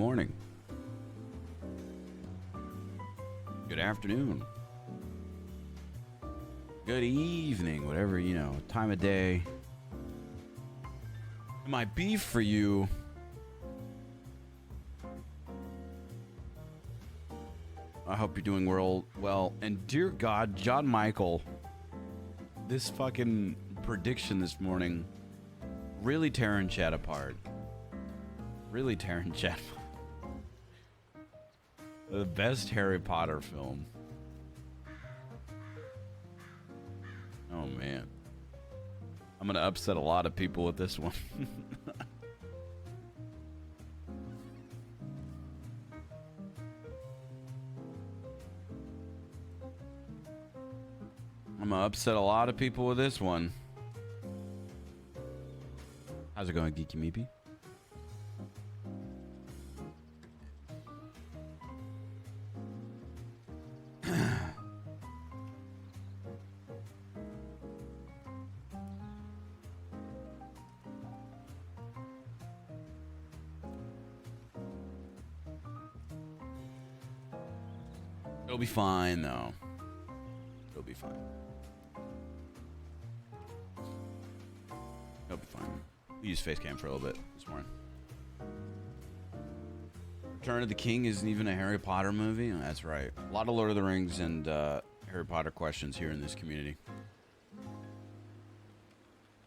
morning. Good afternoon. Good evening, whatever, you know, time of day it might be for you. I hope you're doing well. And dear God, John Michael, this fucking prediction this morning really tearing chat apart. Really tearing chat apart. The best Harry Potter film. Oh man. I'm gonna upset a lot of people with this one. I'm gonna upset a lot of people with this one. How's it going, Geeky Meepy? It'll be fine, though. It'll be fine. It'll be fine. We used Facecam for a little bit this morning. Return of the King isn't even a Harry Potter movie? Oh, that's right. A lot of Lord of the Rings and Harry Potter questions here in this community.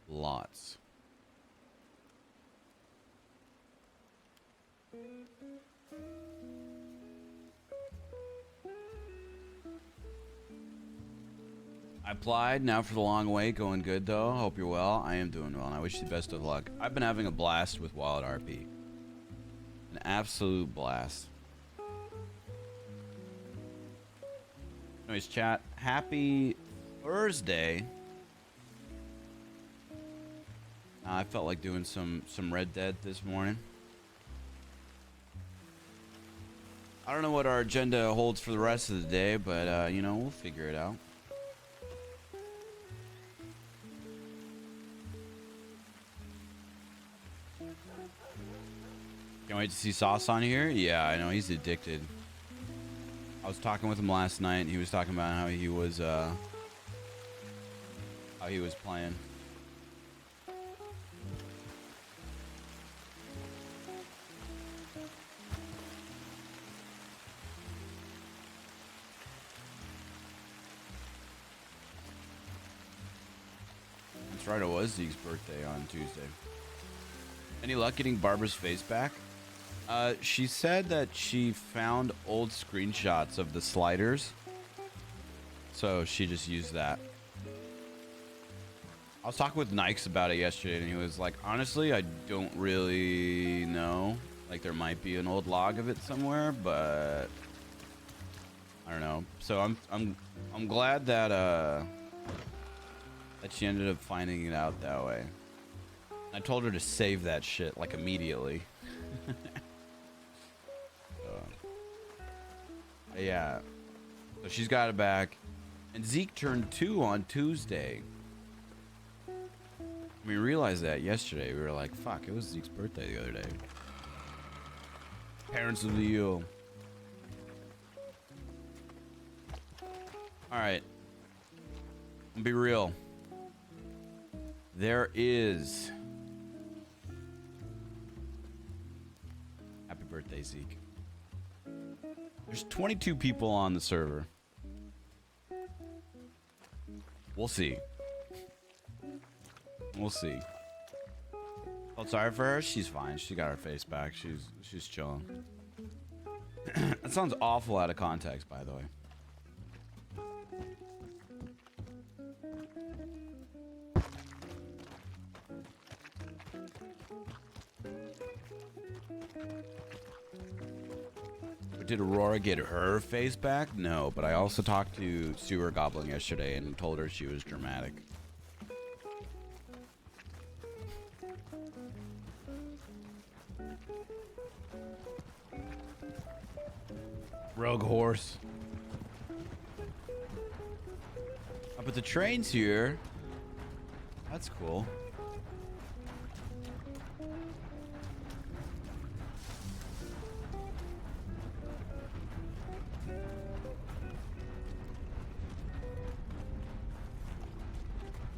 Lots. I applied now for the long wait. Going good though. Hope you're well. I am doing well and I wish you the best of luck. I've been having a blast with WildRP. An absolute blast. Anyways, chat, happy Thursday. I felt like doing some Red Dead this morning. I don't know what our agenda holds for the rest of the day, but you know, we'll figure it out. Can't wait to see Sauce on here. Yeah, I know he's addicted. I was talking with him last night and he was talking about how he was playing. That's right, it was Zeke's birthday on Tuesday. Any luck getting Barbara's face back? She said that she found old screenshots of the sliders, so she just used that. I was talking with Nikes about it yesterday, and he was like, honestly, I don't really know. Like, there might be an old log of it somewhere, but I don't know. So I'm glad that that she ended up finding it out that way. I told her to save that shit like immediately. Yeah, so she's got it back, and Zeke turned 2 on Tuesday. We realized that yesterday. We were like, fuck, it was Zeke's birthday the other day. Parents of the year. Alright, be real. There is happy birthday, Zeke. There's 22 people on the server. We'll see. We'll see. Felt sorry for her. She's fine. She got her face back. She's chilling. That sounds awful out of context, by the way. Did Aurora get her face back? No, but I also talked to Sewer Goblin yesterday and told her she was dramatic. Rogue horse. Oh, but the train's here. That's cool.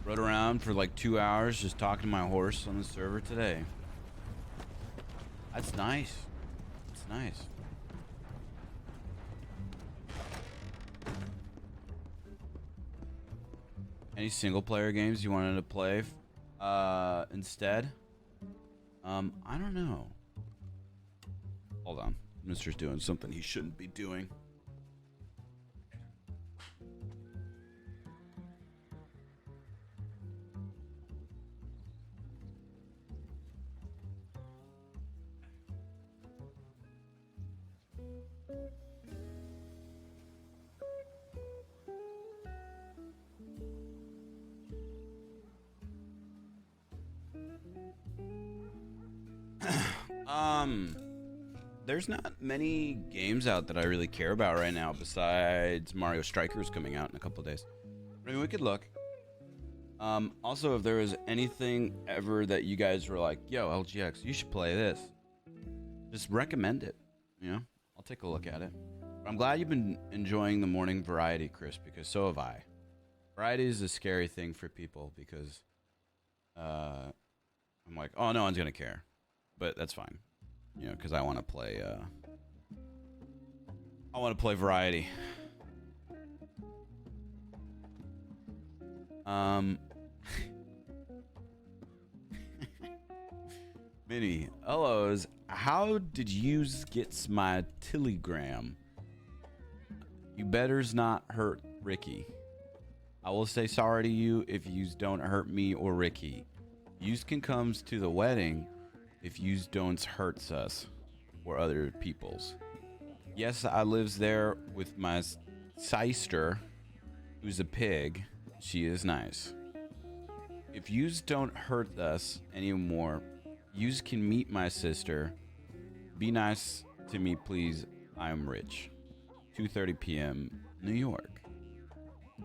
Rode around for like 2 hours just talking to my horse on the server today. That's nice. That's nice. Any single player games you wanted to play instead? I don't know. Hold on. Mister's doing something he shouldn't be doing. There's not many games out that I really care about right now besides Mario Strikers coming out in a couple of days. I mean, we could look. Also, if there was anything ever that you guys were like, yo, LGX, you should play this, just recommend it. You know, I'll take a look at it. But I'm glad you've been enjoying the morning variety, Chris, because so have I. Variety is a scary thing for people because I'm like, oh, no one's going to care. But that's fine. You know, because I want to play variety. Minnie, hellos. How did yous get my telegram? You betters not hurt Ricky. I will say sorry to you if yous don't hurt me or Ricky. Yous can comes to the wedding if yous don't hurts us or other peoples. Yes, I lives there with my sister, who's a pig. She is nice. If yous don't hurt us anymore, yous can meet my sister. Be nice to me, please. I'm rich. 2:30 p.m. New York.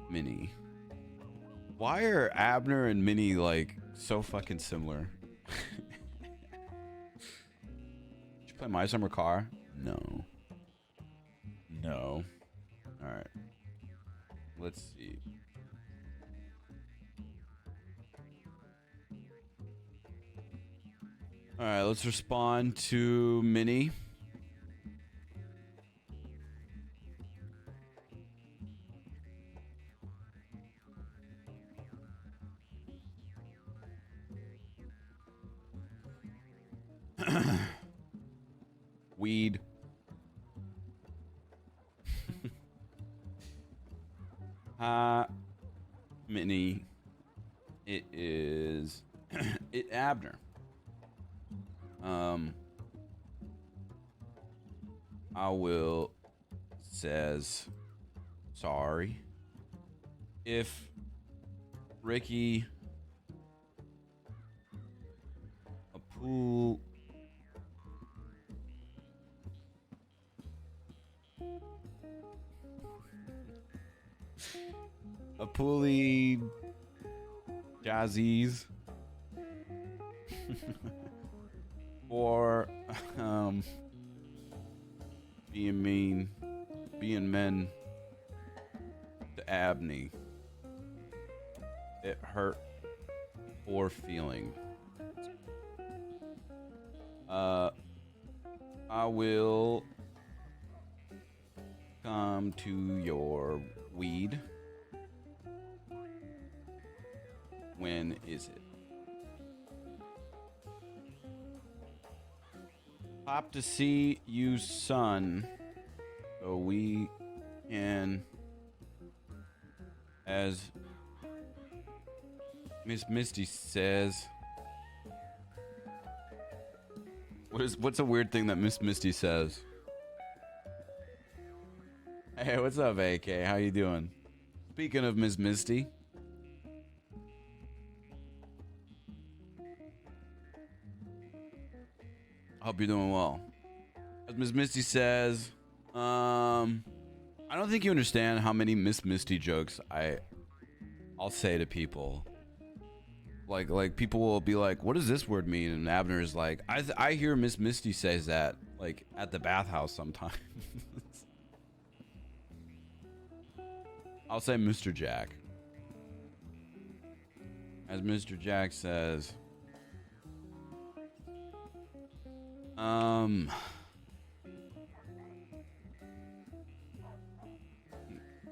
Minnie. Why are Abner and Minnie like so fucking similar? Play My Summer Car? No. No. Alright. Let's see. Alright, let's respond to Minnie. Weed. Minnie. It is Abner. I will says sorry if Ricky a pool a pulley jazzies or being mean, being men to Abney. It hurt or feeling. I will come to your weed. When is it? Pop to see you, son. So we can, as Miss Misty says. What's a weird thing that Miss Misty says? Hey, what's up, AK? How you doing? Speaking of Miss Misty. I hope you're doing well. As Miss Misty says, I don't think you understand how many Miss Misty jokes I'll say to people. Like people will be like, "What does this word mean?" And Abner is like, "I hear Miss Misty says that like at the bathhouse sometimes." I'll say Mr. Jack. As Mr. Jack says,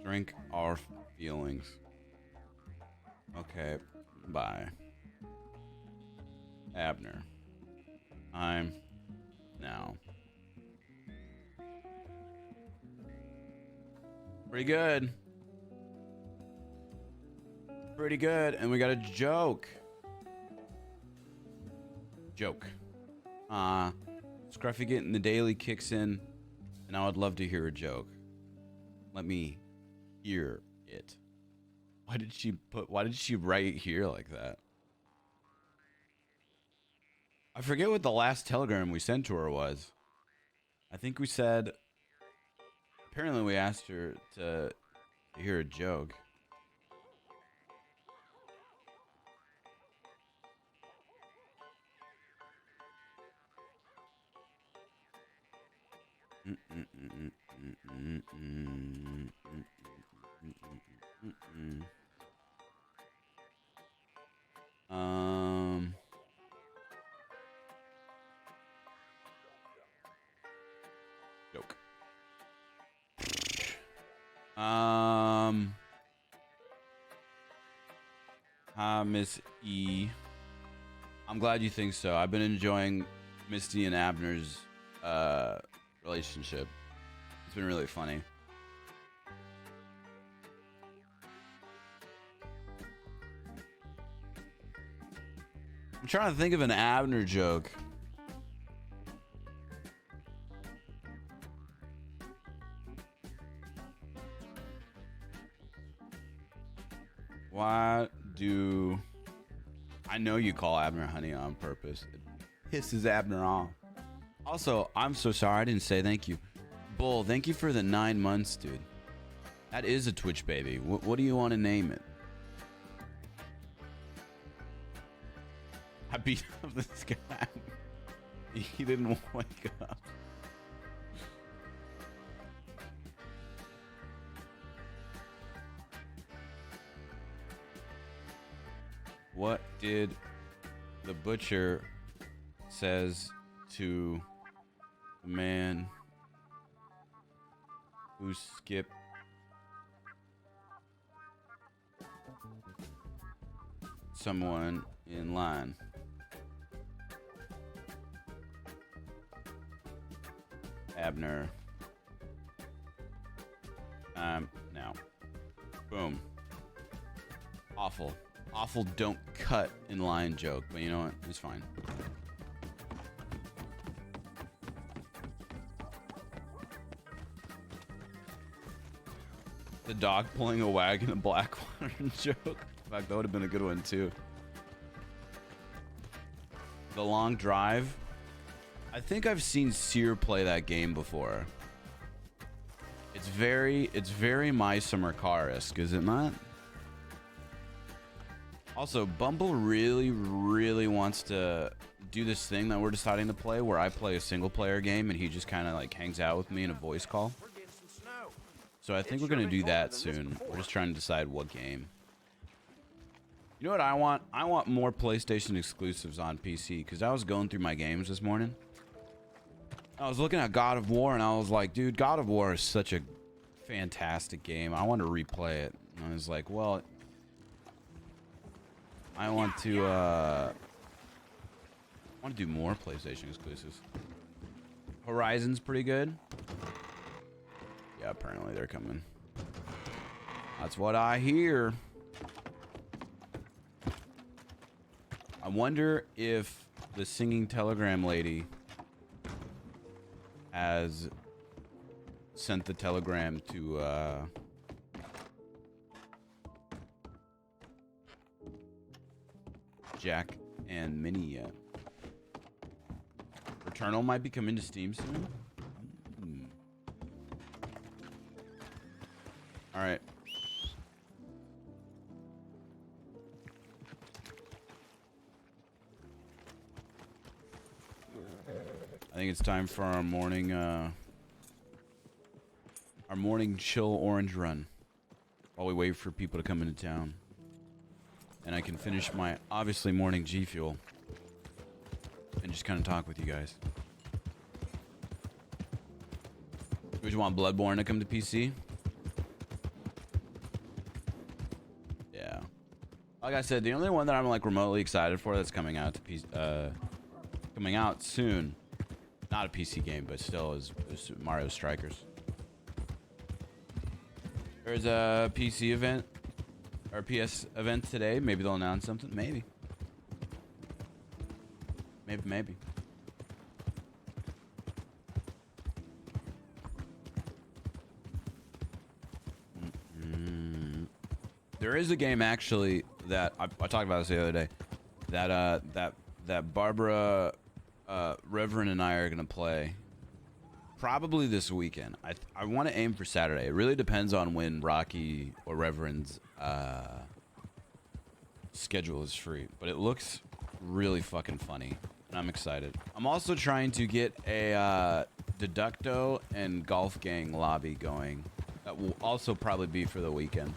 drink our feelings. Okay, bye. Abner. I'm now. Pretty good. Pretty good. And we got a joke. Scruffy getting the daily kicks in, and I would love to hear a joke. Let me hear it. Why did she write here like that? I forget what the last telegram we sent to her was. I think we said, apparently we asked her to hear a joke. Joke. Hi, Miss E. I'm glad you think so. I've been enjoying Misty and Abner's relationship. It's been really funny. I'm trying to think of an Abner joke. Why do I know you call Abner honey on purpose? It pisses Abner off. Also, I'm so sorry I didn't say thank you. Bull, thank you for the 9 months, dude. That is a Twitch baby. What do you want to name it? I beat up this guy. He didn't wake up. What did the butcher says to the man who skipped someone in line? Abner. Now. Boom. Awful. Awful don't cut in line joke, but you know what? It's fine. The dog pulling a wagon, a Blackwater joke. In fact, that would have been a good one too. The long drive. I think I've seen Sear play that game before. It's very My Summer Car-esque, is it not? Also, Bumble really wants to do this thing that we're deciding to play, where I play a single player game and he just kind of like hangs out with me in a voice call. So I think we're gonna do that soon. We're just trying to decide what game. You know what I want? I want more PlayStation exclusives on PC, because I was going through my games this morning. I was looking at God of War and I was like, dude, God of War is such a fantastic game. I want to replay it. And I was like, well, I want to do more PlayStation exclusives. Horizon's pretty good. Yeah, apparently they're coming. That's what I hear. I wonder if the singing telegram lady has sent the telegram to Jack and Minnie yet. Returnal might be coming to Steam soon. All right. I think it's time for our morning chill orange run while we wait for people to come into town. and I can finish my obviously morning G Fuel and just kind of talk with you guys. Would you want Bloodborne to come to PC? Yeah. Like I said, the only one that I'm like remotely excited for that's coming out to coming out soon. Not a PC game, but still is Mario Strikers. There's a PC event or PS event today. Maybe they'll announce something. Maybe. Maybe. There is a game actually that I talked about this the other day. That Barbara, Reverend, and I are gonna play. Probably this weekend. I want to aim for Saturday. It really depends on when Rocky or Reverend's schedule is free. But it looks really fucking funny, and I'm excited. I'm also trying to get a Deducto and Golf Gang lobby going. That will also probably be for the weekend.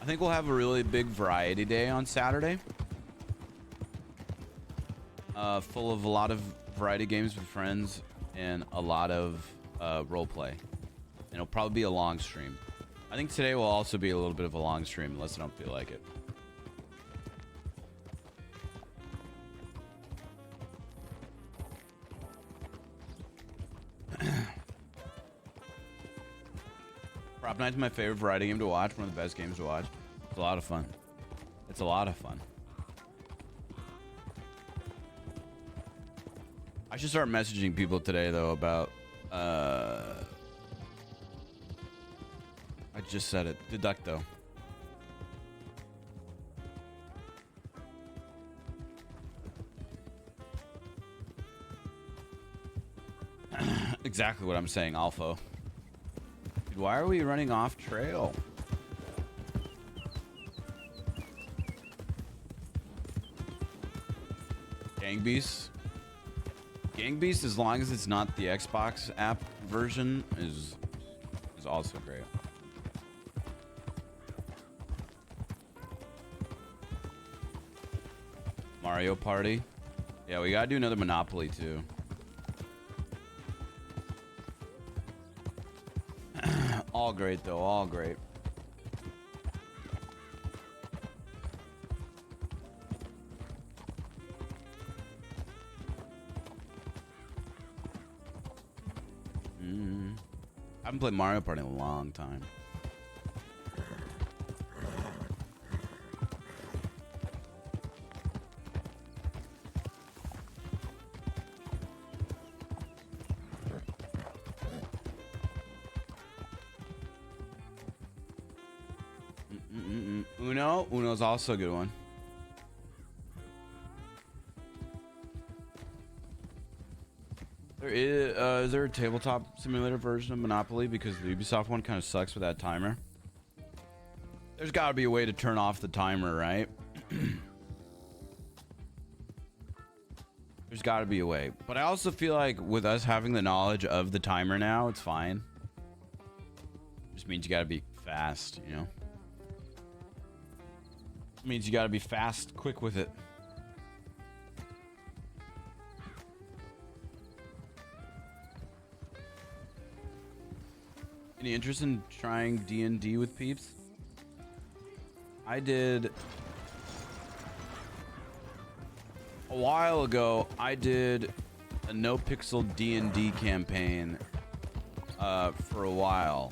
I think we'll have a really big variety day on Saturday. Full of a lot of variety games with friends and a lot of role play. And it'll probably be a long stream. I think today will also be a little bit of a long stream unless I don't feel like it. Prop Night's my favorite variety game to watch. One of the best games to watch. It's a lot of fun. It's a lot of fun. I should start messaging people today though about I just said it. Deducto. Exactly what I'm saying, Alpha. Dude, why are we running off trail? Gang Beasts. Gang Beast, as long as it's not the Xbox app version, is also great. Mario Party. Yeah, we gotta do another Monopoly too. All great though, all great. I haven't played Mario Party in a long time. Uno's also a good one. Is there a tabletop simulator version of Monopoly? Because the Ubisoft one kind of sucks with that timer. There's got to be a way to turn off the timer, right? There's got to be a way. But I also feel like with us having the knowledge of the timer now, it's fine. Just means you got to be fast, you know? It means you got to be fast, quick with it. Any interest in trying D&D with peeps? I did a while ago. I did a Nopixel D&D campaign for a while.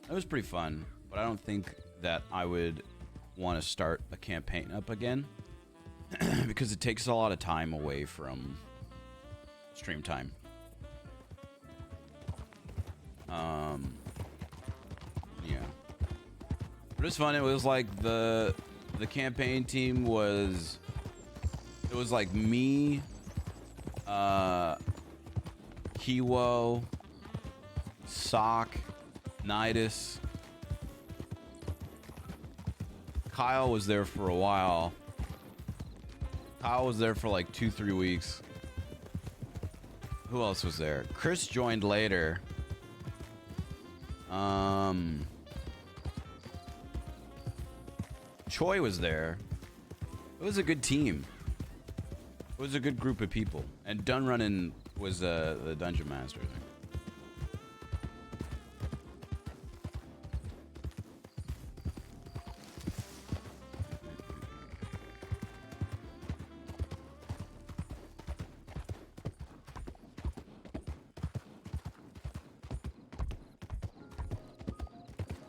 It was pretty fun, but I don't think that I would want to start a campaign up again because it takes a lot of time away from stream time. Yeah, but it was fun. It was like the campaign team was, it was like me, Kiwo, Sock, Nidus. Kyle was there for a while. Kyle was there for like 2-3 weeks. Who else was there? Chris joined later. Choi was there. It was a good team. It was a good group of people. And Dun Runnin was the dungeon master, I think.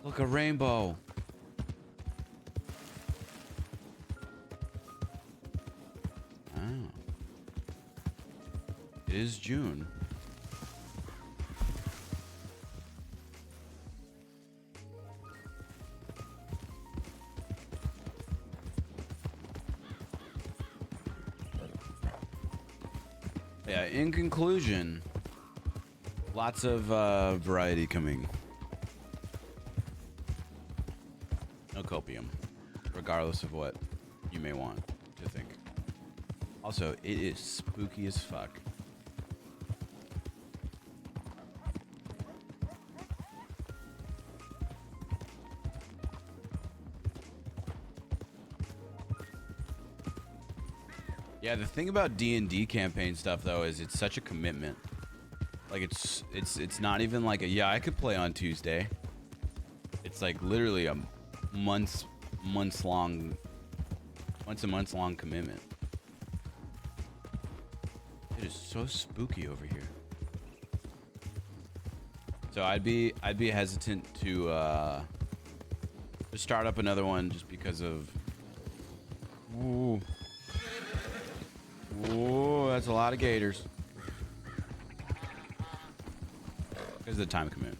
Look, a rainbow. Oh. It is June. Yeah, in conclusion, lots of variety coming. No copium, regardless of what you may want to think. Also, it is spooky as fuck. Yeah, the thing about D&D campaign stuff though is it's such a commitment. Like it's not even like a I could play on Tuesday. It's like literally a months long commitment. It is so spooky over here. So I'd be hesitant to start up another one just because of Ooh, that's a lot of gators. There's the time commitment.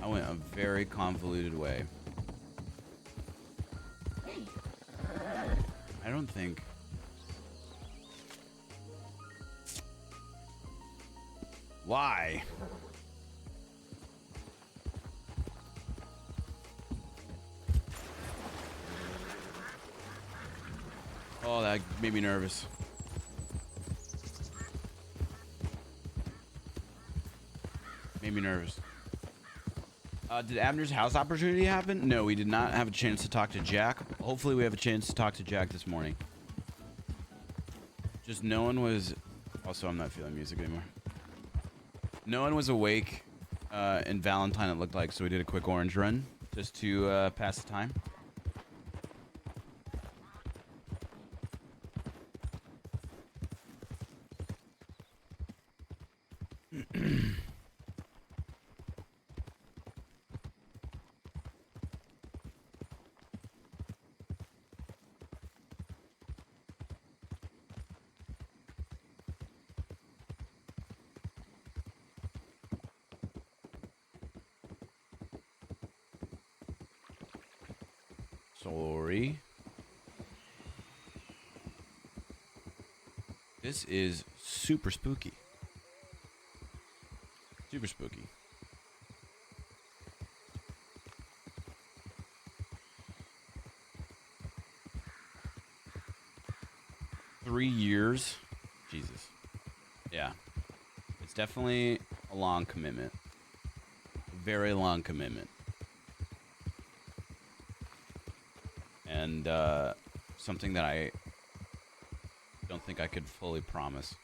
I went a very convoluted way. I don't think. Why? Oh, that made me nervous. Made me nervous. Did Abner's house opportunity happen? No, we did not have a chance to talk to Jack. Hopefully we have a chance to talk to Jack this morning. Just no one was... Also, I'm not feeling music anymore. No one was awake in Valentine, it looked like, so we did a quick orange run just to pass the time. Sorry. This is super spooky. Super spooky. Three years. Jesus. Yeah. It's definitely a long commitment. Very long commitment. And something that I don't think I could fully promise.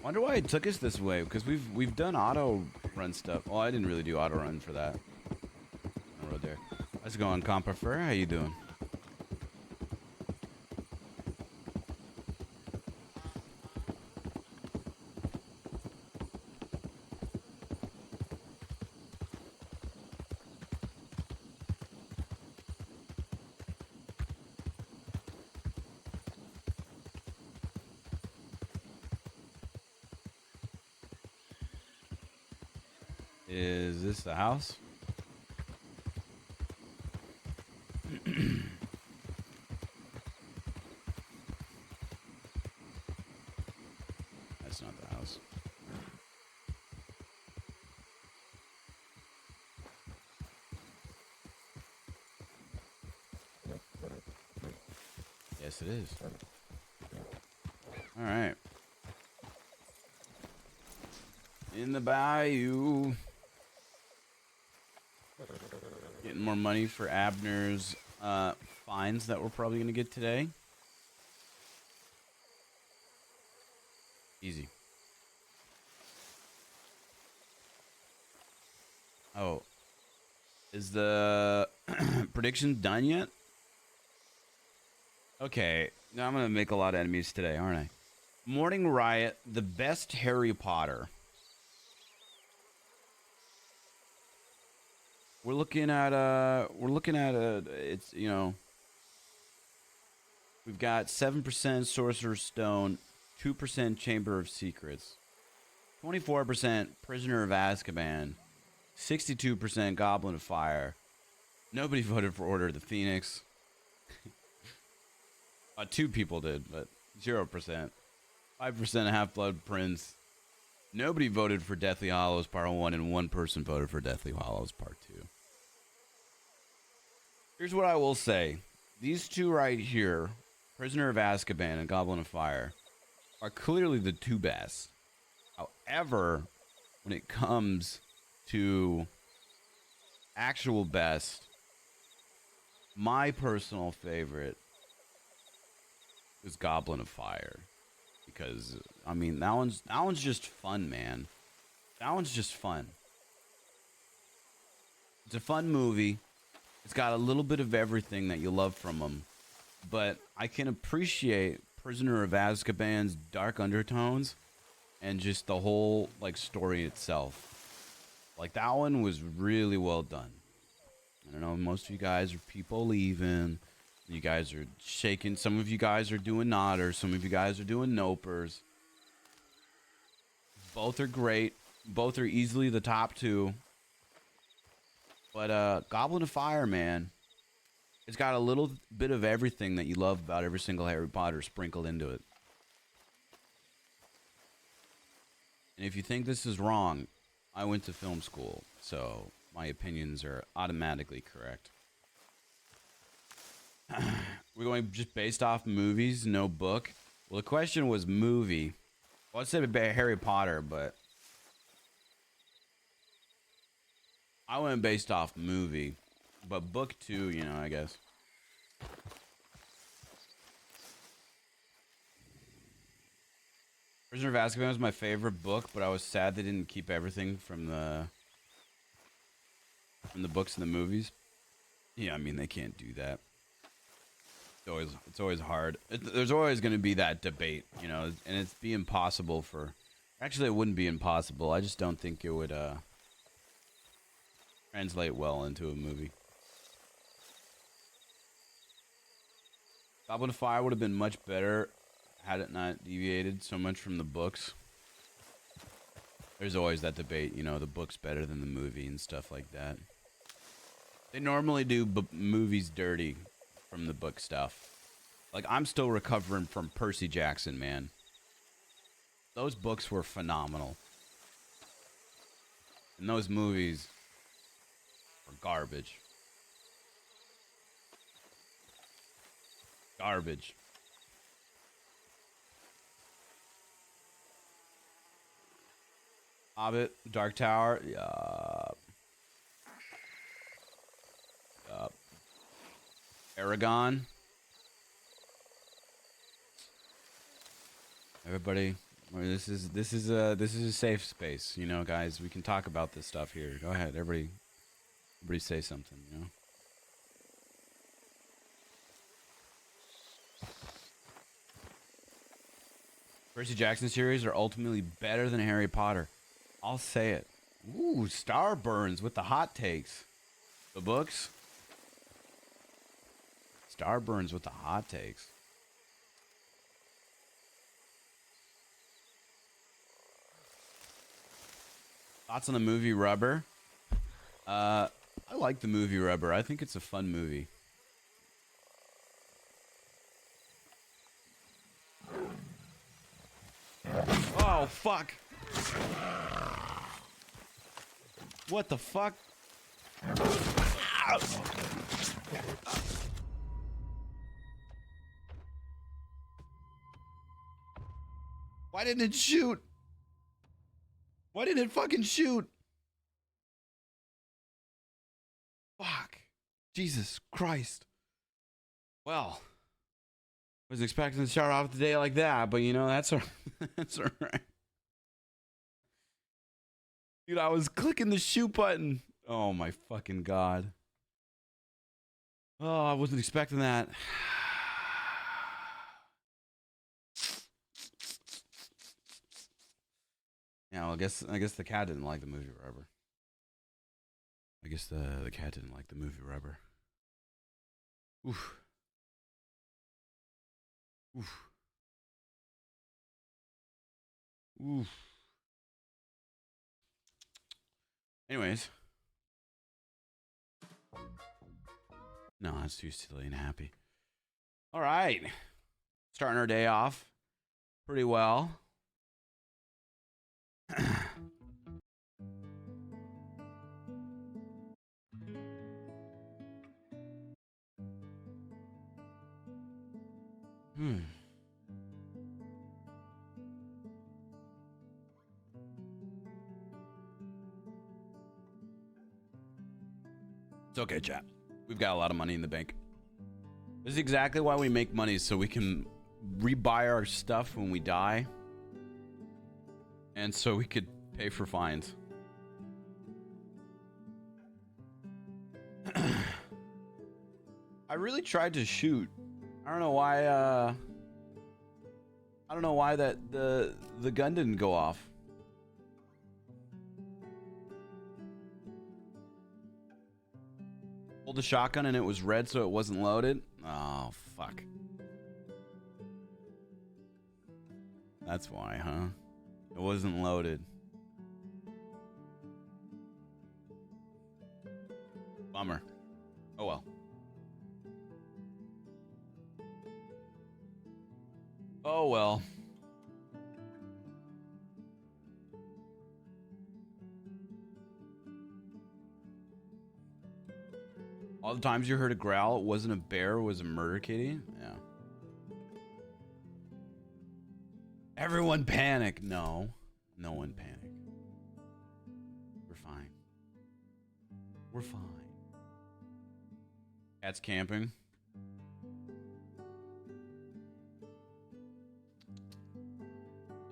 Wonder why it took us this way, because we've done auto run stuff. Well, I didn't really do auto run for that. I rode there. How's it going, Comprefer? How you doing? Is this the house? That's not the house. Yes, it is. All right. In the bayou. Getting more money for Abner's fines that we're probably going to get today. Easy. Oh. Is the prediction done yet? Okay. Now I'm going to make a lot of enemies today, aren't I? Morning Riot, the best Harry Potter. We're looking at it's, you know, we've got 7% Sorcerer's Stone, 2% Chamber of Secrets, 24% Prisoner of Azkaban, 62% Goblet of Fire. Nobody voted for Order of the Phoenix. 2 people did, but 0%. 5% Half-Blood Prince. Nobody voted for Deathly Hallows Part 1, and 1 person voted for Deathly Hallows Part 2. Here's what I will say. These 2 right here, Prisoner of Azkaban and Goblet of Fire, are clearly the 2 best. However, when it comes to actual best, my personal favorite is Goblet of Fire. Because, I mean, that one's just fun, man. That one's just fun. It's a fun movie. It's got a little bit of everything that you love from them. But I can appreciate Prisoner of Azkaban's dark undertones and just the whole, like, story itself. Like, that one was really well done. I don't know, most of you guys are people leaving. You guys are shaking. Some of you guys are doing nodders. Some of you guys are doing nopers. Both are great. Both are easily the top 2. But Goblet of Fire, man, it's got a little bit of everything that you love about every single Harry Potter sprinkled into it. And if you think this is wrong, I went to film school, so my opinions are automatically correct. We're going just based off movies, no book. Well, the question was movie. Well, I said about Harry Potter, but I went based off movie. But book 2, you know, I guess. Prisoner of Azkaban was my favorite book, but I was sad they didn't keep everything from the books and the movies. Yeah, I mean, they can't do that. It's always hard. There's always going to be that debate, you know, and it'd be impossible for... Actually, it wouldn't be impossible. I just don't think it would translate well into a movie. Goblet of Fire would have been much better had it not deviated so much from the books. There's always that debate, you know, the book's better than the movie and stuff like that. They normally do movies dirty from the book stuff. Like, I'm still recovering from Percy Jackson, man. Those books were phenomenal. And those movies were garbage. Garbage. Hobbit, Dark Tower, yup. Yup. Aragon. Everybody, this is a safe space, you know, guys. We can talk about this stuff here. Go ahead, everybody say something, you know. Percy Jackson series are ultimately better than Harry Potter. I'll say it. Ooh, Starburns with the hot takes. The books. Starburns with the hot takes. Thoughts on the movie Rubber? I like the movie Rubber. I think it's a fun movie. Oh, fuck. What the fuck? Why didn't it shoot? Why didn't it fucking shoot? Fuck. Jesus Christ. Well, wasn't expecting to start off the day like that, but you know, that's that's all right. Dude, I was clicking the shoot button. Oh my fucking God. Oh, I wasn't expecting that. Yeah, well, I guess the cat didn't like the movie Rubber. I guess the cat didn't like the movie Rubber. Oof. Oof. Oof. Anyways. No, that's too silly and happy. All right. Starting our day off pretty well. It's okay, chat. We've got a lot of money in the bank. This is exactly why we make money, so we can rebuy our stuff when we die. And so we could pay for fines. I really tried to shoot. I don't know why that the gun didn't go off. Pulled the shotgun and it was red, so it wasn't loaded. Oh, fuck. That's why, huh? It wasn't loaded. Bummer. Oh well. Oh well. All the times you heard a growl, it wasn't a bear, it was a murder kitty? Yeah. Everyone panic. No. No one panic. We're fine. We're fine. Cat's camping.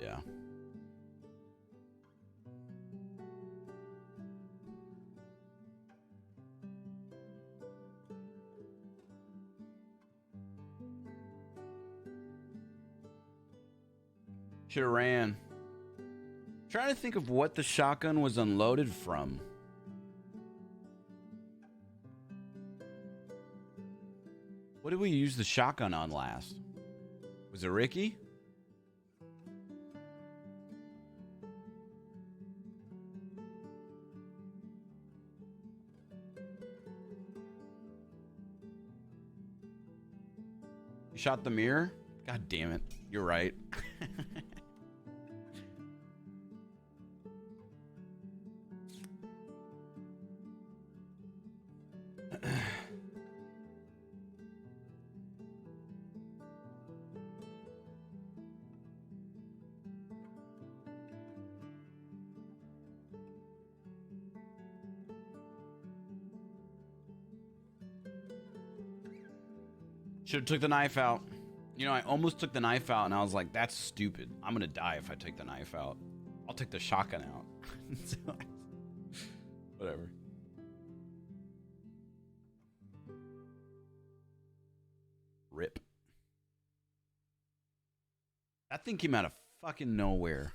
Yeah. Should've ran. Trying to think of what the shotgun was unloaded from. What did we use the shotgun on last? Was it Ricky? You shot the mirror? God damn it. You're right. Should have took the knife out. You know, I almost took the knife out and I was like, that's stupid. I'm going to die if I take the knife out. I'll take the shotgun out. So, whatever. Rip. That thing came out of fucking nowhere.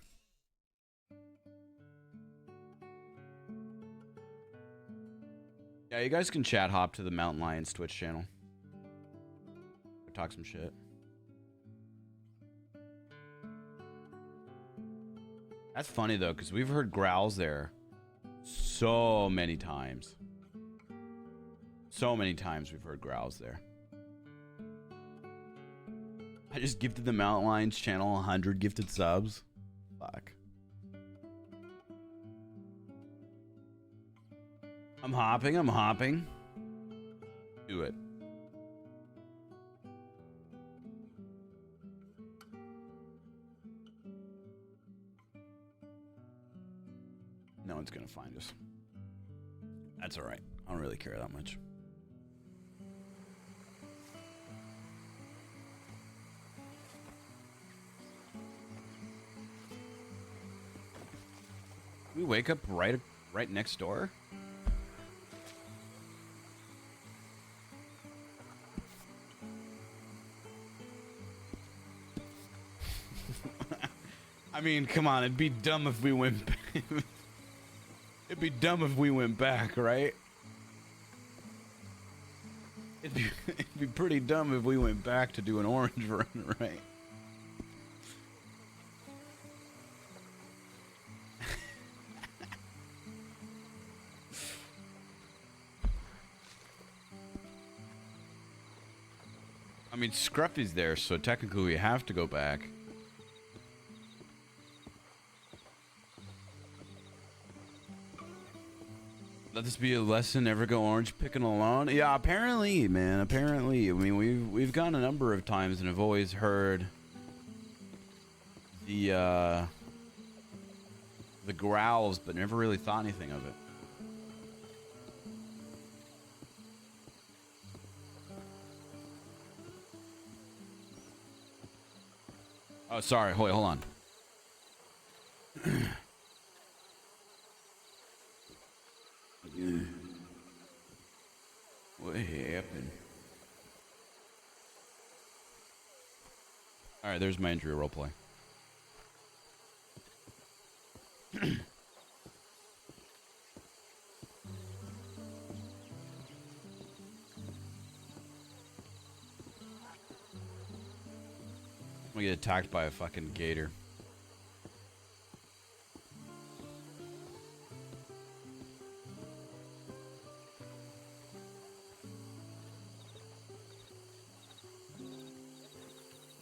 Yeah, you guys can chat hop to the Mountain Lions Twitch channel. Talk some shit. That's funny though, because we've heard growls there so many times. So many times we've heard growls there. I just gifted the Mountain Lions channel 100 gifted subs. Fuck. I'm hopping, I'm hopping. Do it. No one's gonna find us. That's all right. I don't really care that much. We wake up right next door. I mean, come on, it'd be dumb if we went it'd be dumb if we went back, right? It'd be pretty dumb if we went back to do an orange run, right? I mean, Scruffy's there, so technically we have to go back. Let this be a lesson. Never go orange picking alone. Yeah, apparently, man. Apparently, I mean, we've gone a number of times and have always heard the growls, but never really thought anything of it. Oh, sorry. Wait, hold on. What happened? All right, there's my injury roleplay. I'm gonna get attacked by a fucking gator.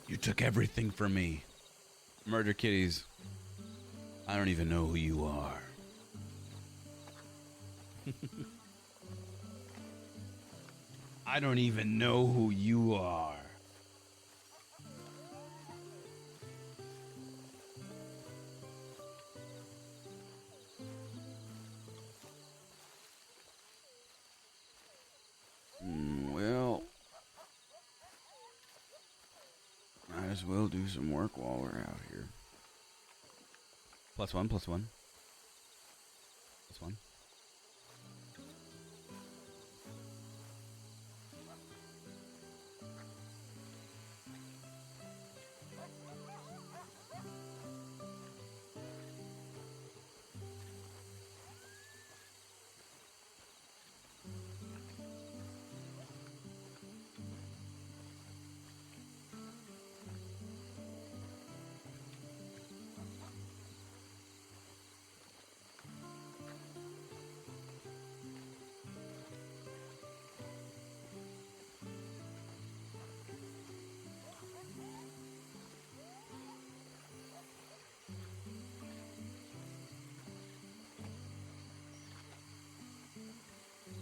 You took everything from me. Murder kitties. I don't even know who you are. I don't even know who you are. Well, might as well do some work while we're out here. +1, +1. +1.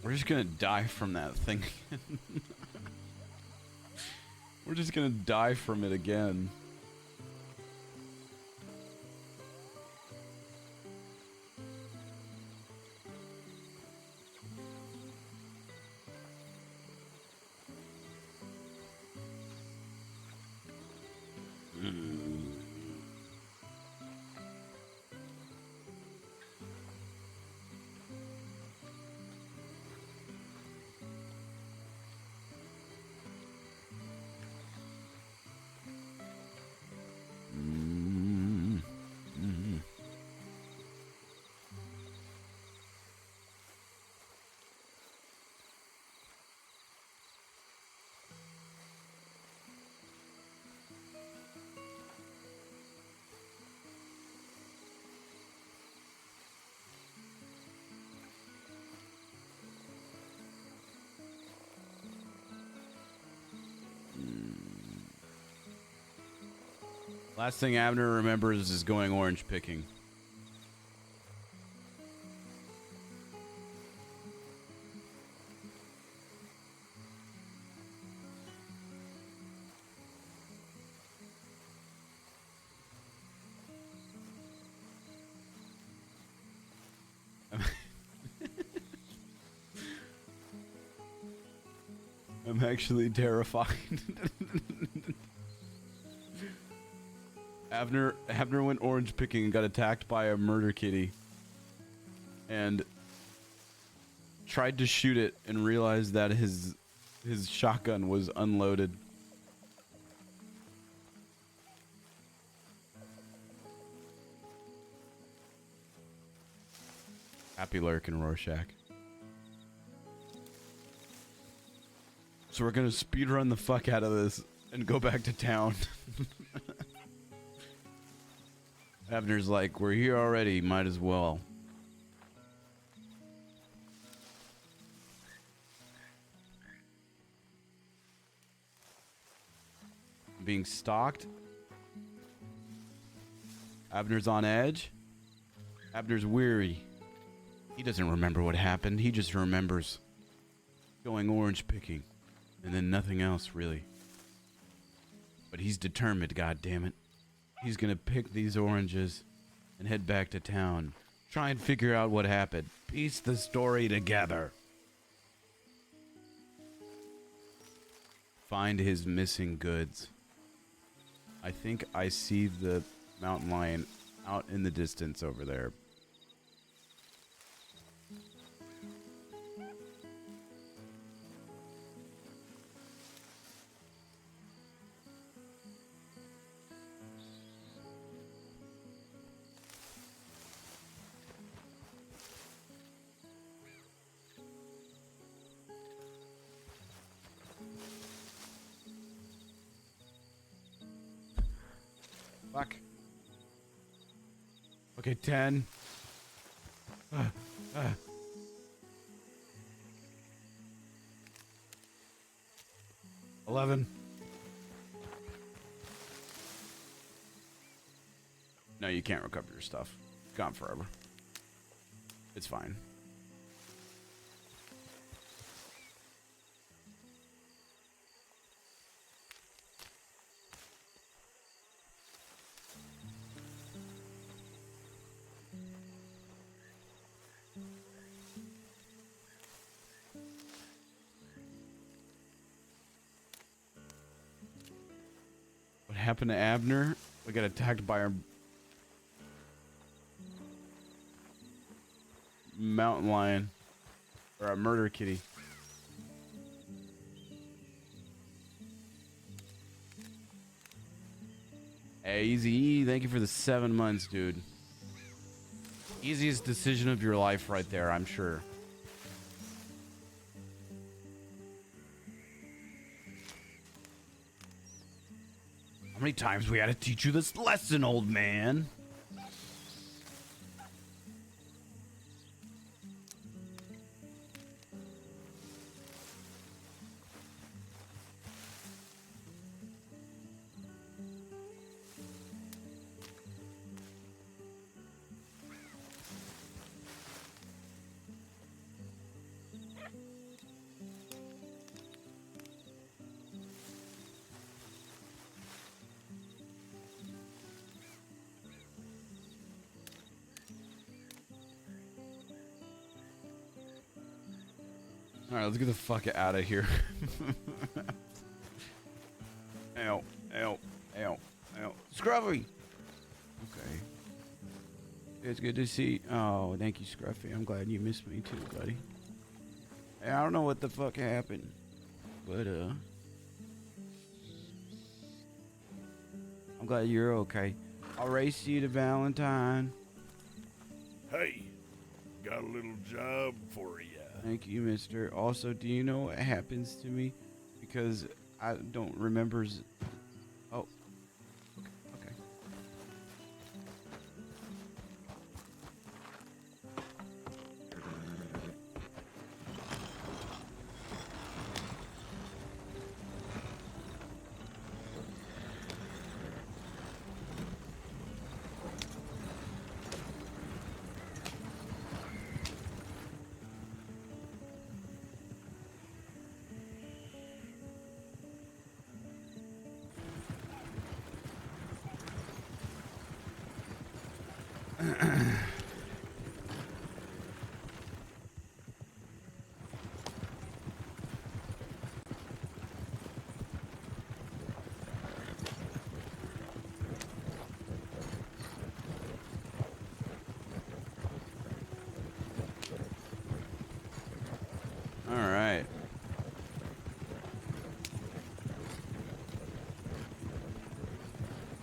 We're just gonna die from that thing. We're just gonna die from it again. Last thing Abner remembers is going orange picking. I'm actually terrified. Abner went orange picking and got attacked by a murder kitty. And tried to shoot it and realized that his shotgun was unloaded. Happy lurk in Rorschach. So we're gonna speedrun the fuck out of this and go back to town. Abner's like, we're here already, might as well. Being stalked. Abner's on edge. Abner's weary. He doesn't remember what happened. He just remembers going orange picking. And then nothing else, really. But he's determined, goddammit. He's gonna pick these oranges and head back to town. Try and figure out what happened. Piece the story together. Find his missing goods. I think I see the mountain lion out in the distance over there. Fuck. Okay, 10. 11. No, you can't recover your stuff. It's gone forever. It's fine. Happened to Abner? We got attacked by our mountain lion or a murder kitty. Hey, Easy E, thank you for the 7 months, dude. Easiest decision of your life right there, I'm sure. How many times we had to teach you this lesson, old man? Alright, let's get the fuck out of here. Ow, ow, ow, ow. Scruffy! Okay. It's good to see. Oh, thank you, Scruffy. I'm glad you missed me too, buddy. Hey, I don't know what the fuck happened. But, I'm glad you're okay. I'll race you to Valentine. Hey, got a little job for you. Thank you, mister. Also, do you know what happens to me? Because I don't remember. Oh. Okay. Okay.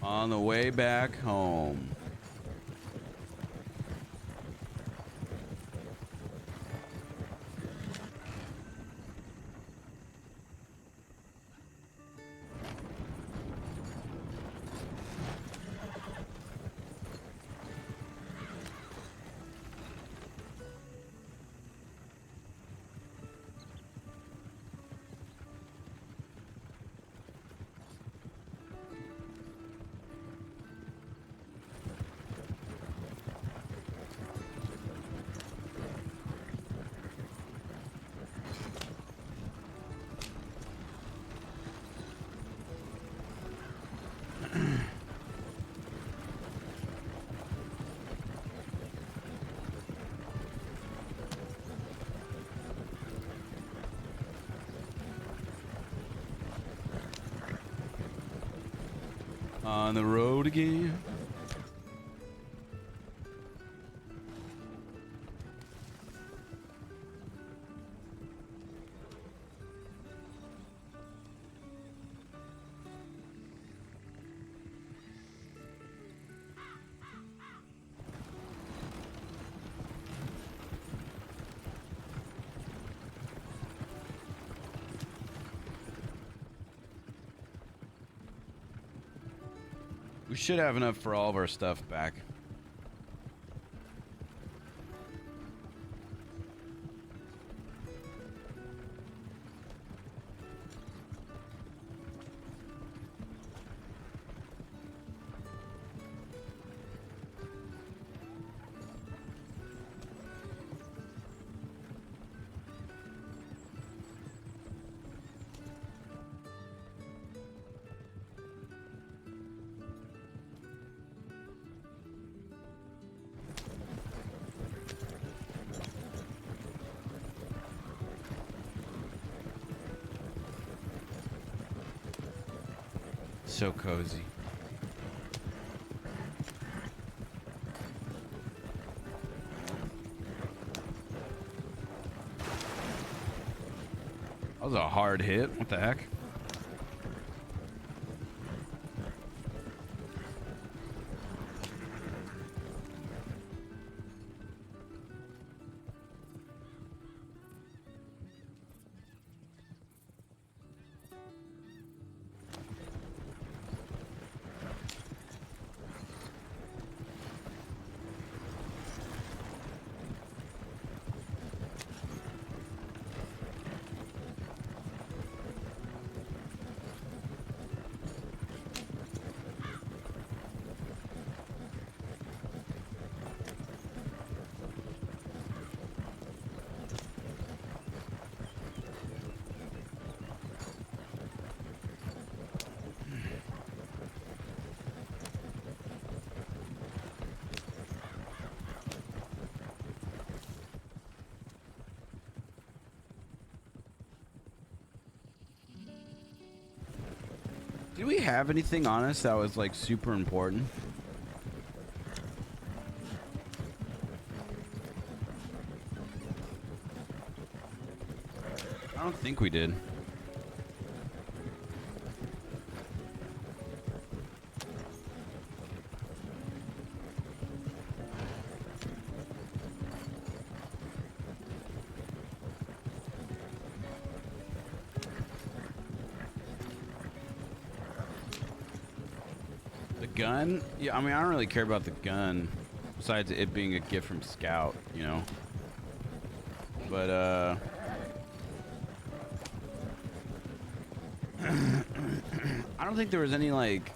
On the way back home. On the road again. We should have enough for all of our stuff back. So cozy. That was a hard hit. What the heck? Did we have anything on us that was like super important? I don't think we did. Gun? Yeah, I mean, I don't really care about the gun, besides it being a gift from Scout, you know. But, I don't think there was any, like,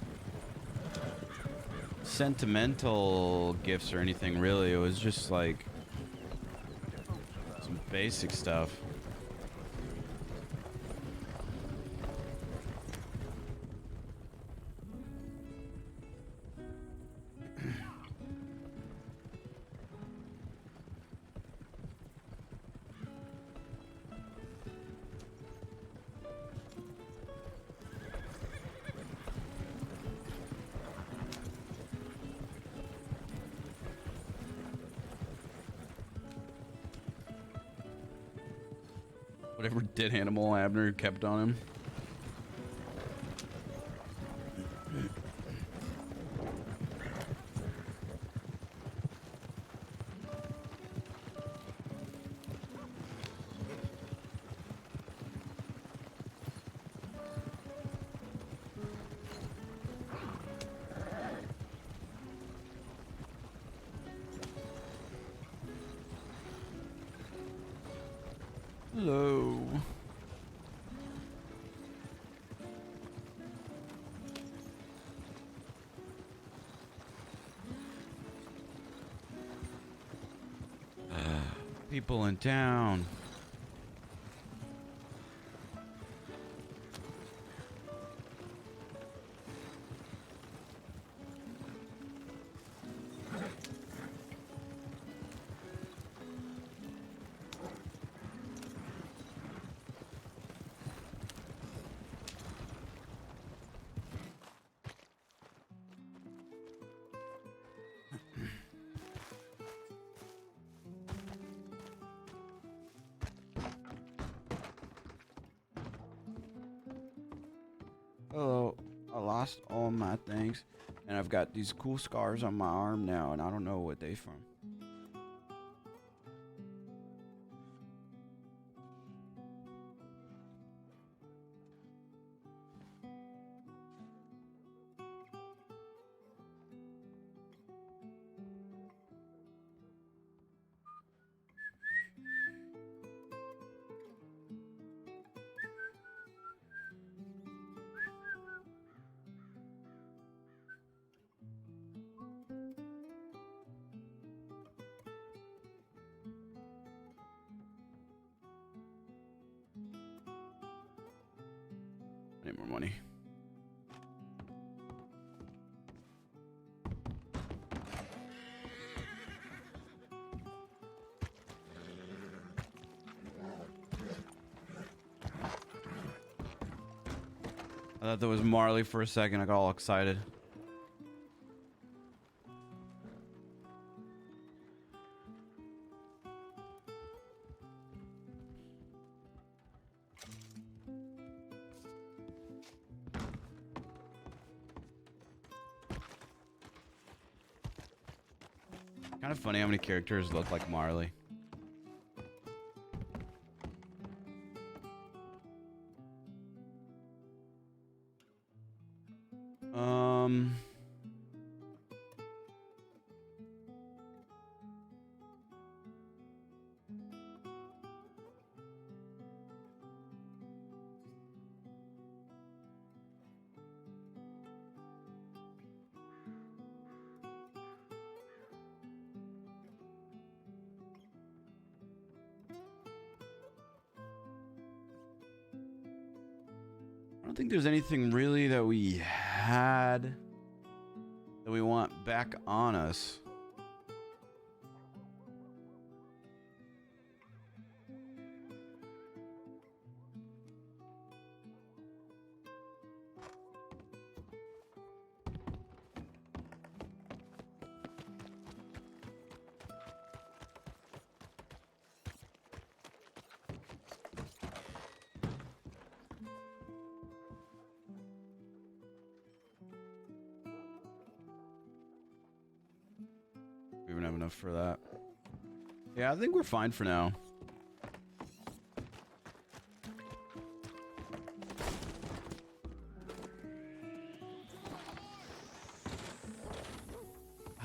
sentimental gifts or anything, really. It was just, like, some basic stuff. Whatever dead animal Abner kept on him. People in town. Oh, I lost all my things, and I've got these cool scars on my arm now, and I don't know what they from. I need more money. I thought that was Marley for a second. I got all excited. Kind of funny how many characters look like Marley. I don't think there's anything really that we had that we want back on us. We don't have enough for that. Yeah, I think we're fine for now.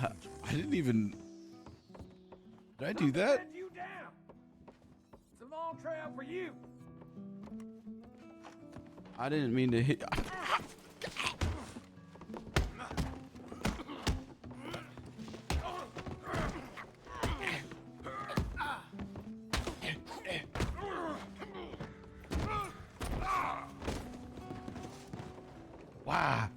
I didn't even... Did I do that? You down. It's a long trail for you. I didn't mean to hit... Wow.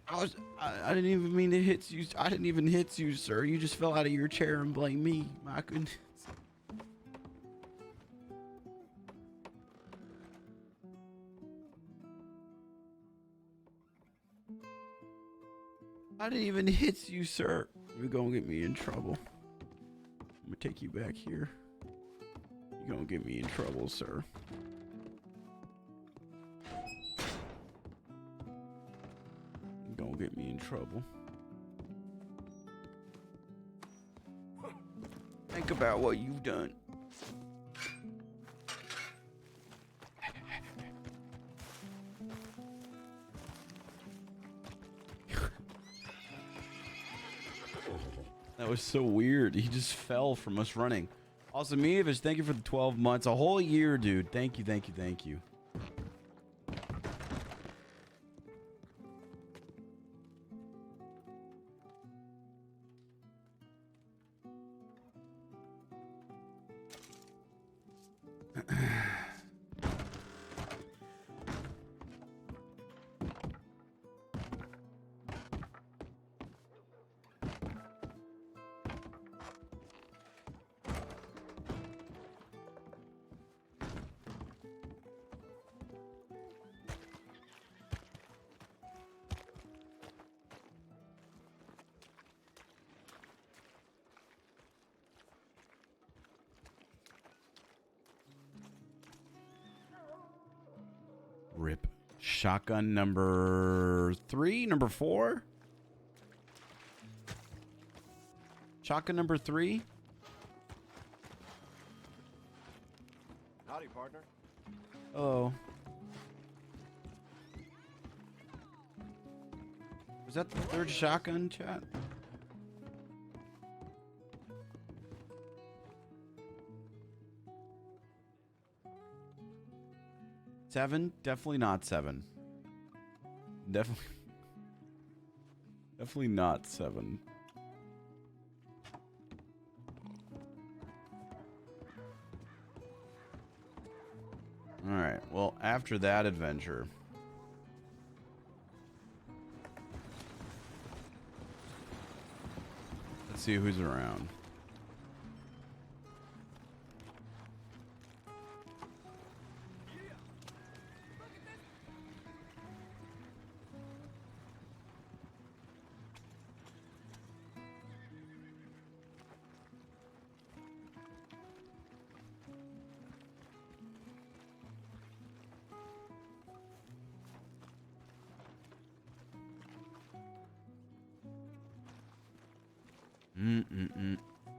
I didn't even mean to hit you. I didn't even hit you, sir. You just fell out of your chair and blamed me. My goodness. I didn't even hit you, sir. You're gonna get me in trouble. I'm gonna take you back here. You're gonna get me in trouble, sir. You're gonna get me in trouble. Think about what you've done. That was so weird. He just fell from us running. Also, Miavish, thank you for the 12 months. A whole year, dude. Thank you, thank you, thank you. Rip. Shotgun number 3? Number 4? Shotgun number 3? Howdy, partner. Hello. Was that the 3rd shotgun, chat? Seven? Definitely not 7. Definitely not 7. Alright, well, after that adventure, let's see who's around.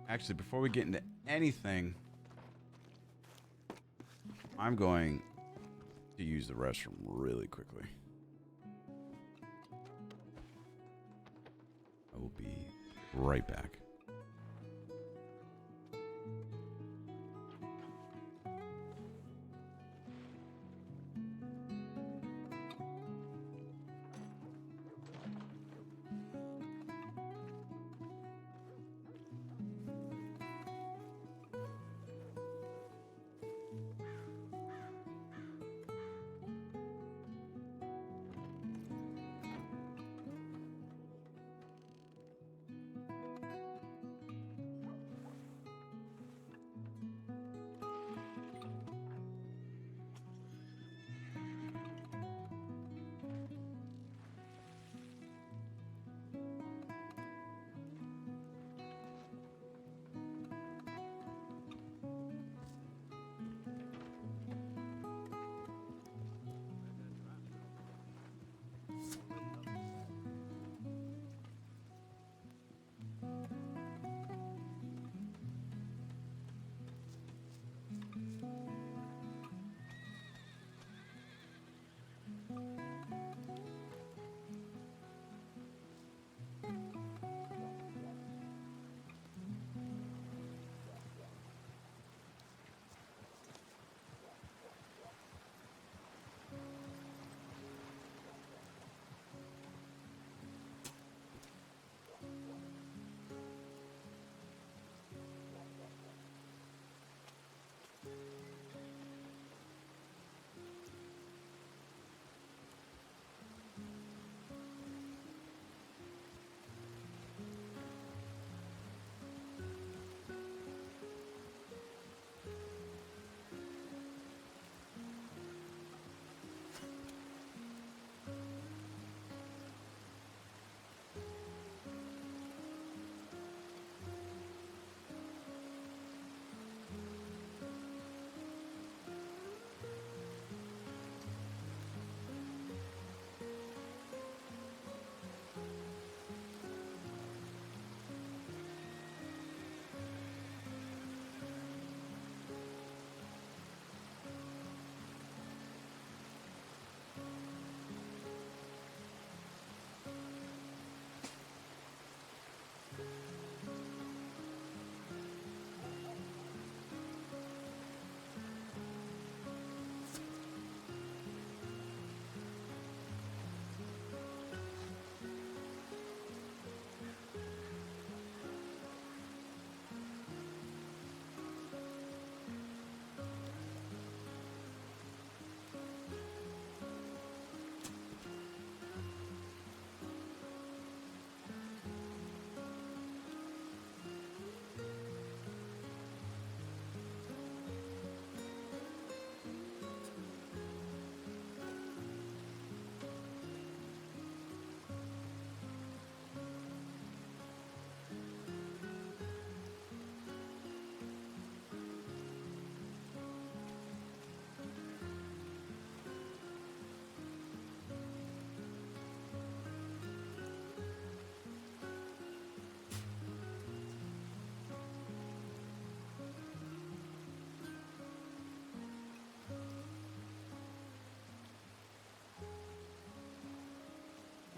Actually, before we get into anything, I'm going to use the restroom really quickly. I will be right back.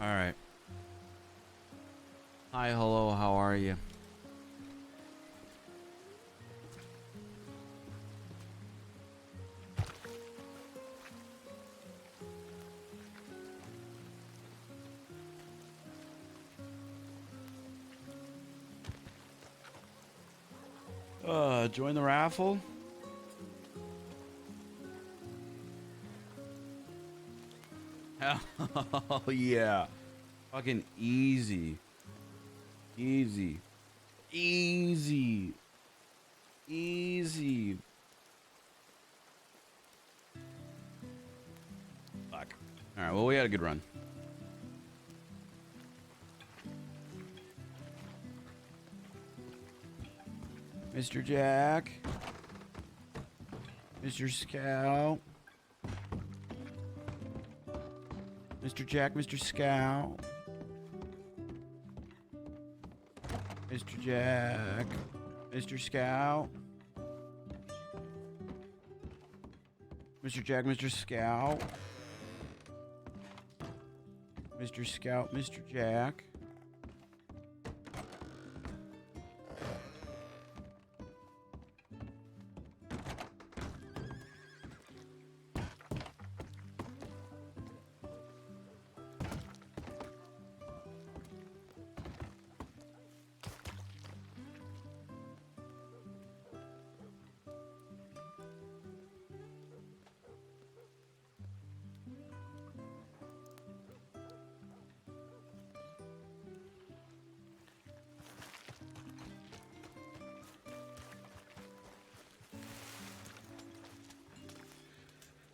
All right. Hi, hello, how are you? Join the raffle? Hell yeah. Fucking easy. Easy. Easy. Easy. Fuck. Alright, well, we had a good run. Mr. Jack. Mr. Scout. Mr. Jack, Mr. Scout. Mr. Jack. Mr. Scout. Mr. Jack, Mr. Scout. Mr. Scout, Mr. Jack.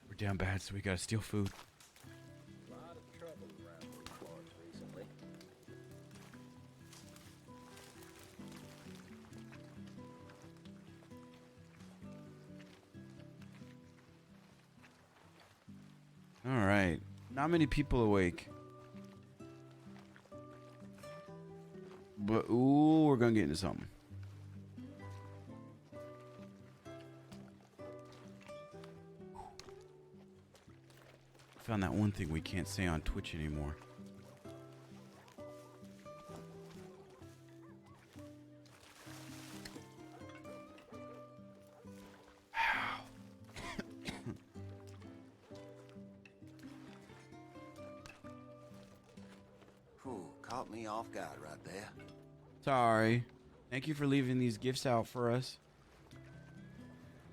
We're down bad, so we gotta steal food. A lot of trouble around these parts recently. All right. Not many people awake. But, ooh, we're gonna get into something. Found that one thing we can't say on Twitch anymore. Whew, caught me off guard right there. Sorry. Thank you for leaving these gifts out for us.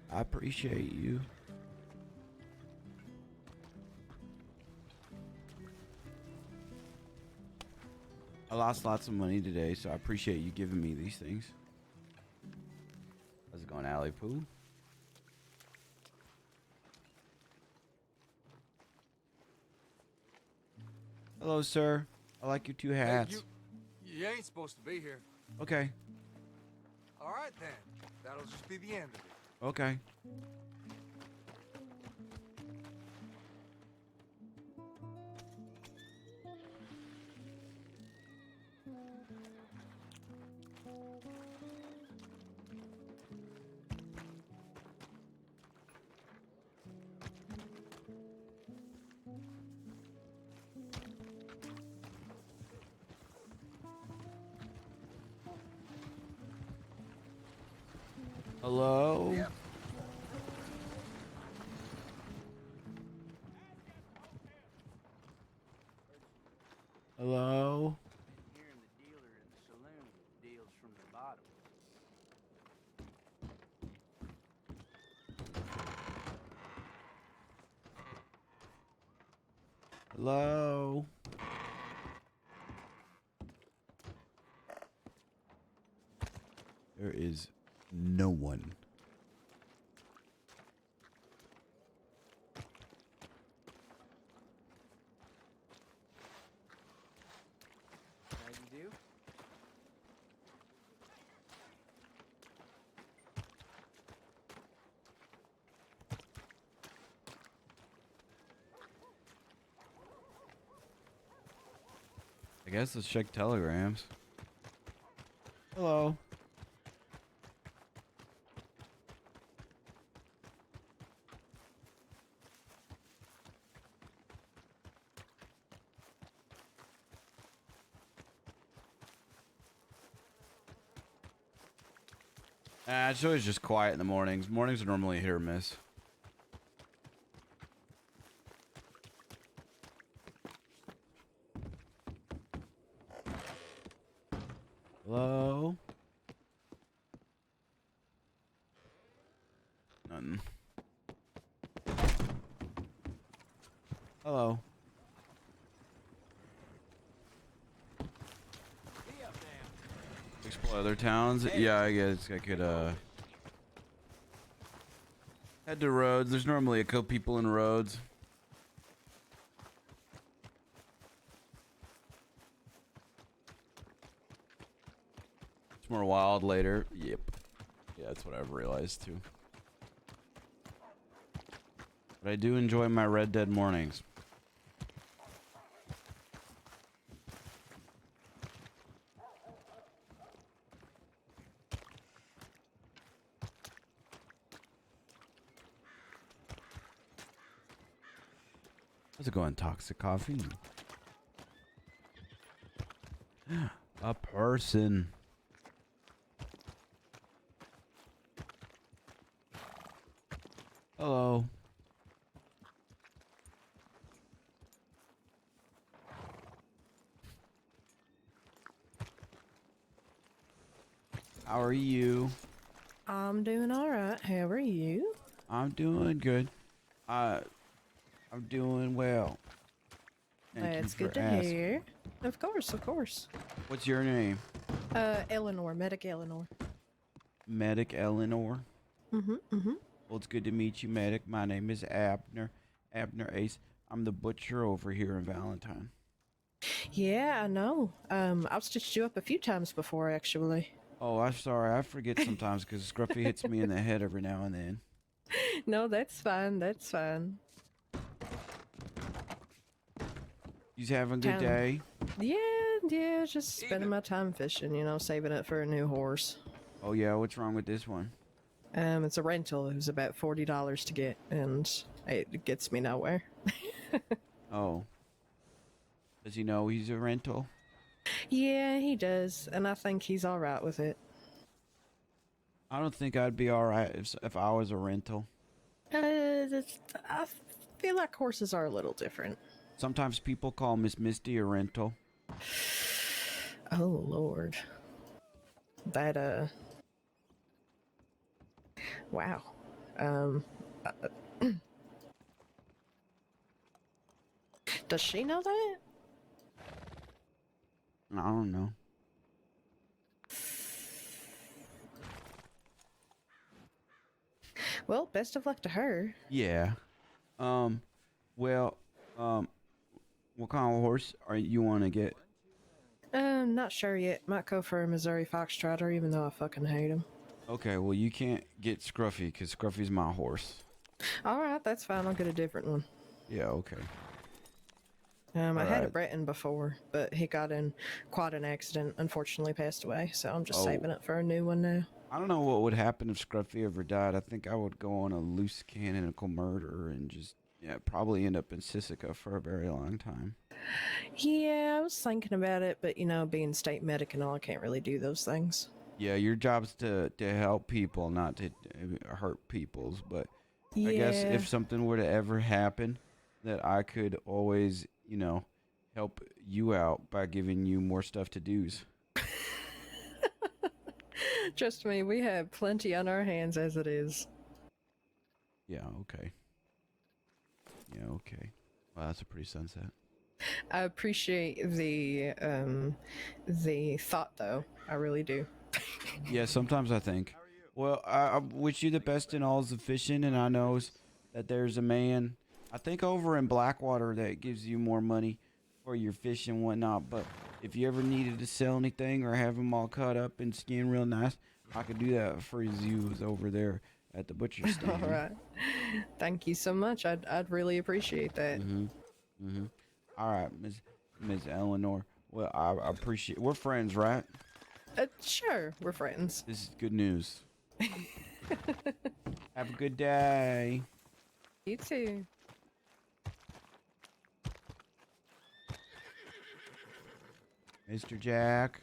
I appreciate you. I lost lots of money today, so I appreciate you giving me these things. How's it going, Alley Poo? Hello, sir. I like your two hats. Hey, you ain't supposed to be here. Okay. All right, then. That'll just be the end of it. Okay. Hello? Yep. Hello? Hearing the dealer in the saloon deals from the bottom. Hello? There is no one. How you do? I guess let's check telegrams. Hello? It's always just quiet in the mornings. Mornings are normally hit or miss. Hello? Nothing. Hello. Explore other towns? Yeah, I guess I could, head to Rhodes. There's normally a couple people in Rhodes. It's more wild later. Yep. Yeah, that's what I've realized too. But I do enjoy my Red Dead mornings. How's it going, Toxic Coffee? A person. Hello. How are you? I'm doing all right. How are you? I'm doing good. I'm doing well. Thank you That's for good to asking. hear. Of course, of course. What's your name? Eleanor, Medic Eleanor. Medic Eleanor. Mm-hmm. Well, it's good to meet you, Medic. My name is Abner. Abner Ace. I'm the butcher over here in Valentine. Yeah, I know. I've stitched you up a few times before, actually. Oh, I'm sorry. I forget sometimes because Scruffy hits me in the head every now and then. No, that's fine. That's fine. You having a good Kinda. day? Yeah, just spending my time fishing, saving it for a new horse. Oh, yeah. What's wrong with this one? It's a rental. It was about $40 to get, and it gets me nowhere. Oh. Does he know he's a rental? Yeah, he does, and I think he's all right with it. I don't think I'd be all right if I was a rental. I feel like horses are a little different. Sometimes people call Miss Misty a rental. Oh, Lord. That, wow. Does she know that? I don't know. Well, best of luck to her. Yeah. Well, what kind of horse are you want to get? Not sure yet. Might go for a Missouri Foxtrotter, even though I fucking hate him. Okay, well, you can't get Scruffy because Scruffy's my horse. Alright, that's fine. I'll get a different one. Yeah, okay. I had a Alright. Breton before, but he got in quite an accident, unfortunately passed away, so I'm just saving it for a new one now. I don't know what would happen if Scruffy ever died. I think I would go on a loose canonical murder and just, probably end up in Sisika for a very long time. Yeah, I was thinking about it, but being state medic and all, I can't really do those things. Yeah, your job's to help people, not to hurt people's. But Yeah. I guess if something were to ever happen, that I could always, help you out by giving you more stuff to do's. Trust me, we have plenty on our hands as it is. Yeah, okay. Yeah, okay. Well, that's a pretty sunset. I appreciate the thought, though. I really do. Yeah, sometimes I think. Well, I wish you the best in all the fishing, and I knows that there's a man, I think over in Blackwater, that gives you more money for your fish and whatnot. But if you ever needed to sell anything or have them all cut up and skinned real nice, I could do that for you over there at the butcher stand. All right. Thank you so much. I'd really appreciate that. All right, Miss Eleanor. Well, I appreciate. We're friends, right? Sure, we're friends. This is good news. Have a good day. You too. Mr. Jack.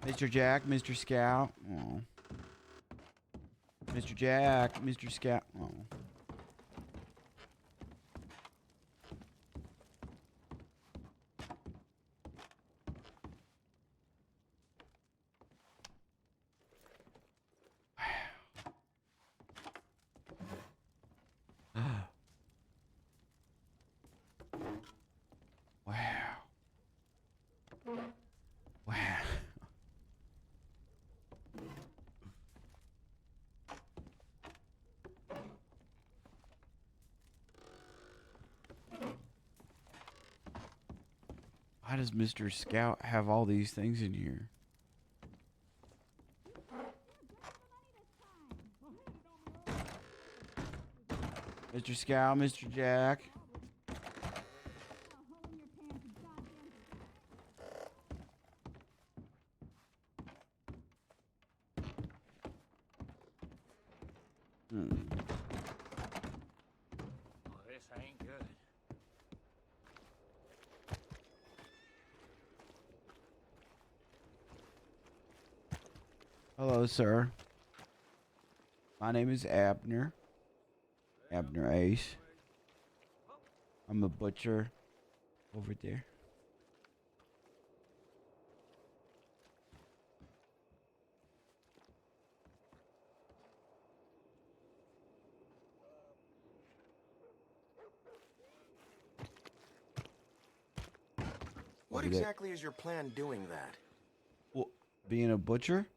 Mr. Jack, Mr. Scout. Oh. Mr. Jack, Mr. Scout. Oh. Wow. Wow. Why does Mr. Scout have all these things in here? Mr. Scout, Mr. Jack. Hmm. Oh, this ain't good. Hello, sir. My name is Abner. Abner Ace. I'm a butcher over there. What exactly is your plan doing that? Well, being a butcher?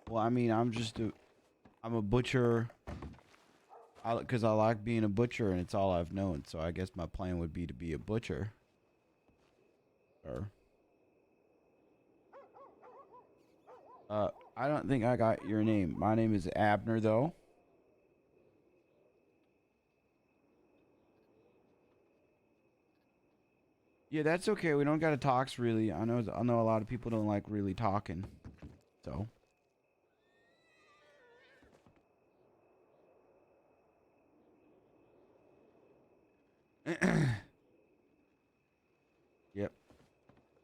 Well, I mean, I'm a butcher. Because I like being a butcher and it's all I've known. So I guess my plan would be to be a butcher. Or, I don't think I got your name. My name is Abner, though. Yeah, that's okay. We don't gotta talk really. I know a lot of people don't like really talking. So. Yep.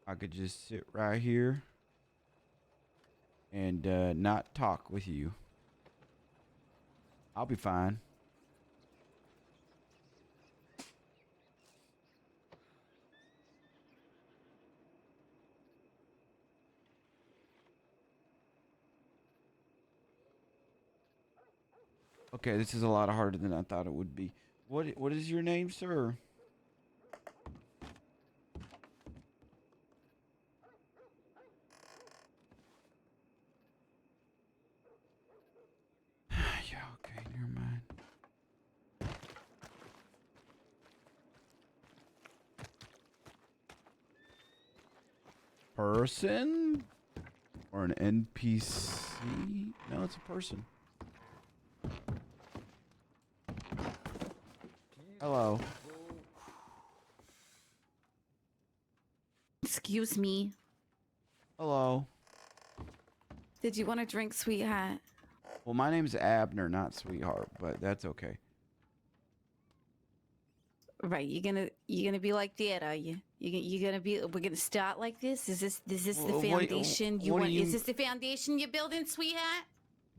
I could just sit right here and not talk with you. I'll be fine. Okay, this is a lot harder than I thought it would be. What is your name, sir? Yeah, okay, never mind. Person? Or an NPC? No, it's a person. Hello. Excuse me. Hello. Did you want a drink, sweetheart? Well, my name's Abner, not Sweetheart, but that's okay. Right, you're gonna be like that, are you? You're gonna be. We're gonna start like this. Is this the foundation you want? Is this the foundation you're building, sweetheart?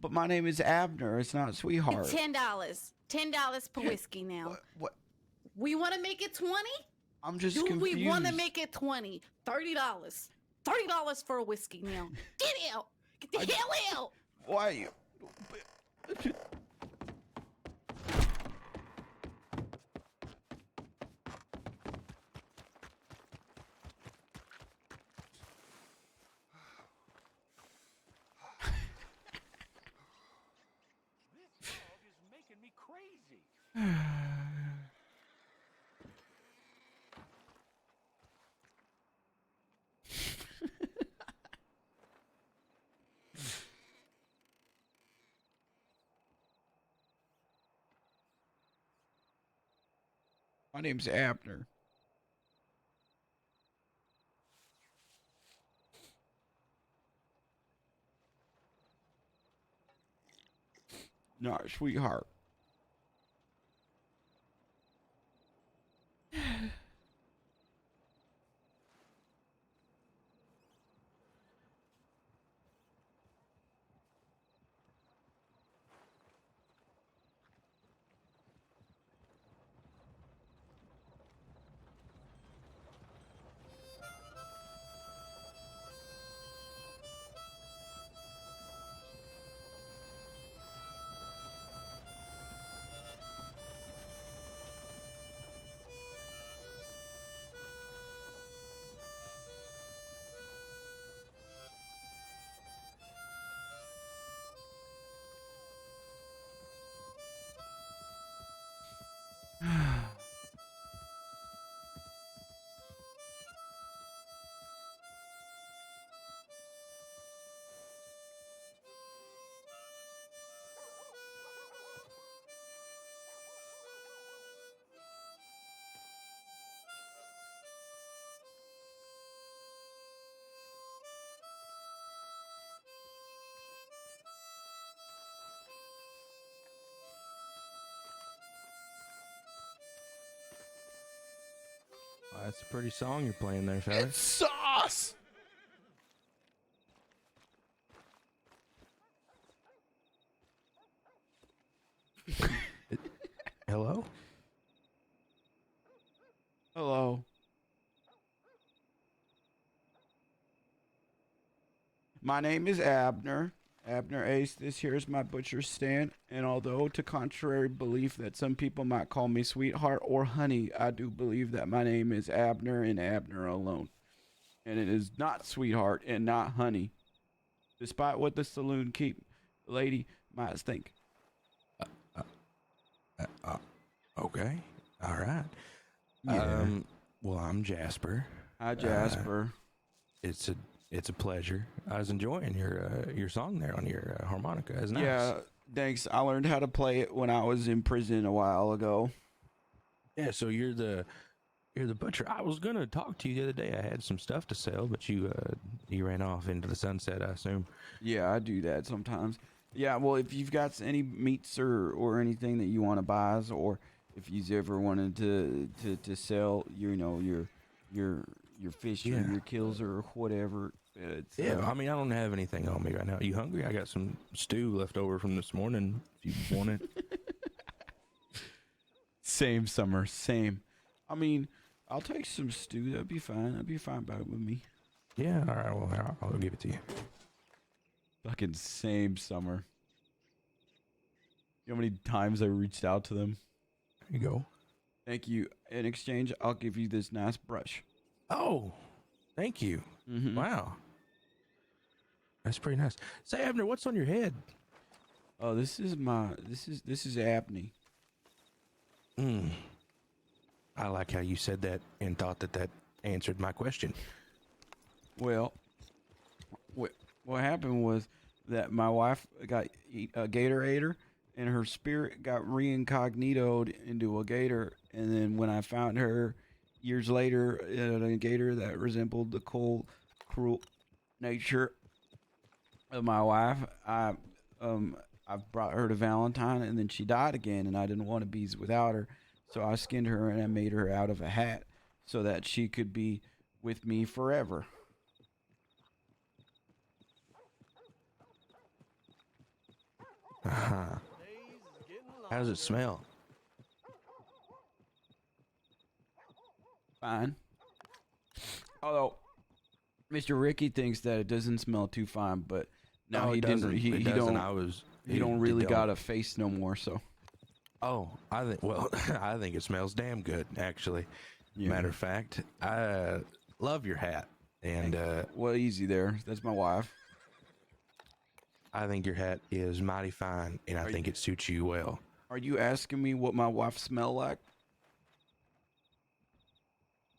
But my name is Abner. It's not Sweetheart. $10. $10 per whiskey now. What? We want to make it 20. I'm just Do confused. we want to make it 20? $30. $30 for a whiskey now. Get out. Get the hell out. Why you? This dog is making me crazy. My name's Abner. Not Sweetheart. That's a pretty song you're playing there, fella. It's sauce. Hello? Hello. My name is Abner. Abner Ace. This here is my butcher stand. And although to contrary belief that some people might call me sweetheart or honey, I do believe that my name is Abner and Abner alone. And it is not sweetheart and not honey. Despite what the saloon keep lady might think. Okay. All right. Yeah. Well, I'm Jasper. Hi, Jasper. It's a pleasure. I was enjoying your song there on your harmonica. It's nice. Yeah, thanks. I learned how to play it when I was in prison a while ago. Yeah, so you're the butcher. I was gonna talk to you the other day. I had some stuff to sell, but you ran off into the sunset, I assume. Yeah, I do that sometimes. Yeah, well, if you've got any meats or anything that you want to buy, or if you've ever wanted to sell, your fish or your kills or whatever. I mean, I don't have anything on me right now. You hungry? I got some stew left over from this morning. If you want it. Same, Summer. Same. I mean, I'll take some stew. That'd be fine. That'd be fine with me. Yeah. All right. Well, I'll give it to you. Fucking same, Summer. You know how many times I reached out to them? There you go. Thank you. In exchange, I'll give you this nice brush. Oh, thank you. Mm-hmm. Wow. That's pretty nice. Say, Abner, what's on your head? Oh, this is Abney. I like how you said that and thought that answered my question. Well, what happened was that my wife got a Gatorator, and her spirit got reincognitoed into a gator. And then when I found her years later in a gator that resembled the cold, cruel nature of my wife, I brought her to Valentine, and then she died again, and I didn't want to be without her. So I skinned her and I made her out of a hat so that she could be with me forever. Uh-huh. How does it smell? Fine. Although Mr. Ricky thinks that it doesn't smell too fine, but no, he doesn't. didn't. He It doesn't. don't. He don't really got a face no more. So. Oh, I think it smells damn good, actually. Yeah. Matter of fact, I love your hat, and well, easy there. That's my wife. I think your hat is mighty fine, and I think it suits you well. Are you asking me what my wife smell like?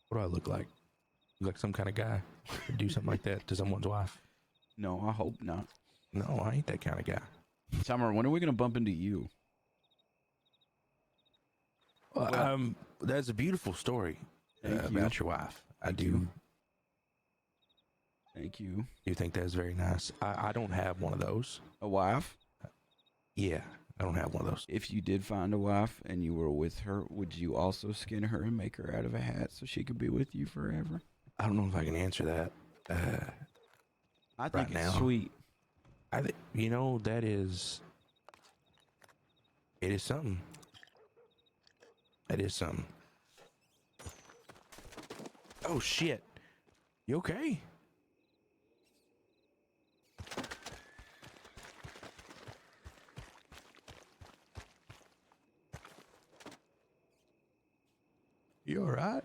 What do I look like? Look like some kind of guy to do something like that to someone's wife? No, I hope not. No, I ain't that kind of guy. Summer, when are we gonna bump into you? Well, that's a beautiful story about your wife. I do. Thank you. You think that's very nice? I don't have one of those. A wife? Yeah, I don't have one of those. If you did find a wife and you were with her, would you also skin her and make her out of a hat so she could be with you forever? I don't know if I can answer that. I think right it's now. sweet. I think that is. It is something. It is something. Oh shit! You okay? You all right?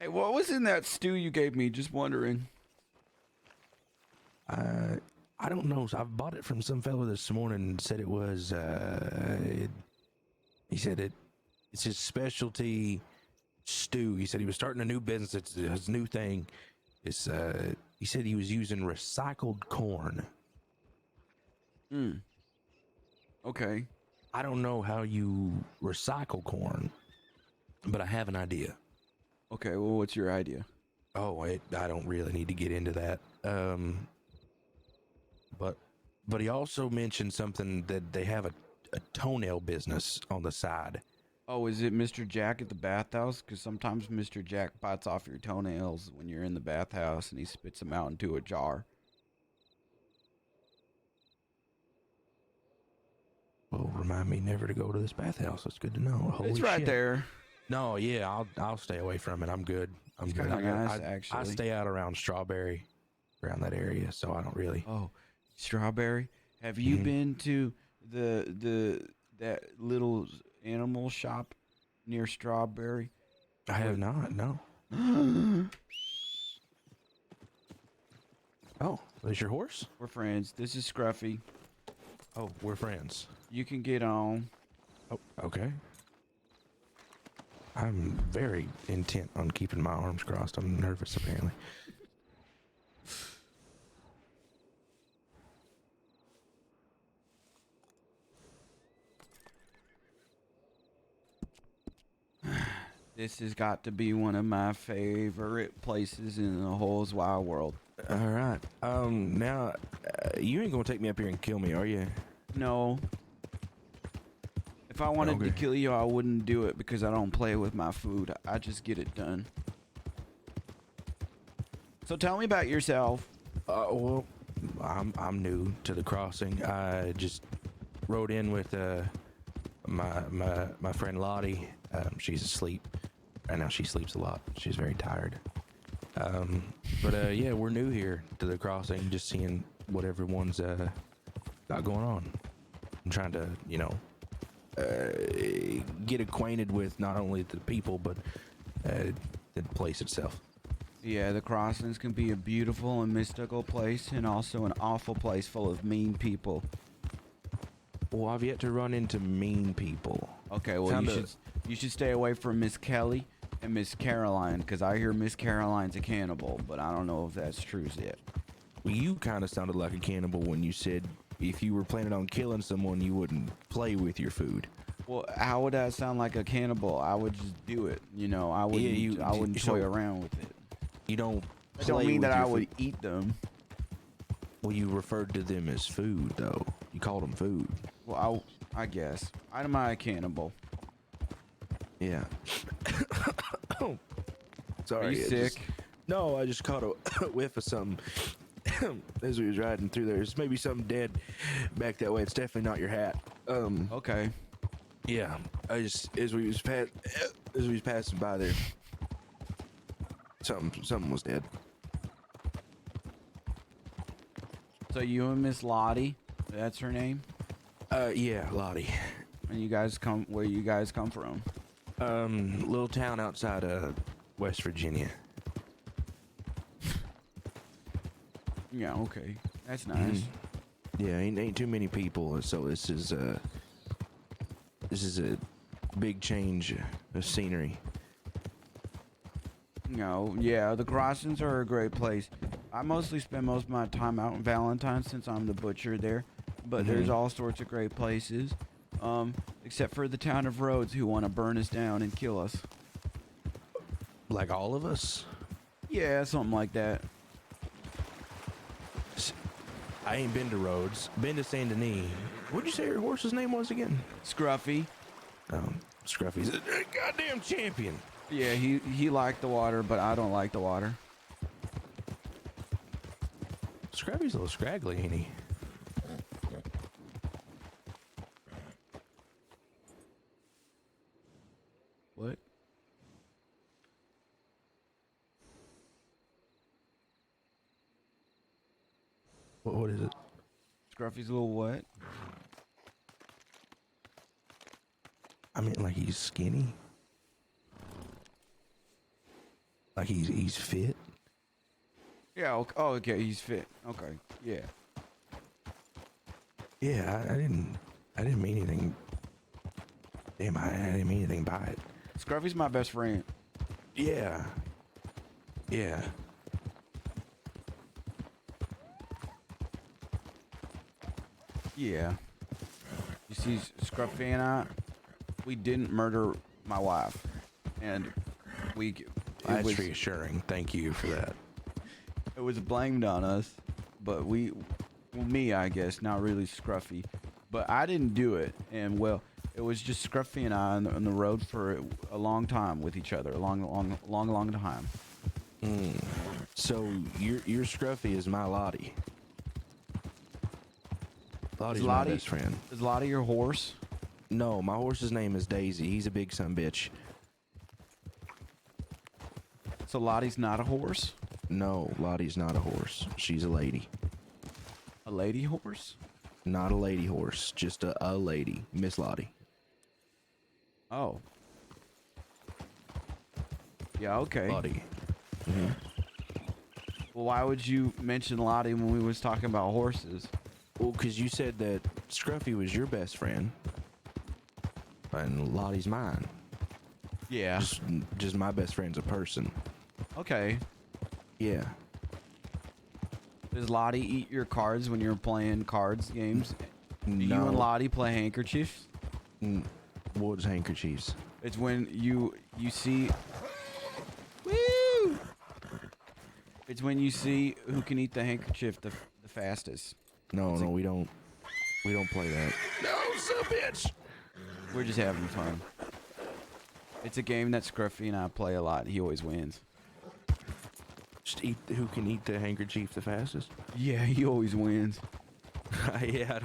Hey, what was in that stew you gave me? Just wondering. I don't know. I bought it from some fellow this morning and said it was. He said it's his specialty stew. He said he was starting a new business. It's his new thing. It's he said he was using recycled corn. Okay. I don't know how you recycle corn, but I have an idea. Okay, well, what's your idea? Oh, I don't really need to get into that. But he also mentioned something that they have a toenail business on the side. Oh, is it Mr. Jack at the bathhouse? Because sometimes Mr. Jack bites off your toenails when you're in the bathhouse and he spits them out into a jar. Well, remind me never to go to this bathhouse. That's good to know. Holy It's right shit. there. No, yeah, I'll stay away from it. I'm good. I'm It's good. kinda nice, actually. I stay out around Strawberry, around that area, so I don't really. Oh, Strawberry. Have you been to that little animal shop near Strawberry? I have not. No. Oh, is your horse? We're friends. This is Scruffy. Oh, we're friends. You can get on. Oh, okay. I'm very intent on keeping my arms crossed. I'm nervous, apparently. This has got to be one of my favorite places in the whole wide world. All right. Now, you ain't gonna take me up here and kill me, are you? No. If I wanted to Okay. kill you, I wouldn't do it because I don't play with my food. I just get it done. So tell me about yourself. Well, I'm new to the crossing. I just rode in with my friend Lottie. She's asleep. Right now she sleeps a lot. She's very tired. But yeah, we're new here to the crossing, just seeing what everyone's got going on. I'm trying to, get acquainted with not only the people but the place itself. Yeah, the crossings can be a beautiful and mystical place and also an awful place full of mean people. Well, I've yet to run into mean people. Okay, well, you should stay away from Miss Kelly and Miss Caroline because I hear Miss Caroline's a cannibal, but I don't know if that's true yet. Well, you kind of sounded like a cannibal when you said if you were planning on killing someone, you wouldn't play with your food. Well, how would that sound like a cannibal? I would just do it. I wouldn't. I wouldn't toy around with it. You don't. I don't mean with that I your would food. eat them. Well, you referred to them as food, though. You called them food. Well, I guess. Am I a cannibal? Yeah. Oh, sorry. Are you sick? No, I just caught a whiff of something as we was riding through there. There's maybe something dead back that way. It's definitely not your hat. Okay. Yeah. I just as we was passing by there, something was dead. So you and Miss Lottie, that's her name? Yeah, Lottie. And you guys where you guys come from? Little town outside of West Virginia. Yeah, okay. That's nice. Yeah, ain't too many people, so this is a big change of scenery. Yeah, the crossings are a great place. I mostly spend most of my time out in Valentine since I'm the butcher there, but there's all sorts of great places. Except for the town of Rhodes who want to burn us down and kill us. Like all of us? Yeah, something like that. I ain't been to Rhodes. Been to Saint Denis. What'd you say your horse's name was again? Scruffy. Scruffy's a goddamn champion. Yeah, he liked the water, but I don't like the water. Scruffy's a little scraggly, ain't he? What? What is it? Scruffy's a little what? I mean, like he's skinny. Like he's fit. Yeah, okay, he's fit. Okay, yeah. Yeah, I didn't mean anything. Damn, I didn't mean anything by it. Scruffy's my best friend. Yeah. Yeah. Yeah. You see, Scruffy and we didn't murder my wife. And That's reassuring. Thank you for that. It was blamed on us, but me, I guess, not really Scruffy. But I didn't do it. And, well, It was just Scruffy and I on the road for a long time with each other, a long time. So your Scruffy is my Lottie. Lottie's my best friend. Is Lottie your horse? No, my horse's name is Daisy. He's a big son bitch. So Lottie's not a horse? No, Lottie's not a horse. She's a lady. A lady horse? Not a lady horse, just a lady, Miss Lottie. Oh. Yeah, okay. Lottie. Well, why would you mention Lottie when we was talking about horses? Well, because you said that Scruffy was your best friend. And Lottie's mine. Yeah. Just my best friend's a person. Okay. Yeah. Does Lottie eat your cards when you're playing cards games? Do you and Lottie play handkerchiefs? What's handkerchiefs? It's when you see... Woo! It's when you see who can eat the handkerchief the fastest. No, we don't play that. No, son of a bitch! We're just having fun. It's a game that Scruffy and I play a lot. He always wins. Just eat who can eat the handkerchief the fastest? Yeah, he always wins. Yeah,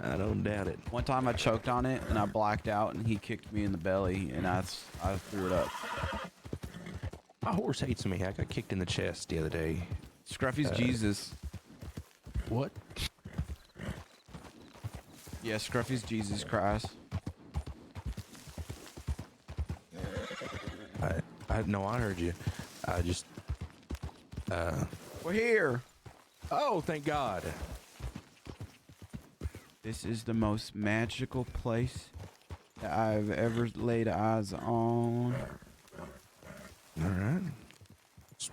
I don't doubt it. One time I choked on it and I blacked out and he kicked me in the belly and I threw it up. My horse hates me. I got kicked in the chest the other day. Scruffy's Jesus. What? Yeah, Scruffy's Jesus Christ. I heard you. I just We're here. Oh, thank God. This is the most magical place that I've ever laid eyes on. All right. Just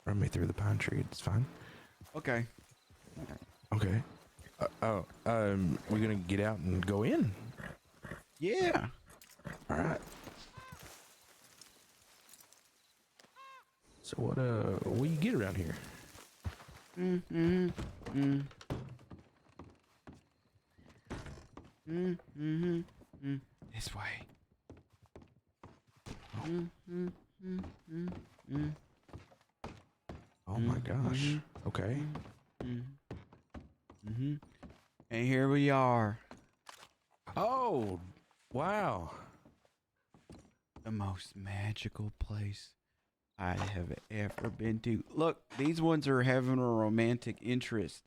run me through the pine tree. It's fine. Okay. Okay. We're gonna get out and go in. Yeah. All right. So what do you get around here? This way. Oh my gosh. Okay. And here we are. Oh, wow. The most magical place I have ever been to. Look, these ones are having a romantic interest.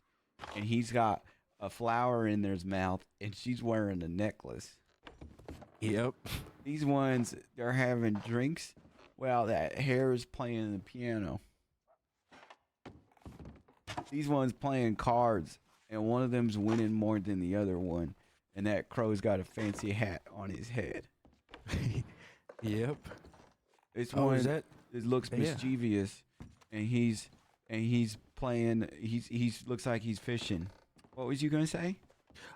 And he's got a flower in their mouth, and she's wearing a necklace. Yep. These ones, they're having drinks while that hare is playing the piano. These ones playing cards, and one of them's winning more than the other one. And that crow's got a fancy hat on his head. Yep. This Oh, one is that? it looks mischievous, and he's playing. He's looks like he's fishing. What was you gonna say?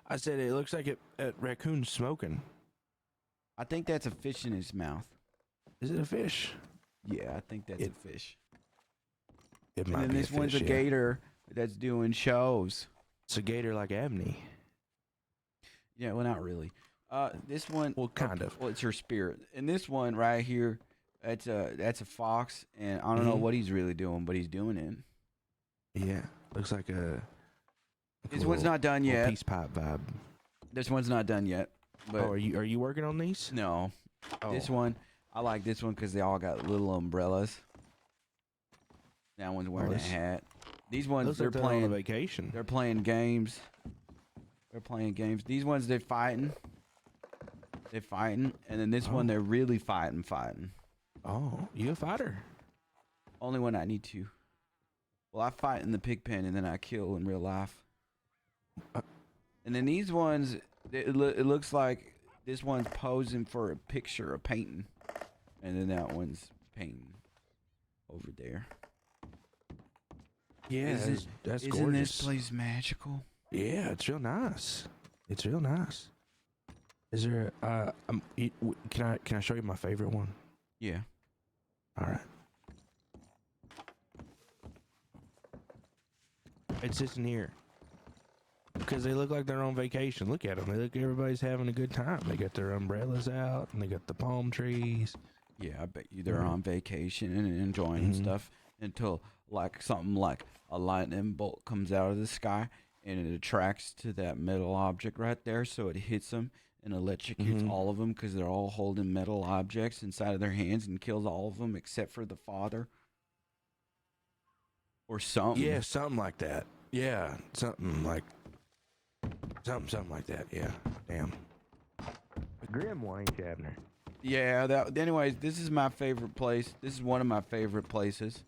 I said it looks like a raccoon's smoking. I think that's a fish in his mouth. Is it a fish? Yeah, I think that's a fish. It And might then be this a fish, one's a yeah. gator that's doing shows. It's a gator like Abner. Yeah, well, not really. This one. Well, kind of. Well, it's her spirit. And this one right here, that's a fox, and I don't know what he's really doing, but he's doing it. Yeah, looks like a. This one's not done yet. Peace pipe vibe. This one's not done yet. But Oh, are you working on these? no, Oh. this one I like this one because they all got little umbrellas. That one's wearing a this- hat. These ones Looks they're like they're playing. on a vacation. They're playing games. They're playing games. These ones they're fighting. They're fighting, and then this one they're really fighting. Oh, you a fighter? Only when I need to. Well, I fight in the pig pen, and then I kill in real life. And then these ones, it looks like this one's posing for a picture, a painting, and then that one's painting over there. Yeah, that's gorgeous. Isn't this place magical? Yeah, it's real nice. It's real nice. Is there can I show you my favorite one? Yeah. All right. It's this in here. Because they look like they're on vacation. Look at them. They look everybody's having a good time. They got their umbrellas out and they got the palm trees. Yeah, I bet you they're on vacation and enjoying stuff until like something like a lightning bolt comes out of the sky and it attracts to that metal object right there, so it hits them and electrocutes all of them because they're all holding metal objects inside of their hands and kills all of them except for the father. Or something. Yeah, something like that. Yeah, something like that. Yeah, damn. A grim one, ain't you, Abner? Yeah, that. Anyways, this is my favorite place. This is one of my favorite places.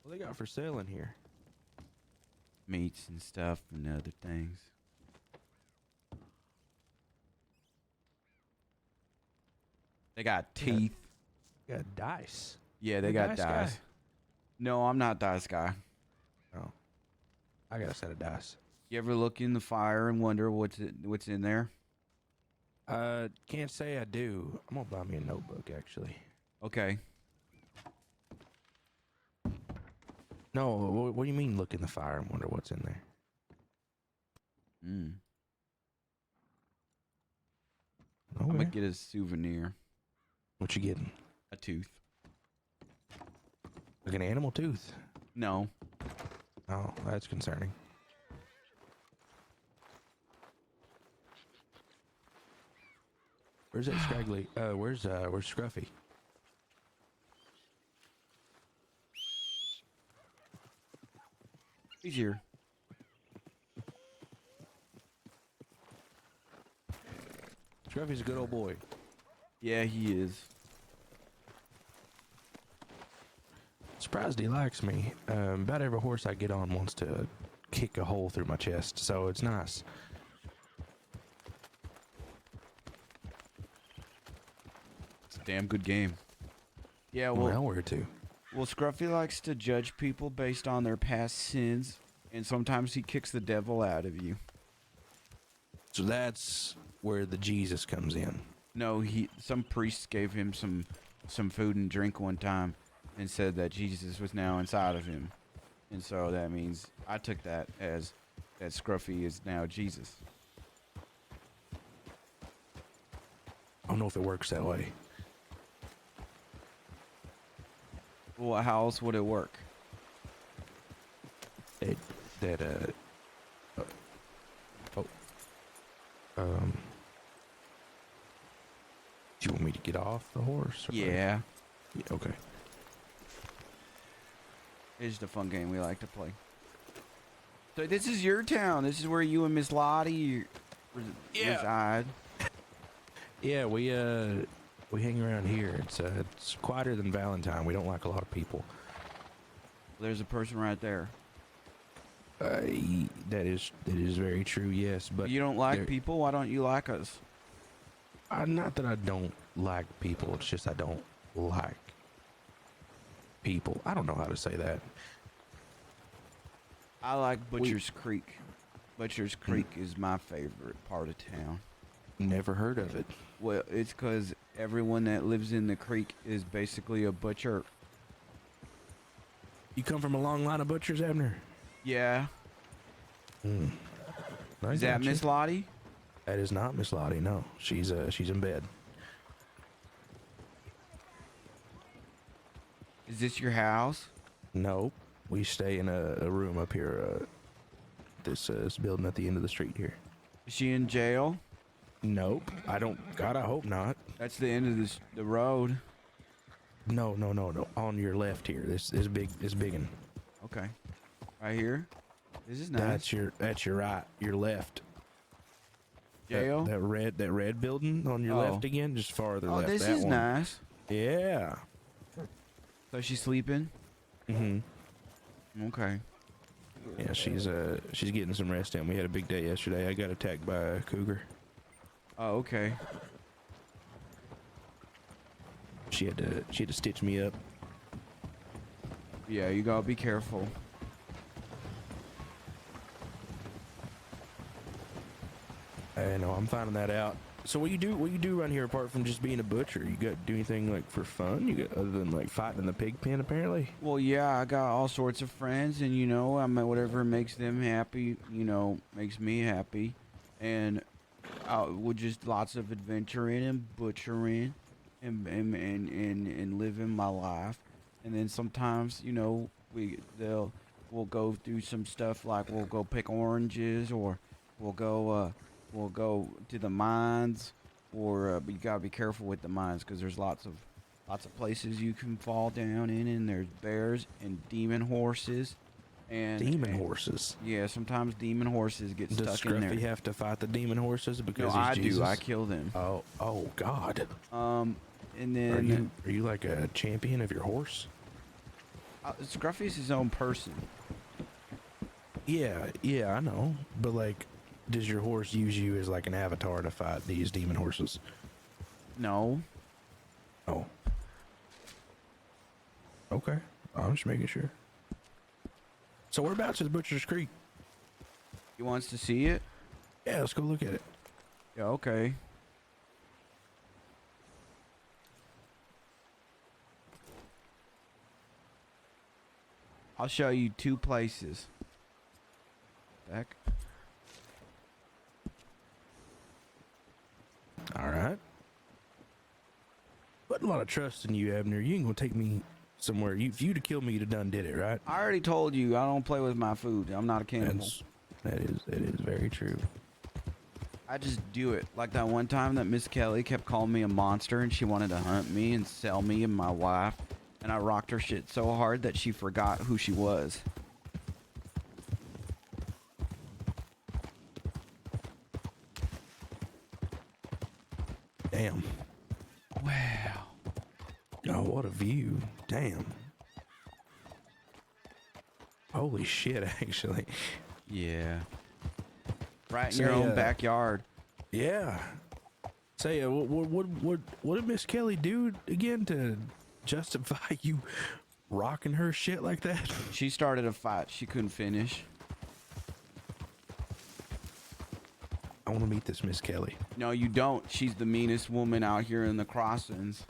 What they got for sale in here? Meats and stuff and other things. They got teeth. Got dice. Yeah, they You got dice dice. guy? No, I'm not dice guy. Oh, I got a set of dice. You ever look in the fire and wonder what's in there? Can't say I do. I'm gonna buy me a notebook, actually. Okay. No, what do you mean look in the fire and wonder what's in there? I'm gonna Okay. get a souvenir. What you getting? A tooth. Like an animal tooth? No. Oh, that's concerning. Where's that scraggly? Where's Scruffy? He's here. Scruffy's a good old boy. Yeah, he is. Surprised he likes me. About every horse I get on wants to kick a hole through my chest, so it's nice. It's a damn good game. Yeah, Well, where to? Well, Scruffy likes to judge people based on their past sins, and sometimes he kicks the devil out of you. So that's where the Jesus comes in. No, some priest gave him some food and drink one time and said that Jesus was now inside of him. And so that means I took that as that Scruffy is now Jesus. I don't know if it works that way. Well, how else would it work? Do you want me to get off the horse? Or Yeah. Yeah, okay. It's just a fun game we like to play. So this is your town. This is where you and Miss Lottie reside. Yeah, we hang around here. It's quieter than Valentine. We don't like a lot of people. There's a person right there. That is very true. Yes, but You don't like people? Why don't you like us? Not that I don't like people. It's just I don't like people. I don't know how to say that. I like Butcher's Creek. Butcher's Creek is my favorite part of town. Never heard of it. Well, it's because everyone that lives in the creek is basically a butcher. You come from a long line of butchers, Abner? Yeah. I Is that gotcha. Miss Lottie? That is not Miss Lottie. No, she's in bed. Is this your house? Nope. We stay in a room up here. This building at the end of the street here. Is she in jail? Nope. I don't. God, I hope not. That's the end of the road. No. On your left here. This big. This biggin. Okay. Right here? This is nice. That's your right. Your left. Jail? That red building on your left again, just farther Oh, left. this that is one. nice. Yeah. So she's sleeping? Mm-hmm. Okay. Yeah, she's getting some rest in. We had a big day yesterday. I got attacked by a cougar. Oh, okay. She had to stitch me up. Yeah, you gotta be careful. I know, I'm finding that out So what you do around here apart from just being a butcher? You got do anything like for fun? You got other than like fighting in the pig pen apparently? Well, yeah, I got all sorts of friends, and you know, I'm whatever makes them happy, you know, makes me happy, and with just lots of adventuring and butchering, and living my life, and then sometimes, you know, we'll go through some stuff like we'll go pick oranges, or we'll go to the mines, or but you gotta be careful with the mines because there's lots of places you can fall down in, and there's bears and demon horses. And Horses. Yeah, sometimes demon horses get Does stuck in there. Scruffy have to fight the demon horses No, because I he's Jesus? do. I kill them. Oh God. And then Are you like a champion of your horse? Scruffy's his own person. Yeah, I know. But like, does your horse use you as like an avatar to fight these demon horses? No. Oh. Okay. I'm just making sure. So whereabouts is Butcher's Creek? He wants to see it? Yeah, let's go look at it. Yeah, okay. I'll show you 2 places. Back. All right. Putting a lot of trust in you, Abner. You ain't gonna take me somewhere. If you'd have killed me, you'd have done did it, right? I already told you I don't play with my food. I'm not a cannibal. That is very true. I just do it. Like that one time that Miss Kelly kept calling me a monster and she wanted to hunt me and sell me and my wife. And I rocked her shit so hard that she forgot who she was. Damn. Wow. Oh, what a view. Damn. Holy shit, actually. Yeah. Right in Say, your own backyard. Yeah. Say, what did Miss Kelly do again to justify you rocking her shit like that? She started a fight she couldn't finish. I want to meet this Miss Kelly. No, you don't. She's the meanest woman out here in the crossings.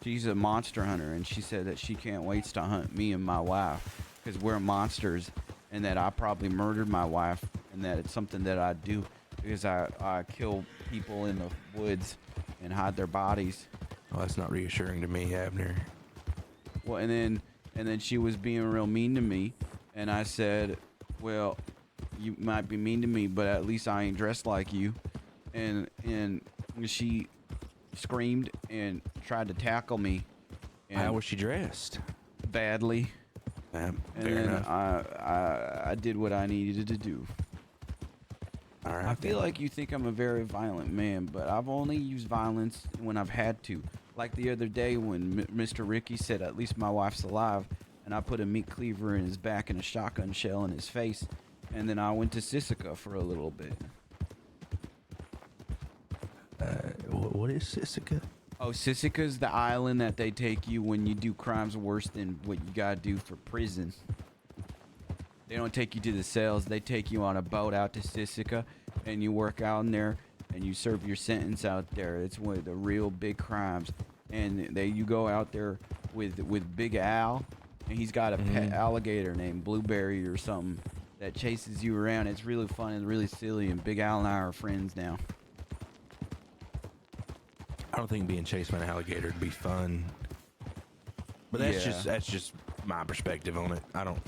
She's a monster hunter, and she said that she can't wait to hunt me and my wife because we're monsters, and that I probably murdered my wife, and that it's something that I do because I kill people in the woods and hide their bodies. Oh, that's not reassuring to me, Abner. Well, and then she was being real mean to me, and I said, well, you might be mean to me, but at least I ain't dressed like you. And she screamed and tried to tackle me. And How was she dressed? badly. Fair And then enough. I did what I needed to do. All right. I feel like you think I'm a very violent man, but I've only used violence when I've had to. Like the other day when Mr. Ricky said, at least my wife's alive, and I put a meat cleaver in his back and a shotgun shell in his face, and then I went to Sisika for a little bit. What is Sisika? Oh, Sisika's the island that they take you when you do crimes worse than what you gotta do for prison. They don't take you to the cells. They take you on a boat out to Sisika, and you work out in there, and you serve your sentence out there. It's one of the real big crimes. And you go out there with Big Al, and he's got a pet alligator named Blueberry or something that chases you around. It's really fun and really silly, and Big Al and I are friends now. I don't think being chased by an alligator would be fun. But that's Yeah. just my perspective on it. I don't,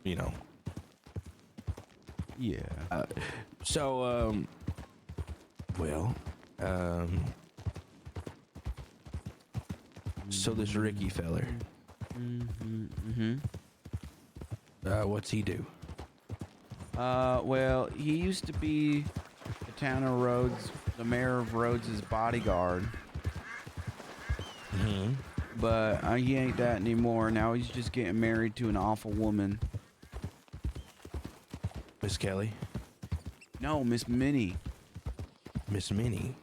you know. Yeah. So, so this Ricky feller, what's he do? Well, he used to be the town of Rhodes, the mayor of Rhodes' bodyguard. But he ain't that anymore. Now he's just getting married to an awful woman. Miss Kelly? No, Miss Minnie. Miss Minnie?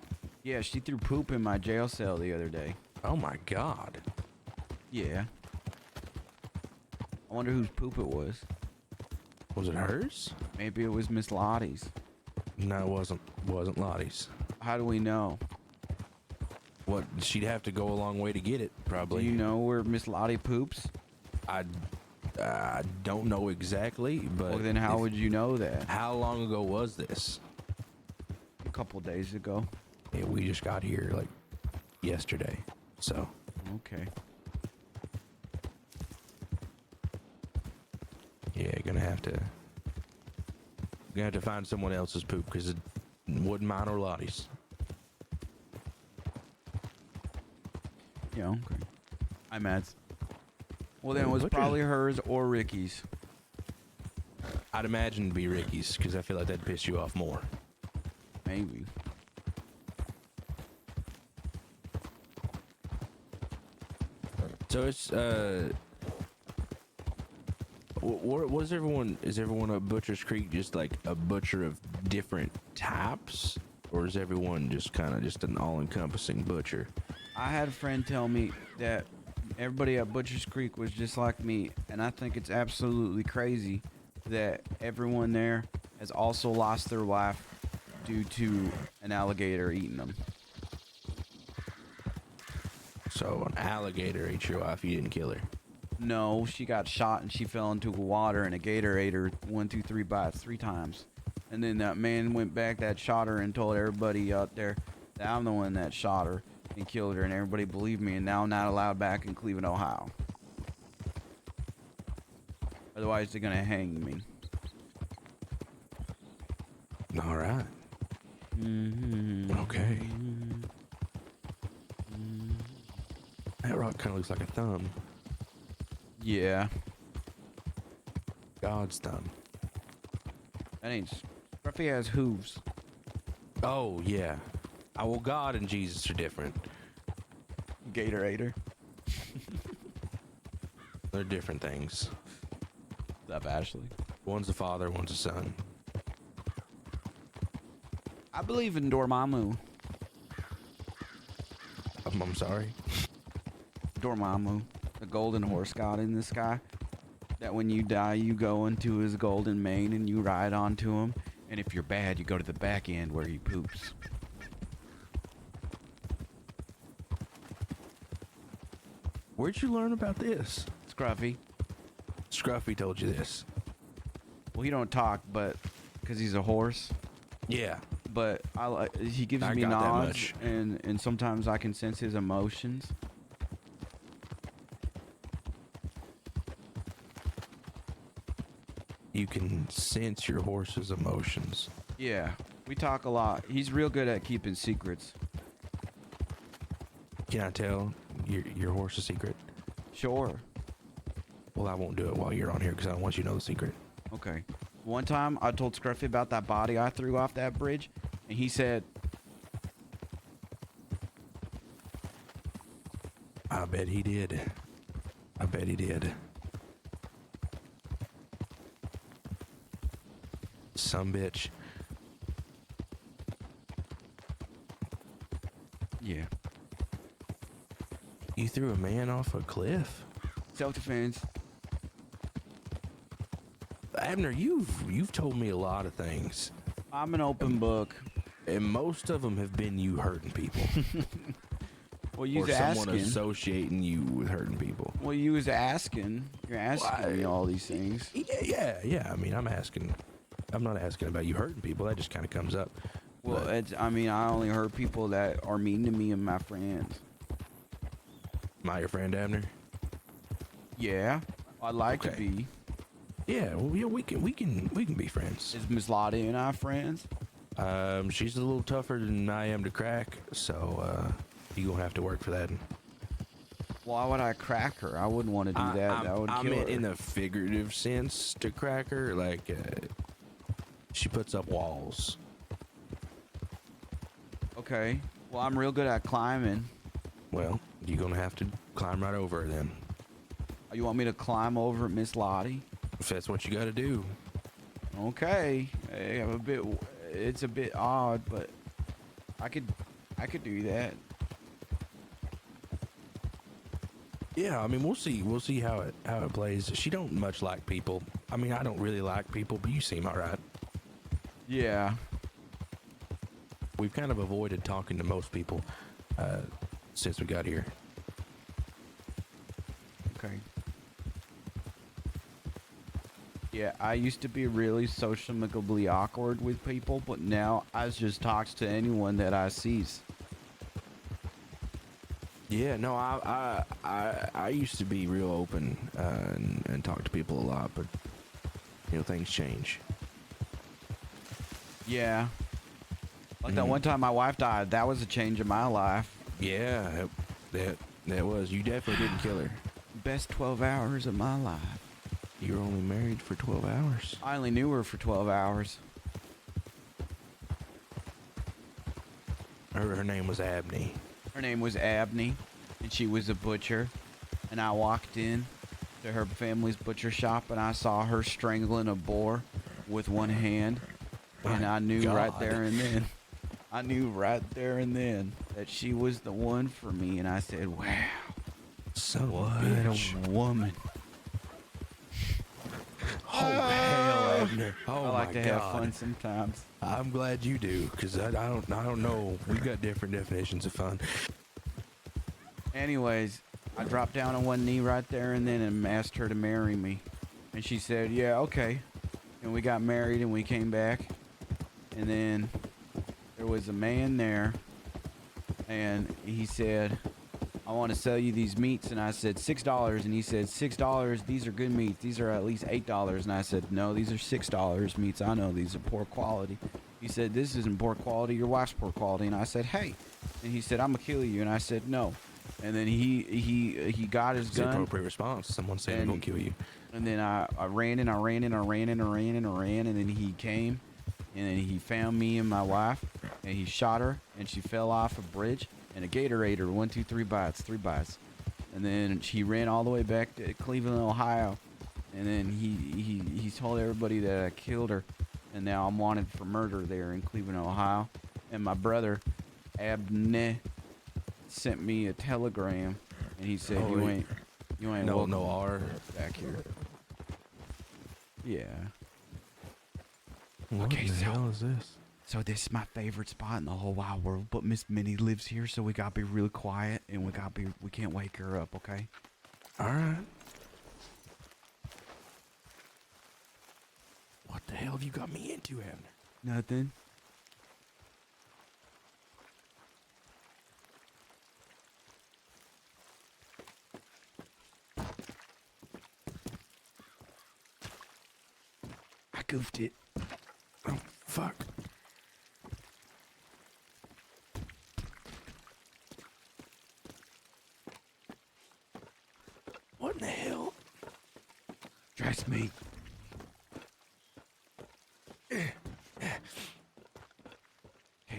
Yeah, she threw poop in my jail cell the other day. Oh my God. Yeah. I wonder whose poop it was. Was it hers? Maybe it was Miss Lottie's. No, it wasn't Lottie's. How do we know? What? She'd have to go a long way to get it, probably. Do you know where Miss Lottie poops? I don't know exactly, but Well, then how would you know that? How long ago was this? A couple days ago. Yeah, we just got here like yesterday, so. Okay. Yeah, gonna have to find someone else's poop because it wasn't mine or Lottie's. Yeah, okay. I'm mad. Well, then it was What you- probably hers or Ricky's. I'd imagine it'd be Ricky's because I feel like that'd piss you off more. Maybe. So it's was everyone? Is everyone at Butcher's Creek just like a butcher of different types, or is everyone just kind of just an all-encompassing butcher? I had a friend tell me that everybody at Butcher's Creek was just like me, and I think it's absolutely crazy that everyone there has also lost their life due to an alligator eating them. So an alligator ate your wife. You didn't kill her. No, she got shot and she fell into the water, and a gator ate her 1, 2, 3 bites 3 times. And then that man went back that shot her and told everybody out there that I'm the one that shot her and killed her, and everybody believed me, and now I'm not allowed back in Cleveland, Ohio. Otherwise, they're gonna hang me. All right. Okay. That rock kind of looks like a thumb. Yeah, God's thumb. that ain't. Scruffy has hooves. Oh yeah. Well, God and Jesus are different. Gatorator. They're different things. What's up, Ashley? One's a father, one's a son. I believe in Dormammu. I'm sorry. Dormammu, the golden horse god in the sky. That when you die, you go into his golden mane and you ride onto him. And if you're bad, you go to the back end where he poops. Where'd you learn about this? Scruffy. Scruffy told you this. Well, he don't talk, but because he's a horse. Yeah. But he gives I me got that nods, much. and sometimes I can sense his emotions. You can sense your horse's emotions. Yeah, we talk a lot. He's real good at keeping secrets. Can I tell your horse a secret? Sure. Well, I won't do it while you're on here because I don't want you to know the secret. Okay. One time, I told Scruffy about that body I threw off that bridge, and he said, I bet he did. I bet he did. Some bitch. yeah. You threw a man off a cliff? Self-defense. Abner, you've told me a lot of things, I'm an open book. and most of them have been you hurting people. Well, you or was someone asking. associating you with hurting people. Well, you was asking. You're asking me all these things. Yeah. I mean, I'm asking. I'm not asking about you hurting people. That just kind of comes up. Well, But I mean, I only hurt people that are mean to me and my friends. am I your friend, Abner? Yeah, I'd like to Okay. be. Yeah. Well, yeah, we can be friends. Is Miss Lottie and I friends? She's a little tougher than I am to crack, so you gonna have to work for that. Why would I crack her? I wouldn't want to do that. That would I kill meant her. in the figurative sense to crack her. Like, she puts up walls. Okay. Well, I'm real good at climbing. Well, you're gonna have to climb right over her then. You want me to climb over Miss Lottie? If that's what you gotta do. Okay. It's a bit odd, but I could do that. Yeah, I mean, we'll see how it plays. She don't much like people. I mean, I don't really like people, but you seem all right. Yeah. we've kind of avoided talking to most people since we got here. Okay. Yeah, I used to be really socially awkward with people, but now I just talks to anyone that I sees. Yeah, no, I used to be real open and talk to people a lot, but things change. Yeah. Like that one time my wife died, that was a change in my life. Yeah, that was. You definitely didn't kill her. Best 12 hours of my life. You were only married for 12 hours. I only knew her for 12 hours. Her name was Abney. Her name was Abney, and she was a butcher. And I walked in to her family's butcher shop, and I saw her strangling a boar with one hand. And I knew right there and then. I knew right there and then that she was the one for me. And I said, wow. What A woman. Oh, hell, Abner. Oh, I like my to God. have fun sometimes. I'm glad you do, because I don't know. We've got different definitions of fun. Anyways, I dropped down on one knee right there and then and asked her to marry me. And she said, yeah, okay. And we got married and we came back. And then there was a man there. And he said, I want to sell you these meats. And I said, $6. And he said, $6, these are good meats. These are at least $8. And I said, no, these are $6 meats. I know these are poor quality. He said, this isn't poor quality. Your wife's poor quality. And I said, hey. And he said, I'm going to kill you. And I said, no. And then he got his It's the gun. appropriate response. Someone saying they're going to kill you. And then I ran and I ran and I ran and I ran and I ran. And then he came. And then he found me and my wife. And he shot her. And she fell off a bridge. And a gator ate her. 1, 2, 3 bites. 3 bites. And then she ran all the way back to Cleveland, Ohio. And then he told everybody that I killed her. And now I'm wanted for murder there in Cleveland, Ohio. And my brother, Abner, sent me a telegram. And he said, you ain't welcome no R back here. Yeah. What Okay, the so- hell is this? So this is my favorite spot in the whole wide world, but Miss Minnie lives here, so we gotta be really quiet and we can't wake her up, okay? All right. What the hell have you got me into, Abner? Nothing. I goofed it. Oh, fuck. What in the hell? Trust me. Okay,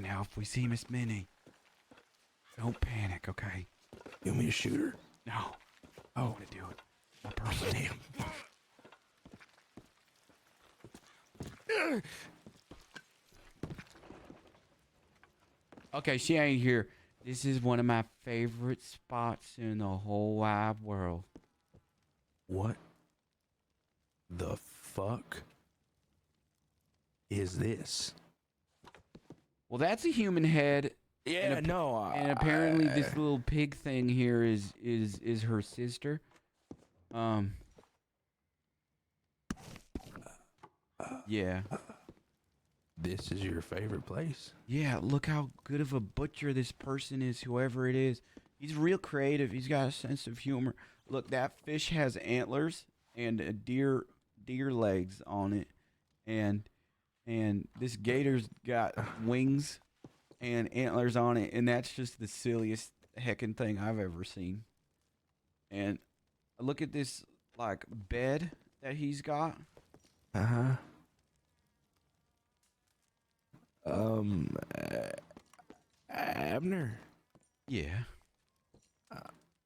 now if we see Miss Minnie, don't panic, okay? You want me to shoot her? No. I want to do it. My purpose. Damn. Okay, she ain't here. This is one of my favorite spots in the whole wide world. What the fuck is this? Well, that's a human head. Yeah, And no. And apparently this little pig thing here is her sister. Yeah. This is your favorite place? Yeah, look how good of a butcher this person is, whoever it is. He's real creative. He's got a sense of humor. Look, that fish has antlers and a deer legs on it. And this gator's got wings and antlers on it, and that's just the silliest heckin' thing I've ever seen. And look at this like bed that he's got. Uh-huh. Abner, Yeah.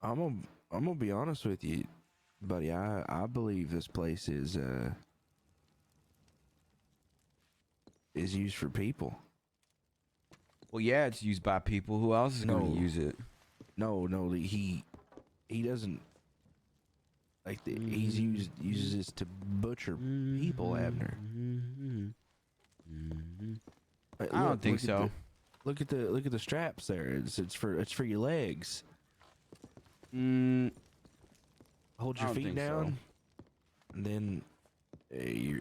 I'm gonna be honest with you, buddy. I believe this place is used for people. Well, yeah, it's used by people. Who else is going No. to use it? No, he doesn't like uses this to butcher people, Abner. I don't think look at so. Look at the straps there. It's for your legs. Mm, Hold I your don't feet think so. down, and then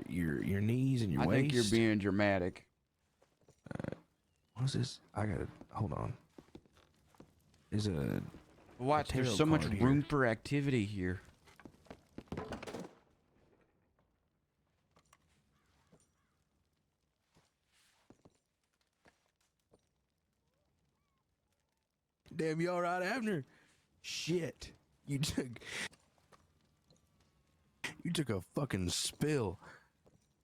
your knees and your I waist. think you're being dramatic. What's this? I gotta hold on. There's a Watch, there's tarot so much card room here. for activity here. Damn, you all right, Abner? Shit, you took a fucking spill.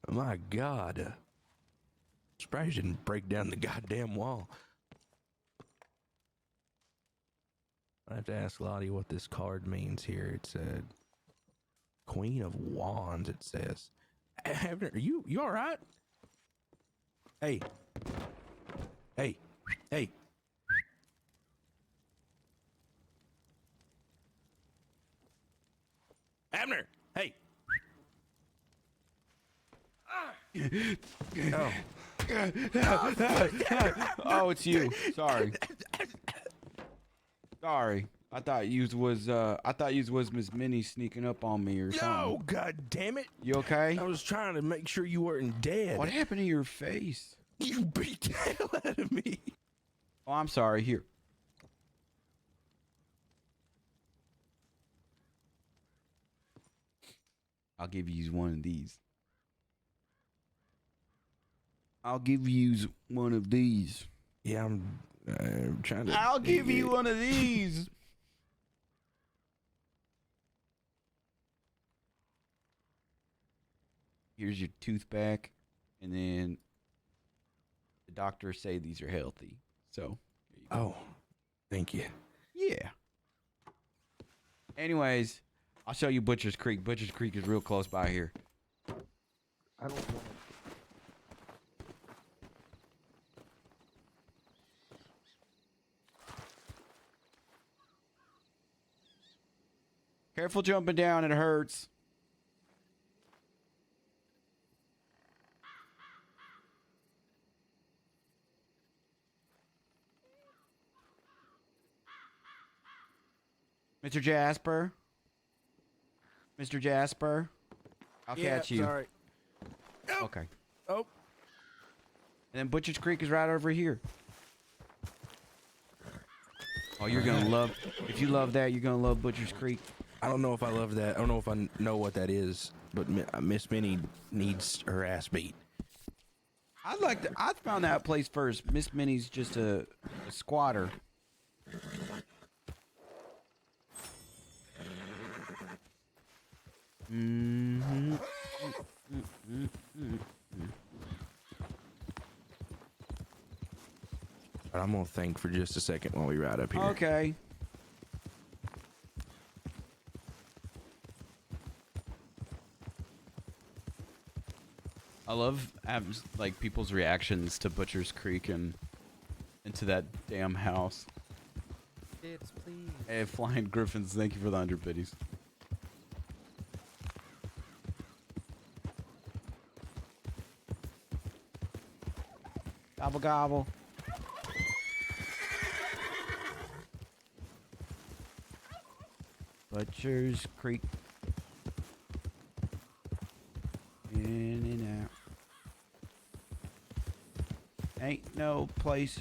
My God. Surprised you didn't break down the goddamn wall. I have to ask Lottie what this card means here. It's a Queen of Wands, it says. Abner, are you all right? Hey. Hey. Hey. Abner, hey. Oh. Oh, it's you. Sorry. Sorry. I thought you was Miss Minnie sneaking up on me or something. No, God damn it. You okay? I was trying to make sure you weren't dead. What happened to your face? You beat the hell out of me. Oh, I'm sorry. Here. I'll give you one of these. I'll give you one of these. Yeah, I'm trying to. I'll give you one of these. Here's your tooth back, and then the doctors say these are healthy. So, there you go. Oh, thank you. Yeah. Anyways, I'll show you Butcher's Creek. Butcher's Creek is real close by here. I don't want Careful jumping down, it hurts. Mr. Jasper? Mr. Jasper? I'll catch you. Sorry. Okay. Oh. And then Butcher's Creek is right over here. Oh, you're gonna love, if you love that, you're gonna love Butcher's Creek. I don't know if I love that. I don't know if I know what that is, but Miss Minnie needs her ass beat. I found that place first. Miss Minnie's just a squatter. Mm-hmm. But I'm gonna think for just a second while we ride up here. Okay. I love like people's reactions to Butcher's Creek and into that damn house. Kids, please. Hey, Flying Griffins, thank you for the 100 biddies. Gobble gobble. Butcher's Creek. In and out. Ain't no place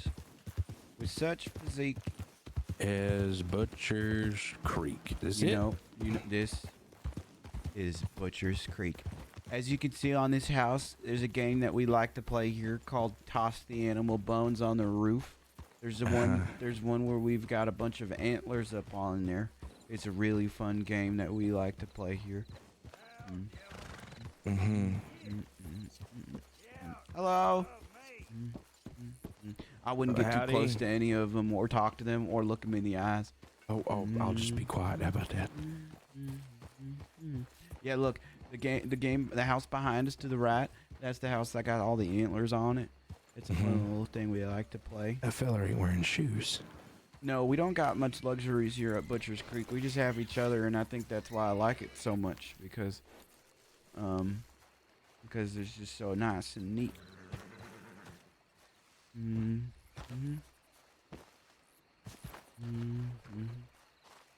with such physique. As Butcher's Creek. Is it? You know, this is Butcher's Creek. As you can see on this house, there's a game that we like to play here called Toss the Animal Bones on the Roof. There's there's one where we've got a bunch of antlers up on there. It's a really fun game that we like to play here. Hello. I wouldn't get too close to any of them or talk to them or look them in the eyes. Oh, I'll just be quiet. How about that? Yeah, look, the house behind us to the right, that's the house that got all the antlers on it. It's a fun little thing we like to play. That fella ain't wearing shoes. No, we don't got much luxuries here at Butcher's Creek. We just have each other, and I think that's why I like it so much, because it's just so nice and neat.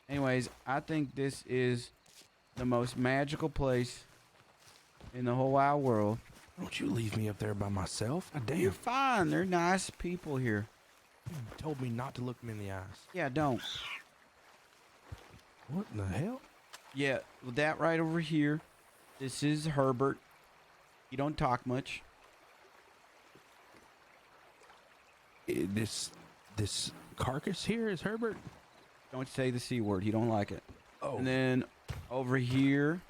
Anyways, I think this is the most magical place in the whole wide world. Don't you leave me up there by myself? God You're damn. fine. They're nice people here. You told me not to look them in the eyes. Yeah, don't. What in the hell? Yeah, well, that right over here. This is Herbert. You don't talk much. This carcass here is Herbert? Don't say the C word. He don't like it. Oh. And then over here,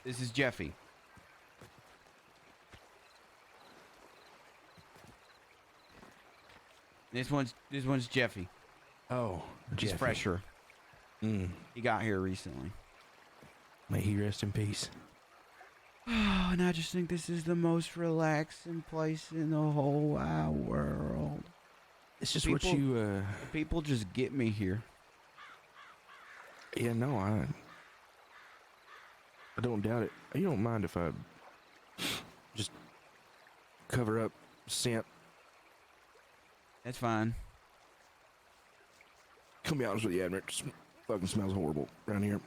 this is Jeffy. This one's Jeffy. Oh, He's Jeffy. fresher. Mm. He got here recently. May he rest in peace. Oh, and I just think this is the most relaxing place in the whole wide world. It's just what you, People just get me here. yeah, no, I don't doubt it. You don't mind if I just cover up scent? That's fine. Come be honest with you, Abner. It just fucking smells horrible around here.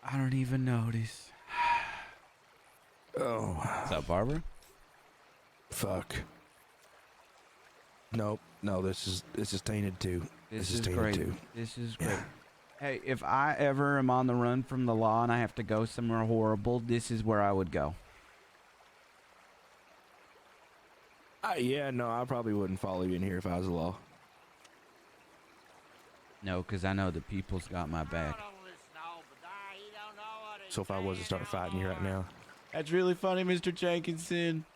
I don't even notice. Oh, What's up, Barbara? fuck. Nope. No, this is tainted too. This is is tainted great. too. This is great. Yeah. Hey, if I ever am on the run from the law and I have to go somewhere horrible, this is where I would go. Yeah, no, I probably wouldn't follow you in here if I was the law. No, because I know the people's got my back. So if I was to start fighting you right now, That's really funny, Mr. Jenkinson.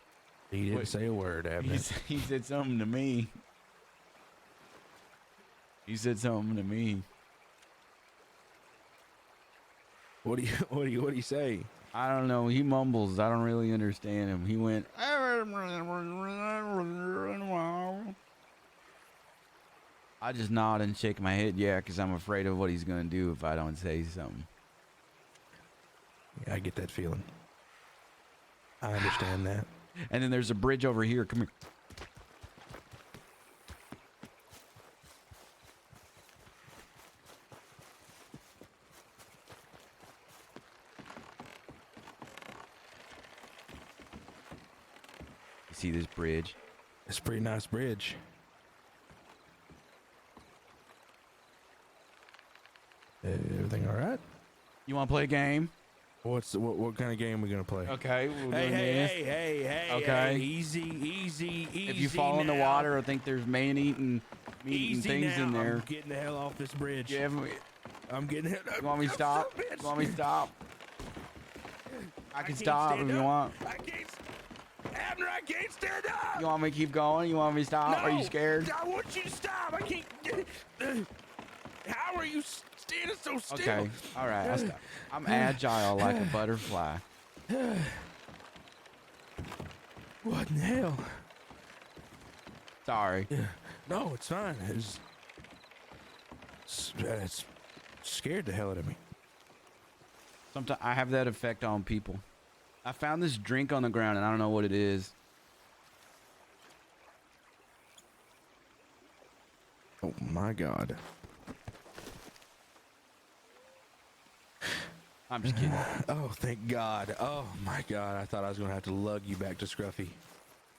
he didn't Wait. say a word, Abner. He said something to me. He said something to me. What do you say? I don't know. He mumbles. I don't really understand him. He went. I just nod and shake my head, yeah, because I'm afraid of what he's gonna do if I don't say something. Yeah, I get that feeling. I understand that. And then there's a bridge over here. Come here. You see this bridge? It's a pretty nice bridge. Everything all right? You want to play a game? What kind of game are we gonna play? Okay. We're Hey, doing hey, this. hey, Okay. hey, easy. If you fall in the now. water or think there's meat-eating Easy things now. in there, I'm getting the hell off this bridge. you I'm getting hit. want me to stop? You want me to stop? I can stop if you want. I can't. Abner, I can't stand up. You want me to keep going? You want me to stop? Are you No, scared? I want you to stop. I can't. How are you standing so still? Okay. All right. I'll stop. I'm agile like a butterfly. What in the hell? Sorry. No, it's fine. It's scared the hell out of me. Sometimes I have that effect on people. I found this drink on the ground and I don't know what it is. Oh my God. I'm just kidding. Oh, thank God. Oh my God. I thought I was going to have to lug you back to Scruffy.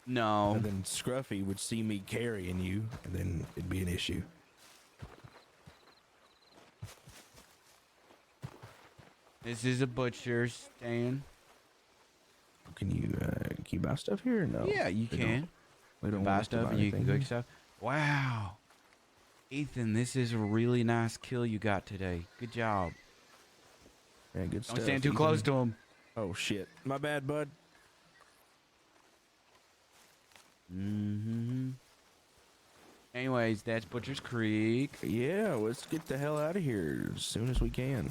No. And then Scruffy would see me carrying you, and then it'd be an issue. This is a butcher's stand. Can you buy stuff here or no? Yeah, you We can. don't- We don't Buy want us to stuff buy and you can anything. cook stuff. Wow. Ethan, this is a really nice kill you got today. Good job. Yeah, good stuff. Don't stand too close to him. Oh shit. My bad, bud. Mm-hmm. Anyways, that's Butcher's Creek. Yeah, let's get the hell out of here as soon as we can.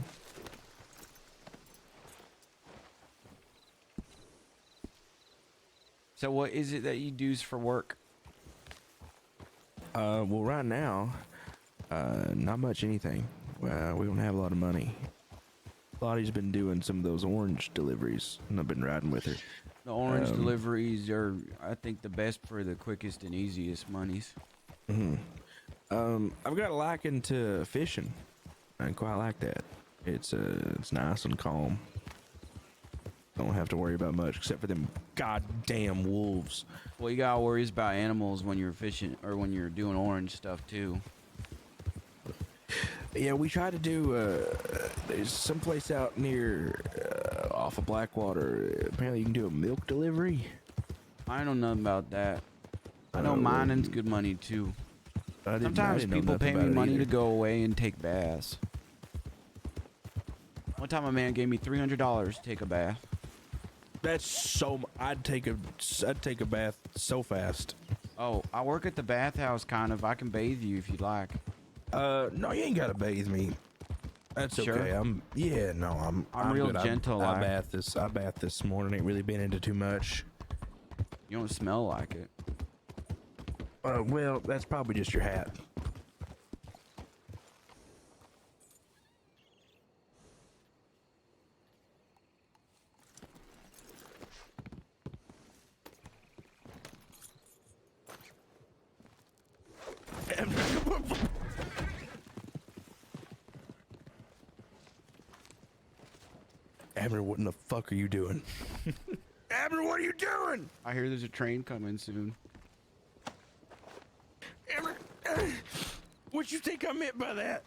So what is it that you do for work? Well, right now, not much anything. We don't have a lot of money. Lottie's been doing some of those orange deliveries, and I've been riding with her. The orange deliveries are, I think, the best for the quickest and easiest monies. I've got a liking to fishing. I quite like that. It's nice and calm. Don't have to worry about much except for them goddamn wolves. Well, you gotta worry about animals when you're fishing or when you're doing orange stuff too. Yeah, we tried to do. There's some place out near off of Blackwater. Apparently, you can do a milk delivery. I don't know about that. I know mining's good money too. Sometimes people pay me money to go away and take baths. One time a man gave me $300 to take a bath. That's so. I'd take a bath so fast. Oh, I work at the bathhouse kind of. I can bathe you if you'd like. No, you ain't gotta bathe me. That's Sure. okay. I'm real good. gentle. I bathed this morning. Ain't really been into too much. You don't smell like it. Well, that's probably just your hat. Abner, what in the fuck are you doing? Abner, what are you doing? I hear there's a train coming soon. Abner, what you think I meant by that?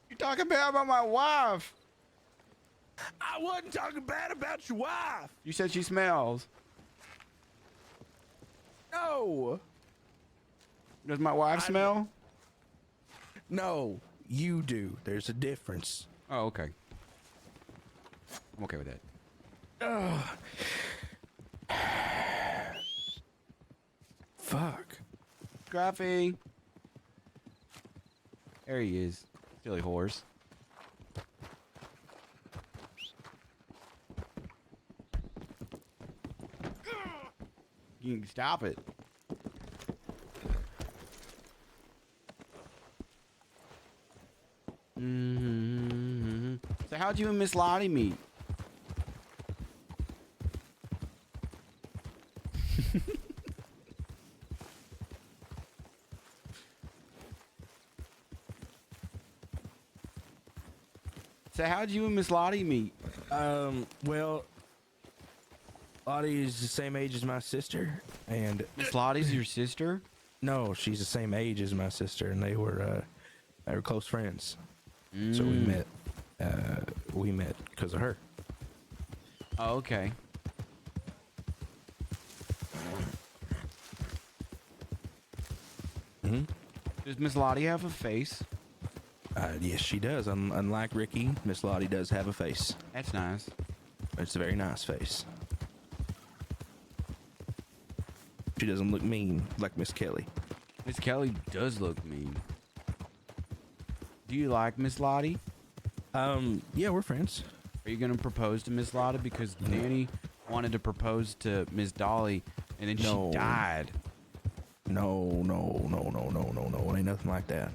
You talking bad about my wife? I wasn't talking bad about your wife. You said she smells. No. Does my wife smell? No, you do. There's a difference. Oh, okay. I'm okay with that. Fuck. Scruffy. There he is. Silly horse. You can stop it. So how'd you and Miss Lottie meet? So how'd you and Miss Lottie meet? Well, Lottie is the same age as my sister, and Miss Lottie's your sister? no, she's the same age as my sister, and they were close friends. So we met because of her. Oh, okay. Does Miss Lottie have a face? Yes, she does. Unlike Ricky, Miss Lottie does have a face. That's nice. It's a very nice face. She doesn't look mean like Miss Kelly. Miss Kelly does look mean. Do you like Miss Lottie? Yeah, we're friends. Are you gonna propose to Miss Lottie? Because Danny wanted to propose to Miss Dolly, and then No. she died. No. It ain't nothing like that.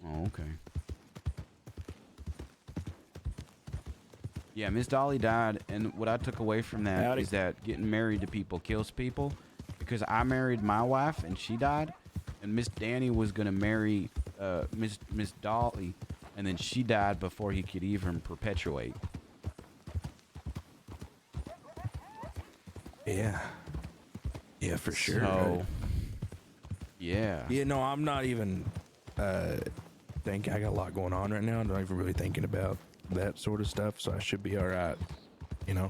Oh, okay. Yeah, Miss Dolly died, and what I took away from that is Howdy. that getting married to people kills people. Because I married my wife, and she died, and Miss Danny was gonna marry Miss Dolly, and then she died before he could even perpetuate. Yeah. Yeah, for sure. So, yeah. Yeah, no, I'm not even thinking. I got a lot going on right now. I'm not even really thinking about that sort of stuff, so I should be all right, you know.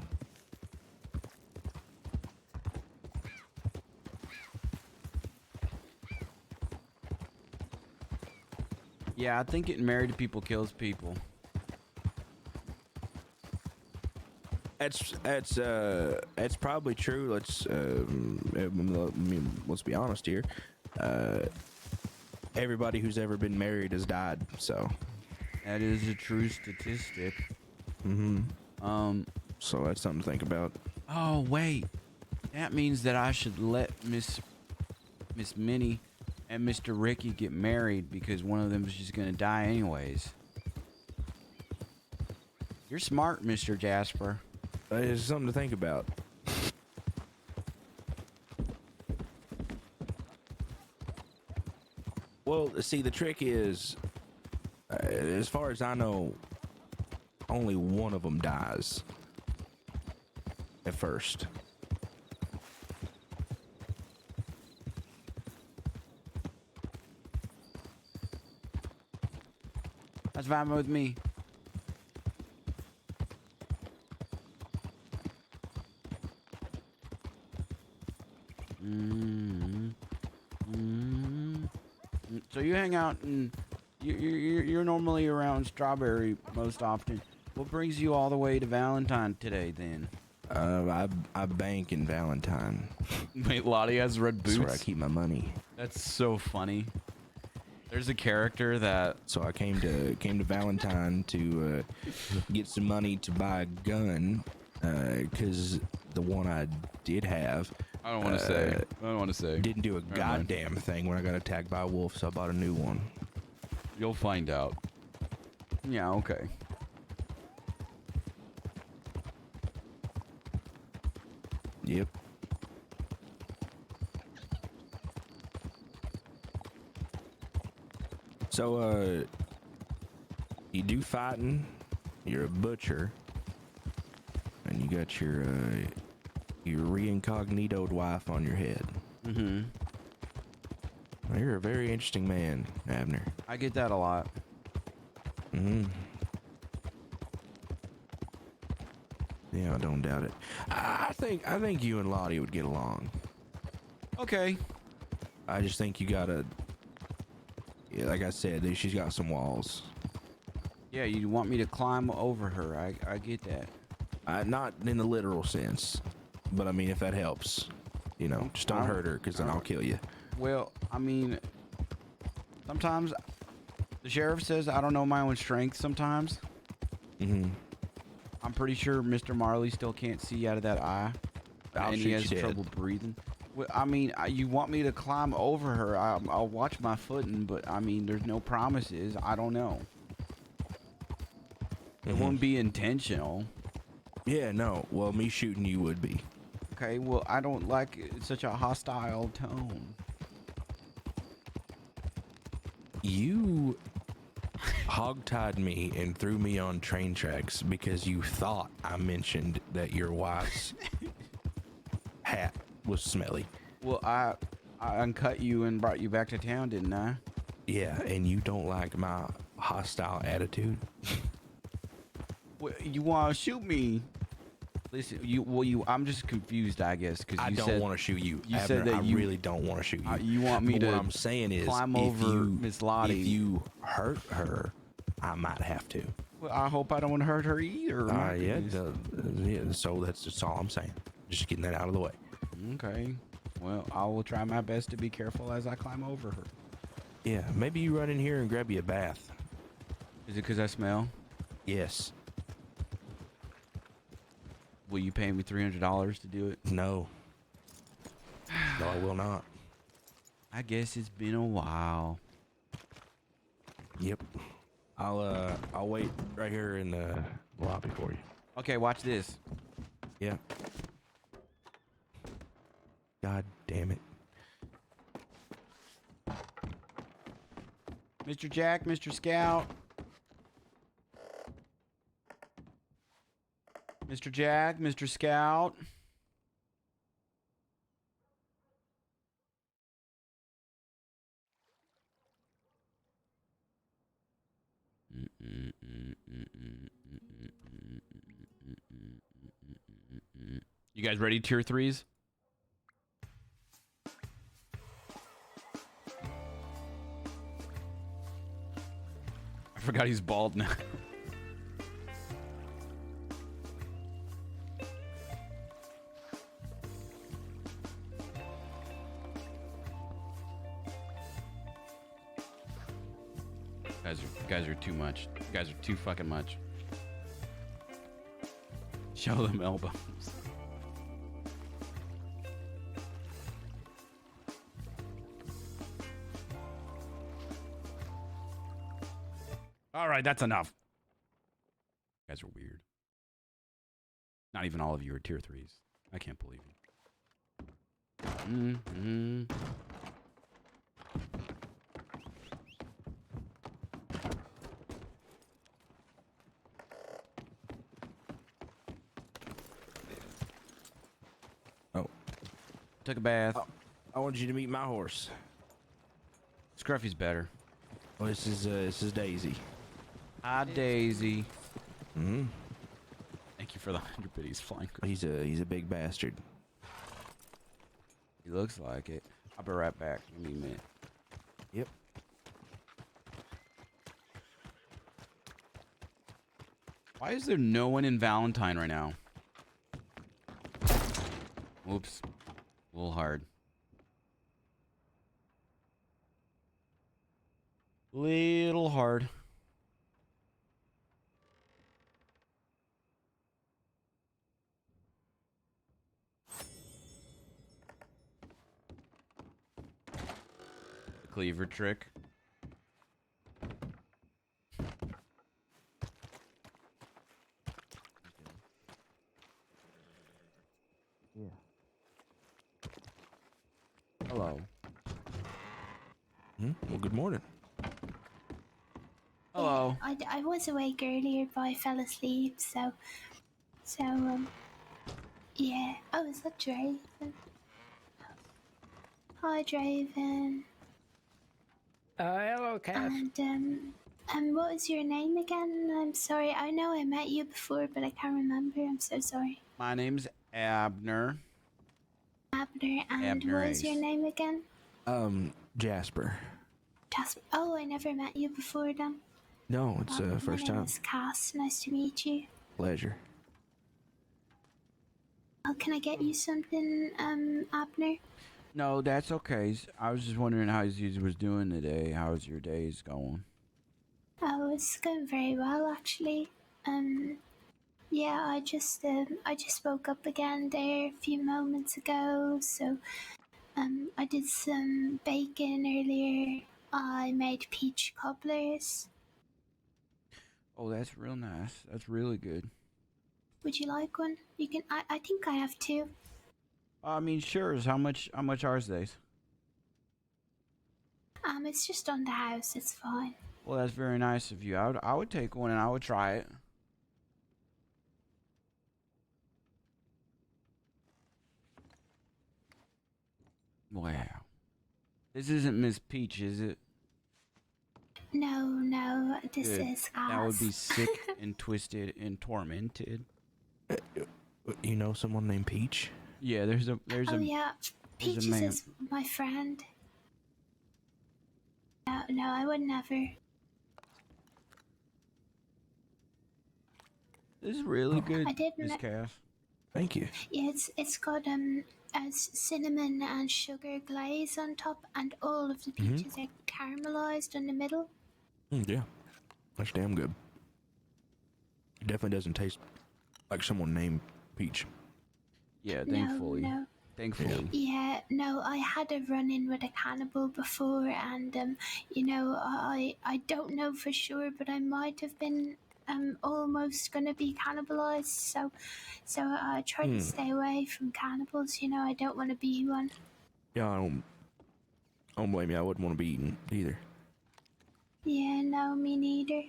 Yeah, I think getting married to people kills people. That's probably true. Let's be honest here. Everybody who's ever been married has died. So That is a true statistic. so that's something to think about. Oh wait, that means that I should let Miss Minnie and Mr. Ricky get married because one of them is just gonna die anyways. You're smart, Mr. Jasper. It's something to think about. Well, see, the trick is, as far as I know, only one of them dies at first. That's fine with me. So you hang out and you're normally around Strawberry most often. What brings you all the way to Valentine today then? I bank in Valentine. Wait, Lottie has red boots? That's where I keep my money. That's so funny. There's a character that... So I came to Valentine to get some money to buy a gun, because the one I did have... I don't want to say. I don't want to say. Didn't do a goddamn thing when I got attacked by a wolf, so I bought a new one. You'll find out. Yeah, okay. Yep. So, you do fighting, you're a butcher, and you got your re-incognitoed wife on your head. Mm-hmm. Well, you're a very interesting man, Abner. I get that a lot. Mm-hmm. Yeah, I don't doubt it. I think you and Lottie would get along. Okay. I just think you gotta... Yeah, like I said, she's got some walls. Yeah, you want me to climb over her. I get that. Not in the literal sense, but I mean, if that helps, you know, just don't hurt her, because then I'll kill you. Well, I mean, sometimes the sheriff says I don't know my own strength sometimes. Mm-hmm. I'm pretty sure Mr. Marley still can't see out of that eye. I'll and shoot he has you dead. trouble breathing. Well, I mean, you want me to climb over her. I'll watch my footing, but I mean, there's no promises. I don't know. It won't be intentional. Yeah, no. Well, me shooting you would be. Okay, well, I don't like such a hostile tone. You hogtied me and threw me on train tracks because you thought I mentioned that your wife's hat was smelly. Well, I uncut you and brought you back to town, didn't I? Yeah, and you don't like my hostile attitude. Well, you want to shoot me? Listen, I'm just confused, I guess, because I don't want to shoot you. You Abner, said that I really don't want to shoot you. You want me But to what I'm saying is, climb over Miss Lottie. If you hurt her, I might have to. Well, I hope I don't hurt her either. Yeah, so that's all I'm saying. Just getting that out of the way. Okay. Well, I will try my best to be careful as I climb over her. Yeah, maybe you run in here and grab you a bath. Is it because I smell? Yes. Will you pay me $300 to do it? No. No, I will not. I guess it's been a while. Yep. I'll wait right here in the lobby for you. Okay, watch this. Yeah. God damn it. Mr. Jack, Mr. Scout. Mr. Jack, Mr. Scout. You guys ready, tier 3s? I forgot he's bald now. Guys are too much. You guys are too fucking much. Show them elbows. All right, that's enough. You guys are weird. Not even all of you are tier 3s. I can't believe you. Oh. Took a bath. I wanted you to meet my horse. Scruffy's better. Well, this is Daisy. Hi, Daisy. Mm-hmm. Thank you for the 100 biddies flying. He's a big bastard. He looks like it. I'll be right back. Give me a minute. Yep. Why is there no one in Valentine right now? Whoops. A little hard. Little hard. The cleaver trick. Yeah. Hello. Well, good morning. Hello. I was awake earlier, but I fell asleep, so, yeah. Oh, is that Draven? Hi, Draven. Hello, Cass. And what was your name again? I'm sorry, I know I met you before, but I can't remember. I'm so sorry. My name's Abner. Abner, and Abner what was your Ace. name again? Jasper. Jasper. Oh, I never met you before then. No, it's first My name time. is Cass. Nice to meet you. Pleasure. Oh, can I get you something, Abner? No, that's okay. I was just wondering how you was doing today. How's your days going? Oh, it's going very well, actually. Yeah, I just woke up again there a few moments ago, so, I did some baking earlier. I made peach cobblers. Oh, that's real nice. That's really good. Would you like one? You can, I think I have two. I mean, sure. How much are they? It's just on the house, it's fine. Well, that's very nice of you. I would take one and I would try it. Wow. This isn't Miss Peach, is it? No, this Good. is That would be us. sick and twisted and tormented. You know someone named Peach? Yeah, there's Oh a yeah, Peaches man. is my friend. No, I would never. This is really good, I didn't Miss know- Cass. Thank you. Yeah, it's got as cinnamon and sugar glaze on top, and all of the peaches are caramelized in the middle. Yeah. That's damn good. It definitely doesn't taste like someone named Peach. Yeah, thankfully. No. Thankfully. Yeah, no, I had a run-in with a cannibal before, and you know, I don't know for sure, but I might have been almost gonna be cannibalized. So I try to stay away from cannibals. You know, I don't want to be one. Yeah, I don't blame you. I wouldn't want to be eaten either. Yeah, no, me neither.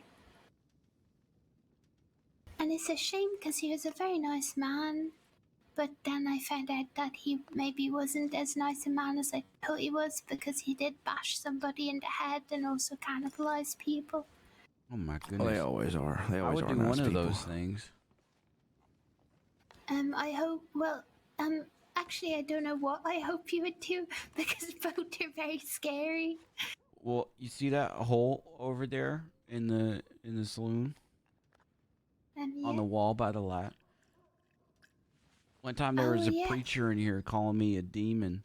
And it's a shame because he was a very nice man. But then I found out that he maybe wasn't as nice a man as I thought he was, because he did bash somebody in the head and also cannibalize people. Oh my goodness. Well, they always are. They I always would are do nice one of people. those things. I hope, well, actually I don't know what I hope you would do, because both are very scary. Well, you see that hole over there in the saloon Yeah. on the wall by the light? One time there was a preacher in here calling me a demon,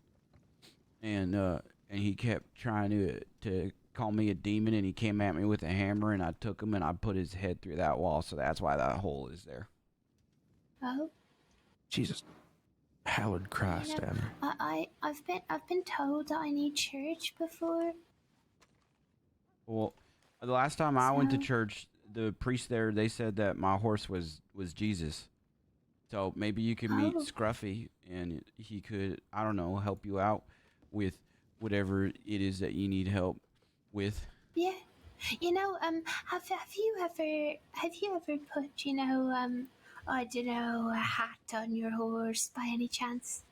and he kept trying to call me a demon, and he came at me with a hammer, and I took him and I put his head through that wall, so that's why that hole is there. Oh. Jesus. Hallowed Christ, You know, Abner. I've been told that I need church before. Well, the last time I went to So- church, the priest there, they said that my horse was Jesus. So maybe you could meet Oh. Scruffy, and he could, I don't know, help you out with whatever it is that you need help with. Yeah. Have you ever put, I don't know, a hat on your horse by any chance?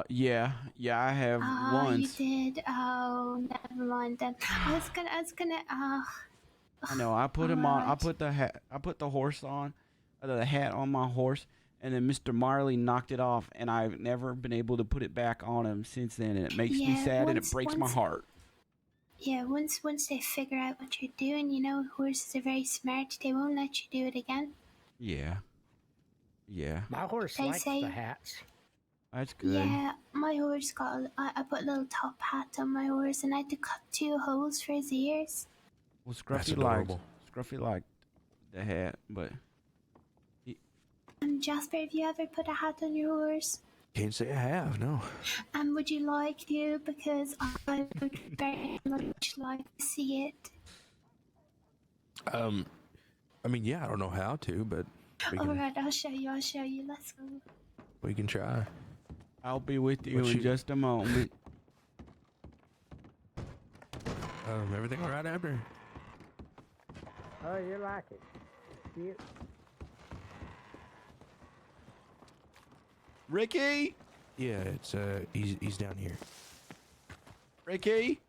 Yeah, I have Oh, once. you did. Oh, never mind then. I was gonna. I know. I put him on. I Alright. put the hat. I put the horse on, the hat on my horse, and then Mr. Marley knocked it off, and I've never been able to put it back on him since then, and it makes me Yeah, sad and it once- breaks my once- heart. Yeah, once they figure out what you're doing, horses are very smart. They won't let you do it again. Yeah. My horse They likes say- the hats. That's good. Yeah, my horse got. I put a little top hat on my horse, and I had to cut 2 holes for his ears. Well, That's Scruffy adorable. liked the hat, but Jasper, have you ever put a hat on your horse? Can't say I have, no. And would you like to? Because I would very much like to see it. I mean, yeah, I don't know how to, but we can, Alright, I'll show you. Let's go. we can try. I'll be with you What in you- just a moment. Everything all right, Abner? Oh, you like it. Cute. Ricky? Yeah, it's he's down here. Ricky?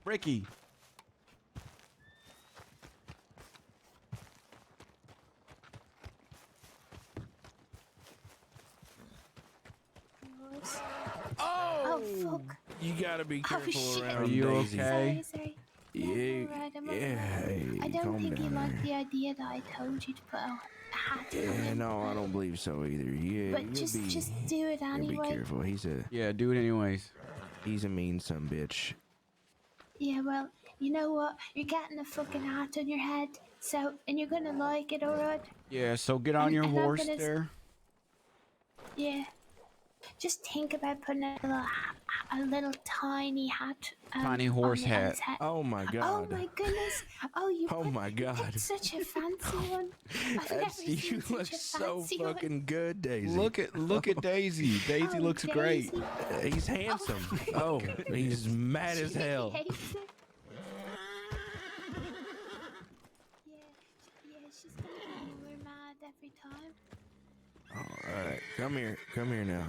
Ricky? Oh, fuck. You gotta be Oh, careful shit. around Are you Daisy. okay? Sorry. Yeah, I'm alright, I'm yeah, alright. I hey, don't calm think you down like there. the idea that I told you to put a hat on Yeah, him. no, I don't believe so either. Yeah, But just do it yeah, be anyway. careful. He's Do it anyways. a mean son bitch. Yeah, well, you know what? You're getting a fucking hat on your head, and you're gonna like it, alright? Yeah, so get on your And I'm horse gonna there. Yeah. Just think about putting a little tiny hat. Tiny horse on hat. his head. Oh my god. Oh my goodness! Oh, you. Oh put- my you God. picked such a fancy one. I've never That's, you seen look such a so fancy one. fucking good, Daisy. Look at Daisy. Daisy Oh, looks great. Daisy. He's handsome. Oh, he's mad as hell. She hates it. Yeah, she's gonna be more mad every time. All right, come here now.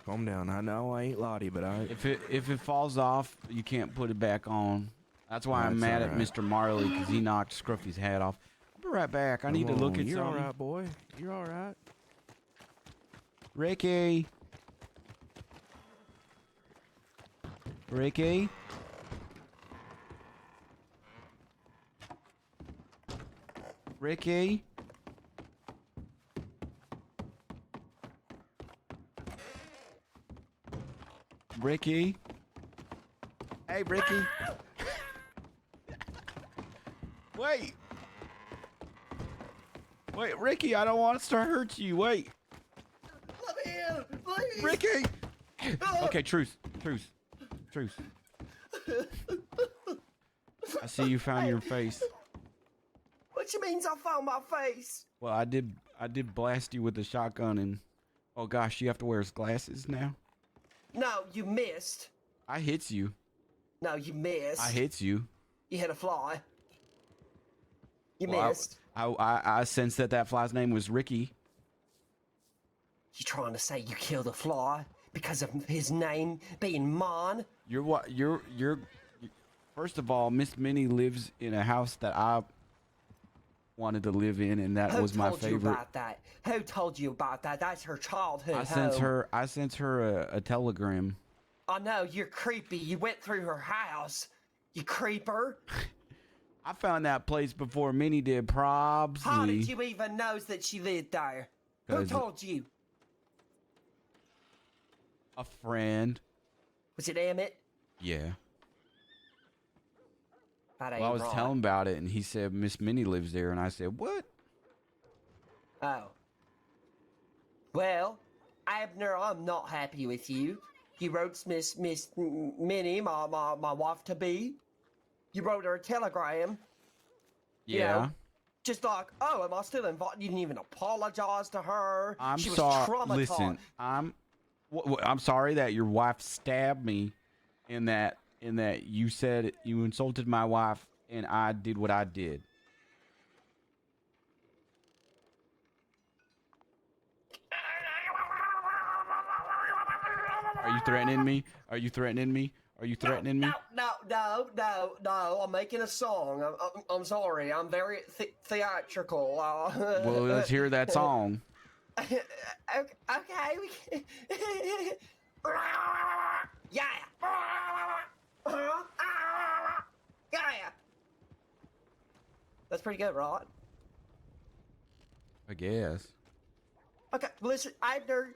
Calm down. I know I ain't Lottie, but I. If it falls off, you can't put it back on. That's why I'm That's mad all at right. Mr. Marley because he knocked Scruffy's hat off. I'll be right back. I need to look at You're something. all right, boy. You're all right. Ricky. Ricky. Ricky. Ricky. Hey, Ricky. Wait. Wait, Ricky, I don't want us to hurt you. Wait. Let me in, please. Ricky. Okay, truce. I see you found your face. What you means I found my face? Well, I did blast you with the shotgun and oh gosh, you have to wear his glasses now. No, you missed. I hits you. No, you missed. I hits you. You hit a fly. You Well, missed. I sensed that fly's name was Ricky. You trying to say you killed a fly because of his name being mine? You're what? You're. First of all, Miss Minnie lives in a house that I wanted to live in, and that Who was my told you favorite. about that? Who told you about that? That's her childhood I home. sent her a telegram. I know, you're creepy. You went through her house. You creeper. I found that place before Minnie did, probably. How did you even know that she lived there? Who 'Cause- told you? A friend. Was it Emmett? Yeah. That ain't Well, I was right. telling him about it, and he said Miss Minnie lives there, and I said, "What?" Oh. Well, Abner, I'm not happy with you. You wrote Miss Minnie, my wife to be. You wrote her a telegram. you Yeah. know, just like, oh, am I still invited? You didn't even apologize to her. I'm she was sorry. traumatized. Listen, I'm sorry that your wife stabbed me, in that you said you insulted my wife, and I did what I did. Are you threatening me? Are you threatening me? Are you threatening me? No. I'm making a song. I'm sorry. I'm very theatrical. Well, let's hear that song. Okay. Yeah. Yeah. That's pretty good, right? I guess. Okay, listen, Abner,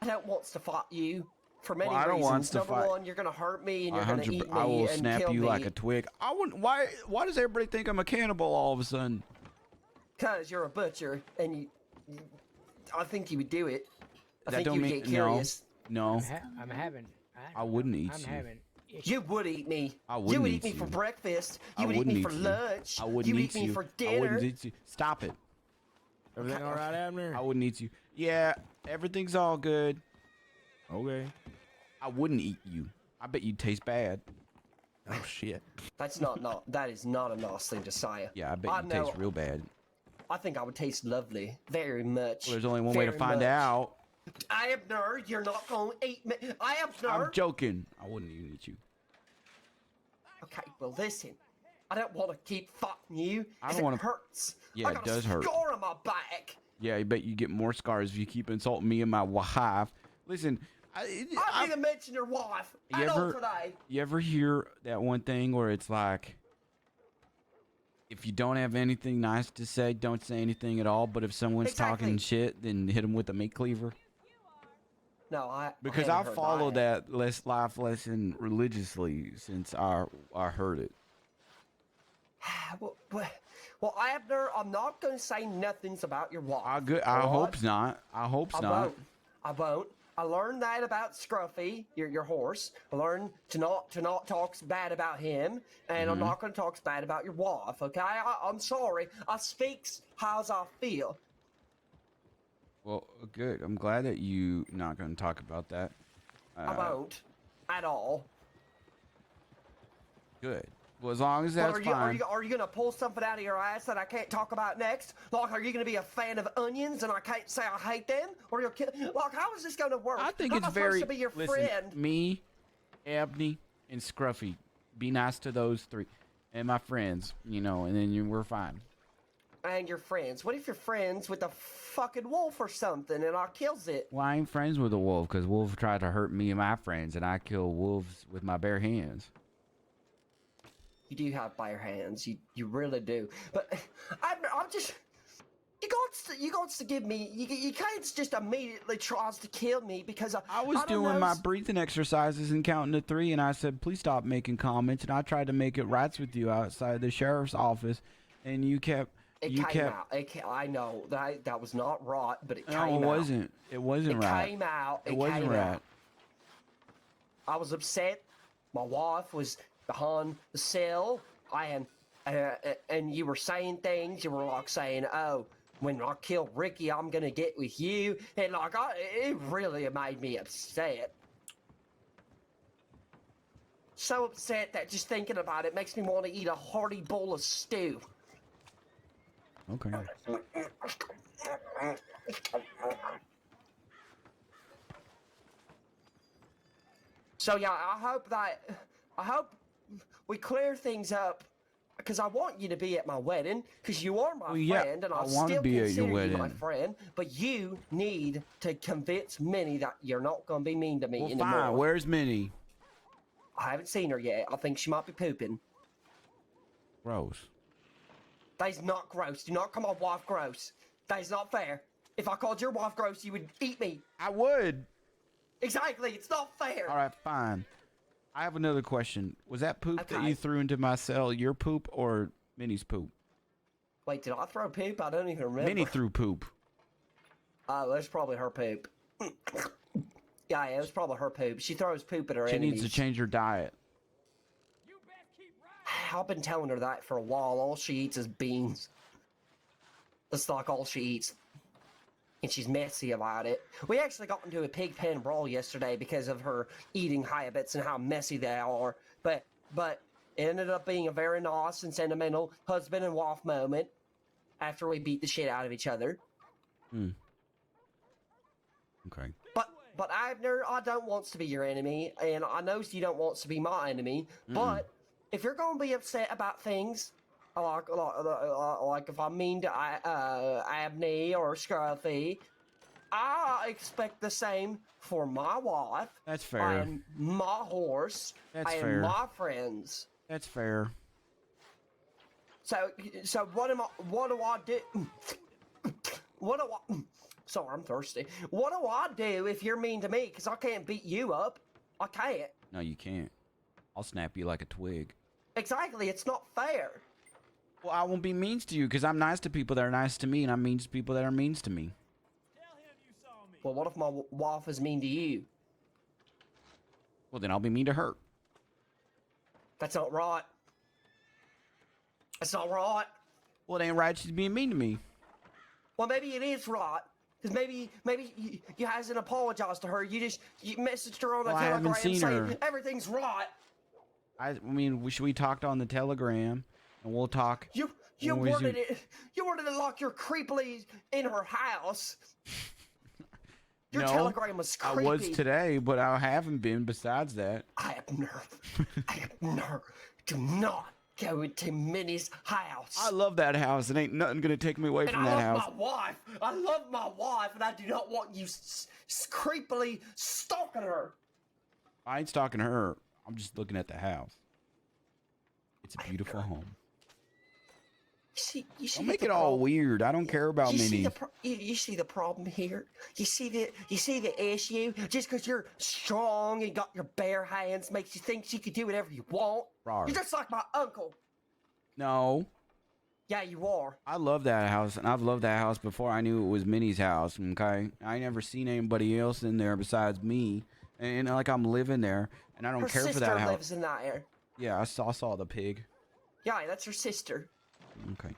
I don't want to fight you for many I don't reasons. want to Number fight. one, you're gonna hurt me and you're gonna eat me I will and snap kill you me. like a twig. I wouldn't. Why does everybody think I'm a cannibal all of a sudden? Cause you're a butcher and I think you would do it. I That think don't you would mean get curious. no. I'm having. I wouldn't eat I'm you. having. You would eat me. I You wouldn't would eat eat me you. for breakfast. I You would eat wouldn't me for eat you. lunch. I wouldn't You would eat eat me you. for I dinner. wouldn't eat you. Stop it. Everything all right, Abner? I wouldn't eat you. Yeah, everything's all good. Okay. I wouldn't eat you. I bet you'd taste bad. Oh shit. That is not a nice thing to say. Yeah, I bet I you'd know. taste real bad. I think I would taste lovely. Very much. Well, there's only one way to Very find much. out. Abner, you're not gonna eat me. Abner. I'm joking. I wouldn't even eat you. Okay, well listen. I don't want to keep fighting you. I don't It wanna- hurts. Yeah, I it got does a hurt. scar on my back. Yeah, I bet you get more scars if you keep insulting me and my wife. Listen, I didn't even mention your wife You at all ever- today. you ever hear that one thing where it's like, if you don't have anything nice to say, don't say anything at all. But if someone's talking Exactly. shit, then hit them with a meat cleaver. No, Because I I haven't heard followed that life lesson religiously since I heard it. Well, Abner, I'm not going to say nothings about your wife. I all right? hope's not. I hope's not. I won't. I learned that about Scruffy, your horse. I learned to not talk bad about him, and I'm not going to talk bad about your wife. Okay? I'm sorry. I speaks how's I feel. Well, good. I'm glad that you not going to talk about that. I won't at all. Good. Well, as long as that's fine. Are you gonna pull something out of your ass that I can't talk about next? Like, are you gonna be a fan of onions and I can't say I hate them? Or you're like, how is this gonna work? I think How it's am I very. supposed to be your Listen, friend? me, Abney, and Scruffy. Be nice to those three, and my friends. You know, and then we're fine. And your friends. What if you're friends with a fucking wolf or something and I kills it? Well, I ain't friends with a wolf because wolf tried to hurt me and my friends, and I kill wolves with my bare hands. You do have bare hands. You really do. But I'm just. You got to give me. You can't just immediately tries to kill me because I was don't doing know, my breathing exercises and counting to 3, and I said, "Please stop making comments." And I tried to make it right with you outside the sheriff's office, and you kept. It came out. I know that was not right, but it came out. No, it wasn't. It wasn't right. It came out. It wasn't right. I was upset. My wife was behind the cell, and you were saying things. You were like saying, "Oh, when I kill Ricky, I'm gonna get with you," and like it really made me upset. So upset that just thinking about it makes me want to eat a hearty bowl of stew. Okay. So yeah, I hope we clear things up because I want you to be at my wedding because you are my friend and I wanna still be at consider your you my wedding. friend. But you need to convince Minnie that you're not gonna be mean to me Well, anymore. fine. Where's Minnie? I haven't seen her yet. I think she might be pooping. Gross. That's not gross. Do not call my wife gross. That's not fair. If I called your wife gross, you would eat me. I would. Exactly. It's not fair. All right, fine. I have another question. Was that poop that Okay. you threw into my cell your poop or Minnie's poop? Wait, did I throw poop? I don't even remember. Minnie threw poop. Oh, that's probably her poop. Yeah, it was probably her poop. She throws poop at her She enemies. needs to change her diet. I've been telling her that for a while. All she eats is beans. That's like all she eats. And she's messy about it. We actually got into a pig pen brawl yesterday because of her eating habits and how messy they are. But it ended up being a very nice and sentimental husband and wife moment after we beat the shit out of each other. Okay. But Abner, I don't want to be your enemy, and I know you don't want to be my enemy. But if you're gonna be upset about things, like if I'm mean to Abney or Scruffy, I expect the same for my wife. That's fair. And my horse. That's and fair. my friends. That's fair. So what do I do? Sorry, I'm thirsty. What do I do if you're mean to me? Because I can't beat you up. I can't. No, you can't. I'll snap you like a twig. Exactly, it's not fair. Well, I won't be mean to you because I'm nice to people that are nice to me, and I'm mean to people that are mean to me. Well, what if my wife is mean to you? Well, then I'll be mean to her. That's not right. That's not right. Well, it ain't right she's being mean to me. Well, maybe it is right. Because maybe you hasn't apologized to her. You messaged her on the Well, I haven't Telegram seen saying her. everything's right. I mean, should we talk on the Telegram, and we'll talk. You when we worded Zoom- it. You worded it like you're creepily in her house. Your No, Telegram was creepy. I was today, but I haven't been. Besides that, Abner, do not go into Minnie's house. I love that house. It ain't nothing gonna take me away And from I that love house. my wife. I love my wife, and I do not want you creepily stalking her. I ain't stalking her. I'm just looking at the house. It's a beautiful home. You see Don't make the it all problem? weird. I don't care about You see Minnie. you see the problem here? You see the issue? Just because you're strong and got your bare hands makes you think you can do whatever you want. Rawr. You're just like my uncle. No, Yeah, you are. I love that house, and I've loved that house before I knew it was Minnie's house. Okay, I ain't never seen anybody else in there besides me, and like I'm living there, and I don't Her care sister for that house. lives in that area. Yeah, I saw the pig. Yeah, that's her sister. Okay.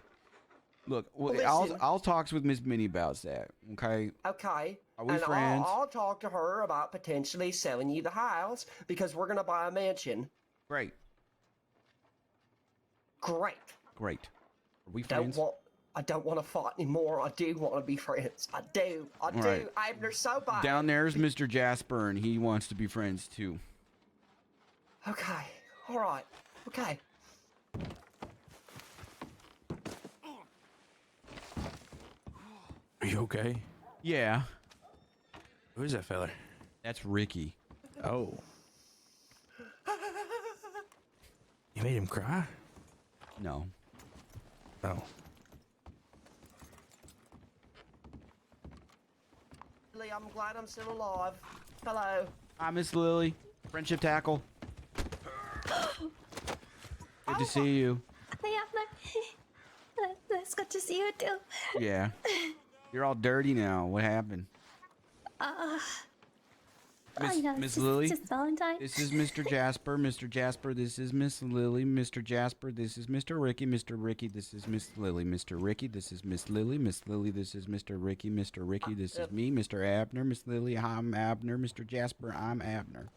Look, Well, I'll listen. talk with Miss Minnie about that. Okay. Okay. Are we and friends? I'll talk to her about potentially selling you the house because we're gonna buy a mansion. Great. Great. Great. Are we friends? I don't want to fight anymore. I do want to be friends. I do. right. Abner, so bad. Down there's Mr. Jasper, and he wants to be friends too. Okay. All right. Okay. Are you okay? Yeah, Who is that fella? that's Ricky. Oh. You made him cry? No. Oh. Lee, I'm glad I'm still alive. Hello. Hi, Miss Lily. Friendship tackle. Good to see you. Hey, Abner. It's good to see you too. Yeah. You're all dirty now. What happened? Miss Lily? It's just Valentine. This is Mr. Jasper. Mr. Jasper, this is Miss Lily. Mr. Jasper, this is Mr. Ricky. Mr. Ricky, this is Miss Lily. Mr. Ricky, this is Miss Lily. Miss Lily, this is Mr. Ricky. Mr. Ricky, this is me. Mr. Abner. Miss Lily, I'm Abner. Mr. Jasper, I'm Abner.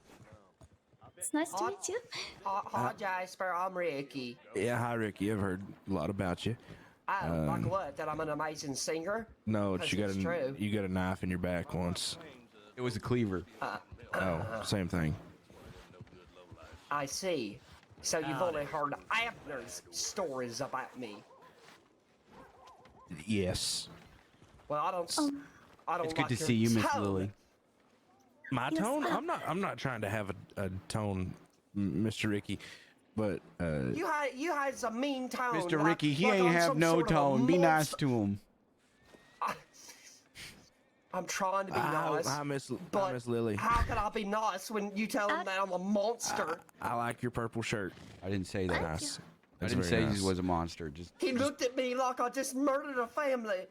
It's nice to meet you. Hi, Jasper. I'm Ricky. Yeah, hi, Ricky. I've heard a lot about you. Oh, like what? That I'm an amazing singer? No, Because you got it's true. you got a knife in your back once. It was a cleaver. Oh, same thing. I see. So you've only heard Abner's stories about me. Yes. Well, I don't. I don't. It's good like to your see you, Miss tone. Lily. My Yes, tone? I'm not trying to have a tone, Mr. Ricky, but You had some mean tone. Mr. like- Ricky, he like ain't I'm have some no sort of a tone. Be nice monster. to him. I'm trying to be nice. hi, Miss but Lily. how can I be nice when you tell him that I'm a monster? I like your purple shirt. I didn't say that. Nice. I That's didn't very say nice. he was a monster. He looked at me like I just murdered a family.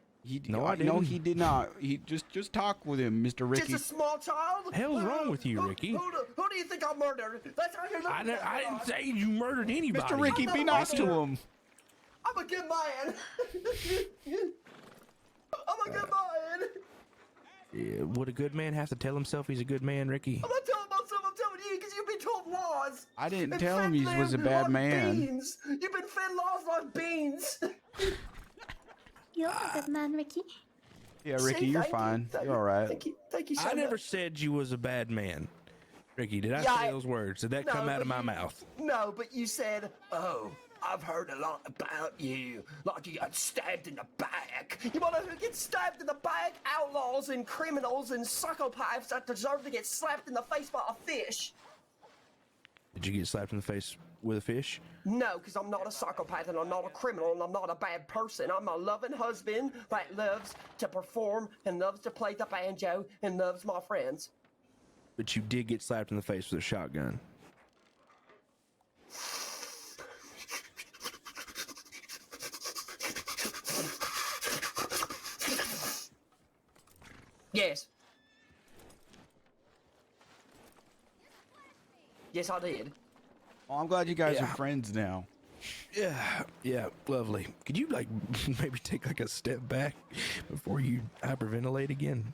No, I No, didn't. he did not. He just talk with him, Mr. Ricky. Just a small child. Hell's wrong with you, Who- Ricky? Who do you think I murdered? That's how you look. I didn't say you murdered anybody. Mr. Ricky, be nice to him. I'm a good man. I'm a good man. Yeah, would a good man have to tell himself he's a good man, Ricky? I'm not telling myself, I'm telling you, because you've been told lies. I didn't And tell him he fed was a them bad like man. Beans. You've been fed lies like beans. You're a good man, Ricky. Yeah, Ricky, you're fine. You're all right. Thank you so I never much. said you was a bad man. Ricky, did I Yeah, say those words? Did that come out of my mouth? No, but you said, oh, I've heard a lot about you. Like you got stabbed in the back. You wanna know who gets stabbed in the back? Outlaws and criminals and psychopaths that deserve to get slapped in the face by a fish. Did you get slapped in the face with a fish? No, because I'm not a psychopath and I'm not a criminal and I'm not a bad person. I'm a loving husband that loves to perform and loves to play the banjo and loves my friends. But you did get slapped in the face with a shotgun. Yes. Yes, I did. Well, I'm glad you guys are Yeah. friends now. Yeah, lovely. Could you, like, maybe take, like, a step back before you hyperventilate again?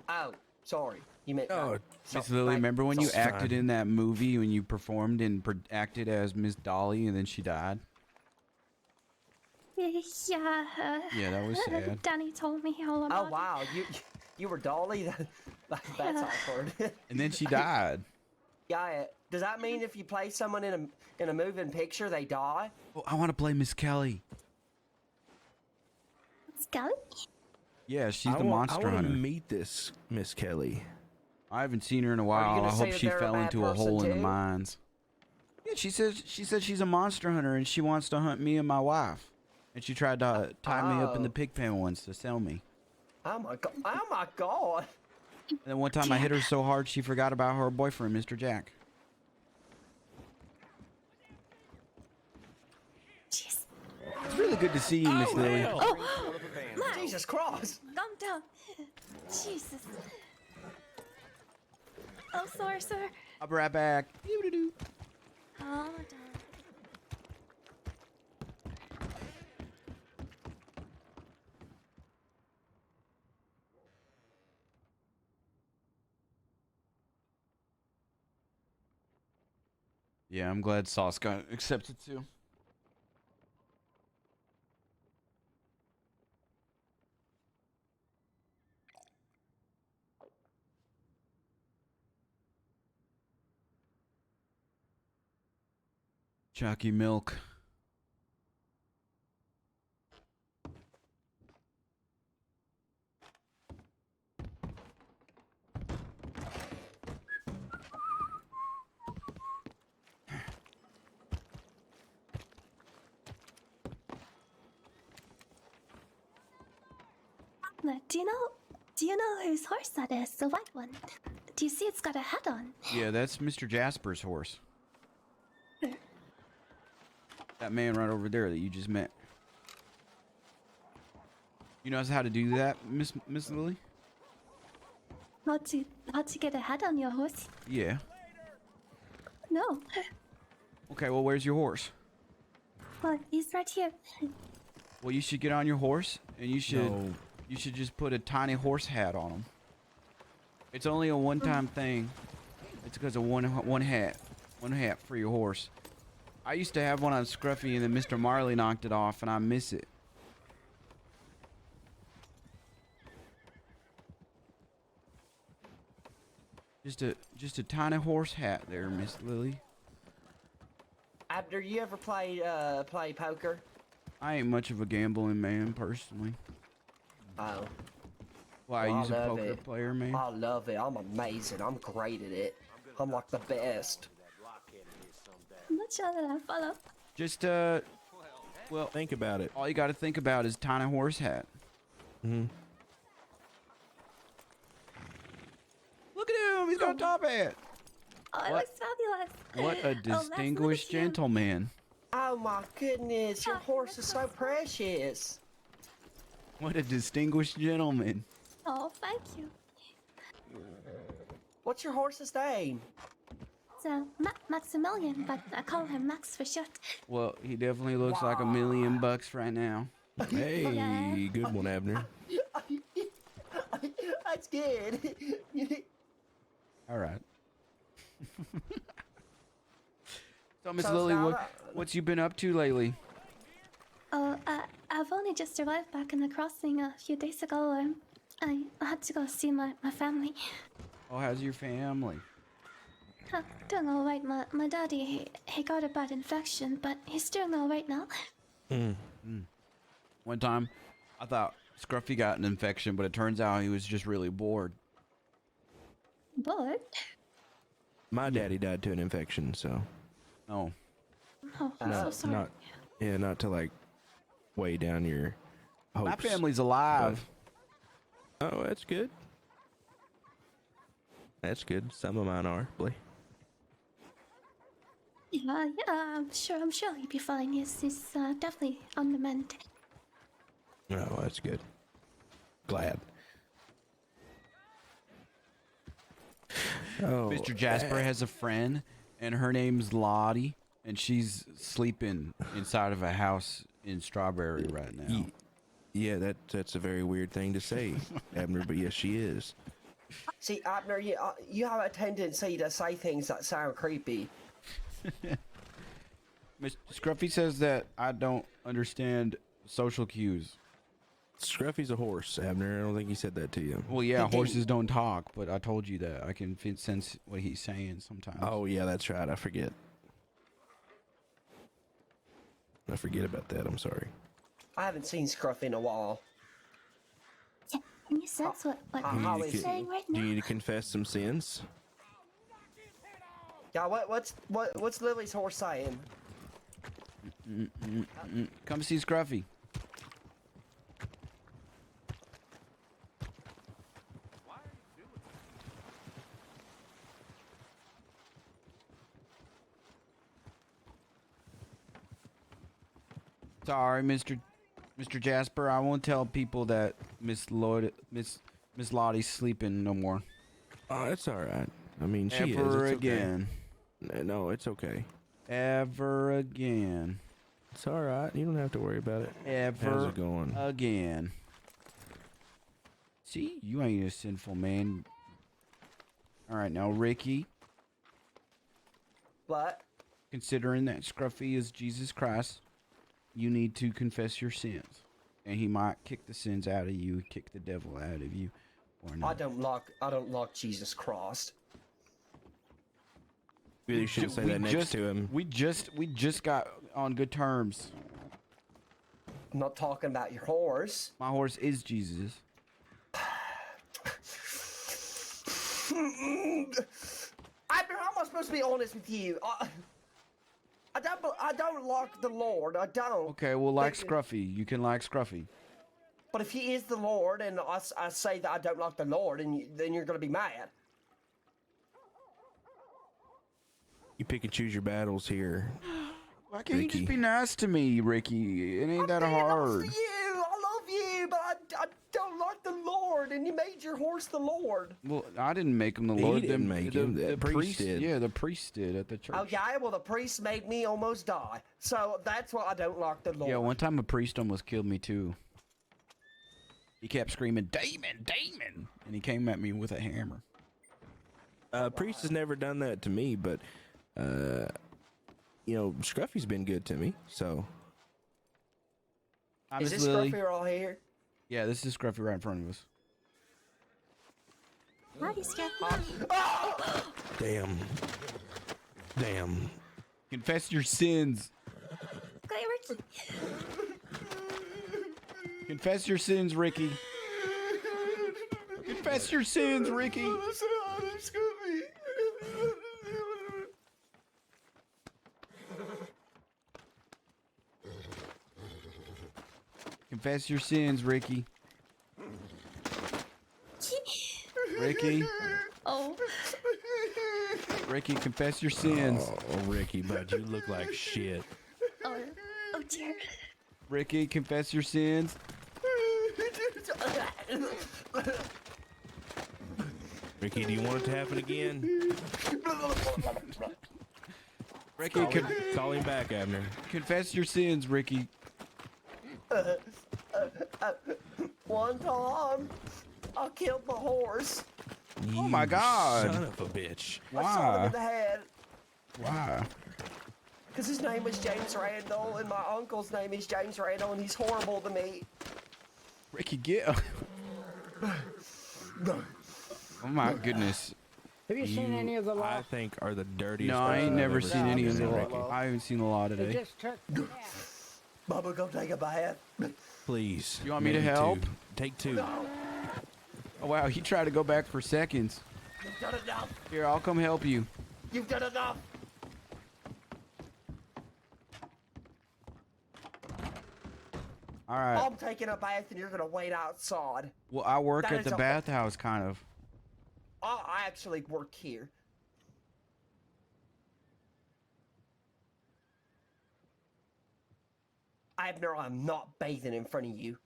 Oh, sorry. You meant... Oh, Miss Lily, remember when you It's acted fine. in that movie when you performed and acted as Miss Dolly and then she died? Yeah. Yeah, that was sad. Danny told me all about Oh, wow. You were Dolly? That's awkward. And then she died. Yeah, does that mean if you play someone in a moving picture, they die? Oh, I want to play Miss Kelly. it. Scully? Yeah, she's the I monster want to hunter. meet this Miss Kelly. I haven't seen her in a you while. gonna I say hope that she they're a fell bad into a person hole in the too? mines. Yeah, she says she's a monster hunter and she wants to hunt me and my wife. And she tried to tie me up in the pig pen once to sell me. Oh my god! Oh my god! And then one time I hit her so hard she forgot about her boyfriend, Mr. Jack. Jeez. It's really good to see you, Miss Lily. Oh, Jesus Christ! calm down. Jesus. Oh, sorry, sir. I'll be right back. Calm down. Yeah, I'm glad Sauce got accepted too. Chalky milk. Now, do you know whose horse that is? The white one. Do you see it's got a hat on? Yeah, that's Mr. Jasper's horse. That man right over there that you just met. You know how to do that, Miss Lily? How to get a hat on your horse? Yeah. No. Okay, well, where's your horse? Well, he's right here. Well, you should get on your horse, and you should just put a tiny horse hat on him. It's only a one-time thing. It's because of one hat for your horse. I used to have one on Scruffy, and then Mr. Marley knocked it off, and I miss it. Just a tiny horse hat there, Miss Lily. Abner, you ever play poker? I ain't much of a gambling man, personally. Oh. Why, Well, I you's a love poker it. player, man? I love it. I'm amazing. I'm great at it. I'm like the best. I'm not sure that I follow. Just, well, Think about it. all you gotta think about is tiny horse hat. Mm-hmm. Look at him, he's got a top hat. Oh, it What? looks fabulous. What a that's distinguished nice, yeah. gentleman. Oh my goodness, your horse is so precious. What a distinguished gentleman. Oh, thank you. What's your horse's name? It's Maximilian, but I call him Max for short. Well, he definitely looks like $1 million right now. Hey, good one, Abner. good. All right. So, Miss So, Lily, Sarah- what's you been up to lately? Oh, I've only just arrived back in the crossing a few days ago. I had to go see my family. Oh, how's your family? Doing all right. My daddy, he got a bad infection, but he's doing all right now. One time, I thought Scruffy got an infection, but it turns out he was just really bored. Bored? My daddy died to an infection, so Oh. Oh, I'm so sorry. not to like weigh down your hopes. My family's alive. Oh, that's good. That's good. Some of mine are, Blee. Yeah, I'm sure he'll be fine. He's definitely on the mend. Oh, that's good. Glad. Oh, Mr. Jasper has a friend, and her name's Lottie, and she's sleeping inside of a house in Strawberry right now. Yeah, that's a very weird thing to say, Abner, but yes, she is. See, Abner, you have a tendency to say things that sound creepy. Mr. Scruffy says that I don't understand social cues. Scruffy's a horse, Abner. I don't think he said that to you. Well, yeah, horses don't talk, but I told you that. I can sense what he's saying sometimes. Oh, yeah, that's right. I forget. I forget about that. I'm sorry. I haven't seen Scruff in a while. Yeah, can you sense what how he's is saying right Do you now? need to confess some sins? Yeah, what's Lily's horse saying? Come see Scruffy. Sorry, Mr. Jasper. I won't tell people that Miss Lottie's sleeping no more. Oh, that's all right. I mean, she Ever is. It's again. Okay. No, it's okay. Ever again. It's all right. You don't have to worry about it. Ever How's it going? again. See, you ain't a sinful man. All right, now Ricky. What? Considering that Scruffy is Jesus Christ, you need to confess your sins, and he might kick the sins out of you, kick the devil out of you, or not. I don't like Jesus Christ. You shouldn't say that next to him. We just got on good terms. I'm not talking about your horse. My horse is Jesus. Abner, how am I supposed to be honest with you? I don't like the Lord. I don't. Okay, well, like Scruffy, you can like Scruffy. But if he is the Lord, and I say that I don't like the Lord, and then you're gonna be mad. You pick and choose your battles here. Why can't you Ricky. just be nice to me, Ricky? It ain't that I'm being hard. nice to you. I love you, but I don't like the Lord, and you made your horse the Lord. Well, I didn't make him the He Lord. didn't make him. The priest did. Yeah, the priest did at the church. Okay, well the priest made me almost die, so that's why I don't like the Lord. Yeah, one time a priest almost killed me too. He kept screaming, "Damon, Damon!" and he came at me with a hammer. Priest has never done that to me, but you know, Scruffy's been good to me, so. Hi, Is Miss this Lily. Scruffy all here? Yeah, this is Scruffy right in front of us. Howdy, Scruffy. Damn. Confess your sins. Okay, Ricky. Confess your sins, Ricky. Confess your sins, Ricky. Confess your sins, Ricky. Ricky. Oh. Ricky, confess your sins. Oh, Ricky, bud, you look like shit. Oh dear. Ricky, confess your sins. Ricky, do you want it to happen again? Ricky, Call him back, Abner. confess your sins, Ricky. One time, I killed my horse. Oh my God. Son of a bitch. I shot him Why? in the head. Why? Because his name was James Randall, and my uncle's name is James Randall, and he's horrible to me. Ricky, get. Oh my goodness. Have you seen any of the law? I think are the dirtiest. No, I ain't person I've never ever seen any of the Ricky. law. I haven't seen the law They today. just took the Bubba, go take a bath. Please. You want me to maybe help? two. Take two. Oh wow, he tried to go back for seconds. You've done enough. Here, I'll come help you. You've done enough. All right. I'm taking a bath, and you're gonna wait outside. Well, I work That at is the a- bathhouse, kind of. I actually work here. Abner, I'm not bathing in front of you.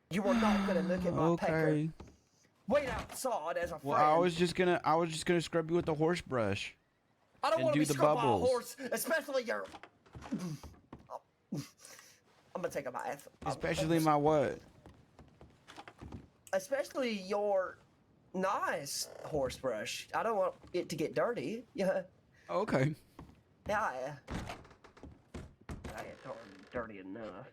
You are not gonna look at my pecker. Okay. Wait outside as a friend. Well, I was just gonna scrub you with the horse brush. I don't and want to do be the scrubbed by a bubbles. horse, especially your. I'm gonna take a bath. Especially my what? Especially your nice horse brush. I don't want it to get dirty. Yeah. Okay. Yeah. I ain't dirty enough.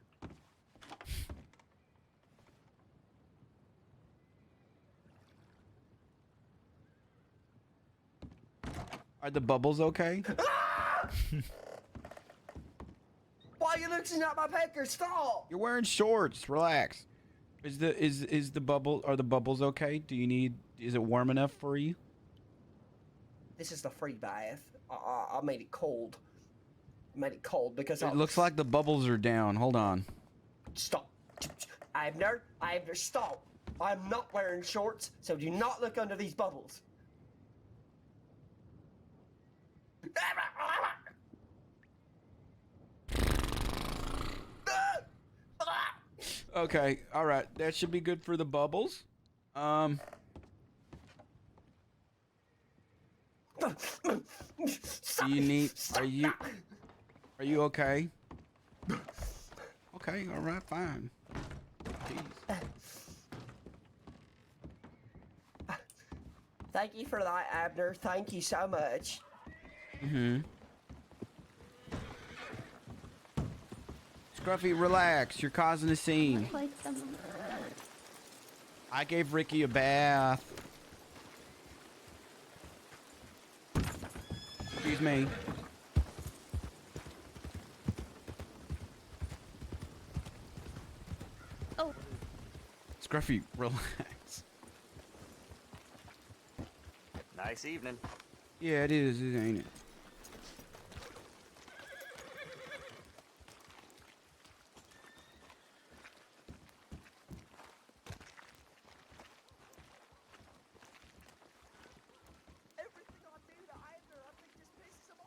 Are the bubbles okay? Why are you looking at my pecker? Stop! You're wearing shorts. Relax. Is the bubble? Are the bubbles okay? Do you need? Is it warm enough for you? This is the free bath. I made it cold. I made it cold because It looks like the bubbles are down. Hold on. Stop. Abner, stop. I'm not wearing shorts, so do not look under these bubbles. Okay. All right. That should be good for the bubbles. Stop. Do you need? Are you okay? Okay. All right. Fine. Jeez. Thank you for that, Abner. Thank you so much. Scruffy, relax. You're causing a scene. Like some. I gave Ricky a bath. Excuse me. Oh. Scruffy, relax. Nice evening. Yeah, it is, ain't it? Everything I do to Abner, I think just pisses him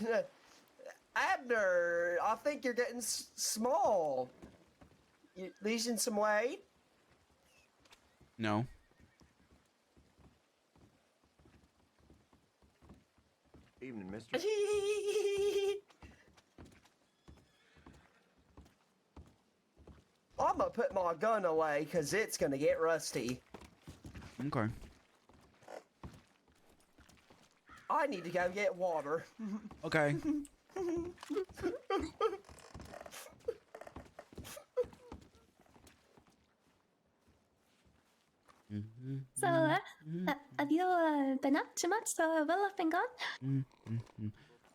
off. Abner, I think you're getting small. You losing some weight? No. Evening, mister. I'm gonna put my gun away because it's gonna get rusty. Okay. I need to go get water. Okay. So, have you been up too much while I've been gone?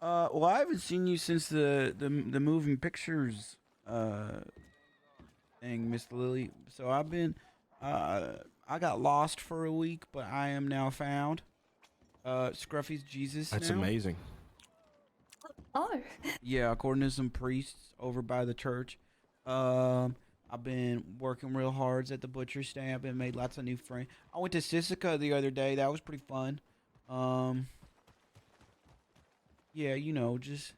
Well, I haven't seen you since the moving pictures thing, Miss Lily. So I've been I got lost for a week, but I am now found. Scruffy's Jesus. That's now. amazing. Oh. Yeah, according to some priests over by the church. I've been working real hard at the butcher stand and made lots of new friends. I went to Sisica the other day. That was pretty fun. Yeah, you know, just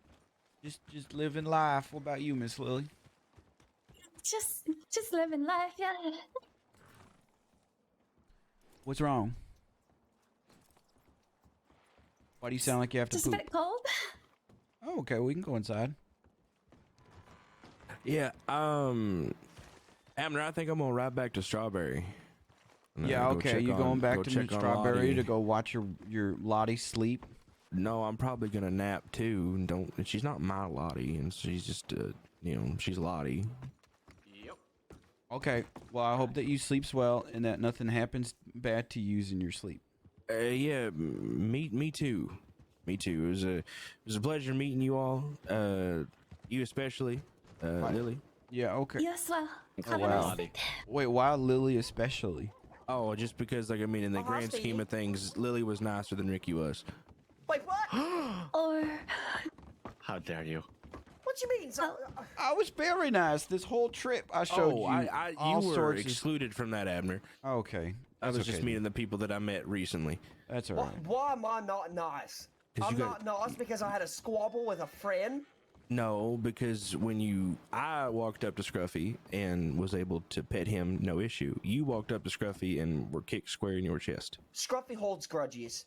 living life. What about you, Miss Lily? Just living life, yeah. What's wrong? Why do you sound like you have to Just a poop? bit cold. Oh, okay. We can go inside. Yeah. Abner, I think I'm gonna ride back to Strawberry. Yeah, okay. You going back to Strawberry Lottie. to go watch your Lottie sleep? No, I'm probably gonna nap too. And she's not my Lottie, and she's just she's Lottie. Yep. Okay. Well, I hope that you sleeps well and that nothing happens bad to you in your sleep. Yeah, me too. Me too. It was a pleasure meeting you all. You especially, Lily. Yeah, okay. Yes, well. Oh, wow. Wait, why Lily especially? Oh, just because, like, I mean, in the grand scheme of things, Lily was nicer than Ricky was. Wait, what? Or How dare you? What you mean? So, I was very nice this whole trip. I showed you all you were sorts excluded from that, Abner. Okay. I was just meeting the people that I met recently. That's all right. why am I not nice? I'm not nice because I had a squabble with a friend? No, because I walked up to Scruffy and was able to pet him, no issue. You walked up to Scruffy and were kicked square in your chest. Scruffy holds grudges.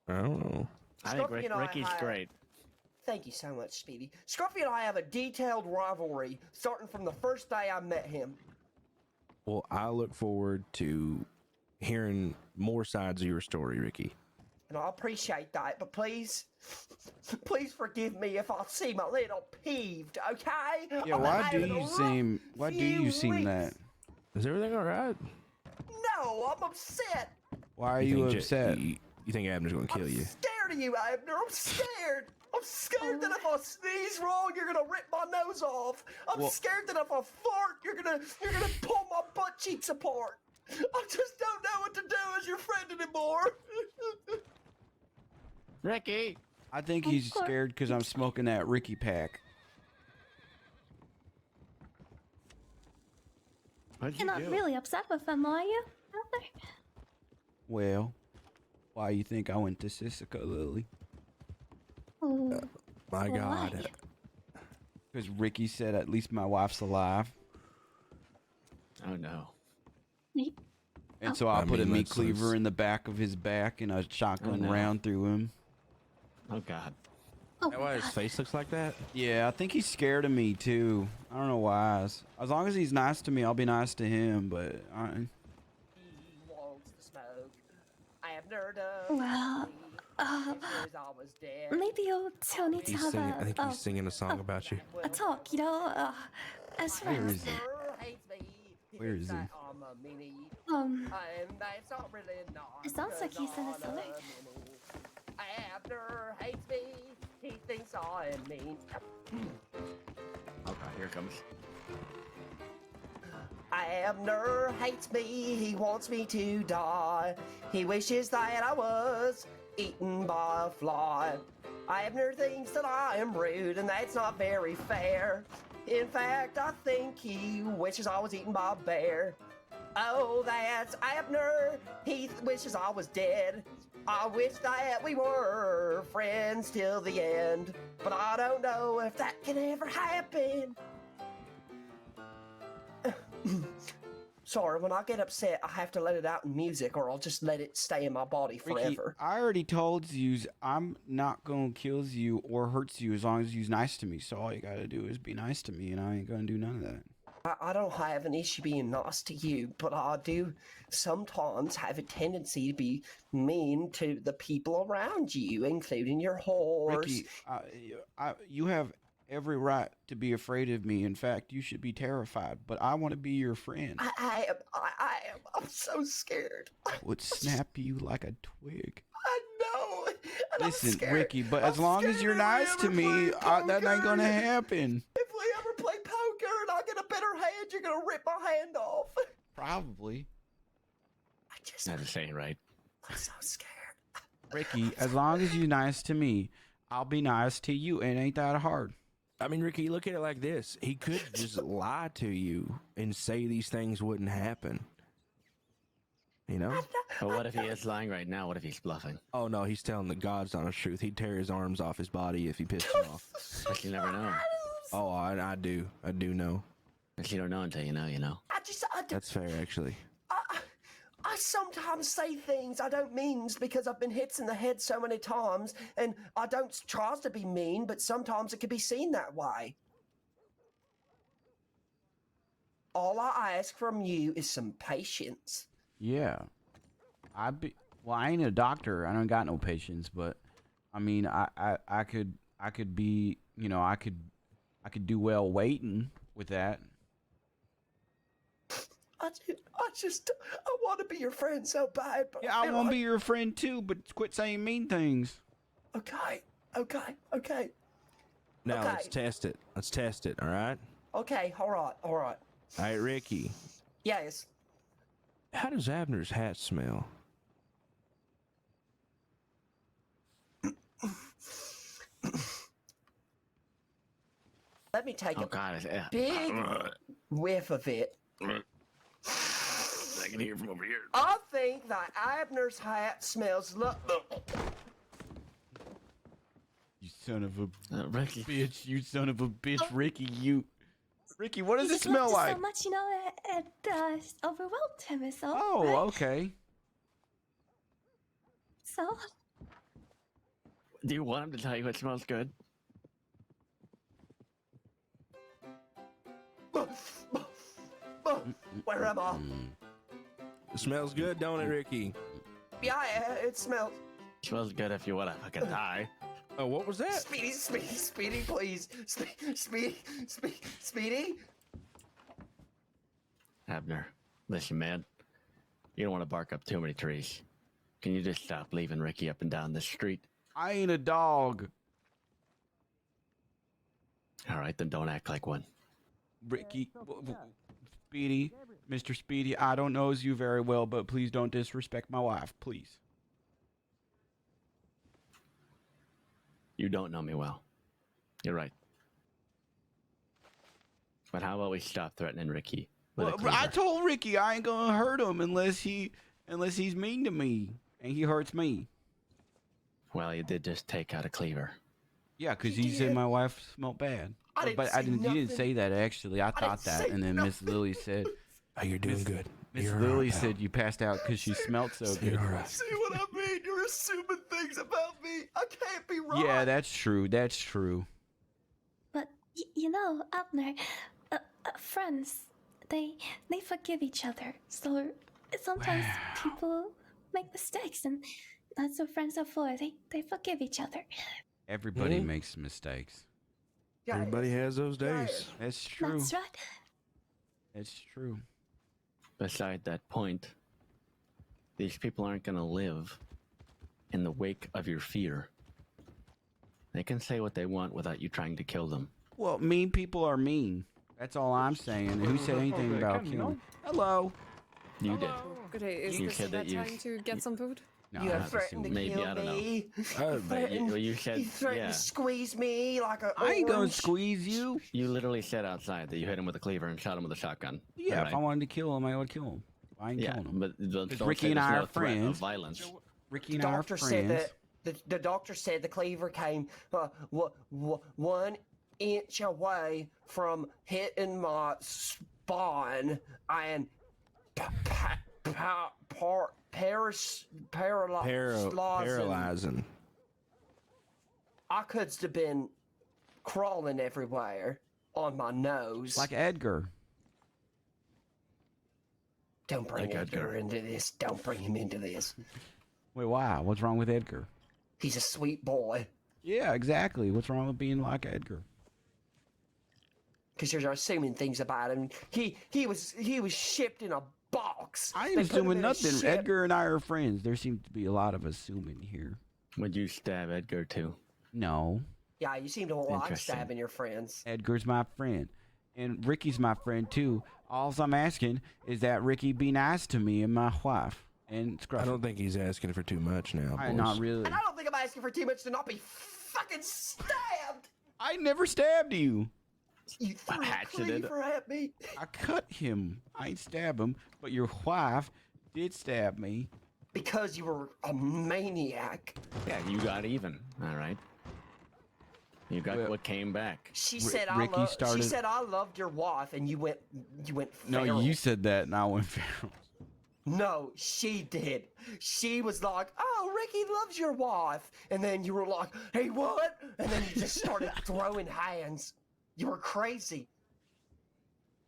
I don't know. I think Scruffy and Ricky's great. Thank you so much, Speedy. Scruffy and I have a detailed rivalry starting from the first day I met him. Well, I look forward to hearing more sides of your story, Ricky. And I appreciate that, but please forgive me if I seem a little peeved, okay? Yeah, why do you seem that? Is everything all right? No, I'm upset. Why are you upset? You think Abner's gonna kill you? I'm scared of you, Abner. I'm scared. I'm scared that if I sneeze wrong, you're gonna rip my nose off. I'm scared that if I fart, you're gonna pull my butt cheeks apart. I just don't know what to do as your friend anymore. Ricky! I think he's scared because I'm smoking that Ricky pack. you're not really upset with them, are you? Well, why you think I went to Sisika, Lily? Oh, My God. Because Ricky said at least my wife's alive. Oh no. And so I put a meat cleaver in the back of his back and a shotgun round through him. Oh God. Is that why his face looks like that? Yeah, I think he's scared of me too. I don't know why. As long as he's nice to me, I'll be nice to him, but He wants to smoke. Abner does. well, maybe you'll tell me to have I think he's singing a song about you. a talk, as Where friends. is he? Where is he? That's not really nice. It sounds like he's in a cellar. Abner hates me. He thinks I am mean. Okay, here it comes. Abner hates me. He wants me to die. He wishes that I was eaten by a fly. Abner thinks that I am rude, and that's not very fair. In fact, I think he wishes I was eaten by a bear. Oh, that's Abner. He wishes I was dead. I wish that we were friends till the end, but I don't know if that can ever happen. Sorry, when I get upset, I have to let it out in music, or I'll just let it stay in my body forever. Ricky, I already told you I'm not gonna kill you or hurt you as long as you're nice to me. So all you gotta do is be nice to me, and I ain't gonna do none of that. I don't have an issue being nice to you, but I do sometimes have a tendency to be mean to the people around you, including your horse. Ricky, you have every right to be afraid of me. In fact, you should be terrified, but I want to be your friend. I am. I'm so scared. I would snap you like a twig. I know. And Listen, I'm scared. Ricky, but as long as you're nice to me, that ain't gonna happen. If we ever play poker and I get a better hand, you're gonna rip my hand off. Probably. Not to say, right? I'm so scared. Ricky, as long as you're nice to me, I'll be nice to you. It ain't that hard. I mean, Ricky, look at it like this. He could just lie to you and say these things wouldn't happen. You know? But what if he is lying right now? What if he's bluffing? Oh, no, he's telling the God's honest truth. He'd tear his arms off his body if he pissed him off. But you never know. Oh, I do. I do know. But you don't know until you know, you know. That's fair, actually. I sometimes say things I don't mean because I've been hit in the head so many times, and I don't try to be mean, but sometimes it can be seen that way. all I ask from you is some patience. Yeah. Well, I ain't a doctor. I don't got no patience, but I mean, I could be, you know, I could do well waiting with that. I want to be your friend so bad. But Yeah, I feel want to like- be your friend too, but quit saying mean things. Okay. Now Okay. let's test it. All right. Okay, all right. All right, Ricky. Yes. How does Abner's hat smell? Let me take Oh a God, big whiff of it. I can hear from over here. I think that Abner's hat smells. You son of a Ricky. bitch! You son of a bitch, Ricky! Ricky, what does He it just smell loved like? so much, you know, it overwhelmed him. Is all. Oh, right? okay. So, Do you want him to tell you what smells good? Where am I? It smells good, don't it, Ricky? Yeah, it smells. Smells good if you want to fucking die. Oh, what was that? Speedy, please. Speedy. Abner, listen, man. You don't want to bark up too many trees. Can you just stop leaving Ricky up and down the street? I ain't a dog. All right, then don't act like one. Ricky, Speedy, Mr. Speedy, I don't know you very well, but please don't disrespect my wife, please. You don't know me well. You're right. But how about we stop threatening Ricky? with a Well, I cleaver? told Ricky I ain't gonna hurt him unless he's mean to me and he hurts me. Well, you did just take out a cleaver. Yeah, because he said my wife smelled bad. I didn't But say you didn't nothing. say that actually. I thought didn't that, say and then Miss Lily said, Oh, you're doing good. Miss You're all Lily right, pal. said you passed out because she smelled so good. You're all right. See what I mean? You're assuming things about me. I can't be wrong. Yeah, that's true. That's true. but you know, Abner, friends, they forgive each other. So sometimes people make mistakes, and that's what friends are for. They forgive each other. Everybody Mhm. makes mistakes. Yeah, Everybody has those days. That's true. That's right. That's true. Beside that point, these people aren't going to live in the wake of your fear. They can say what they want without you trying to kill them. Well, mean people are mean. That's all I'm saying. And who said anything about killing? Hello. You did. Good day. Is You this said the that you- time to get some food? No, You I'm have threatened to assuming. Maybe, kill I don't know. me. But you said, You threatened yeah. to squeeze me like a I ain't gonna orange. squeeze you. You literally said outside that you hit him with a cleaver and shot him with a shotgun. Yeah, All if I right? wanted to kill him, I would kill him. I ain't Yeah, killing him. but don't Ricky say and there's I no are threat of friends. violence. Ricky The and I are doctor friends. said that the doctor said the cleaver came 1 inch away from hitting my spine and Paralyzing. I could have been crawling everywhere on my nose. Like Edgar. Don't bring like Edgar Edgar. into this. Don't bring him into this. Wait, why? What's wrong with Edgar? He's a sweet boy. Yeah, exactly. What's wrong with being like Edgar? Because you're assuming things about him. He was shipped in a box. I They ain't put him assuming in a nothing. ship. Edgar and I are friends. There seems to be a lot of assuming here. Would you stab Edgar too? No. Yeah, you seem to like Interesting. stabbing your friends. Edgar's my friend. And Ricky's my friend too. All I'm asking is that Ricky be nice to me and my wife. And Scruff. I don't think he's asking for too much now, I'm boys. not really. And I don't think I'm asking for too much to not be fucking stabbed. I never stabbed you. You threw a Hatcheted. cleaver at me. I cut him. I ain't stab him. But your wife did stab me. Because you were a maniac. Yeah, you got even. All right. You got Well- what came back. She Ri- said Ricky started- She said I loved your wife, and you went. No, feral. you said that, and I went feral. No, she did. She was like, "Oh, Ricky loves your wife," and then you were like, "Hey, what?" And then you just started throwing hands. You were crazy.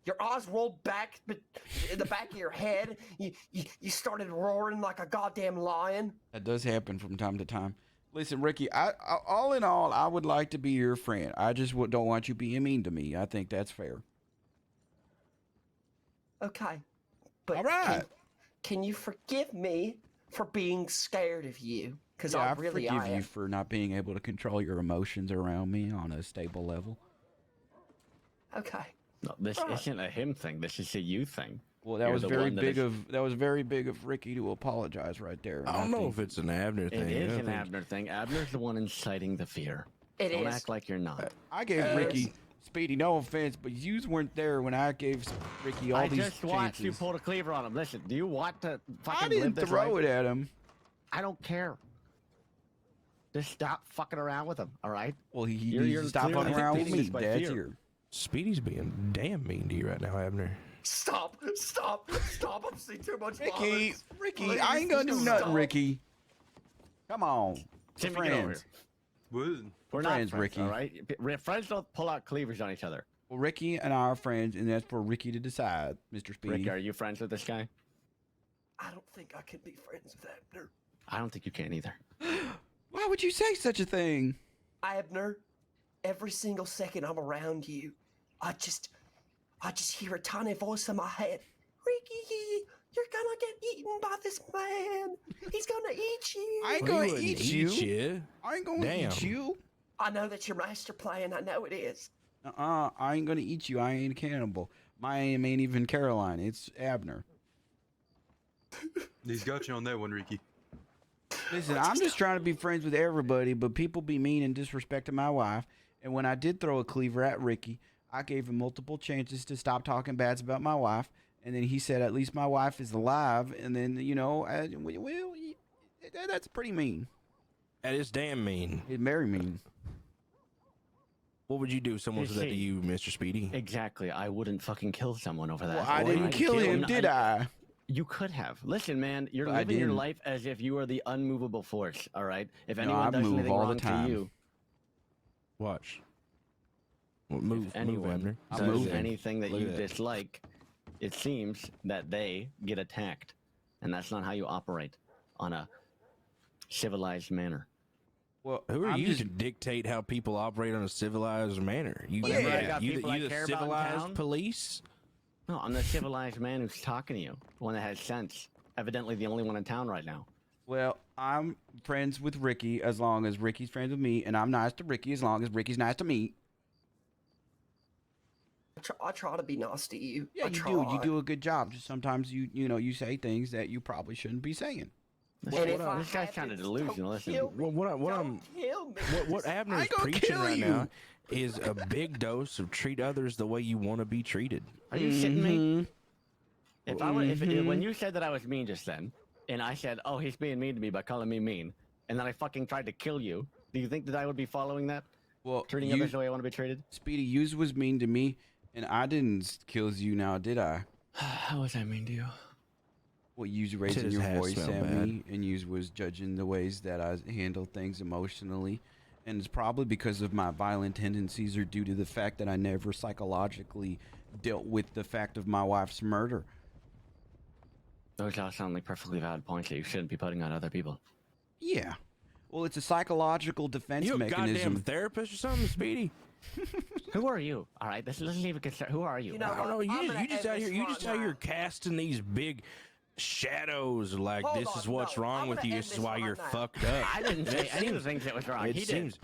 Your eyes rolled back in the back of your head. You started roaring like a goddamn lion. That does happen from time to time. Listen, Ricky, I all in all, I would like to be your friend. I just don't want you being mean to me. I think that's fair. Okay. But all right. Can you forgive me for being scared of you? Because I really forgive you for not being able to control your emotions around me on a stable level. Okay. No, this isn't a him thing. This is a you thing. Well, that was very big of Ricky to apologize right there. I don't know if it's an Abner thing. It is an Abner thing. Abner's the one inciting the fear. Don't act like you're not. I gave Ricky, Speedy, no offense, but you weren't there when I gave Ricky all these chances. I just watched you pull a cleaver on him. Listen, do you want to fucking I didn't live this throw life? it at him. I don't care. Just stop fucking around with him, all right? Well, he needs to stop fucking around with me. Dad's here. Speedy's being damn mean to you right now, Abner. Stop! I'm seeing too much violence. Ricky, Please, I ain't gonna do nothing, stop. Ricky. Come on. Timmy, We're get over friends. here. We're friends, not friends, Ricky. all right? Friends don't pull out cleavers on each other. Well, Ricky and I are friends, and that's for Ricky to decide, Mr. Speedy. Ricky, are you friends with this guy? I don't think I can be friends with Abner. I don't think you can either. Why would you say such a thing? Abner, every single second I'm around you, I just hear a tiny voice in my head. Ricky, you're gonna get eaten by this man. He's gonna eat you. I ain't gonna eat you. I ain't gonna eat you. I know that's your master plan. I know it is. I ain't gonna eat you. I ain't a cannibal. My name ain't even Caroline. It's Abner. He's got you on that one, Ricky. Listen, I'm just trying to be friends with everybody, but people be mean and disrespecting my wife. And when I did throw a cleaver at Ricky, I gave him multiple chances to stop talking bad about my wife. And then he said, at least my wife is alive. And then, that's pretty mean. That is damn mean. It's very mean. What would you do if someone said that to you, Mr. Speedy? Exactly. I wouldn't fucking kill someone over that. Well, I didn't kill him, did I? You could have. Listen, man, you're living your life as if you are the unmovable force, all right? If anyone does anything wrong to you... Watch. Move, anyone does anything that you dislike, it seems that they get attacked. And that's not how you operate on a civilized manner. Well, who are you to dictate how people operate on a civilized manner? You the civilized police? No, I'm the civilized man who's talking to you. The one that has sense. Evidently the only one in town right now. Well, I'm friends with Ricky as long as Ricky's friends with me, and I'm nice to Ricky as long as Ricky's nice to me. I try to be nice to you. Yeah, you do. You do a good job. Just sometimes you say things that you probably shouldn't be saying. This guy's kind of delusional. Listen, what Abner is preaching right now is a big dose of treat others the way you want to be treated. Are you shitting me? When you said that I was mean just then, and I said, "Oh, he's being mean to me by calling me mean," and then I fucking tried to kill you, do you think that I would be following that? Well, treating others the way I want to be treated? Speedy, you was mean to me, and I didn't kill you now, did I? How was I mean to you? Well, you raising your voice at me, and you was judging the ways that I handle things emotionally. And it's probably because of my violent tendencies or due to the fact that I never psychologically dealt with the fact of my wife's murder. Those all sound like perfectly valid points that you shouldn't be putting on other people. Yeah. Well, it's a psychological defense mechanism. You a goddamn therapist or something, Speedy? Who are you? All right, let's leave it. Who are you? You know, I don't know. You just out here casting these big shadows like this is what's wrong with you. This is why you're fucked up. I didn't say any of the things that was wrong. It seems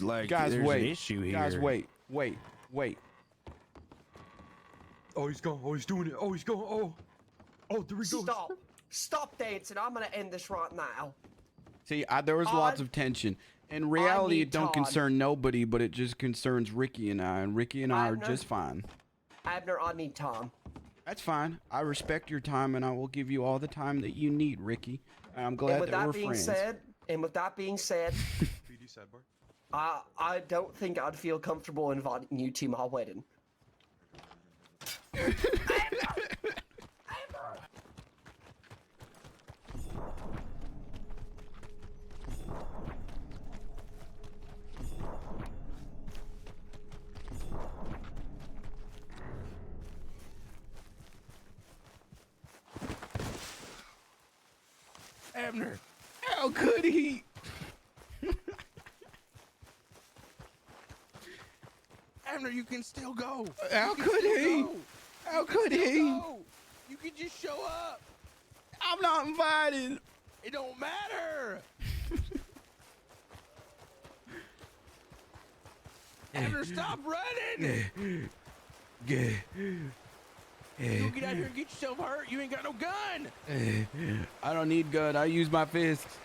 like there's an issue here. Guys, wait. Oh, he's gone. Oh, he's doing it. Oh, he's going. Oh, there he goes. Stop dancing. I'm gonna end this right now. See, there was lots of tension. In reality, it don't concern nobody, but it just concerns Ricky and I, and Ricky and I are just fine. Abner, I need time. That's fine. I respect your time, and I will give you all the time that you need, Ricky. And I'm glad that we're friends. With that being said, I don't think I'd feel comfortable inviting you to my wedding. Abner. How could he? Abner, you can still go. How could he? How could he? You can just show up. I'm not invited. It don't matter. Abner, stop running. You get out here and get yourself hurt. You ain't got no gun. I don't need gun. I use my fists.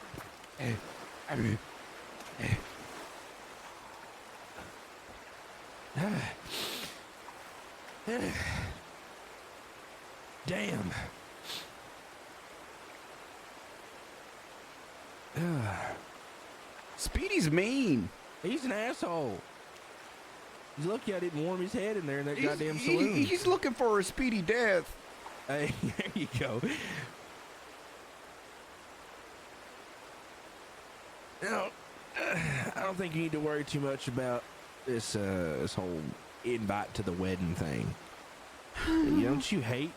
Damn. Speedy's mean. He's an asshole. He's lucky I didn't warm his head in there in that goddamn saloon. He's looking for a speedy death. Hey, there you go. Now, I don't think you need to worry too much about this whole invite to the wedding thing. Don't you hate?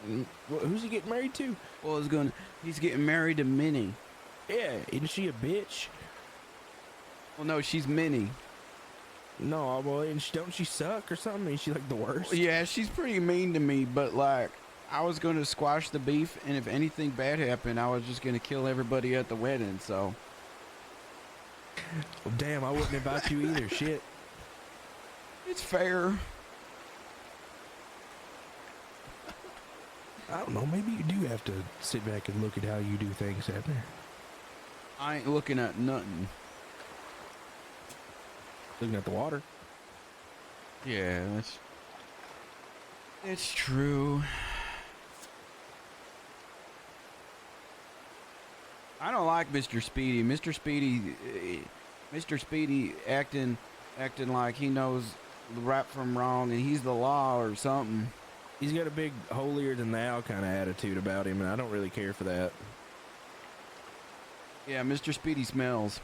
Who's he getting married to? Well, he's getting married to Minnie. Yeah, isn't she a bitch? Well, no, she's Minnie. No, well, don't she suck or something? Is she like the worst? Yeah, she's pretty mean to me, but like, I was going to squash the beef, and if anything bad happened, I was just going to kill everybody at the wedding, so. Well, damn, I wouldn't invite you either. Shit. It's fair. I don't know. Maybe you do have to sit back and look at how you do things, Abner. I ain't looking at nothing. Looking at the water. Yeah, it's true. I don't like Mr. Speedy. Mr. Speedy acting like he knows the right from wrong and he's the law or something. He's got a big holier than thou kind of attitude about him, and I don't really care for that. Yeah, Mr. Speedy smells.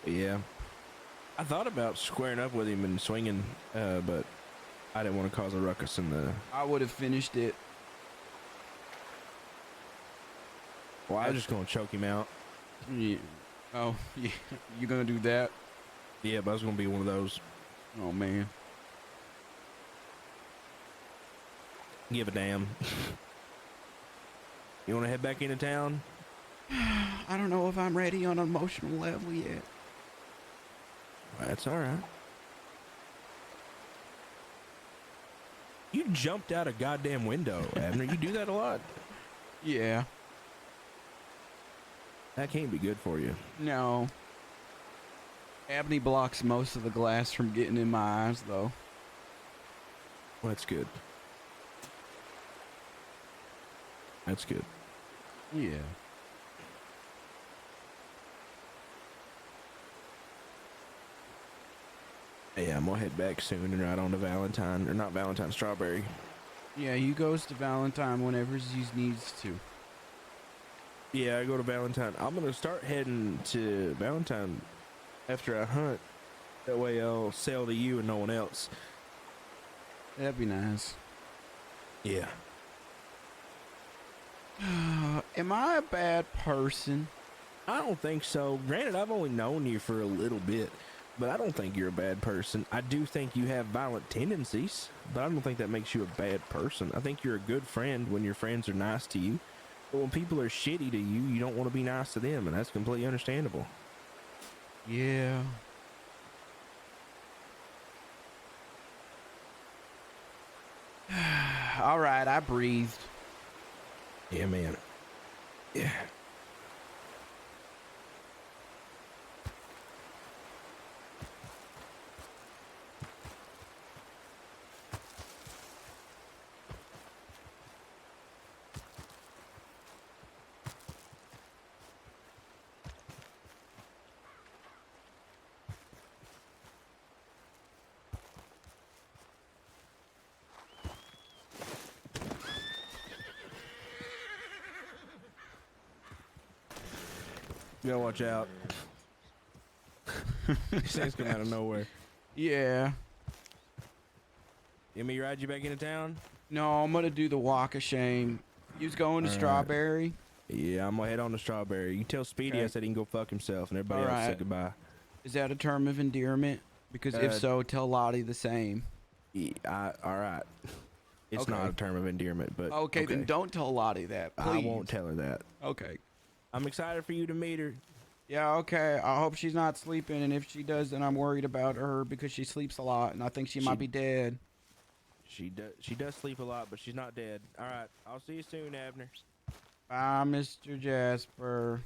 Yeah. I thought about squaring up with him and swinging, but I didn't want to cause a ruckus in the... I would have finished it. Well, I was just going to choke him out. Yeah. Oh, yeah. You gonna do that? Yeah, but I was going to be one of those. Oh, man. Give a damn. You want to head back into town? I don't know if I'm ready on an emotional level yet. That's all right. You jumped out a goddamn window, Abner. You do that a lot. Yeah. That can't be good for you. No. Abney blocks most of the glass from getting in my eyes, though. Well, that's good. That's good. Yeah. Yeah, I'm gonna head back soon and ride on to Valentine, or not Valentine, Strawberry. Yeah, he goes to Valentine whenever he needs to. Yeah, I go to Valentine. I'm gonna start heading to Valentine after I hunt. That way I'll sell to you and no one else. That'd be nice. Yeah. Am I a bad person? I don't think so. Granted, I've only known you for a little bit, but I don't think you're a bad person. I do think you have violent tendencies, but I don't think that makes you a bad person. I think you're a good friend when your friends are nice to you. But when people are shitty to you, you don't want to be nice to them, and that's completely understandable. Yeah. All right, I breathed. Yeah, man. Yeah. You gotta watch out. These things come out of nowhere. Yeah. You want me to ride you back into town? No, I'm gonna do the walk of shame. You's going to Strawberry? Yeah, I'm gonna head on to Strawberry. You tell Speedy I said he can go fuck himself, and everybody else said goodbye. Is that a term of endearment? Because if so, tell Lottie the same. All right. It's not a term of endearment, but okay, then don't tell Lottie that, please. I won't tell her that. Okay. I'm excited for you to meet her. Yeah, okay. I hope she's not sleeping, and if she does, then I'm worried about her because she sleeps a lot, and I think she might be dead. She does sleep a lot, but she's not dead. All right, I'll see you soon, Abner. Bye, Mr. Jasper.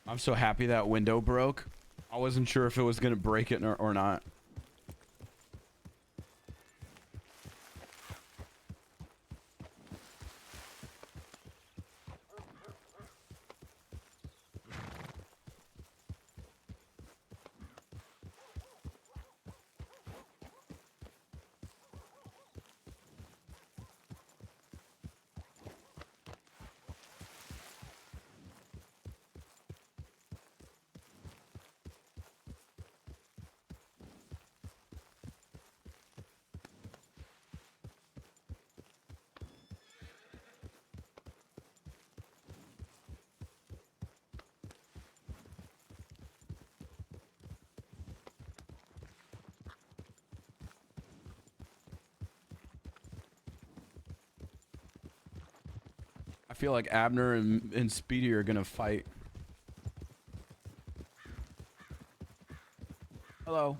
I'm so happy that window broke. I wasn't sure if it was gonna break it or not. I feel like Abner and Speedy are gonna fight. Hello.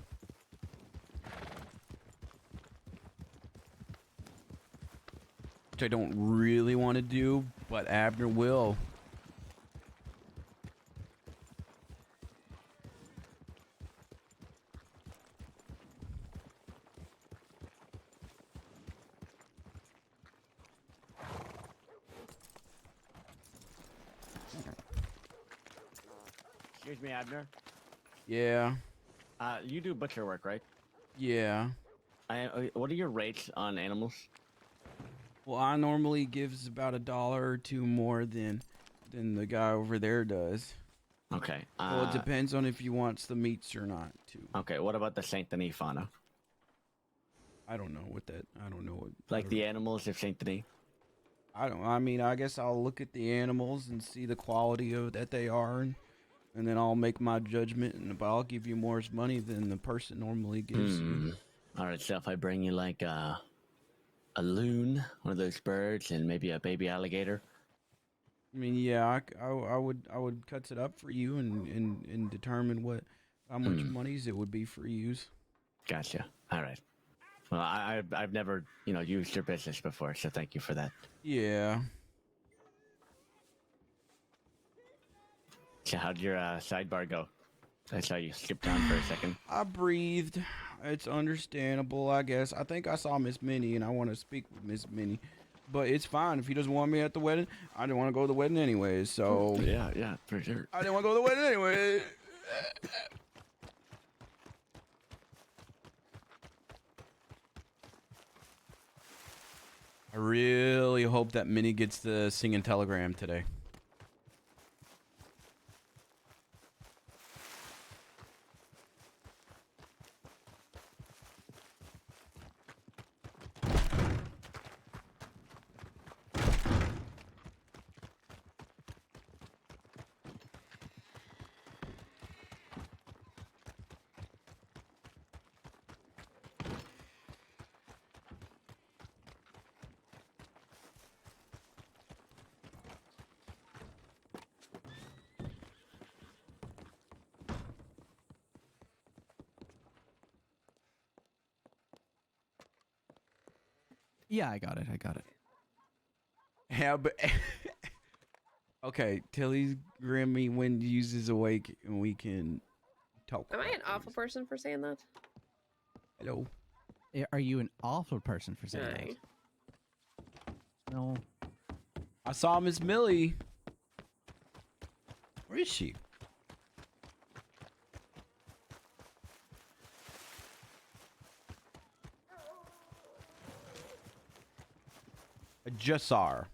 Which I don't really want to do, but Abner will. Excuse me, Abner. Yeah. You do butcher work, right? Yeah. What are your rates on animals? Well, I normally gives about $1 or $2 more than the guy over there does. Okay. Well, it depends on if he wants the meats or not, too. Okay. What about the Saint Denis fauna? I don't know what that. I don't know what. Like the animals of Saint Denis. I mean, I guess I'll look at the animals and see the quality of that they are, and then I'll make my judgment. And but I'll give you more money than the person normally gives you. All right. So if I bring you like a loon, one of those birds, and maybe a baby alligator. I mean, yeah, I would cut it up for you and determine how much monies it would be for use. Gotcha. All right. Well, I've never used your business before, so thank you for that. Yeah. So how'd your sidebar go? I saw you skip down for a second. I breathed. It's understandable, I guess. I think I saw Miss Minnie, and I want to speak with Miss Minnie. But it's fine. If he doesn't want me at the wedding, I didn't want to go to the wedding anyways, so... Yeah, for sure. I didn't want to go to the wedding anyway. I really hope that Minnie gets the singing telegram today. Yeah, I got it. Yeah, but okay, Tilly's Grammy when uses awake and we can talk. Am I an awful person for saying that? Hello. Are you an awful person for saying that? No. I saw Miss Millie. Where is she? I just saw her.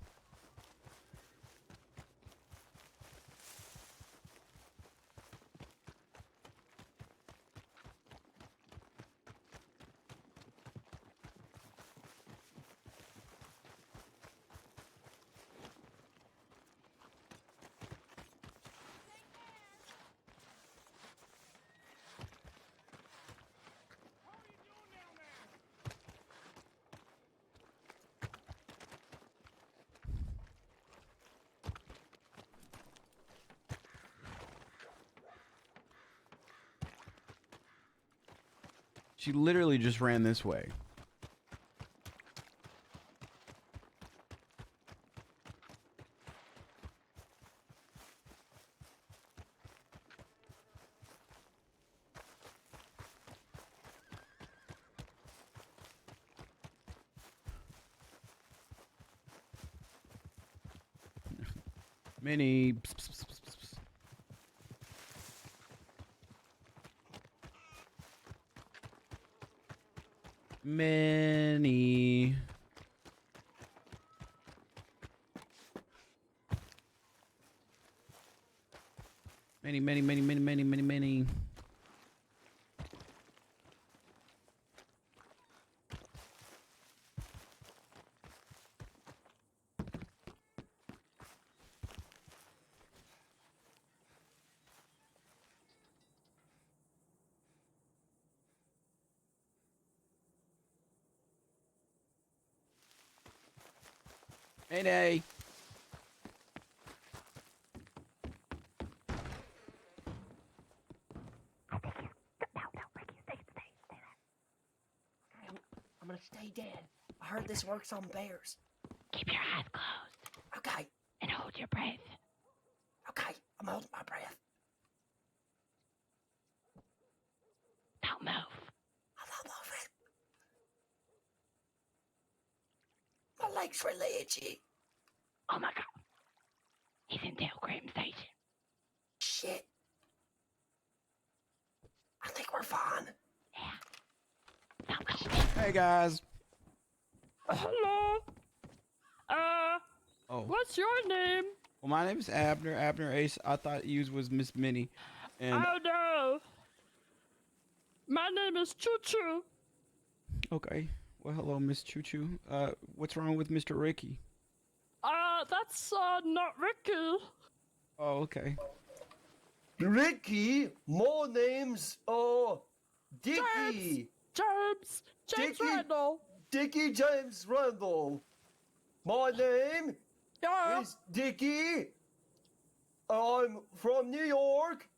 She literally just ran this way. Mini. Pss, pss, pss, pss, pss. Many. Many. Mayday. I'm gonna stay dead. I heard this works on bears. Keep your eyes closed. Okay. And hold your breath. Okay, I'm holding my breath. Don't move. I'm not moving. My legs really itchy. Oh my god. He's in Telegram Station. Shit. I think we're fine. Yeah. Don't go. Hey guys. Hello. Oh. What's your name? Well, my name is Abner. Abner Ace. I thought you was Miss Minnie. And Oh no. My name is Choo Choo. okay. Well, hello, Miss Choo Choo. What's wrong with Mr. Ricky? That's not Ricky. Oh, okay. Ricky, my name's Dickie. James Dickie. Randall. Dickie James Randall. My name is Dickie. I'm from New York.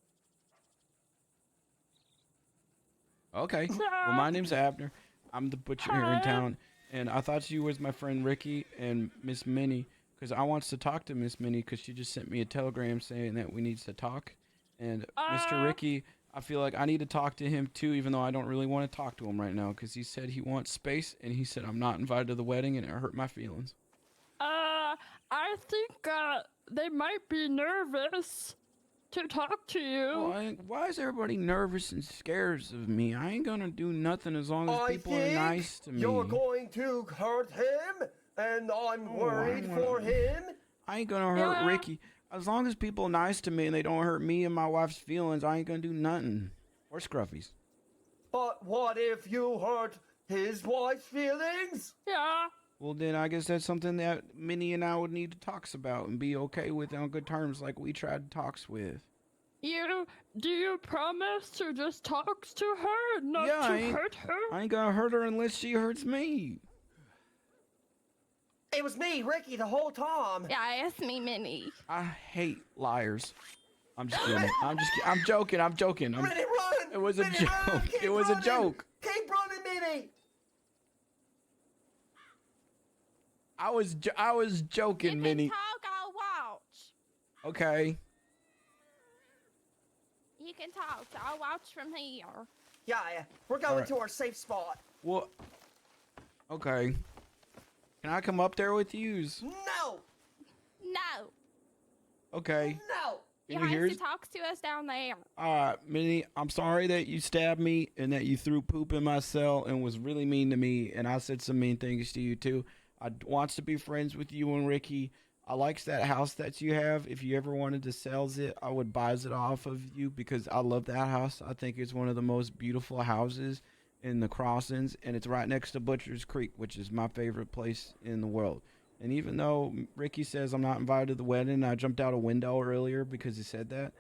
Okay. Well, my name's Abner. I'm the butcher here in town, and I thought you was my friend Ricky and Miss Minnie, because I wants to talk to Miss Minnie, because she just sent me a telegram saying that we needs to talk. And Mr. Ricky, I feel like I need to talk to him too, even though I don't really want to talk to him right now, because he said he wants space, and he said I'm not invited to the wedding, and it hurt my feelings. I think they might be nervous to talk to you. Oh, why is everybody nervous and scared of me? I ain't gonna do nothing as long as people are nice to me. You're going to hurt him, and I'm worried for him. I ain't gonna hurt Ricky. As long as people are nice to me and they don't hurt me and my wife's feelings, I ain't gonna do nothing. Or Scruffies. But what if you hurt his wife's feelings? Yeah. Well, then I guess that's something that Minnie and I would need to talk about and be okay with on good terms, like we tried talks with. Do you promise to just talk to her, not to hurt her? I ain't gonna hurt her unless she hurts me. It was me, Ricky, the whole time. Yeah, it's me, Minnie. I hate liars. I'm just kidding. I'm joking. Minnie, run! It was a Minnie, joke. run! Keep It was a running! joke. Keep running, Minnie! I was joking, Minnie. Talk, I'll watch. Okay. You can talk, so I'll watch from here. Yeah. We're going to our safe spot. Well, okay. Can I come up there with yous? No! No. Okay. No! You Can you hear have to talk to us down there. Alright, Minnie, I'm sorry that you stabbed me and that you threw poop in my cell and was really mean to me, and I said some mean things to you too. wants to be friends with you and Ricky. I likes that house that you have. If you ever wanted to sell it, I would buy it off of you because I love that house. I think it's one of the most beautiful houses in the crossings, and it's right next to Butcher's Creek, which is my favorite place in the world. And even though Ricky says I'm not invited to the wedding, I jumped out a window earlier because he said that.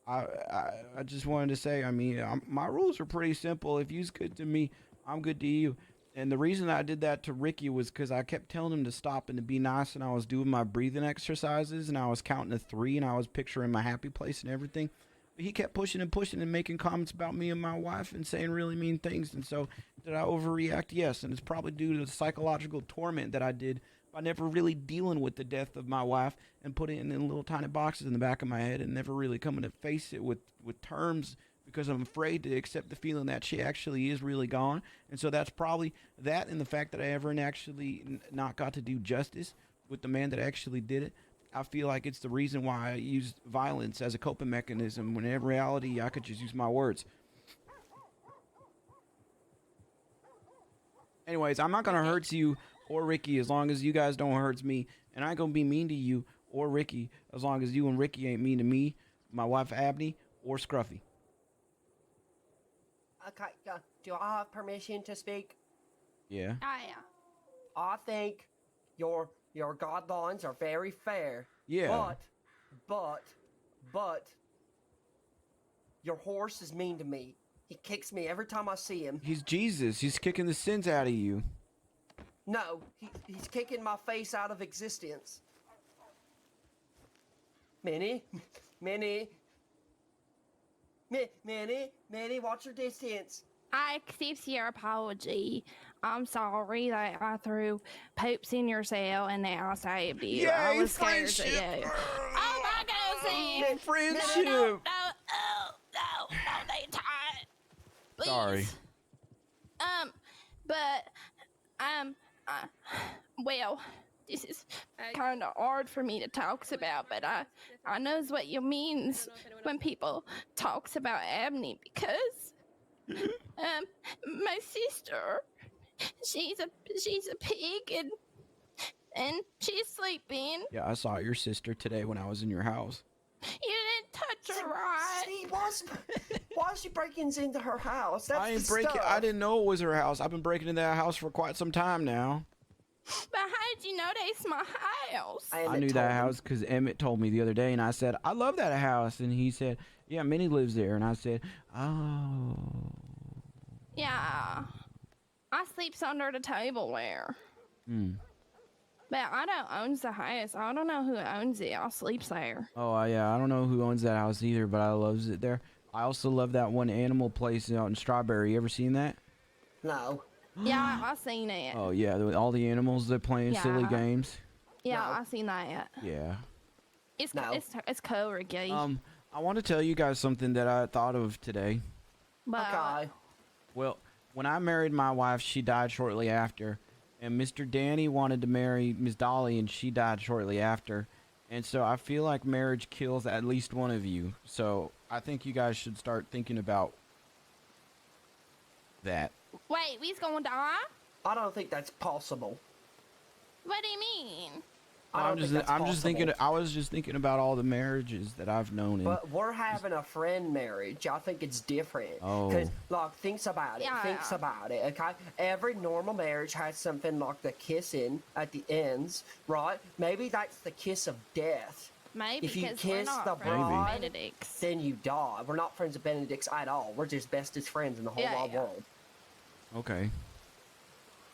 I just wanted to say, I mean, my rules are pretty simple. If you's good to me, I'm good to you. And the reason I did that to Ricky was because I kept telling him to stop and to be nice, and I was doing my breathing exercises, and I was counting to 3, and I was picturing my happy place and everything. But he kept pushing and making comments about me and my wife and saying really mean things. And so did I overreact? Yes. And it's probably due to the psychological torment that I did by never really dealing with the death of my wife and putting it in little tiny boxes in the back of my head and never really coming to face it with terms, because I'm afraid to accept the feeling that she actually is really gone. And so that's probably that, and the fact that I ever actually not got to do justice with the man that actually did it. I feel like it's the reason why I used violence as a coping mechanism, when in reality I could just use my words. Anyways, I'm not going to hurt you or Ricky as long as you guys don't hurt me. And I ain't going to be mean to you or Ricky as long as you and Ricky ain't mean to me, my wife Abney, or Scruffy. Okay, do I have permission to speak? Yeah. I think your guidelines are very fair. Yeah. But your horse is mean to me. He kicks me every time I see him. He's Jesus. He's kicking the sins out of you. No, he's kicking my face out of existence. Minnie, watch your distance. I accept your apology. I'm sorry that I threw poops in your cell and that I saved you. Yay, I was scared friendship. to you. Oh my goodness! Friendship. No, they tied. Please. Sorry. Well, this is kind of hard for me to talk about, but I knows what you means when people talks about Abney, because my sister, she's a pig and she's sleeping. Yeah, I saw your sister today when I was in your house. You didn't touch her, right? See, why is she breaking into her house? That's I ain't the breaking. stuff. I didn't know it was her house. I've been breaking into that house for quite some time now. But how did you know that's my house? I knew that house because Emmett told me the other day, and I said, I love that house. And he said, yeah, Minnie lives there. And I said, oh. Yeah. I sleeps under the table there. But I don't own the house. I don't know who owns it. I sleeps there. Oh, yeah. I don't know who owns that house either, but I loves it there. I also love that one animal place out in Strawberry. You ever seen that? No. Yeah, I seen it. Oh, yeah. All the animals, they're playing silly games. Yeah, I seen that. Yeah. It's cool, Ricky. I want to tell you guys something that I thought of today. Okay. Well, when I married my wife, she died shortly after. And Mr. Danny wanted to marry Miss Dolly, and she died shortly after. And so I feel like marriage kills at least one of you. So I think you guys should start thinking about that. Wait, we's gonna die? I don't think that's possible. What do you mean? I was just thinking about all the marriages that I've known. But we're having a friend marriage. I think it's different. Oh. Because, like, think about it. Yeah. Think about it, okay? Every normal marriage has something like the kissing at the ends, right? Maybe that's the kiss of death. Maybe, if you because we're kiss not the friends with bride, Benedicts. then you die. We're not friends with Benedicts at all. We're just bestest friends in the whole wide world. Okay.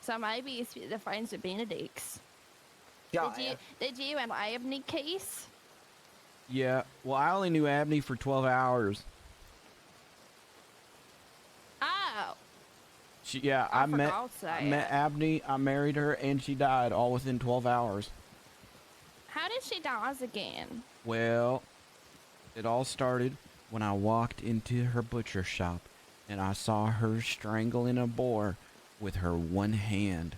So maybe it's the friends with Benedicts. Yeah. Did you and Abney kiss? Yeah. Well, I only knew Abney for 12 hours. Oh. I met Abney. I married her, and she died all within 12 hours. How did she die again? Well, it all started when I walked into her butcher shop, and I saw her strangling a boar with her one hand,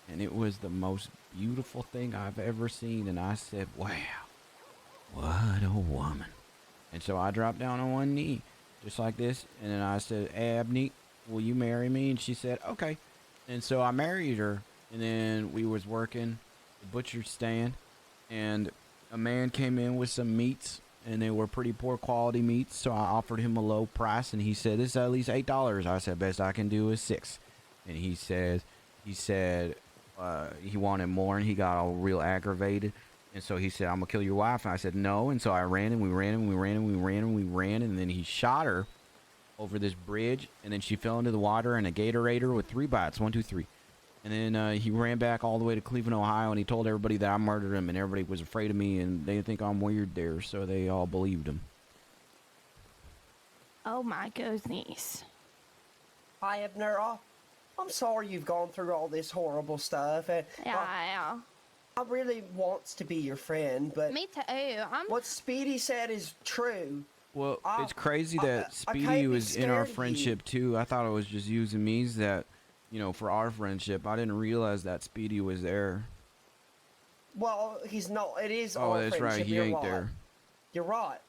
and it was the most beautiful thing I've ever seen. And I said, wow, what a woman. And so I dropped down on one knee just like this, and then I said, Abney, will you marry me? And she said, okay. And so I married her, and then we was working the butcher's stand, and a man came in with some meats, and they were pretty poor quality meats, so I offered him a low price, and he said, this is at least $8. I said, best I can do is $6. And he said he wanted more, and he got all real aggravated. And so he said, I'm gonna kill your wife. And I said, no. And so I ran, and we ran, and we ran, and we ran, and we ran, and then he shot her over this bridge, and then she fell into the water, and a Gatorade her with 3 bites, 1, 2, 3. And then he ran back all the way to Cleveland, Ohio, and he told everybody that I murdered him, and everybody was afraid of me, and they think I'm weird there, so they all believed him. Oh my goodness. Hi, Abner. I'm sorry you've gone through all this horrible stuff. And Yeah. I really wants to be your friend, but Me too. what Speedy said is true. Well, it's crazy that I can't Speedy be was in our scared of you. friendship, too. I thought it was just using me that, you know, for our friendship. I didn't realize that Speedy was there. Well, he's not. It is Oh, our that's friendship. right. He You're ain't right. there. You're right.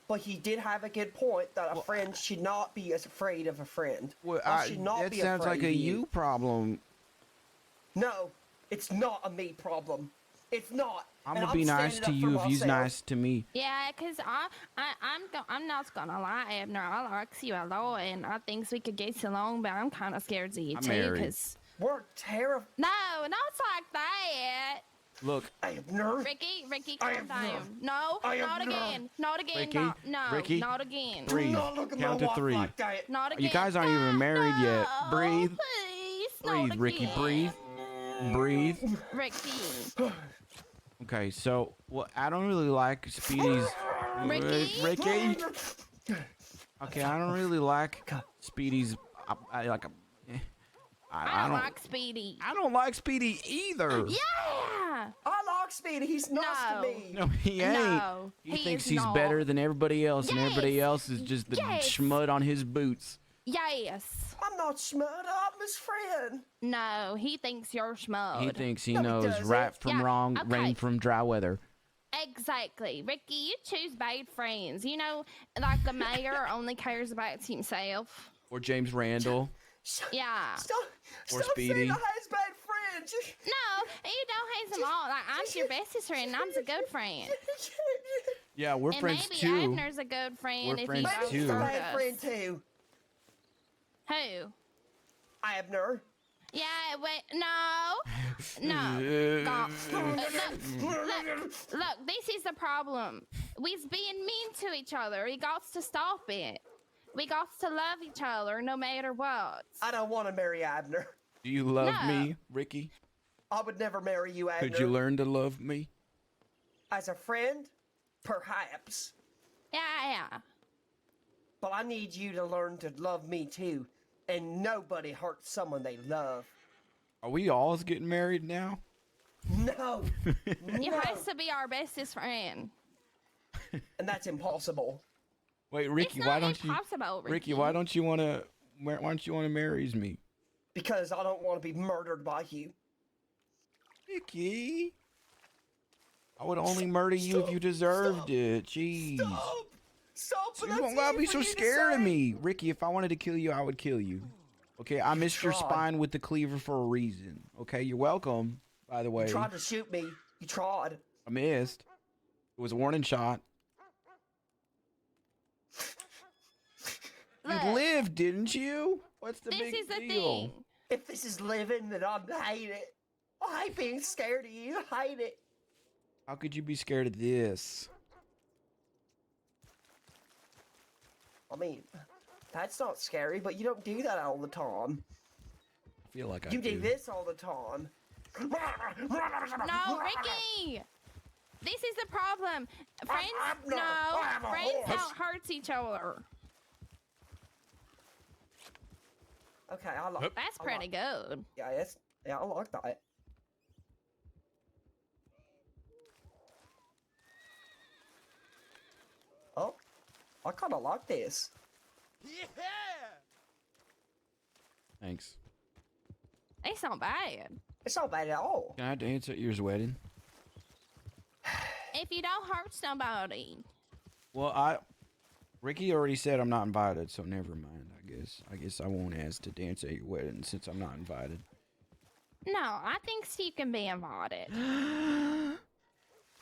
But he did have a good point that a friend should not be as afraid of a friend. Well, I should not that be sounds afraid like a of you. you problem. No, it's not a me problem. It's not. I'm And gonna be nice standing to up for you if you's myself. nice to me. Yeah, cause I'm not gonna lie, Abner. I like you a lot, and I think we could get along, but I'm kind of scared of you I'm too, married. cause we're terrified. No, not like that. Look, Abner. Ricky, calm down. No, I am not not. again. Not again. Ricky, no, Ricky, not again. breathe. not look at Count my to wife 3. like that. Not again. You guys aren't even married yet. Breathe. Please, Breathe, not Ricky. again. Breathe. Breathe. Ricky. Okay, so I don't really like Speedy's. Ricky? Ricky. Okay, I don't really like Speedy's. I I don't like Speedy. I don't like Speedy either. Yeah. I like Speedy. He's nice No. to me. No, he ain't. No, he thinks is he's not. better than everybody else, and Yes. everybody else is just the Yes. schmud on his boots. Yes. I'm not smart. I'm his friend. No, he thinks you're smart. He thinks he No, he knows doesn't. right from Yeah, wrong, okay. rain from dry weather. Exactly. Ricky, you choose bad friends. You know, like the mayor only cares about himself. Or James Randall. Yeah. Stop Or saying Speedy. I has bad friends. No, you don't have them all. Like, I'm your bestest friend, and I'm a good friend. Yeah, we're and friends maybe too. Abner's a good friend We're if friends he don't too. He's a hurt bad us. friend too. Who? Abner. Yeah, wait, no. God. Look, this is the problem. We's being mean to each other. We got to stop it. We got to love each other no matter what. I don't want to marry Abner. Do you love No. me, Ricky? I would never marry you, Abner. Could you learn to love me? As a friend, perhaps. Yeah. But I need you to learn to love me too. And nobody hurts someone they love. Are we all getting married now? No. You No. has to be our bestest friend. And that's impossible. Wait, Ricky, It's why not don't you? impossible, Ricky, why don't you want to? Why don't you want to marry me? Because I don't want to be murdered by you. Ricky, I would only murder you if you deserved it. Jeez. Stop! You don't gotta be so scared of me, Ricky. If I wanted to kill you, I would kill you. Okay, I missed your tried. spine with the cleaver for a reason. Okay, you're welcome. By the way, You tried to shoot me. You tried. I missed. It was a warning shot. You Look, lived, didn't you? What's the this big is the deal? thing. If this is living, then I hate it. I hate being scared of you. I hate it. How could you be scared of this? I mean, that's not scary, but you don't do that all the time. I feel like You I do this all the time. No, Ricky! This is the problem. Friends, Abner, no, I have a friends horse. don't hurt each other. Okay, I like. That's I pretty like, good. Yeah, I like that. Oh, I kind of like this. Thanks. It's not bad. It's not bad at all. Can I dance at your wedding? If you don't hurt somebody. Well, Ricky already said I'm not invited, so never mind. I guess I won't ask to dance at your wedding since I'm not invited. No, I think Steve can be invited.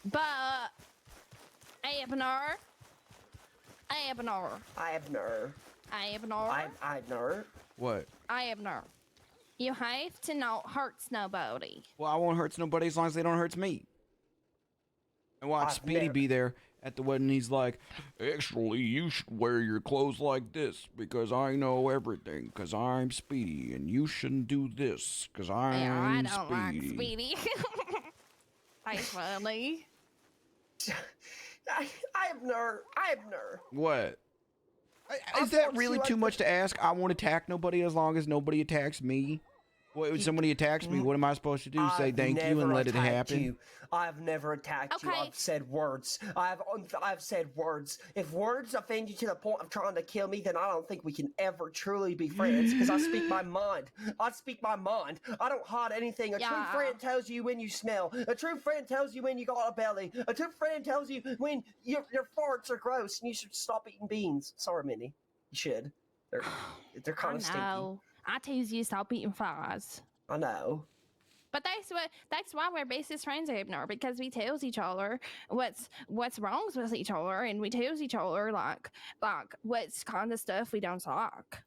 But Abner. What? Abner. You have to not hurt nobody. Well, I won't hurt nobody as long as they don't hurt me. And watch Speedy be there at the wedding. He's like, actually, you should wear your clothes like this because I know everything because I'm Speedy, and you shouldn't do this because I'm I don't like Speedy. That's funny. Abner. What? Is that really too much to ask? I won't attack nobody as long as nobody attacks me. What, if somebody attacks me, what am I supposed to do? Say thank you and let it happen? I've never attacked you. I've said words. I've said words. If words offend you to the point of trying to kill me, then I don't think we can ever truly be friends because I speak my mind. I don't hide anything. A true friend tells you when you smell. A true friend tells you when you got a belly. A true friend tells you when your farts are gross and you should stop eating beans. Sorry, Minnie. You should. They're kind of stinky. I tell you to stop eating fries. I know. But that's why we're bestest friends, Abner, because we tells each other what's wrong with each other, and we tells each other like what's kind of stuff we don't like.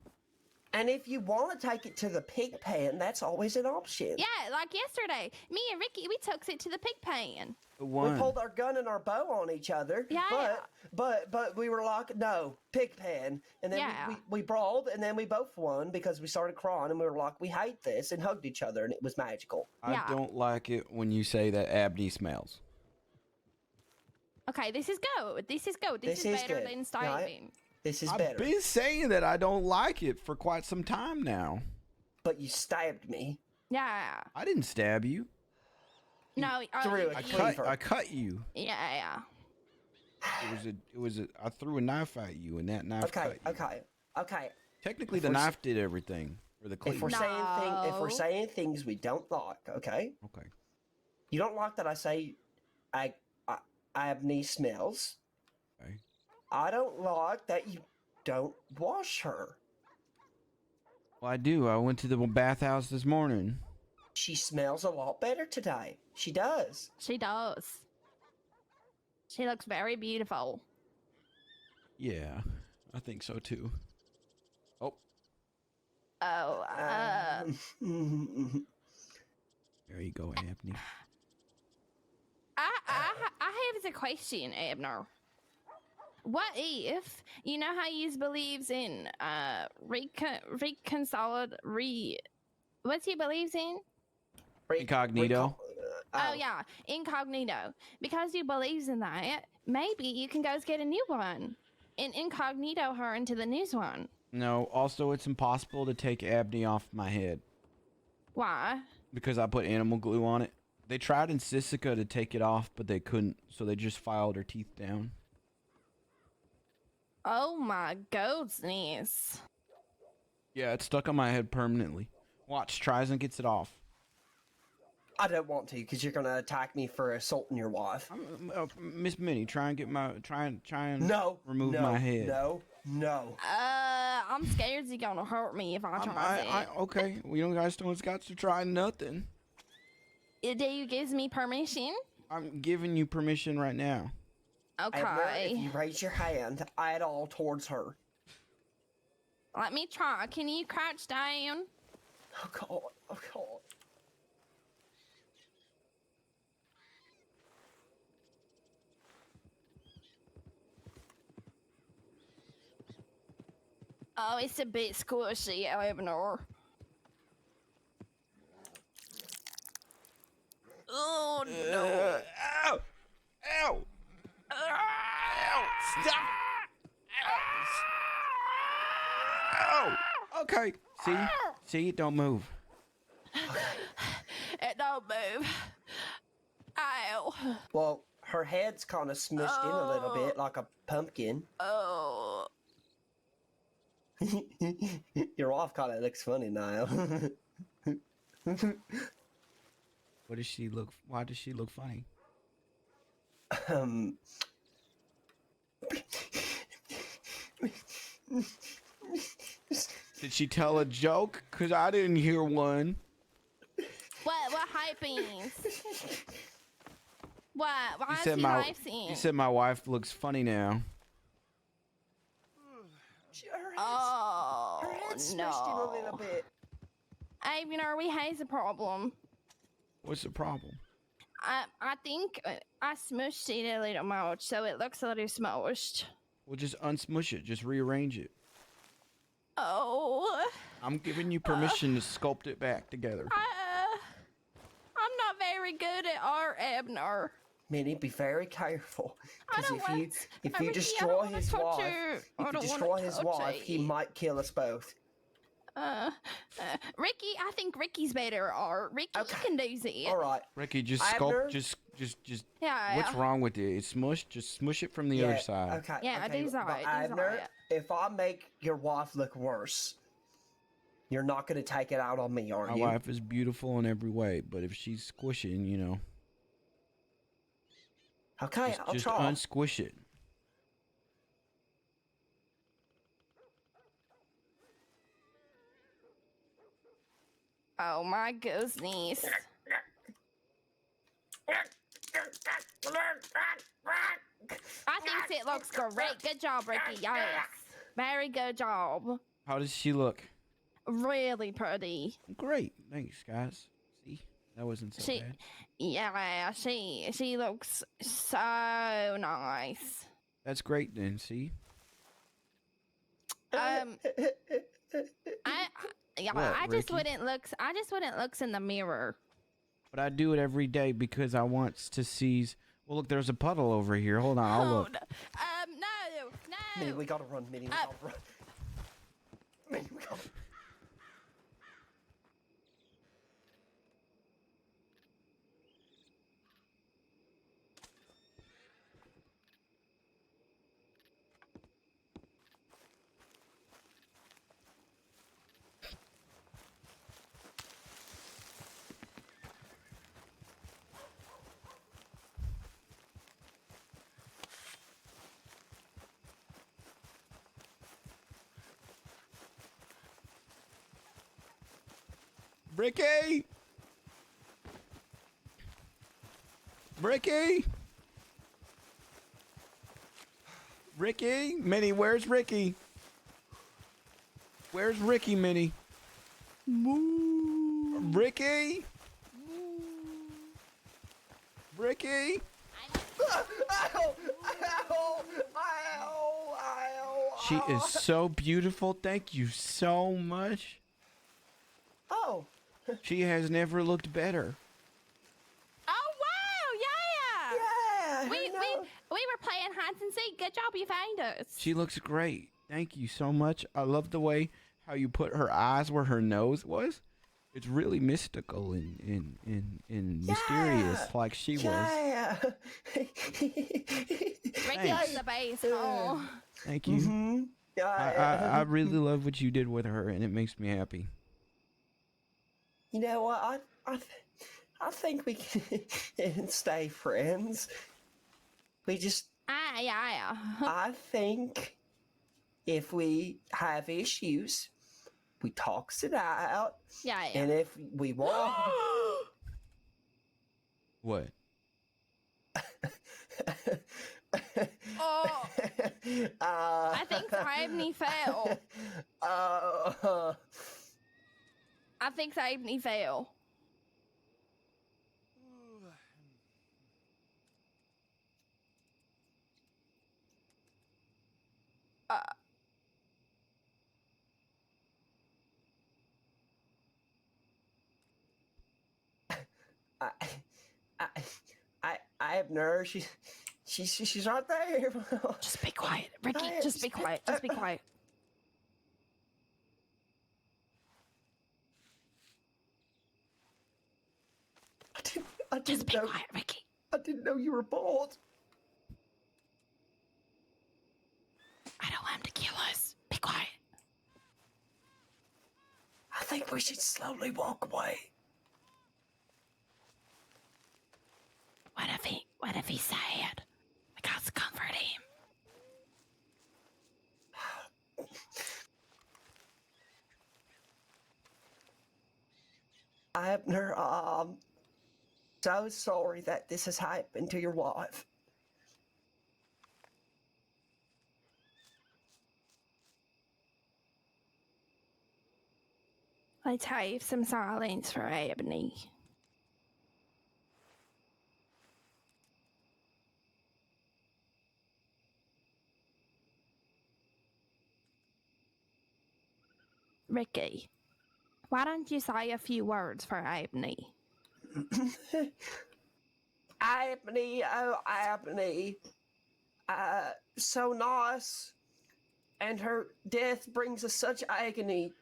And if you want to take it to the pig pen, that's always an option. Yeah, like yesterday, me and Ricky, we took it to the pig pen. We pulled our gun and our bow on each other. Yeah. But we were like, no, pig pen. And then we brawled, and then we both won because we started crying, and we were like, we hate this, and hugged each other, and it was magical. I don't like it when you say that Abney smells. Okay, this is good. This is good. This is better than starving. Right? This is better. I've been saying that I don't like it for quite some time now. But you stabbed me. Yeah. I didn't stab you. No, I cut you. Yeah. It was a I threw a knife at you, and that knife cut you. Okay. Technically, the knife did everything for the cleave. If we're saying things we don't like, okay? Okay. You don't like that I say Abney smells. Okay. I don't like that you don't wash her. Well, I do. I went to the bathhouse this morning. She smells a lot better today. She does. She does. She looks very beautiful. Yeah, I think so too. Oh. Oh. There you go, Abney. I have a question, Abner. What if, you know how you believes in what's he believes in? Incognito. Oh yeah, incognito. Because you believes in that, maybe you can go get a new one and incognito her into the new one. No, also it's impossible to take Abney off my head. Why? Because I put animal glue on it. They tried in Sisica to take it off, but they couldn't, so they just filed her teeth down. Oh my goodness. Yeah, it's stuck on my head permanently. Watch, tries and gets it off. I don't want to, because you're gonna attack me for assaulting your wife. Miss Minnie, try and no, remove my head. No. I'm scared you're gonna hurt me if I try that. Okay, we don't guys don't got to try nothing. Do you give me permission? I'm giving you permission right now. Okay. If you raise your hand at all towards her. Let me try. Can you crouch down? Oh God. Oh, it's a bit squishy, Abner. Oh no! Ow! Ow! Ow! Stop! Ow! Okay. See, don't move. It don't move. Ow! Well, her head's kind of smushed in a little bit, like a pumpkin. Oh. Your wife kind of looks funny now. Why does she look funny? Did she tell a joke? Cause I didn't hear one. What happens? What? Why You is said he my laughing? you said my wife looks funny now. Her head's smashed in a little bit. Abner, we has a problem. What's the problem? I think I smushed it a little much, so it looks a little smushed. Well, just unsmush it. Just rearrange it. Oh. I'm giving you permission to sculpt it back together. I'm not very good at art, Abner. Minnie, be very careful. Because if you Ricky, destroy his wife, he you. might kill us both. Ricky, I think Ricky's better at art. Ricky, you can do that. All right. Ricky, just Abner? sculpt. Just. Yeah. What's wrong with it? It's smushed. Just smush it from the other side. Okay. Yeah, okay, do but that. Abner, if I make your wife look worse, you're not going to take it out on me, are My you? wife is beautiful in every way, but if she's squishing, you know. Okay, I'll just try. unsquish it. Oh my goodness. I think it looks great. Good job, Ricky. Yes. Very good job. How does she look? Really pretty. Great. Thanks, guys. See? That wasn't so bad. Yeah, she looks so nice. That's great then, see? I What, just Ricky? wouldn't looks in the mirror. But I do it every day because I want to see. Well, look, there's a puddle over here. Hold on, I'll look. No. Minnie, we gotta run. Minnie, we gotta run. Minnie, we gotta. Ricky! Ricky! Ricky? Minnie, where's Ricky? Where's Ricky, Minnie? Ricky? Ricky? She is so beautiful. Thank you so much. Oh. She has never looked better. Oh wow! Yeah. We were playing hide and seek. Good job, you found us. She looks great. Thank you so much. I love the way how you put her eyes where her nose was. It's really mystical and mysterious, like she was. Yeah. Ricky's the base. Oh. Thank you. Mm-hmm. I really love what you did with her, and it makes me happy. You know what? I think we can stay friends. We just. Yeah. I think if we have issues, we talks it out. Yeah. And if we want. What? Oh. I think Abney fell. I think Abney fell. Abner, she's right there. Just be quiet, Ricky. Just be quiet. Just be quiet. I didn't Just be know, quiet, Ricky. I didn't know you were bald. I don't want him to kill us. Be quiet. I think we should slowly walk away. What if he's sad? We got to comfort him. Abner, so sorry that this has happened to your wife. Let's have some silence for Abner. Ricky, why don't you say a few words for Abner? Abney, oh Abney, so nice, and her death brings us such agony.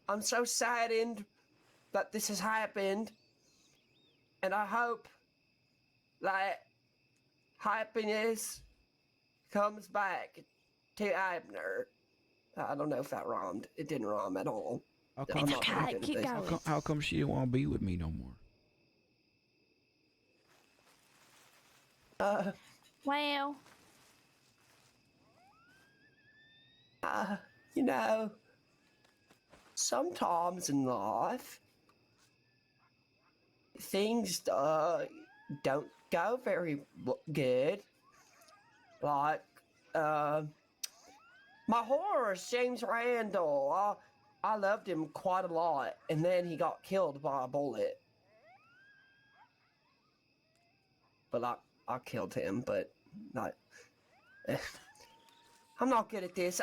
I'm so saddened that this has happened, and I hope that happiness comes back to Abner. I don't know if that rhymed. It didn't rhyme at all. How I'm come, not very good at keep this. going. how come she didn't want to be with me no more? Well, You know, sometimes in life, things don't go very good. Like, my horse, James Randall, I loved him quite a lot, and then he got killed by a bullet. But I killed him, but not. I'm not good at this.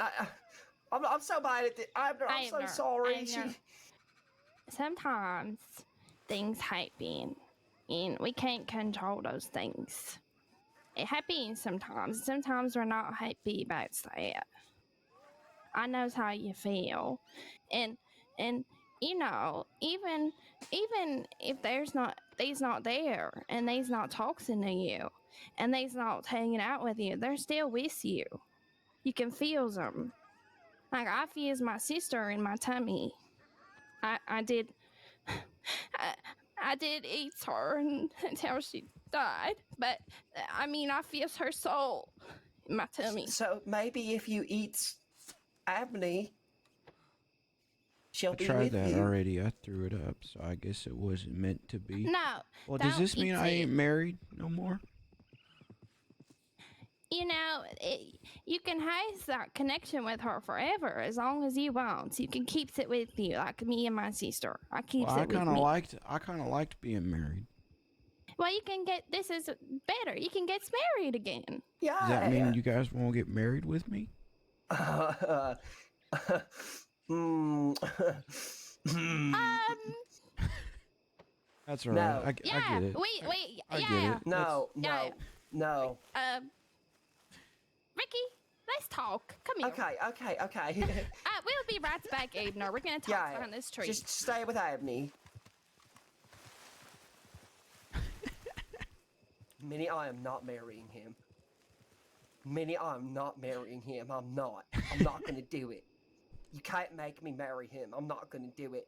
I'm so bad at this. I'm so sorry. Sometimes things happen, and we can't control those things. It happens sometimes. Sometimes we're not happy about that. I knows how you feel, and you know, even if they's not there, and they's not talking to you, and they's not hanging out with you, they're still with you. You can feel them. Like I feels my sister in my tummy. I did eat her until she died, but I mean I feels her soul in my tummy. So maybe if you eat Abney, she'll I be tried with that you. already. I threw it up, so I guess it wasn't meant to be. No. Well, does this mean I eat ain't married no more? You know, you can have that connection with her forever as long as you want. You can keep it with you, like me and my sister. I keep Well, it with me. I kind of liked being married. Well, you can get this is better. You can get married again. Yeah. Does that mean you guys won't get married with me? That's all right. No. I get it. Wait, I yeah. get it. No. Ricky, let's talk. Come here. Okay. We'll be right back, Abner. We're gonna talk behind this tree. Just stay with Abney. Minnie, I am not marrying him. Minnie, I'm not marrying him. I'm not gonna do it. You can't make me marry him. I'm not gonna do it.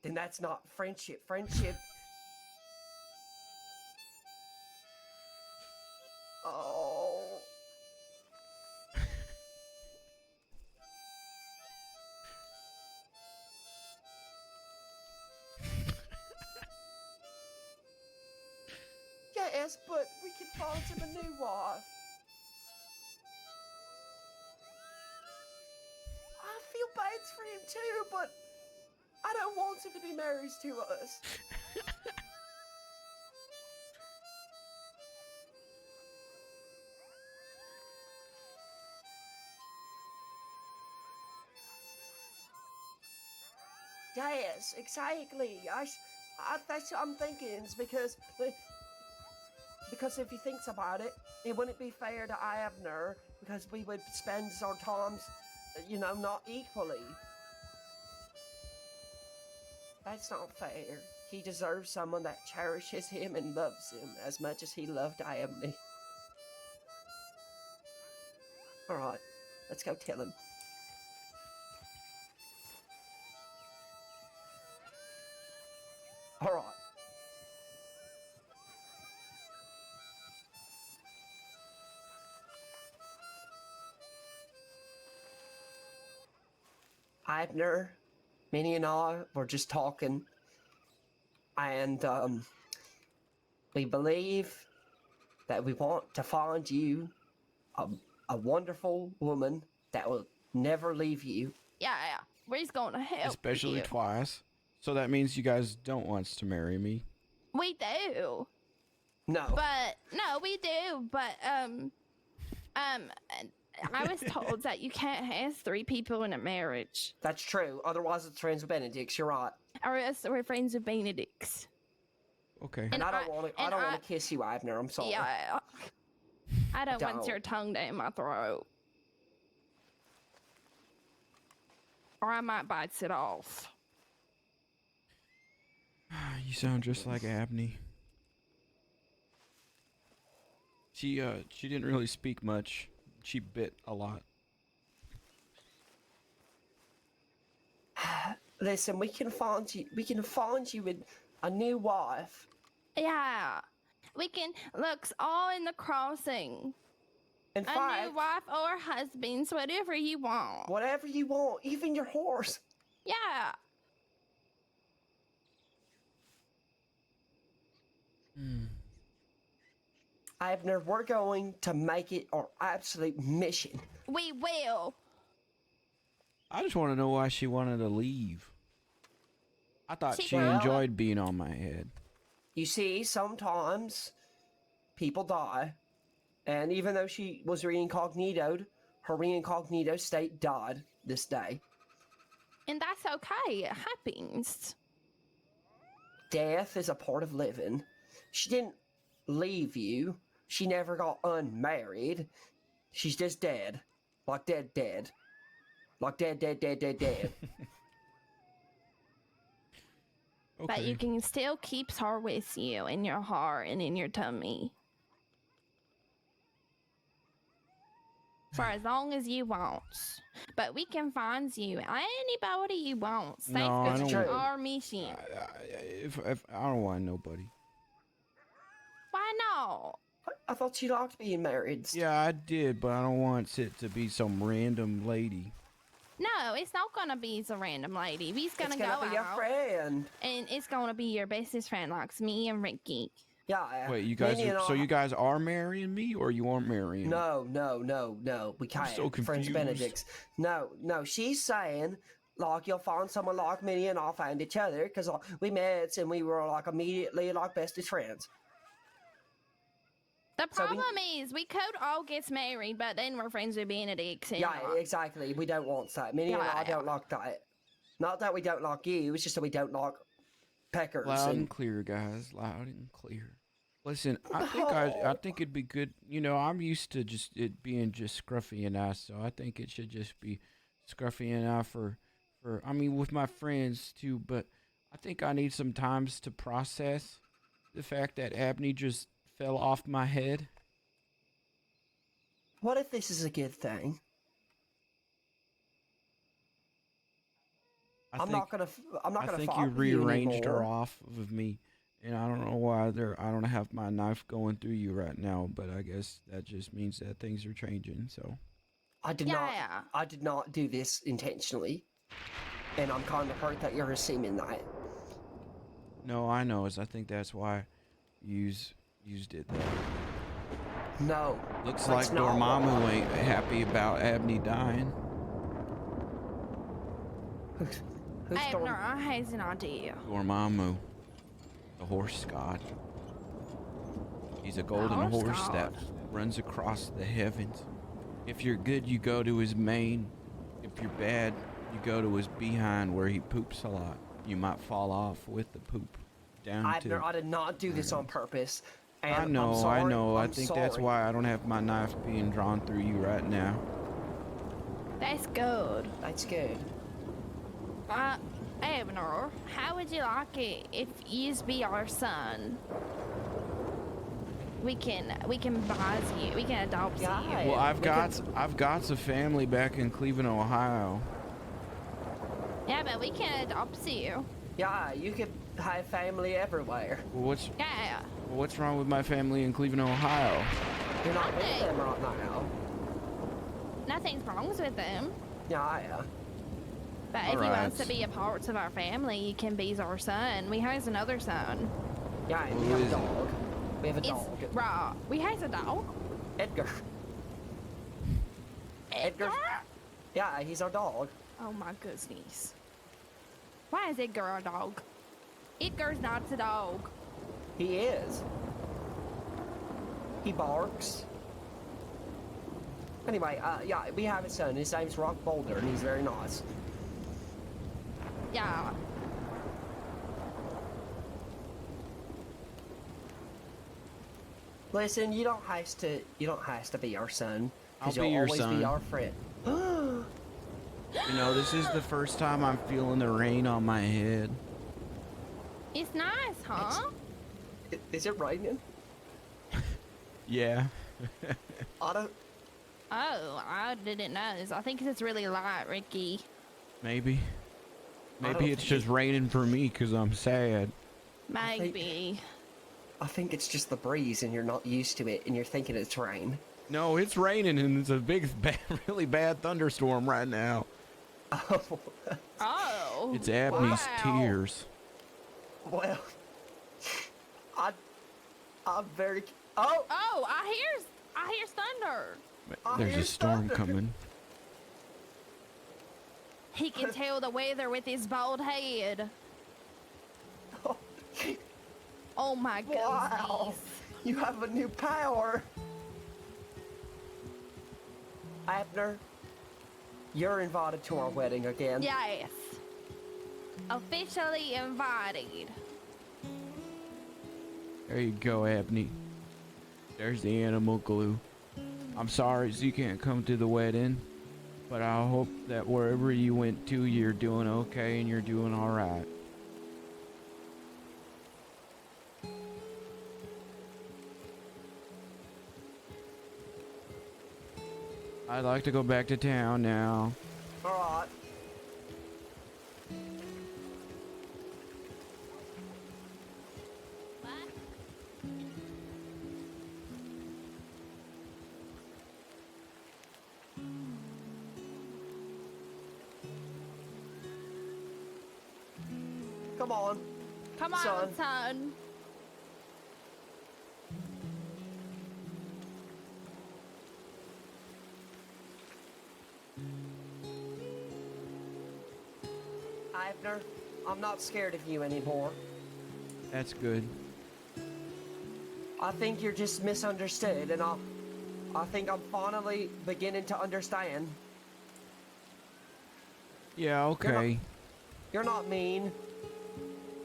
Then that's not friendship. Friendship. Oh. Yes, but we can find him a new wife. I feel bad for him too, but I don't want him to be married to us. Yes, exactly. That's what I'm thinking. Is because if he thinks about it, it wouldn't be fair to Abner because we would spend our times, not equally. That's not fair. He deserves someone that cherishes him and loves him as much as he loved Abner. All right, let's go tell him. All right. Abner, Minnie and I were just talking, and we believe that we want to find you a wonderful woman that will never leave you. Yeah, we're going to help Especially you. twice. So that means you guys don't want to marry me. We do. No. But no, we do. But I was told that you can't have 3 people in a marriage. That's true. Otherwise, it's friends with Benedict's. You're right. Or else we're friends with Benedict's. Okay. And I don't want to kiss you, Abner. I'm sorry. Yeah. I don't want your tongue down my throat. Or I might bite it off. You sound just like Abney. She didn't really speak much. She bit a lot. Listen, we can find you with a new wife. Yeah. We can look all in the crossing. In a fact, new wife or husbands, whatever you want. Whatever you want, even your horse. Yeah. Abner, we're going to make it our absolute mission. We will. I just want to know why she wanted to leave. I thought she Well, enjoyed being on my head. You see, sometimes people die, and even though she was reincognitoed, her reincognito state died this day. And that's okay. It happens. Death is a part of living. She didn't leave you. She never got unmarried. She's just dead. Like dead. Like dead. But you can still keep her with you in your heart and in your tummy. For as long as you want. But we can find you anybody you want. Safe I don't to our mission. If I don't want nobody. Why not? I thought you liked being married. Yeah, I did, but I don't want it to be some random lady. No, it's not gonna be some random lady. We's gonna It's gonna go be your out, friend. and it's gonna be your bestest friend, like me and Ricky. Yeah. Wait, you guys? So you guys are marrying me, or you aren't marrying? No. We can't. I'm so Friends confused. Benedict's. No. She's saying, like, you'll find someone like me and I'll find each other because we met and we were like immediately like bestest friends. The problem is we could all get married, but then we're friends with Benedict. Yeah, exactly. We don't want that. Minnie and I don't like that. Not that we don't like you. It's just that we don't like peckers. Loud and clear, guys. Loud and clear. Listen, I think it'd be good. You know, I'm used to just it being just Scruffy and I, so I think it should just be Scruffy and I for I mean, with my friends too. But I think I need some times to process the fact that Abney just fell off my head. What if this is a good thing? I'm not gonna I think fight you with you rearranged her anymore. off of me, and I don't know why I don't have my knife going through you right now. But I guess that just means that things are changing. So I did not do this intentionally, and I'm kind of hurt that you're assuming that. no, I know. I think that's why you did that. No. Looks that's like not Dormammu why. ain't happy about Abney dying. Abner, I has an idea. Dormammu, the horse god. He's a golden horse horse that god. runs across the heavens. If you're good, you go to his mane. If you're bad, you go to his behind where he poops a lot. You might fall off with the poop down Abner, to. I did not do this on purpose. And I know, I'm sorry, I know. I I'm think sorry. that's why I don't have my knife being drawn through you right now. That's good. That's good. Abner, how would you like it if you be our son? We can buy you. We can adopt you. Well, I've got a family back in Cleveland, Ohio. Yeah, but we can adopt you. Yeah, you could have family everywhere. Well, Yeah. what's wrong with my family in Cleveland, Ohio? You're not with them right now. Nothing's wrong with them. Yeah. But if he wants to be a part of our family, he can be our son. We has another son. Yeah, and we have a dog. We have a dog. Right. We has a dog. Edgar. Edgar? Yeah, he's our dog. Oh my goodness. Why is Edgar our dog? Edgar's not a dog. He is. He barks. Anyway, yeah, we have a son. His name's Rock Boulder, and he's very nice. Yeah. Listen, you don't have to be our son. I'll You'll be your always son. be our friend. You know, this is the first time I'm feeling the rain on my head. It's nice, huh? Is it raining? Yeah. Otto? Oh, I didn't know. I think it's really light, Ricky. Maybe. don't Maybe it's think just raining for me because I'm sad. Maybe. I think it's just the breeze and you're not used to it and you're thinking it's rain. No, it's raining and it's a big, really bad thunderstorm right now. Oh. It's Abney's wow. tears. Well, I'm very... Oh! Oh, I hear thunder. There's a storm coming. He can tell the weather with his bald head. Oh my goodness. Wow. You have a new power. Abner, you're invited to our wedding again. Yes. Officially invited. There you go, Abney. There's the animal glue. I'm sorry you can't come to the wedding, but I hope that wherever you went to, you're doing okay and you're doing all right. I'd like to go back to town now. All right. Come on. Come on, son. Abner, I'm not scared of you anymore. That's good. I think you're just misunderstood, and I think I'm finally beginning to understand. Yeah, okay. You're not mean.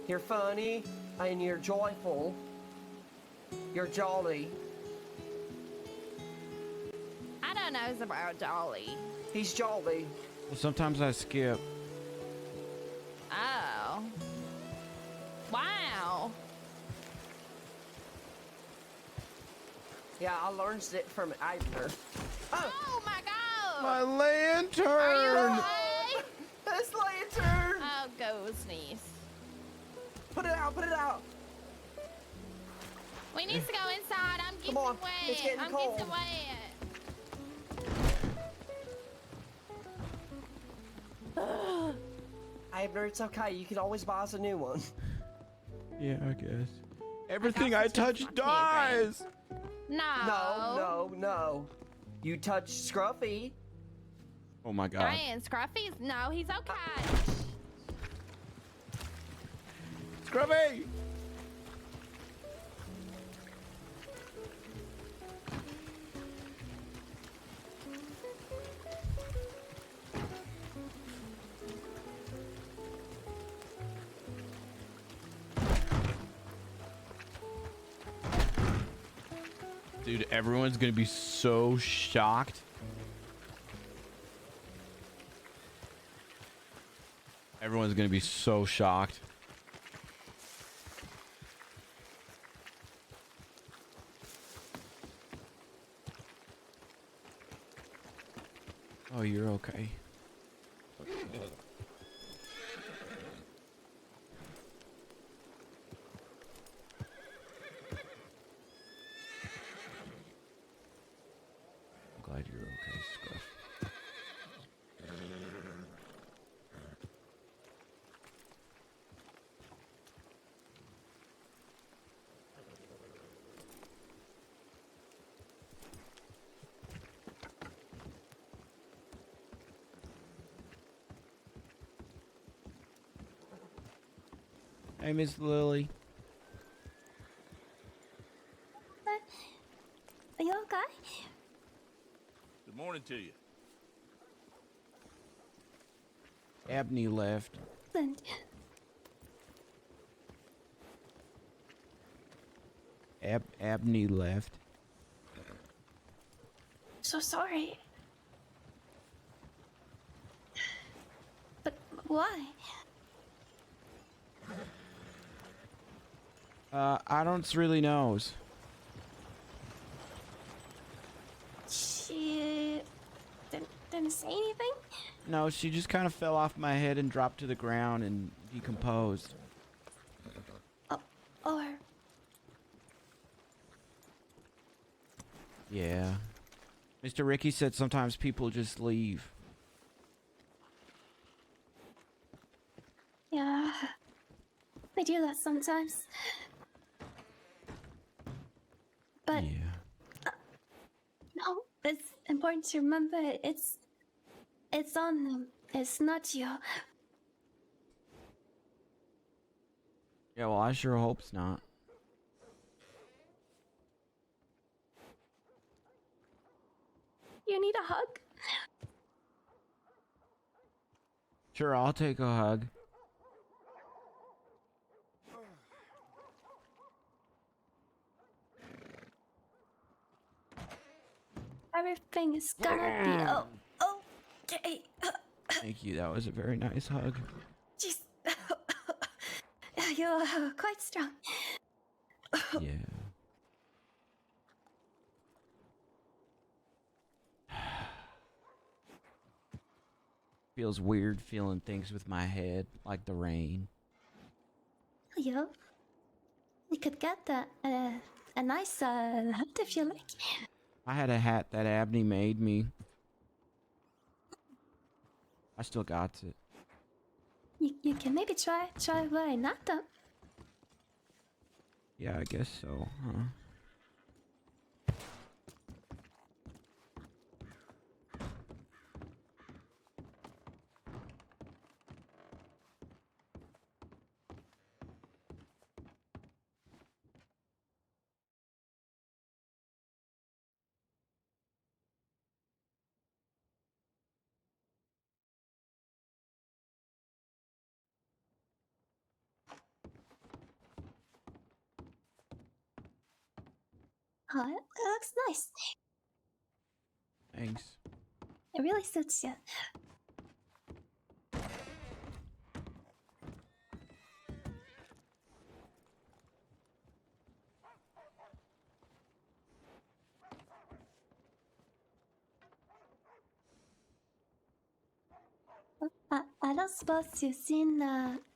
You're funny, and you're joyful. You're jolly. I don't know about Dolly. He's jolly. Well, sometimes I skip. Oh. Wow. Yeah, I learned it from Abner. Oh my god! My lantern! Are you okay? This lantern! Oh, go sneeze. Put it out, put it out! We need to go inside. I'm getting Come on, wet. it's getting I'm cold. getting wet. Abner, it's okay. You can always buy us a new one. Yeah, I guess. Everything I touch dies! No. No. You touch Scruffy. Oh my god. Ryan, Scruffy's... No, he's okay. Scruffy! Dude, everyone's gonna be so shocked. Everyone's gonna be so shocked. Oh, you're okay. I'm glad you're okay, Scruff. Hey, Miss Lily. Are you okay? Good morning to you. Abney left. And Abney left. so sorry. But why? I don't really knows. She didn't say anything? No, she just kind of fell off my head and dropped to the ground and decomposed. Or Yeah. Mr. Ricky said sometimes people just leave. yeah, they do that sometimes. But Yeah. no, it's important to remember it's on them. It's not you. Yeah, well, I sure hope it's not. You need a hug? Sure, I'll take a hug. Everything is gonna be okay. Thank you. That was a very nice hug. Jeez. You're quite strong. Yeah. Feels weird feeling things with my head, like the rain. Yeah. You could get a nice hat if you like. I had a hat that Abney made me. I still got it. You can maybe try wearing that though. Yeah, I guess so, huh? Oh, it looks nice. Thanks. It really suits you. I don't suppose you've seen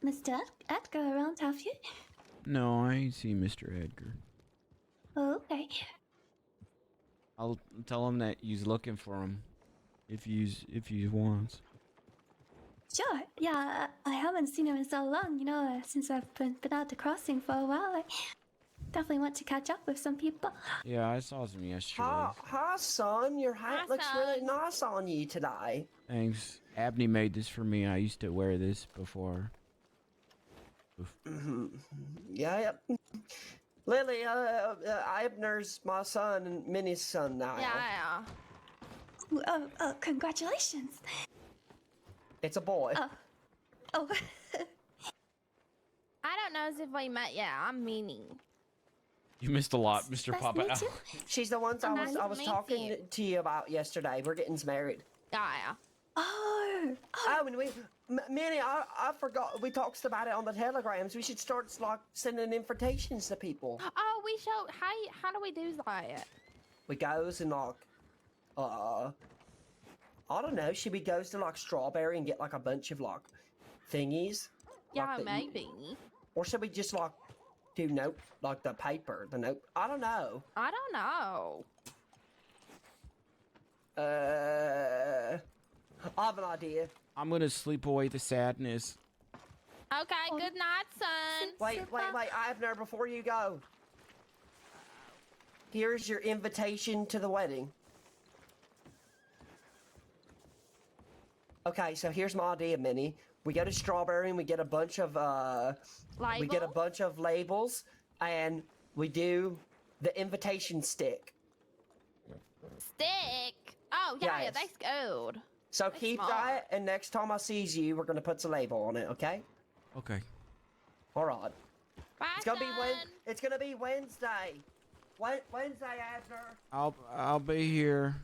Mr. Edgar around, have you? No, I ain't seen Mr. Edgar. Oh, okay. I'll tell him that you's looking for him, if you wants. Sure. Yeah, I haven't seen him in so long, you know, since I've been out the crossing for a while. I definitely want to catch up with some people. Yeah, I saw some yesterday. Hi, son. Your hat Hi, looks really son. nice on you today. Thanks. Abney made this for me. I used to wear this before. Yeah. Lily, Abner's my son and Minnie's son now. Yeah. Oh, congratulations. It's a boy. Oh. I don't know as if we met yet. I'm Minnie. You missed a lot, Mr. Nice to Papa. meet you. She's the ones I Nice to was meet talking you. to you about yesterday. We're getting married. Yeah. Oh. Oh, and Minnie, I forgot. We talked about it on the telegrams. We should start like sending invitations to people. Oh, we show. How do we do that? We goes and like, I don't know. Should we goes to like Strawberry and get like a bunch of like thingies? Yeah, Like maybe. Or should we just like do note like the paper, the note? I don't know. I don't know. I have an idea. I'm gonna sleep away the sadness. Okay, good night, son. Wait, Abner, before you go. Here's your invitation to the wedding. Okay, so here's my idea, Minnie. We go to Strawberry and we get a bunch of labels, and we do the invitation stick. Stick. Oh yeah, Yes. that's good. So That's keep smart. that, and next time I sees you, we're gonna put the label on it. Okay? Okay. All right. Bye, It's gonna be son. It's gonna be Wednesday. Wednesday, Abner. I'll be here.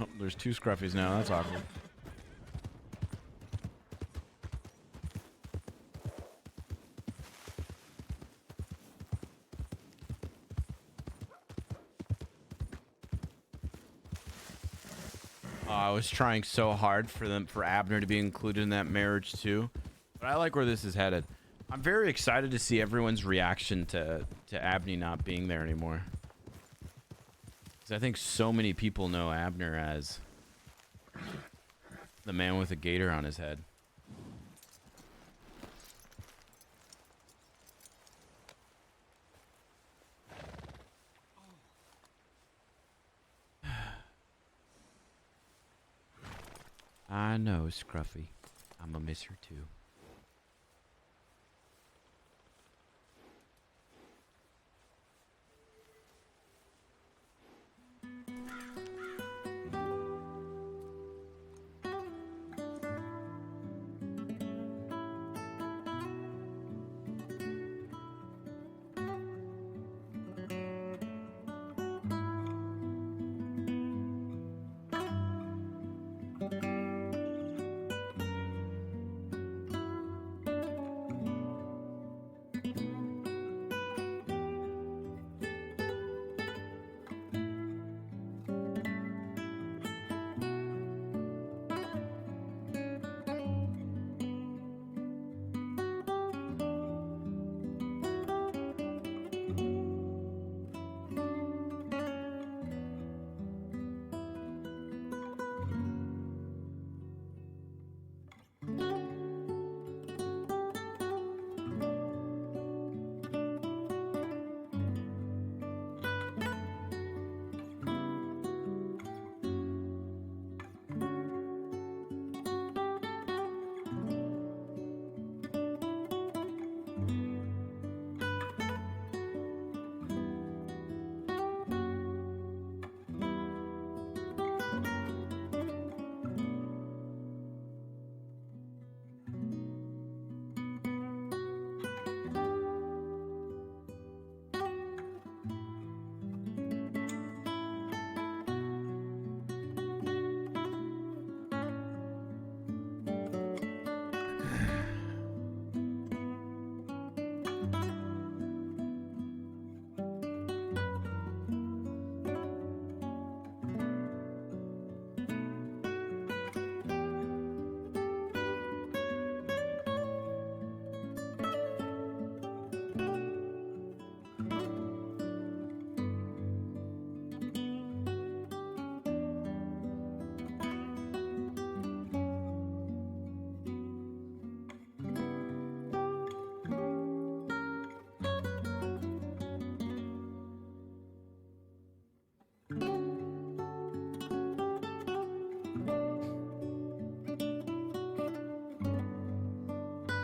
Oh, there's 2 scruffies now. That's awkward. I was trying so hard for Abner to be included in that marriage too, but I like where this is headed. I'm very excited to see everyone's reaction to Abney not being there anymore. Because I think so many people know Abner as the man with a gator on his head. I know, Scruffy. I'ma miss her too.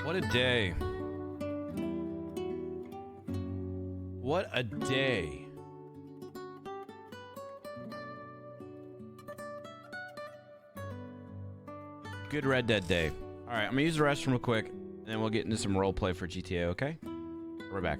What a day. What a day. Good Red Dead day. All right, I'm gonna use the restroom real quick, and then we'll get into some role play for GTA, okay? We're back.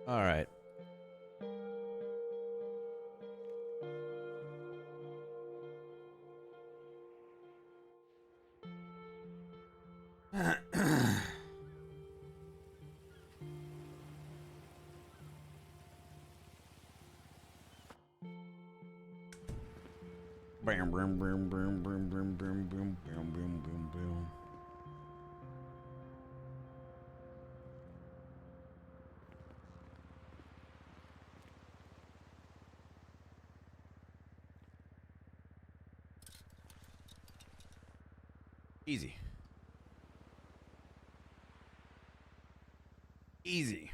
All right. Bam, bam, bam, bam, bam, bam, bam, bam, bam, bam, bam. Easy. Easy.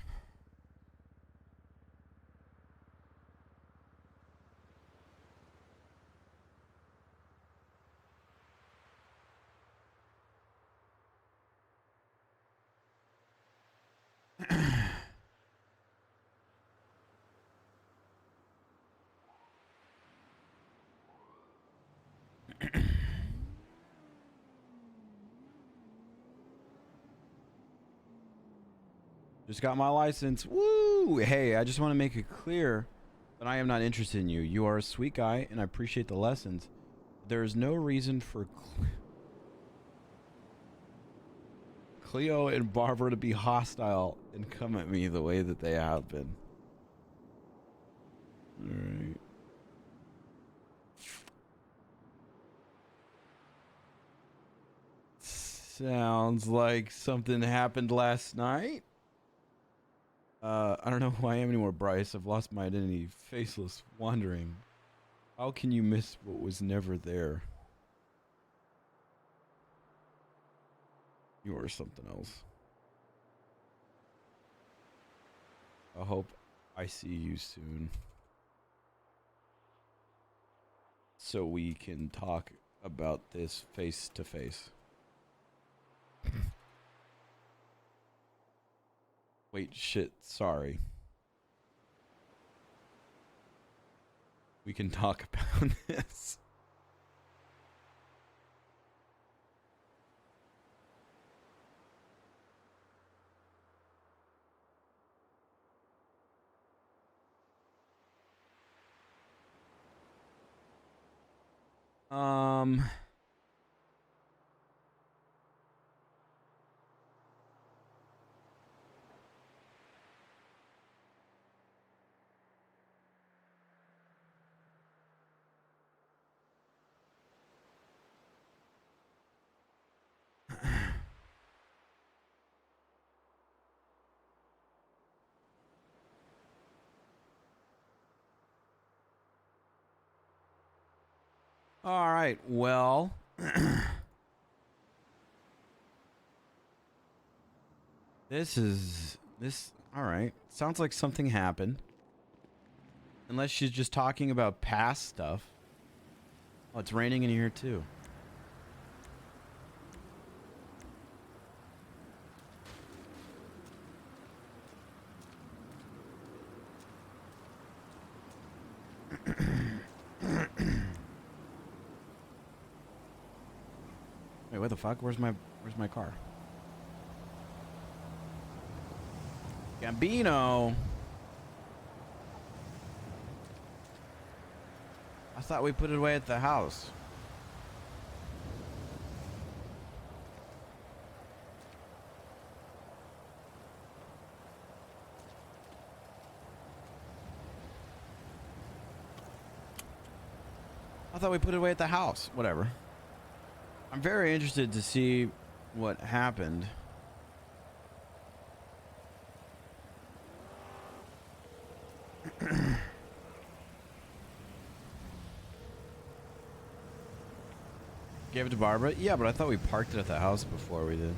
Just got my license. Woo! Hey, I just want to make it clear that I am not interested in you. You are a sweet guy, and I appreciate the lessons. There is no reason for Cleo and Barbara to be hostile and come at me the way that they have been. All right. Sounds like something happened last night. I don't know who I am anymore, Bryce. I've lost my identity. Faceless, wandering. How can you miss what was never there? You are something else. I see you soon. So we can talk about this face to face. Wait, shit, sorry. We can talk about this. All right, well, this, all right. Sounds like something happened. Unless she's just talking about past stuff. Oh, it's raining in here too. Wait, what the fuck? Where's my car? Gambino. I thought we put it away at the house. I thought we put it away at the house. Whatever. I'm very interested to see what happened. Gave it to Barbara? Yeah, but I thought we parked it at the house before we did.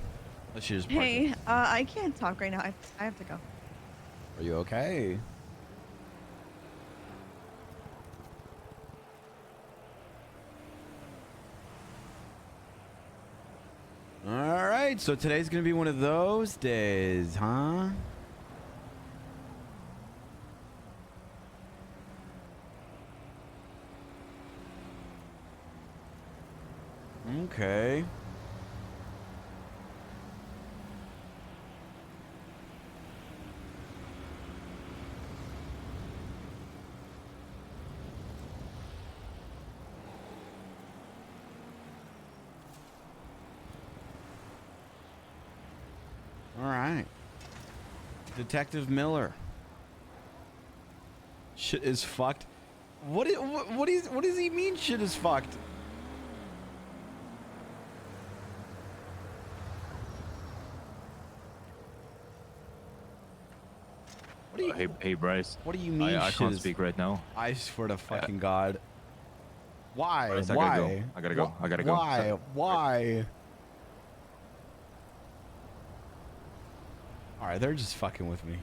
Let's just park it. I can't talk right now. I have to go. Are you okay? All right, so today's gonna be one of those days, huh? Okay. All right. Detective Miller. Shit is fucked. What does he mean shit is fucked? Hey, Bryce. What do you mean? I can't speak right now. I swear to fucking God. Why? Bryce, Why? I gotta go. I gotta go. Why? Why? All right, they're just fucking with me.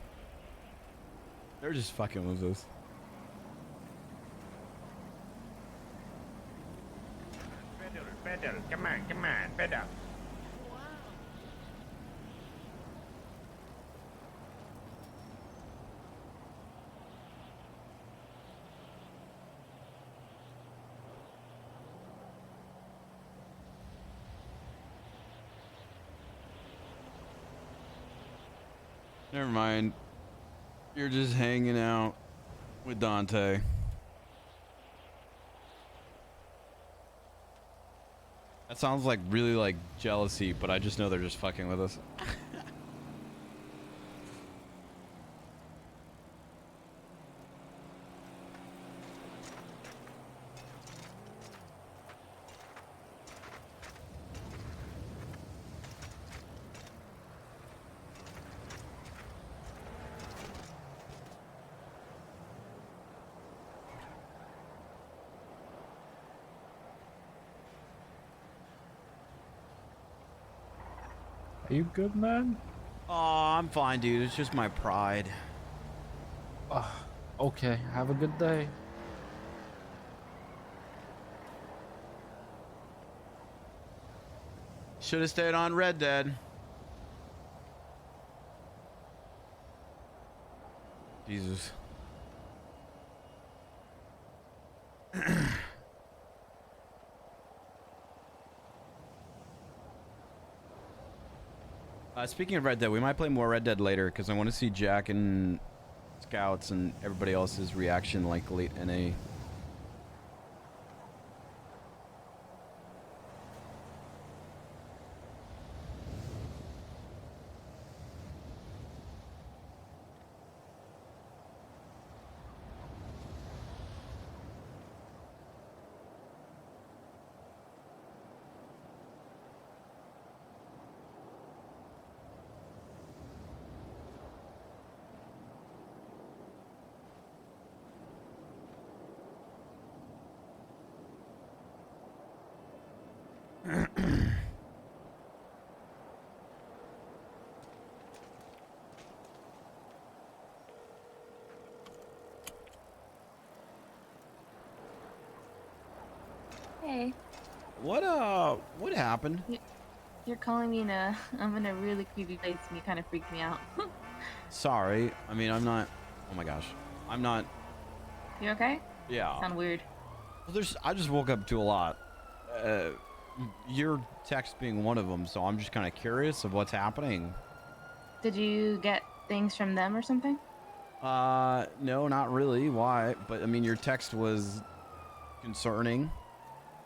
They're just fucking with us. Pedal, come on, pedal. Never mind. You're just hanging out with Dante. That sounds like really like jealousy, but I just know they're just fucking with us. Are you good, man? Oh, I'm fine, dude. It's just my pride. Okay, have a good day. Should have stayed on Red Dead. Jesus. Speaking of Red Dead, we might play more Red Dead later because I want to see Jack and Scouts and everybody else's reaction like late NA. Hey. What happened? You're calling me I'm in a really creepy place and you kind of freaked me out. Sorry. I mean, I'm not. Oh my gosh. I'm not. You okay? Yeah. Sound weird. Well, I just woke up to a lot. Your text being one of them, so I'm just kind of curious of what's happening. Did you get things from them or something? No, not really. Why? But I mean, your text was concerning.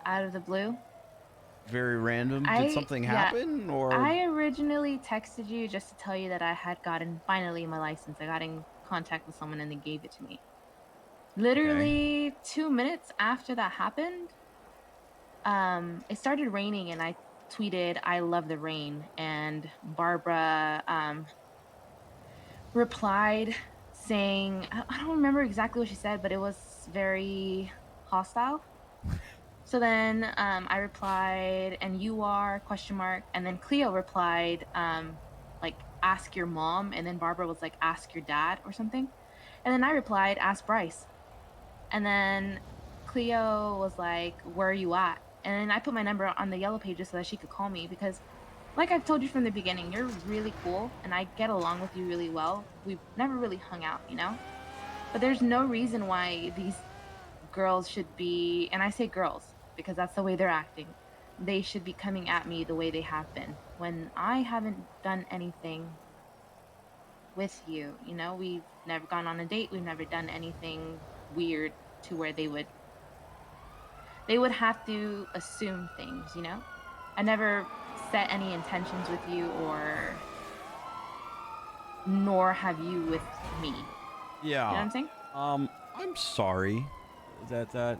Out of the blue? Very random. Did something happen, or? I originally texted you just to tell you that I had gotten finally my license. I got in contact with someone and they gave it to me. Literally 2 minutes after that happened, it started raining and I tweeted, "I love the rain," and Barbara replied saying, I don't remember exactly what she said, but it was very hostile. So then I replied, "And you are, question mark," and then Cleo replied, like, "Ask your mom," and then Barbara was like, "Ask your dad," or something. And then I replied, "Ask Bryce." And then Cleo was like, "Where are you at?" And then I put my number on the yellow pages so that she could call me because, like I've told you from the beginning, you're really cool and I get along with you really well. We've never really hung out, you know? But there's no reason why these girls should be, and I say girls because that's the way they're acting, they should be coming at me the way they have been when I haven't done anything with you. You know, we've never gone on a date, we've never done anything weird to where they would have to assume things, you know? I never set any intentions with you, or nor have you with me. Yeah. You know what I'm saying? I'm sorry that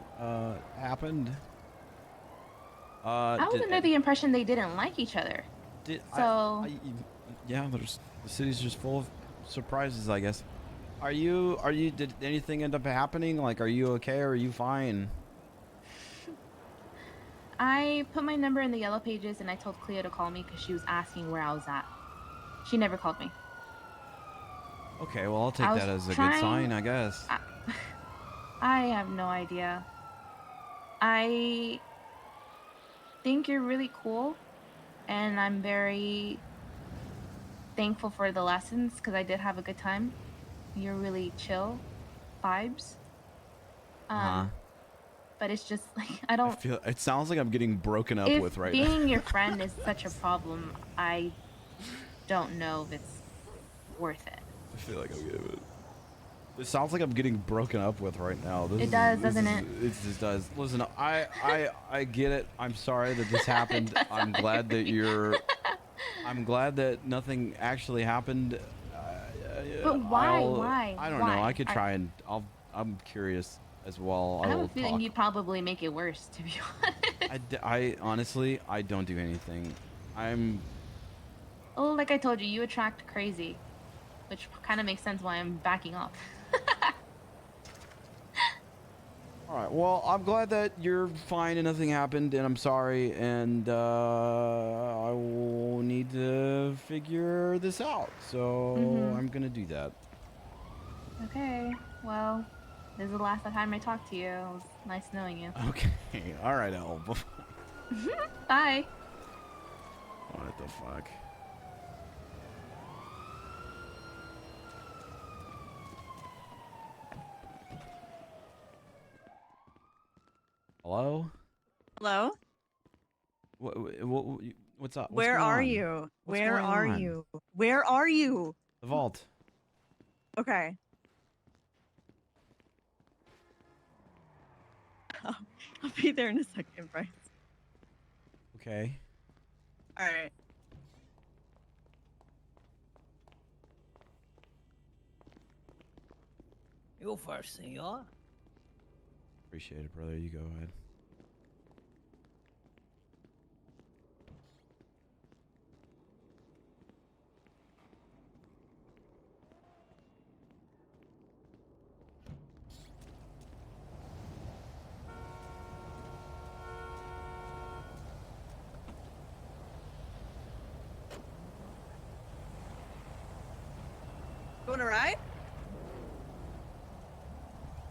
happened. I was under the impression they didn't like each other. Yeah, the city's just full of surprises, I guess. Did anything end up happening? Like, are you okay? Or are you fine? I put my number in the yellow pages and I told Cleo to call me because she was asking where I was at. She never called me. Okay, well, I'll take that as a good sign, I guess. I have no idea. I think you're really cool, and I'm very thankful for the lessons because I did have a good time. You're really chill vibes. But it's just like I don't. It sounds like I'm getting broken up with right now. Being your friend is such a problem. I don't know if it's worth it. I feel like I'm getting it. It sounds like I'm getting broken up with right now. It does, doesn't it? It just does. Listen, I get it. I'm sorry that this happened. I'm glad that I'm glad that nothing actually happened. But why? Why? I don't know. I could try and I'm curious as well. I have a feeling you'd probably make it worse, to be honest. I honestly, I don't do anything. Oh, like I told you, you attract crazy, which kind of makes sense why I'm backing off. All right. Well, I'm glad that you're fine and nothing happened, and I'm sorry, and I will need to figure this out. So I'm gonna do that. Okay. Well, this is the last time I talk to you. It was nice knowing you. Okay. All right, Elle. Bye. What the fuck? Hello? Hello? What's up? What's Where going are on? you? What's Where going are on? you? Where are you? The vault. Okay. I'll be there in a second, Bryce. Okay. All right. You go first, senor. Appreciate it, brother. You go ahead. You want to ride?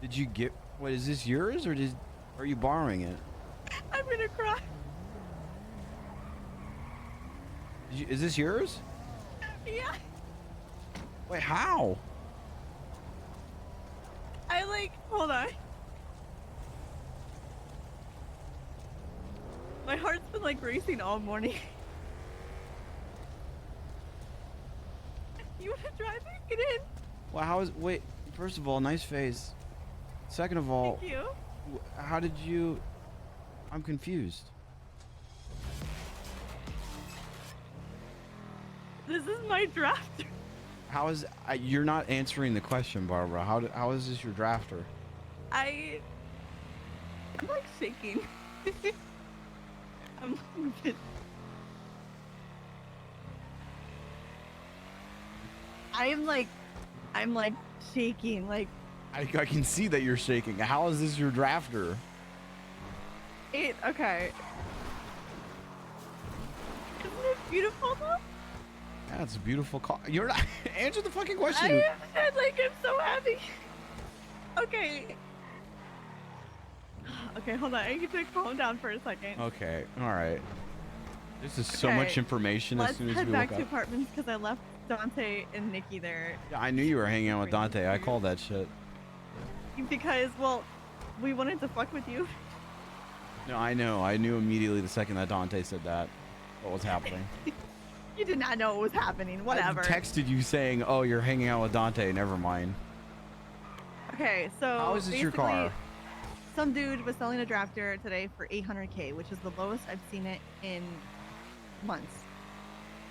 Did you get? What is this yours or are you borrowing it? I'm gonna cry. Is this yours? Yeah. Wait, how? Hold on. My heart's been racing all morning. You wanna drive it? Get in. Well, how is? Wait. First of all, nice face. Second of all, Thank you. how did you? I'm confused. This is my drafter. How is? You're not answering the question, Barbara. How is this your drafter? I'm shaking. I'm shaking. I can see that you're shaking. How is this your drafter? Okay. Isn't it beautiful though? Yeah, it's a beautiful car. You're not answer the fucking question. I'm so happy. Okay. Okay, hold on. I need to calm down for a second. Okay, all right. This is so Okay, much information as soon as Let's we head back woke to up. apartments because I left Dante and Nikki there. Yeah, I knew you were hanging out with Dante. I called that shit. Because, well, we wanted to fuck with you. No, I know. I knew immediately the second that Dante said that. What was happening? You did not know what was happening. Whatever. I texted you saying, "Oh, you're hanging out with Dante." Never mind. Okay, so How is this your car? basically, some dude was selling a drafter today for $800K, which is the lowest I've seen it in months.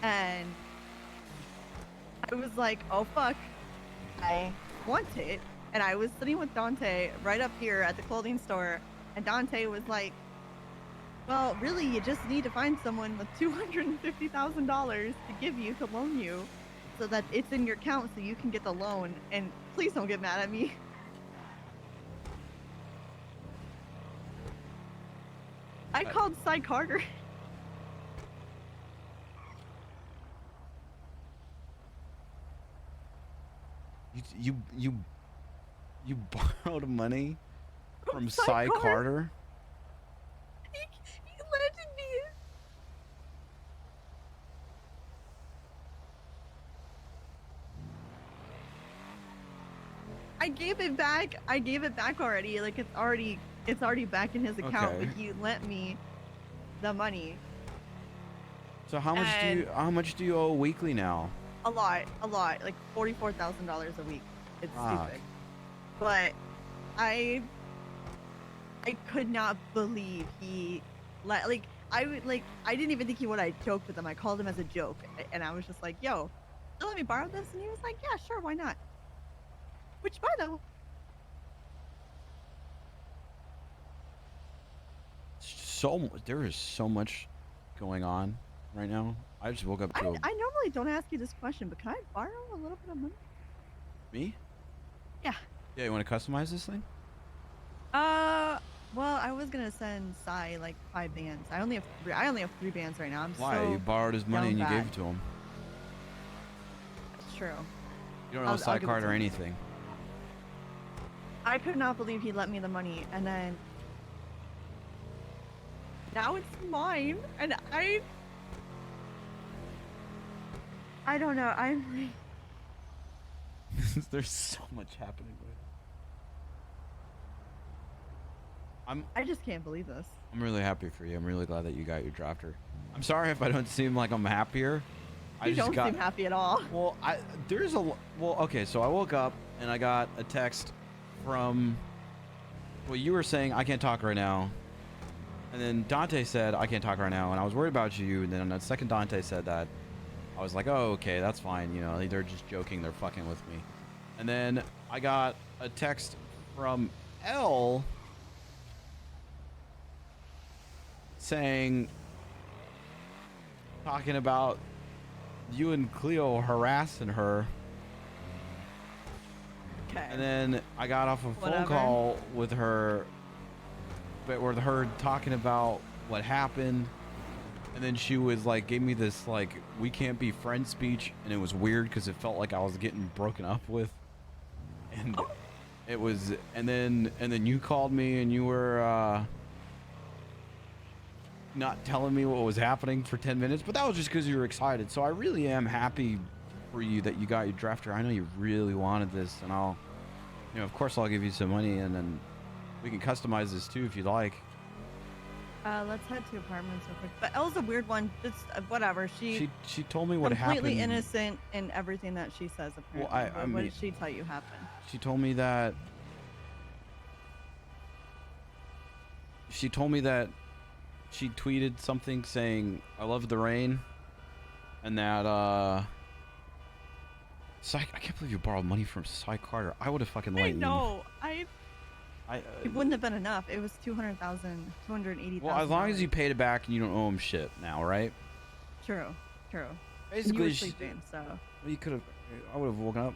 And I was like, oh fuck, I want it. And I was sitting with Dante right up here at the clothing store, and Dante was like, well, really, you just need to find someone with $250,000 to give you, to loan you, so that it's in your account so you can get the loan. And please don't get mad at me. I called Cy Carter. You borrowed money from Cy Cy Carter? Carter? He lended me. I gave it back. I gave it back already. Like it's already back in his account. Okay. But he lent me the money. So how much do you owe weekly now? A lot, like $44,000 a week. It's Fuck. stupid. But I could not believe he I didn't even think he would. I joked with him. I called him as a joke, and I was just like, "Yo, you let me borrow this?" And he was like, "Yeah, sure, why not?" Which, by the way, There is so much going on right now. I just woke up to I normally don't ask you this question, but can I borrow a little bit of money? me. Yeah. Yeah, you want to customize this thing? Well, I was gonna send Cy like 5 bands. I only have 3 bands right now. I'm Why? so You borrowed his money and you down gave bad. it to him. That's true. You don't know I'll Cy give it Carter to or him. anything. I could not believe he lent me the money, and then now it's mine, and I don't know. I'm There's so much happening right now. I just can't believe this. I'm really happy for you. I'm really glad that you got your drafter. I'm sorry if I don't seem like I'm happier. You don't seem happy at all. Well, okay, so I woke up and I got a text from, well, you were saying I can't talk right now. And then Dante said I can't talk right now, and I was worried about you. And then on the second Dante said that, I was like, oh, okay, that's fine. You know, they're just joking. They're fucking with me. And then I got a text from L saying, talking about you and Cleo harassing her. Okay. And then I got off a phone Whatever. call with her, but with her talking about what happened. And then she was like, gave me this like, we can't be friends speech. And it was weird because it felt like I was getting broken up with. And it was, and then you called me and you were not telling me what was happening for 10 minutes, but that was just because you were excited. So I really am happy for you that you got your drafter. I know you really wanted this, and I'll, you know, of course I'll give you some money, and then we can customize this too if you'd like. Let's head to apartments real quick. But Elle's a weird one. Just whatever. She told me what happened. completely innocent in everything that she says. Apparently. Well, What mean, did she tell you happened? She told me that she tweeted something saying I love the rain, and that I can't believe you borrowed money from Cy Carter. I would have fucking let you. No, it wouldn't have been enough. It was 200,000, 280,000. Well, as long as you paid it back and you don't owe him shit now, right? True. Basically, you were sleeping, so. Well, you could have. I would have woken up.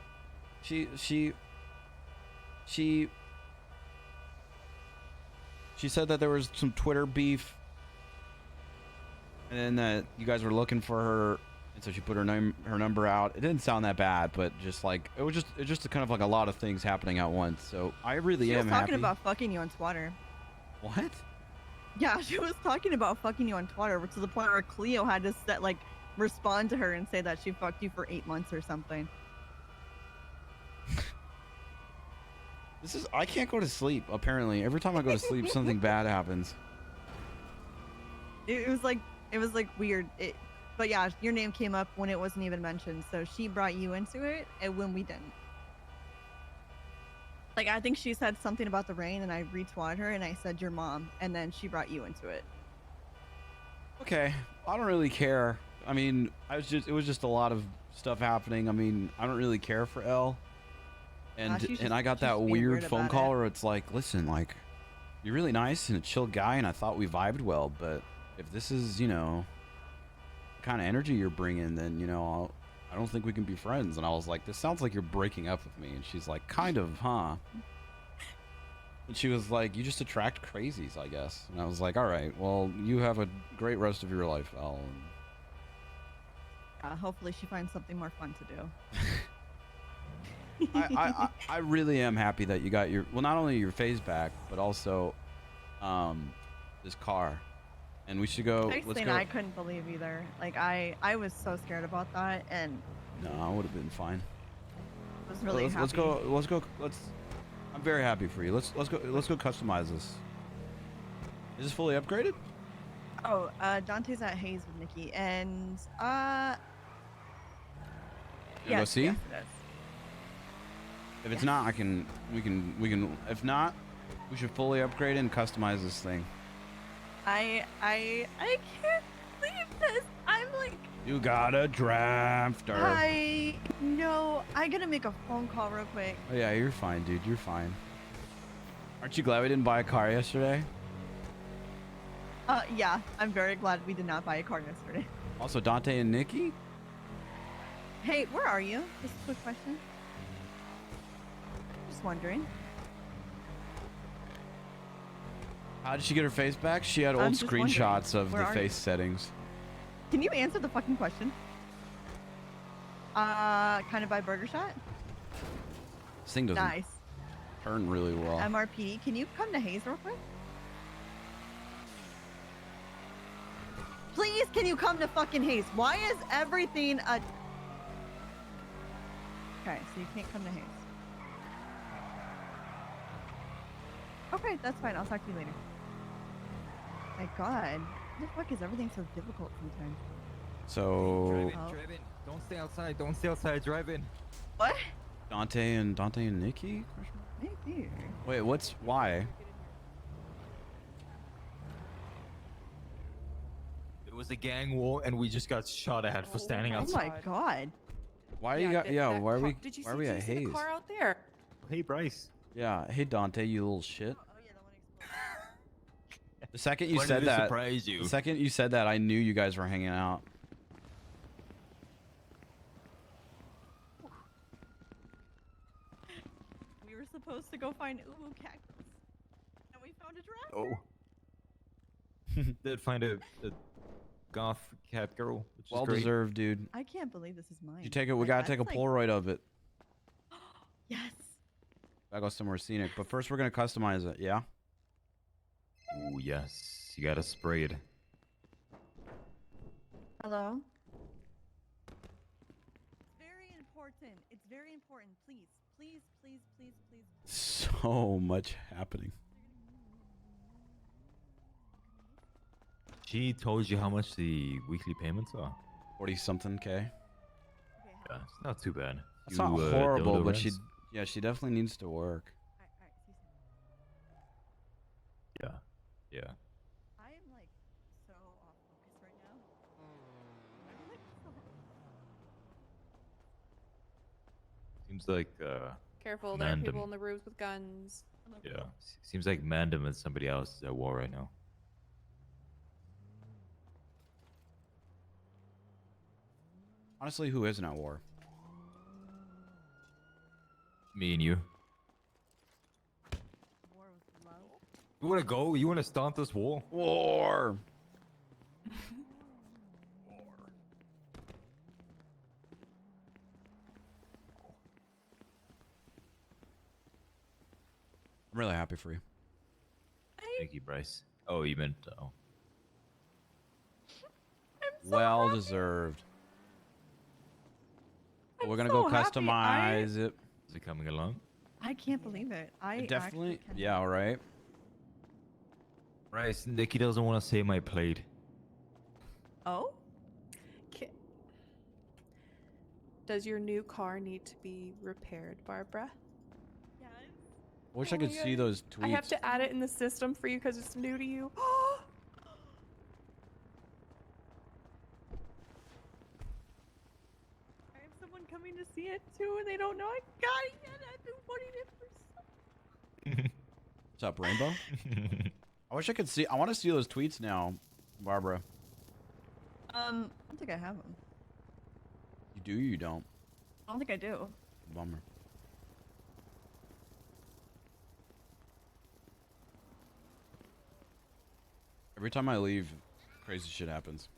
She said that there was some Twitter beef, and then that you guys were looking for her, and so she put her number out. It didn't sound that bad, but just like it was just kind of like a lot of things happening at once. So I really am happy. She was talking about fucking you on Twitter. What? Yeah, she was talking about fucking you on Twitter, to the point where Cleo had to respond to her and say that she fucked you for 8 months or something. I can't go to sleep, apparently. Every time I go to sleep, something bad happens. It was like weird. But yeah, your name came up when it wasn't even mentioned, so she brought you into it, and when we didn't. Like, I think she said something about the rain, and I retweeted her, and I said your mom, and then she brought you into it. Okay, I don't really care. I mean, it was just a lot of stuff happening. I mean, I don't really care for Elle. And I got that weird phone call where it's like, listen, like, you're really nice and a chill guy, and I thought we vibed well, but if this is, you know, the kind of energy you're bringing, then, you know, I don't think we can be friends. And I was like, this sounds like you're breaking up with me. And she's like, kind of, huh? And she was like, you just attract crazies, I guess. And I was like, all right, well, you have a great rest of your life, Elle. Hopefully she finds something more fun to do. I really am happy that you got not only your phase back, but also this car. And we should go. Next thing I couldn't believe either. Like, I was so scared about that, and no, I would have been fine. I was really happy. Let's go. I'm very happy for you. Let's go customize this. Is this fully upgraded? Oh, Dante's at Hayes with Nikki, and You go see? Yes, it is. If it's not, we can. If not, we should fully upgrade it and customize this thing. I can't believe this. I'm like. You got a drafter. I gotta make a phone call real quick. Oh yeah, you're fine, dude. You're fine. Aren't you glad we didn't buy a car yesterday? Yeah, I'm very glad we did not buy a car yesterday. Also, Dante and Nikki? Hey, where are you? Just a quick question. Just wondering. How did she get her face back? She had old screenshots of the face settings. Can you answer the fucking question? Kind of by Burger Shot? This thing doesn't. Nice. Turn really well. MRPD, can you come to Hayes real quick? Please, can you come to fucking Hayes? Why is everything a... Okay, so you can't come to Hayes. Okay, that's fine. I'll talk to you later. My god. What the fuck is everything so difficult sometimes? So Drive in. Don't stay outside. Don't stay outside. Drive in. What? Dante and Nikki? Maybe. Wait, why? It was a gang war, and we just got shot at for standing Oh outside. my god. Why you got why are we Did you why are we at see the Hayes? car out there? Hey, Bryce. Yeah, hey Dante, you little shit. The second you When said did it that, surprise you? the second you said that, I knew you guys were hanging out. We were supposed to go find Uwu cactus, and we found a giraffe. Oh. Did find a goth cat girl, which Well is great. deserved, dude. I can't believe this is mine. You take it. We Like, gotta take a that's, like- Polaroid of it. Yes. Gotta go somewhere scenic. But first, we're gonna customize it. Yeah. Ooh, yes. You gotta spray it. Hello? Very important. It's very important. Please, please, please, please, please. So much happening. She told you how much the weekly payments are? 40-something K. Yeah, it's not too bad. It's not You, horrible, dildo but rents? she definitely needs to work. Yeah. Yeah. I am like so off focus right now. I'm like so... Seems like Careful, there are Mandem. people in the roofs with guns. Yeah. Seems like Mandem and somebody else is at war right now. Honestly, who isn't at war? Me and you. War with love. You wanna go? You wanna start this war? War. I'm really happy for you. Thank you, Bryce. Oh, you meant oh. Well deserved. We're gonna so go happy. customize it. Is it coming along? I can't believe it. I Definitely. actually can't. Yeah. All right. Bryce, Nikki doesn't want to say my plate. Oh? Does your new car need to be repaired, Barbara? Yes. I wish I could see those tweets. I have to add it in the system for you because it's new to you. I have someone coming to see it too, and they don't know I got it yet. I've been wanting it for so... What's up, Rainbow? I wish I could see. I want to see those tweets now, Barbara. I don't think I have them. You do? You don't? I don't think I do. Bummer. Every time I leave, crazy shit happens.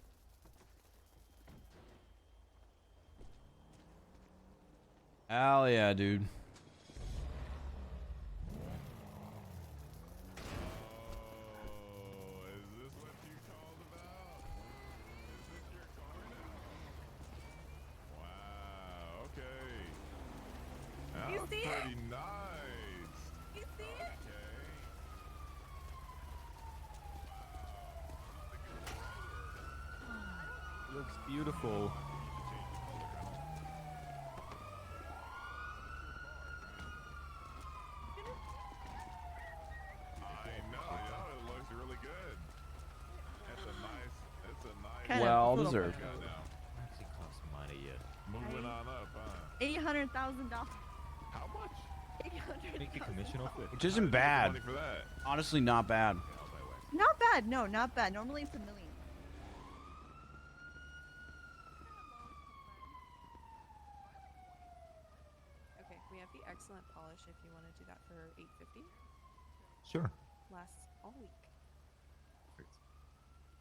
Hell yeah, dude. You see it? Pretty nice. You see it? Looks beautiful. I know, yeah, it looks really good. It's a nice, Kind of Well little deserved. got now. Actually cost money yet. Moving on up, huh? $800,000. How much? Make a commission off it. Which isn't bad. Money for that. Honestly, not bad. Not bad. No, not bad. Normally it's $1 million. Okay, we have the excellent polish if you want to do that for $850. Sure. Lasts all week.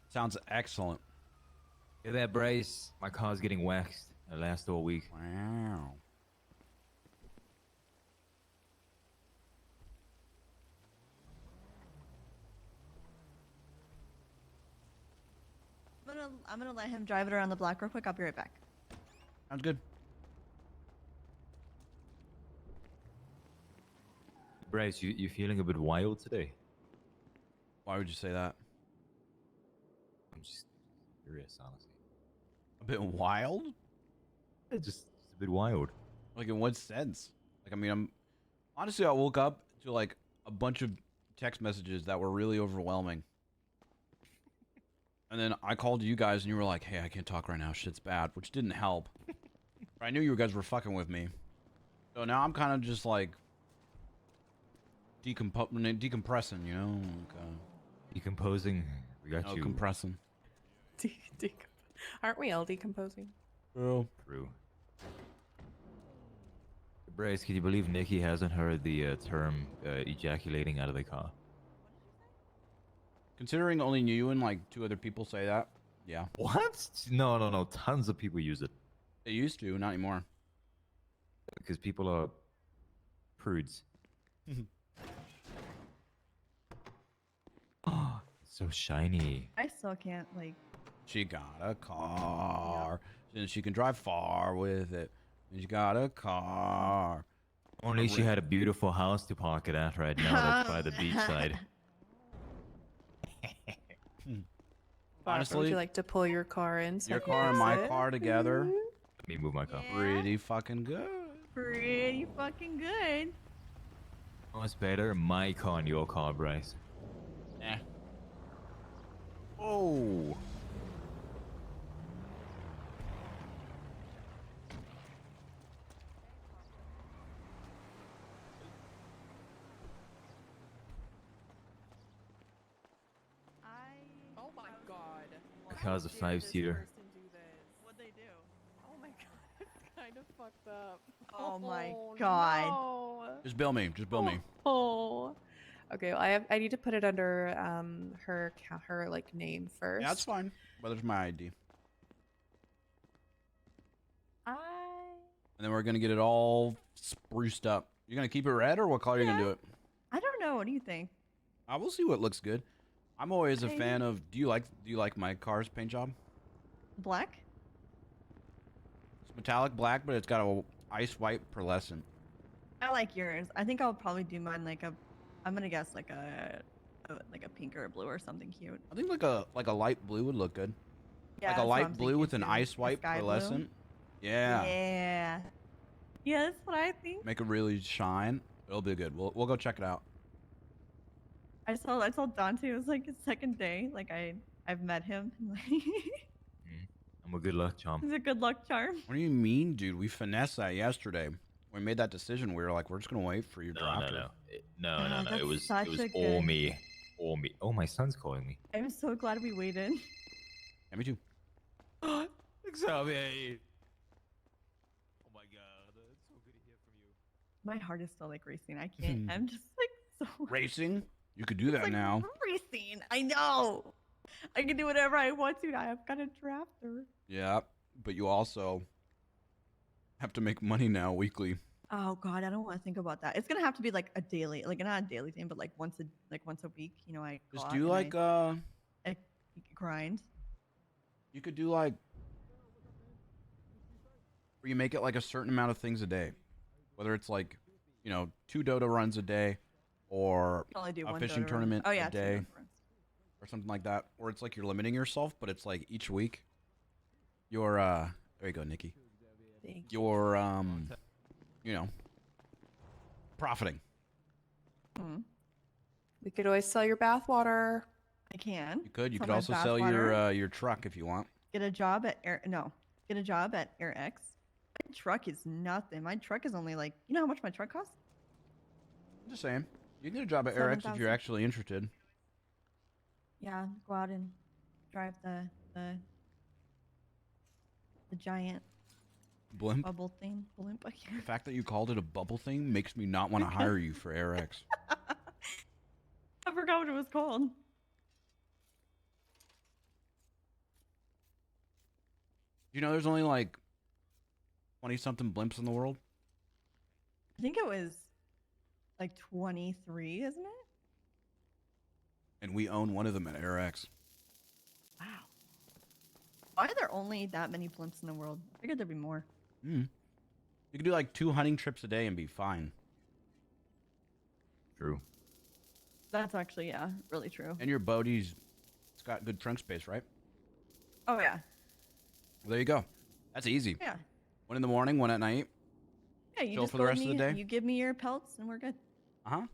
Sounds excellent. Hear that, Bryce? My car's getting waxed. It lasts all week. Wow. gonna let him drive it around the block real quick. I'll be right back. Sounds good. Bryce, you feeling a bit wild today? Why would you say that? I'm just curious, honestly. A bit wild? Just a bit wild. Like in what sense? Like I mean, honestly, I woke up to like a bunch of text messages that were really overwhelming. And then I called you guys and you were like, hey, I can't talk right now. Shit's bad, which didn't help. I knew you guys were fucking with me. So now I'm kind of just like decompressing, you know? Like, decomposing. We got you. Compressing. Aren't we all decomposing? True. True. Bryce, can you believe Nikki hasn't heard the term ejaculating out of the car? Considering only you and like 2 other people say that, yeah. What? No. Tons of people use it. They used to, not anymore. Because people are prudes. Oh, it's so shiny. I still can't like. She got a car. And she can drive far with it. And she got a car. Only she had a beautiful house to park it at right now. That's by the beachside. Honestly, would you like to pull your car in? So your car and my car together. Let me move my car. Pretty fucking good. Pretty fucking good. What's better, my car and your car, Bryce? Eh. Oh. Oh my god. Car's a 5-seater. What'd they do? Oh my god, it's kind of fucked up. Oh my god. No. Just bill me. Just bill me. Oh. Okay, well, I need to put it under her like name first. Yeah, that's fine. But there's my ID. And then we're gonna get it all spruced up. You're gonna keep it red, or what color are you gonna do it? I don't know. What do you think? I will see what looks good. I'm always a fan of. Do you like my car's paint job? Black. It's metallic black, but it's got a ice white pearlescent. I like yours. I think I'll probably do mine like a. I'm gonna guess like a pink or a blue or something cute. I think like a light blue would look good. Yeah, like a that's what I'm light blue with an thinking, too. ice white Sky blue. pearlescent. Yeah. Yeah. Yeah, that's what I think. Make it really shine. It'll be good. We'll go check it out. I told Dante it was like his second day. Like I've met him. I'm a good luck charm. He's a good luck charm. What do you mean, dude? We finessed that yesterday. We made that decision. We were like, we're just gonna wait for your drop. No. that's It was such a all good- me. All me. Oh, my son's calling me. I'm so glad we waited. Yeah, me too. Xavier. Oh my god, it's so good to hear from you. My heart is still like racing. I can't. I'm just like so Racing? You could do that like, now. Racing. I know. I can do whatever I want to now. I've got a drafter. Yeah, but you also have to make money now weekly. Oh god, I don't want to think about that. It's gonna have to be like a daily, like not a daily thing, but like once a week. You know, I go Just out do and like I grind. You could do like where you make it like a certain amount of things a day, whether it's like 2 Dota runs a day, or Only do a one fishing Dota run. tournament Oh, yeah, a 2 day, Dota runs. or something like that. Or it's like you're limiting yourself, but it's like each week you're there you go, Nikki. Thank You're profiting. We could always sell your bathwater. I can. You could. You Sell could my also sell your truck if you want. Get a job at Get a job at AirX. My truck is nothing. My truck is only like, you know how much my truck costs? I'm just saying. You can get a job at Eric's if 7,000. you're actually interested. Yeah, go out and drive the giant Blimp. bubble thing. Blimp. The fact that you called it a bubble thing makes me not want to hire you for AirX. I forgot what it was called. You know, there's only like 20-something blimps in the world. I think it was like 23, isn't it? And we own one of them at AirX. Wow. Why are there only that many blimps in the world? I figured there'd be more. You could do like 2 hunting trips a day and be fine. True. That's actually, yeah, really true. And your boat's it's got good trunk space, right? Oh, yeah. Well, there you go. That's easy. Yeah. 1 in the morning, 1 at night. Yeah, you Chill just for the go rest with of the me, day. You give me your pelts, and we're good. I'll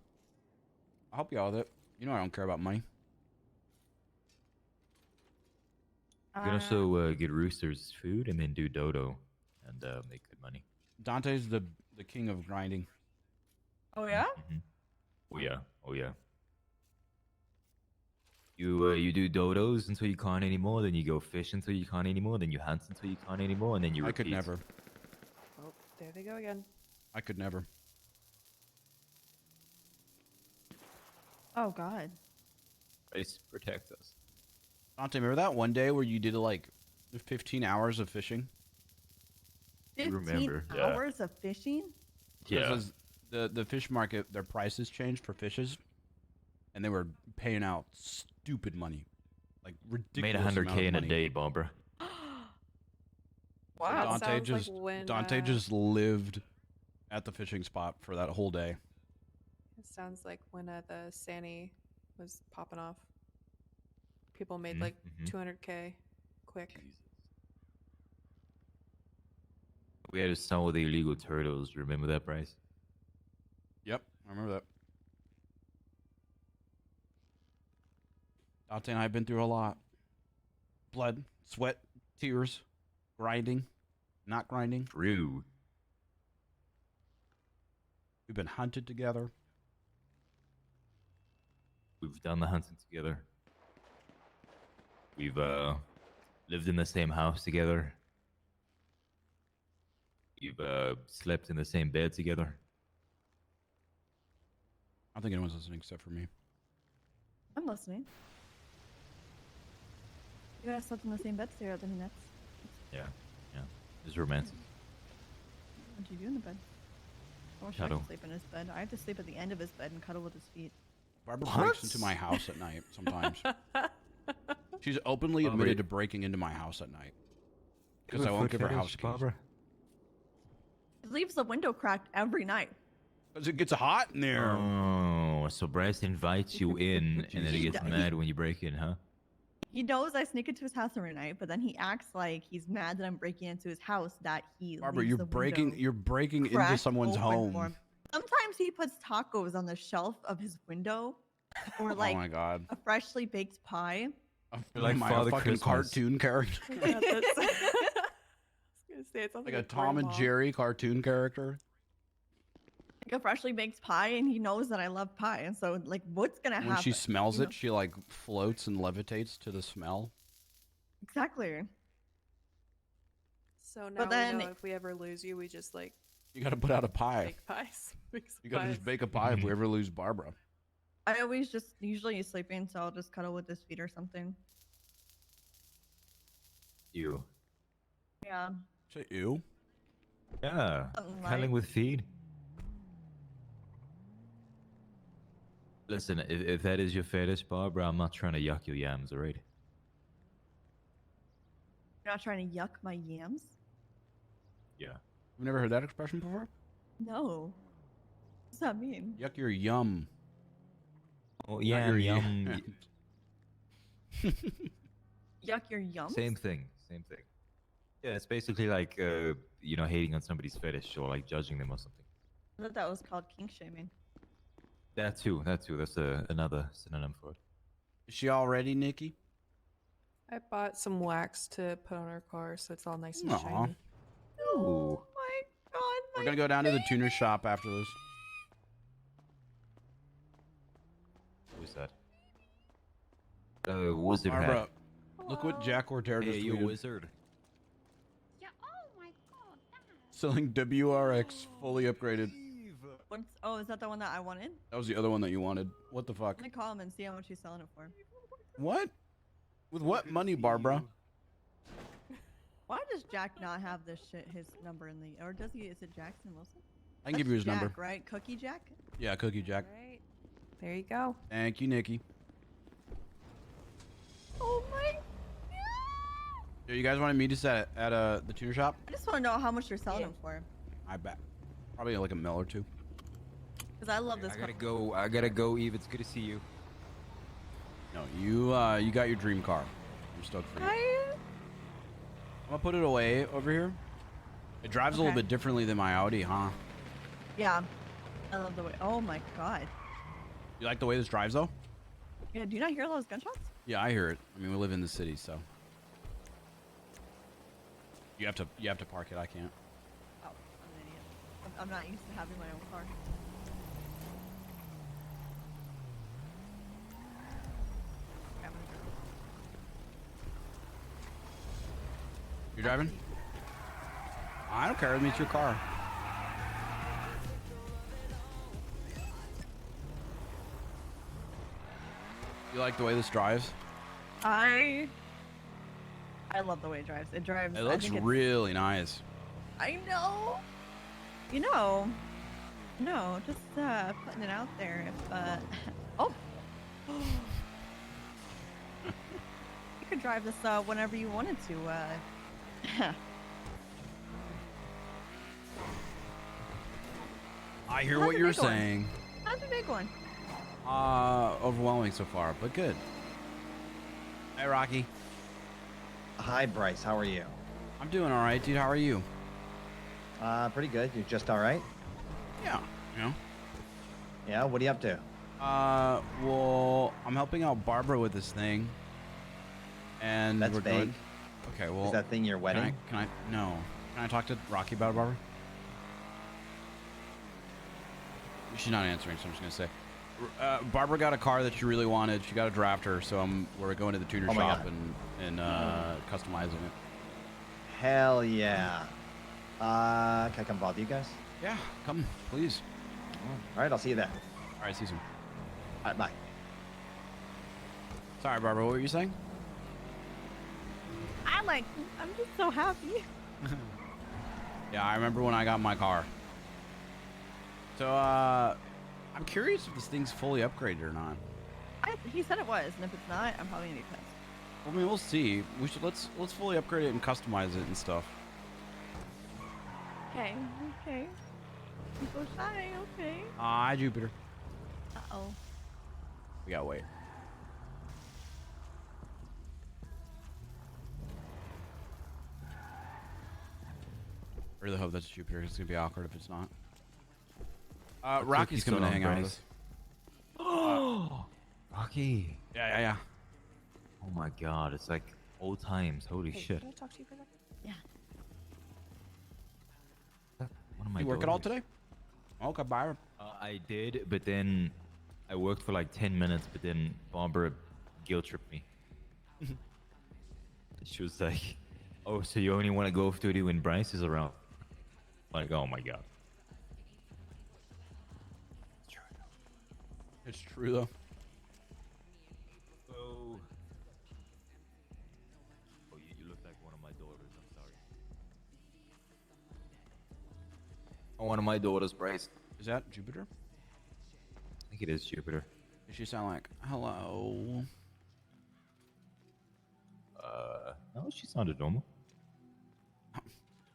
help you out with it. You know I don't care about money. You can also get roosters food and then do dodo and make good money. Dante's the king of grinding. Oh, yeah? Oh yeah, oh yeah. You do dodos until you can't anymore, then you go fish until you can't anymore, then you hunt until you can't anymore, and then you I repeat. could never. Oh, there they go again. I could never. Oh, God. Bryce, protect us. Dante, remember that one day where you did like 15 hours of fishing? 15 hours of fishing? Yeah. Because the fish market, their prices changed for fishes, and they were paying out stupid money, like ridiculous. Made amount of 100K in a money. day, Barbara. Wow. Dante Sounds like just when, Dante just lived at the fishing spot for that whole day. It sounds like when the Sani was popping off. People made like 200K quick. We had to sell the illegal turtles. Remember that, Bryce? Yep, I remember that. Dante and I have been through a lot. Blood, sweat, tears, grinding, not grinding. True. We've been hunted together. We've done the hunting together. We've lived in the same house together. We've slept in the same bed together. I don't think anyone's listening except for me. I'm listening. You guys slept in the same bed together. I mean, that's... Yeah, yeah. It's romantic. What'd you do in the bed? I wish I Cuddle. could sleep in his bed. I have to sleep at the end of his bed and cuddle with his feet. Barbara breaks into my house at night sometimes. She's openly admitted to breaking into my house at night because I won't give her house keys. He leaves the window cracked every night. Because it gets hot in there. Oh, so Bryce invites you in, and then he gets mad when you break in, huh? He knows I sneak into his house every night, but then he acts like he's mad that I'm breaking into his house. That he Barbara, leaves you're the breaking into cracked someone's open for home. him. Sometimes he puts tacos on the shelf of his window, or like Oh my god. a freshly baked pie. I feel like a fucking cartoon character. Yeah, that's, I was gonna say it sounds Like a Tom and grandma. Jerry cartoon character. Like a freshly baked pie, and he knows that I love pie, and so like, what's gonna When happen? she smells you it, she like floats and levitates to the smell. Exactly. So now But then- we know if we ever lose you, we just like You gotta put out a pie. bake pies. Make some You gotta pies. just bake a pie if we ever lose Barbara. I always just usually he's sleeping, so I'll just cuddle with his feet or something. You. Yeah. Say ew. Yeah. Something Cuddling like- with feed. Listen, if that is your fetish, Barbara, I'm not trying to yuck your yams, alright? You're not trying to yuck my yams? Yeah. You've never heard that expression before? No. What does that mean? Yuck your yum. Oh, Not yeah, your yum. Yuck your yums? Same thing. Same thing. Yeah, it's basically like, you know, hating on somebody's fetish or like judging them or something. I thought that was called kink shaming. That too. That's another synonym for it. Is she all ready, Nikki? I bought some wax to put on our car, so it's all nice and Aw. shiny. Ooh. My God. We're gonna go down to the tuner shop after this. Who's that? Wizard Barbara, hat. look what Jack Ortera just Hey, you tweeted. wizard. Selling WRX fully upgraded. What's, oh, is that the one that I wanted? That was the other one that you wanted. What the fuck? Let me call him and see how much he's selling it for. What? With what money, Barbara? Why does Jack not have this shit, his number in the, or does he, is it Jackson Wilson? I can give you his Jack, number. right? Cookie Jack? Yeah, Cookie Jack. Right. There you go. Thank you, Nikki. Oh my Yo, you guys want to meet us at the tuner shop? I just want to know how much you're selling them for. I bet. Probably like a mil or two. Because I love this. I gotta go, Eve. It's good to see you. No, you got your dream car. I'm stoked for you. I'm gonna put it away over here. It drives a little bit differently than my Audi, huh? Yeah. I love the way. Oh my god. You like the way this drives though? Yeah. Do you not hear those gunshots? Yeah, I hear it. I mean, we live in the city, so you have to park it. I can't. Oh, I'm an idiot. I'm not used to having my own car. You driving? I don't care. It's your car. You like the way this drives? I love the way it drives. It drives. It looks really nice. I know. You know. No, just putting it out there. If oh. You could drive this whenever you wanted to. I hear what you're saying. How's your day going? Overwhelming so far, but good. Hey, Rocky. Hi, Bryce. How are you? I'm doing all right, dude. How are you? Pretty good. You're just all right? Yeah. You know? Yeah. What are you up to? Well, I'm helping out Barbara with this thing, and That's we're vague. going. Okay, well. Is that thing your wedding? Can I? No. Can I talk to Rocky about it, Barbara? She's not answering, so I'm just gonna say. Barbara got a car that she really wanted. She got a drafter, so we're going to the tuner shop and customizing it. Hell yeah. Can I come bother you guys? Yeah, come, please. All right, I'll see you there. All right, see you soon. All right, bye. Sorry, Barbara, what were you saying? I'm just so happy. Yeah, I remember when I got my car. So, I'm curious if this thing's fully upgraded or not. He said it was, and if it's not, I'm probably gonna be pissed. I mean, we'll see. We should let's fully upgrade it and customize it and stuff. Okay. I'm so shy. Okay. Hi, Jupiter. Oh. We gotta wait. Really hope that's Jupiter. It's gonna be awkward if it's not. Rocky's coming to hang out with us. Oh, Rocky. Yeah. Oh my God, it's like old times. Holy shit. Can I talk to you for a second? Yeah. One of my You work it all today? Okay, bye. I did, but then I worked for like 10 minutes, but then Barbara guilt tripped me. She was like, "Oh, so you only want to go off duty when Bryce is around?" Like, oh my God. It's true though. Oh, you look like one of my daughters. I'm sorry. Oh, one of my daughters, Bryce. Is that Jupiter? I think it is Jupiter. Does she sound like hello? No, she sounded normal.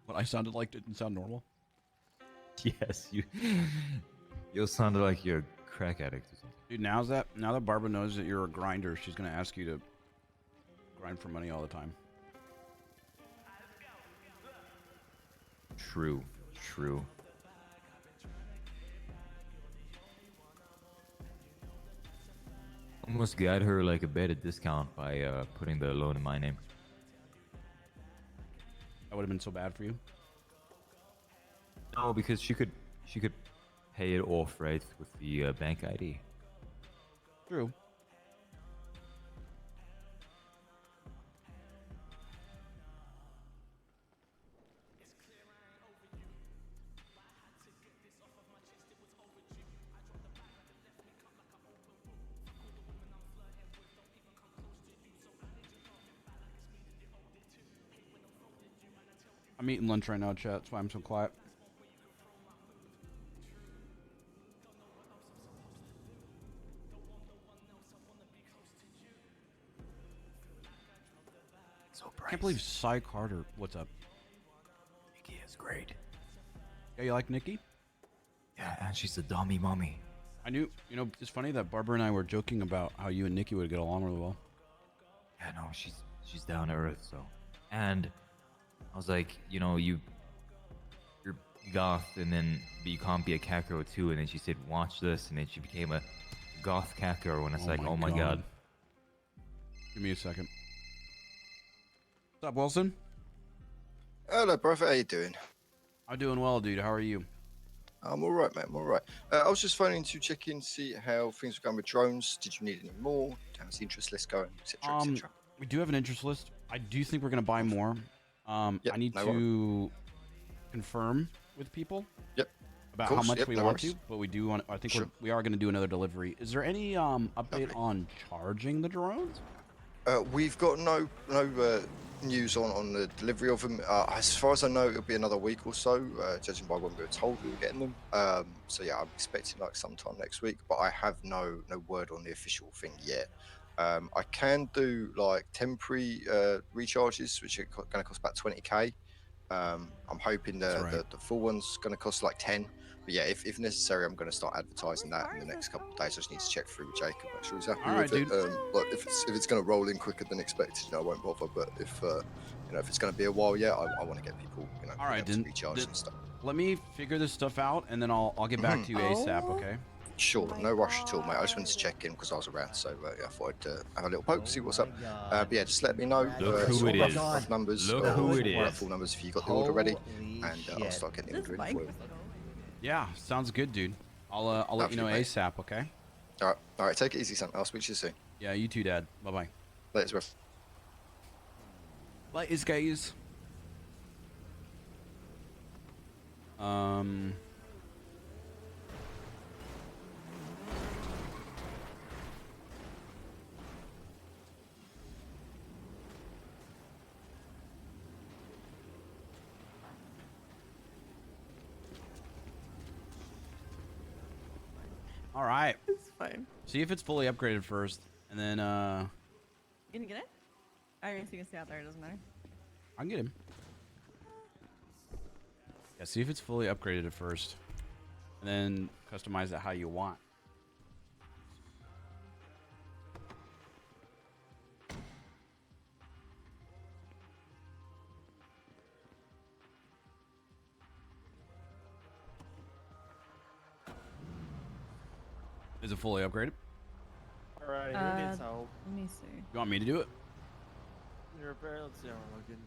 What I sounded like didn't sound normal. Yes, you sounded like you're a crack addict or something. Dude, now that Barbara knows that you're a grinder, she's gonna ask you to grind for money all the time. True. Almost got her like a better discount by putting the loan in my name. That would have been so bad for you. No, because she could pay it off right with the bank ID. True. I'm eating lunch right now, chat. That's why I'm so quiet. So, I can't believe Cy Carter. What's up? Nikki is great. Yeah, you like Nikki? Yeah, and she's a dummy mommy. I knew. You know, it's funny that Barbara and I were joking about how you and Nikki would get along really well. Yeah, no, she's down to earth. So, and I was like, you know, you're goth, and then but you can't be a Kakro too. And then she said, watch this, and then she became a goth Kakro. And it's like, oh my god. Give me a second. What's up, Wilson? Hello, brother. How you doing? I'm doing well, dude. How are you? I'm all right, mate. I'm all right. I was just phoning to check in, see how things are going with drones. Did you need any more? How's the interest list going, etc., etc.? We do have an interest list. I do think we're gonna buy more. I need to confirm with people. Yep. About how much we want to, but we do want. I think we are gonna do another delivery. Is there any update on charging the drones? We've got no news on the delivery of them. As far as I know, it'll be another week or so, judging by when we were told we were getting them. So yeah, I'm expecting like sometime next week, but I have no word on the official thing yet. I can do like temporary recharges, which are going to cost about 20k. I'm hoping the full one's going to cost like 10. But yeah, if necessary, I'm going to start advertising that in the next couple of days. I just need to check through with Jacob, make sure he's happy with it. Like if it's going to roll in quicker than expected, I won't bother. But if if it's going to be a while yet, I want to get people all right, to recharge and stuff. Let me figure this stuff out, and then I'll get back to you ASAP. Okay. Sure, no rush at all, mate. I just wanted to check in because I was around, so yeah, I thought I'd have a little poke, see what's up. But yeah, just let me know. Look who it is. Rough numbers. Look who it is. Full numbers if you got the order ready, and I'll start getting the order in for you. Yeah, sounds good, dude. I'll let you know ASAP. Okay. All right. Take it easy, son. I'll speak to you soon. Yeah, you too, Dad. Bye bye. Later, bro. Laters, guys. All right. It's fine. See if it's fully upgraded first, and then You gonna get it? I guess you can stay out there. It doesn't matter. I can get him. Yeah, see if it's fully upgraded at first, and then customize it how you want. Is it fully upgraded? Alright, who needs help? Let me see. You want me to do it? Your repair, let's see how we're looking.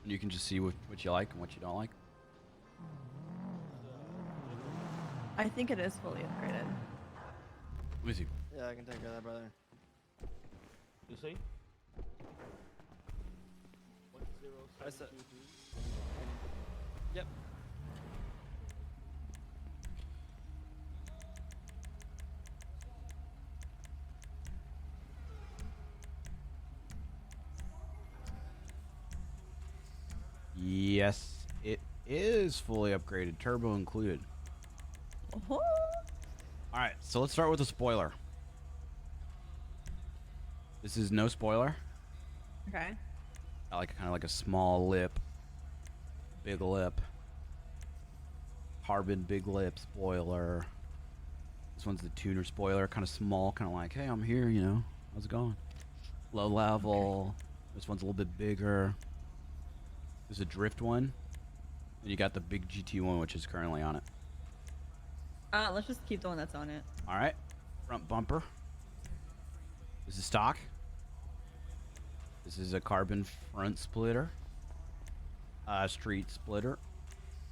And you can just see what you like and what you don't like. I think it is fully upgraded. Let me see. Yeah, I can take care of that, brother. You see? I said. Yep. Yes, it is fully upgraded, turbo included. All right, so let's start with the spoiler. This is no spoiler. Okay. I like kind of like a small lip, big lip, carbon big lip spoiler. This one's the tuner spoiler, kind of small, kind of like, hey, I'm here, you know, how's it going? Low level. Okay. This one's a little bit bigger. There's a drift one, and you got the big GT one, which is currently on it. Let's just keep the one that's on it. All right, front bumper. This is stock. This is a carbon front splitter, street splitter,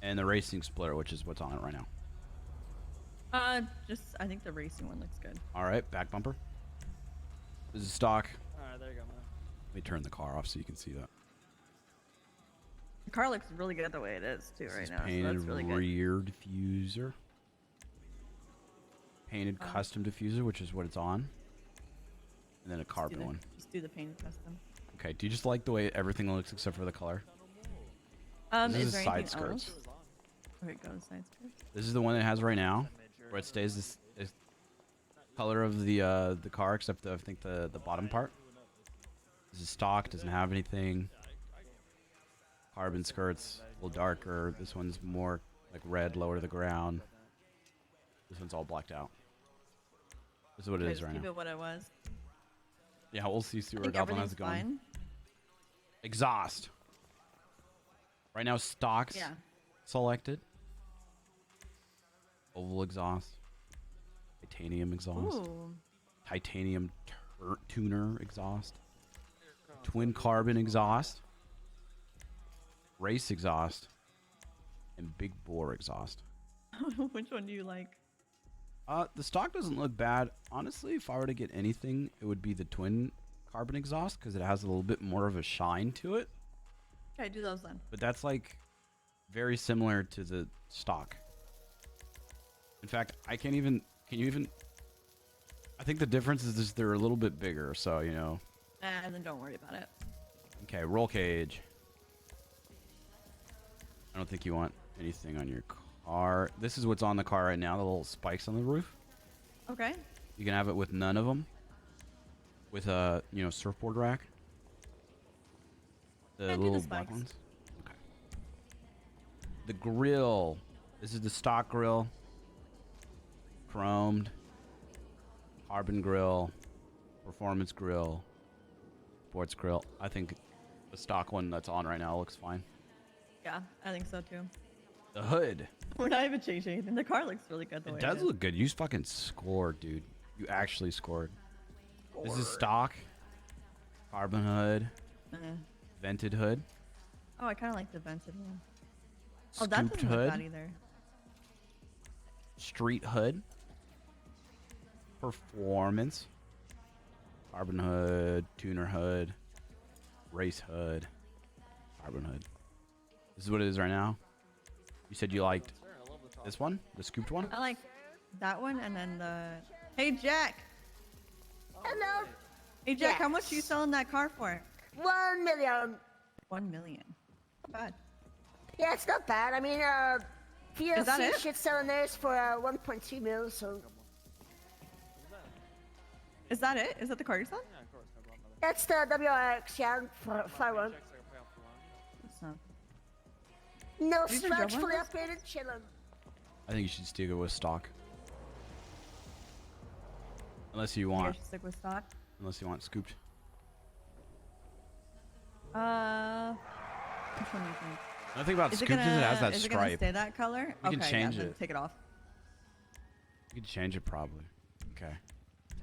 and the racing splitter, which is what's on it right now. I think the racing one looks good. All right, back bumper. This is stock. Alright, there you go, man. Let me turn the car off so you can see that. The car looks really good the way it is too right now. Painted so that's really rear diffuser. Painted custom diffuser, which is what it's on. And then a carbon one. Just do the painted custom. Okay, do you just like the way everything looks except for the color? Is is there side anything skirts. else? Okay, go to side skirts. This is the one it has right now, where it stays this color of the car, except I think the bottom part. This This is stock, doesn't have anything. Carbon skirts, a little darker. This one's more like red, lower to the ground. This one's all blacked out. This is what it is right keep now. it what it was. Yeah, we'll see I where think Goblin has everything's it going. fine. Exhaust. Right now, stocks selected. Oval exhaust. Titanium exhaust. Ooh. Titanium tuner exhaust. Twin carbon exhaust. Race exhaust. And big bore exhaust. Which one do you like? The stock doesn't look bad. Honestly, if I were to get anything, it would be the twin carbon exhaust because it has a little bit more of a shine to it. Okay, do those then. But that's like very similar to the stock. In fact, I can't even. Can you even? I think the difference is just they're a little bit bigger. So you know. And then don't worry about it. Okay, roll cage. I don't think you want anything on your car. This is what's on the car right now. The little spikes on the roof. Okay. You can have it with none of them. With a surfboard rack. The little black ones. Okay. The grill. This is the stock grill. Chromed. Carbon grill. Performance grill. Sports grill. I think the stock one that's on right now looks fine. Yeah, I think so too. The hood. We're not even changing anything. The car looks really good. The way It does is. look good. You fucking scored, dude. You actually scored. This is stock. Carbon hood. Vented hood. Oh, I kind of like the vented one. Oh, that Scooped doesn't look hood. bad either. Street hood. Performance. Carbon hood. Tuner hood. Race hood. Carbon hood. This is what it is right now. You said you liked this one? The scooped one? I like that one and then the... Hey, Jack! Hello. Hey, Jack, how much are you selling that car for? 1 million. 1 million. Not bad. Yeah, it's not bad. I mean, Is that PLC it? shit selling theirs for 1.2 mil, so. Is that it? Is that the car you're selling? That's the WRX, yeah, fly one. It's not. No These are stretch, Dublin fully ones? upgraded, chillin'. I think you should stick it with stock. Unless you I want. should stick with stock. Unless you want scooped. Which one do you think? The thing about Is scooped is it has that is it gonna stripe. stay that color? You can Okay, change yeah, then it. Take it off. You can change it probably. Okay.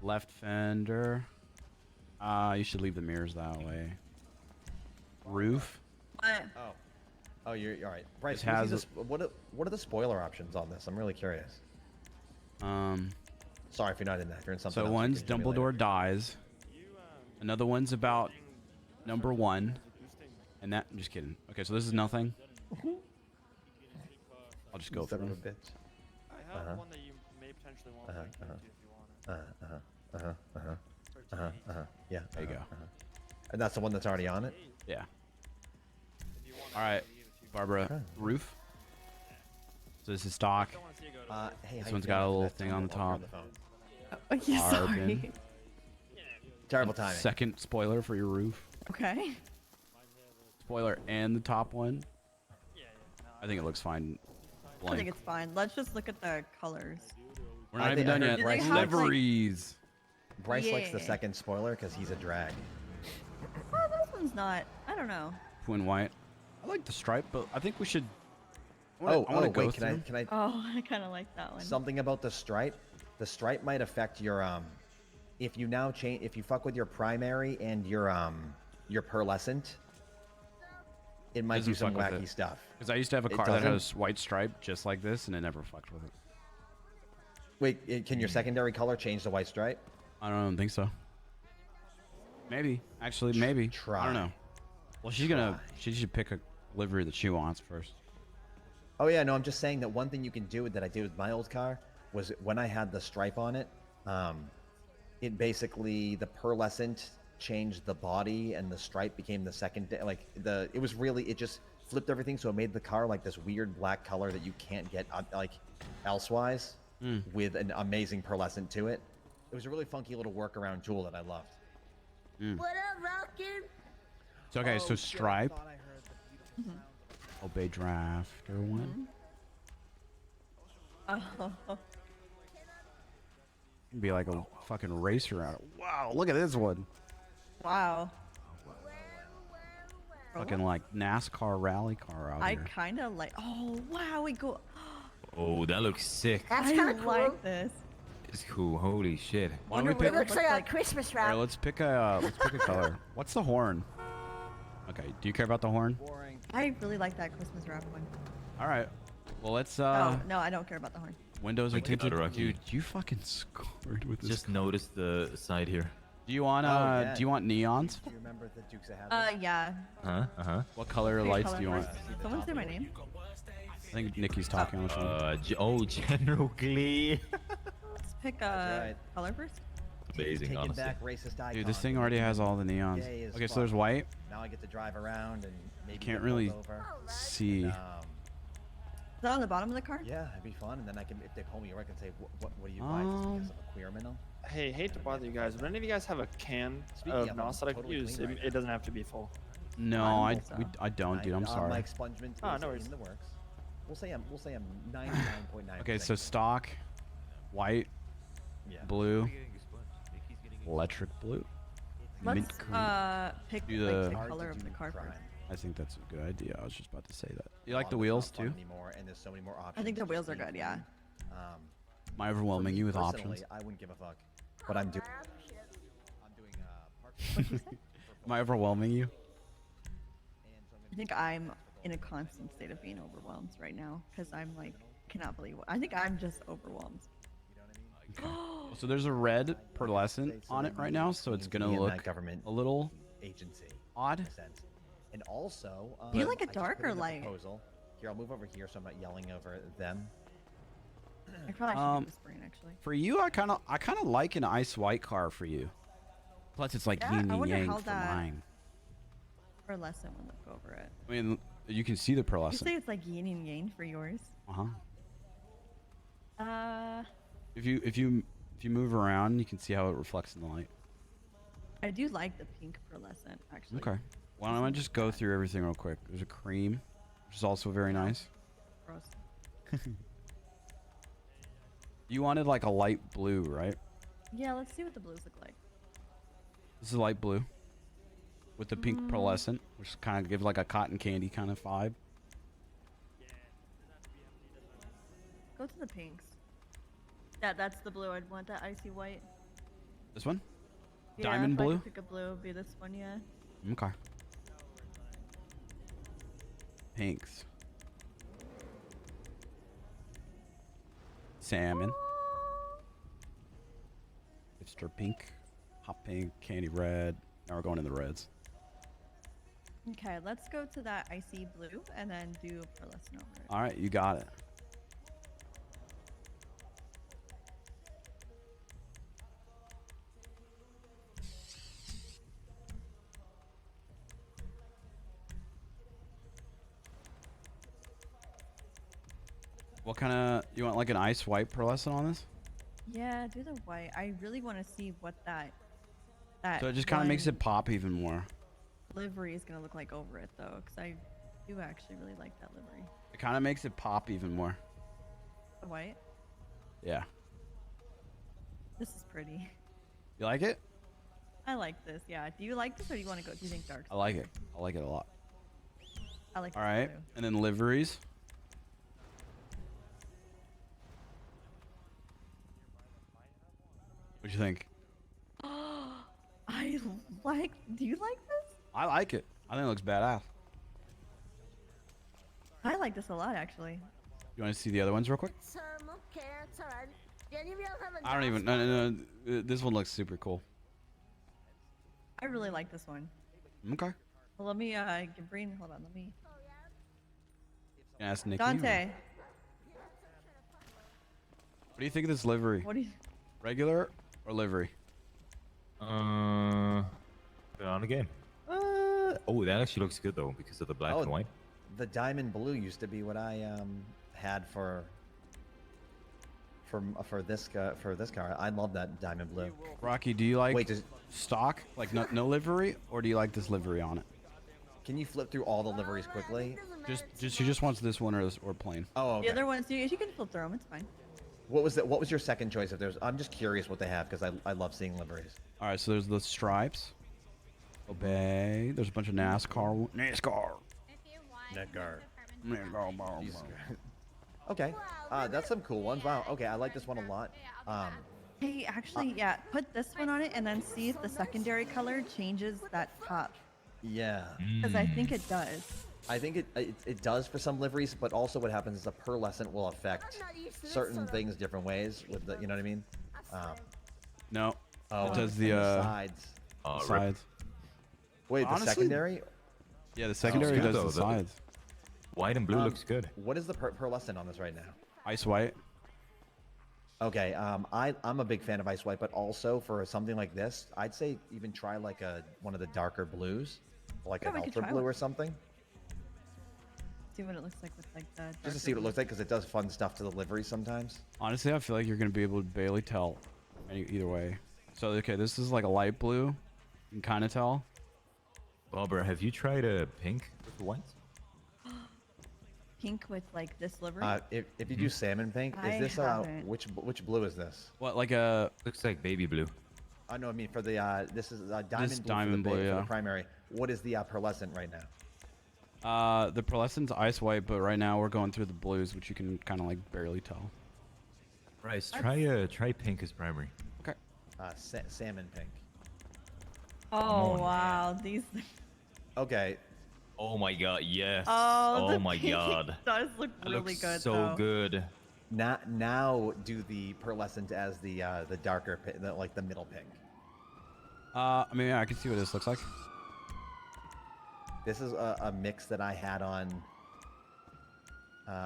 Left fender. You should leave the mirrors that way. Roof. Oh, you're all right. Bryce, It has what are the spoiler options on this? I'm really curious. Sorry if you're not in that. If you're in something So else, you one's can show me later. Dumbledore dies. Another one's about number 1. And that, I'm just kidding. Okay, so this is nothing. I'll just go You son through of a them. bitch. I have one that you may potentially want to look into if you want it. Yeah. There you go. And that's the one that's already on it? Yeah. All right, Barbara. Roof. So this is stock. Hey, This how one's you got a doing? little That's thing on the Tom top. Oh, yeah, sorry. Carbon. Terrible timing. Second spoiler for your roof. Okay. Spoiler and the top one. I think it looks fine. I think Blank. it's fine. Let's just look at the colors. We're not even done yet. Do they have, like- Liveries. Bryce likes the Yeah. second spoiler because he's a drag. Oh, this one's not. I don't know. Twin white. I like the stripe, but I think we should. I Oh, wanna go wait, can I Oh, I kind of like that one. something about the stripe? The stripe might affect your if you now change, if you fuck with your primary and your pearlescent, it might do some wacky stuff. Because I used to have a It car that doesn't? has white stripe just like this, and it never fucked with it. Wait, can your secondary color change the white stripe? I don't think so. Maybe. Actually, maybe. Try. I don't know. Well, she should pick a livery that she wants first. Oh yeah, no, I'm just saying that one thing you can do that I did with my old car was when I had the stripe on it, it basically the pearlescent changed the body and the stripe became the second it just flipped everything, so it made the car like this weird black color that you can't get like elsewise with an amazing pearlescent to it. It was a really funky little workaround tool that I loved. Mm. What up, Rockin'? So okay, so Oh, stripe. shit, I thought I heard the beautiful sound. Obey drafter one. Oh. Be like a fucking racer out. Wow, look at this one. Wow. Fucking like NASCAR rally car out I here. kind of like. Oh wow, we go. Oh, that looks sick. That's I kind of cool. like this. It's cool. Holy shit. Why don't we It pick? looks like a Christmas All right, wrap. let's pick a color. What's the horn? Okay, do you care about the horn? I really like that Christmas wrap one. All right. Well, let's Oh no, I don't care about the horn. windows are Like the tinted. Rocky. Dude, you fucking scored with this. Just notice the side here. Do you want yeah. do you want neons? Do you remember the Dukes of Hazzard? Yeah. What color Pick a lights color do you want? first. Someone say my name. I think Nikki's talking on the phone. General Glee. Let's pick That's a color first. Amazing, Taking honestly. back racist icons. Dude, this thing already has all the neons. Yay is Okay, so fun. there's white. Now I get to drive around and maybe Can't get really pulled over. see. And, Is that on the bottom of the car? yeah, it'd be fun. And then I can, if they call me over, I can say, what do you buy? Just because I'm a queer minnow. Hey, hate to bother you guys, but any of you guys have a can Speaking of of, NOS I'm that I could totally use? clean right It doesn't have to be full. No, I don't, dude. I'm sorry. My expungement Oh, is no worries. in the works. We'll say I'm 99.9. Okay, so stock, white, Yeah. blue, electric blue, mint Let's green. pick Do like, the- the color of the car first. I think that's a good idea. I was just about to say that. You A like lot the of it's wheels not fun too? Anymore, and there's so many more options. I think the Just wheels are being good. Yeah. fun. Am I overwhelming For me you with personally, options? I wouldn't give a fuck. But I'm doing. I'm doing park. Am I overwhelming you? I think I'm in a constant state of being overwhelmed right now because I'm like cannot believe. I think I'm just overwhelmed. So there's a red pearlescent on it right now, so it's gonna being that look government a little agency odd. in a sense. And also, Do you like a I just put darker in the light? Proposal. Here, I'll move over here so I'm not yelling over them. I probably should be whispering actually. For you, I kind of like an ice white car for you. Plus, it's like Yeah, yin I and wonder yang how for that- mine. Or lesson would look over it. I mean, you can see the You pearlescent. say it's like yin and yang for yours. If you move around, you can see how it reflects in the light. I do like the pink pearlescent actually. Okay. Why don't I just go through everything real quick? There's a cream, which is also very nice. Gross. You wanted like a light blue, right? Yeah, let's see what the blues look like. This is light blue with the pink pearlescent, which kind of gives like a cotton candy kind of vibe. Go to the pinks. Yeah, that's the blue. I'd want that icy white. This one? Yeah, Diamond if I blue? could pick a blue, it'd be this one, yeah. Okay. Pinks. Salmon. Hipster pink. Hot pink. Candy red. Now we're going in the reds. Okay, let's go to that icy blue and then do a pearlescent over it. Alright, you got it. What kind of, you want like an ice white pearlescent on this? Yeah, do the white. I really want to see what that So it just kind of makes one it pop even more. livery is gonna look like over it though, because I do actually really like that livery. It kind of makes it pop even more. The white. Yeah. This is pretty. You like it? I like this. Yeah. Do you like this, or do you want to go? Do you think dark? I like it. I like it a lot. I like. All this right. blue. And then liveries. What you think? I like. Do you like this? I like it. I think it looks badass. I like this a lot, actually. You want to see the other ones real quick? Okay, that's alright. Do any of y'all have a I don't even. No. This one looks super cool. I really like this one. Okay. Well, let me give Breen. Hold on. Let me. Can I ask Nikki? Dante. What do you think of this livery? What do you? Regular or livery? Put it on again. Oh, that actually looks good though because of the black and white. The diamond blue used to be what I had for for this car. I love that diamond blue. Rocky, do you like Wait, does, stock, like no livery, or do you like this livery on it? can you flip through all the liveries quickly? She just wants this one or plain. Oh, okay. The other ones, you can flip through them. It's fine. What was your second choice? If there's, I'm just curious what they have because I love seeing liveries. All right, so there's the stripes. Obey. There's a bunch of NASCAR. Jesus. Okay, that's some cool ones. Wow. Okay, I like this one a lot. Hey, actually, yeah, put this one on it and then see if the secondary color changes that top. Yeah. Because I think it does. I think it does for some liveries, but also what happens is the pearlescent will affect certain things different ways. With the, you know what I mean? No. Oh, it does and the sides. sides. Wait, Honestly, the secondary? Yeah, the secondary does though, the sides. White and blue looks good. What is the pearlescent on this right now? Ice white. Okay, I'm a big fan of ice white, but also for something like this, I'd say even try like one of the darker blues, like an ultra blue or something. See what it looks like with like the. Just to see what it looks like, because it does fun stuff to the livery sometimes. Honestly, I feel like you're gonna be able to barely tell, either way. So okay, this is like a light blue. You can kind of tell. Barbara, have you tried a pink with the white? Pink with like this livery. If you do salmon pink, is this which blue is this? What, like a? Looks like baby blue. No, I mean for the this is diamond blue, diamond for the, blue, for yeah. the primary. What is the pearlescent right now? The pearlescent's ice white, but right now we're going through the blues, which you can kind of like barely tell. Bryce, try pink as primary. Okay. Salmon pink. Oh wow, these. Okay. Oh my god, yes. Oh, my pink god. does look That really looks good. so though. good. Now do the pearlescent as the darker, like the middle pink. I mean, yeah, I can see what this looks like. This is a mix that I had on.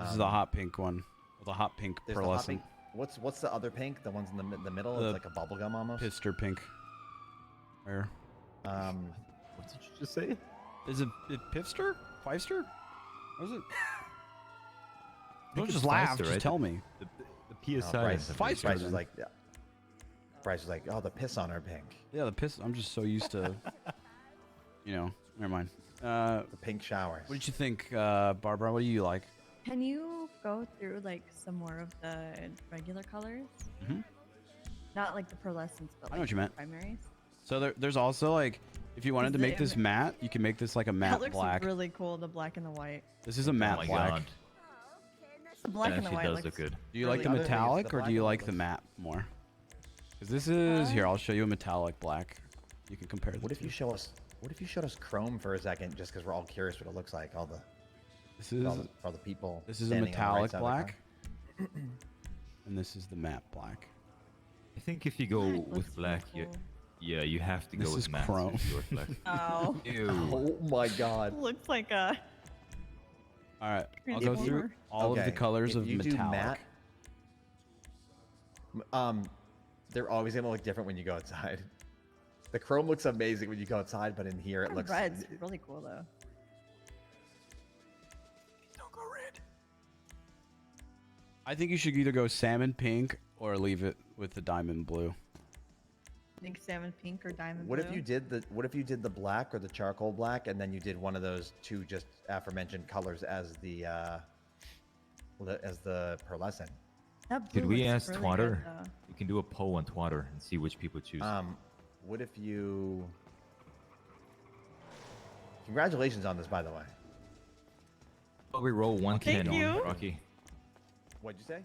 This is the hot pink one. The hot pink There's the hot pearlescent. pink. What's the other pink? The ones in the middle? It's like a bubblegum almost. Pister pink. Where? What did you just say? Is it Pipster? Fivester? What is it? Don't it's just laugh. Pfizer, Just right? tell me. The PSI. Bryce, is Bryce Pfizer, was then. like, yeah. Bryce was like, oh, the piss on her pink. Yeah, the piss. I'm just so used to. Never mind. The pink showers. What did you think, Barbara? What do you like? Can you go through like some more of the regular colors? Mhm. Not like the pearlescents, but I like know what you meant. primaries. So there's also like, if you wanted to make this matte, you can make this like a matte That looks black. really cool. The black and the white. This is a matte my black. God. The black That and the actually white does looks look good. Do you like the really- metallic the or black do you one like the looks- matte more? Because this is here. I'll show you a metallic black. You can compare the What if two. you show us? What if you showed us chrome for a second, just because we're all curious what it looks like? This is for all the people. this is a standing on the right metallic side of the black, car. and this is the matte black. I think if you go That looks with really black, cool. you have to This go is with matte. chrome. if you go with black. Oh, Ew. Oh my God. looks like a. All right, I'll If go you- through all of the Okay, colors if of you do metallic. matte, they're always gonna look different when you go outside. The chrome looks amazing when you go outside, but in here it looks. Red's really cool though. Don't go red. I think you should either go salmon pink or leave it with the diamond blue. I think salmon pink or diamond What blue. if you did the black or the charcoal black, and then you did one of those two just aforementioned colors as the pearlescent? That blue Could we looks ask really good, Twatter? though. We can do a poll on Twatter and see which people choose. What if you? Congratulations on this, by the way. But we roll 110 Thank you. on Rocky. What'd you say?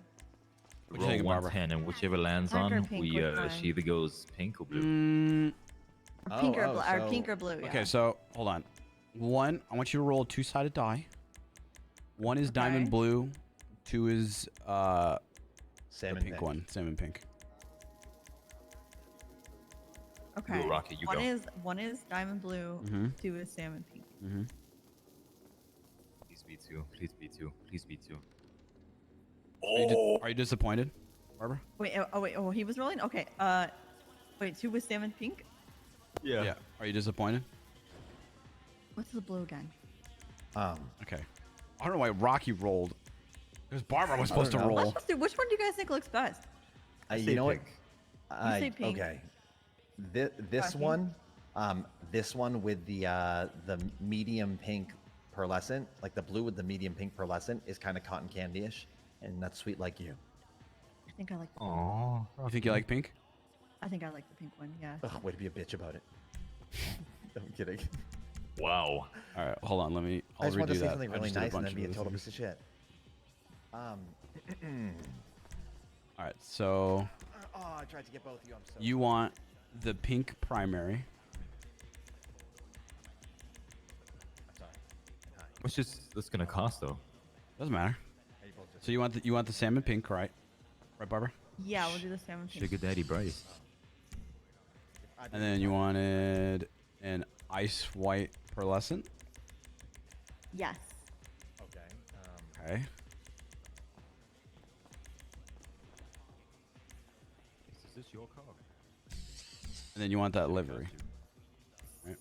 What you Roll thinking, Barbara? 110, and whichever lands Black or on, pink we would fine. she either goes pink or blue. Or pink or, Oh, or so- pink or blue. Yeah. Okay, so hold on. One, I want you to roll a two-sided die. One is diamond Okay. blue. Two is the Salmon pink one, salmon pink. Okay. Go, Rocky, you one go. is diamond blue. Mhm. 2 is salmon pink. Mm-hmm. Please be two. Please be two. Please be two. Are you disappointed, Barbara? Wait. Oh, he was rolling. Okay. Wait. 2 was salmon pink. Yeah. Are you disappointed? What's the blue again? Okay. I don't know why Rocky rolled. Because Barbara was supposed to Which roll. which one do you guys think looks best? You know what? You say pink. Okay. This one with the medium pink pearlescent, like the blue with the medium pink pearlescent, is kind of cotton candy-ish, and that's sweet like you. I think I like. Oh, you think you like pink? I think I like the pink one. Yeah. Ugh, way to be a bitch about it. I'm kidding. Wow. All right, hold on. I I'll just want to redo say that. something I really just did nice and bunch then be a of total things. piece of shit. All right, so Oh, I tried to get both of you. I'm so you want the pink primary. What's gonna cost though? Doesn't matter. So you want the salmon pink, right? Right, Barbara? Yeah, we'll do the salmon pink. Sugar Daddy Bryce. And then you wanted an ice white pearlescent. Yes. Okay. Is this your car? And then you want that livery. Right.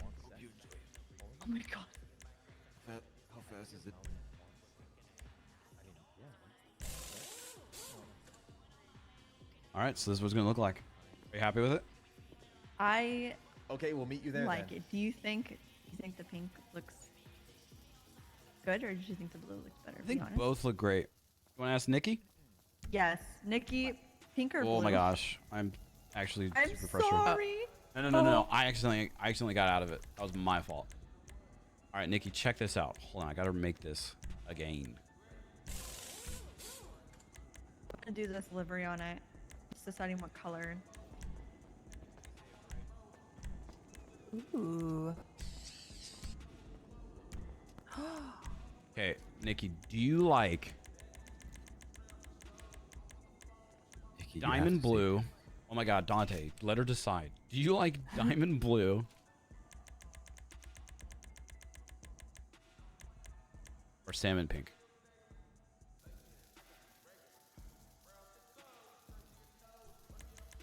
Oh my god. How fast is it? All right, so this is what it's gonna look like. Are you happy with it? Okay, we'll meet you there. like then. it. Do you think the pink looks good, or do you think the blue looks better? I think both look great. You want to ask Nikki? Yes, Nikki, pink or blue? Oh my gosh, I'm actually I'm super frustrated. sorry. No. I accidentally got out of it. That was my fault. All right, Nikki, check this out. Hold on, I gotta make this again. I'm gonna do this livery on it. Just deciding what color. Ooh. Okay, Nikki, do you like You diamond have to blue? Oh my God, Dante, let her decide. Do you like diamond blue or salmon pink?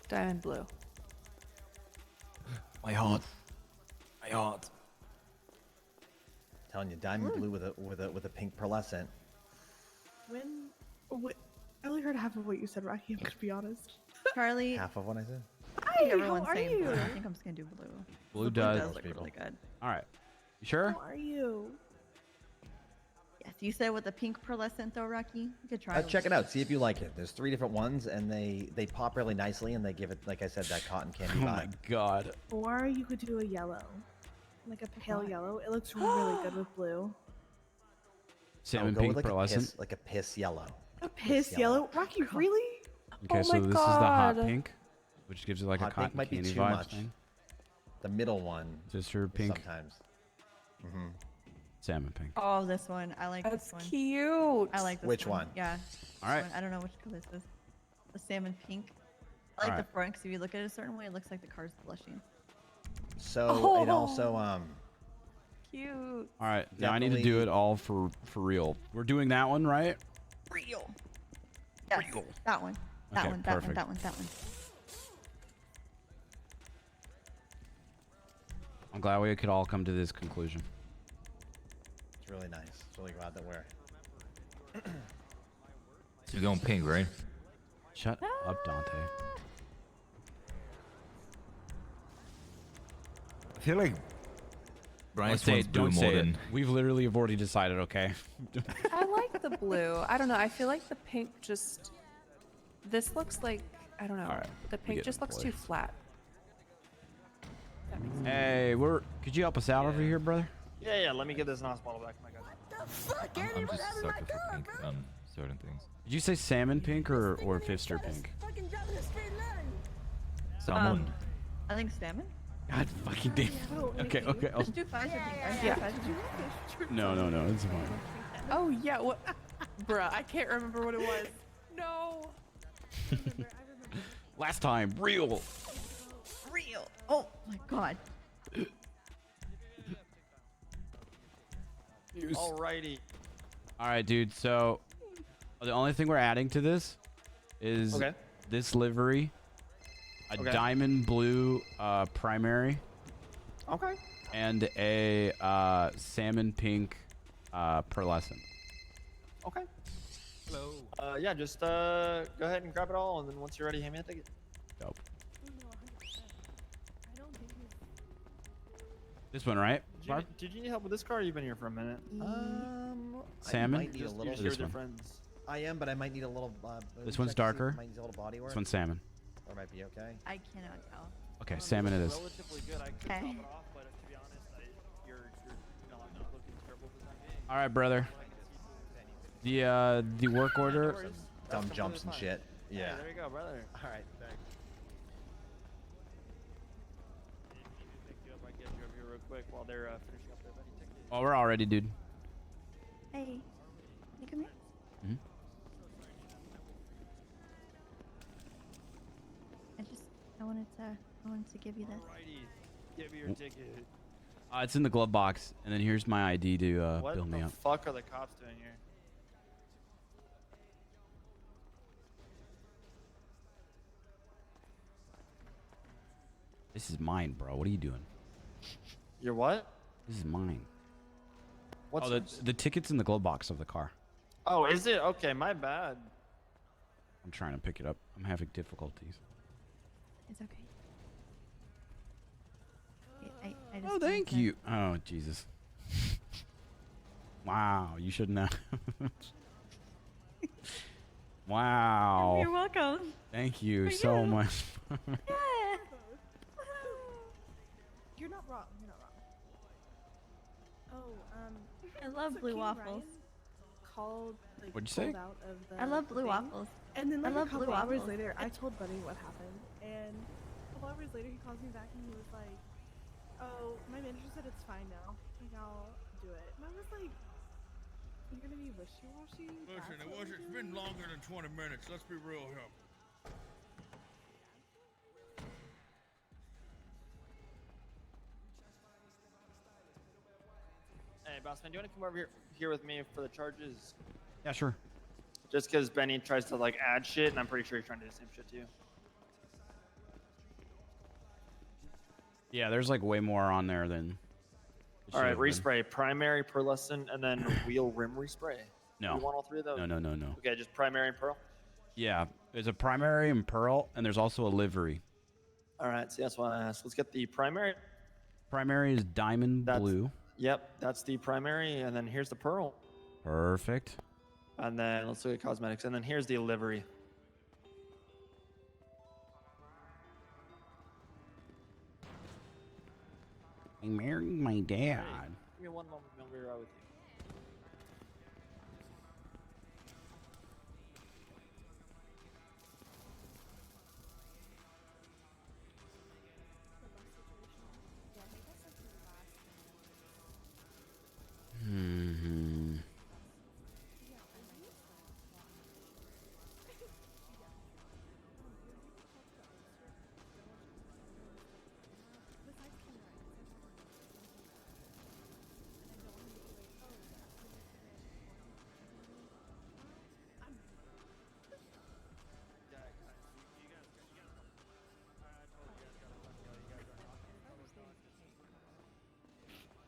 Diamond blue. My heart. My heart. Telling you, diamond blue with a pink pearlescent. What? I only heard half of what you said, Rocky. I'm gonna be honest. Charlie. Half of what I said. I think Hi, everyone's how are saying you? blue. I think I'm just gonna do blue. Blue The does. look really good. All right, you sure? How are you? Yes, you said with the pink pearlescent though, Rocky. You could try. Check it out. See if you like it. There's 3 different ones, and they pop really nicely, and they give it, like I said, that cotton candy Oh vibe. my God. Or you could do a yellow, like a pale yellow. It looks really good with blue. Salmon go pink with like pearlescent. like a piss yellow. A piss yellow. Rocky, really? Okay, Oh so my this is the hot God. pink, which gives you like Hot a pink cotton might be candy too vibe much. thing. The middle one. Just her pink. Sometimes. Salmon pink. Oh, this one. I like That's this one. cute. I like this Which one? Yeah. All right. This one. I don't know which color this is. The salmon pink. I like All the right. front because if you look at it a certain way, it looks like the car's blushing. So it also Cute. All right, now I need to do Definitely- it all for real. We're doing that one, right? Real. Yes. That one. That Okay, one. That perfect. one. That one. I'm glad we could all come to this conclusion. it's really nice. It's really glad that we're. So you're going pink, right? Shut up, Dante. I feel like Bryce Don't say wants it. blue Don't more say it. than. We've literally have already decided. Okay. I like the blue. I don't know. I feel like the pink just. This looks like I don't know. All right, The we pink get just the looks play. too flat. That makes sense. Hey, could you help us out over here, brother? Yeah, let me get this NOS bottle back. My God. I'm just a sucker for pink on certain things. Did you say salmon pink or Fifster pink? Salmon. I think salmon. God fucking damn. Okay. I'll, Just do Pfizer pink. Yeah. no, it's fine. Oh yeah. What? Bruh, I can't remember what it was. No. Last time, real. Real. Oh my God. Alrighty. All right, dude. So the only thing we're adding to this is Okay. this livery, a Okay. diamond blue primary, Okay. and a salmon pink pearlescent. Okay. Hello. Yeah, just go ahead and grab it all, and then once you're ready, hand me a ticket. Dope. This one, right? Did you need help with this car? Or you've been here for a minute. Salmon? I might need a little. Just This with your one. friends. I am, but I might need a little. This check one's to see if darker. it might need a little body work. This one's salmon. Or it might be okay. I cannot tell. Okay, salmon it is. Relatively good. I could Okay. top it off, but to be honest, you're not looking terrible for the time being. All right, brother. The work order. Dumb jumps and shit. Yeah. Hey, there you go, brother. All right. Thanks. Pick you up, I get you over here real quick while they're finishing up their vetting ticket. Oh, we're all ready, dude. Hey, you come here. Mhm. I wanted to give you this. Alrighty. Give me your ticket. It's in the glove box, and then here's my ID to What build me the up. fuck are the cops doing here? This is mine, bro. What are you doing? Your what? This is mine. What's oh, this? the ticket's in the glove box of the car. Oh, is it? Okay, my bad. I'm trying to pick it up. I'm having difficulties. It's okay. I just Oh, thank you. Oh, Jesus. Wow, you shouldn't have. Wow. You're welcome. Thank you For so you. much. Yeah. You're not wrong. You're not wrong. Oh, I love so blue King waffles. Ryan called, like, What'd you say? pulled out of the I love the blue thing, waffles. And then I like love a couple blue hours waffles. later, I told Buddy what happened, and a couple hours later, he calls me back and he was like, "Oh, my manager said it's fine now. Like, I'll do it." And I was like, "You're gonna be wishy-washy?" Listen, it's been longer than 20 minutes. Let's be real here. Hey, boss man, do you want to come over here with me for the charges? Yeah, sure. Just because Benny tries to like add shit, and I'm pretty sure he's trying to do the same shit to you. Yeah, there's like way more on there than. it All right, should've been. respray, primary, pearlescent, and then wheel rim respray. No. You want all three of those? No, no, no, no. Okay, just primary and pearl. Yeah, there's a primary and pearl, and there's also a livery. All right, so that's why I asked. Let's get the primary. Primary is diamond blue. Yep, that's the primary, and then here's the pearl. Perfect. And then let's look at cosmetics, and then here's the livery. I married my dad. Give me one moment, I'll be right with you. Hmm.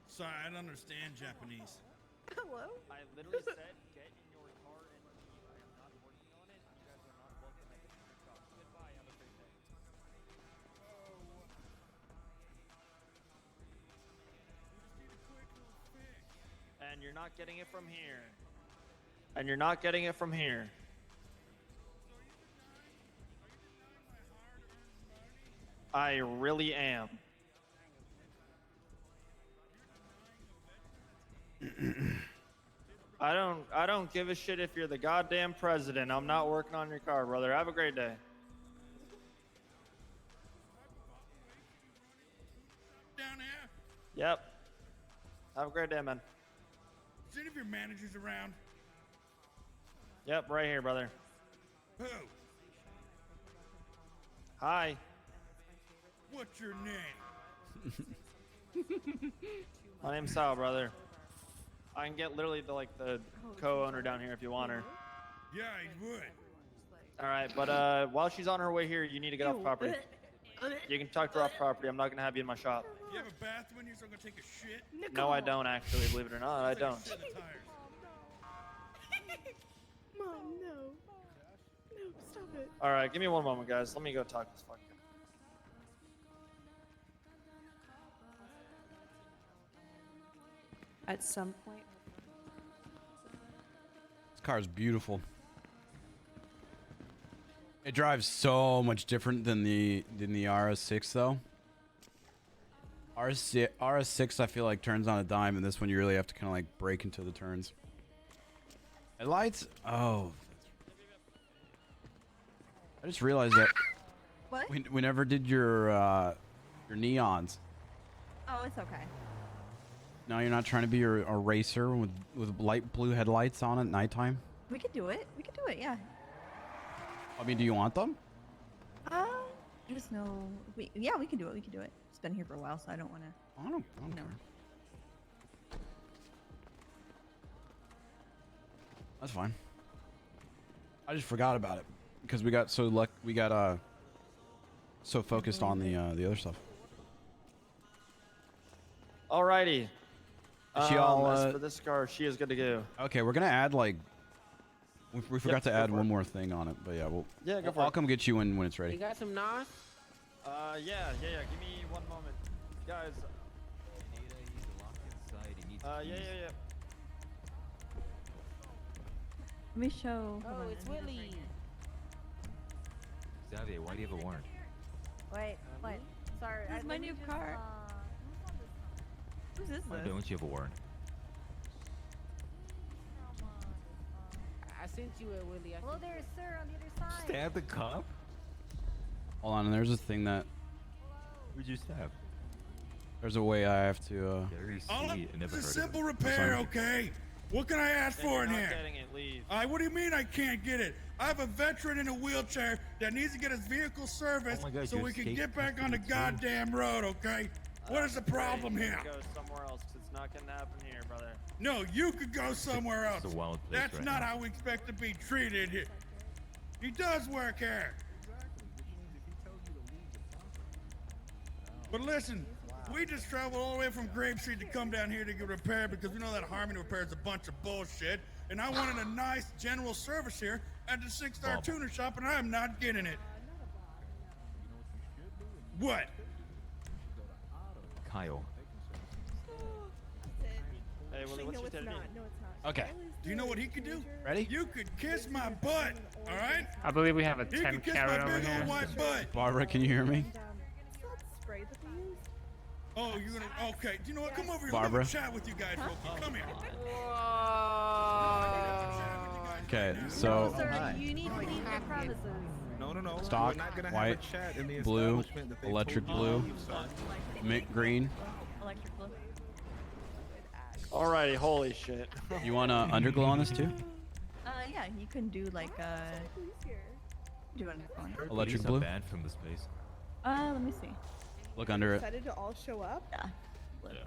Sorry, I don't understand Japanese. Hello? I literally said, get in your car and leave. I am not working on it. You guys are not welcome at the shop. Goodbye. Have a great day. And you're not getting it from here. And you're not getting it from here. I really am. I don't give a shit if you're the goddamn president. I'm not working on your car, brother. Have a great day. Down there? Yep. Have a great day, man. Is any of your managers around? Yep, right here, brother. Who? Hi. What's your name? My name's Sal, brother. I can get literally the co-owner down here if you want her. Yeah, he would. All right, but while she's on her way here, you need to get off property. You can talk to her off property. I'm not gonna have you in my shop. You have a bathroom in here so I'm gonna take a shit? No, I don't actually. Believe it or not, I don't. Shit in the tires. Mom, no. No, stop it. All right, give me one moment, guys. Let me go talk to this fucking guy. At some point. This car's beautiful. It drives so much different than the RS6 though. RS6 I feel like turns on a dime, and this one you really have to kind of like brake into the turns. Headlights? Oh. I just realized that What? we never did your neons. Oh, it's okay. No, you're not trying to be a racer with light blue headlights on at nighttime? We could do it. We could do it, yeah. I mean, do you want them? I just know. Yeah, we can do it. We can do it. It's been here for a while, so I don't want to. I don't care. That's fine. I just forgot about it because we got so so focused on the other stuff. Alrighty. She all, as for this car, she is good to go. Okay, we're gonna add like we forgot to add one more thing on it, but yeah, I'll come get you when it's ready. You got some NOS? Yeah. Give me one moment, guys. Yeah. Let me show. Oh, it's Willie. Xavier, why do you have a warrant? Wait, what? Sorry. This is my new car. Who's this? Why don't you have a warrant? I sent you a Willie. Hello there, sir, on the other side. Stab the cop? Hold on, and there's a thing that Who'd you stab? there's a way I have to. Very All sweet. I never it's a heard simple of it. repair, okay? What can I ask for in You're here? not getting it, leave. What do you mean I can't get it? I have a veteran in a wheelchair that needs to get his vehicle serviced Oh my God, so you we can escaped get back on the custody too. goddamn road, okay? What is the problem You here? can Go somewhere else, 'cause it's not gonna happen here, brother. No, you could go somewhere else. It's a wild place That's right not now. how we expect to be treated here. He does work here. But listen, we just traveled all the way from Grape Street to come down here to get repaired because we know that Harmony Repair is a bunch of bullshit. And I wanted a nice general service here at the 6-star tuner shop, and I am not getting it. What? Kyle. Hey, Willie, what's your No, it's not. Okay. Do you know what he could do? Ready? You could kiss my butt, all right? I believe we have a He 10 could kiss carrot my over big old here. white butt. Barbara, can you hear me? It's that spray that they use. Oh, you're gonna? Okay. Do you know what? Come over here. Barbara? Let me chat with you guys real quick. Come here. Okay, so Sir, you need to leave the premises. No. stock, We're not gonna white, have a chat in the blue, establishment that they electric told you to blue, leave, son. mint green. Electric blue. Alrighty, holy shit. You want underglow on this too? Yeah, you can do like do it on your phone. Electric Police are blue? banned from the space. Let me see. Look under it. Decided to all show up. Yeah. Yeah.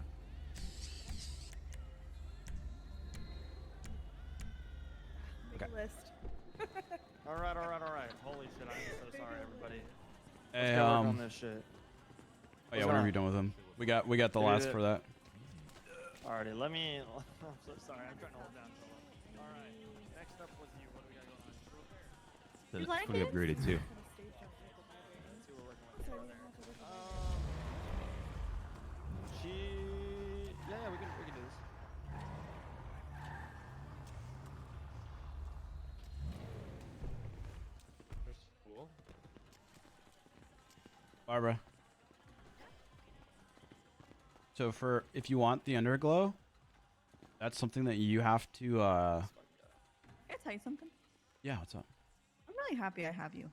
Make a list. Alright. Holy shit, I'm so sorry, everybody. Hey, Let's go work on this shit. Oh yeah, What's whenever up? you're done with them, we got the Dude, last for that. Alrighty, let me. I'm so sorry, I'm trying to hold down so long. Alright, next up was you. What do we got going on? That's fully upgraded too. Let's see what we're working with over there. Yeah, we can do this. Cool. Barbara. So if you want the underglow, that's something that you have to. Can I tell you something? Yeah, what's up? I'm really happy I have you.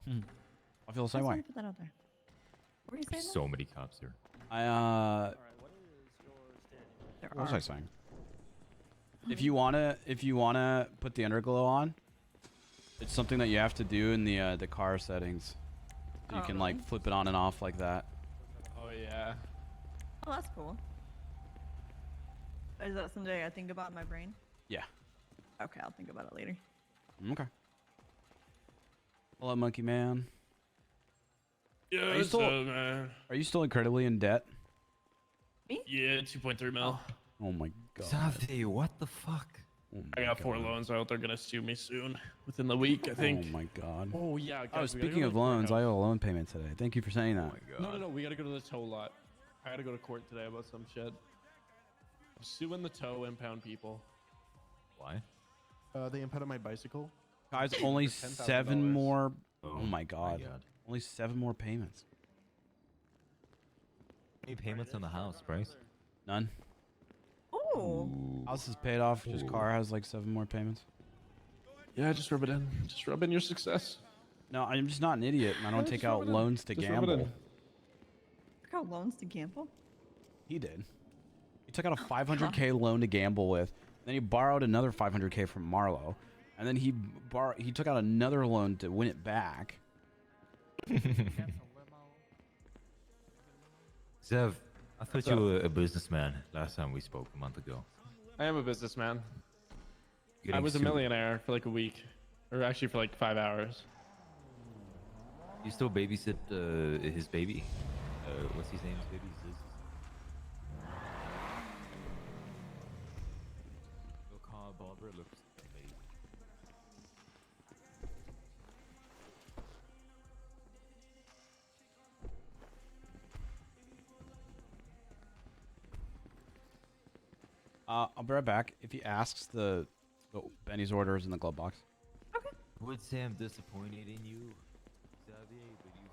I feel the same just way. wanted to put that out there. What were you saying? So many cops here. Alright, what is your standing? What was I saying? If you wanna put the underglow on, it's something that you have to do in the car settings. So you can like flip it on and off like that. Oh yeah. Oh, that's cool. Is that something I think about in my brain? Yeah. Okay, I'll think about it later. Okay. Hello, Monkey Man. Are you still, man. are you still incredibly in debt? Yeah, 2.3 mil. Oh my god. Savvy, what the fuck? I got 4 loans out. They're gonna sue me soon, within the week, I think. Oh my god. Oh yeah. Oh, guys, we gotta speaking go to of the loans, I courthouse. owe a loan payment today. Thank you for saying that. No, we gotta go to the tow lot. I gotta go to court today about some shit. I'm suing the tow impound people. Why? They impounded my bicycle. Guys, only For $10,000. 7 more. Oh my god. God. Only 7 more payments. Any payments on the house, Bryce? None. Oh. House is paid off. Just car has like 7 more payments. Yeah, just rub it in. Just rub in your success. No, I'm just not an idiot, and I don't Yeah, take just rub out it in. loans to Just rub it gamble. in. Took out loans to gamble? He did. He took out a 500k loan to gamble with. Then he borrowed another 500k from Marlo, and then he took out another loan to win it back. Zev, I thought you were a businessman last time we spoke a month ago. I am a businessman. I Getting was a sued. millionaire for like a week, or actually for like 5 hours. You still babysit his baby? What's his name's baby? Ziz? Your car, Barbara, looks amazing. I'll be right back. If he asks, the Benny's order is in the glove box. Would Sam disappointed in you, Xavier? But you.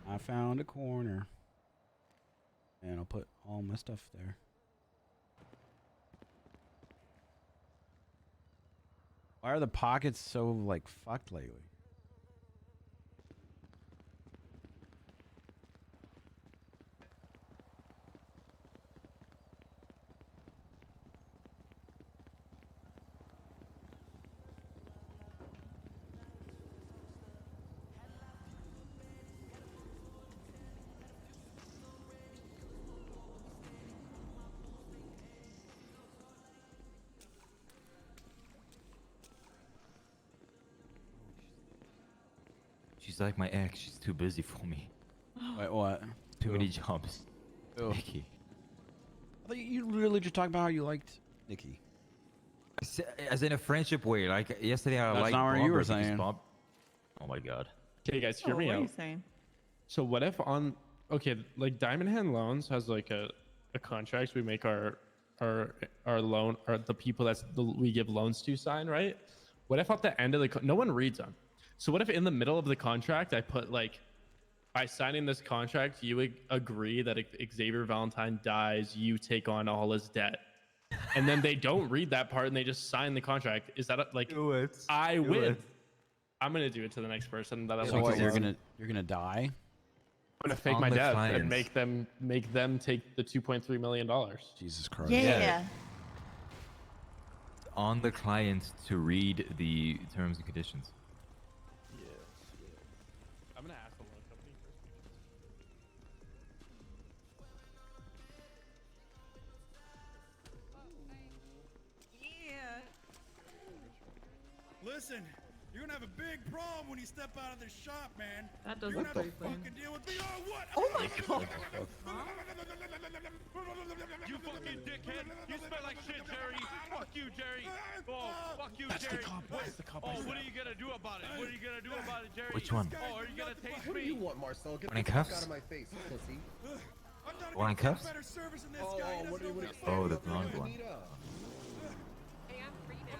I found a corner, and I'll put all my stuff there. Why are the pockets so like fucked lately? She's like my ex. She's too busy for me. Wait, what? Too many jobs. Nikki. I thought you literally just talked about how you liked Nikki. As in a friendship way. Like yesterday, I That's liked not what you were Barbara because saying. Oh my god. Okay, guys, hear Oh, me what are you out. saying? So what if on like Diamond Hand Loans has like a contract we make our loan or the people we give loans to sign, right? What if at the end of the no one reads them? So what if in the middle of the contract I put like, by signing this contract you agree that if Xavier Valentine dies you take on all his debt, and then they don't read that part and they just sign the contract? Is that like I win? I'm gonna do it to the next person that I So like. what, you're gonna die? I'm gonna fake On my the death clients. and make them take the $2.3 million. Jesus Christ. Yeah. On the client to read the terms and conditions. I'm gonna ask the loan company first. Yeah. Listen, you're gonna have a big problem when you step out of this shop, man. That does You're look gonna have pretty to clean. fucking deal with me. Oh, what? Oh my god. You fucking dickhead! You smell like shit, Jerry! Fuck you, Jerry! Oh, fuck you, Jerry! Oh, what are you gonna do about it? What are you gonna do about it, Jerry? Which one? Oh, are you gonna taste What do me? you want, Marcel? Get One in the fuck cuffs? out of my face, pussy. One in cuffs? Better service than this Oh, guy. He what do doesn't you know want? Oh, the blonde one. I'm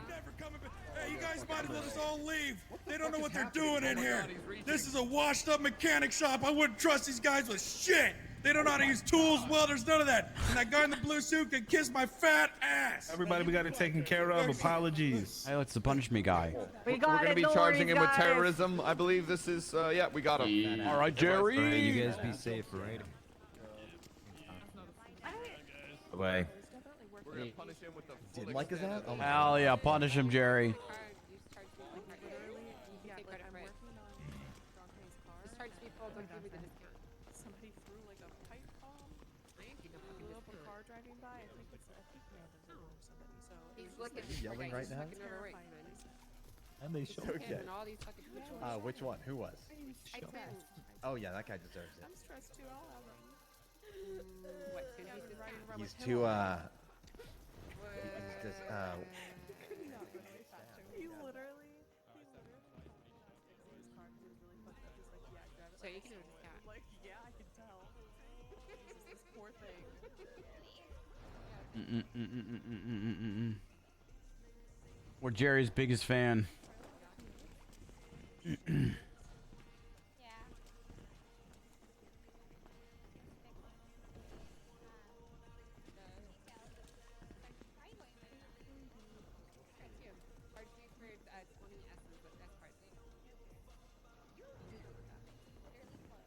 never coming back. Hey, you guys might as well just all leave. They don't know what they're doing in here. This is a washed up mechanic shop. I wouldn't trust these guys with shit. They don't know how to use tools, welders, none of that. And that guy in the blue suit can kiss my fat ass. Everybody, we got it taken care of. Apologies. Hey, it's the punish me guy. We got We're gonna it, be no charging worries, him with guys. terrorism. I believe this is. Yeah, we got him. All right, Jerry. Alright, you guys be safe, alright? Bye. We're gonna punish him with the. Didn't like his ass? Oh my Hell yeah, punish him, Jerry. Somebody threw like a pipe bomb, blew up a car driving by. I think Amanda's looking for somebody. So He's it was looking. just, He's yelling right now? Looking over right. And they show Him and all these fucking people. Which one? Who was? I didn't. Oh yeah, that guy deserves it. I'm stressed too. I'll have him. What? He's just Riding around He's with too him. He's just He literally. So you can do it with cat. Like, yeah, I can tell. This poor thing. We're Jerry's biggest fan.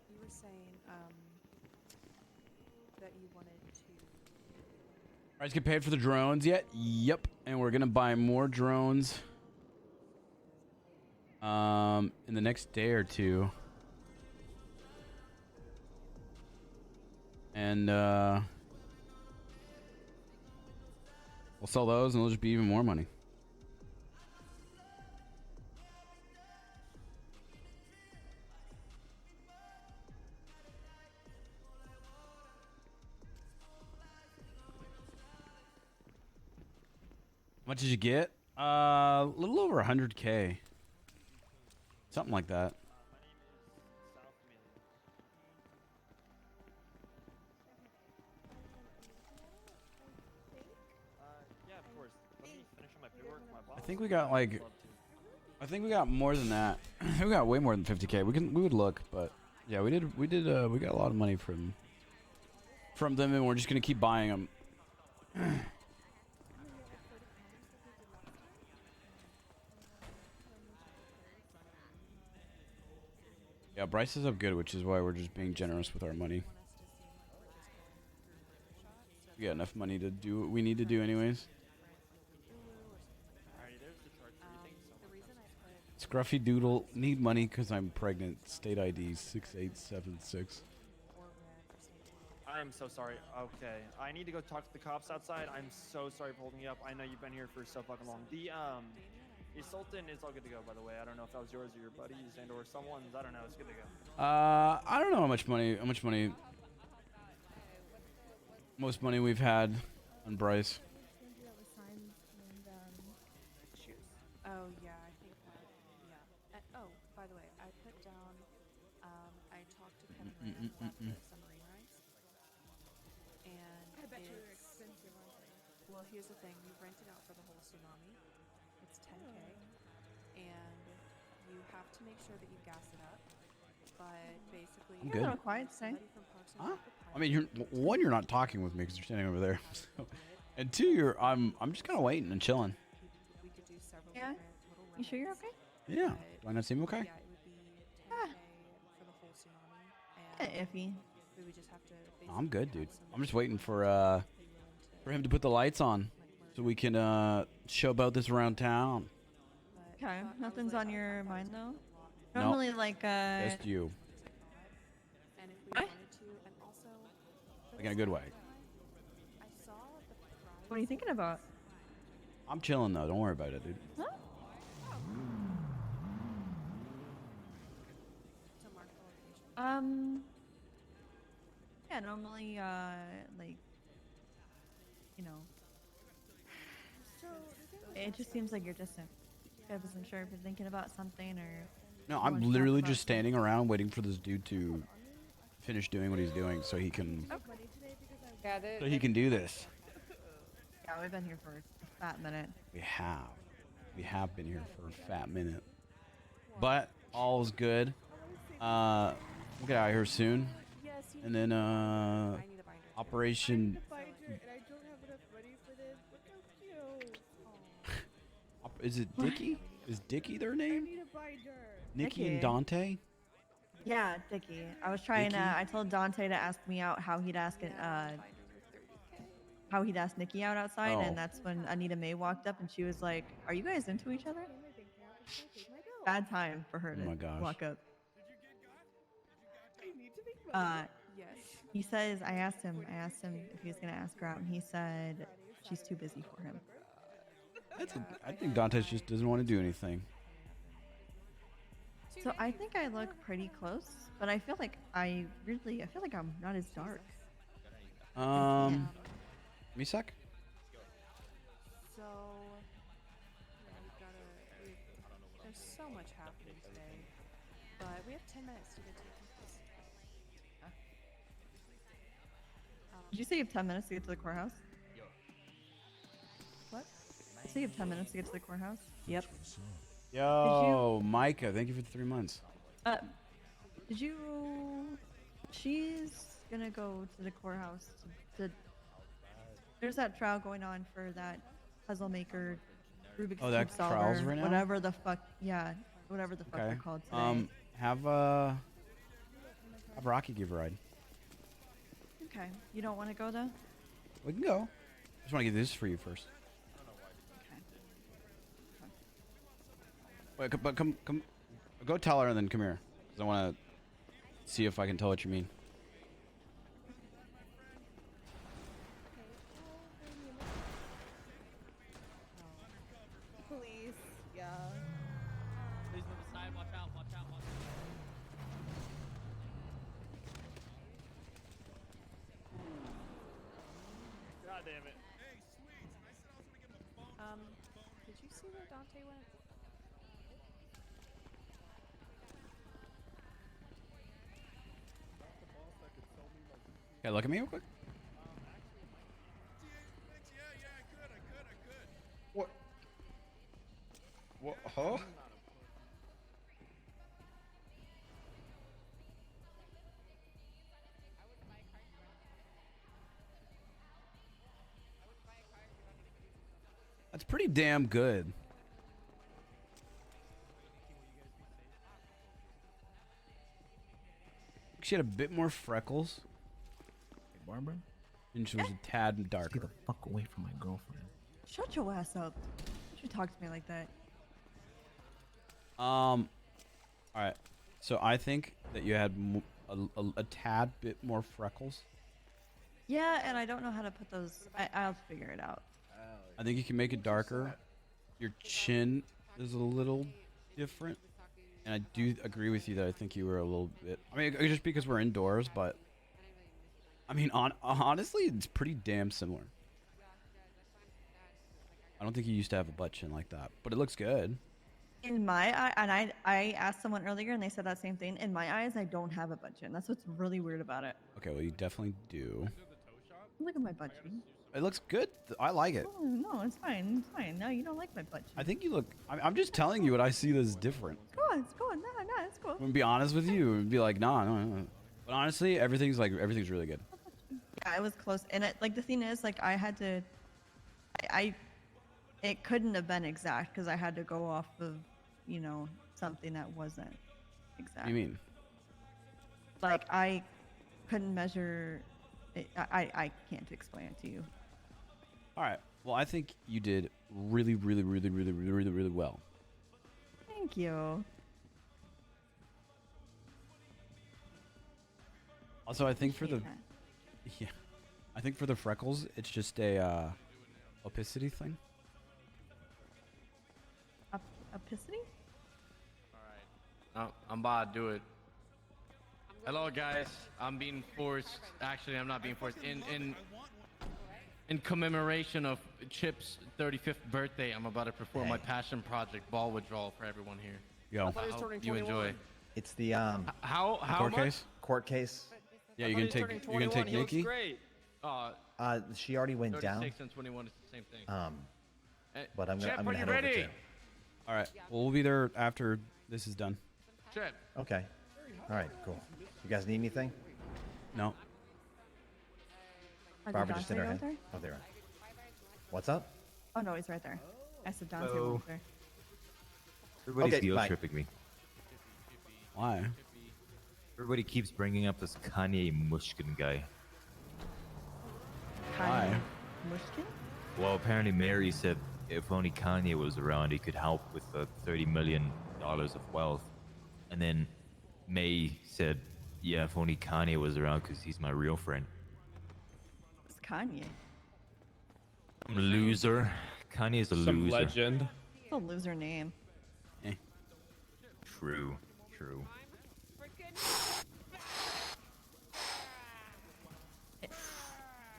You were saying that you wanted to. Guys, get paid for the drones yet? Yep. And we're gonna buy more drones. In the next day or two. And we'll sell those and there'll just be even more money. How much did you get? A little over 100K. Something like that. Yeah, of course. Let me finish on my paperwork for my boss. I think we got like, I think we got more than that. We got way more than 50K. We would look, but yeah, we got a lot of money from them, and we're just gonna keep buying them. Yeah, Bryce is up good, which is why we're just being generous with our money. We got enough money to do what we need to do anyways. Alrighty, there's the chart. Scruffy Doodle, need money because I'm pregnant. State ID 6876. I am so sorry. Okay, I need to go talk to the cops outside. I'm so sorry for holding you up. I know you've been here for so fucking long. The Sultan is all good to go, by the way. I don't know if that was yours or your buddies and or someone's. I don't know. It's good to go. I don't know how much money most money we've had on Bryce. Oh yeah, I think that. Yeah. Oh, by the way, I put down. I talked to Kevin Rand about the submarine rights, and I bet you they're it's- expensive, aren't they? Well, here's the thing: you rent it out for the whole tsunami. It's 10K, and you have to make sure that you gas it up. But basically, I'm good. A little quiet today. somebody from Parks and Huh? Rec would I mean, you're not talking with me because you're standing over there. So. And two, I'm just kind of waiting and chilling. we could do several Yeah. different little You sure you're okay? Yeah. Do I not seem okay? Yeah, it would be 10K for the whole tsunami, and Iffy. we would just have to. I'm good, dude. I'm just waiting for him to put the lights on so we can show about this around town. Okay, nothing's on your mind though. No. Normally, like Just you. And if we wanted to, and also, Like in a good way. I saw the prize. What are you thinking about? I'm chilling though. Don't worry about it, dude. Huh? To mark the location. Yeah, normally, like, you know, it just seems like you're distant. I wasn't sure if you're thinking about something or. No, you I'm wanted to talk literally about just standing around waiting for this dude to finish doing what he's doing so he can Yeah, do this. Yeah, we've been here for a fat minute. We have been here for a fat minute. But all's good. We'll get out of here soon. And then Operation And I don't have enough money for this. Look how cute. is it Dickie? Is Dickie their I name? need a binder. Nikki Dickie. and Dante? Yeah, Dickie. I was trying Dickie? I told Dante to ask me out how he'd ask Nikki out outside, Oh. and that's when Anita May walked up and she was like, "Are you guys into each other?" Bad time for her Oh to my gosh. walk up. I need to make money. Yes. He says I asked him if he was gonna ask her out, and he said she's too busy for him. I think Dante just doesn't want to do anything. So I think I look pretty close, but I feel like I feel like I'm not as dark. Me sec. So, there's so much happening today, but we have 10 minutes to get to the campus. Did you say you have 10 minutes to get to the courthouse? What? Did you say you have 10 minutes to get to the courthouse? Yep. Yo, Micah, thank you for the 3 months. Did you? She's gonna go to the courthouse to. There's that trial going on for that puzzle maker, Rubik's Oh, that Cube solver, trial's right now? whatever the fuck. Yeah, whatever the fuck they're called today. Have Rocky give a ride. Okay, you don't want to go though? We can go. I just want to get this for you first. Wait, but come. Go tell her and then come here. 'Cause I want to see if I can tell what you mean. Police, yeah. Please move aside. Watch out. Watch out. Watch out. God damn it. Did you see where Dante went? Okay, look at me real quick. What? What? Huh? That's pretty damn good. She had a bit more freckles. Hey, Barbara? And she was a tad darker. Stay the fuck away from my girlfriend. Shut your ass up! Don't you talk to me like that? All right. So I think that you had a tad bit more freckles. Yeah, and I don't know how to put those. I'll figure it out. I think you can make it darker. Your chin is a little different. And I do agree with you that I think you were a little bit... I mean, just because we're indoors, but... I mean, honestly, it's pretty damn similar. I don't think you used to have a butt chin like that, but it looks good. In my eye, and I asked someone earlier, and they said that same thing. In my eyes, I don't have a butt chin. That's what's really weird about it. Okay, well, you definitely do. Look at my butt chin. It looks good. I like it. Oh, no, it's fine. It's fine. No, you don't like my butt chin. I think you look... I'm just telling you what I see that's different. It's cool. It's cool. No, it's cool. I'm gonna be honest with you and be like, nah, no. But honestly, everything's really good. Yeah, it was close. And the thing is, I had to... It couldn't have been exact because I had to go off of, something that wasn't exact. What do you mean? I couldn't measure... I can't explain it to you. All right. Well, I think you did really well. Thank you. Also, I think for the I think for the freckles, it's just a opacity thing. Opacity? Alright. I'm about to do it. Hello, guys. I'm being forced. Actually, I'm not being forced. In commemoration of Chip's 35th birthday, I'm about to perform my passion project ball withdrawal for everyone here. Yo. I hope you enjoy. It's the How court much? case? Court case. Yeah, you can take Nikki. Great. She already went 36 down. and 21 is the same thing. But I'm Chip, gonna are you head over ready? too. All right. Well, we'll be there after this is done. Chip. Okay. All right. Cool. You guys need anything? No. Barbara just did her Dante head. right Oh, there. What's up? Oh no, he's right there. I said Dante Hello. was there. Everybody's Okay, guilt bye. tripping me. Why? Everybody keeps bringing up this Kanye Mushkin guy. Why? Mushkin? Well, apparently Mary said if only Kanye was around, he could help with the $30 million of wealth. And then May said Yeah, if only Kanye was around, because he's my real friend. It's Kanye. I'm a loser. Kanye's a Some loser. legend. It's a loser name. True. True.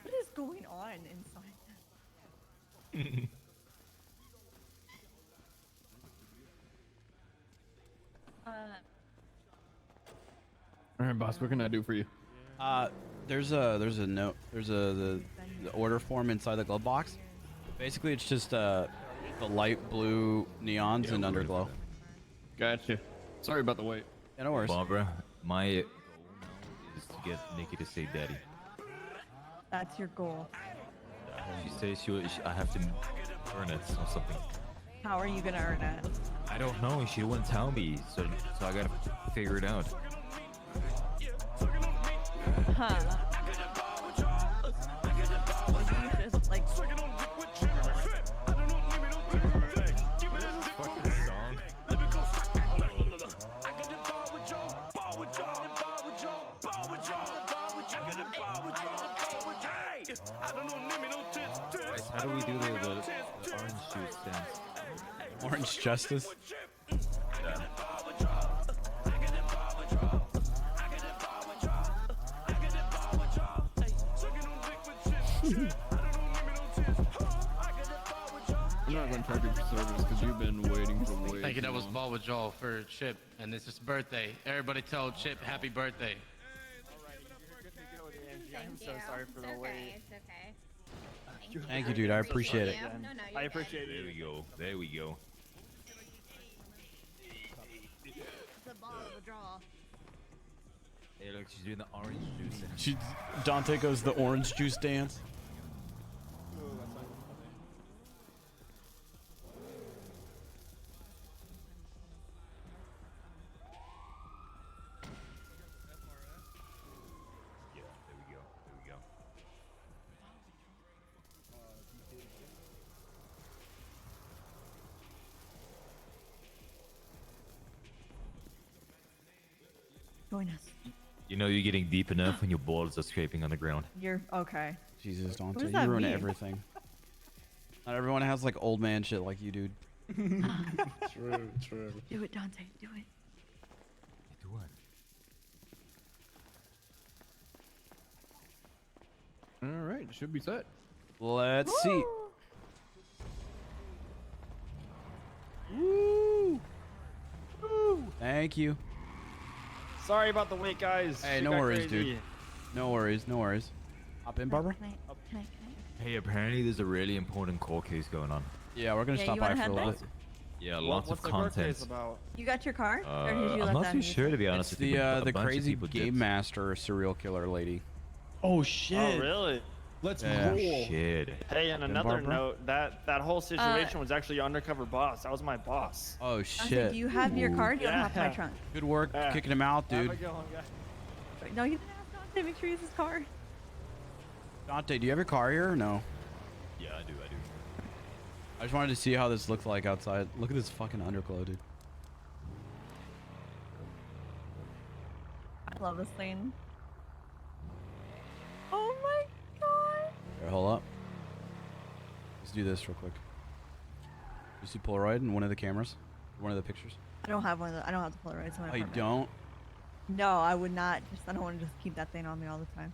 What is going on inside? All right, boss. What can I do for you? There's a note. There's the order form inside the glove box. Basically, it's just the light blue neons and underglow. Gotcha. Sorry about the wait. Yeah, no worries. Barbara, my goal now is to get Nikki to say daddy. That's your goal. She says I have to earn it or something. How are you gonna earn it? I don't know. She wouldn't tell me, so I gotta figure it out. Huh. You just like. Fucking song. Bryce, how do we do the orange juice dance? Orange Justice. Yeah. I'm not going to charge you for service because you've been waiting for way Thank you. too That was long. Ball with Joel for Chip, and it's his birthday. Everybody tell Chip happy birthday. I'm so sorry for the wait. It's okay. Thank you, dude. I appreciate it. No, I appreciate There it. we go. There we go. The ball of a draw. Hey, look, she's doing the orange juice dance. Dante goes the orange juice dance. Yeah, there we go. There we go. Join us. You know you're getting deep enough when your balls are scraping on the ground. You're okay. Jesus, What Dante, does you that ruin mean? everything. Not everyone has like old man shit like you, dude. True, true. Do it, Dante. Do it. Do what? All right, should be set. Let's see. Woo! Woo! Thank you. Sorry about the wait, guys. Hey, Shit no got worries, crazy. dude. No worries, no worries. Hop in, Barbara. Can I? Hey, apparently there's a really important court case going on. Yeah, we're gonna Yeah, stop you by wanna for a head little back? bit. Yeah, What's lots the of court content. case about? You got your car? Or did you let I'm not that too in? sure, to be honest It's with you. but the a bunch of crazy people game dipped. master serial killer lady. Oh shit! Oh, really? Let's Yeah. roll. Shit. Hey, and And another Barbara? note, that whole situation was actually your undercover boss. That was my boss. Oh Dante, shit! do you have your car? Do you have my Yeah. trunk? Good work kicking him out, Have dude. a good one, guys. No, you didn't ask Dante. Make sure he has his car. Dante, do you have your car here or no? Yeah, I do. I just wanted to see how this looked like outside. Look at this fucking underglow, dude. I love this thing. Oh my god. Here, hold up. Let's do this real quick. You see Polaroid in one of the cameras? One of the pictures? I don't have one. I don't have the Polaroids in my Oh, you apartment. don't? No, I would not. I don't want to just keep that thing on me all the time.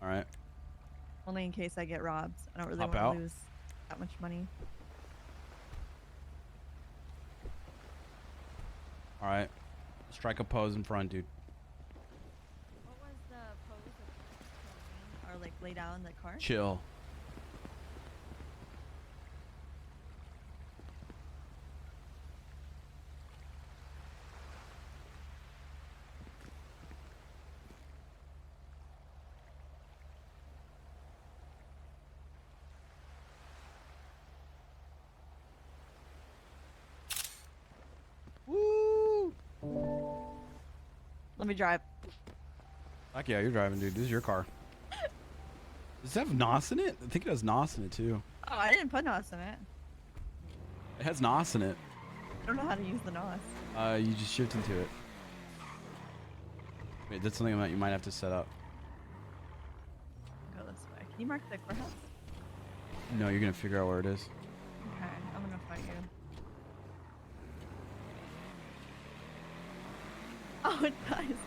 Alright. Only in case I get robbed. I don't really Hop want out. to lose that much money. Alright. Strike a pose in front, dude. What was the pose of or like lay down in the car? Chill. Woo! Let me drive. Fuck yeah, you're driving, dude. This is your car. Does it have NOS in it? I think it has NOS in it, too. Oh, I didn't put NOS in it. It has NOS in it. I don't know how to use the NOS. You just shift into it. Wait, that's something that you might have to set up. Go this way. Can you mark the courthouse? No, you're gonna figure out where it is. Okay, I'm gonna fight you. Oh, it does.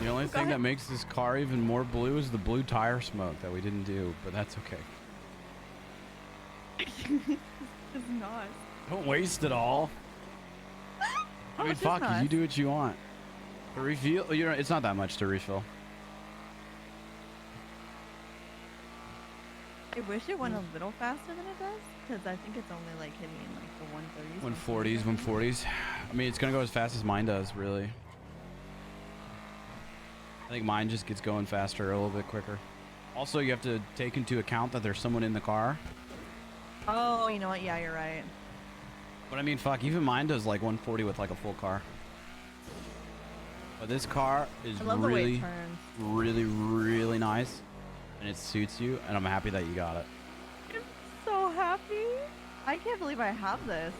The only thing that makes this car even more blue is the blue tire smoke that we didn't do, but that's okay. It's not. Don't waste it all. I mean, fuck, you do what you want. The refill, you know, it's not that much to refill. I wish it went a little faster than it does, because I think it's only like hitting in like the 130s. 140s. I mean, it's gonna go as fast as mine does, really. I think mine just gets going faster, a little bit quicker. Also, you have to take into account that there's someone in the car. Oh, you know what? Yeah, you're right. But I mean, fuck, even mine does like 140 with like a full car. But this car is I love the way it really, turns. really, really nice. And it suits you, and I'm happy that you got it. I'm so happy. I can't believe I have this.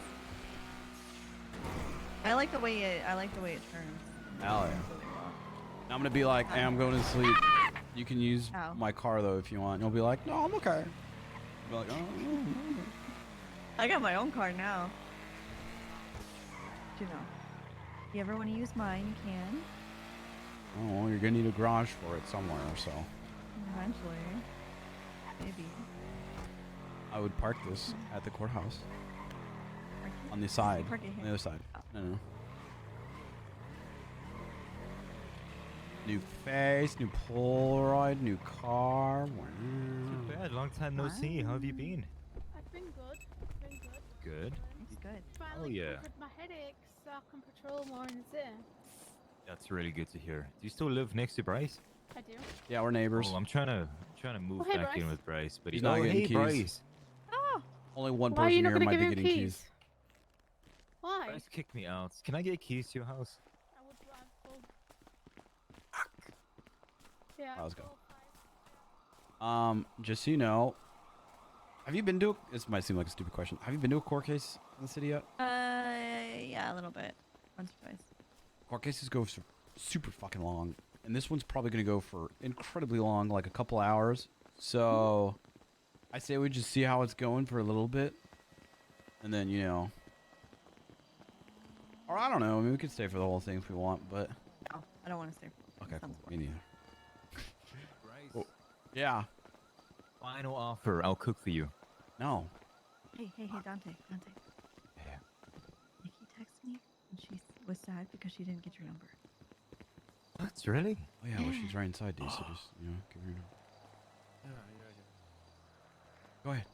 I like the way it turns. Hell yeah. Now I'm gonna be like, hey, I'm going to sleep. You can use Ow. my car though if you want. And you'll be like, no, I'm okay. Be like, oh. I got my own car now. You know. If you ever want to use mine, you can. Oh, well, you're gonna need a garage for it somewhere, so. Eventually. Maybe. I would park this at the courthouse. On the side. Park it On here. the other side. No. New face, new Polaroid, new car. Wow. Too bad. Long time no see. How have you been? I've been good. Good. It's good. Finally yeah. conquered my headaches so I can patrol more in the city. That's really good to hear. Do you still live next to Bryce? I do. Yeah, we're neighbors. Oh, I'm trying to move hey, back in Bryce. with Bryce, but He's he's not oh, getting hey, keys. Bryce. Oh, Only one why are person you not here gonna might give be him getting keys? keys. Why? Bryce kicked me out. Can I get keys to your house? I would rather. Yeah. Let's go. Just so you know, have you been to? This might seem like a stupid question. Have you been to a court case in the city yet? Yeah, a little bit. Once or twice. Court cases go super fucking long, and this one's probably gonna go for incredibly long, like a couple hours. So, I say we just see how it's going for a little bit, and then you know, or I don't know. I mean, we could stay for the whole thing if we want, but No, I don't want to stay. okay, cool. Me neither. Bryce. Oh, yeah. Final offer. I'll cook for you. No. Hey, Dante. Yeah. Nikki texted me and she was sad because she didn't get your number. What? Really? Oh yeah, well she's right inside these, so just you know, give her your number. Go ahead.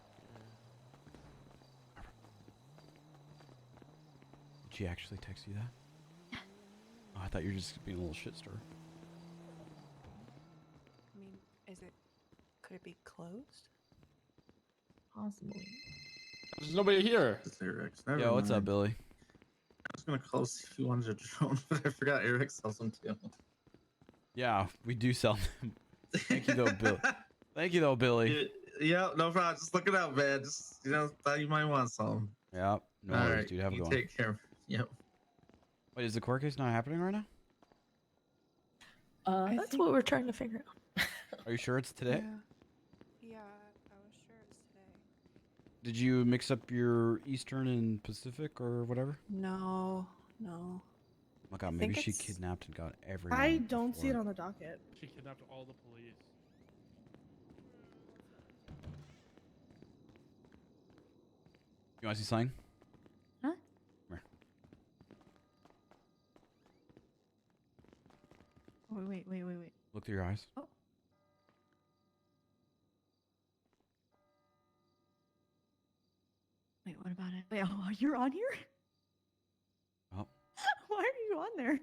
Did she actually text you that? Oh, I thought you were just being a little shit stir. I mean, could it be closed? Possibly. There's nobody here. Yo, what's up, Billy? I was gonna call see if you wanted a drone, but I forgot Eric sells them too. Yeah, we do sell them. Thank you though, Bill. Thank you though, Billy. Yeah, no problem. Just look it up, man. Just thought you might want some. Yeah, no All worries, right, dude. Have a you good one. take care. Yep. Wait, is the court case not happening right now? That's what we're trying to figure out. Are you sure it's today? Yeah, I was sure it's today. Did you mix up your Eastern and Pacific or whatever? No. Oh my god, I maybe think she it's- kidnapped and got everyone. I don't see it before. on the docket. She kidnapped all the police. You want to see something? Huh? Come here. Oh, wait. Look through your eyes. Oh. Wait, what about it? Wait, oh, you're on here? Oh, Why are you on there?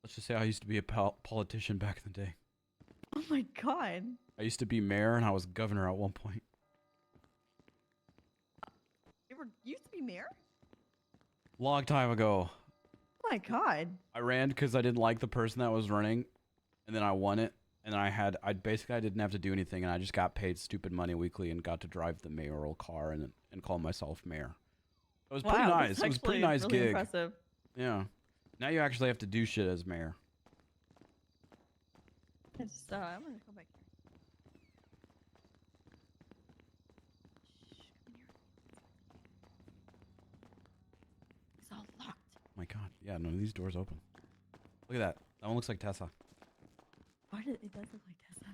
let's just say I used to be a politician back in the day. Oh my god. I used to be mayor and I was governor at one point. You used to be mayor? Long time ago. Oh my god. I ran because I didn't like the person that was running, and then I won it. And then I didn't have to do anything, and I just got paid stupid money weekly and got to drive the mayoral car and call myself mayor. It was pretty Wow, nice. that's It was a pretty actually nice really gig. impressive. Yeah. Now you actually have to do shit as mayor. It's, I'm gonna go back here. It's all locked. My God. Yeah, none of these doors open. Look at that. That one looks like Tessa. Why did it does look like Tessa?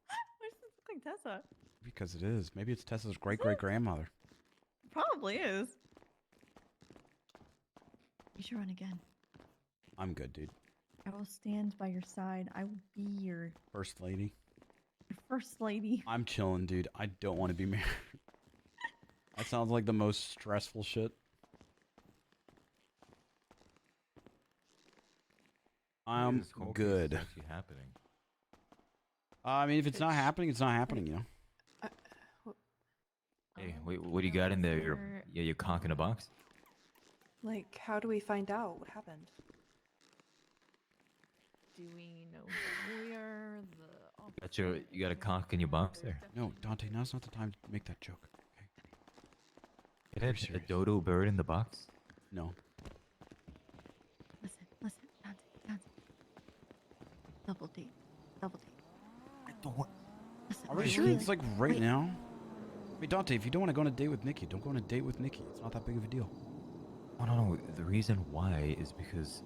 Why does it look like Tessa? Because it is. Maybe it's Tessa's great-great-grandmother. Probably is. You should run again. I'm good, dude. I will stand by your side. I will be your First lady. first lady. I'm chilling, dude. I don't want to be mayor. That sounds like the most stressful shit. I'm This whole case is good. actually happening. I mean, if it's not happening, it's not happening, you know? Hey, wait, what do you got in there? Your cock in a box? Like, how do we find out what happened? Do we know the lawyer? You got a cock in your box there? No, Dante, now's not the time to make that joke. It had a dodo bird in the box? No. Listen, Dante. Double date. I don't want... Listen, Are we sure it's like right now? Wait, Dante, if you don't want to go on a date with Nikki, don't go on a date with Nikki. It's not that big of a deal. No. The reason why is because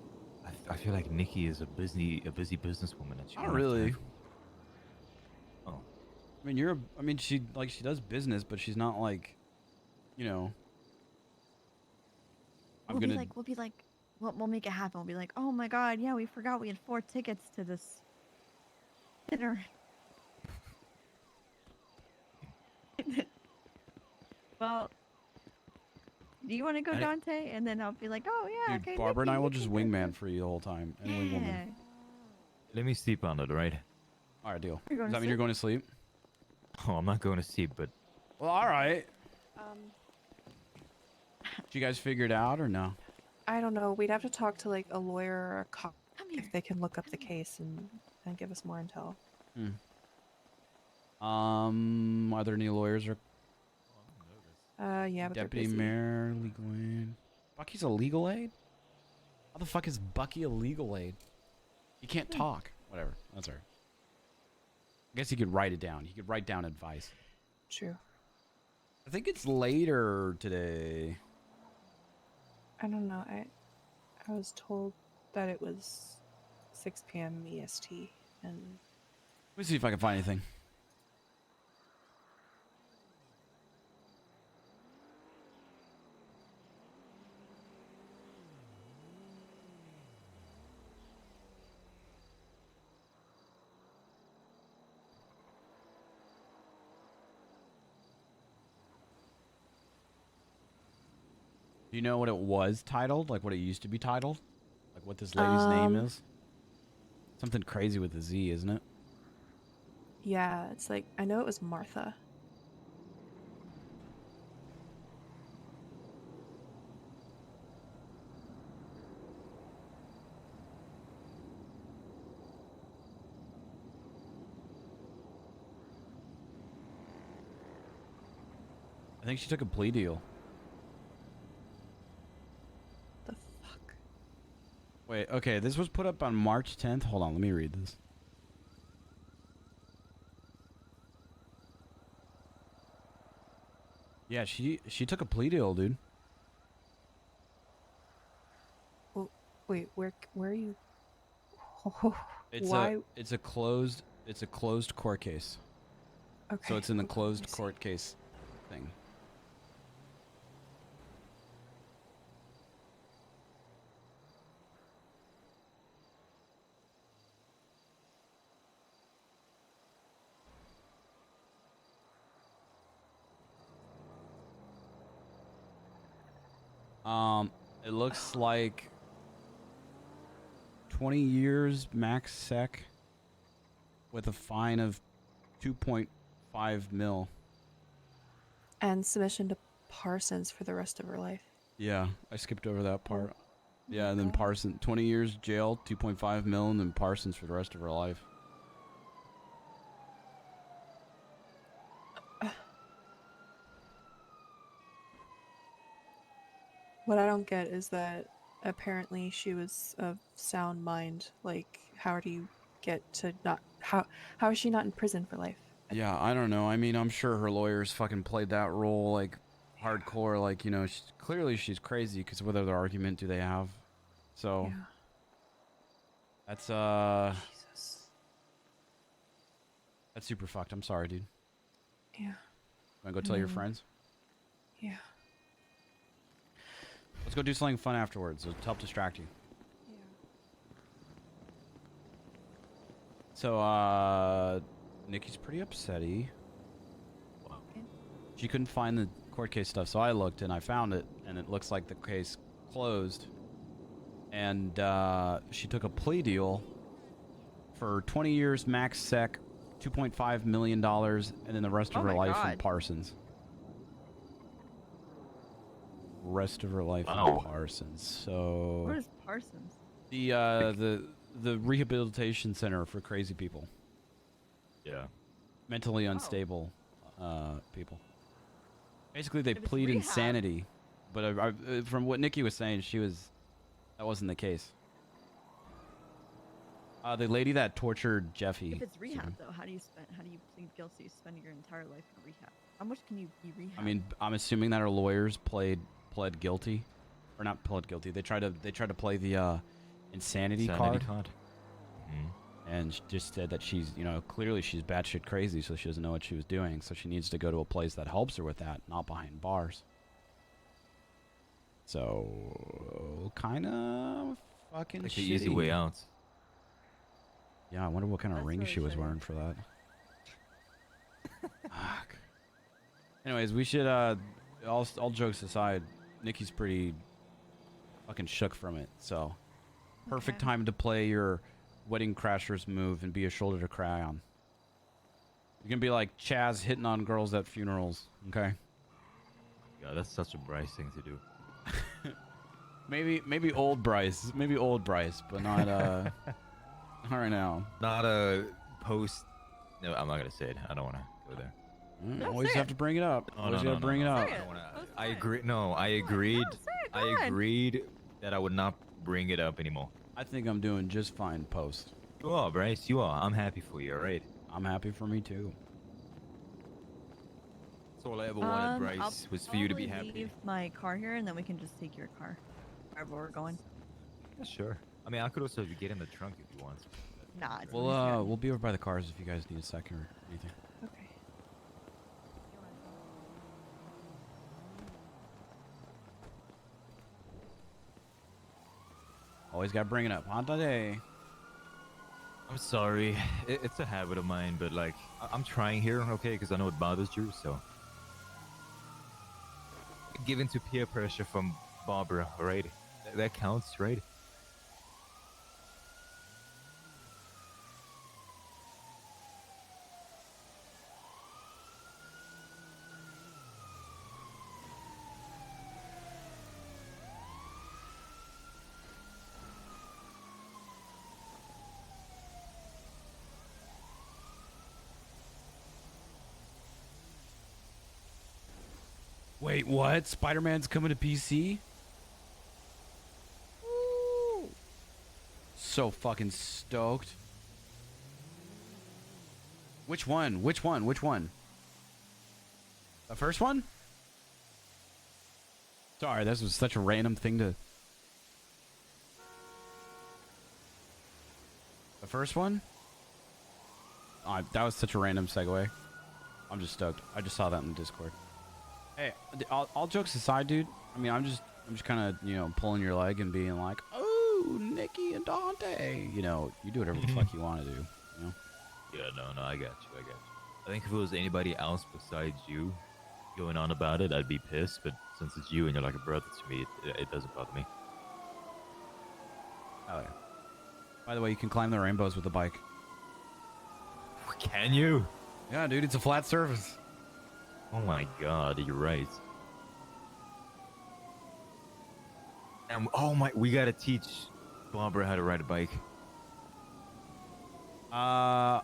I feel like Nikki is a busy businesswoman. And she Not don't have really. time. Oh. I mean, she does business, but she's not like, you know. We'll be like, we'll make it happen. We'll be like, oh my God, yeah, we forgot we had 4 tickets to this dinner. Well, do you want to go, Dante? And then I'll be like, oh yeah, Dude, okay. Barbara and I Nikki, will just wingman for you the whole time. And wingwoman. Yeah. Let me sleep on it, right? Alright, deal. You're Does going that to mean you're going to sleep? Oh, I'm not going to sleep, but... Well, alright. Did you guys figure it out or no? I don't know. We'd have to talk to like a lawyer or a cop if they can look up the case and give us more intel. Are there any lawyers or Yeah, but deputy they're busy. mayor, legal aid? Bucky's a legal aid? How the fuck is Bucky a legal aid? He can't talk. Whatever. That's alright. I guess he could write it down. He could write down advice. True. I think it's later today. I don't know. I was told that it was 6 p.m. EST, and Let me see if I can find anything. Do you know what it was titled? Like what it used to be titled? Like what this lady's name is? Something crazy with a Z, isn't it? yeah, it's like I know it was Martha. I think she took a plea deal. The fuck? Wait, okay, this was put up on March 10th. Hold on, let me read this. Yeah, she took a plea deal, dude. Well, wait, where are you? It's Why? it's a closed court case. Okay. So it's in the hold on, closed let me see. court case thing. It looks like 20 years max sec with a fine of 2.5 mil. And submission to Parsons for the rest of her life. Yeah, I skipped over that part. Yeah, and then Parsons, 20 years jail, 2.5 mil, and then Parsons for the rest of her life. What I don't get is that apparently she was of sound mind. Like, how do you get to not... How is she not in prison for life? Yeah, I don't know. I mean, I'm sure her lawyers fucking played that role like hardcore. Like, you know, clearly she's crazy because what other argument do they have? So that's Jesus. that's super fucked. I'm sorry, dude. Yeah. Wanna go tell your friends? Yeah. Let's go do something fun afterwards. It'll help distract you. Yeah. So, Nikki's pretty upsetty. She couldn't find the court case stuff, so I looked and I found it, and it looks like the case closed. And she took a plea deal for 20 years max sec, $2.5 million, and then the rest of her life in Parsons. Rest of her life in Parsons. So Where's Parsons? the rehabilitation center for crazy people. Yeah. Mentally unstable people. Basically, they If it's plead rehab- insanity, but from what Nikki was saying, that wasn't the case. The lady that tortured Jeffy. If it's rehab, though, how do you plead guilty? You spend your entire life in rehab. How much can you be rehab? I mean, I'm assuming that her lawyers pled guilty, or not pled guilty. They tried to play the insanity card. And she just said that she's, you know, clearly she's batshit crazy, so she doesn't know what she was doing. So she needs to go to a place that helps her with that, not behind bars. So, kind of fucking Like the shitty. easy way out. Yeah, I wonder what kind of ring really she was shitty. wearing for that. Fuck. Anyways, we should, all jokes aside, Nikki's pretty fucking shook from it, so perfect time to play your Wedding Crashers move and be a shoulder to cry on. You're gonna be like Chaz hitting on girls at funerals, okay? Yeah, that's such a Bryce thing to do. Maybe old Bryce, but not not right now. Not a post. No, I'm not gonna say it. I don't want to go there. Always have to bring it up. Always gotta bring it up. I agree. No, I agreed. I agreed that I would not bring it up anymore. I think I'm doing just fine post. You are, Bryce. You are. I'm happy for you. All right. I'm happy for me too. That's all I ever wanted, Bryce, was for you to be I'll happy. leave my car here, and then we can just take your car wherever we're going. Yeah, sure. I mean, I could also get in the trunk if you want. Nah. It's We'll be over by the cars if you guys need a second or anything. Okay. Always gotta bring it up. On today. I'm sorry. It's a habit of mine, but like, I'm trying here, okay? Because I know it bothers you, so. Give in to peer pressure from Barbara, alright? That counts, right? Wait, what? Spider-Man's coming to PC? Woo! So fucking stoked. Which one? Which one? Which one? The first one? Sorry, this was such a random thing to... The first one? Oh, that was such a random segue. I'm just stoked. I just saw that in the Discord. Hey, all jokes aside, dude. I mean, I'm just kind of, you know, pulling your leg and being like, "Oh, Nikki and Dante." You know, you do whatever the fuck you want to do. You know? Yeah, no, I got you. I think if it was anybody else besides you going on about it, I'd be pissed. But since it's you and you're like a brother to me, it doesn't bother me. Oh yeah. By the way, you can climb the rainbows with the bike. Can you? Yeah, dude, it's a flat surface. Oh my god, you're right. And we gotta teach Barbara how to ride a bike. I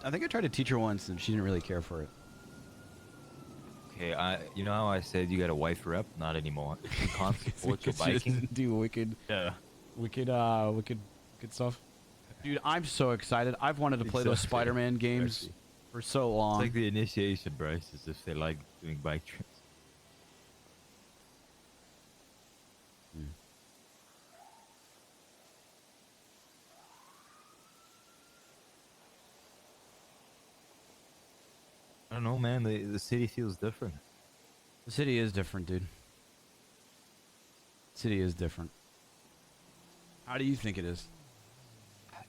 think I tried to teach her once and she didn't really care for it. Okay, you know how I said you got a wife rep? Not anymore. You can't support your biking. Do wicked. Yeah. Wicked stuff. Dude, I'm so excited. I've wanted to play those Exactly. Spider-Man games Exactly. for so long. It's like the initiation, Bryce, as if they like doing bike trips. I don't know, man. The city feels different. The city is different, dude. City is different. How do you think it is?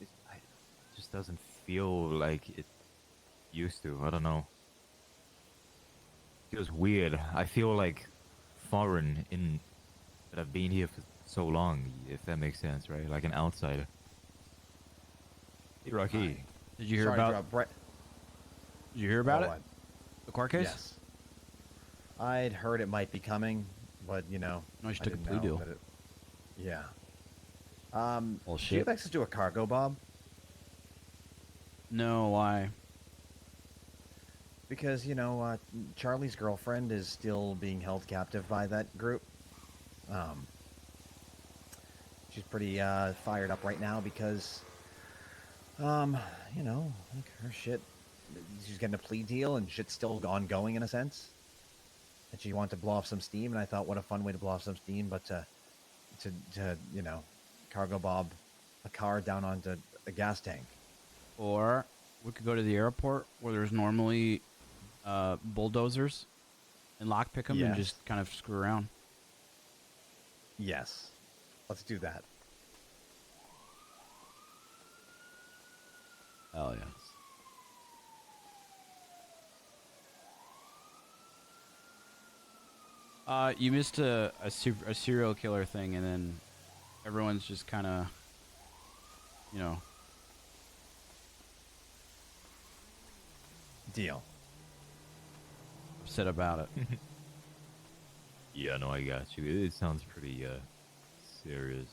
It just doesn't feel like it used to. I don't know. It feels weird. I feel like foreign in that I've been here for so long, if that makes sense, right? Like an outsider. Hey, Rocky. Did you hear about? Did you hear about it? The court case? Yes. I'd heard it might be coming, but you know, No, she I took a didn't plea know deal. that it- yeah. Well, Do you have shit. access to a cargo, Bob? No, why? Because you know, Charlie's girlfriend is still being held captive by that group. She's pretty fired up right now because, you know, like her shit. She's getting a plea deal and shit's still ongoing in a sense. And she wanted to blow off some steam, and I thought, what a fun way to blow off some steam, but to you know, cargo Bob a car down onto a gas tank. Or we could go to the airport where there's normally bulldozers and lockpick them and Yes. just kind of screw around. Yes, let's do that. Hell yes. You missed a serial killer thing, and then everyone's just kind of, you know. Deal. Upset about it. Yeah, no, I got you. It sounds pretty serious.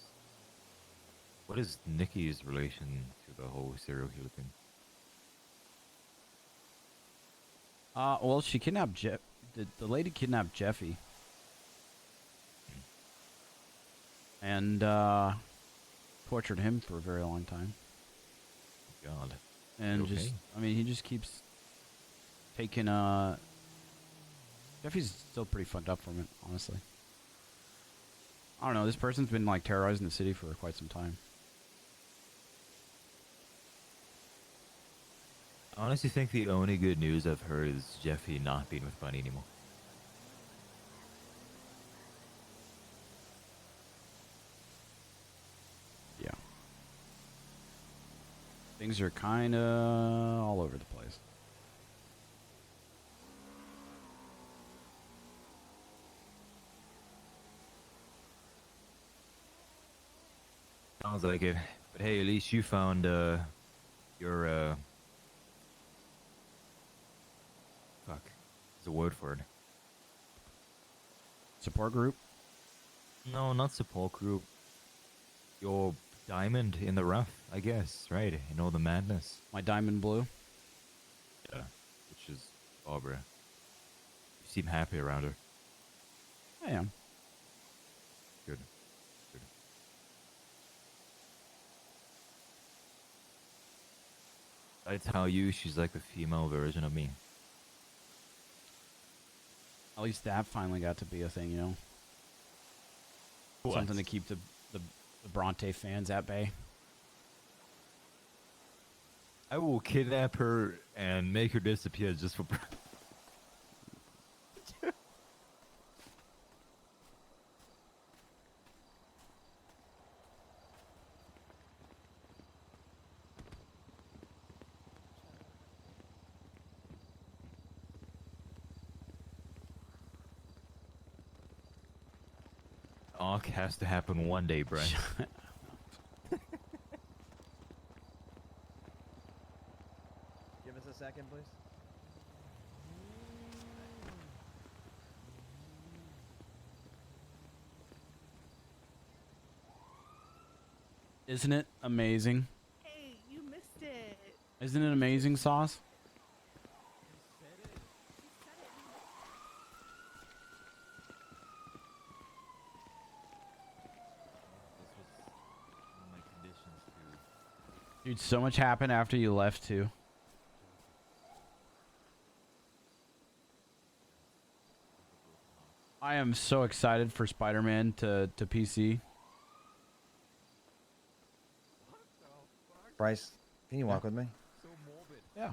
What is Nikki's relation to the whole serial killer thing? Well, she kidnapped Jeff. The lady kidnapped Jeffy. And tortured him for a very long time. God. And Okay. just, I mean, he just keeps taking, Jeffy's still pretty fucked up from it, honestly. I don't know, this person's been, like, terrorizing the city for quite some time. I honestly think the only good news I've heard is Jeffy not being with Bunny anymore. Yeah. Things are kind of all over the place. Sounds like it. But hey, at least you found your fuck. There's a word for it. Support group? No, not support group. Your diamond in the rough, I guess, right? In all the madness. My diamond blue? Yeah. Which is Barbara. You seem happy around her. I am. Good. Good. I tell you, she's like the female version of me. At least that finally got to be a thing, you know? What? Something to keep the Bronte fans at bay. I will kidnap her and make her disappear just for... Arc has to happen one day, Bryce. Give us a second, please. Isn't it amazing? Hey, you missed it. Isn't it amazing, Sauce? Dude, so much happened after you left too. I am so excited for Spider-Man to PC. Bryce, can you walk with me? Yeah.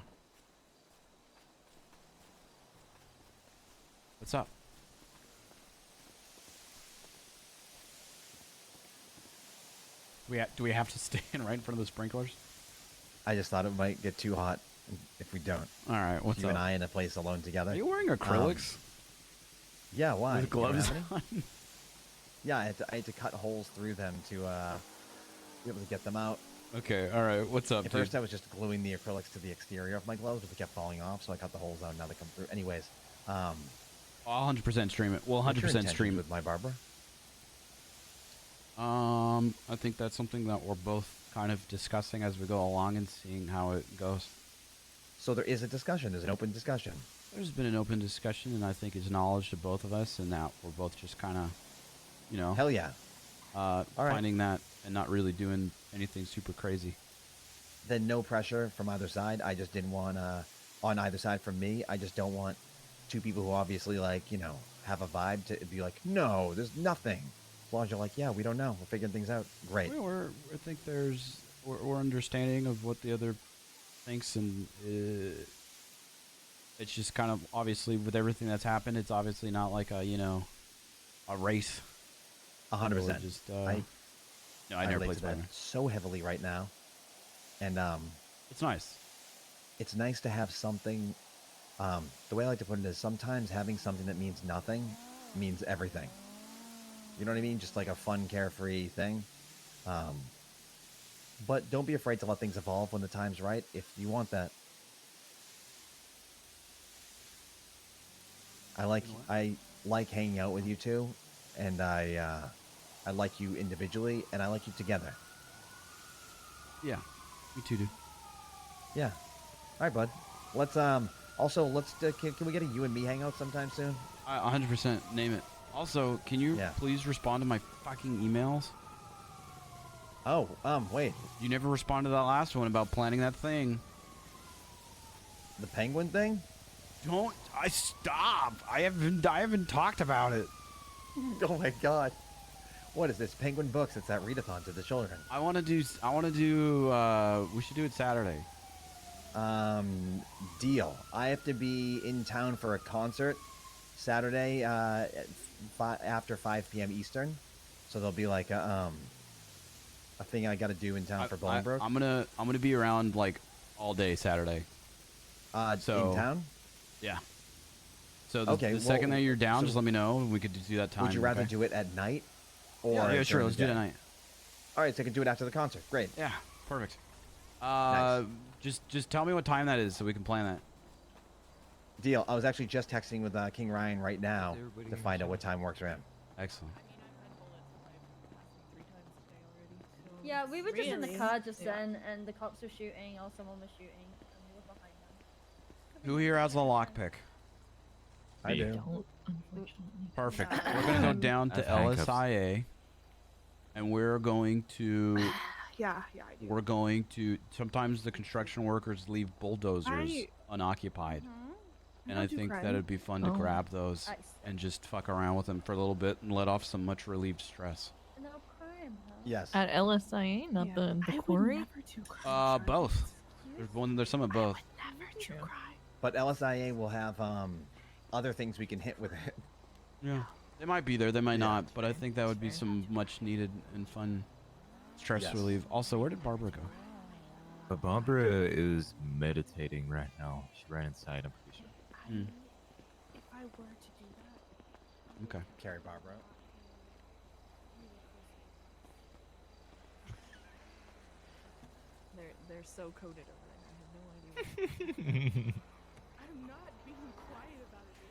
What's up? Do we have to stand right in front of the sprinklers? I just thought it might get too hot if we don't. All right, what's you up? and I in a place alone together. Are you wearing acrylics? Yeah, why? With gloves You know, on? Yeah, I had to cut holes through them to be able to get them out. Okay, all right. What's up, At dude? first, I was just gluing the acrylics to the exterior of my gloves, but they kept falling off, so I cut the holes out. Now they come through. Anyways, I'll 100% stream it. We'll what's your 100% stream intentions it. with my barber. I think that's something that we're both kind of discussing as we go along and seeing how it goes. So there is a discussion. There's an open discussion. There's been an open discussion, and I think it's knowledge to both of us, and that we're both just kind of, you know. Hell yeah. All right. Finding that and not really doing anything super crazy. Then no pressure from either side. I just didn't want on either side from me. I just don't want two people who obviously like, you know, have a vibe to be like, no, there's nothing. As long as you're like, yeah, we don't know. We're figuring things out. Great. I think we're understanding of what the other thinks, and it's just kind of obviously with everything that's happened, it's obviously not like a, you know, a race. 100%. Just, I never relate played to that Spider-Man. so heavily right now. And it's nice. It's nice to have something. The way I like to put it is sometimes having something that means nothing means everything. You know what I mean? Just like a fun, carefree thing. But don't be afraid to let things evolve when the time's right, if you want that. I like hanging out with you two, and I like you individually, and I like you together. Yeah, me too, dude. Yeah. All right, bud. Let's also can we get a you and me hangout sometime soon? 100% name it. Also, can you please respond to my fucking emails? Oh, wait. You never responded to that last one about planning that thing. The penguin thing? Stop. I haven't talked about it. Oh my god. What is this? Penguin Books. It's that readathon to the children. We should do it Saturday. Deal. I have to be in town for a concert Saturday after 5 p.m. Eastern. So there'll be like a thing I got to do in town for Bolingbroke. I'm gonna be around like all day Saturday. In town? Yeah. So the second that you're down, just let me know, and we could do that time. Would you rather do it at night? Or yeah, sure. during Let's the do it day? at night. All right, so I can do it after the concert. Great. Yeah, perfect. Nice. Just tell me what time that is so we can plan that. Deal. I was actually just texting with King Ryan right now to find out what time works for him. Excellent. Yeah, we were just in the Really? car just Yeah. then, and the cops were shooting, or someone was shooting, and we were behind them. Who here has a lockpick? I do. Don't, unfortunately. Perfect. We're gonna go down to I have handcuffs. LSIA, and we're going to. Yeah, I do. We're going to. Sometimes the construction workers leave bulldozers I- unoccupied, and No I do think crime. that'd be fun to Oh. grab those and just fuck around with them for a little bit and let off some much relieved stress. No crime, huh? Yes. At LSIA, not Yeah. the I would quarry. never do crime Both. There's some of both. Never do crime. But LSIA will have other things we can hit with it. Yeah. They might be there, they might not, but I think that would be some much needed and fun stress Yes. relief. Also, where did Barbara go? But Barbara is meditating right now. She ran inside, I'm pretty sure. If I were to do that, Okay. Carry Barbara. they're so coded over there. I have no idea. I'm not being quiet about it.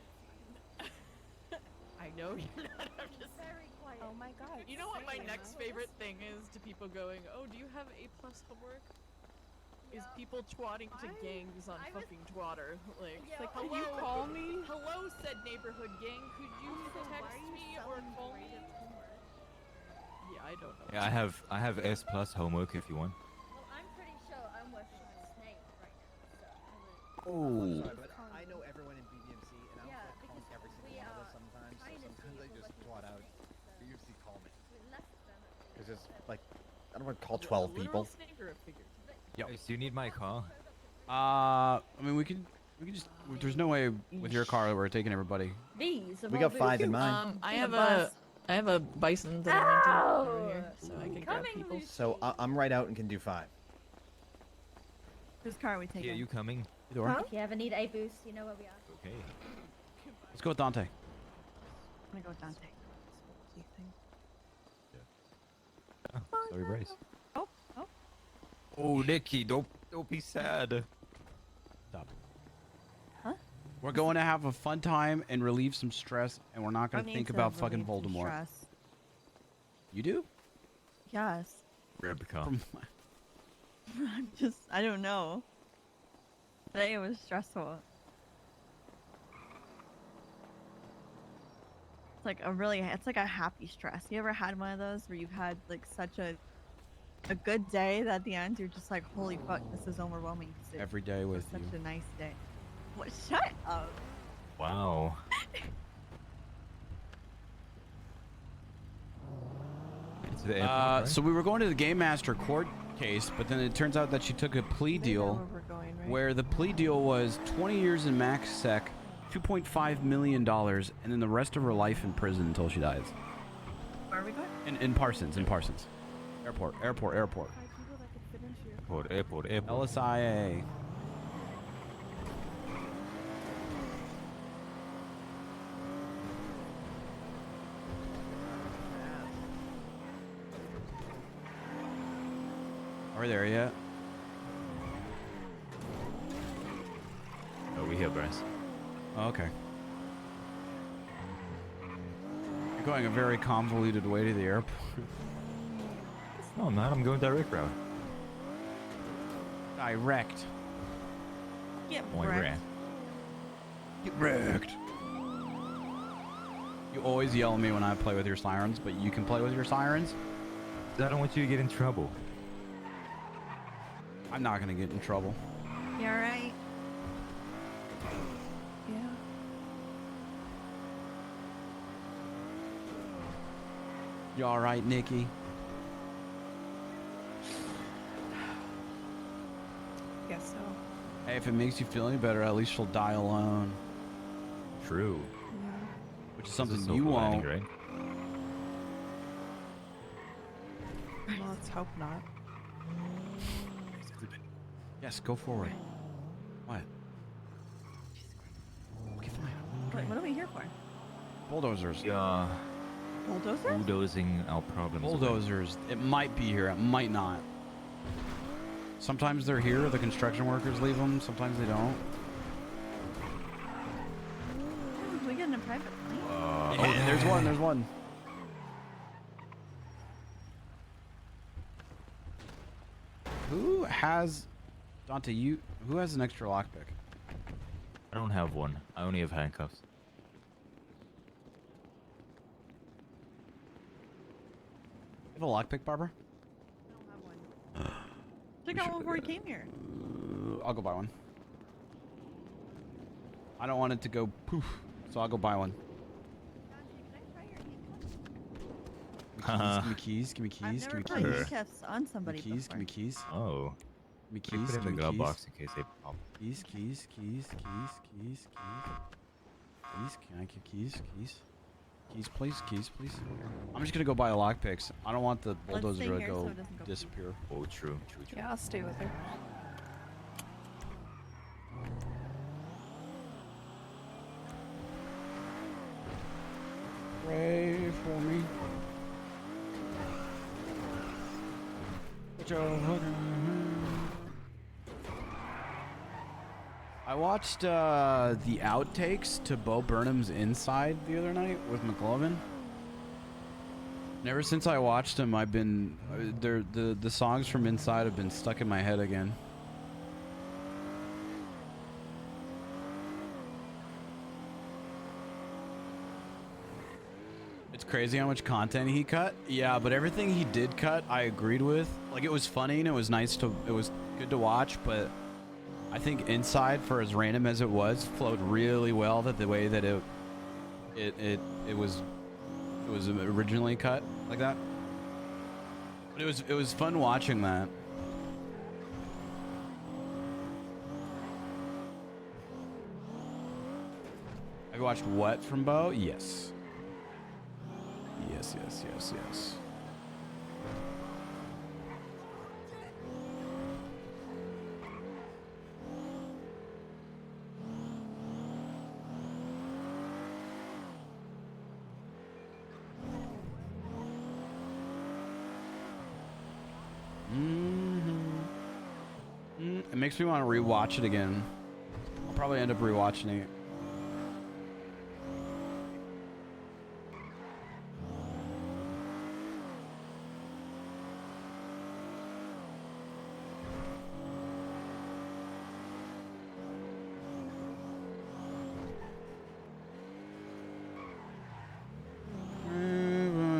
I know you're not. I'm just Very quiet. Oh my god. You know what my next favorite thing is to people going, oh, do you have A+ homework? Is people twatting to gangs on fucking Twatter. Like, Yeah, it's like, Can hello, you call me? hello, said neighborhood gang. Could you text me or call me? Yeah, I don't know. Yeah, I have S+ homework if you want. Well, I'm pretty sure Oh. Sorry, but I know everyone in BBMC, and I don't call every single one of us sometimes. So sometimes I just blot out BBMC call me. Because it's like, I don't want to call 12 people. Yo, do you need my car? I mean, we could just. There's no way with your car that we're taking everybody. These. We got 5 in mine. I have a bison that I rented over here, so I can grab people. So I'm right out and can do 5. Whose car are we taking? Yeah, you coming? Huh? If you ever need a boost, you know where we are. Okay. Let's go with Dante. I'm gonna go with Dante. Sorry, Bryce. Oh. Oh, Nikki, don't be sad. Stop. Huh? We're going to have a fun time and relieve some stress, and we're not going to think about fucking Voldemort. Stress. You do? Yes. Rebecca. I don't know. Today it was stressful. It's like a happy stress. You ever had one of those where you've had like such a good day that at the end you're just like, holy fuck, this is overwhelming. Every day with you. Such a nice day. What? Shut up. Wow. So we were going to the Game Master court case, but then it turns out that she took a plea deal where the plea deal was 20 years in max sec, $2.5 million, and then the rest of her life in prison until she dies. Where are we going? In Parsons. Airport. Airport. LSIA. Are we there yet? Oh, we here, Bryce. Oh, okay. You're going a very convoluted way to the airport. No, I'm not. I'm going direct route. Direct. Get wrecked. Get wrecked. You always yell at me when I play with your sirens, but you can play with your sirens? I don't want you to get in trouble. I'm not gonna get in trouble. You alright? Yeah. You alright, Nikki? Guess so. Hey, if it makes you feel any better, at least she'll die alone. True. Which is something This is you silver won't. lining, right? Well, let's hope not. Yes, go forward. What? Okay, fine. What are we here for? Bulldozers. Yeah. Bulldozer? Bulldozing our problems. away. Bulldozers. It might be here. It might not. Sometimes they're here. The construction workers leave them. Sometimes they don't. Are we getting a private plane? Yeah, there's one. There's one. Who has... Dante, who has an extra lockpick? I don't have one. I only have handcuffs. You have a lockpick, Barbara? I got one before he came here. I'll go buy one. I don't want it to go poof, so I'll go buy one. Give me keys, give me keys, I've give never me put keys. handcuffs on somebody Give me keys, before. give me keys. Oh. Give me You keys, put it give in me the glove keys. box in case they pop. Keys, keys, keys, keys, keys, keys. Keys, can I get keys, keys? Keys, please, keys, please. I'm just gonna go buy a lockpicks. I don't want the Let's bulldozer stay to here go so it doesn't go disappear. Oh, true. Yeah, I'll stay with her. Pray for me. Put your hood in. I watched the outtakes to Bo Burnham's Inside the other night with McLovin. And ever since I watched them, I've been the songs from Inside have been stuck in my head again. It's crazy how much content he cut. Yeah, but everything he did cut, I agreed with. Like, it was funny and it was nice to, it was good to watch, but I think inside, for as random as it was, flowed really well. That the way that it was originally cut like that. But it was fun watching that. Have you watched what from Bo? Yes. Yes, yes, yes, yes. It makes me want to rewatch it again. I'll probably end up rewatching it.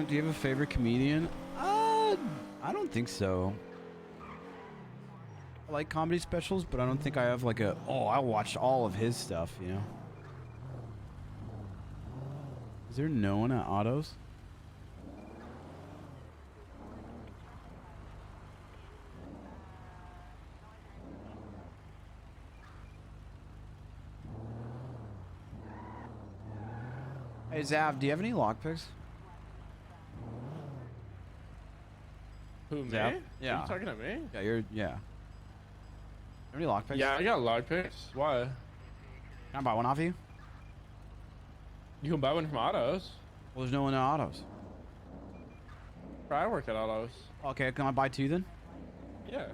Do you have a favorite comedian? I don't think so. I like comedy specials, but I don't think I have like a, oh, I watched all of his stuff, you know? Is there no one at Autos? Hey, Zav, do you have any lockpicks? Who, me? Zav? Yeah. Are you talking to me? Yeah, yeah. Have any lockpicks? Yeah, I got lockpicks. Why? Can I buy one off you? You can buy one from Autos. Well, there's no one at Autos. I work at Autos. Okay, can I buy two then? Yeah.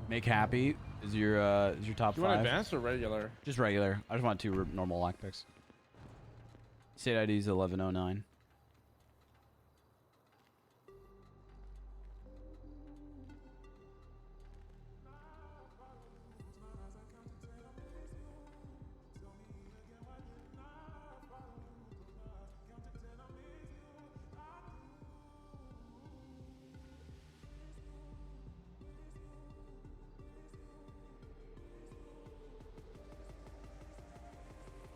Make happy is your top You five. want advanced or regular? Just regular. I just want two normal lockpicks. State ID is 1109.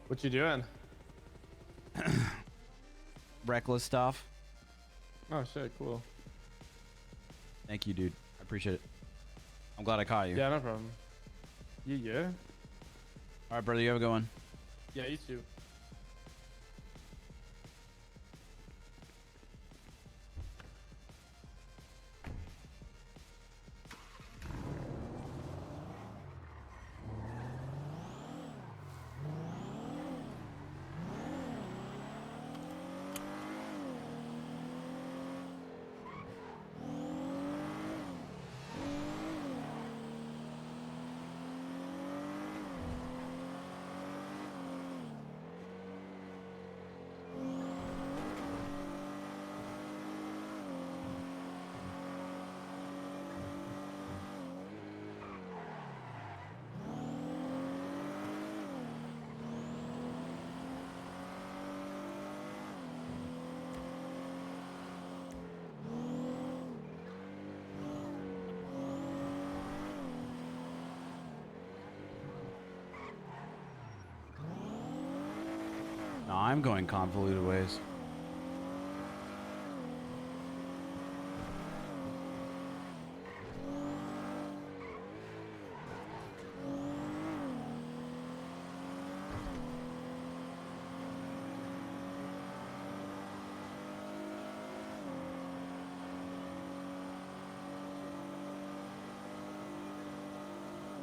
What you doing? Reckless stuff. Oh shit, cool. Thank you, dude. I appreciate it. I'm glad I caught you. Yeah, no problem. Yeah. All right, brother. You have a good one. Yeah, you too. No, I'm going convoluted ways.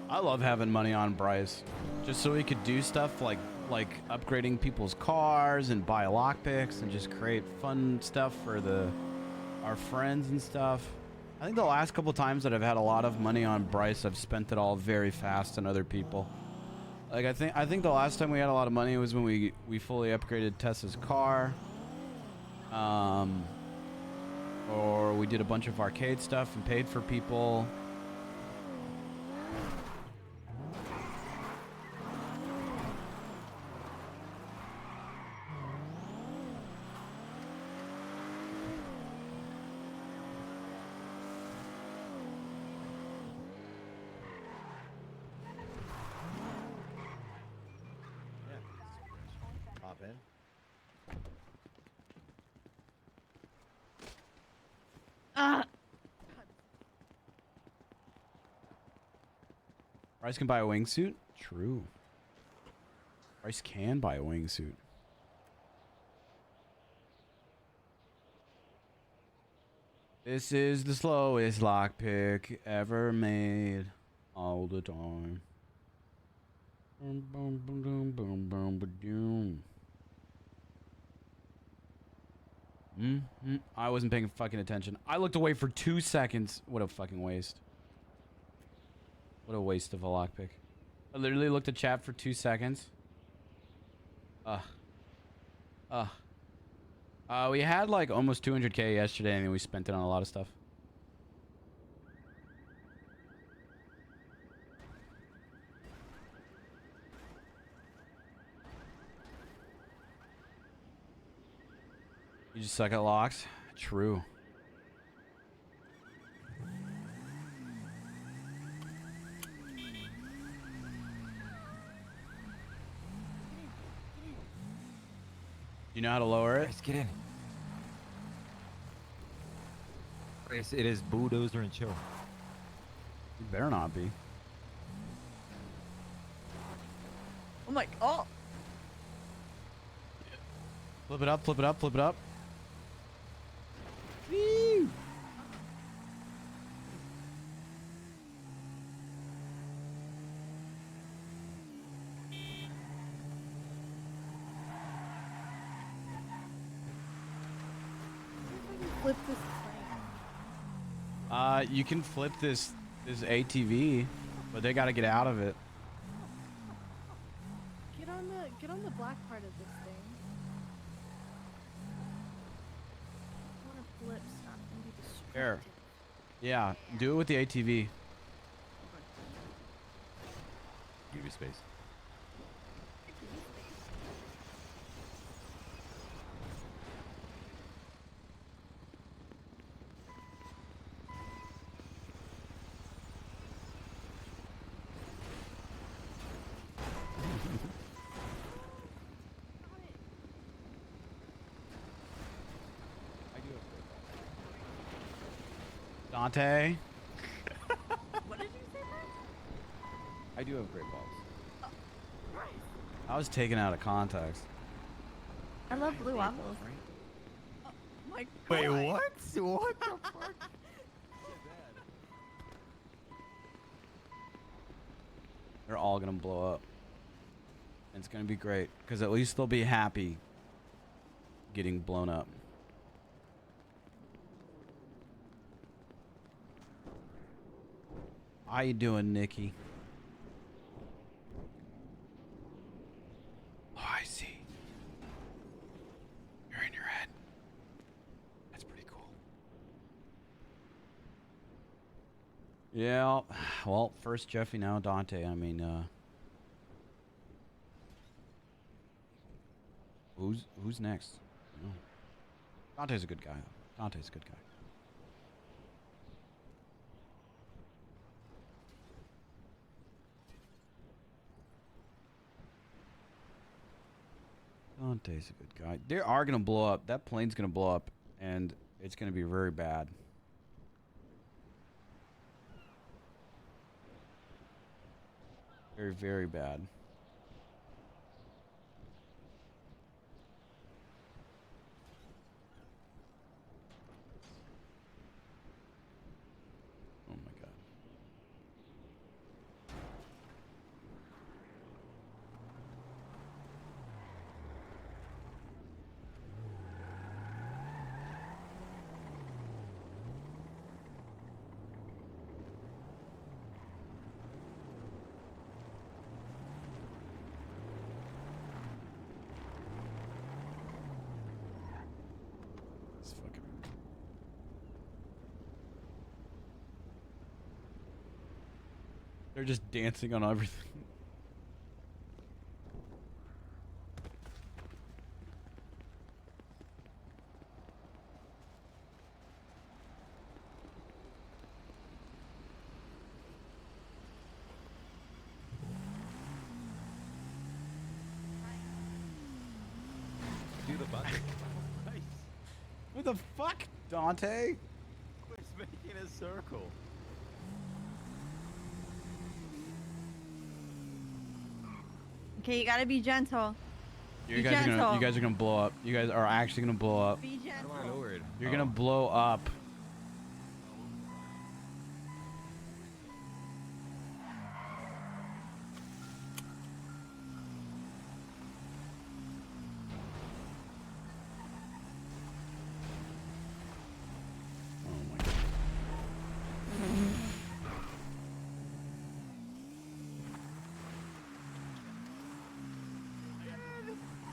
I love having money on Bryce, just so he could do stuff like upgrading people's cars and buy lockpicks and just create fun stuff for our friends and stuff. I think the last couple times that I've had a lot of money on Bryce, I've spent it all very fast on other people. Like I think the last time we had a lot of money was when we fully upgraded Tessa's car, or we did a bunch of arcade stuff and paid for people. Bryce can buy a wingsuit? True. Bryce can buy a wingsuit. This is the slowest lockpick ever made. All the time. Boom, boom, boom, boom, boom, boom, boom. I wasn't paying fucking attention. I looked away for 2 seconds. What a fucking waste. What a waste of a lockpick. I literally looked at chat for 2 seconds. We had like almost 200k yesterday, and we spent it on a lot of stuff. You just suck at locks? True. You know how to lower it? Let's get in. Bryce, it is bulldozer and chill. You better not be. Oh my god. Flip it up, flip it up, flip it up. Flip this plane. You can flip this ATV, but they got to get out of it. Get on the black part of this thing. I want to flip stuff and be destructive. Here. Yeah, do it with the ATV. Give you space. Dante. What did you say, I do have great balls. I was taken out of context. I love blue waffles. Oh my god. Wait, what? What the fuck? They're all gonna blow up. And it's gonna be great, because at least they'll be happy getting blown up. How you doing, Nikki? Oh, I see. You're in your head. That's pretty cool. Yeah, well, first Jeffy, now Dante. I mean, who's next? No. Dante's a good guy. Dante's a good guy. Dante's a good guy. They are gonna blow up. That plane's gonna blow up, and it's gonna be very bad. Very, very bad. Oh my god. It's fucking. They're just dancing on everything. Do the button. What the fuck, Dante? It's making a circle. Okay, you gotta be gentle. You Be guys are gentle. gonna blow up. You guys are actually gonna blow up. Be gentle. You're gonna blow up.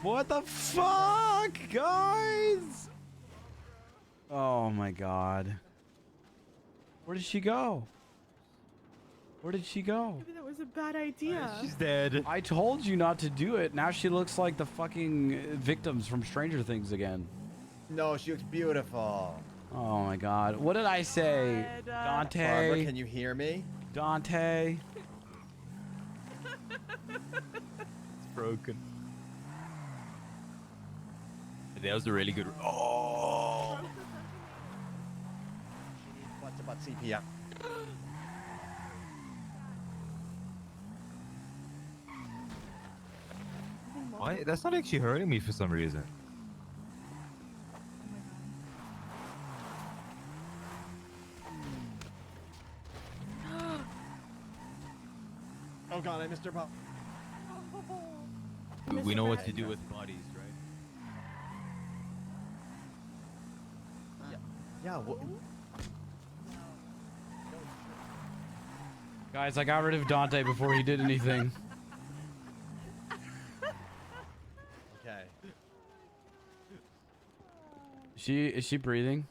What the fuck, guys? Oh my god. Where did she go? Where did she go? Maybe that was a bad idea. Dead. I told you not to do it. Now she looks like the fucking victims from Stranger Things again. No, she looks beautiful. Oh my god. What did I say? Dante. Barbara, can you hear me? Dante. It's broken. That was a really good. Oh. What's about CPR? Why? That's not actually hurting me for some reason. Oh god, I missed her pop. We know what to do with bodies, right? Yeah. Guys, I got rid of Dante before he did anything. Okay. Is she breathing?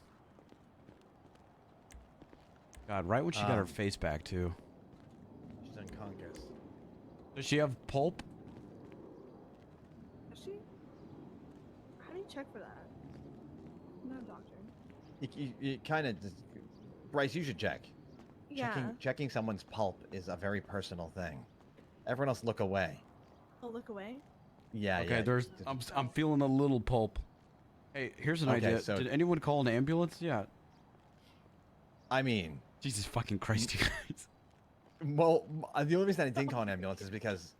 God, right when she got her face back too. She's unconscious. Does she have pulp? Is she? How do you check for that? I'm not a doctor. You kind of, Bryce, you should check. Yeah. Checking someone's pulp is a very personal thing. Everyone else look away. I'll look away. Yeah, Okay, yeah. I'm feeling a little pulp. Hey, here's an Okay, idea. so- Did anyone call an ambulance yet? I mean, Jesus fucking Christ, you guys. well, the only reason I didn't call an ambulance is because,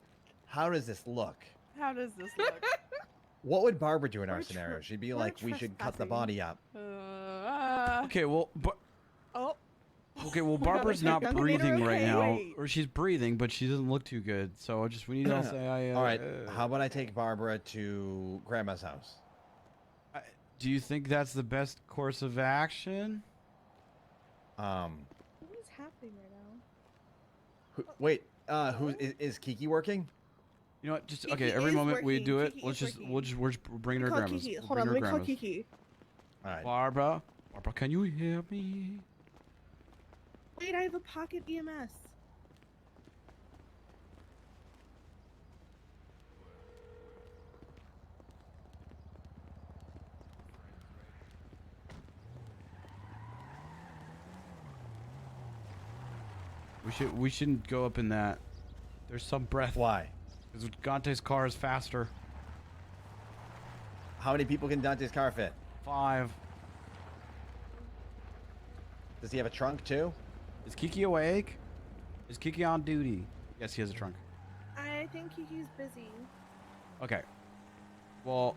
how does this look? How does this look? What would Barbara do in our We're scenario? She'd be we're like, we should cut the trespassing. body up. Okay, well, Oh. okay, well, Barbara's not Okay, breathing right okay, now, wait. or she's breathing, but she doesn't look too good. So we need to say, All right, how about I take Barbara to Grandma's house? Do you think that's the best course of action? What is happening right now? Wait, is Kiki working? You know what? Just Kiki okay. Every is moment we working, do it, Kiki let's is just working. we're just bringing her Call grandmas. Kiki. We'll Hold bring on, her let me call grandmas. Kiki. All right. Barbara, can you hear me? Wait, I have a pocket E EMS. We shouldn't go up in that. There's some breath. Why? Because Gante's car is faster. How many people can Dante's car fit? 5. Does he have a trunk too? Is Kiki awake? Is Kiki on duty? Yes, he has a trunk. I think Kiki's busy. Okay. Well,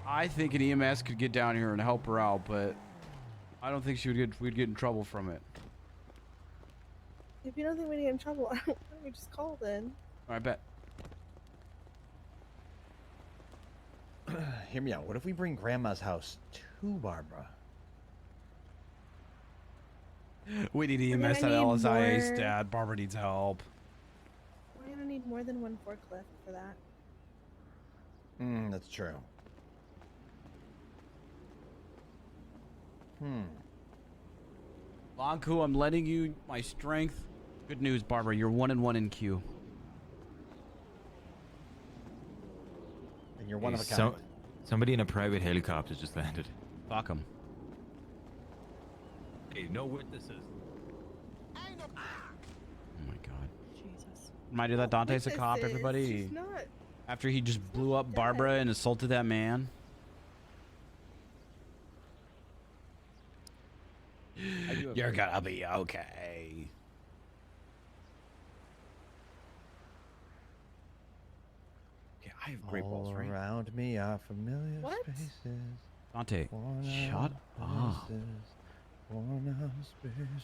I think an EMS could get down here and help her out, but I don't think we'd get in trouble from it. If you don't think we get in trouble, why don't we just call then? I bet. Hear me out. What if we bring Grandma's house to Barbara? We need We're EMS at gonna need LSIA more- stat. Barbara needs help. We're gonna need more than one forklift for that. That's true. Lanku, I'm letting you my strength. Good news, Barbara. You're 1-1 in queue. And you're one of a kind. So, somebody in a private helicopter just landed. Fuck 'em. Hey, no witnesses. Oh my god. Jesus. Remind you that Dante's a cop, Witnesses, everybody. she's not. After he just blew up Barbara and assaulted that man. You're gonna be okay. I have great balls, All right? around me are familiar What? spaces. Dante, Worn shut out up. places, worn out spaces.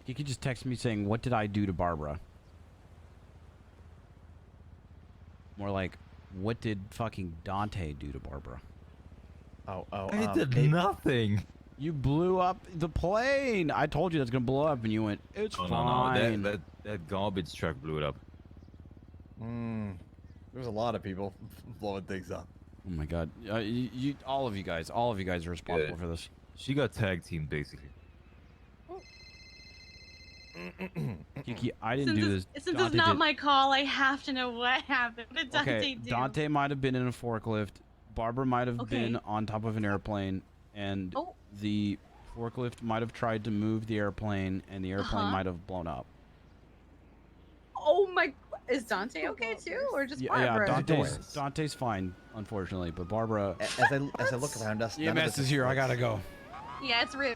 You could just text me saying, "What did I do to Barbara?" More like, "What did fucking Dante do to Barbara?" Oh, I did nothing. You blew up the plane. I told you that's gonna blow up, and you went, "It's Oh, fine." no. That garbage truck blew it up. There's a lot of people blowing things up. Oh my god! All of you guys are responsible for this. She got tag team basically. Kiki, I didn't do this. Since Dante it's not did. my call, I have to know what happened. What did Dante Okay, do? Dante might have been in a forklift. Barbara might have Okay. been on top of an airplane, and the forklift might have tried to move the airplane, and the airplane Uh-huh. might have blown up. Oh my! Is Dante okay too, or just Yeah, Barbara? Dante's fine, unfortunately, but Barbara. As I look around us, none of EMS this is here. I gotta go. Yeah, it's real.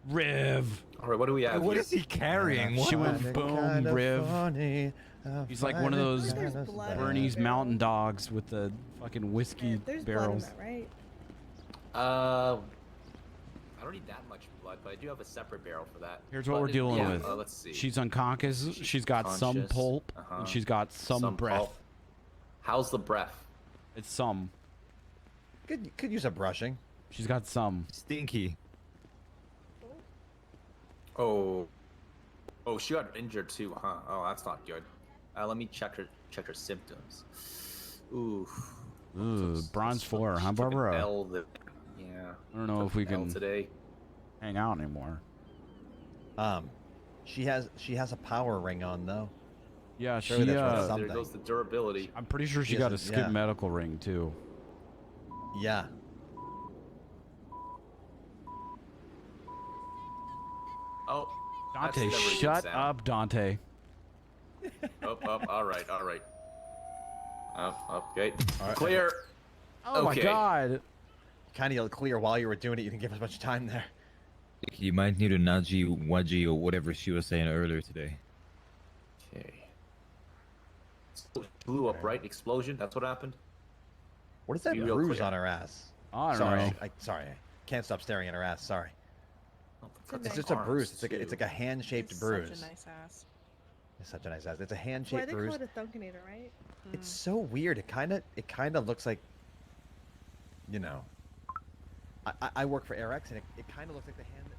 Riv. All right, what do we have? What here? is he carrying? She What? went boom, Riv. He's like one of those Bernese mountain dogs with the fucking whiskey There's barrels. blood in that, right? I don't need that much blood, but I do have a separate barrel for that. Here's what But we're dealing yeah, with. let's see. She's unconscious. She's got some conscious, pulp, uh-huh. and she's got some breath. pulp. How's the breath? It's some. Could use a brushing. She's got some. Stinky. Oh, she got injured too, huh? Oh, that's not good. Let me check her symptoms. Ooh. Ooh, bronze 4, huh, She took an Barbara? L yeah. I don't know if we Took an L can today. hang out anymore. She has a power ring on though. Yeah, Surely she. that's worth There something. goes the durability. I'm pretty sure she She got a has skip yeah. medical ring too. Yeah. Oh, that's Dante, never a good shut sound. up, Dante. Up. All right. Up. Okay. All right. Clear. Oh my Okay. god. Kind of yelled clear while you were doing it. You didn't give us much time there. You might need a Naji, Waji, or whatever she was saying earlier today. Okay. So it blew up, right? Explosion. That's what happened. What is that Be real bruise clear. on her ass? I don't sorry, know. sorry. I can't stop staring at her ass. Sorry. Cut It's the just a arms, bruise. It's too. like a hand-shaped bruise. Such a nice ass. It's such a nice ass. It's a Why hand-shaped they bruise. call it a Thunkinator, right? It's so weird. It kind of looks like, you know. I work for AirX, and it kind of looks like the hand that.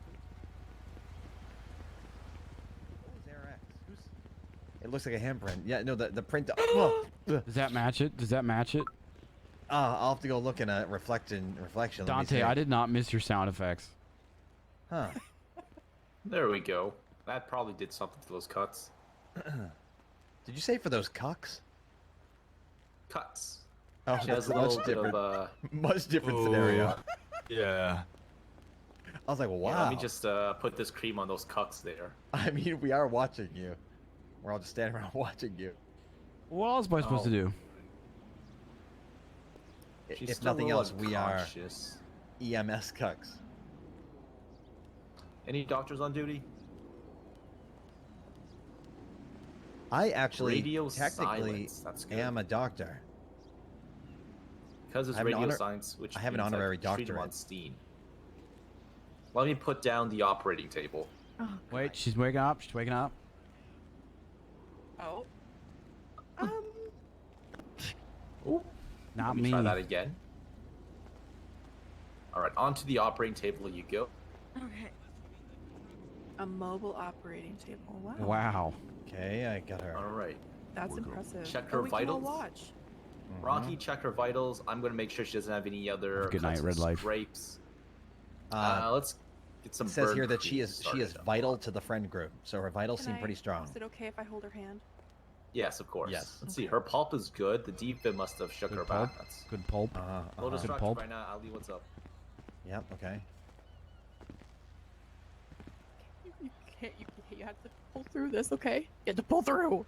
What was AirX? It looks like a handprint. Yeah, no, the print. Does that match it? Does that match it? I'll have to go look in a reflection. Let me Dante, see. I did not miss your sound effects. Huh. There we go. That probably did something to those cuts. Did you say for those cucks? Cuts. Oh, She that's has a much little bit different. of Much different Ooh. scenario. Yeah. I was like, wow. Yeah, let me just put this cream on those cuts there. I mean, we are watching you. We're all just standing around watching you. What else am I supposed to do? She's If still a nothing little else, we are unconscious. EMS cucks. Any doctors on duty? I actually Radio technically silence, that's good. am a doctor. Because it's I have an radio honor- science, which I have an means honorary treat 'em on doctorate. Steam. Let me put down the operating table. Wait, she's waking up. She's waking up. Oh. Not Let me me. try that again. All right, onto the operating table you go. Okay. A mobile operating table. Wow. Wow. Okay, I got her. All right. That's impressive. Check Oh, her we can all vitals. watch. Rocky, check her vitals. I'm gonna make sure she doesn't have any other Good night, cuts or Red Life. scrapes. Uh, Let's get some. It says burn here that cream she is started up. vital to the friend group, so her vitals seem pretty strong. Is it okay if I hold her hand? Yes, of course. Yes. Let's see. Her pulp is good. The defib must have shook her pulp. back. That's Good pulp. low Good destruction pulp. right now. Ali, what's up? Yep. Okay. You have to pull through this, okay? You have to pull through.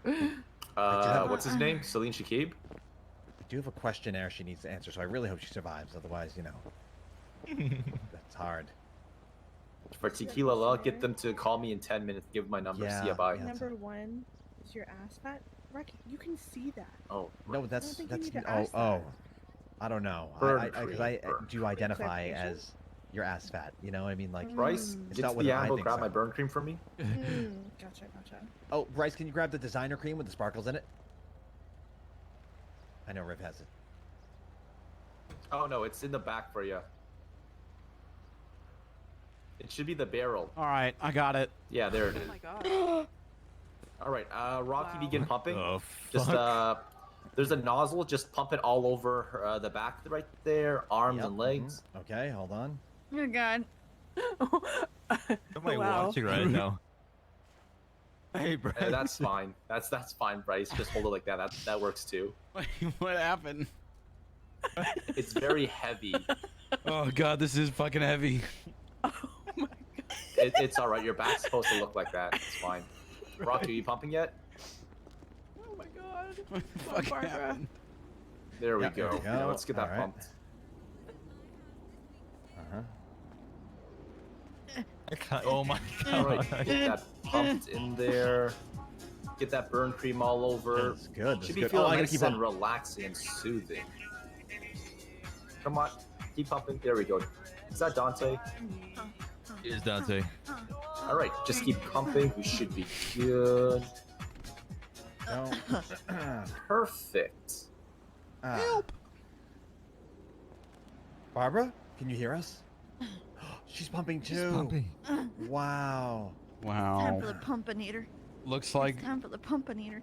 What's his name? Celine Shakib? I do have a questionnaire she needs to answer, so I really hope she survives. Otherwise, you know, that's hard. For tequila, I'll get them to call me in 10 minutes. Give my number. See ya. Bye. Number 1, is your ass fat? Rick, you can see that. Oh, No, that's think you that's need to oh ask oh. that. I don't know. Burn I cream, because I burn do cream. identify Clarification? as your ass fat. You know what I mean? Like Bryce, it's did not the what I Ambo think grab so. my burn cream for me? Gotcha. Oh, Bryce, can you grab the designer cream with the sparkles in it? I know Riv has it. Oh no, it's in the back for you. It should be the barrel. All right, I got it. Yeah, there it is. Oh my god. All right, Rocky, Wow. begin pumping. The Just fuck? there's a nozzle. Just pump it all over the back right there, arms Yep, and legs. Okay, hold on. Oh God. What am I Wow. watching right now? Hey, Bryce. That's fine. That's fine, Bryce. Just hold it like that. That works too. What happened? It's very heavy. Oh god, this is fucking heavy. It's all right. Your back's supposed to look like that. It's fine. Rocky, are you pumping yet? Oh my god. What the fuck Barbara. happened? There we Yeah, there go. we Now go. let's get that All right. pumped. Oh my All god. right, get that pumped in there. Get that burn cream all over. That's good. That's Should be good. feeling I gotta nice keep and on. relaxing and soothing. Come on, keep pumping. There we go. Is that Dante? Here's Dante. All right, just keep pumping. We should be good. No. Perfect. Help. Barbara, can you hear us? She's pumping too. pumping. Wow. Time for Wow. the pumpinator. Looks like Time for the pumpinator.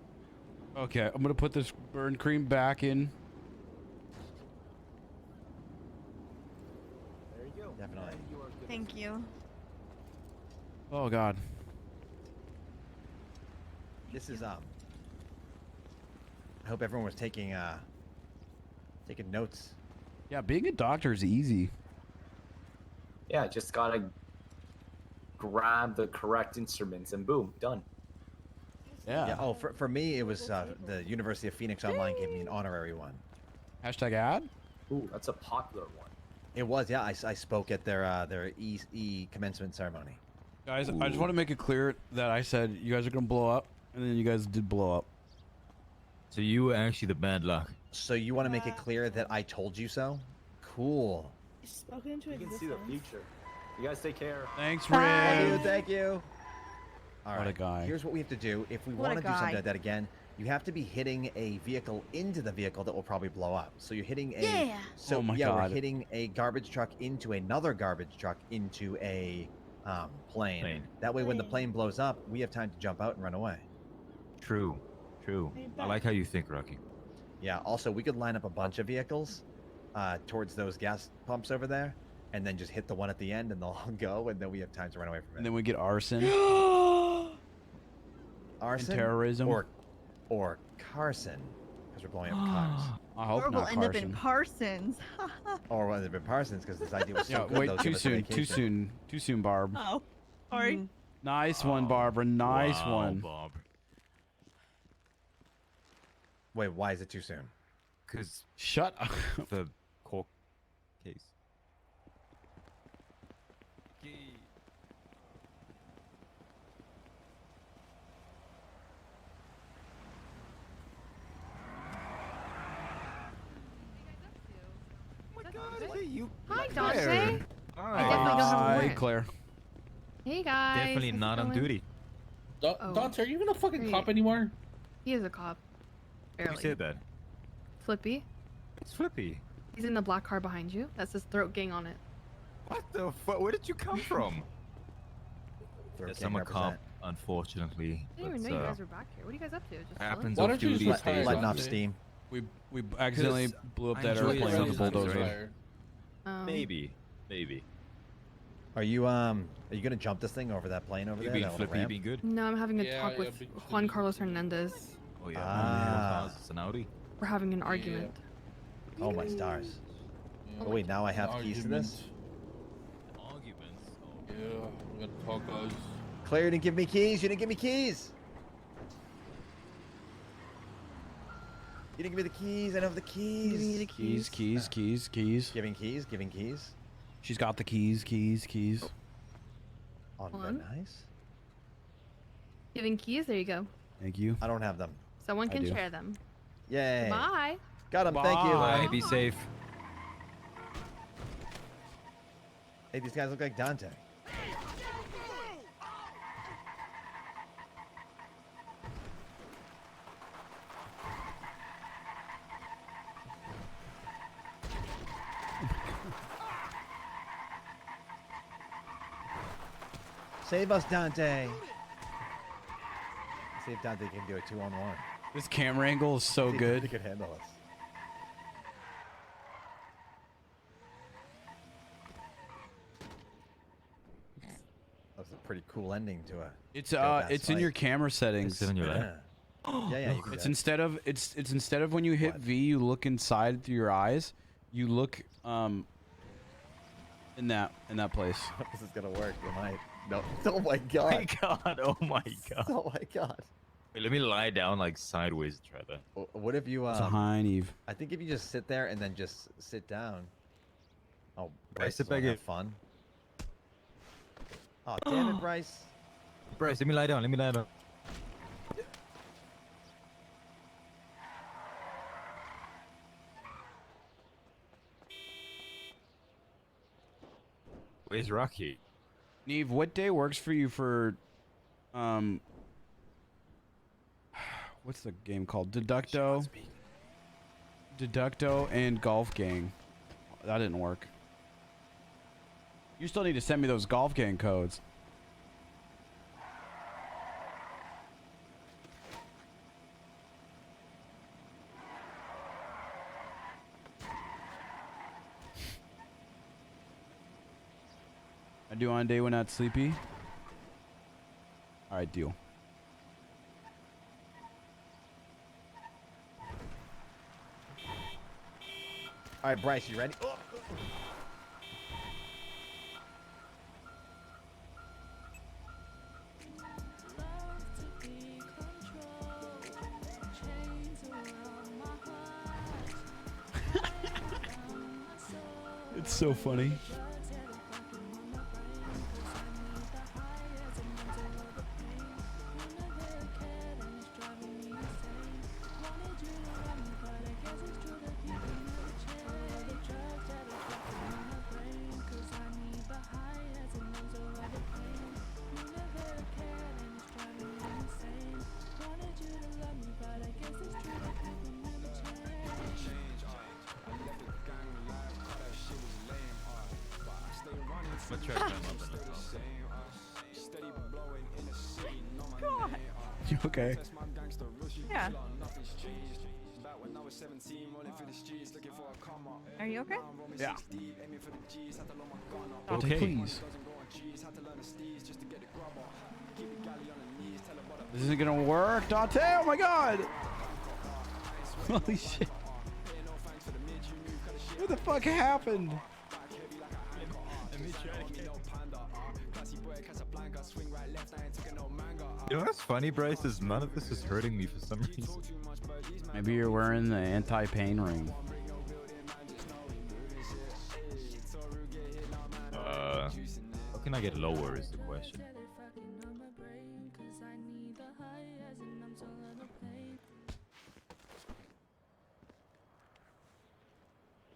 okay. I'm gonna put this burn cream back in. There you go. Definitely. And you are good. Thank you. Oh god. This is I hope everyone was taking notes. Yeah, being a doctor is easy. Yeah, just gotta grab the correct instruments and boom, done. Yeah. Oh, for me it was the University of Phoenix Online gave me an honorary one. Hashtag ad. Ooh, that's a popular one. It was, yeah. I spoke at their E commencement ceremony. Guys, I just want to make it clear that I said you guys are gonna blow up, and then you guys did blow up. So you were actually the bad luck. So you want to make it clear that I told you so? Cool. Spoken into You can see existence. the future. You guys take care. Thanks, Thank you. Rick. Thank you. All What a right. guy. Here's what we have to do. If we What a want to do something guy. like that again, you have to be hitting a vehicle into the vehicle that will probably blow up. So you're hitting a Yeah. So Oh my yeah, God. we're hitting a garbage truck into another garbage truck into a plane. That way, when the plane blows up, we have time to jump out and run away. True. True. I like how you think, Rocky. Yeah. Also, we could line up a bunch of vehicles towards those gas pumps over there, and then just hit the one at the end, and they'll all go, and then we have time to run away from it. And then we get arson. Arson, terrorism. or Carson, because we're blowing up cars. I hope Or we'll not end up in Carson. Parsons. Or whether it been Parsons, because this idea was so Yeah, good. wait, they'll too give us a soon, too vacation. soon, too soon, Barb. Oh, sorry. Nice one, Barbara. Nice Wow, one. Bob. Wait, why is it too soon? Because Shut up. the court case. Hi, Dante. Hi. definitely don't have a Hi, warrant. Claire. Hey guys. Definitely how's it not on going? duty. Oh. Dante, are you even a fucking Great. cop anymore? He is a cop. Barely. Who said that? Flippy. It's Flippy. He's in the black car behind you. That says Throat Gang on it. What the fuck? Where did you come from? Throat Yes, King I'm a represent. cop, unfortunately. I didn't even know but, you guys were back here. What are you guys up to? Just happens Why off don't you duty just stays retire, off Letting off Dante? steam. We accidentally 'Cause blew up I that enjoy airplane it with a sometimes, bulldozer. right? Maybe. Maybe. Are you gonna jump this thing over that plane over You there? being that little Flippy, you ramp? being good? No, I'm having a Yeah, talk yeah, with big Juan Carlos Hernandez. Oh yeah. Ah. It's an Audi. We're having an argument. Oh my stars. Oh wait, now I have keys to this. Arguments. Yeah, we gotta talk, guys. Claire, you didn't give me keys. You didn't give me keys. You didn't give me the keys. I don't have the keys. Giving you the Keys, keys. keys. Giving keys. Giving keys. She's got the keys. Oh, Hold on. nice. Giving keys. There you go. Thank you. I don't have them. Someone I can do. share them. Yay. Bye. Got them. Thank you. Bye. Be safe. Hey, these guys look like Dante. Save us, Dante. See if Dante can do a 2-on-1. This camera angle is so See if good. He could handle us. That's a pretty cool ending to a. It's in your camera settings. It's in your Yeah. Yeah. You can It's do instead of when you hit V, you look inside through your eyes. You look in that place. This is gonna work. You might. No. Oh my god. My God. Oh my God. Oh my god. Wait, let me lie down like sideways and try that. What if you? It's a high Eve. I think if you just sit there and then just sit down. Oh, Bryce sit is wanna back have in. fun. Oh damn it, Bryce. Bryce, let me lie down. Let me lie down. Where's Rocky? Neve, what day works for you for what's the game called? Deducto and Golf Gang. That didn't work. You still need to send me those Golf Gang codes. I do on a day when not sleepy. All right, deal. All right, Bryce, you ready? Oh. It's so funny. You okay? Yeah. Are you okay? Yeah. Okay. Please. This isn't gonna work, Dante. Oh my God! Holy shit! What the fuck happened? You know what's funny, Bryce, is none of this is hurting me for some reason. Maybe you're wearing the anti-pain ring. How can I get lower is the question.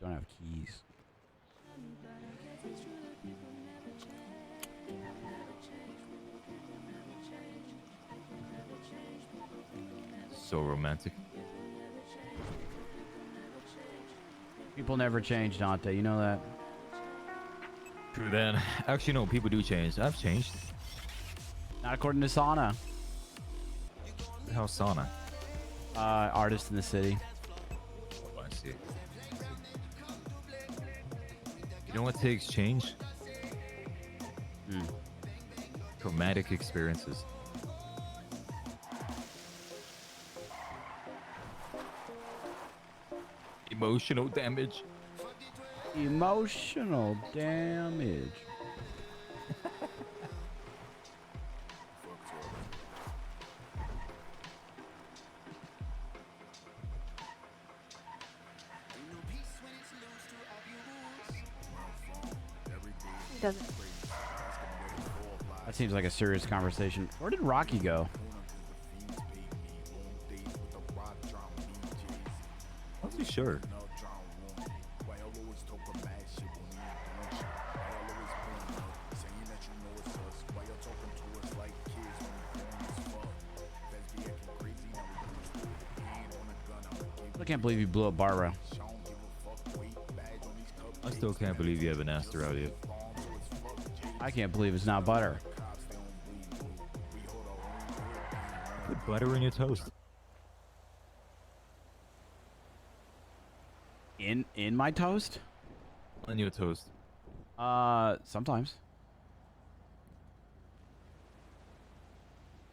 Don't have keys. So romantic. People never change, Dante. You know that. True then. Actually, no, people do change. I've changed. Not according to Sauna. How's Sauna? Artist in the city. Oh, I see. You know what takes change? Traumatic experiences. Emotional damage. Emotional damage. Doesn't. That seems like a serious conversation. Where did Rocky go? You sure? I can't believe you blew up Barbara. I still can't believe you haven't asked her out yet. I can't believe it's not butter. Put butter in your toast. In my toast? On your toast. Sometimes.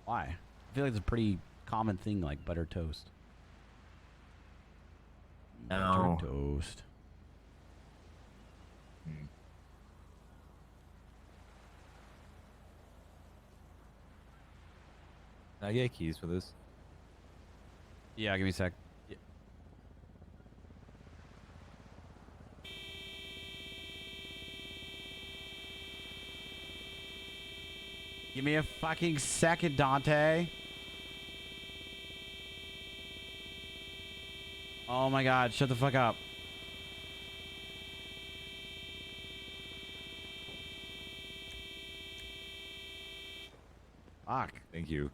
Why? I feel like it's a pretty common thing, like butter toast. No. Butter toast. Can I get keys for this? Yeah, give me a sec. Yeah. Give me a fucking second, Dante. Oh my god, shut the fuck up. Fuck. Thank you.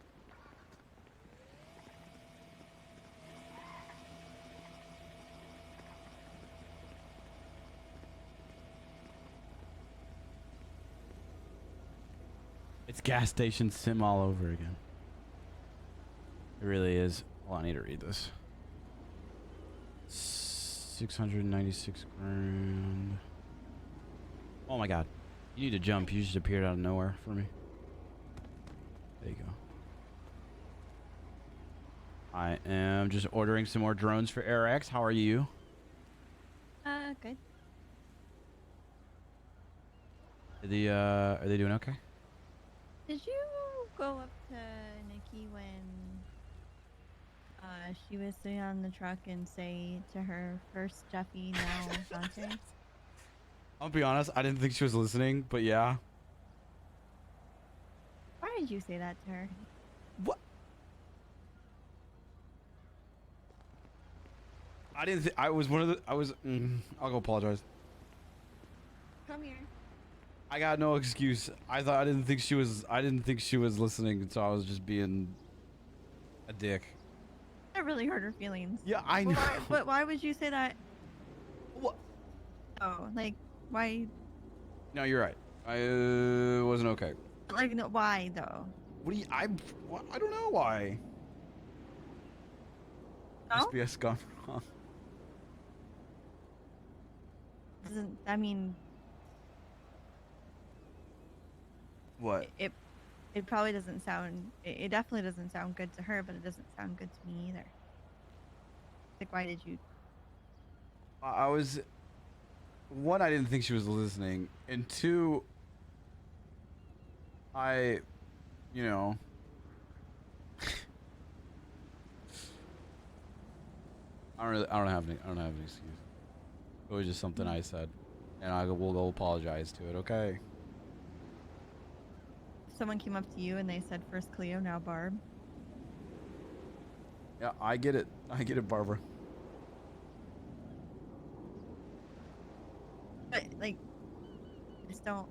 It's gas station sim all over again. It really is. Well, I need to read this. 696 grand. Oh my god. You need to jump. You just appeared out of nowhere for me. There you go. I am just ordering some more drones for AirX. How are you? Good. Are they doing okay? Did you go up to Nikki when she was sitting on the truck and say to her, first Jeffy, now Dante? I'll be honest, I didn't think she was listening, but yeah. Why did you say that to her? What? I didn't think I was one of the I'll go apologize. Come here. I got no excuse. I didn't think she was listening, so I was just being a dick. That really hurt her feelings. Yeah, I know. But why would you say that? What? Oh, like, why? No, you're right. I wasn't okay. Like, no, why though? What do you? I don't know why. No? SBS gone wrong. Doesn't I mean? What? It probably doesn't sound. It definitely doesn't sound good to her, but it doesn't sound good to me either. Like, why did you? I was. One, I didn't think she was listening, and two, I don't have any excuse. It was just something I said, and will go apologize to it. Okay. Someone came up to you and they said, first Cleo, now Barb. Yeah, I get it. Barbara. But like, just don't.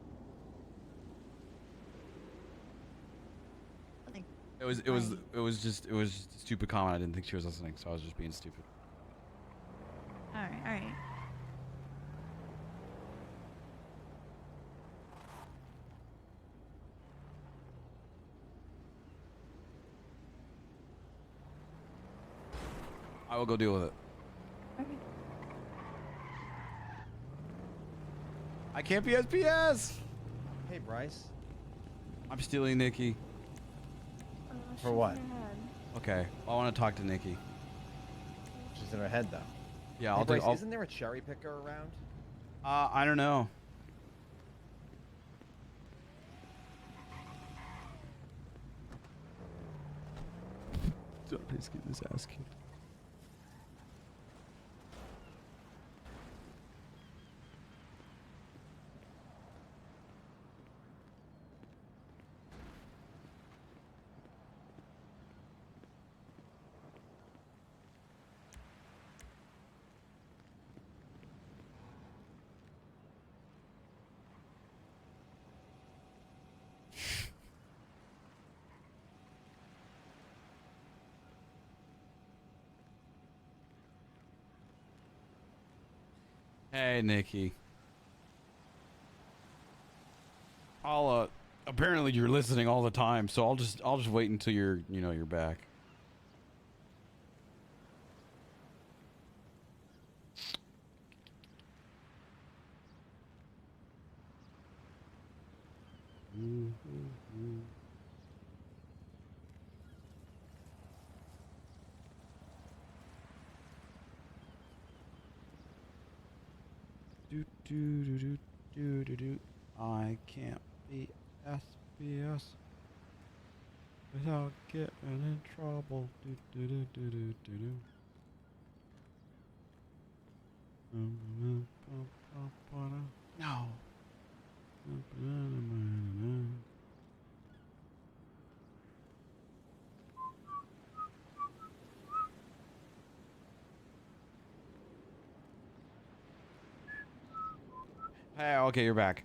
Like. It was just a stupid comment. I didn't think she was listening, so I was just being stupid. All right. I will go deal with it. Okay. I can't be SPS. Hey, Bryce. I'm stealing Nikki. For what? Okay, I want to talk to Nikki. She's in her head, though. Yeah, Hey, I'll Bryce, do. Isn't there a cherry picker around? I don't know. Dante's getting his ass kicked. Hey, Nikki. I'll apparently you're listening all the time, so I'll just wait until you're back. Do do do do do do do. I can't be SBS without getting in trouble. Do do do do do do do. No. Hey, okay, you're back.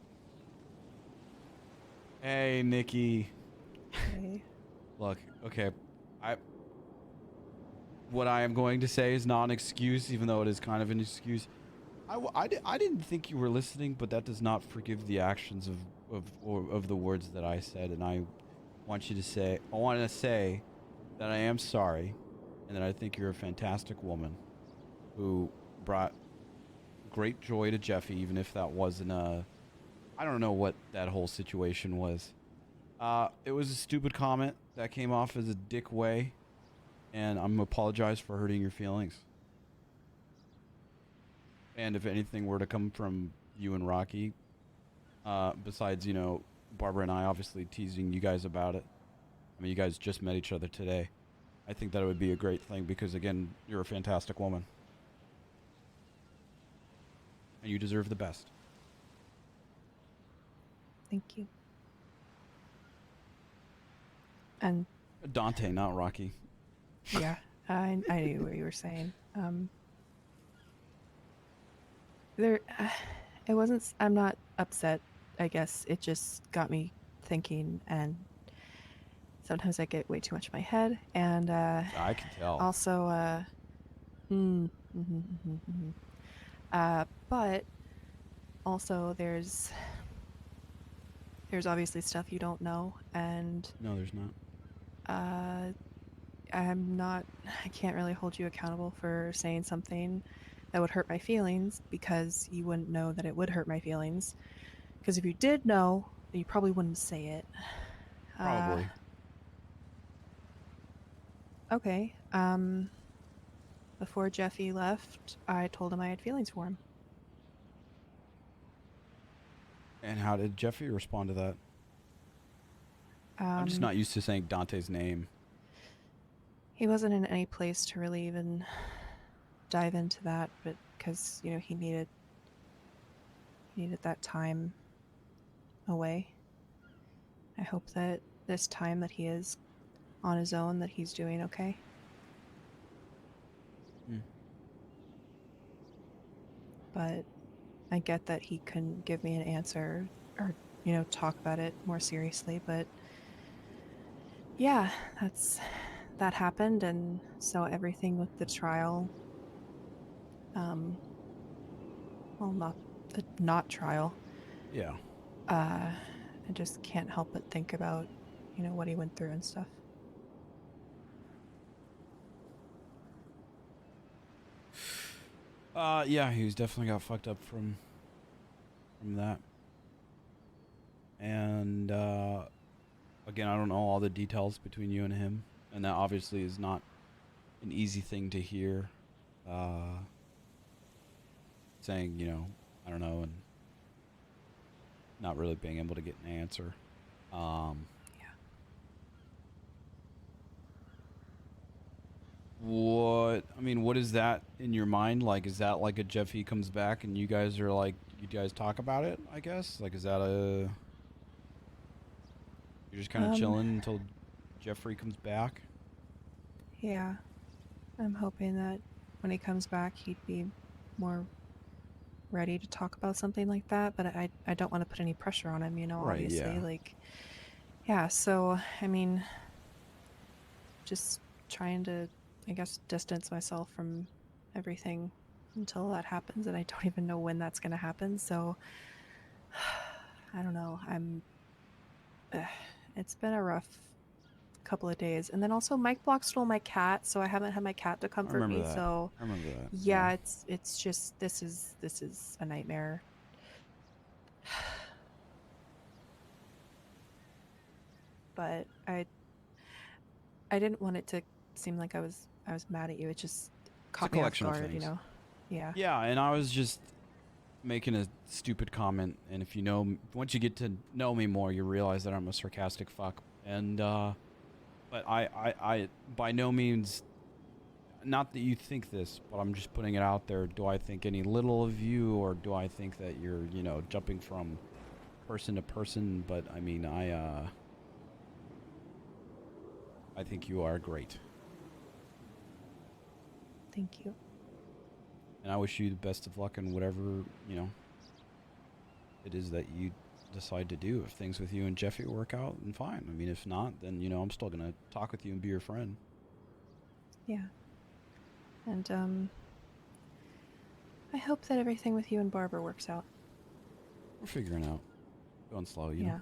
Hey, Nikki. Hey. Look, okay, what I am going to say is not an excuse, even though it is kind of an excuse. I didn't think you were listening, but that does not forgive the actions of the words that I said, and I want to say that I am sorry, and that I think you're a fantastic woman who brought great joy to Jeffy, even if that wasn't I don't know what that whole situation was. It was a stupid comment that came off as a dick way, and I'm apologize for hurting your feelings. And if anything were to come from you and Rocky, besides, Barbara and I obviously teasing you guys about it. I mean, you guys just met each other today. I think that it would be a great thing because, again, you're a fantastic woman. And you deserve the best. Thank you. And Dante, not Rocky. yeah, I knew what you were saying. It wasn't. I'm not upset. I guess it just got me thinking, and sometimes I get way too much in my head. And I can tell. Also, but also there's obviously stuff you don't know, and No, there's not. I can't really hold you accountable for saying something that would hurt my feelings, because you wouldn't know that it would hurt my feelings. Because if you did know, then you probably wouldn't say it. Probably. Okay. Before Jeffy left, I told him I had feelings for him. And how did Jeffy respond to that? I'm just not used to saying Dante's name. He wasn't in any place to really even dive into that, but because he needed that time away. I hope that this time that he is on his own, that he's doing okay. But I get that he couldn't give me an answer or talk about it more seriously, but yeah, that happened. And so everything with the trial, well, not trial. Yeah. I just can't help but think about, what he went through and stuff. Yeah, he was definitely got fucked up from that. And again, I don't know all the details between you and him, and that obviously is not an easy thing to hear. Saying, I don't know, and not really being able to get an answer. Yeah. What is that in your mind? Like, is that like a Jeffy comes back and you guys talk about it, I guess? Like, is that you're just kind of chilling until Jeffrey comes back? Yeah. I'm hoping that when he comes back, he'd be more ready to talk about something like that, but I don't want to put any pressure on him, Right, obviously. yeah. Like, yeah, so, just trying to, I guess, distance myself from everything until that happens, and I don't even know when that's gonna happen. So I don't know. It's been a rough couple of days, and then also Mike Block stole my cat, so I haven't had my cat to comfort remember me. that. So I remember that. yeah, it's just this is a nightmare. But I didn't want it to seem like I was mad at you. It just caught me off collection of guard, you things. know. Yeah. Yeah, and I was just making a stupid comment, and if you know, once you get to know me more, you realize that I'm a sarcastic fuck. And but I by no means, not that you think this, but I'm just putting it out there. Do I think any little of you, or do I think that you're, you know, jumping from person to person? But I mean, I think you are great. Thank you. And I wish you the best of luck in whatever, you know, it is that you decide to do. If things with you and Jeffy work out, then fine. I mean, if not, then, you know, I'm still going to talk with you and be your friend. Yeah. And I hope that everything with you and Barbara works out. We're figuring out. Going slow, you know.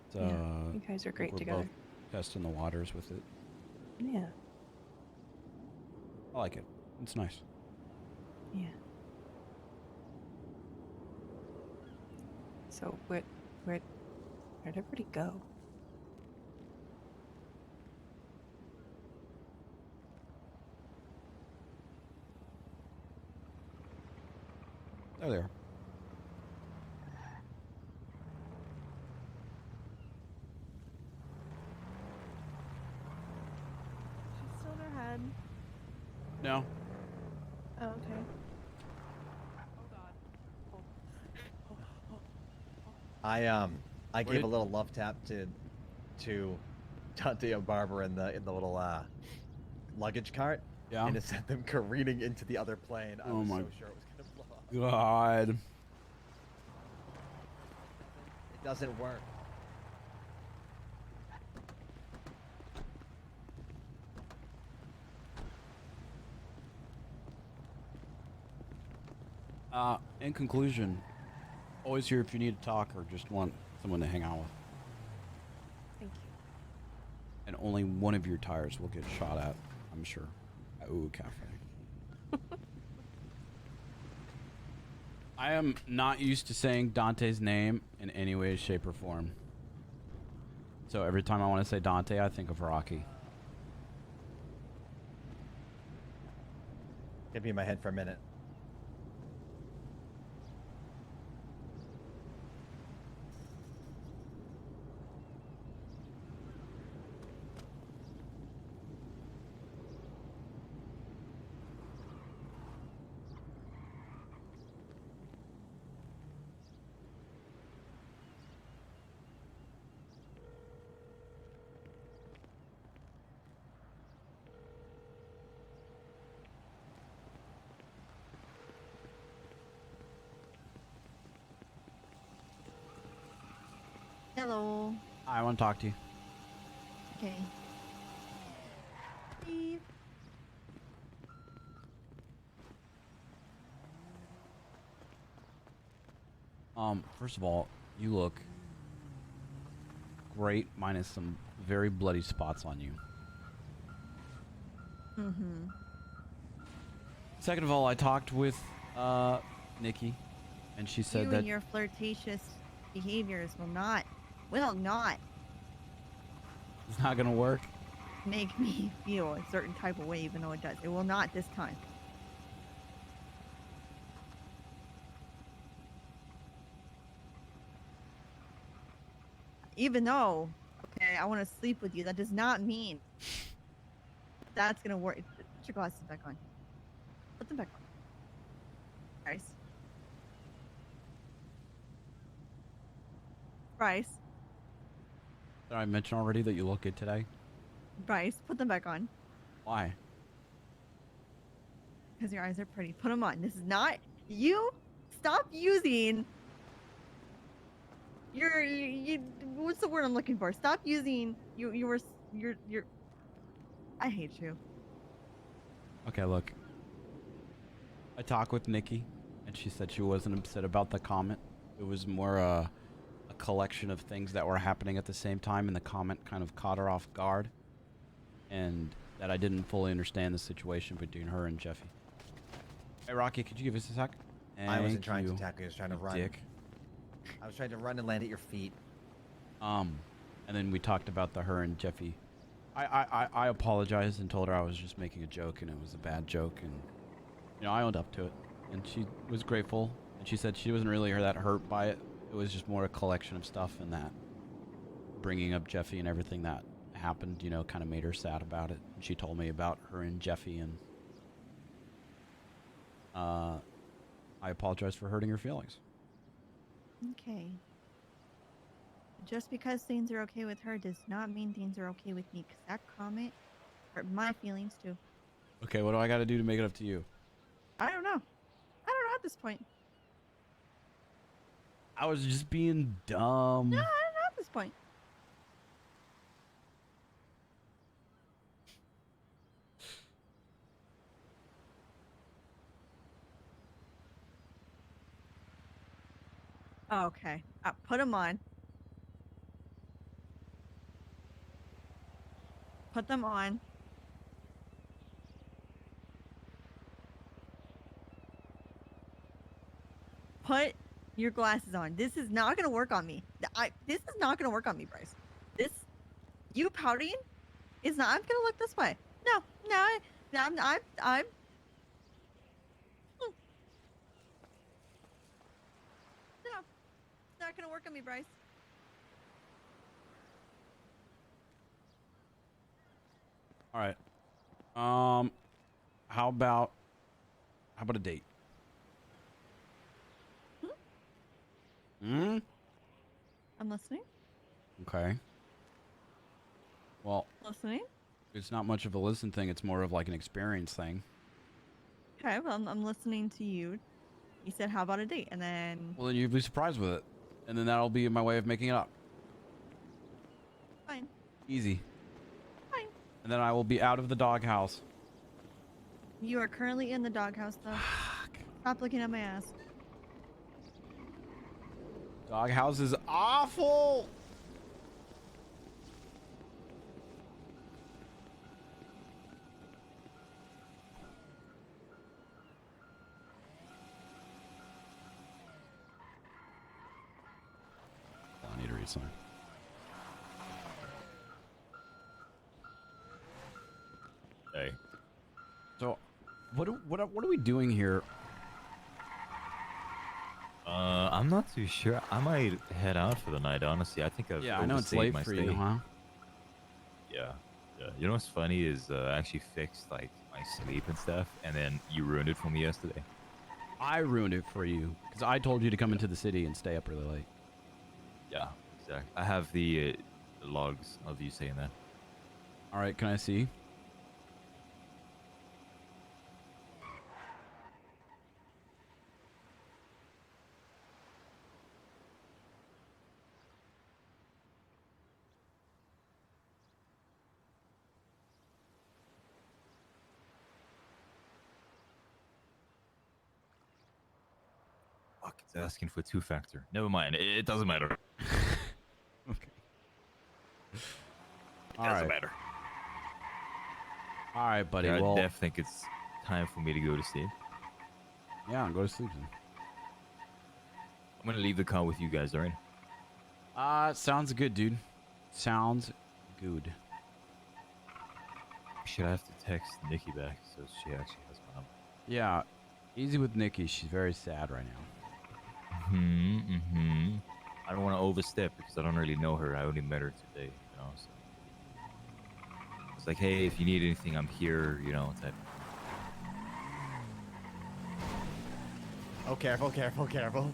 It's, Yeah. You guys are I think great we're together. both testing the waters with it. Yeah. I like it. It's nice. Yeah. So where'd everybody go? There they are. She's still in her head. No. Oh, okay. I gave a little love tap to Dante and Barbara in the little luggage cart. Yeah. And it sent them careening into the other plane. I was so sure it was gonna blow up. God. It doesn't work. In conclusion, always here if you need to talk or just want someone to hang out with. Thank you. And only one of your tires will get shot at, I'm sure. Ooh, cafe. I am not used to saying Dante's name in any way, shape, or form. So every time I want to say Dante, I think of Rocky. Get me in my head for a minute. Hello. I want to talk to you. Okay. Steve. First of all, you look great, minus some very bloody spots on you. Mm-hmm. Second of all, I talked with Nikki, and she said You that and your flirtatious behaviors will not it's not gonna work. make me feel a certain type of way, even though it does. It will not this time. Even though, okay, I want to sleep with you, that does not mean that's gonna work. Put your glasses back on. Put them back on. Bryce. Bryce. Did I mention already that you look good today? Bryce, put them back on. Why? Because your eyes are pretty. Put them on. This is not you. Stop using your what's the word I'm looking for? Stop using your I hate you. Okay, look. I talked with Nikki, and she said she wasn't upset about the comment. It was more a collection of things that were happening at the same time, and the comment kind of caught her off guard, and that I didn't fully understand the situation between her and Jeffy. Hey, Rocky, could you give us a sec? I wasn't trying Thank to you, attack you. I was trying to you run. Dick. I was trying to run and land at your feet. And then we talked about her and Jeffy. I apologized and told her I was just making a joke and it was a bad joke, and I owned up to it, and she was grateful, and she said she wasn't really that hurt by it. It was just more a collection of stuff, and that bringing up Jeffy and everything that happened, kind of made her sad about it. And she told me about her and Jeffy, and I apologize for hurting her feelings. Okay. Just because things are okay with her does not mean things are okay with me, because that comment hurt my feelings too. Okay, what do I got to do to make it up to you? I don't know. I don't know at this point. I was just being dumb. No, I don't know at this point. Okay. Put them on. Put them on. Put your glasses on. This is not going to work on me. This is not going to work on me, Bryce. You pouting is not. I'm going to look this way. No, I'm no, it's not going to work on me, Bryce. All right. How about a date? I'm listening. Okay. Well, Listening. it's not much of a listen thing. It's more of like an experience thing. Okay, well, I'm listening to you. You said, how about a date? And then... Well, then you'd be surprised with it. And then that'll be my way of making it up. Fine. Easy. Fine. And then I will be out of the doghouse. You are currently in the doghouse, though. Stop looking at my ass. Doghouse is awful! I need to read something. Hey. So, what are we doing here? I'm not too sure. I might head out for the night, honestly. I think I've I know it's overstayed late my for stay. you, huh? Yeah. You know what's funny is I actually fixed like my sleep and stuff, and then you ruined it for me yesterday. I ruined it for you because I told you to come into the city and stay up really late. Yeah, exactly. I have the logs of you saying that. All right, can I see? Fuck, it's asking for two-factor. Never mind. It doesn't matter. Okay. Doesn't matter. All right, buddy. Yeah, well, I think it's time for me to go to sleep. Yeah, go to sleep then. I'm gonna leave the car with you guys, alright? Sounds good, dude. Sounds good. Should I have to text Nikki back so she actually has my number? Yeah, easy with Nikki. She's very sad right now. I don't want to overstep because I don't really know her. I only met her today, you know. So it's like, hey, if you need anything, I'm here, you know. Type. Oh, careful, careful, careful.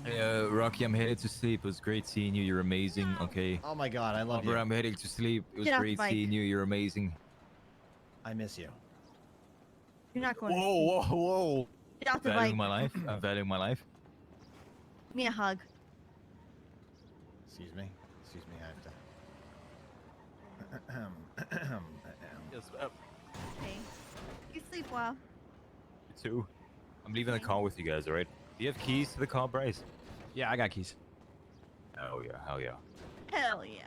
Hey, Rocky, I'm headed to sleep. It was great seeing you. You're amazing. Okay. Oh my God, I love Amber, you. I'm heading to sleep. It was Get off great the bike. seeing you. You're amazing. I miss you. You're not going Whoa, whoa, whoa! Get off the Valuing bike. my life. I'm valuing my life. Give me a hug. Excuse me. Excuse me. I have to. Yes, Hey, you sleep well. you too. I'm leaving the car with you guys, alright? Do you have keys to the car, Bryce? Yeah, I got keys. Oh yeah, hell yeah. Hell yeah.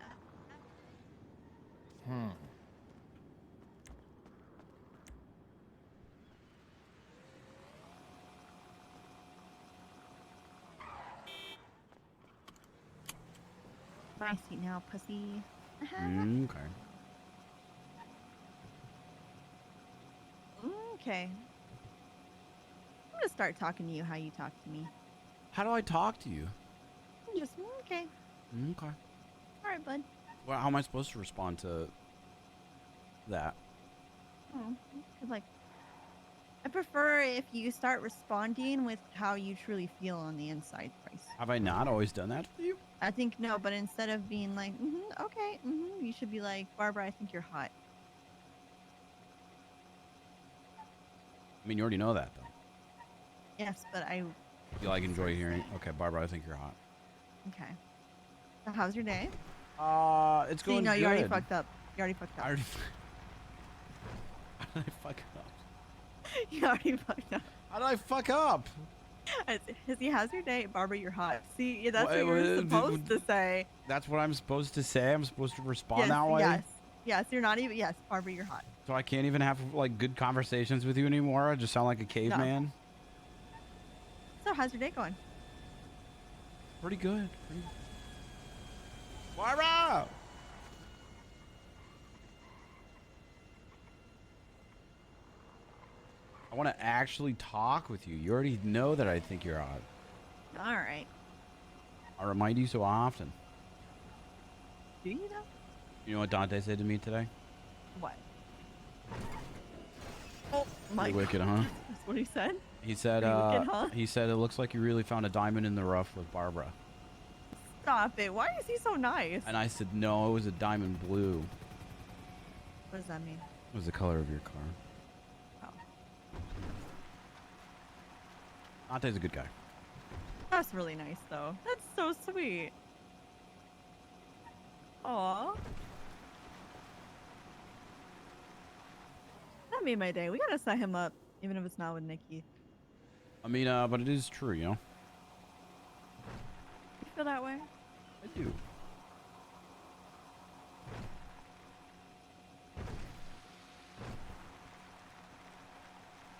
My seat now, pussy. Okay. Okay. I'm gonna start talking to you how you talk to me. How do I talk to you? Just okay. Okay. All right, bud. Well, how am I supposed to respond to that? Oh, like, I prefer if you start responding with how you truly feel on the inside, Bryce. Have I not always done that for you? I think no, but instead of being like, okay, you should be like, Barbara, I think you're hot. I mean, you already know that, though. Yes, but I. You like enjoy hearing. Okay, Barbara, I think you're hot. Okay. So how's your day? It's See, going no, good. you already fucked up. You already fucked up. How did I fuck up? You already fucked up. How did I fuck up? How's your day? Barbara, you're hot. See, that's Wait, what you're supposed to say. That's what I'm supposed to say? I'm supposed to respond Yes, that way? yes, you're not even. Yes, Barbara, you're hot. So I can't even have, like, good conversations with you anymore? I just sound like a caveman? So how's your day going? Pretty good. Barbara! I want to actually talk with you. You already know that I think you're hot. All right. I remind you so often. Do you know? You know what Dante said to me today? What? Oh my Pretty wicked, God. huh? That's what he said. He said, Pretty wicked, huh? he said, it looks like you really found a diamond in the rough with Barbara. Stop it. Why is he so nice? And I said, no, it was a diamond blue. What does that mean? It was the color of your car. Oh. Dante's a good guy. That's really nice, though. That's so sweet. Aw. That made my day. We gotta set him up, even if it's not with Nikki. I mean, but it is true, you know? You feel that way? I do.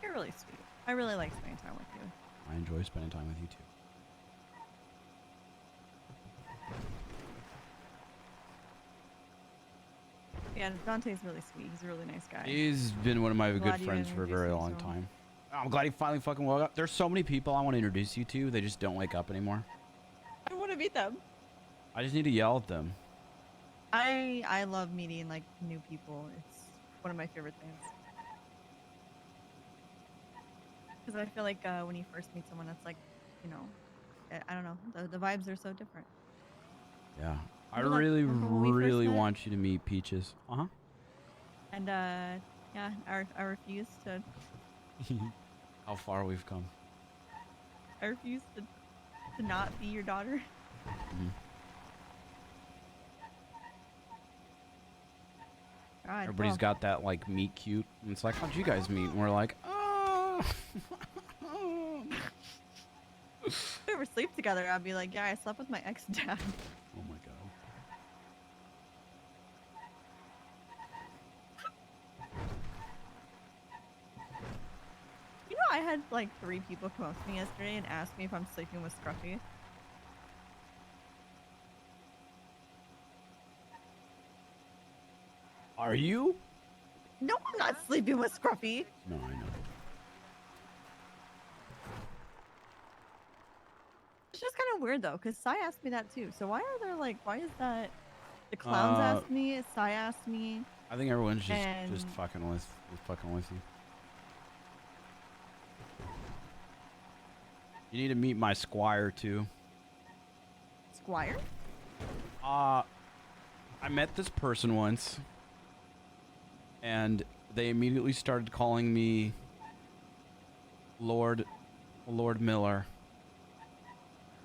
You're really sweet. I really like spending time with you. I enjoy spending time with you, too. Yeah, Dante's really sweet. He's a really nice guy. He's been one of my good Glad you friends for a introduced very me long to him. time. I'm glad he finally fucking woke up. There's so many people I want to introduce you to. They just don't wake up anymore. I want to meet them. I just need to yell at them. I love meeting like new people. It's one of my favorite things. Because I feel like when you first meet someone, it's like, you know, I don't know, the vibes are so different. Yeah. I Remember, like, really, remember when we first really met? want you to meet Peaches. Uh-huh. And yeah, I refuse to. How far we've come. I refuse to not be your daughter. Mhm. God, Everybody's well, got that, like, meet cute. And it's like, how'd you guys meet? And we're like, oh. if we ever sleep together, I'd be like, yeah, I slept with my ex-dad. Oh my god. You know, I had like 3 people come up to me yesterday and ask me if I'm sleeping with Scruffy. Are you? No, I'm not sleeping with Scruffy. No, I know. It's just kind of weird though, because Sai asked me that too. So why are there like, why is that? The clowns asked me, Sai asked me. I think everyone's just And- fucking with you. You need to meet my squire too. Squire? I met this person once, and they immediately started calling me Lord Miller.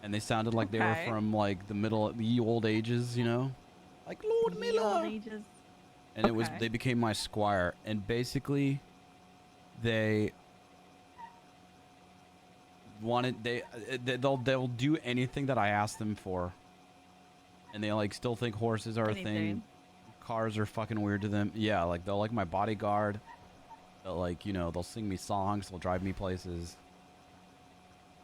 And they sounded like they were Okay. from like the old ages, you know? Like Lord Ye Miller. old ages. and it was Okay. they became my squire, and basically, they wanted they'll do anything that I ask them for, and they like still think horses are a thing. Anything. Cars are fucking weird to them. Yeah, like they'll like my bodyguard. They'll like they'll sing me songs. They'll drive me places.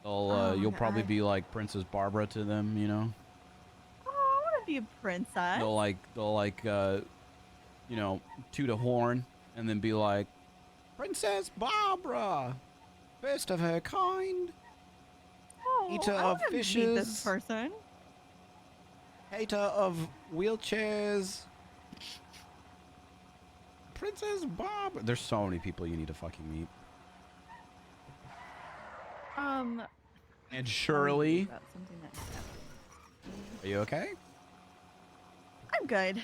They'll Oh my you'll probably God. be like Princess Barbara to them, Oh, I want to be a princess. They'll like toot a horn and then be like, Princess Barbara, first of her kind, Oh, eater I of want to meet fishes, this person. hater of wheelchairs. Princess Barbara. There's so many people you need to fucking meet. And Shirley, About something that happened. are you okay? I'm good.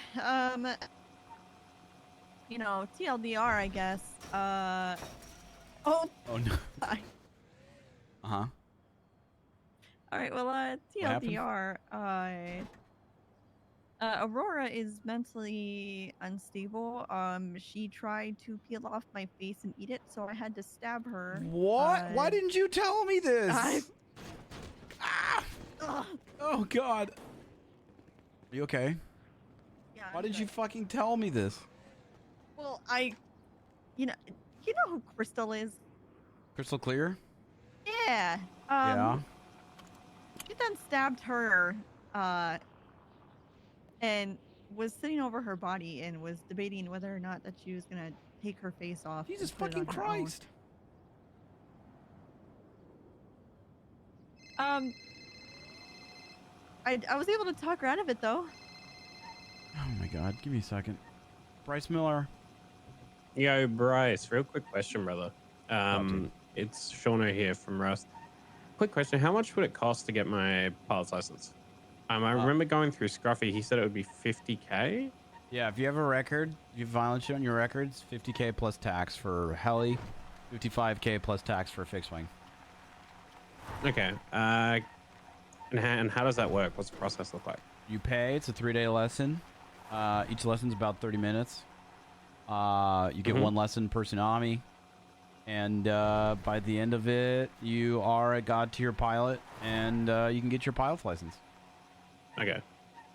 TLDR, I guess. Oh. Oh no. Hi. Uh-huh. All right. Well, happened? TLDR. Aurora is mentally unstable. She tried to peel off my face and eat it, so I had to stab her. What? Why didn't you tell me this? Ugh. Oh God. Are you okay? Yeah. Why I'm did you good. fucking tell me this? Well, you know who Crystal is? Crystal clear? Yeah. Yeah. She then stabbed her, and was sitting over her body and was debating whether or not that she was gonna take her face off. Jesus and put it fucking on her own. Christ. I was able to talk her out of it though. Oh my God. Give me a second. Bryce Miller. Yo, Bryce, real quick question, brother. It's Shauno here from Rust. Quick question, how much would it cost to get my pilot's license? I remember going through Scruffy, he said it would be 50K? Yeah, if you have a record, if you have violent shit on your records, 50K plus tax for heli, 55K plus tax for fixed wing. Okay, and how does that work? What's the process look like? You pay, it's a 3-day lesson. Each lesson's about 30 minutes. You get one lesson per tsunami. And by the end of it, you are a god tier pilot, and you can get your pilot's license. Okay,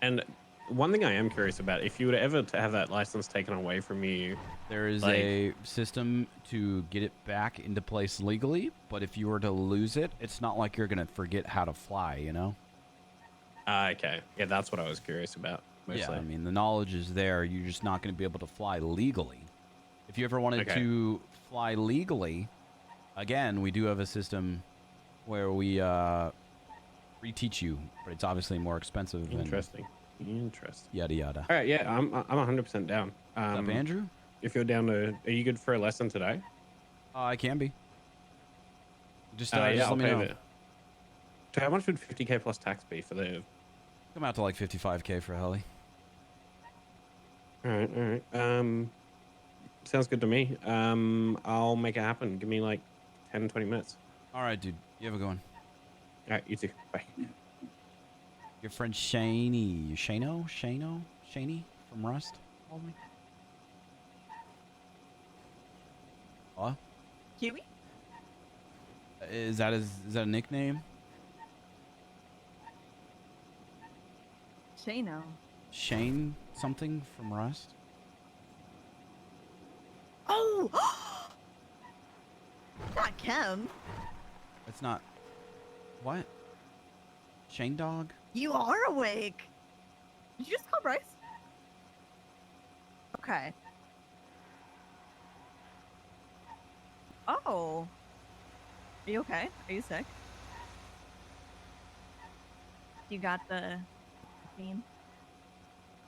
and one thing I am curious about, if you were to ever to have that license taken away from you, there is like, a system to get it back into place legally, but if you were to lose it, it's not like you're going to forget how to fly, okay, yeah, that's what I was curious about. Mostly. Yeah, I mean, the knowledge is there. You're just not going to be able to fly legally. If you ever wanted Okay. to fly legally, again, we do have a system where we reteach you, but it's obviously more expensive. Interesting. Yada yada. All right, yeah, I'm 100% down. What's up, Andrew? If you're down to, are you good for a lesson today? I can be. Just yeah, let I'll me pay know. it. So how much would 50K plus tax be for the? Come out to like 55K for heli. All right. Sounds good to me. I'll make it happen. Give me like 10, 20 minutes. All right, dude. You have a good one. All right, you too. Bye. Your friend Shaney from Rust called me. What? Kiwi? Is that a nickname? Shano. Shane something from Rust? Oh! Not Kim. It's not. What? Shane Dog? You are awake. Did you just call Bryce? Okay. Oh. Are you okay? Are you sick? You got the theme?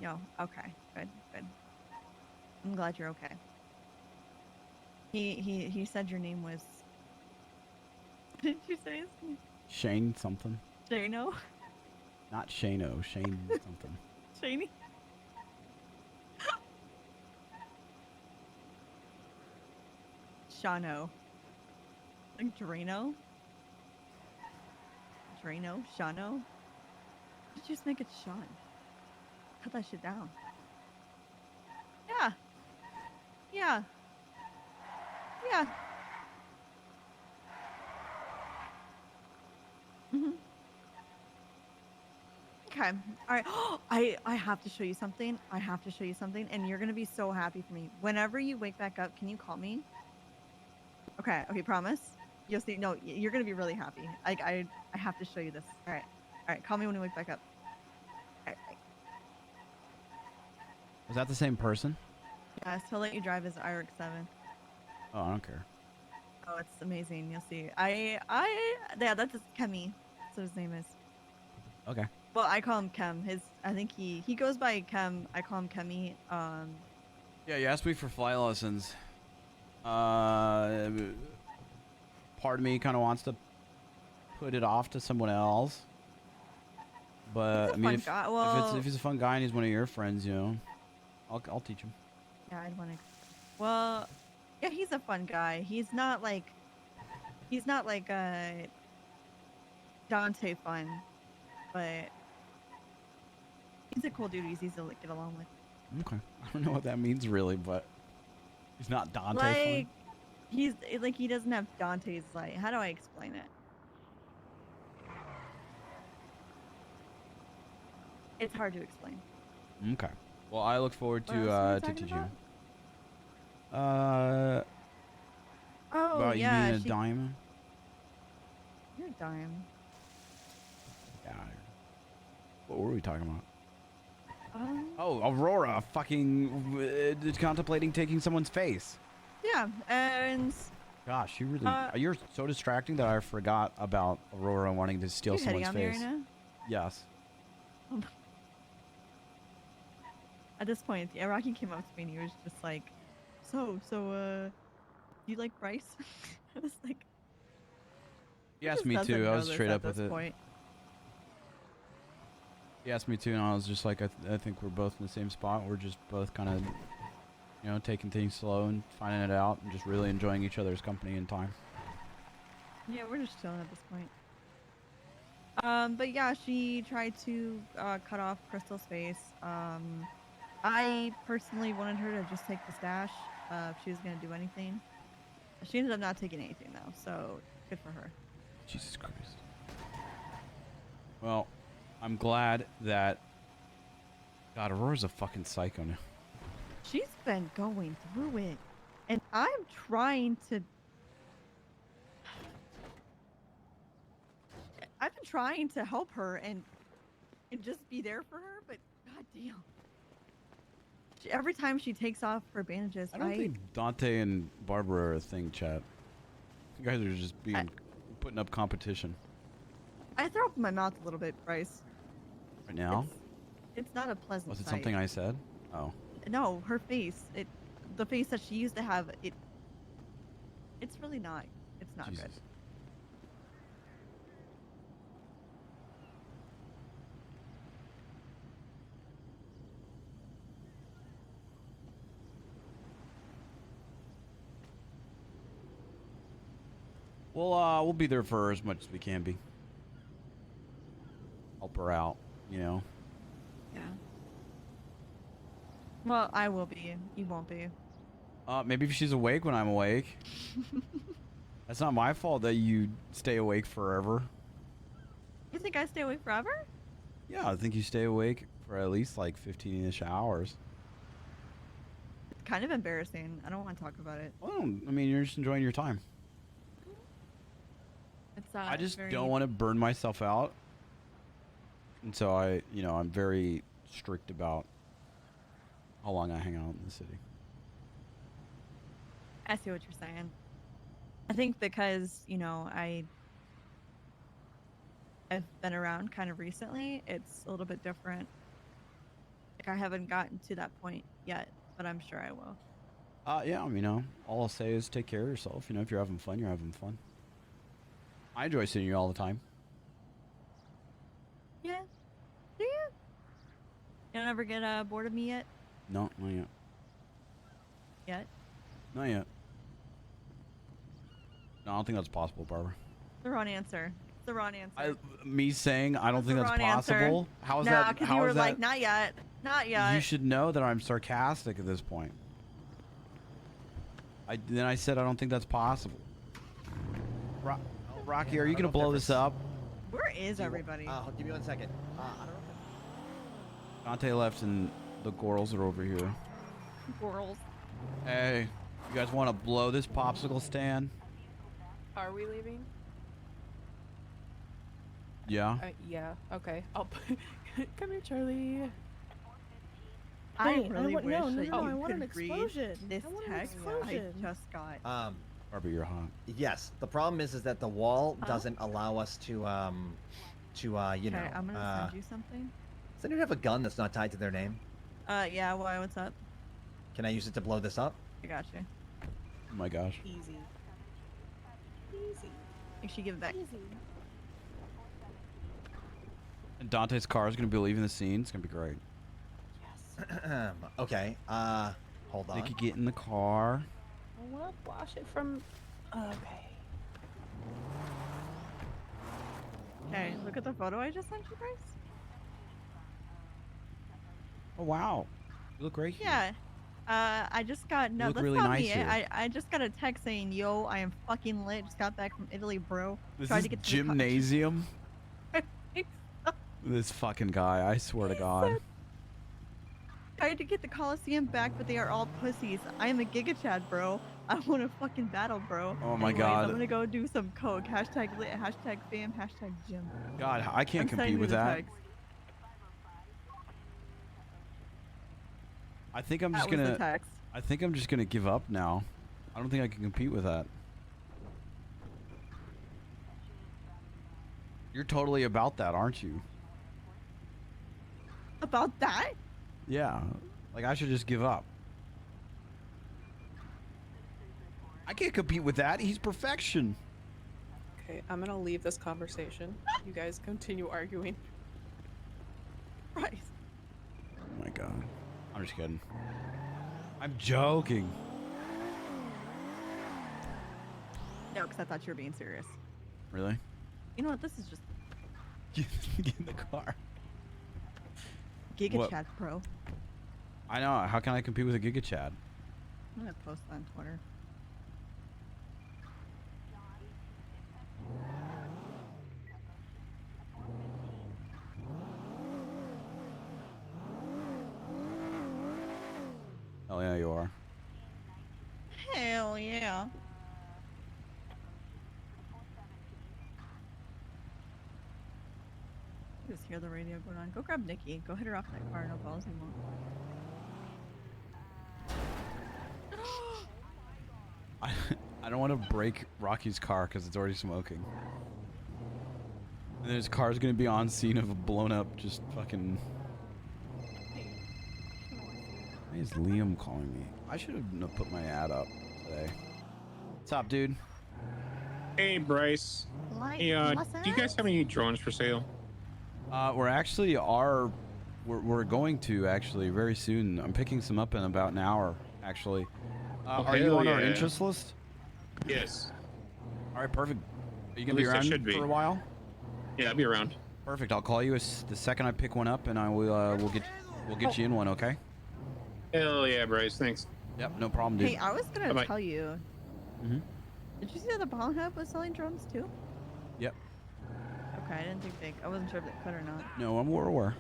Yo, okay. Good. I'm glad you're okay. He said your name was... What did you say his name? Shane something. Shano? Not Shano. Shane something. Shaney? Shano. Like Drano? Shano? Just make it Sean. Cut that shit down. Yeah. Yeah. Yeah. Mhm. Okay. All right. I have to show you something. I have to show you something, and you're gonna be so happy for me. Whenever you wake back up, can you call me? Okay. Okay. Promise. You'll see. No, you're gonna be really happy. Like I have to show you this. All right. All right. Call me when you wake back up. All right. Was that the same person? Yes. He'll let you drive his IRX-7. Oh, I don't care. Oh, it's amazing. You'll see. Yeah, that's his Kemi. That's what his name is. Okay. Well, I call him Kem. I think he goes by Kem. I call him Kemi. Yeah, you asked me for flight lessons. Part of me kind of wants to put it off to someone else. But I mean, if he's a fun guy and he's one of your friends, you know, I'll teach him. Yeah, I'd want to. Well, yeah, he's a fun guy. He's not like Dante fun, but he's a cool dude. He's easy to get along with. Okay. I don't know what that means really, but he's not Dante Like, fun. he's like he doesn't have Dante's like. How do I explain it? It's hard to explain. Okay. Well, I look forward What else were we to talking teaching. Oh About you yeah, being a diamond. You're a dime. Yeah. What were we talking about? Um, Oh, Aurora, fucking contemplating taking someone's face. yeah, and Gosh, you're so distracting that I forgot about Aurora wanting to steal you're hitting someone's on me face. right now. Yes. At this point, yeah, Rocky came up to me and he was just like, do you like Bryce? I was like, He asked just me doesn't too. I know was this straight at up with this it. point. He asked me too, and I was just like, I think we're both in the same spot. We're just both kind of, you know, taking things slow and finding it out, and just really enjoying each other's company and time. Yeah, we're just chilling at this point. But yeah, she tried to cut off Crystal's face. I personally wanted her to just take the stash if she was gonna do anything. She ended up not taking anything though, so good for her. Jesus Christ. Well, I'm glad that. God, Aurora's a fucking psycho now. She's been going through it, and I'm trying to. I've been trying to help her and just be there for her, but goddamn. Every time she takes off her bandages, I don't think Dante and Barbara are a thing, chat. You guys are just putting up competition. I throw up in my mouth a little bit, Bryce. Right now? It's not a pleasant Was it sight. something I said? Oh. No, her face. The face that she used to have. It's really not. It's not Jesus. good. We'll be there for her as much as we can be. Help her out, you know. Yeah. Well, I will be. You won't be. Maybe if she's awake when I'm awake. That's not my fault that you stay awake forever. You think I stay awake forever? Yeah, I think you stay awake for at least like 15-ish hours. It's kind of embarrassing. I don't want to talk about it. Well, I mean, you're just enjoying your time. It's I just very... don't want to burn myself out. And so I'm very strict about how long I hang out in the city. I see what you're saying. I think because, I've been around kind of recently, it's a little bit different. Like, I haven't gotten to that point yet, but I'm sure I will. Yeah, all I'll say is take care of yourself. If you're having fun, you're having fun. I enjoy seeing you all the time. Yeah. Do you? You don't ever get bored of me yet? No, not yet. Yet? Not yet. No, I don't think that's possible, Barbara. The wrong answer. It's the wrong answer. Me saying I don't think the that's wrong answer. possible? How is Nah, that? because How you were is that? like, not yet. Not yet. You should know that I'm sarcastic at this point. Then I said I don't think that's possible. Rocky, are you gonna blow this up? Where is everybody? Give me 1 second. I don't know. Dante left and the girls are over here. Girls. Hey, you guys want to blow this popsicle stand? Are we leaving? Yeah. Yeah. Okay. I'll come here, Charlie. I Wait, really want, wish no, no, that no, you I want an could read explosion. this I want an text explosion. I just got. Barbie, you're hot. Yes. The problem is that the wall doesn't allow us to, you know. Okay, I'm gonna send you something. Does anyone have a gun that's not tied to their name? Yeah. Why? What's up? Can I use it to blow this up? I got you. Oh my gosh. Easy. Easy. You should give it back. Easy. And Dante's car is gonna be leaving the scene. It's gonna be great. Okay. Hold on. Nikki, get in the car. I want to wash it from. Okay. Okay, look at the photo I just sent you, Bryce. Oh wow, you look great. Yeah. I just got no. look That's really not nice me. here. I just got a text saying, "Yo, I am fucking lit. Just got back from Italy, bro." This Tried is to get to the gymnasium. This fucking guy, I swear to God. Tried to get the Coliseum back, but they are all pussies. I am a Giga Chad, bro. I want to fucking battle, bro. Oh my Anyways, God. I'm gonna go do some coke. Hashtag lit. Hashtag fam. Hashtag gym. God, I can't I'm compete sending you with the that. text. I think I'm That just was the gonna. text. I think I'm just gonna give up now. I don't think I can compete with that. You're totally about that, aren't you? About that? Yeah. Like I should just give up. I can't compete with that. He's perfection. Okay, I'm gonna leave this conversation. You guys continue arguing. Right. Oh my God. I'm just kidding. I'm joking. No, because I thought you were being serious. Really? You know what? This is just Get in the car. Giga What? Chad, bro. I know. How can I compete with a Giga Chad? I'm gonna post that on Twitter. Oh yeah, you are. Hell yeah. Just hear the radio going on. Go grab Nikki. Go hit her off that car. No balls anymore. I don't want to break Rocky's car because it's already smoking. And then his car's gonna be on scene of a blown up, just fucking. Why is Liam calling me? I should have put my ad up today. What's up, dude? Hey, Bryce. Hey, do you guys have any drones for sale? We're actually we're going to actually very soon. I'm picking some up in about an hour, actually. Are you on our interest list? Yes. All right, perfect. Are you gonna At be least I around should be. for a while? Yeah, I'll be around. Perfect. I'll call you the second I pick one up, and I will we'll get you in one. Okay? Hell yeah, Bryce. Thanks. Yep. No problem, dude. Hey, I was gonna Bye-bye. tell you. Mhm. Did you see that the Ball Hub was selling drones too? Yep. Okay, I didn't think they. I wasn't sure if they could or not. No, I'm aware.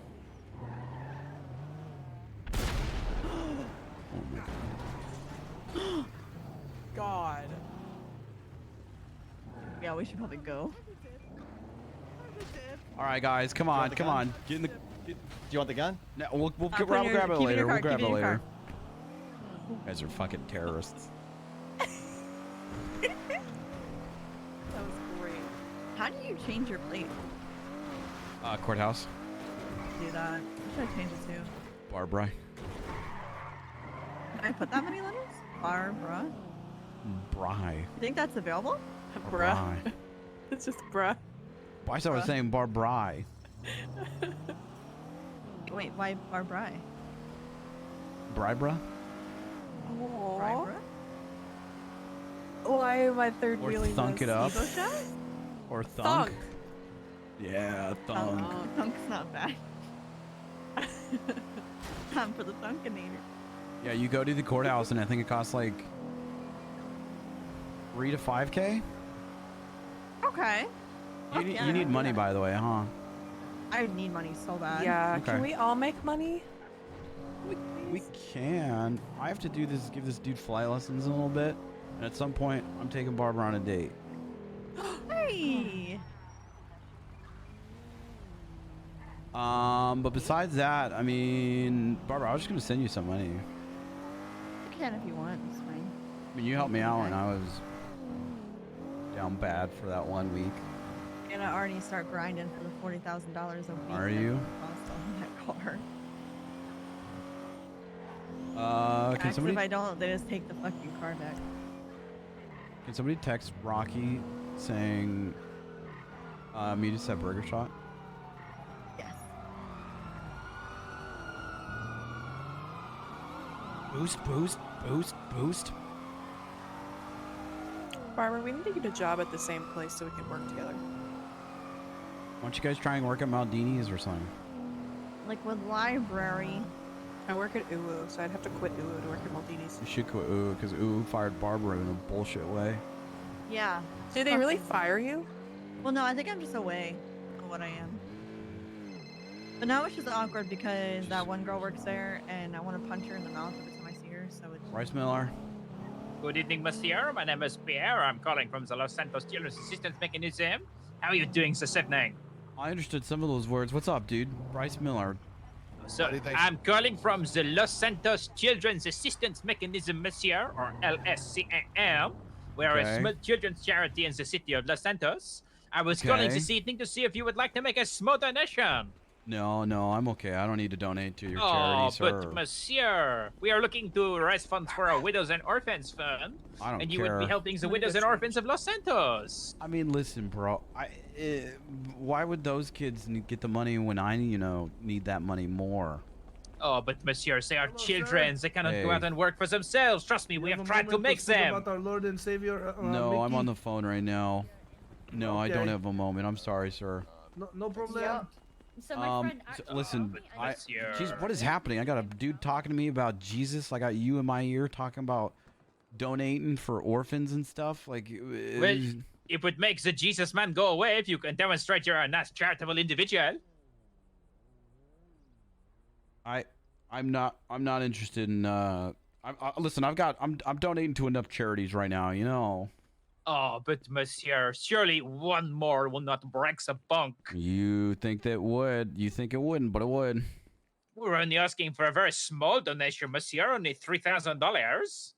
Oh my God. God. Yeah, we should probably go. All right, guys, come on, come on. Get in the. Do you want the gun? No, we'll put grab your- it keep it in later. your car, We'll grab keep it it in your later. car. You guys are fucking terrorists. That was great. How do you change your plate? Courthouse. Do that. Should I change it too? Barbara. Can I put that many letters? Barbara. Bry. You think that's available? Bry. It's just bruh. Why I was saying Barbry. Wait, why Barbara? Brybra? Barbara? Why am I third Or wheeling thunk this? it up. Evo shot? Or thunk. Thunk. Yeah, thunk. Thunk's not bad. Time for the Thunkinator. Yeah, you go to the courthouse and I think it costs like 3 to 5K? Okay. You need money, by the way, huh? I need money so bad. Yeah, Okay. can we all make money? We can. I have to give this dude flight lessons in a little bit, and at some point, I'm taking Barbara on a date. Hey. But besides that, I mean, Barbara, I was just gonna send you some money. You can if you want. It's fine. I mean, you helped me out when I was down bad for that 1 week. And I already start grinding for the $40,000 a week. Are you? Cost on that car. Can If somebody I don't, they just take the fucking car back. text Rocky saying me to set burger shot? Yes. Boost. Barbara, we need to get a job at the same place so we can work together. Why don't you guys try and work at Maldini's or something? Like with library. I work at UWU, so I'd have to quit UWU to work at Maldini's. You should quit UWU because UWU fired Barbara in a bullshit way. Yeah. Did they really fire you? Well, no, I think I'm just away of what I am. But now it's just awkward because that one girl works there and I want to punch her in the mouth every time I see her, so it's... Bryce Miller. Good evening, monsieur. My name is Pierre. I'm calling from the Los Santos Children's Assistance Mechanism. How are you doing this evening? I understood some of those words. What's up, dude? Bryce Miller. So, I'm calling from the Los Santos Children's Assistance Mechanism, monsieur, or LSCAM. We're a small children's charity in the city of Los Santos. I was calling this evening to see if you would like to make a small donation. No, I'm okay. I don't need to donate to your charity, sir. But monsieur, we are looking to raise funds for a widows and orphans fund. I don't and you care. would be helping the widows and orphans of Los Santos. I mean, listen, bro. Why would those kids get the money when I, need that money more? Oh, but monsieur, they are children. They cannot go out and work for themselves. Trust me, we have tried to make them. About our Lord and Savior. No, Mickey? I'm on the phone right now. No, I don't Okay. have a moment. I'm sorry, sir. No problem. So my friend Listen, Monsieur. Jeez, what is happening? I got a dude talking to me about Jesus. I got you in my ear talking about donating for orphans and stuff. Like, Well, it would make the Jesus man go away if you can demonstrate you're a nice charitable individual. I'm not interested in. Listen, I'm donating to enough charities right now. Oh, but monsieur, surely one more will not break the bunk. You think that would? You think it wouldn't, but it would. We're only asking for a very small donation, monsieur, only $3,000.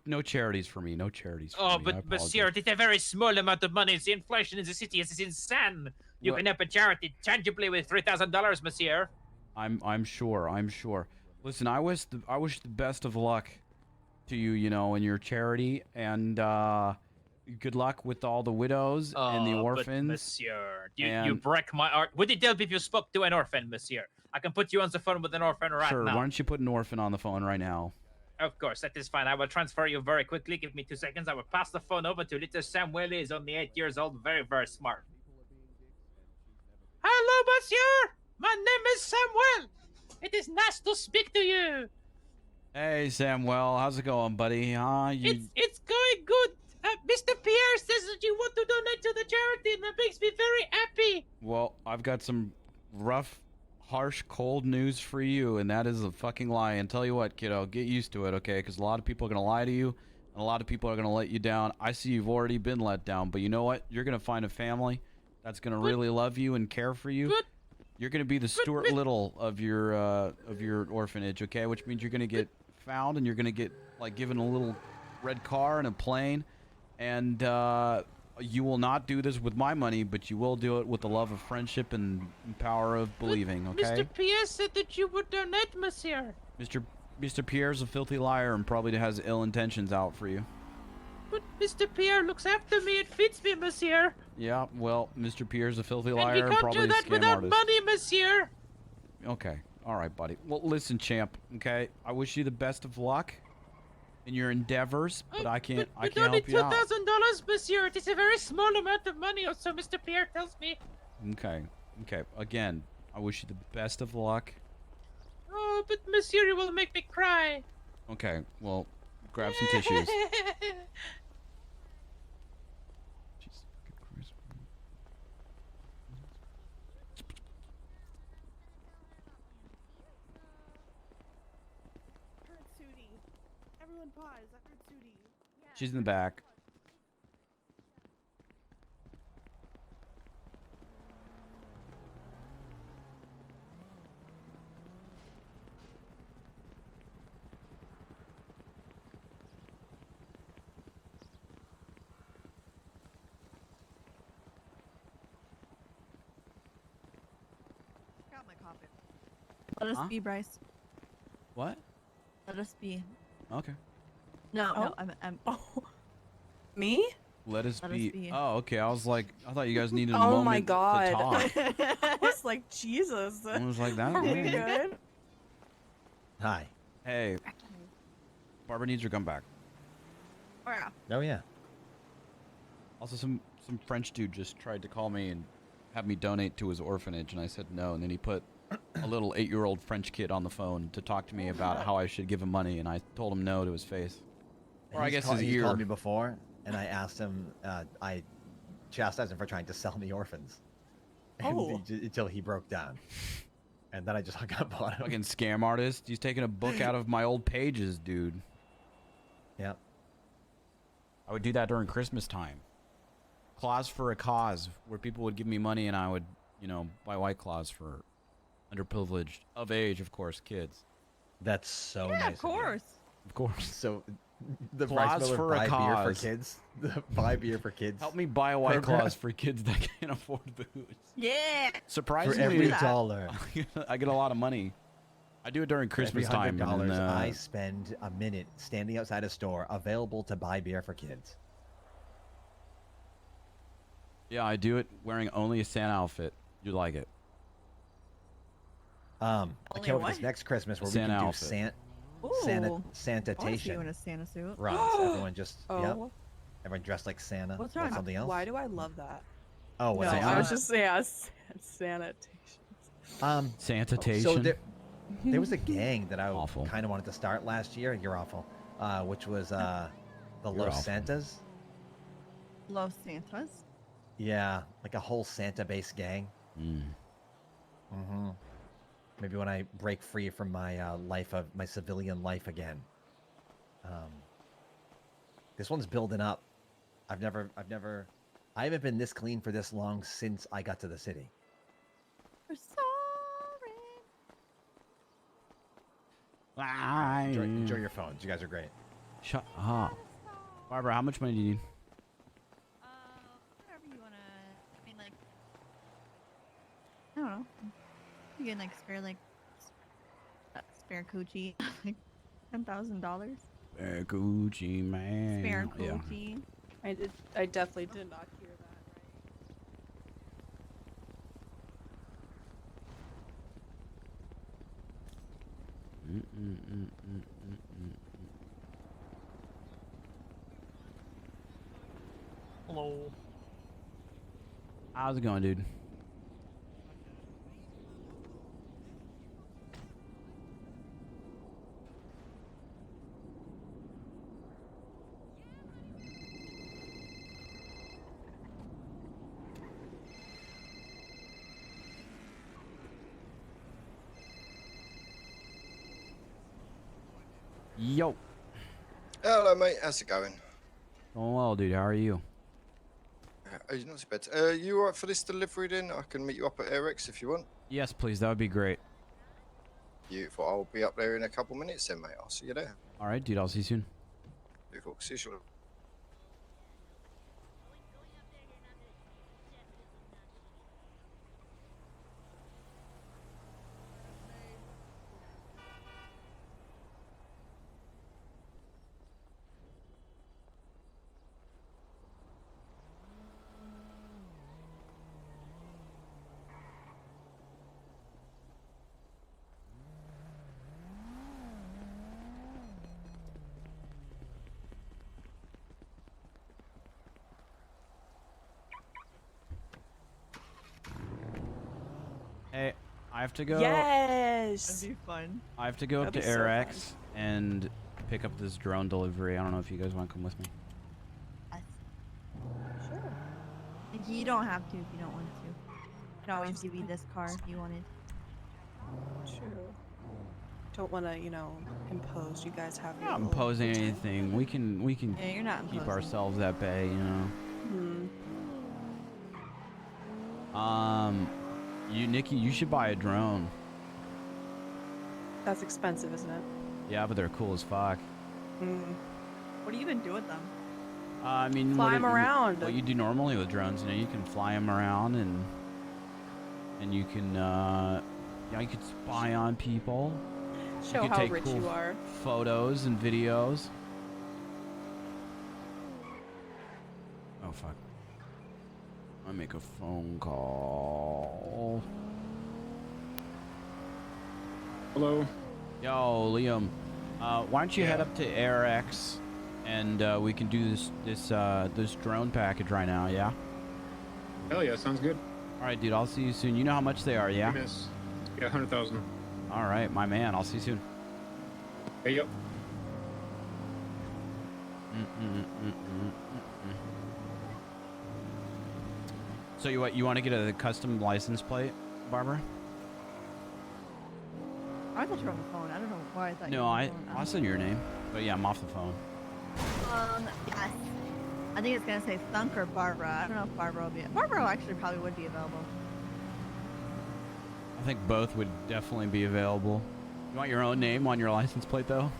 No charities for me. No charities for Oh, me. I but monsieur, apologize. it's a very small amount of money. The inflation in the city is insane. You What? can help a charity tangibly with $3,000, monsieur. I'm sure. Listen, I wish the best of luck to you, in your charity, and good luck with all the widows and the orphans. But monsieur, you break my heart. Would it help if you spoke to an orphan, monsieur? I can put you on the phone with an orphan right Sure. now. Why don't you put an orphan on the phone right now? Of course, that is fine. I will transfer you very quickly. Give me 2 seconds. I will pass the phone over to little Samuel. He is only 8 years old. Very, very smart. Hello, monsieur. My name is Samuel. It is nice to speak to you. Hey, Samuel, how's it going, buddy? It's going good. Mr. Pierre says that you want to donate to the charity, and that makes me very happy. Well, I've got some rough, harsh, cold news for you, and that is a fucking lie. And tell you what, kiddo, get used to it, okay? Because a lot of people are going to lie to you, and a lot of people are going to let you down. I see you've already been let down, but you know what? You're going to find a family that's going to really love you and care for you. You're going to be the Stuart Little of your orphanage, okay? Which means you're going to get found, and you're going to get, given a little red car and a plane. And you will not do this with my money, but you will do it with the love of friendship and power of believing, okay? Mr. Pierre said that you would donate, monsieur. Mr. Pierre's a filthy liar and probably has ill intentions out for you. But Mr. Pierre looks after me. It fits me, monsieur. Yeah, well, Mr. Pierre's a filthy And liar we and can't probably do a that scam without artist. money, monsieur. Okay, all right, buddy. Well, listen, champ, okay? I wish you the best of luck in your endeavors, but I can't But help only you out. $2,000, monsieur. It is a very small amount of money, or so Mr. Pierre tells me. Okay. Again, I wish you the best of luck. Oh, but monsieur, you will make me cry. Okay, well, grab some tissues. Heard Sudi. Everyone pause. I heard Sudi. She's in the back. Got my coffee. Let us Huh? be, Bryce. What? Let us be. Okay. No, Oh. no, I'm. Me? Let us Let us be. be. Oh, okay. I was like, I thought you guys needed a Oh moment my god. to talk. I was like, Jesus. I was like, that. Are we okay. good? Hi. Hey. Barbara needs her gun back. Oh yeah. Oh yeah. Also, some French dude just tried to call me and have me donate to his orphanage, and I said no. And then he put a little 8-year-old French kid on the phone to talk to me about how I should give him money, and I told him no to his face. Or I guess his He's ear. called me before, and I asked him. I chastised him for trying to sell me orphans. And Oh. until he broke down, and then I just hung up on him. Fucking scam artist. He's taking a book out of my old pages, dude. Yep. I would do that during Christmas time. Claws for a cause, where people would give me money and I would, you know, buy White Claws for underprivileged, of age, of course, kids. That's so Yeah, nice. of course. Of course. So, the Claws Bryce Miller for a buy beer for cause. kids. The buy beer for kids. Help me buy White program. Claws for kids that can't afford booze. Yeah. Surprisingly, For every dollar. I get a lot of money. I do it during Christmas Every time. $100 and then, I spend a minute standing outside a store available to buy beer for kids. yeah, I do it wearing only a Santa outfit. You like it? I Only can't wait what? for this next Christmas where Santa we can outfit. do Ooh. I want to see you in Santa-tation a Santa suit. runs. Everyone just yep. Oh. Everyone dressed like Santa. What's or wrong? something else. Why do I love that? Oh, No, what I was Santa? just sanitation. Sanitation. So there was a gang that I Awful. kind of wanted to start last year. You're awful. Which was the You're Los awful. Santas. Los Santas. Yeah, like a whole Santa-based gang. Mm-hmm. Maybe when I break free from my my civilian life again. This one's building up. I haven't been this clean for this long since I got to the city. We're sorry. Enjoy your phones. You guys are great. Shut up. Barbara, how much money do you need? Whatever you wanna. I mean, like, I don't know. You can like spare coochie, like $10,000. Gucci, man. Spare Yeah. coochie. I definitely did not hear that. Hello. How's it going, dude? Yo. Hello, mate. How's it going? Going well, dude. How are you? Not too bad. You alright for this delivery then? I can meet you up at AirX if you want. Yes, please. That would be great. Beautiful. I'll be up there in a couple minutes then, mate. I'll see you there. All right, dude. I'll see you soon. Beautiful. See you shortly. Hey, I have to go. Yes. That'd be fun. I have to go up to That'd be so AirX and pick up this drone delivery. I don't know if you guys want to come with me. Sure. Like, you don't have to if you don't want to. I can always give you this car if you wanted. True. Don't want to, you know, impose. You guys have your Not little imposing routine. anything. We can Yeah, you're not keep imposing. ourselves at bay, you know. Nikki, you should buy a drone. That's expensive, isn't it? Yeah, but they're cool as fuck. What do you even do with them? I mean, Fly 'em around. What you do normally with drones, you know, you can fly them around and you can, you could spy on people. Show you could how take rich cool you are. photos and videos. Oh fuck! I make a phone call. Hello. Yo, Liam. Why don't you head up to AirX, and we can do this drone package right now? Yeah. Hell yeah, sounds good. All right, dude. I'll see you soon. You know how much they are, yeah? Miss. Yeah, 100,000. All right, my man. I'll see you soon. Hey, yo. So you want to get a custom license plate, Barbara? I thought you were on the phone. I don't know why I thought you No, were on the phone. I'll send your name. But yeah, I'm off the phone. Yes. I think it's gonna say Thunk or Barbara. I don't know if Barbara will be. Barbara actually probably would be available. I think both would definitely be available. You want your own name on your license plate, though?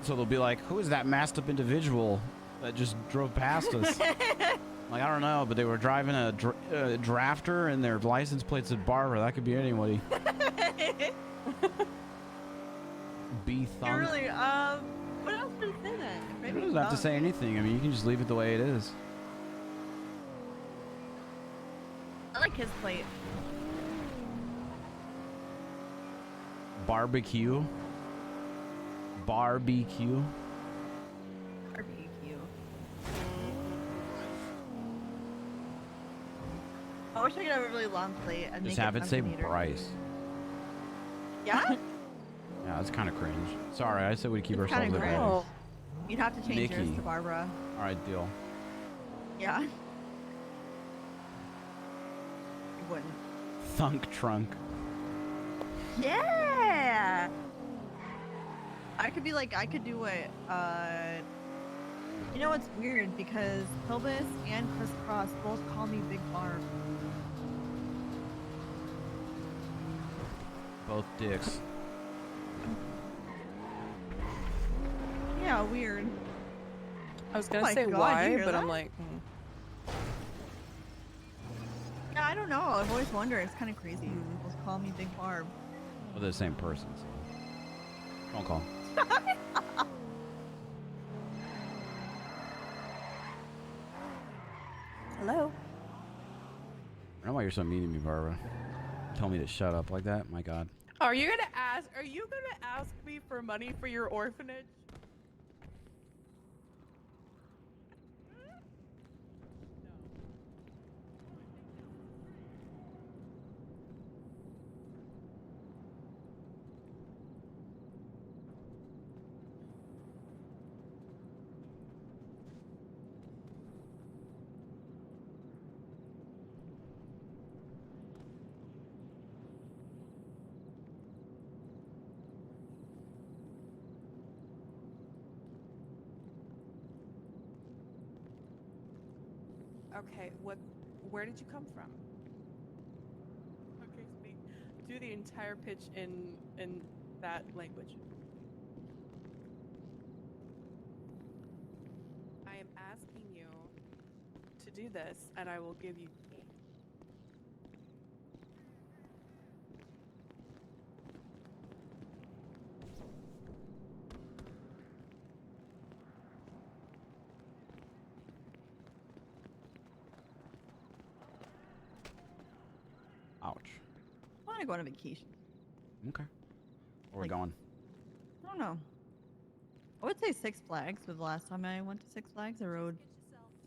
So they'll be like, who is that masked up individual that just drove past us? Like, I don't know, but they were driving a drafter and their license plate said Barbara. That could be anybody. B Thunk. Really? What else did it say then? It Maybe doesn't have to say anything. I mean, you can just leave it the way it is. I like his plate. Barbecue. Barbecue. Barbecue. I wish I could have a really long plate and Just make have it say centimeter. Bryce. Yeah? Yeah, that's kind of cringe. Sorry, I said we'd keep It's ourselves kinda at bay. cringe. You'd have to change yours Nikki. to Barbara. All right, deal. Yeah. You wouldn't. Thunk trunk. Yeah. I could be like, I could do it. You know what's weird because Pilbus and Crisscross both call me Big Barb. Both dicks. Yeah, weird. I was Oh gonna my say God, you why, hear but I'm that? like, Yeah, I don't know. I've always wondered. It's kind of crazy. People call me Big Barb. Well, they're the same person. So. Don't call. hello. I don't know why you're so mean to me, Barbara. Tell me to shut up like that. My God. Are you gonna ask me for money for your orphanage? Okay, where did you come from? Okay, speak. Do the entire pitch in that language. I am asking you to do this, and I will give you. Ouch. I want to go on a vacation. Okay. Where we Like- going? I don't know. I would say Six Flags was the last time I went to Six Flags. I rode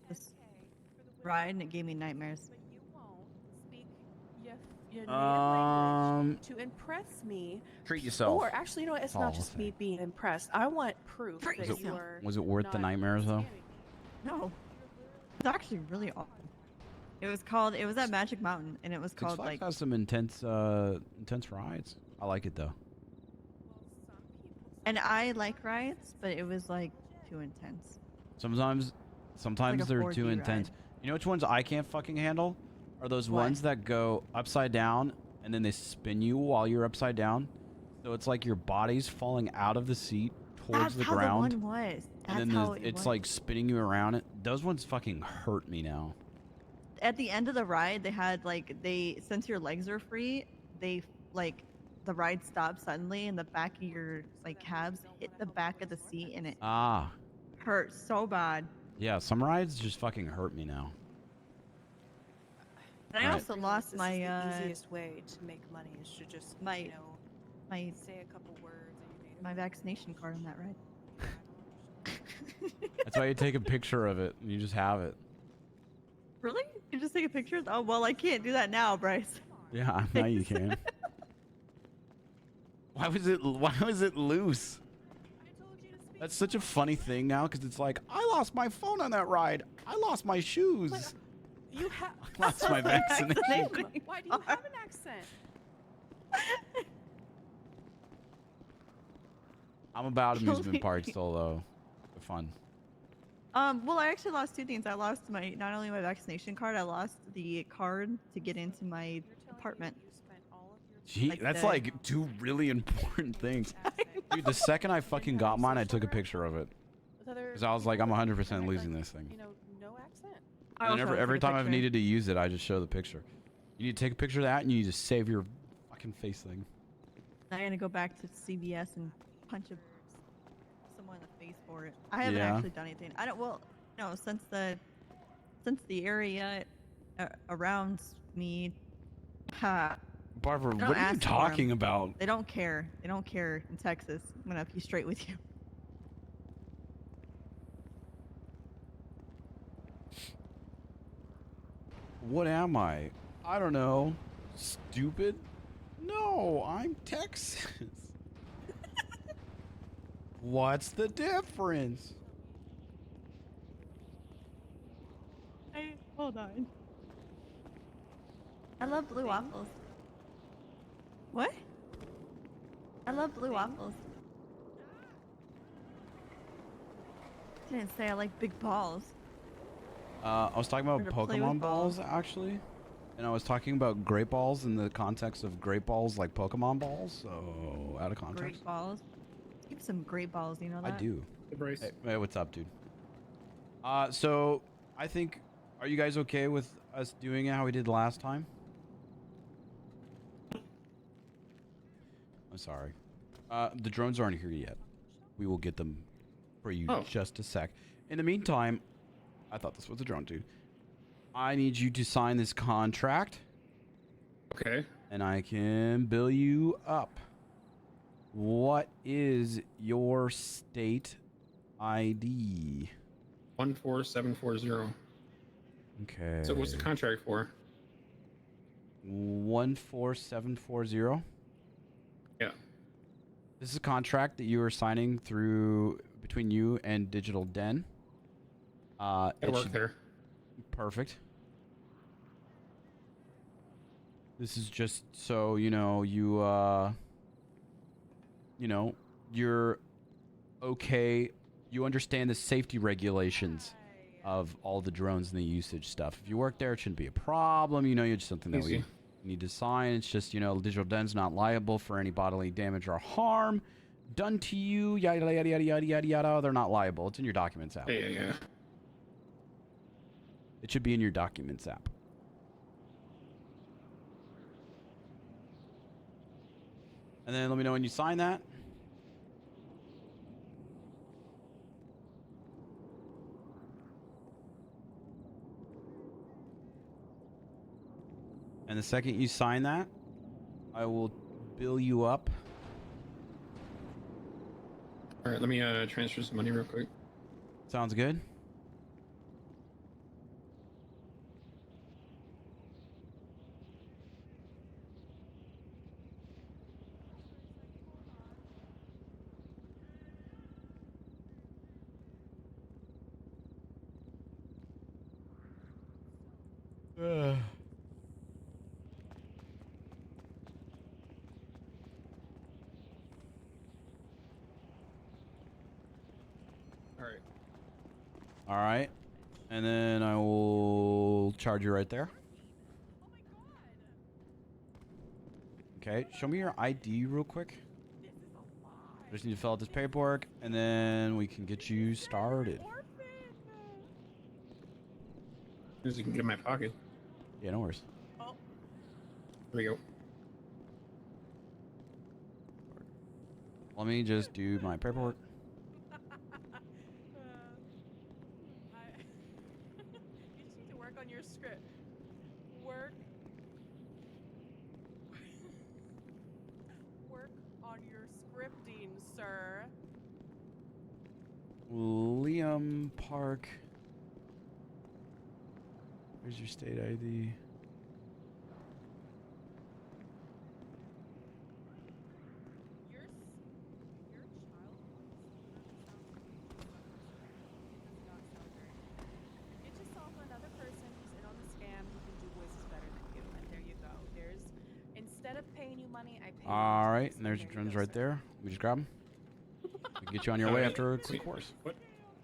this ride and it gave me nightmares. Speak your native language. to impress me. Treat yourself. Or actually, you know what? It's That's all not I'll just say. me being impressed. I want proof that you are. Was it worth the not nightmares though? scamming. No, it's actually really awesome. It was at Magic Mountain, and it was Six called Flags like. has some intense rides. I like it though. And I like rides, but it was like too intense. Sometimes a they're 4D too ride. intense. You know which ones I can't fucking handle? Are those What? ones that go upside down and then they spin you while you're upside down. So it's like your body's falling out of the seat towards That's the how ground. the one was. And That's then how it's was. like spinning you around it. Those ones fucking hurt me now. At the end of the ride, they had like since your legs are free, they like the ride stopped suddenly, and the back of your like calves hit the back of the seat, and it Ah. hurt so bad. Yeah, some rides just fucking hurt me now. And I Right. also lost This my is the easiest way to make money is to just my you know my say a couple words and you made it. my vaccination card on that ride. That's why you take a picture of it and you just have it. Really? You just take a picture? Oh well, I can't do that now, Bryce. Yeah, now you can. Why was it loose? That's such a funny thing now because it's like I lost my phone on that ride. I lost my shoes. You have. I lost my vaccination. Why do you have an accent? I'm about amusement parks still though. They're fun. Well, I actually lost two things. I lost not only my vaccination card, I lost the card to get into my apartment. Gee, that's like two really important things. Dude, the second I fucking got mine, I took a picture of it. Because I was like, I'm 100% losing this thing. You know, no accent. And every time I've needed to use it, I just show the picture. You need to take a picture of that and you need to save your fucking face thing. I'm gonna go back to CVS and punch someone in the face for it. I haven't Yeah. actually done anything. I don't. Well, no, since the area around me, Barbara, don't what are you ask for 'em. talking about? They don't care. They don't care in Texas. I'm gonna be straight with you. What am I? I don't know. Stupid? No, I'm Texas. What's the difference? Hey, hold on. I love blue waffles. What? I love blue waffles. Didn't say I like big balls. I was talking about Or to play with Pokemon balls, actually. And I was talking about great balls in the context of great balls like Pokemon balls. So, out of context. Great balls. You have some great balls, you know that? I do. Hey, Bryce. Hey, what's up, dude? So, I think, are you guys okay with us doing it how we did last time? I'm sorry. The drones aren't here yet. We will get them for you just a sec. In the meantime, I thought this was a drone, dude. I need you to sign this contract. Okay. And I can bill you up. What is your state ID? 14740. Okay. So what's the contract for? 14740. Yeah. This is a contract that you are signing through between you and Digital Den. I work there. Perfect. This is just so you know you're okay. You understand the safety regulations of all the drones and the usage stuff. If you work there, it shouldn't be a problem. You know, it's something that we Easy. need to sign. It's just, Digital Den's not liable for any bodily damage or harm done to you. Yada yada yada yada yada yada. They're not liable. It's in your documents app. Yeah. It should be in your documents app. And then let me know when you sign that. And the second you sign that, I will bill you up. All right, let me transfer some money real quick. Sounds good. All right. All right. And then I will charge you right there. Okay, show me your ID real quick. Just need to fill out this paperwork, and then we can get you started. As you can get in my pocket. Yeah, no worries. Oh. There we go. Let me just do my paperwork. You just need to work on your script. Work. Work on your scripting, sir. Liam Park. Where's your state ID? Get yourself another person who's in on the scam who can do voices better than you, and there you go. There's instead of paying you money, I pay. All right, and there's your drums right there. We just grab them. We can get you on your way after a quick course. What?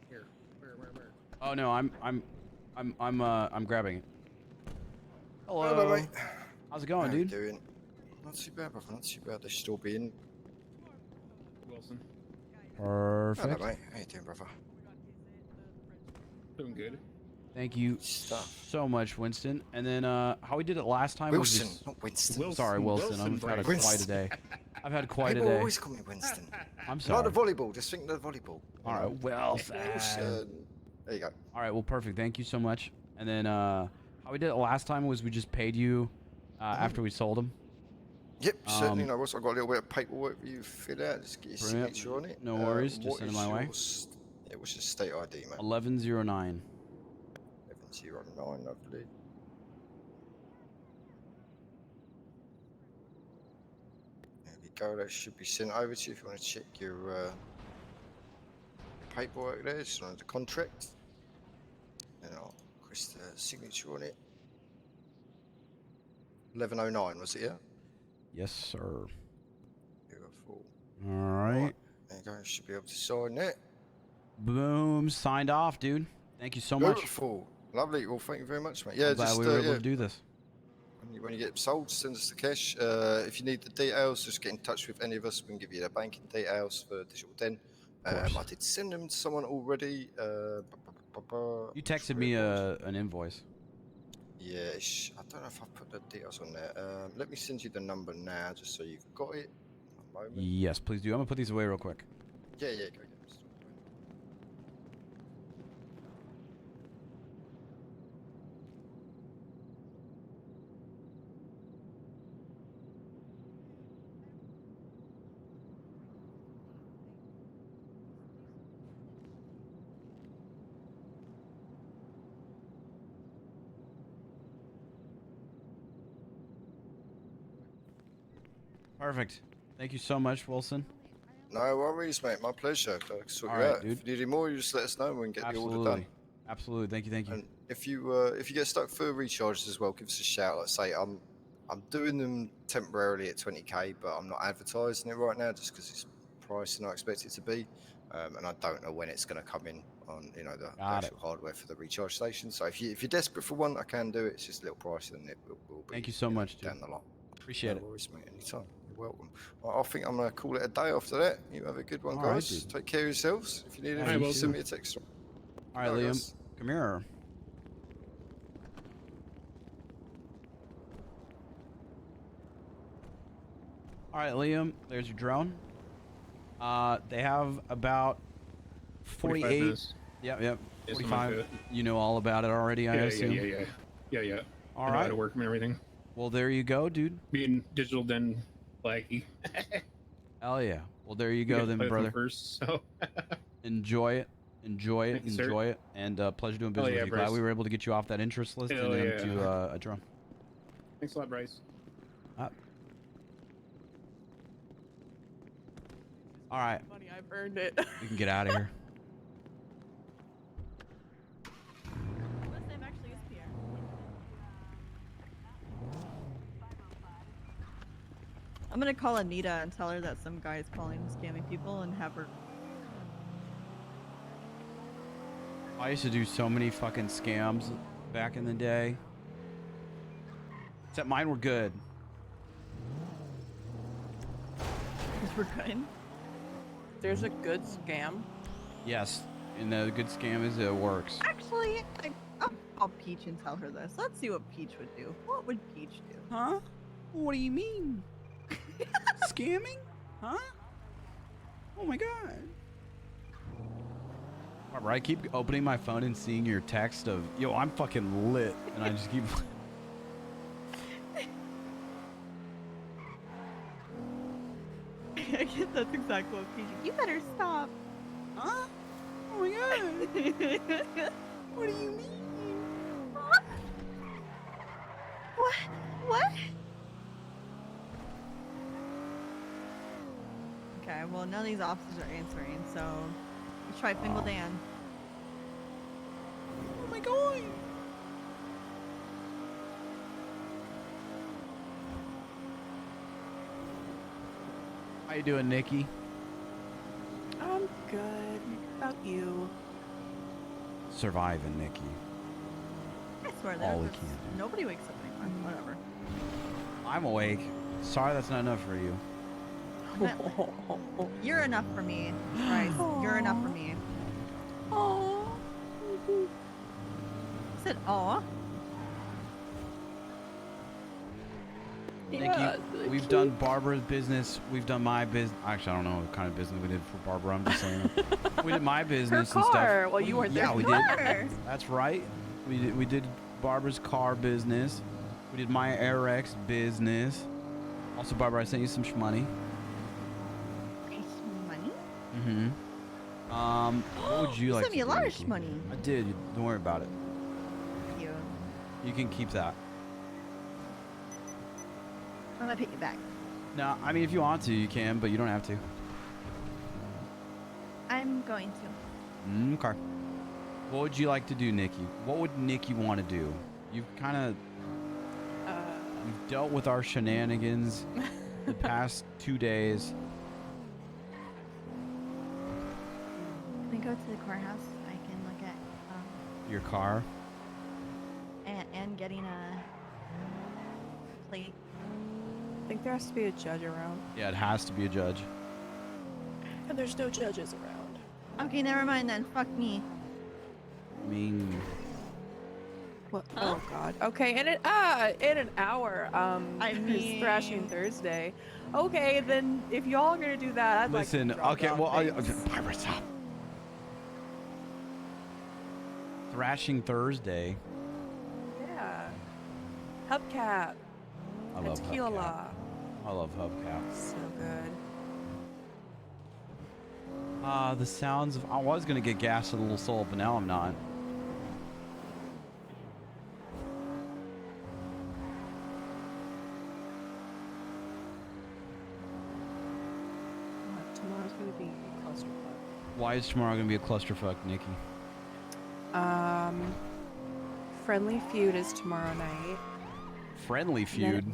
Here. Where? Oh no, I'm grabbing it. Hello. Hello, mate. How's it going, How you dude? doing? Not too bad, brother. Not too bad. They should all be in. Wilson. Perfect. Hello, mate. How you doing, brother? Doing good. Thank you so much, Winston. And then how we did it last time Wilson, was just... not Winston. Sorry, Wilson. I've had quite a day. I've had quite a People day. always call me Winston. I'm sorry. Not the volleyball. Just think of the volleyball. All right, Wilson. There you go. All right, well, perfect. Thank you so much. And then how we did it last time was we just paid you after we sold them. Yep, certainly. No, also I've got a little bit of paperwork for you to fill out. Just get your Brilliant. signature on it. No worries. Just what send it is my way. Yeah, what's your state ID, mate? 1109. 1109, lovely. There we go. That should be sent over to you if you want to check your paperwork there. Just on the contract. And I'll request a signature on it. 1109, was it, yeah? Yes, sir. Beautiful. All right. There you go. You should be able to sign that. Boom. Signed off, dude. Thank you so much. Beautiful. Lovely. Well, thank you very much, mate. Yeah, I'm glad just we were able yeah. to do this. When you get sold, send us the cash. If you need the details, just get in touch with any of us. We can give you the banking details for Digital Den. I did send them to someone already. You texted me an invoice. Yeah, I don't know if I put the details on there. Let me send you the number now, just so you've got it. One moment. Yes, please do. I'm gonna put these away real quick. Yeah, go. Perfect. Thank you so much, Wilson. No worries, mate. My pleasure. I'll sort All you right, out. dude. If you need any more, you just let us know and we can get the order done. Absolutely. Absolutely. Thank you. And if you get stuck for recharges as well, give us a shout. Like I say, I'm doing them temporarily at 20k, but I'm not advertising it right now just because it's priced and I expect it to be, and I don't know when it's going to come in on the actual hardware for the recharge station. So if you're desperate for one, I can do it. It's just a little pricey, and it will be. Thank you so much, dude. Down the line. Appreciate it. No worries, mate. Anytime. You're welcome. Well, I think I'm going to call it a day after that. You have a good one, All right, guys. dude. Take care of yourselves. If you need All anything, right, send me a text. All right, Bye, Liam. guys. Come here. All right, Liam. There's your drone. They have about 45 48. minutes. Yep. Yes, I'm 45. good. You know all about it already, I assume. Yeah. All I know how right. to work and everything. Well, there you go, dude. Being digital den laggy. Hell yeah. Well, there you We go got to then, play with them brother. First, so. Enjoy it. Thank you, sir. Enjoy it. And pleasure doing business yeah, with you. Glad Bryce. we were able to get you off that interest list Hell and yeah. to a drone. Thanks a lot, Bryce. All right. Money, I've earned it. We can get out of here. Last name actually is Pierre. I'm gonna call Anita and tell her that some guy is calling and scamming people and have her. I used to do so many fucking scams back in the day. Except mine were good. We're good. There's a good scam. Yes, and the good scam is it works. Actually, I'll call Peach and tell her this. Let's see what Peach would do. What would Peach do? Huh? What do you mean? Scamming? Huh? Oh my god. Barbara, I keep opening my phone and seeing your text of, yo, I'm fucking lit. And I just keep... I guess that's exactly what Peach. You better stop. Huh? Oh my god. What do you mean? What? What? Okay, well, none of these officers are answering, so let's try Fingal Dan. Oh my god. How you doing, Nikki? I'm good. How about you? Surviving, Nikki. I swear All we there's can do. nobody wakes up anymore. Whatever. I'm awake. Sorry that's not enough for you. You're enough for me, Bryce. You're enough for me. Aww. I said, aw. Nikki, we've done Barbara's business. We've done my business. Actually, I don't know what kind of business we did for Barbara. I'm just saying. We did my business and stuff. car. Well, you weren't there. Yeah, we Car. did. That's right. We did Barbara's car business. We did my RX business. Also, Barbara, I sent you some money. Money? Mm-hmm. What would you like? Sent me to a do, lot Nikki? of money. I did. Don't worry about it. Thank you. You can keep that. I'm gonna pick you back. No, I mean if you want to, you can, but you don't have to. I'm going to. Okay. What would you like to do, Nikki? What would Nikki want to do? You've kind of you've dealt with our shenanigans the past 2 days. Can I go to the courthouse? I can look at Your car. and getting a plate. I think there has to be a judge around. Yeah, it has to be a judge. And there's no judges around. Okay, never mind then. Fuck me. I mean, What? Oh God. Okay, in an hour. Is Thrashing Thursday. Okay, then if y'all are gonna do that, I'd listen. like to drop Okay, off well, things. Barbara, stop. Thrashing Thursday. Yeah. Hubcap. I love Tequila. Hubcap. I love Hubcap. So good. The sounds of. I was gonna get gas at a little soul, but now I'm not. Tomorrow's gonna be a clusterfuck. Why is tomorrow gonna be a clusterfuck, Nikki? Friendly Feud is tomorrow night. Friendly Feud.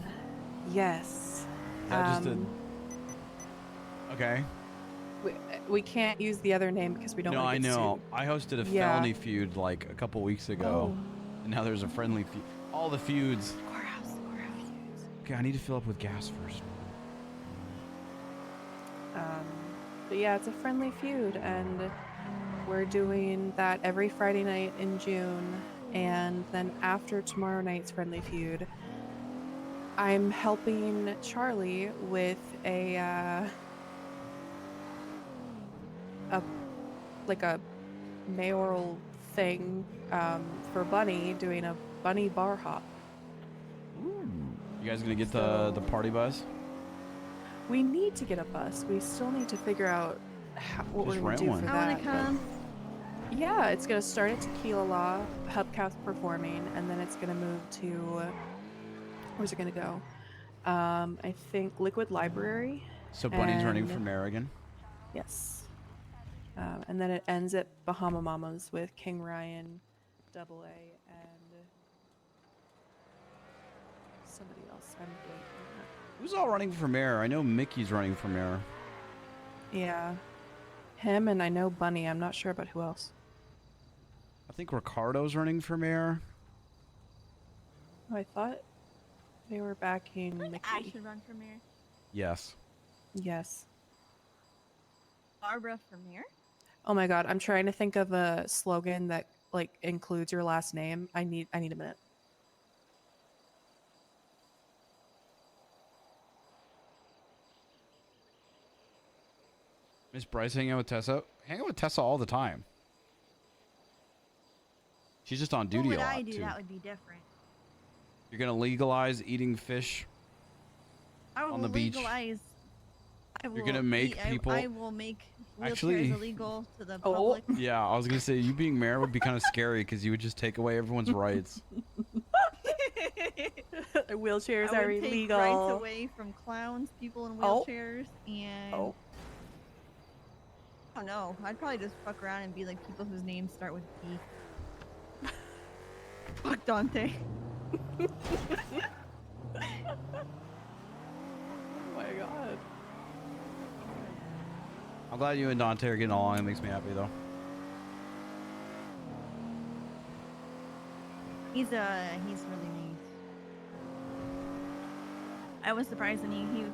Yes. Is that just a... Okay. We can't use the other name because we don't. No, I want to get know. sued. I hosted a Yeah. felony feud like a couple weeks ago, and now there's a friendly feud. All the feuds. Courthouse. Okay, I need to fill up with gas first. But yeah, it's a Friendly Feud, and we're doing that every Friday night in June. And then after tomorrow night's Friendly Feud, I'm helping Charlie with a mayoral thing for Bunny, doing a Bunny bar hop. You guys gonna get the party bus? We need to get a bus. We still need to figure out what Just we're gonna rent do one. for I that. want to come. Yeah, it's gonna start at Tequila Law, Hubcap's performing, and then it's gonna move to where's it gonna go? I think Liquid Library. So Bunny's running and- for mayor again. Yes. And then it ends at Bahama Mamas with King Ryan, Double A, and somebody else. I'm blanking on that. Who's all running for mayor? I know Mickey's running for mayor. Yeah. Him and I know Bunny. I'm not sure about who else. I think Ricardo's running for mayor. Oh, I thought they were backing Mickey. I should run for mayor. Yes. Yes. Barbara for mayor? Oh my god, I'm trying to think of a slogan that like includes your last name. I need a minute. Miss Bryce hanging out with Tessa. Hang out with Tessa all the time. She's just on duty What a would lot I do? too. That would be different. You're gonna legalize eating fish I will on the beach. legalize. I will You're gonna make people. I will make wheelchairs Actually- illegal to the public. Yeah, I was gonna say you being mayor would be kind of scary because you would just take away everyone's rights. Wheelchairs I are would take illegal. rights away from clowns, people in Oh. wheelchairs, and I don't know. I'd probably just fuck around and be like people whose names start with B. Fuck Dante. Oh my god. I'm glad you and Dante are getting along. It makes me happy though. He's really neat. I was surprised when he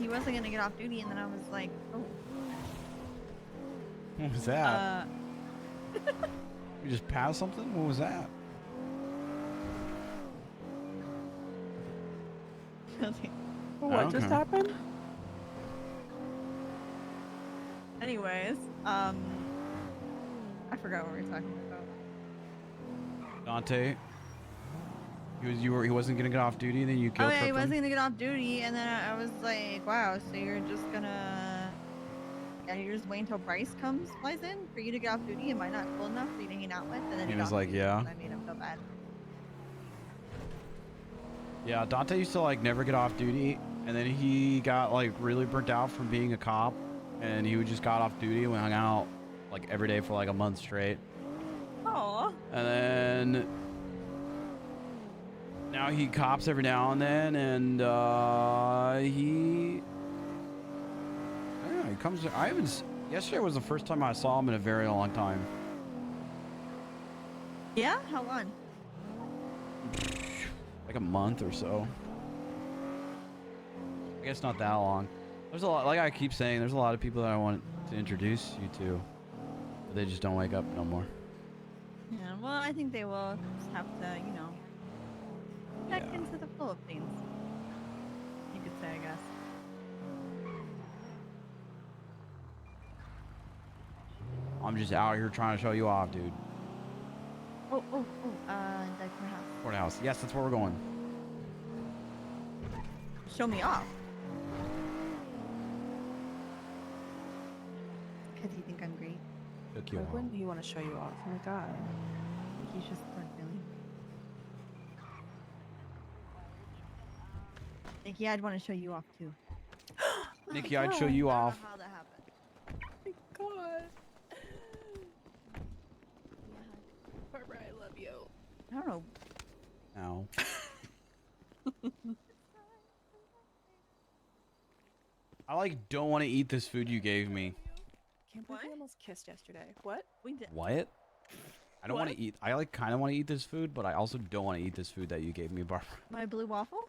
wasn't gonna get off duty, and then I was like, oh. What was that? You just passed something? What was that? What just Okay. happened? Anyways, I forgot what we were talking about. Dante. He wasn't gonna get off duty, then you Oh guilt yeah, he tripped wasn't him? gonna get off duty, and then I was like, wow, so you're just gonna, yeah, you're just waiting until Bryce flies in for you to get off duty? Am I not cool enough for you to hang out with? And then He got was off like, duty, yeah. and I made him feel bad. Yeah, Dante used to like never get off duty, and then he got like really burnt out from being a cop, and he just got off duty and we hung out like every day for like a month straight. Aww. And then now he cops every now and then, and he comes. I haven't. Yesterday was the first time I saw him in a very long time. Yeah? How long? Like a month or so. I guess not that long. There's a lot, like I keep saying, there's a lot of people that I want to introduce you to, but they just don't wake up no more. Yeah, well, I think they will just have to, you know, connect into the flow of things. You could say, I guess. I'm just out here trying to show you off, dude. The courthouse. Courthouse. Yes, that's where we're going. Show me off. Because you think I'm great. Took you Why off. wouldn't he want to show you off? Oh my god. He's just not really. Nikki, I'd want to show you off too. Nikki, I'd show you off. How that happened. God. Barbara, I love you. I don't know. Ow. I like don't want to eat this food you gave me. Can't believe we almost kissed yesterday. What? We did. What? I don't want to eat. I like kind of want to eat this food, but I also don't want to eat this food that you gave me, Barbara. My blue waffle?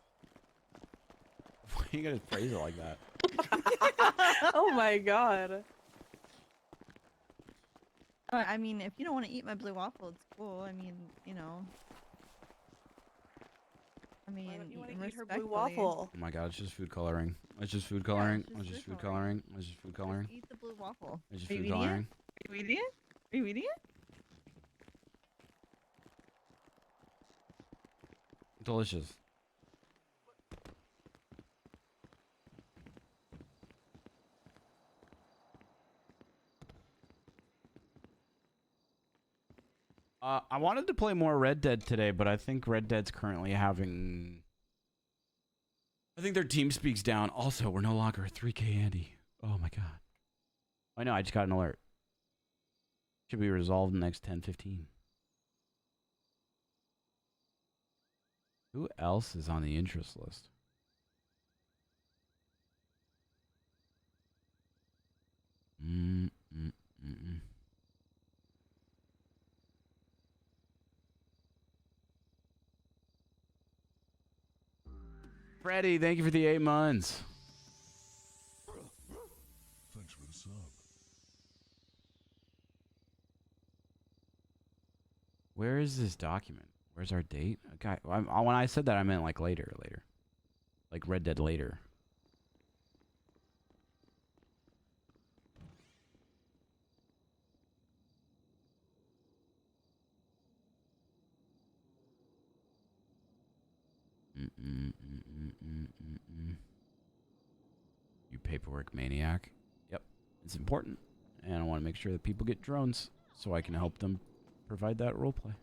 Why you gotta phrase it like that? Oh my god. I mean, if you don't want to eat my blue waffle, it's cool. I mean, you know. I mean, you wanna eat eat her blue respectfully. waffle? Oh my god, it's just food coloring. It's just food coloring. it's It's just just food food coloring. It's just food coloring. Just eat the blue waffle. It's just Are you food eating coloring. it? Are you eating it? Are you eating it? Delicious. I wanted to play more Red Dead today, but I think Red Dead's currently having... I think their team speaks down. Also, we're no longer 3K Andy. Oh my god. I know, I just got an alert. Should be resolved in the next 10-15. Who else is on the interest list? Freddie, thank you for the 8 months. Thanks for the sub. Where is this document? Where's our date? Okay, when I said that, I meant like later. Like Red Dead later. You paperwork maniac. Yep, it's important. And I want to make sure that people get drones so I can help them provide that roleplay.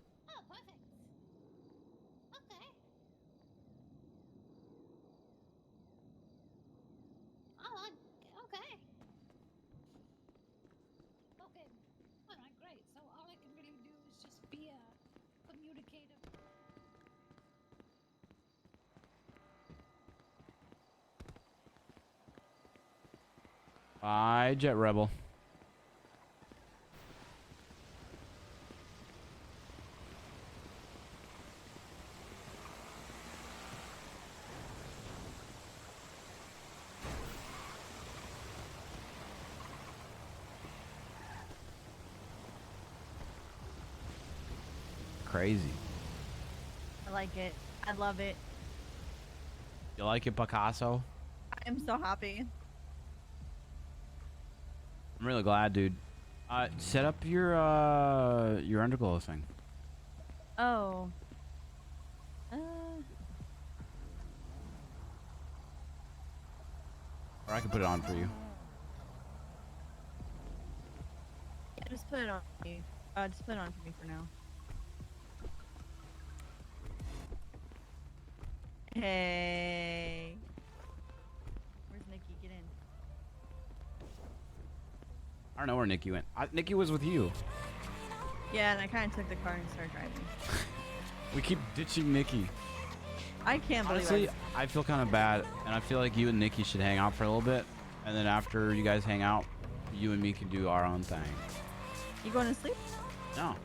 Bye, Jet Rebel. Crazy. I like it. I love it. You like it, Picasso? I am so happy. I'm really glad, dude. Set up your underglow thing. Oh. Or I can put it on for you. Yeah, just put it on for me. Just put it on for me for now. Hey. Where's Nikki? Get in. I don't know where Nikki went. Nikki was with you. Yeah, and I kind of took the car and started driving. We keep ditching Nikki. I can't believe Honestly, it. I feel kind of bad, and I feel like you and Nikki should hang out for a little bit, and then after you guys hang out, you and me can do our own thing. You going to sleep? No.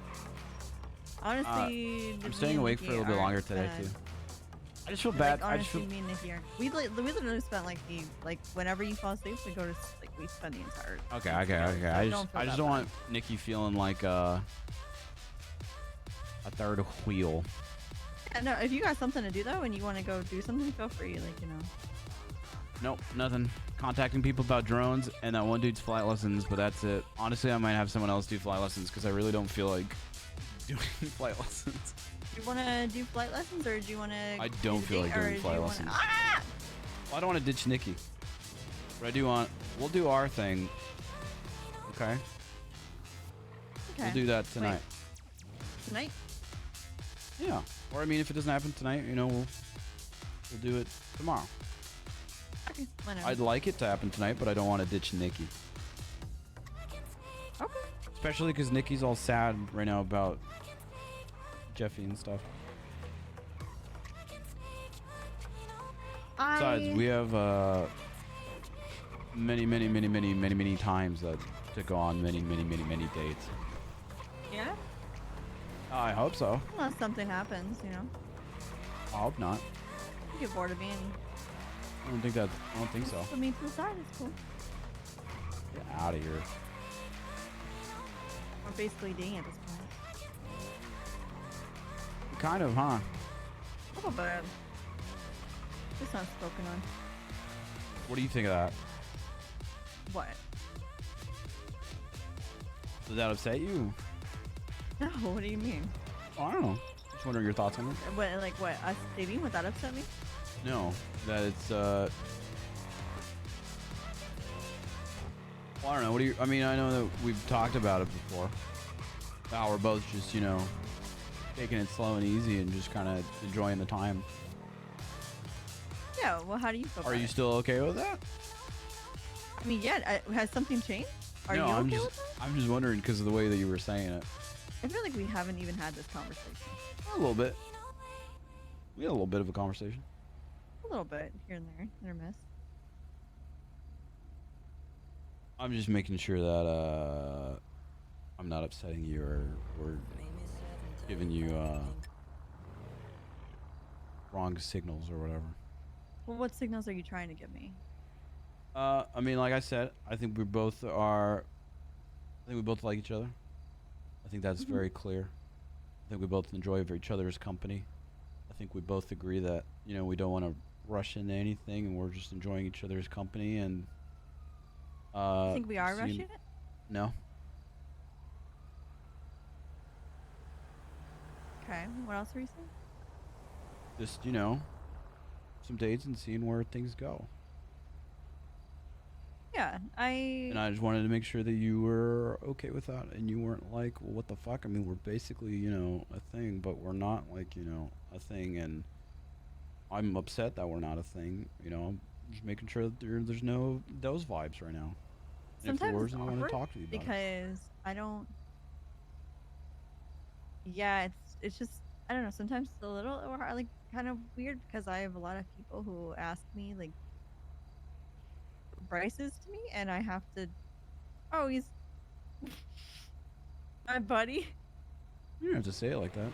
Honestly, I'm staying awake for a little bit longer today too. I just feel bad. Like, I just honestly, feel. me and Nikki are. We literally spent like whenever you fall asleep, we go to we spend the entire. Okay. I just don't want Nikki feeling like a third wheel. Yeah, no, if you got something to do though, and you want to go do something, feel free. Like Nope, nothing. Contacting people about drones and that one dude's flight lessons, but that's it. Honestly, I might have someone else do flight lessons because I really don't feel like doing flight lessons. Do you want to do flight lessons, or do you want to? I don't feel like doing flight lessons. Well, I don't want to ditch Nikki. But I do want. We'll do our thing. Okay. Okay. We'll do that tonight. Wait. Tonight? Yeah. Or I mean, if it doesn't happen tonight, we'll do it tomorrow. Okay. Whenever. I'd like it to happen tonight, but I don't want to ditch Nikki. Okay. Especially because Nikki's all sad right now about Jeffy and stuff. Besides, we have many times that to go on many dates. Yeah. I hope so. Unless something happens, I hope not. You get bored of me. I don't think so. Put me to the side. It's cool. Get out of here. We're basically dating at this point. Kind of, huh? A little bit. Just not spoken on. What do you think of that? What? Does that upset you? No. What do you mean? Oh, I don't know. Just wondering your thoughts on it. What? Like what? Us dating? Would that upset me? No, that it's well, I don't know. What do you? I mean, I know that we've talked about it before. How we're both just, taking it slow and easy and just kind of enjoying the time. Yeah. Well, how do you feel? Are you still okay with that? I mean, yeah. Has something changed? Are no, you I'm okay just, with that? I'm just wondering because of the way that you were saying it. I feel like we haven't even had this conversation. A little bit. We had a little bit of a conversation. A little bit here and there, hit or miss. I'm just making sure that I'm not upsetting you or giving you wrong signals or whatever. Well, what signals are you trying to give me? I mean, like I said, I think we both are. I think we both like each other. I think that's very clear. I think we both enjoy each other's company. I think we both agree that, you know, we don't want to rush into anything, and we're just enjoying each other's company. And You think we are seeing- rushing it? No. Okay. What else were you saying? Just, you know, some dates and seeing where things go. Yeah, And I just wanted to make sure that you were okay with that, and you weren't like, well, what the fuck? I mean, we're basically, you know, a thing, but we're not like, you know, a thing. And I'm upset that we're not a thing. You know, I'm just making sure that there's no those vibes right now. And if there Sometimes was, it's I want to awkward talk to you about it. because I don't. Yeah, it's just I don't know. Sometimes it's a little or like kind of weird because I have a lot of people who ask me like Bryce is to me, and I have to. Oh, he's my buddy. You don't have to say it like that.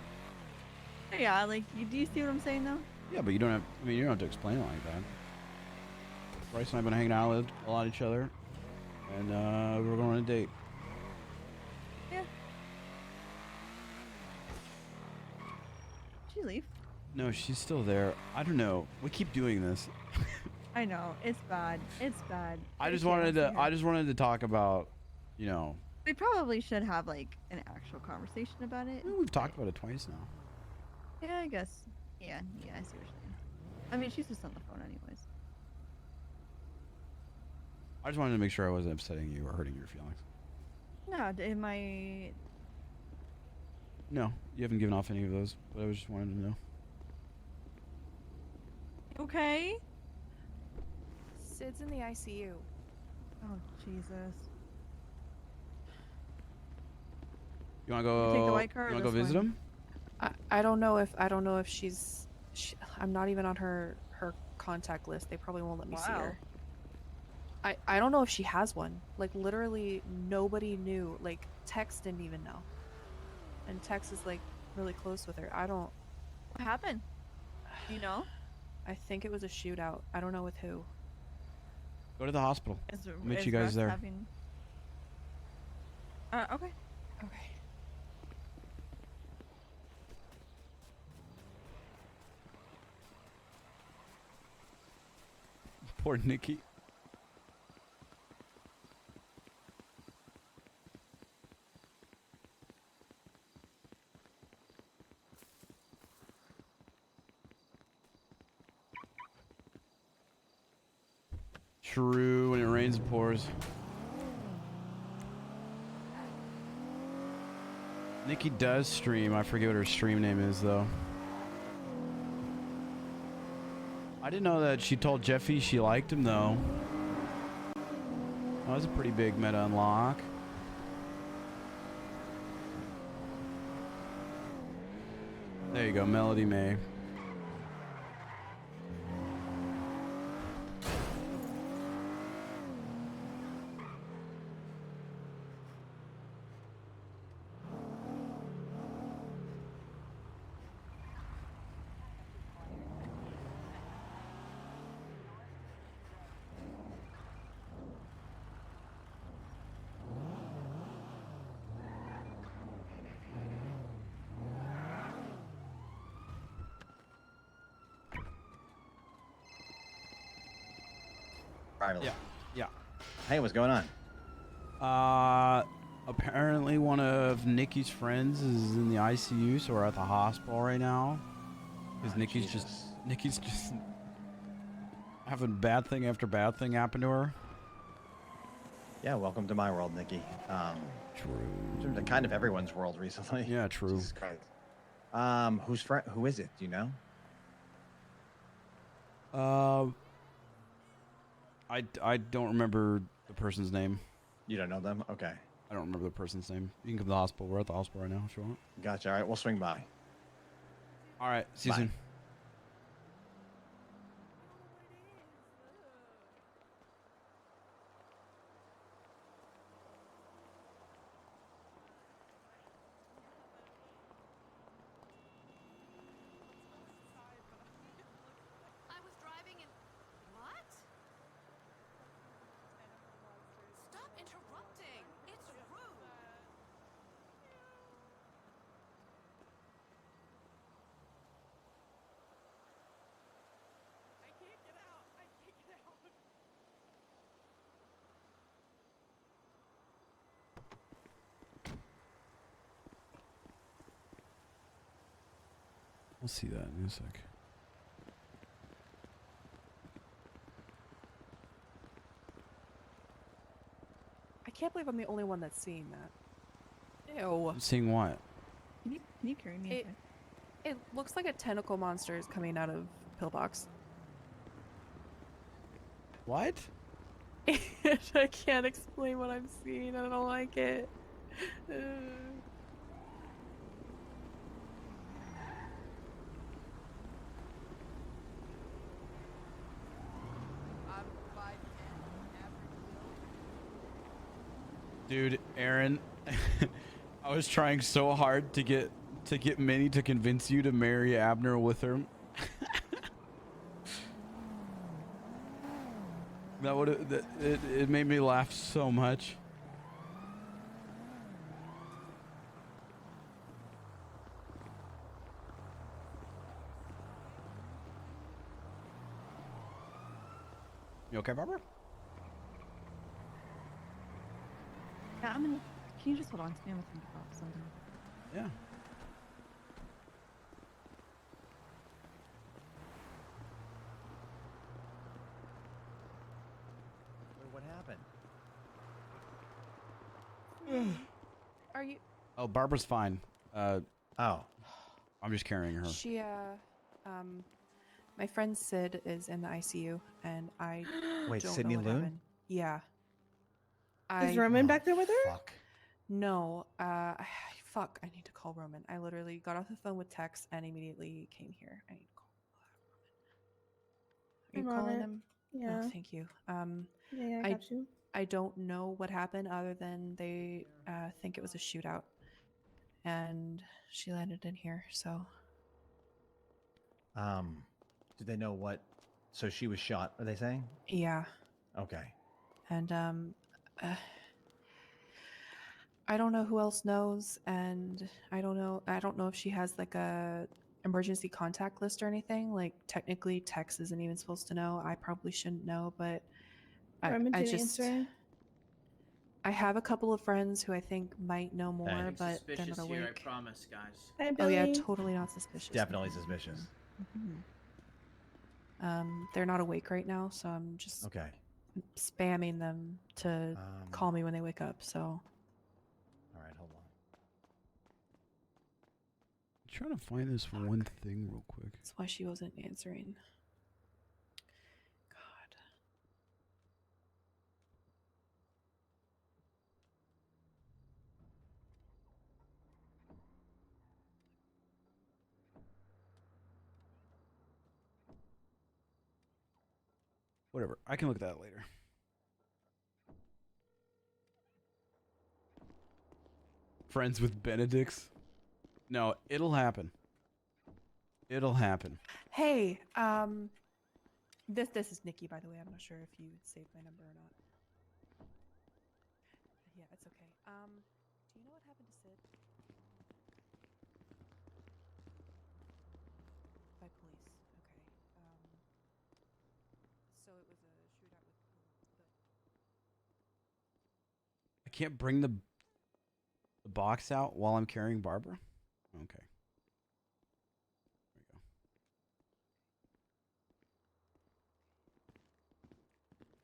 Yeah, like do you see what I'm saying though? Yeah, but you don't have. I mean, you don't have to explain it like that. Bryce and I've been hanging out with a lot of each other, and we're going on a date. Yeah. Did she leave? No, she's still there. I don't know. We keep doing this. I know it's bad. It's bad. I just can't wanted sit to. here. I just wanted to talk about, you know. We probably should have like an actual conversation about it. We've talked about it twice now. Yeah, I guess. Yeah, I see what you're saying. I mean, she's just on the phone anyways. I just wanted to make sure I wasn't upsetting you or hurting your feelings. No, am I? No, you haven't given off any of those, but I was just wanted to know. Okay. Sid's in the ICU. Oh Jesus. You want to go? Take the white car or You want to go this visit one? him? I don't know if she's. I'm not even on her contact list. They probably won't let me see Wow. her. I don't know if she has one. Like literally nobody knew. Like Tex didn't even know. And Tex is like really close with her. I don't. What happened? You know? I think it was a shootout. I don't know with who. Go to the hospital. Is, I'll meet is you guys Russ there. Having... Okay. Okay. Poor Nikki. True, when it rains, it pours. Nikki does stream. I forget what her stream name is, though. I didn't know that she told Jeffy she liked him, though. That was a pretty big meta unlock. There you go, Melody May. Finally. Yeah, yeah. Hey, what's going on? Apparently one of Nikki's friends is in the ICU, so we're at the hospital right now. Because Nikki's just having bad thing after bad thing happen to her. Yeah, welcome to my world, Nikki. True. To kind of everyone's world recently. Yeah, true. Jesus Christ. Who is it? Do you know? I don't remember the person's name. You don't know them? Okay. I don't remember the person's name. You can come to the hospital. We're at the hospital right now if you want. Gotcha. All right, we'll swing by. All right. See you Bye. soon. I was driving and We'll see that in a sec. I can't believe I'm the only one that's seeing that. Ew. Seeing what? Can you carry me? It looks like a tentacle monster is coming out of Pillbox. What? I can't explain what I'm seeing. I don't like it. Dude, Aaron, I was trying so hard to get Minnie to convince you to marry Abner with her. That would it made me laugh so much. You okay, Barbara? Yeah, I'm gonna. Can you just hold on to me? I'm gonna think about something. Yeah. What happened? Are you? Oh, Barbara's fine. Oh. I'm just carrying her. She my friend Sid is in the ICU, and I Wait, don't Sydney know what Loon? happened. Yeah. Is Roman back there with her? Fuck. No. Fuck. I need to call Roman. I literally got off the phone with Tex and immediately came here. I need to call Roman. Are you I'm on calling it. him? Yeah. Oh, thank you. Yeah, I got you. I don't know what happened other than they think it was a shootout, and she landed in here. So Do they know what? So she was shot. Are they saying? yeah. Okay. And I don't know who else knows, and I don't know if she has like a emergency contact list or anything. Like technically Tex isn't even supposed to know. I probably shouldn't know, but Roman I didn't just answer. I have a couple of friends who I think might know more, Thanks. but they're Suspicious not here, I awake. promise, guys. Hi, Oh yeah, Billy. totally not suspicious. Definitely suspicious. They're not awake right now, so I'm just Okay. spamming them to call me when they wake up. So All right, hold on. I'm trying to find this one thing real quick. that's why she wasn't answering. Whatever. I can look at that later. Friends with Benedicts? No, it'll happen. It'll happen. Hey, this is Nikki, by the way. I'm not sure if you saved my number or not. Yeah, it's okay. Do you know what happened to Sid? By police. Okay. So it was a shootout with the. I can't bring the box out while I'm carrying Barbara? Okay.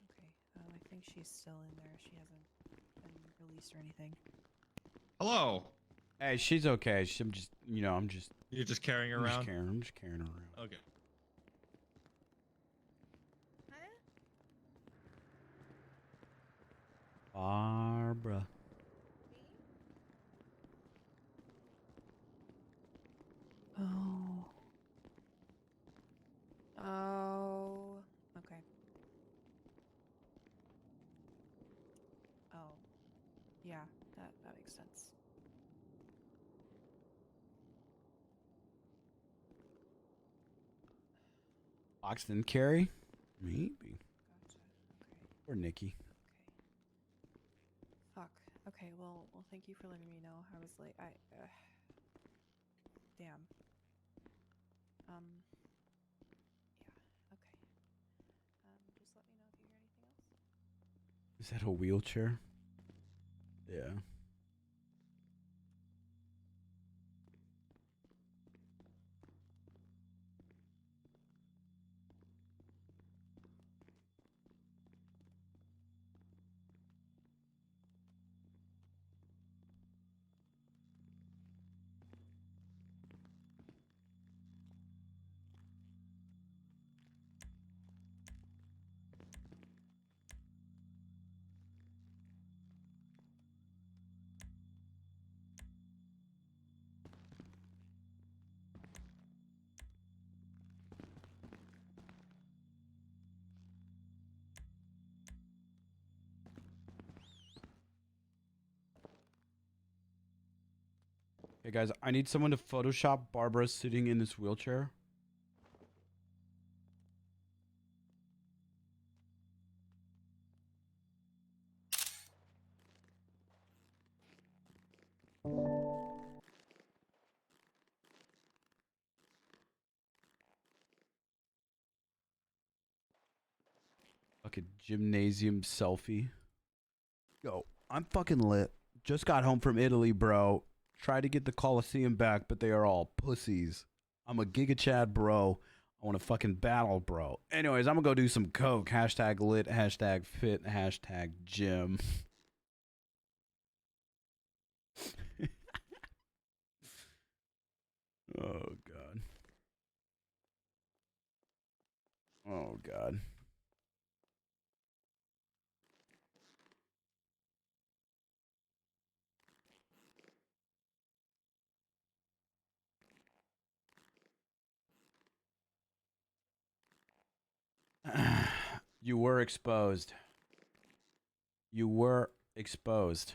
Okay. I think she's still in there. She hasn't been released or anything. Hello. Hey, she's okay. I'm just, I'm just. You're just carrying her around? I'm just carrying her around. Okay. Barbara. Oh. Oh. Okay. Oh. Yeah, that makes sense. Box didn't carry? Maybe. Gotcha. Okay. Or Nikki. Fuck. Okay, well, thank you for letting me know. I was like, damn. Yeah, okay. Just let me know if you hear anything else. Is that a wheelchair? Yeah. Hey guys, I need someone to Photoshop Barbara sitting in this wheelchair. Fucking gymnasium selfie. Yo, I'm fucking lit. Just got home from Italy, bro. Tried to get the Coliseum back, but they are all pussies. I'm a Giga Chad, bro. I want to fucking battle, bro. Anyways, I'm gonna go do some coke. Hashtag lit, hashtag fit, hashtag gym. Oh, God. Oh, God. You were exposed. You were exposed.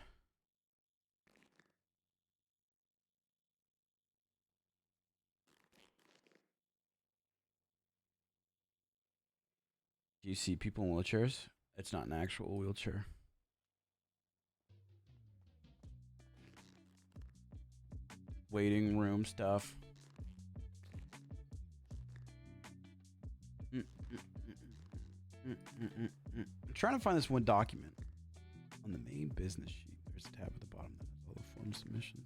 Do you see people in wheelchairs? It's not an actual wheelchair. Waiting room stuff. I'm trying to find this one document. On the main business sheet, there's a tab at the bottom that has all the form submissions.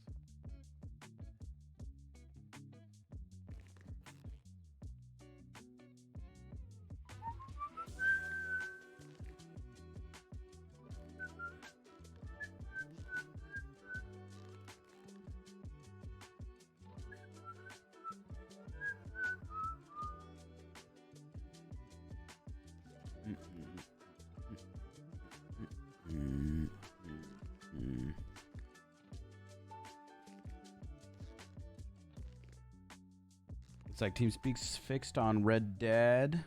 It's like TeamSpeak's fixed on Red Dead.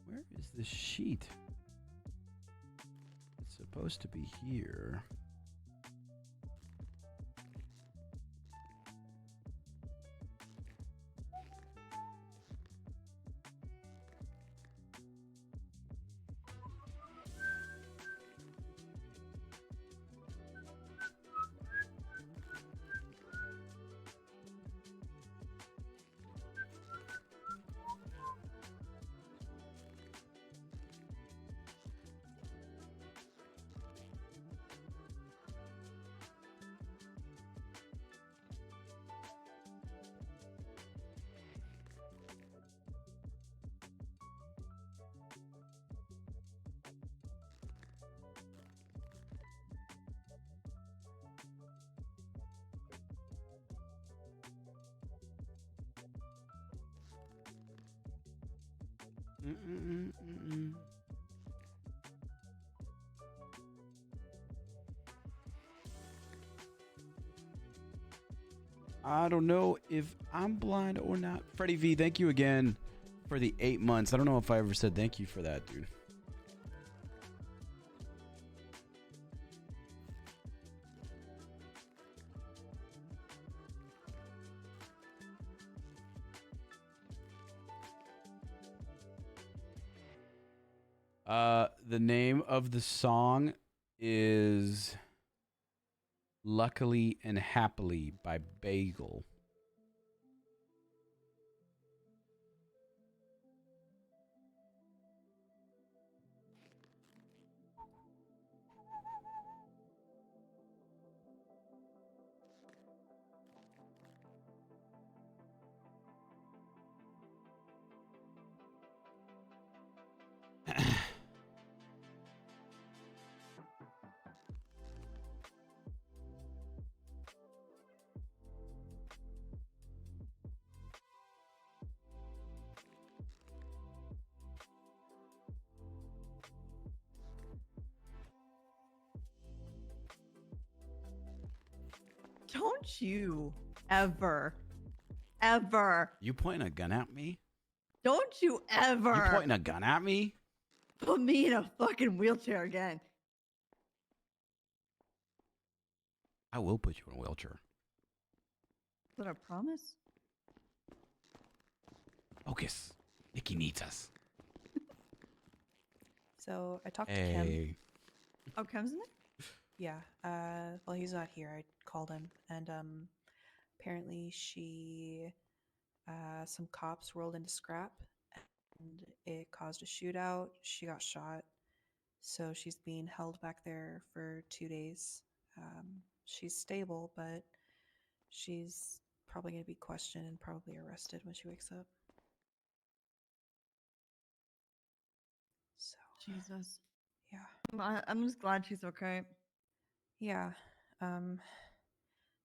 Where is this sheet? It's supposed to be here. I don't know if I'm blind or not. Freddie V, thank you again for the 8 months. I don't know if I ever said thank you for that, dude. The name of the song is Luckily and Happily by Bagel. Don't you ever You pointing a gun at me? don't you ever You pointing a gun at me? put me in a fucking wheelchair again. I will put you in a wheelchair. Is that a promise? Focus. Nikki needs us. So I talked to Kim. Hey. Oh, Kim's in it? Yeah. Well, he's not here. I called him, and apparently some cops rolled into scrap, and it caused a shootout. She got shot, so she's being held back there for 2 days. She's stable, but she's probably going to be questioned and probably arrested when she wakes up. So Jesus. Yeah. I'm just glad she's okay. Yeah.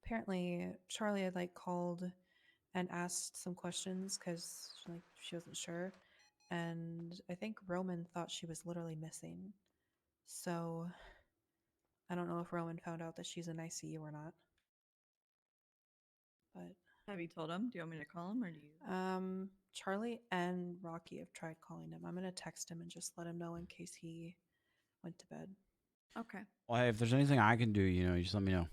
Apparently Charlie had called and asked some questions because she wasn't sure, and I think Roman thought she was literally missing. So I don't know if Roman found out that she's in ICU or not. But have you told him? Do you want me to call him or do you? Charlie and Rocky have tried calling him. I'm gonna text him and just let him know in case he went to bed. Okay. Well, hey, if there's anything I can do, you just let me know.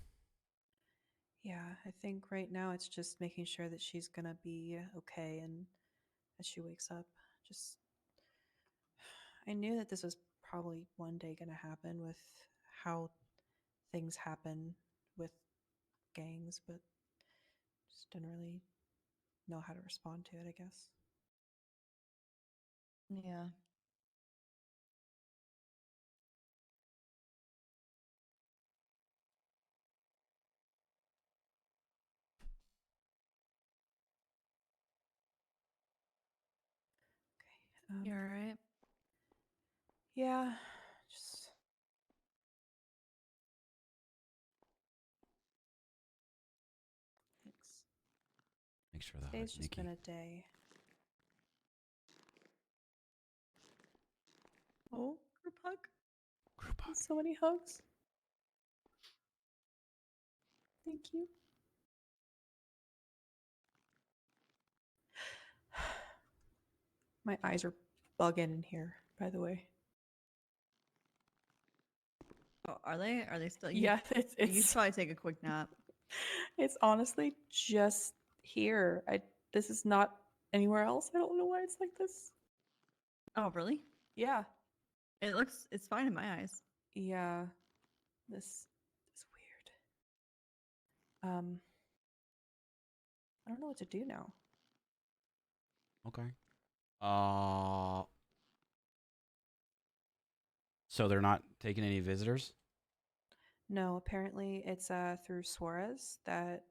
Yeah, I think right now it's just making sure that she's gonna be okay and as she wakes up. Just I knew that this was probably one day gonna happen with how things happen with gangs, but just didn't really know how to respond to it, I guess. Yeah. You all right? Yeah, just thanks. Thanks for the hug, Today's just Nikki. been a day. Oh, group hug. Group hug. So many hugs. Thank you. My eyes are bugging in here, by the way. Oh, are they? Are they still? Yeah, You should probably take a quick nap. It's honestly just here. This is not anywhere else. I don't know why it's like this. Oh, really? Yeah. It's fine in my eyes. Yeah. This is weird. I don't know what to do now. Okay. So they're not taking any visitors? No, apparently it's through Suarez that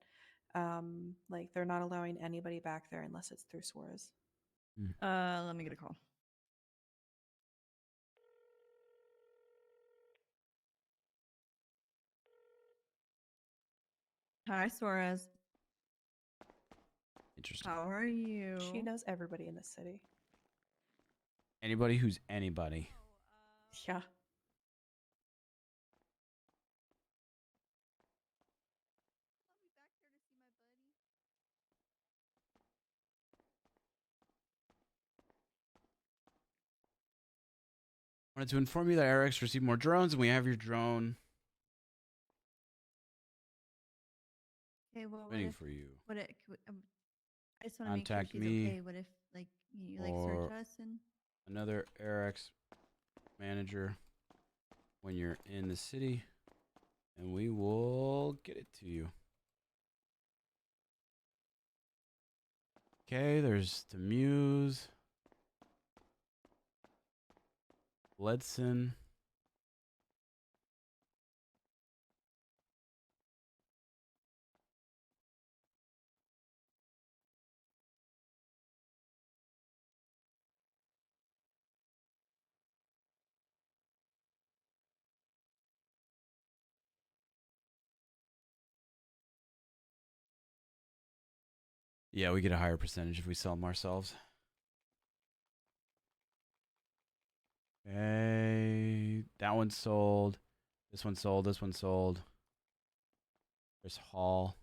they're not allowing anybody back there unless it's through Suarez. Let me get a call. Hi, Suarez. Interesting. How are you? She knows everybody in the city. Anybody who's anybody. Yeah. Wanted to inform you that Eric's received more drones and we have your drone Okay, well, waiting for you. I just want to make sure Contact she's me okay. What if you search us and another Eric's manager when you're in the city, and we will get it to you. Okay, there's Demuse, Bledson. Yeah, we get a higher percentage if we sell them ourselves. Okay, that one's sold. This one sold. This one sold. There's Hall.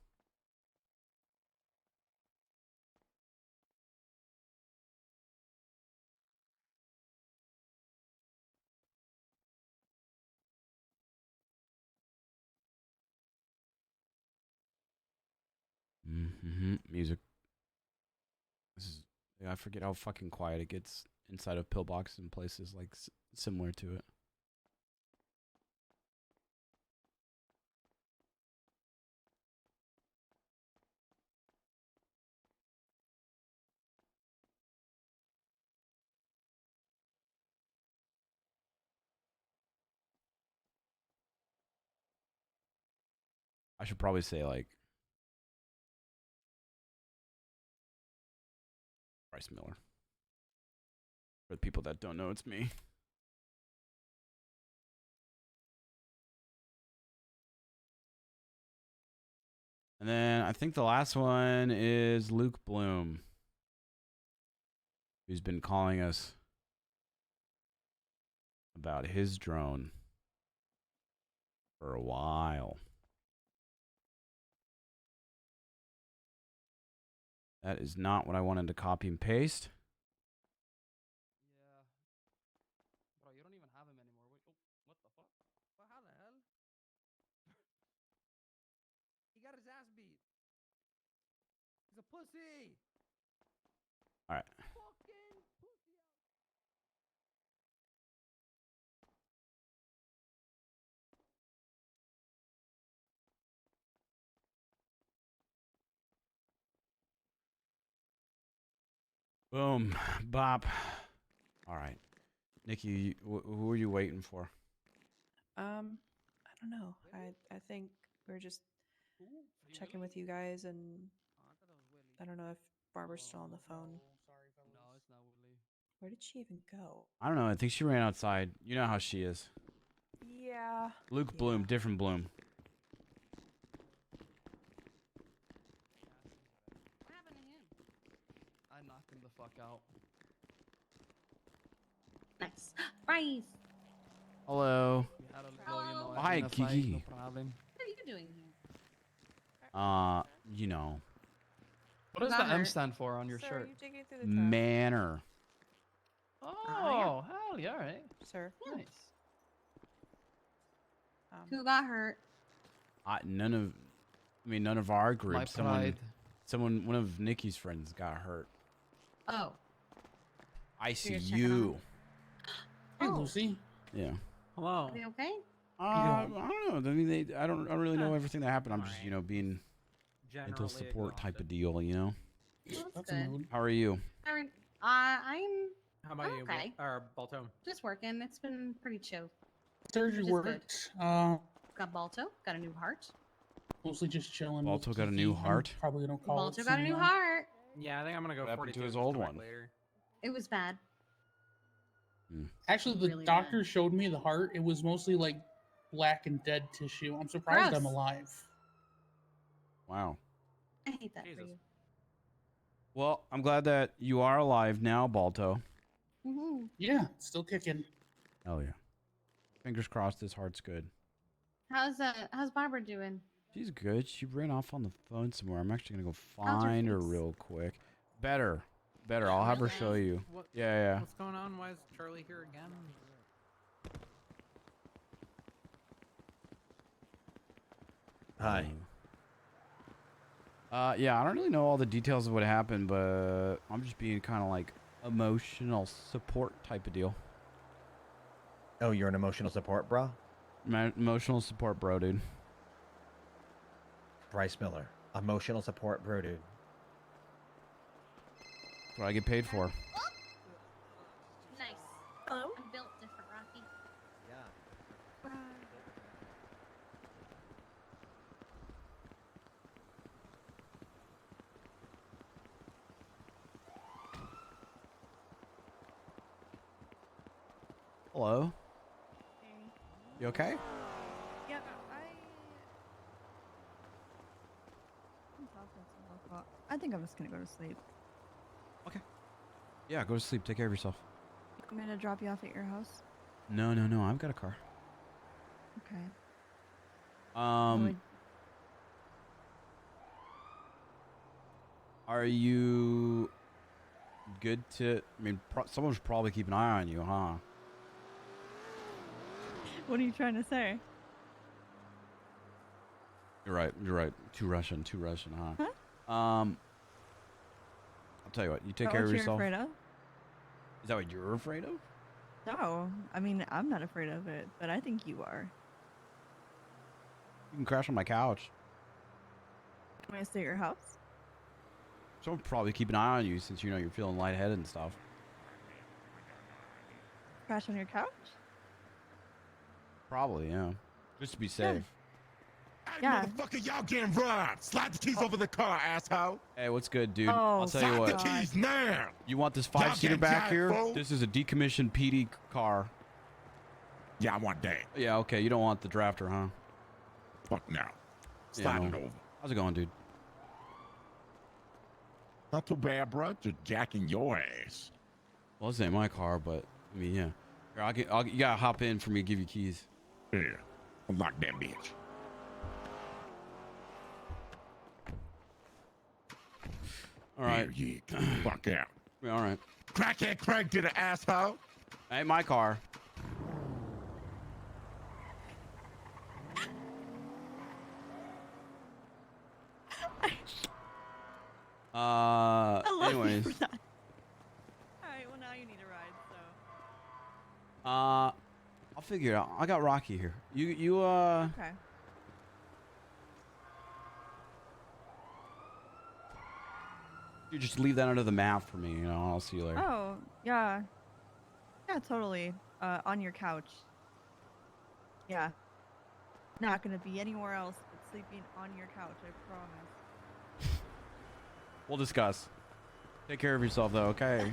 Music. This is. I forget how fucking quiet it gets inside of pillbox and places like similar to it. I should probably say like Bryce Miller. For the people that don't know, it's me. And then I think the last one is Luke Bloom, who's been calling us about his drone for a while. That is not what I wanted to copy and paste. Yeah. Bro, you don't even have him anymore. Wait, oh, what the fuck? What, how the hell? He got his ass beat. He's a pussy. All right. Fucking pussy. Boom. Bop. All right. Nikki, who are you waiting for? I don't know. I think we're just checking with you guys, and I don't know if Barbara's still on the phone. No, it's not Willie. Where did she even go? I don't know. I think she ran outside. You know how she is. Yeah. Luke Bloom, different Bloom. What happened to him? I knocked him the fuck out. Nice. Bryce. Hello. We had a little, you know, Hi, having a fight, Kiki. no problem. What are you doing here? You know, What does the M stand for on your Sir, shirt? you digging through the trash? manner. Oh, hell yeah, right. Sir. Nice. Who got hurt? None of our group. My pride. One of Nikki's friends got hurt. Oh. I So you're see checking on you. Hey, Oh. Lucy. Yeah. Hello. Are they okay? I don't know. I mean, I don't really know everything that happened. I'm just, being mental Generally support type of deal, you know. Well, that's good. How are you? I'm How about you? okay. Or Balto? Just working. It's been pretty chill. Surgery Which is worked. Got Balto. Got a new heart. Mostly just chilling. Balto with got a Kiki. new I'm heart? Probably gonna call Balto it got a soon, new though. heart. Yeah, I think I'm gonna go What happened 42 to his just old to one? later. It was bad. Actually, the Really doctor showed me the heart. It was mostly like black and dead tissue. I'm surprised I'm Gross. alive. Wow. I hate that for you. Well, I'm glad that you are alive now, Balto. Mm-hmm. Yeah, still kicking. Hell yeah. Fingers crossed his heart's good. How's Barbara doing? She's good. She ran off on the phone somewhere. I'm actually gonna go How's her find her face? real quick. Better. I'll have her show you. What, Yeah. What's going on? Why is Charlie here again? Hi. Yeah, I don't really know all the details of what happened, but I'm just being kind of like emotional support type of deal. Oh, you're an emotional support, bro? Emotional support, bro, dude. Bryce Miller, emotional support, bro, dude. That's what I get paid for. Nice. Hello? I'm built different, Rocky. Yeah. Hello. Hey. You okay? Yeah, I'm talking to Loco. I think I'm just gonna go to sleep. Yeah, go to sleep. Take care of yourself. I'm gonna drop you off at your house. No. I've got a car. Okay. Are you good to? I mean, someone should probably keep an eye on you, huh? What are you trying to say? You're right. Too Russian, huh? I'll tell you what. You take care of What yourself. you're afraid of? Is that what you're afraid of? No, I mean I'm not afraid of it, but I think you are. You can crash on my couch. Want me to stay at your house? So I'll probably keep an eye on you since you're feeling lightheaded and stuff. Crash on your couch? Probably, yeah. Just to be safe. Yeah. Motherfucker, y'all getting robbed. Slide the keys over the car, asshole. Hey, what's good, dude? Oh, I'll tell you what. Slide the keys now. You want this Y'all 5-seater getting back jacked, here? fool? This is a decommissioned PD car. Yeah, I want that. Yeah, okay. You don't want the drafter, huh? Fuck no. Slide it over. How's it going, dude? Not too bad, bro. Just jacking your ass. Well, this ain't my car, but I mean, yeah. Here, you gotta hop in for me to give you keys. Yeah. Unlock that bitch. All right. Yeah, get the fuck out. Yeah, all right. Crackhead Craig to the asshole. Ain't my car. I love you Anyways. for that. All right, well now you need a ride, so. I'll figure it out. I got Rocky here. You Okay. You just leave that under the map for me, I'll see you later. Oh, yeah. Yeah, totally. On your couch. Yeah. Not gonna be anywhere else but sleeping on your couch, I promise. We'll discuss. Take care of yourself though, okay?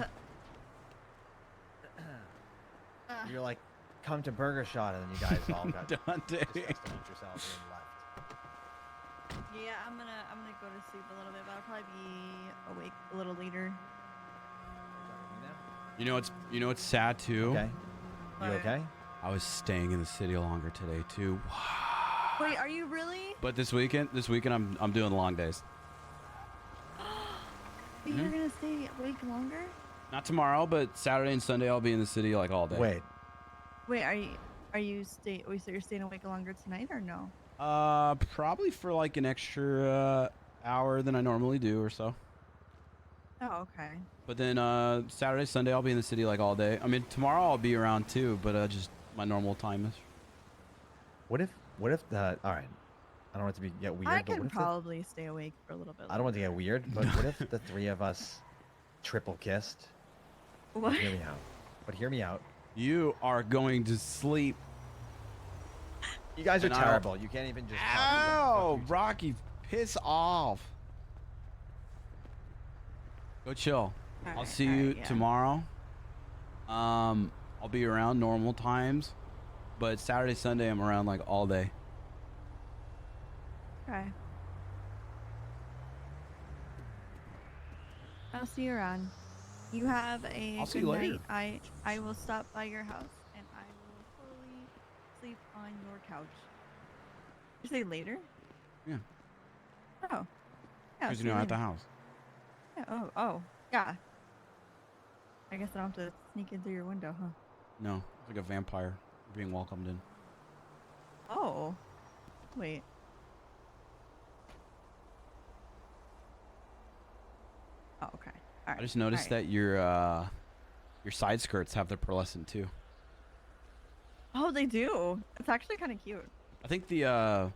You're like, come to Burger Shot, and then you guys all got Dante. disgusting each yourselves and left. Yeah, I'm gonna go to sleep a little bit, but I'll probably be awake a little later. You know it's sad too. Okay. You okay? I was staying in the city longer today too. Wait, are you really? But this weekend I'm doing long days. But you're gonna stay awake longer? Not tomorrow, but Saturday and Sunday I'll be in the city like all day. Wait. Wait, are you stay? Wait, so you're staying awake longer tonight or no? Probably for like an extra hour than I normally do or so. Oh, okay. But then Saturday, Sunday I'll be in the city like all day. I mean tomorrow I'll be around too, but just my normal time is. What if the all right? I don't want it to get weird. I but can what if probably stay awake for a little bit. I don't want it to get weird, but what if the three of us triple kissed? What? Hear me out. But hear me out. You are going to sleep. You guys are And I'll- terrible. You can't even just. Ow, Rocky, piss off. Go chill. I'll see you tomorrow. I'll be around normal times, but Saturday, Sunday I'm around like all day. Okay. I'll see you around. You have a I'll see good you night. later. I will stop by your house and I will totally sleep on your couch. You say later? Yeah. Oh. Yeah. Because see you're you not at the later. house. Yeah. Oh. Yeah. I guess I don't have to sneak in through your window, huh? No, it's like a vampire being welcomed in. Oh. Wait. Oh, okay. All right. I just noticed that your side skirts have the pearlescent too. Oh, they do. It's actually kind of cute. I think the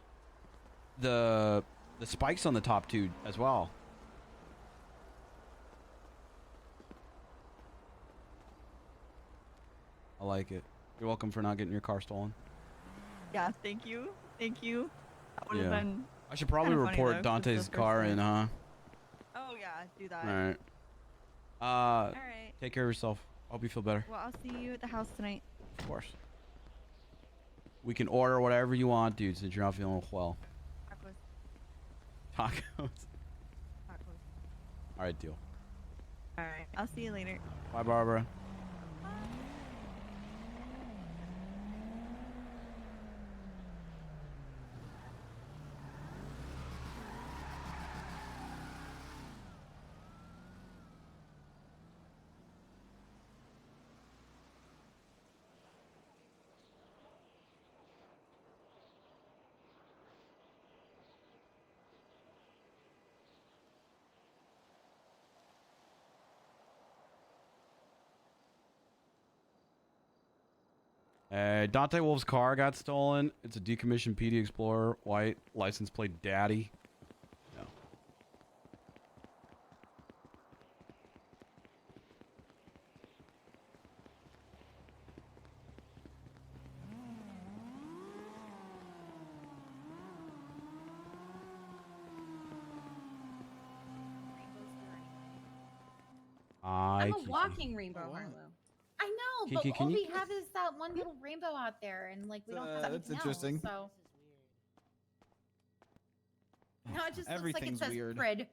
spikes on the top too as well. I like it. You're welcome for not getting your car stolen. Yeah, thank you. Thank you. That would have been. I should probably kinda funny, though, report 'cause Dante's it's the car first in, time. huh? Oh yeah, do that. All right. Alright. Take care of yourself. Hope you feel better. Well, I'll see you at the house tonight. Of course. We can order whatever you want, dude, since you're not feeling well. Tacos. Tacos. Tacos. All right, deal. All right. I'll see you later. Bye, Barbara. Dante Wolf's car got stolen. It's a decommissioned PD Explorer, white, license plate Daddy. No. I'm a Kiki. walking rainbow, Harlow. I know, Kiki, but can all you we have is that one little rainbow out there, and like we don't have That's anything interesting. else. So no, it just looks like it Everything's says weird. Fred.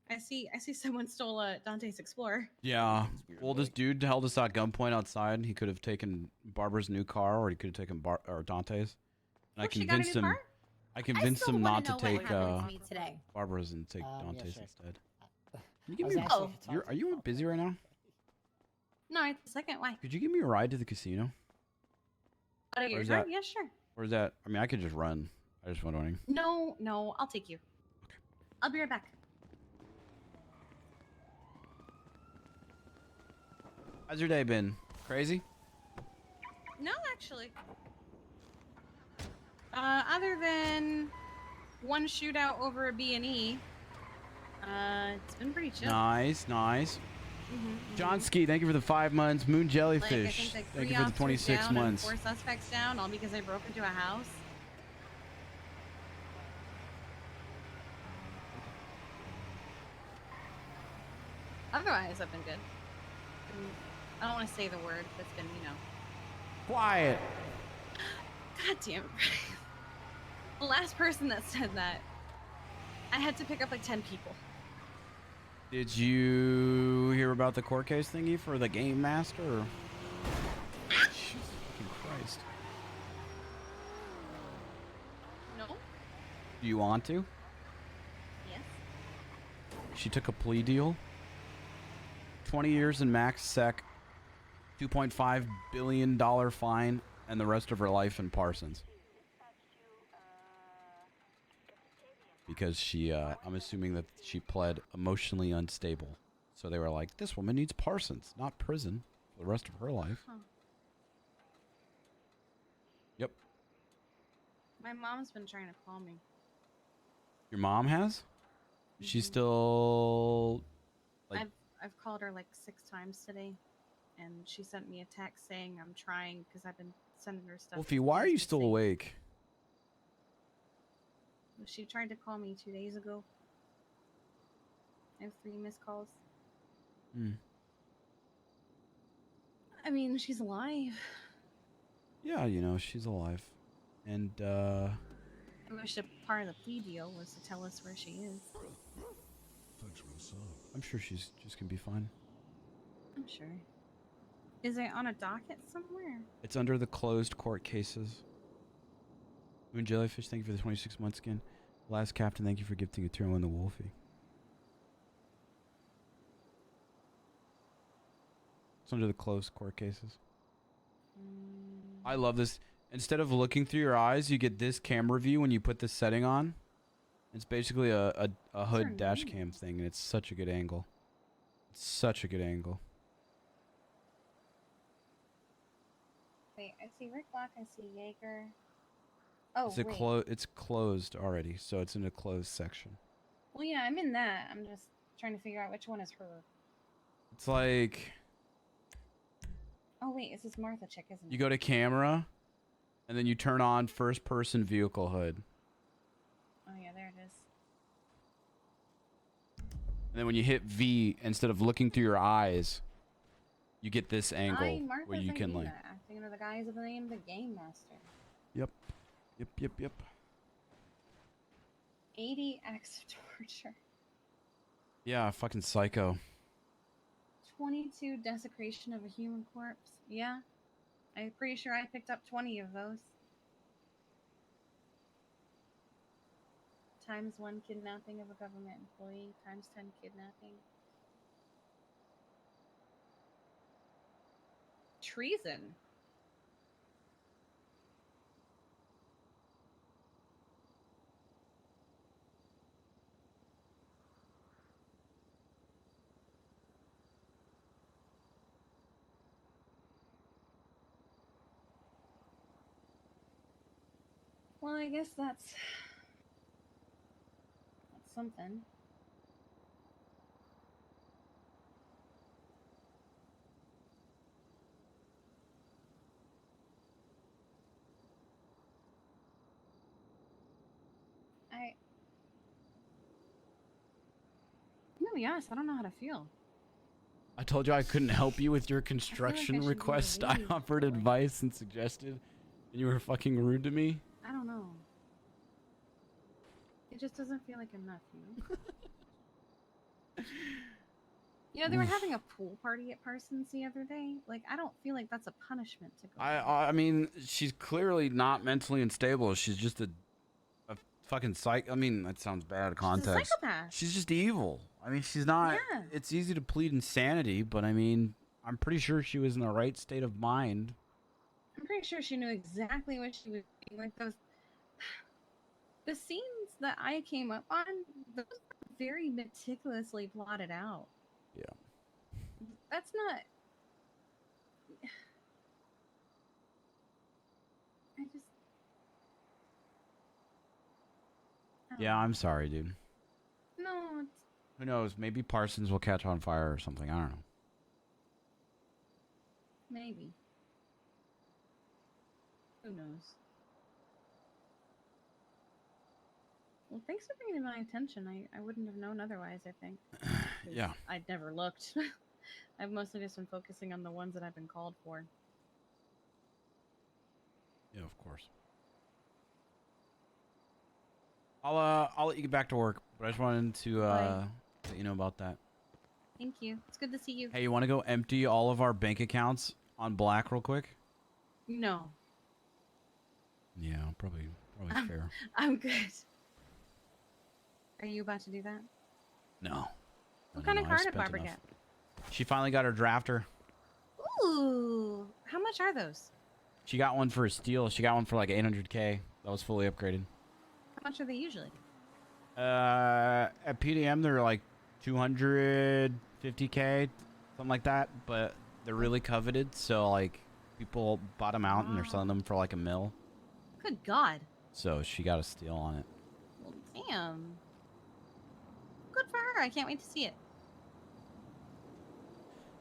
I see someone stole Dante's Explorer. Yeah. Well, this dude held us at gunpoint outside. He could have taken Barbara's new car, or he could have taken Dante's. And I she got a convinced new him. car? I convinced still him wanna not to know what take happened to me today. Barbara's and take Yeah, Dante's sure. instead. Can you give was me? actually Are you busy right now? No, it's the second. Why? Could you give me a ride to the casino? Out of your is car? that- Yeah, sure. Or is that? I mean, I could just run. I just wondering. No, I'll take you. I'll be right back. How's your day been? Crazy? No, actually. Other than one shootout over a B&E, it's been pretty chill. Nice. John Ski, thank you for the 5 months. Moon Like, I Jellyfish, think thank 3 you for the officers 26 down months. and 4 suspects down, all because I broke into a house. Otherwise, I've been good. I don't want to say the word, but it's been, Quiet. God damn it. The last person that said that, I had to pick up like 10 people. Did you hear about the court case thingy for the game master? Jesus fucking Christ. No? Do you want to? Yes. She took a plea deal. 20 years in max sec, $2.5 billion fine, and the rest of her life in Parsons. Because she, I'm assuming that she pled emotionally unstable. So they were like, this woman needs Parsons, not prison, for the rest of her life. Huh. Yep. My mom's been trying to call me. Your mom has? She's still... like. I've called her like 6 times today, and she sent me a text saying I'm trying because I've been sending her stuff. Wolfie, why are you still awake? She tried to call me 2 days ago. I have 3 missed calls. I mean, she's alive. Yeah, she's alive. And, I wish a part of the plea deal was to tell us where she is. I'm sure she's just gonna be fine. I'm sure. Is it on a docket somewhere? It's under the closed court cases. Moon Jellyfish, thank you for the 26 months again. Last Captain, thank you for gifting a tier 1 to Wolfie. It's under the closed court cases. I love this. Instead of looking through your eyes, you get this camera view when you put this setting on. It's basically a hood dash cam thing, and it's such a good angle. It's such a good angle. Wait, I see Rick Block, I see Jaeger. Oh, Is it it's closed already, so it's in a closed section. Well, yeah, I'm in that. I'm just trying to figure out which one is her. It's like Oh, wait, this is Martha chick, isn't it? you go to camera, and then you turn on first person vehicle hood. Oh, yeah, there it is. And then when you hit V, instead of looking through your eyes, you get this angle Martha's where you can like. acting under the guise of the name the Game Master. Yep. 80 acts of torture. Yeah, fucking psycho. 22 desecration of a human corpse. Yeah. I'm pretty sure I picked up 20 of those. ×1 kidnapping of a government employee. ×10 kidnapping. Treason. Well, I guess that's something. I'm gonna be honest, I don't know how to feel. I told you I couldn't help you with your I construction should be request. I relieved, offered but, like, advice and suggested, and you were fucking rude to me. I don't know. It just doesn't feel like enough, you know? You know, they were having a pool party at Parsons the other day. Like, I don't feel like that's a punishment to go. I mean, she's clearly not mentally unstable. She's just a fucking psych. I mean, that sounds bad out of context. psychopath. She's just evil. I mean, she's not. Yeah. It's easy to plead insanity, but I mean, I'm pretty sure she was in the right state of mind. I'm pretty sure she knew exactly what she was doing. Like the scenes that I came up on, those were very meticulously plotted out. Yeah. That's not. I just. Yeah, I'm sorry, dude. No, it's, Who knows? Maybe Parsons will catch on fire or something. I don't know. maybe. Who knows? Well, thanks for bringing it to my attention. I wouldn't have known otherwise, I think. 'Cause Yeah. I'd never looked. I've mostly just been focusing on the ones that I've been called for. Yeah, of course. I'll let you get back to work, but I just wanted to let you know about that. Thank you. It's good to see you. Hey, you want to go empty all of our bank accounts on black real quick? No. Yeah, probably fair. I'm good. Are you about to do that? No. What kind of I car did spent Barbara enough. get? She finally got her drafter. Ooh. How much are those? She got one for a steal. She got one for like 800K. That was fully upgraded. How much are they usually? At PDM they're like 250K, something like that. But they're really coveted, so like people bought them out and they're selling them for like $1 million. Good God. So she got a steal on it. Well, damn. Good for her. I can't wait to see it.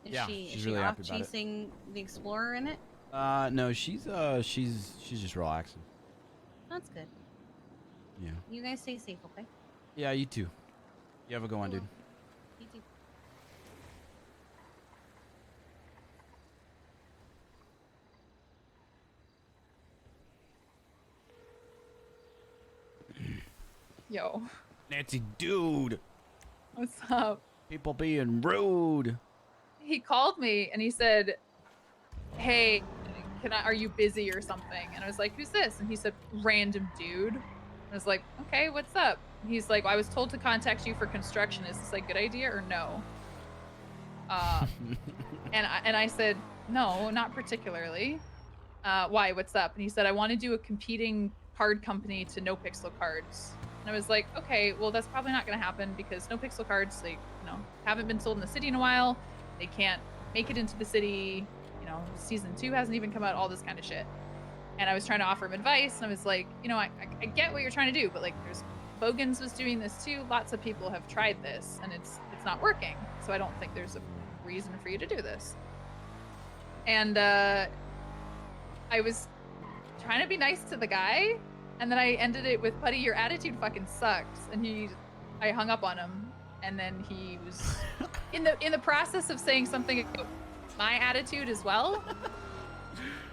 Is Yeah, she, she's is really she off happy about it. chasing the Explorer in it? No, she's just relaxing. That's good. Yeah. You guys stay safe, okay? Yeah, you too. You have a good one, dude. You too. Yo. Nancy, dude. What's up? People being rude. He called me and he said, "Hey, are you busy or something?" And I was like, "Who's this?" And he said, "Random dude." And I was like, "Okay, what's up?" And he's like, "I was told to contact you for construction. Is this a good idea or no?" And I said, "No, not particularly." Why? What's up? And he said, "I want to do a competing card company to Nopixel cards." And I was like, "Okay, well that's probably not going to happen because Nopixel cards, they, haven't been sold in the city in a while. They can't make it into the city. Season 2 hasn't even come out. All this kind of shit." And I was trying to offer him advice, and I was like, I get what you're trying to do, but like, there's Bogans was doing this too. Lots of people have tried this, and it's not working. So I don't think there's a reason for you to do this. And I was trying to be nice to the guy, and then I ended it with, "Buddy, your attitude fucking sucks." And I hung up on him, and then he was in the process of saying something about my attitude as well.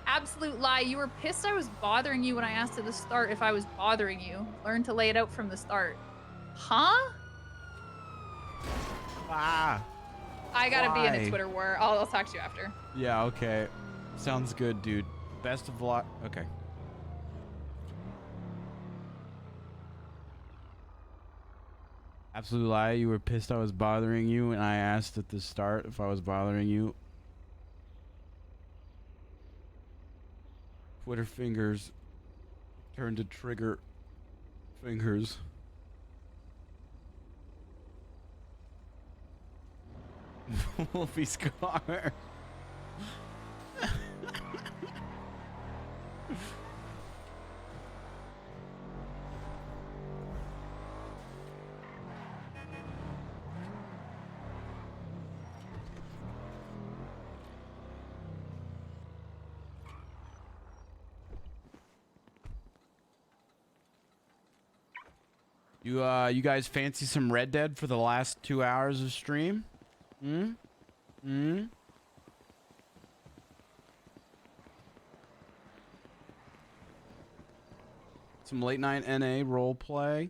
Absolute lie. You were pissed I was bothering you when I asked at the start if I was bothering you. Learn to lay it out from the start. Huh? Ah. I gotta be in Why? a Twitter war. I'll talk to you after. Yeah, okay. Sounds good, dude. Best of luck. Okay. Absolute lie. You were pissed I was bothering you, and I asked at the start if I was bothering you. Twitter fingers turned to trigger fingers. Wolfie Scar. You guys fancy some Red Dead for the last 2 hours of stream? Some late night NA role play.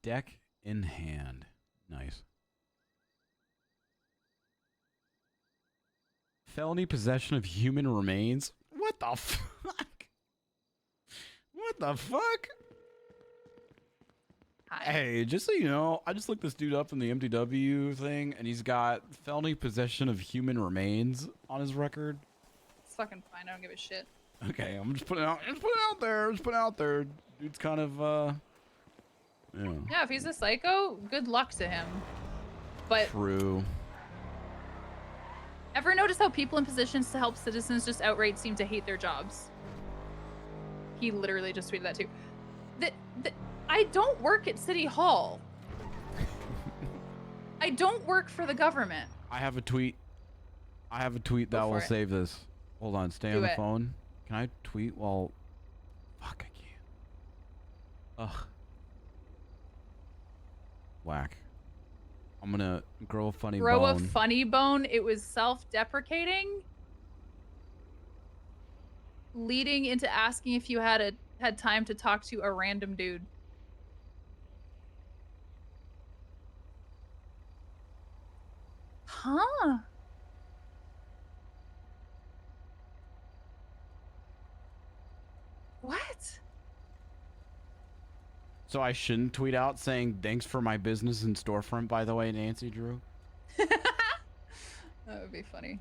Deck in hand. Nice. Felony possession of human remains? What the fuck? What the fuck? Hey, just so you know, I just looked this dude up in the MTW thing, and he's got felony possession of human remains on his record. It's fucking fine. I don't give a shit. Okay, I'm just putting it out there. Dude's kind of, yeah. Yeah, if he's a psycho, good luck to him. But True. ever notice how people in positions to help citizens just outright seem to hate their jobs? He literally just tweeted that too. I don't work at City Hall. I don't work for the government. I have a tweet. that will save this. Hold on, stay Do on the it. phone. Can I tweet while... Fuck, I can't. Ugh. Whack. I'm gonna grow a funny Grow bone. a funny bone. It was self-deprecating, leading into asking if you had time to talk to a random dude. Huh? What? So I shouldn't tweet out saying thanks for my business and storefront, by the way, Nancy Drew? That would be funny.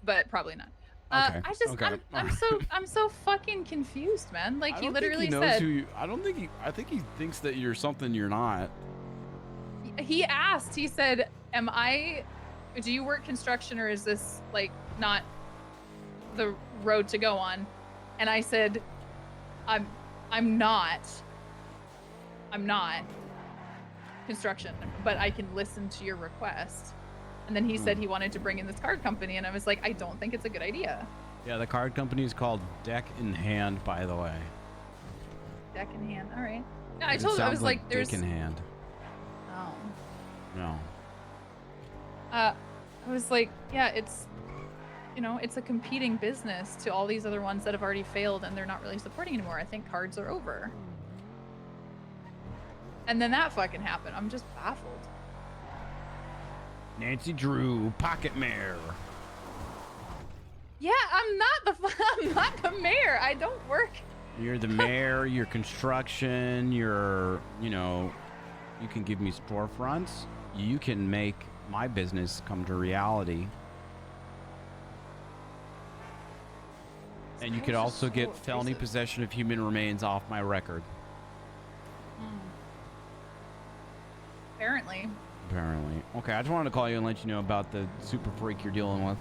But probably not. Okay, I just okay. I'm so fucking confused, man. Like I he don't think literally he knows said who you, I think he thinks that you're something you're not. he asked, he said, do you work construction or is this like not the road to go on? And I said, I'm not construction, but I can listen to your request. And then he said he wanted to bring in this card company, and I was like, I don't think it's a good idea. Yeah, the card company is called Deck in Hand, by the way. Deck in hand. All right. Yeah, I It told him, I sounds was like, there's. Dick in Hand. Oh. No. I was like, yeah, it's, it's a competing business to all these other ones that have already failed and they're not really supporting anymore. I think cards are over. And then that fucking happened. I'm just baffled. Nancy Drew, Pocket Mare. Yeah, I'm not the mayor. I don't work. You're the mayor, you're construction, you can give me storefronts. You can make my business come to reality. And you could also get felony possession of human remains off my record. Apparently. Okay, I just wanted to call you and let you know about the super freak you're dealing with.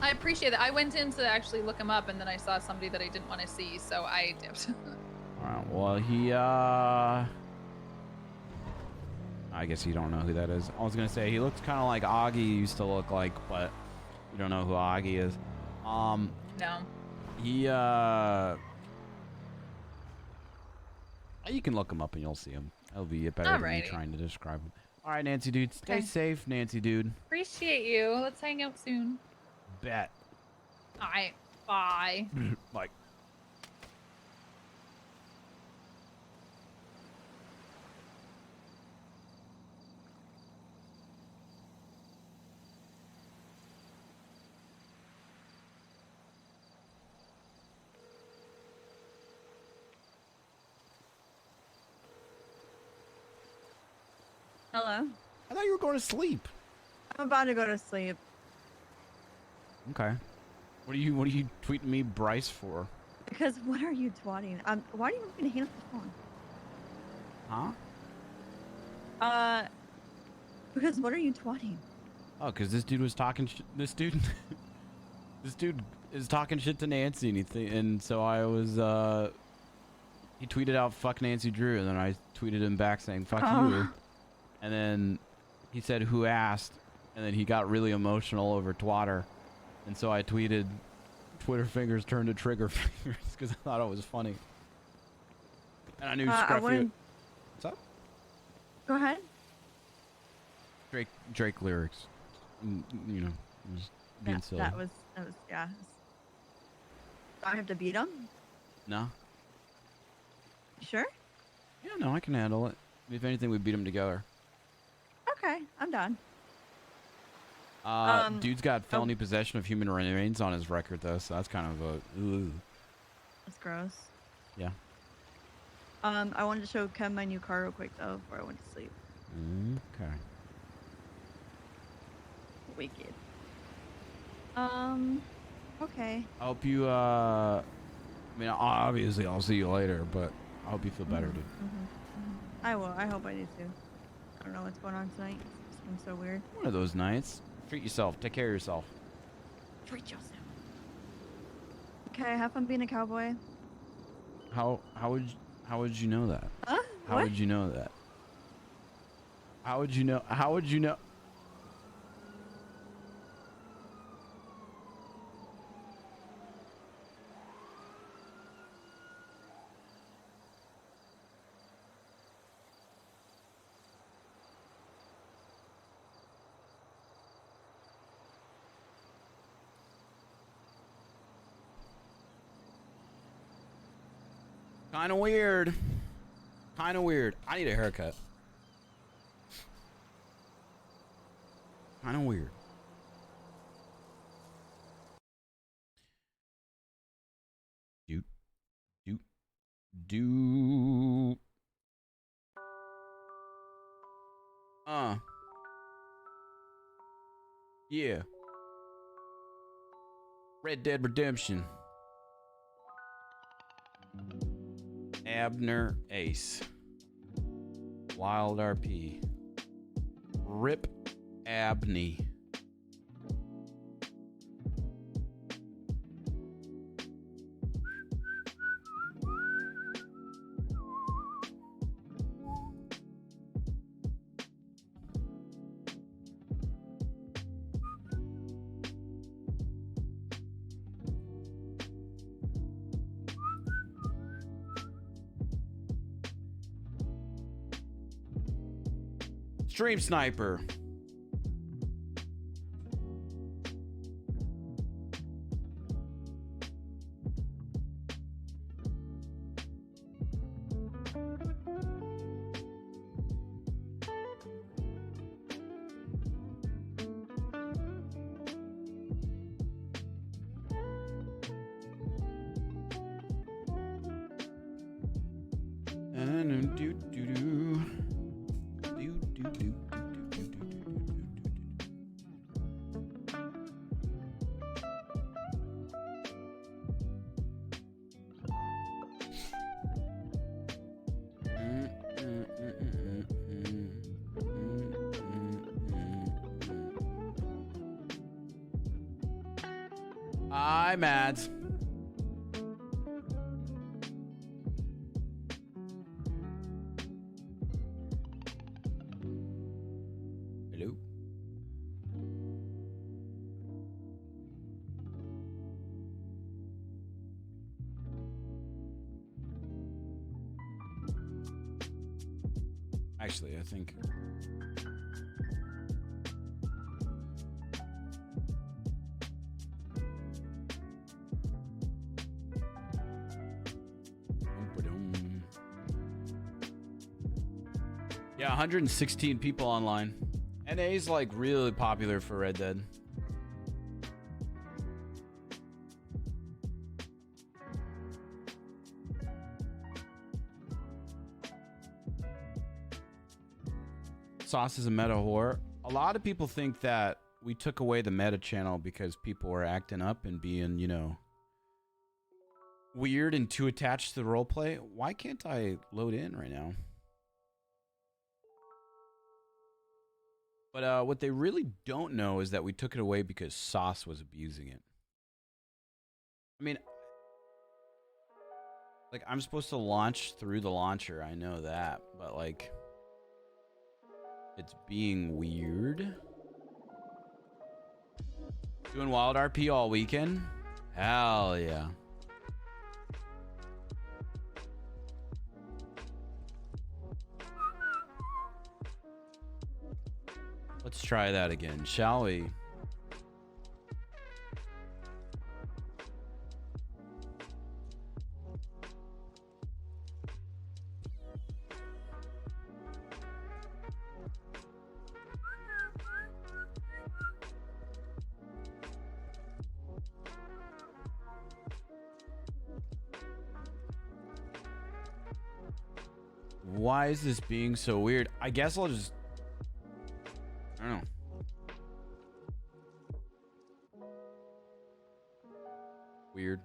I appreciate that. I went in to actually look him up and then I saw somebody that I didn't want to see, so I dipped. Alright, well, I guess you don't know who that is. I was going to say, he looks kind of like Augie used to look like, but you don't know who Augie is. No. You can look him up and you'll see him. It'll be better than me trying to describe him. All right, Nancy dude. Stay safe, Nancy dude. Appreciate you. Let's hang out soon. Bet. All right. Bye. Bye. Hello? I thought you were going to sleep. I'm about to go to sleep. Okay. What are you tweeting me Bryce for? Because what are you twatting? Why are you going to hang up the phone? Huh? Because what are you twatting? Oh, because this dude was talking this dude is talking shit to Nancy and so I was he tweeted out "fuck Nancy Drew," and then I tweeted him back saying "fuck Oh. you," and then he said "who asked," and then he got really emotional over Twatter, and so I tweeted "Twitter fingers turned to trigger fingers" because I thought it was funny, and I knew Scruffy. What's up? Go ahead. Drake lyrics, you know, just being silly. That was yeah. Do I have to beat him? No. You sure? Yeah, no, I can handle it. If anything, we beat him together. Okay, I'm done. Dude's got felony possession of human remains on his record, though, so that's kind of a ooh. That's gross. Yeah. I wanted to show Ken my new car real quick though before I went to sleep. Okay. Wicked. Okay. I hope you, I mean, obviously I'll see you later, but I hope you feel better, dude. I will. I hope I do too. I don't know what's going on tonight. It seems so weird. One of those nights. Treat yourself. Take care of yourself. Treat yourself. Okay, have fun being a cowboy. How would you know that? Huh? How would you know that? How would you know? How would you know? Kind of weird. Kind of weird. I need a haircut. Kind of weird. Do. Yeah. Red Dead Redemption. Abner Ace. WildRP. Rip Abney. Stream Sniper. Hi, Mads. Hello. Actually, I think. Yeah, 116 people online. NA's like really popular for Red Dead. Sauce is a meta whore. A lot of people think that we took away the meta channel because people were acting up and being, you know, weird and too attached to the roleplay. Why can't I load in right now? But what they really don't know is that we took it away because Sauce was abusing it. I mean, Like, I'm supposed to launch through the launcher. I know that. But, like, it's being weird. Doing WildRP all weekend? Hell yeah. Let's try that again, shall we? Why is this being so weird? I guess I'll just... I don't know. Weird.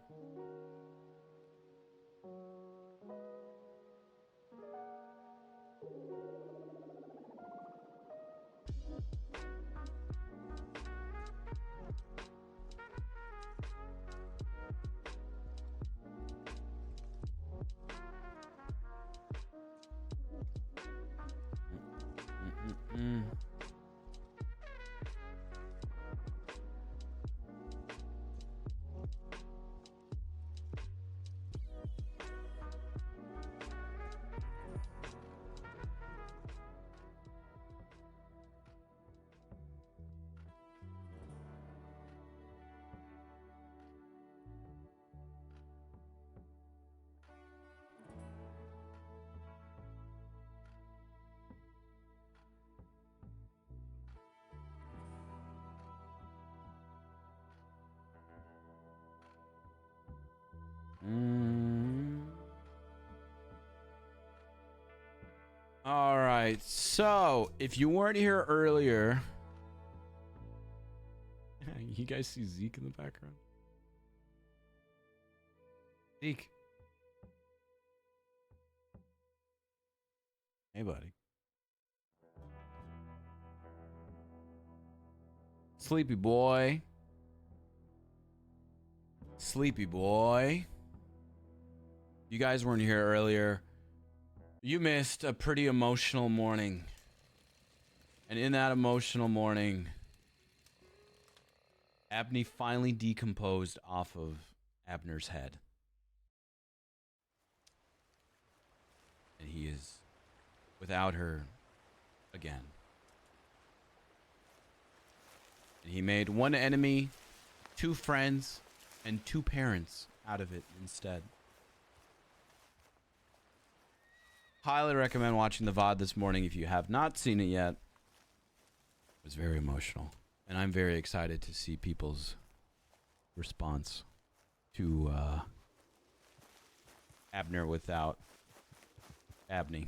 Mm-mm-mm. All right. So, if you weren't here earlier, you guys see Zeke in the background? Zeke. Hey, buddy. Sleepy boy. Sleepy boy. You guys weren't here earlier. You missed a pretty emotional morning. And in that emotional morning, Abney finally decomposed off of Abner's head. And he is without her again. And he made one enemy, 2 friends, and 2 parents out of it instead. Highly recommend watching the VOD this morning if you have not seen it yet. It was very emotional. And I'm very excited to see people's response to Abner without Abney.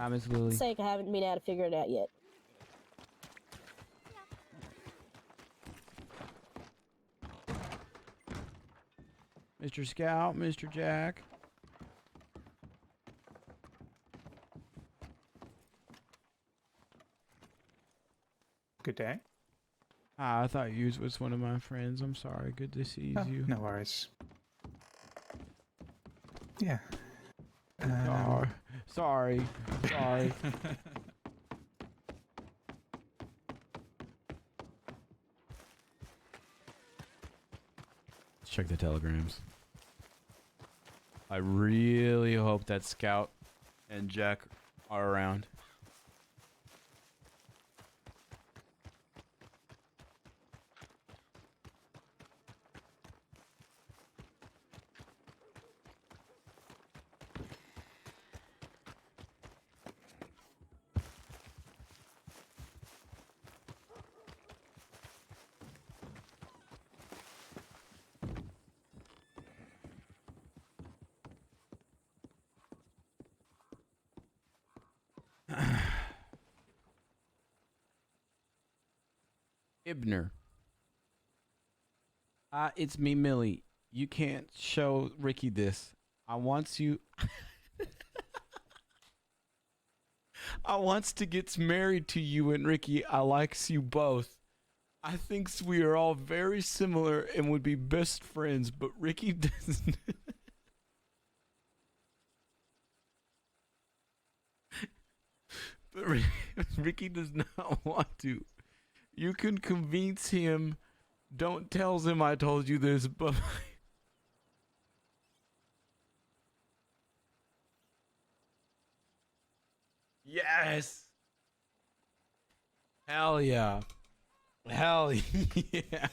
Miss Lily. Sake, I haven't been able to figure it out yet. Mr. Scout, Mr. Jack. Good day. Ah, I thought you was one of my friends. I'm sorry. Good to see you. No worries. Yeah. Sorry. Let's check the telegrams. I really hope that Scout and Jack are around. Abner. It's me, Millie. You can't show Ricky this. I wants you. I wants to get married to you and Ricky. I likes you both. I thinks we are all very similar and would be best friends, but Ricky doesn't. But Ricky does not want to. You can convince him. Don't tell him I told you this, but yes. Hell yeah. Hell yeah.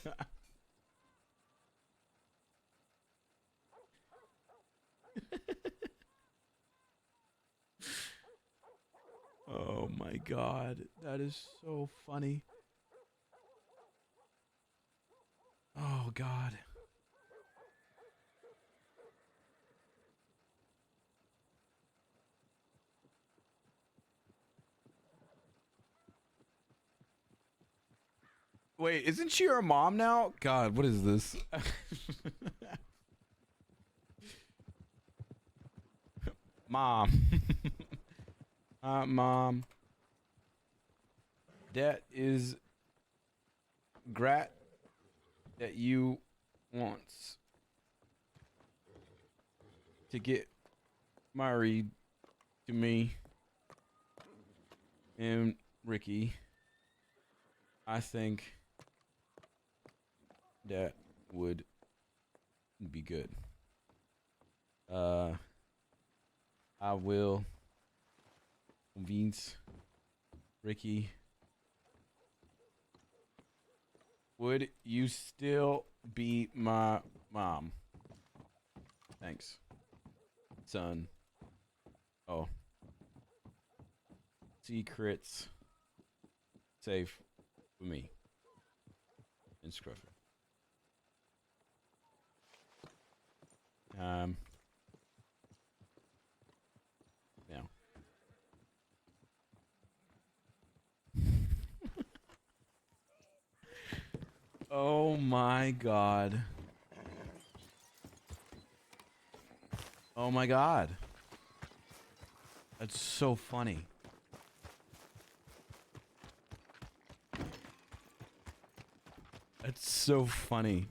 Oh my god, that is so funny. Oh god. Wait, isn't she our mom now? God, what is this? Mom. Mom. That is great that you wants to get married to me and Ricky. I think that would be good. I will convince Ricky. Would you still be my mom? Thanks, son. Oh. Secrets safe for me and Scruffy. Now. Oh my god. Oh my god. That's so funny. That's so funny.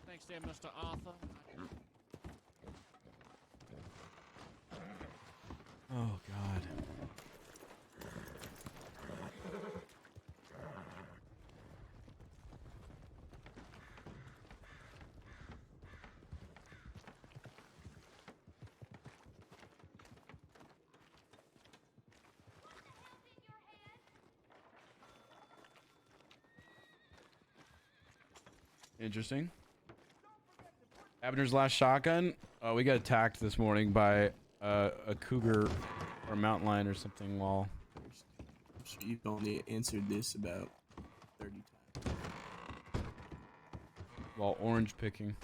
Thanks, dear Mr. Arthur. Oh god. Interesting. Abner's last shotgun. We got attacked this morning by a cougar or a mountain lion or something while. I'm sure you've only answered this about 30 times. While orange picking.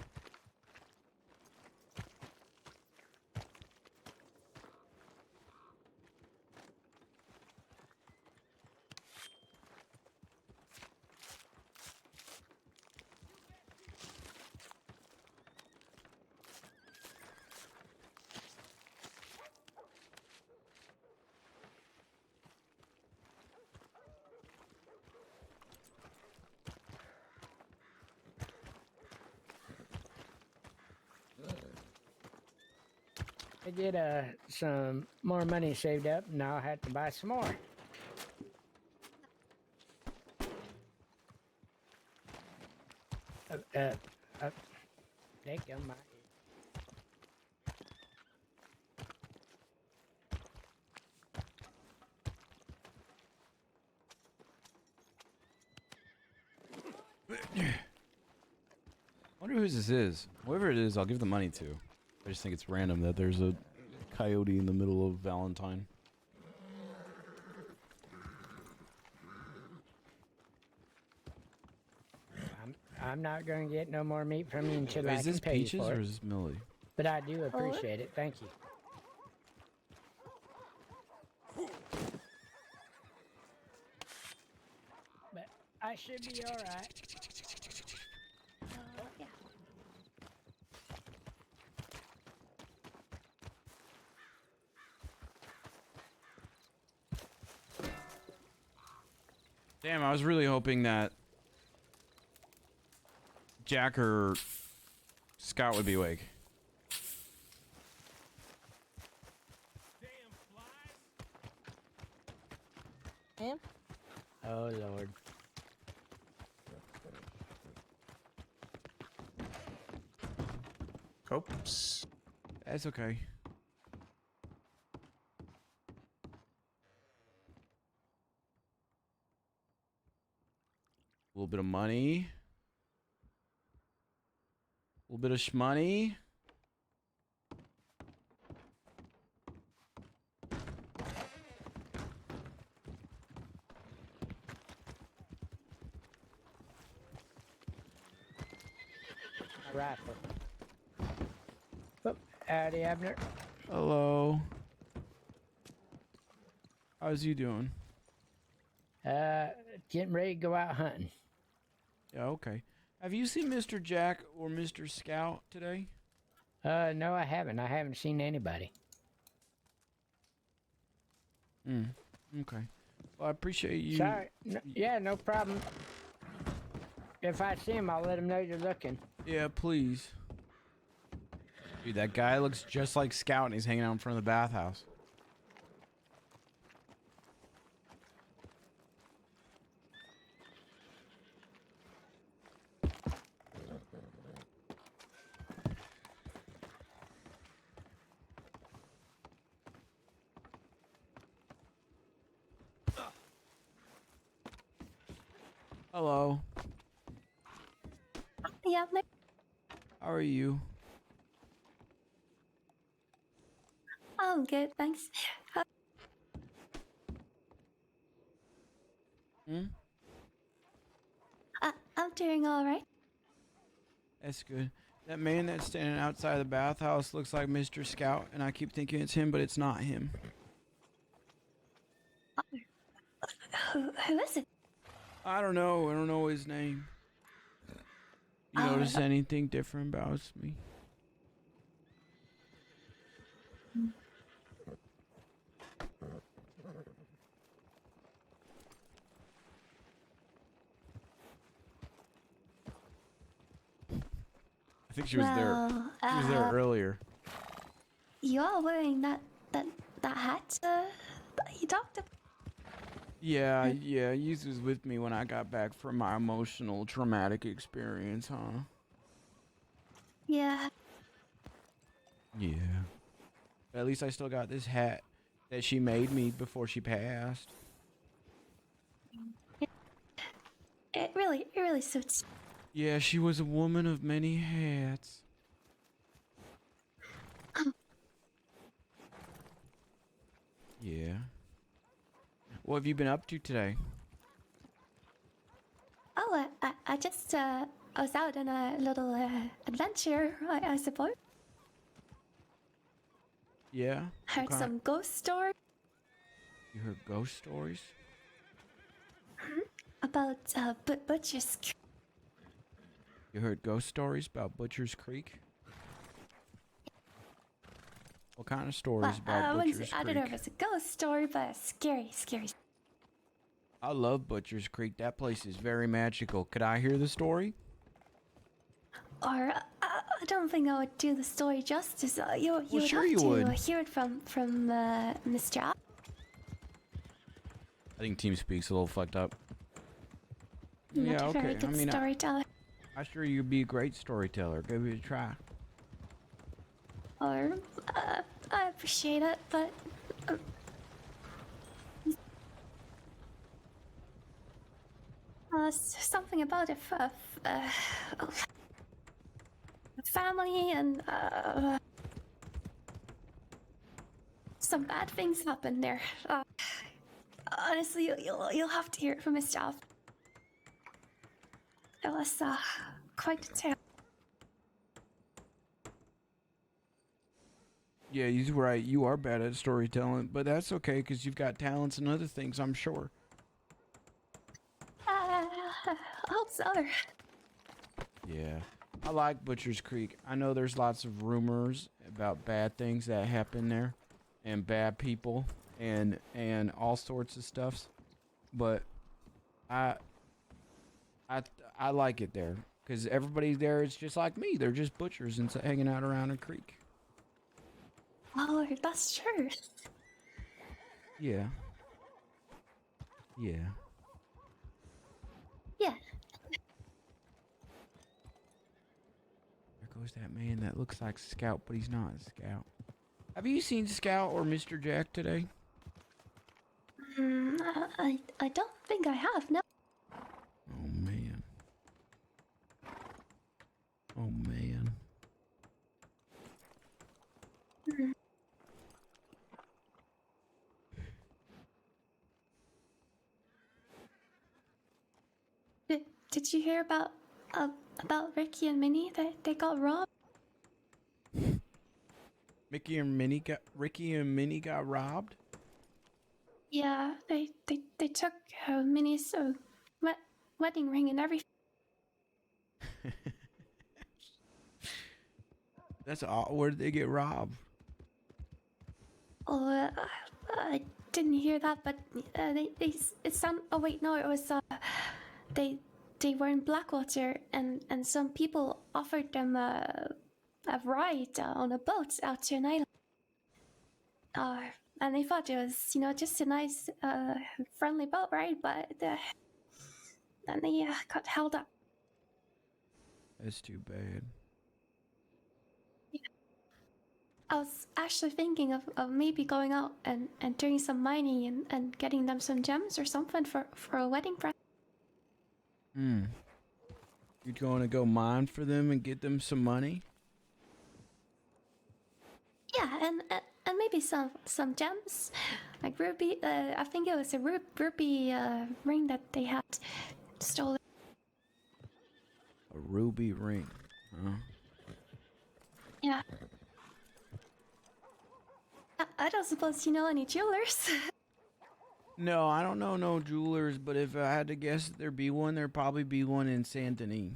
I get some more money saved up, and I'll have to buy some more. They come my. Wonder whose this is. Whoever it is, I'll give the money to. I just think it's random that there's a coyote in the middle of Valentine. I'm not going to get no more meat from you until Wait, I is can this pay you Peaches for or it. is this Millie? But I do appreciate it. Thank you. But I should be all right. Yeah. Damn, I was really hoping that Jack or Scout would be awake. Him? Oh, Lord. Oops. That's okay. A little bit of money. A little bit of shmoney. My rifle. Oh, howdy, Abner. Hello. How's you doing? Getting ready to go out hunting. Yeah, okay. Have you seen Mr. Jack or Mr. Scout today? No, I haven't. I haven't seen anybody. Okay. Well, I appreciate you. Sorry. No, yeah, no problem. If I see him, I'll let him know you're looking. Yeah, please. Dude, that guy looks just like Scout and he's hanging out in front of the bathhouse. Hello. Yeah, How are you? I'm good, thanks. I'm doing all right. That's good. That man that's standing outside the bathhouse looks like Mr. Scout, and I keep thinking it's him, but it's not him. Who is it? I don't know. I don't know his name. You notice anything different about me? I think she was there. She was there earlier. You are wearing that hat that you talked about. Yeah, you was with me when I got back from my emotional, traumatic experience, huh? Yeah. Yeah. But at least I still got this hat that she made me before she passed. It really suits. Yeah, she was a woman of many hats. Yeah. What have you been up to today? Oh, I just I was out on a little adventure, I suppose. Yeah? Heard some ghost stories You heard ghost stories? about Butcher's. You heard ghost stories about Butcher's Creek? What kind of stories about Butcher's I don't know if it's a ghost story, but scary. I love Butcher's Creek. That place is very magical. Could I hear the story? Or I don't think I would do the story justice. You would sure have you to would. hear it from Mr. Al. I think TeamSpeak's a little fucked up. Not Yeah, a okay. very good storyteller. I'm sure you'd be a great storyteller. Give it a try. Or I appreciate it, but something about it. family, and some bad things happened there. Honestly, you'll have to hear it from his staff. It was quite a tale. Yeah, he's right. You are bad at storytelling, but that's okay because you've got talents and other things, I'm sure. I hope so. Yeah. I like Butcher's Creek. I know there's lots of rumors about bad things that happen there and bad people and all sorts of stuffs, but I like it there because everybody there is just like me. They're just butchers and hanging out around a creek. Oh, that's true. Yeah. Yeah. Yeah. There goes that man that looks like Scout, but he's not a Scout. Have you seen Scout or Mr. Jack today? I don't think I have, no. Oh, man. Oh, man. Hmm. Did you hear about Ricky and Minnie? They got robbed? Ricky and Minnie got robbed? Yeah, they took Minnie's wedding ring and everything. That's all. Where did they get robbed? Oh, I didn't hear that, but it sound. Oh wait, no, it was they were in Blackwater, and some people offered them a ride on a boat out to an island. And they thought it was, just a nice, friendly boat ride, but then they got held up. That's too bad. I was actually thinking of maybe going out and doing some mining and getting them some gems or something for a wedding present. You're going to go mine for them and get them some money? Yeah, and maybe some gems, like ruby. I think it was a ruby ring that they had stolen. A ruby ring, huh? Yeah. I don't suppose you know any jewelers. No, I don't know no jewelers, but if I had to guess there'd be one, there'd probably be one in Saint Denis.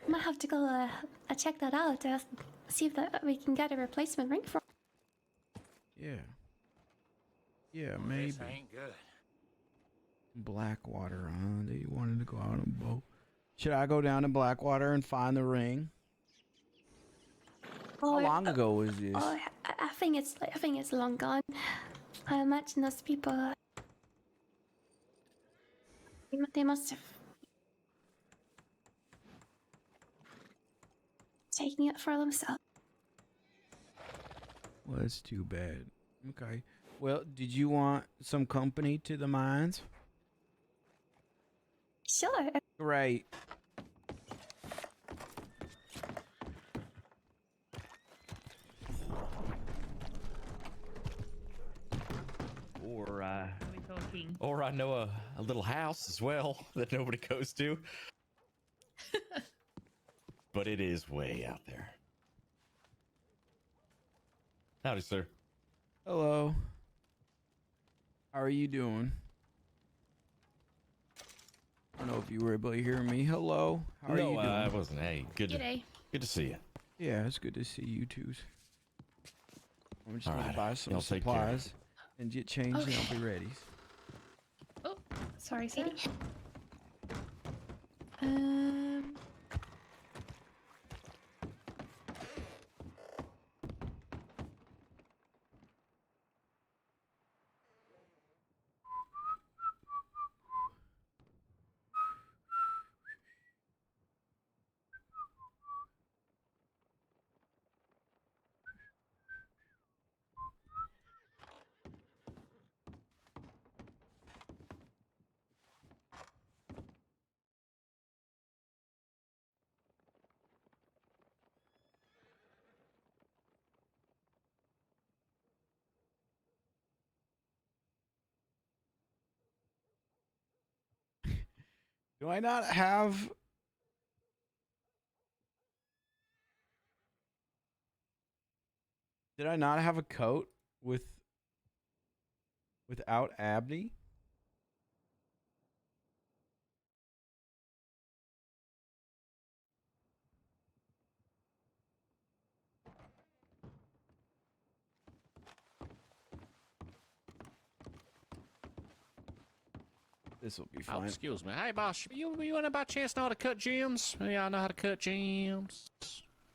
Might have to go check that out. See if we can get a replacement ring for. Yeah. Yeah, maybe. This ain't good. Blackwater, huh? They wanted to go out on a boat. Should I go down to Blackwater and find the ring? How long ago was this? Oh, I think it's long gone. I imagine those people. They must have taken it for themselves. Well, that's too bad. Okay. Well, did you want some company to the mines? Sure. Great. Or I know a little house as well that nobody goes to. But it is way out there. Howdy, sir. Hello. How are you doing? I don't know if you were able to hear me. Hello. How are you doing? I wasn't. Hey, good to see you. Yeah, it's good to see you too. I'm just All gonna right, buy some y'all take care. supplies and get changed, and I'll be ready. Oh, sorry, sir. Do I not have? Did I not have a coat without Abney? This will be Oh, fine. excuse me. Hey, boss, you want by chance know how to cut gems? Yeah, I know how to cut gems.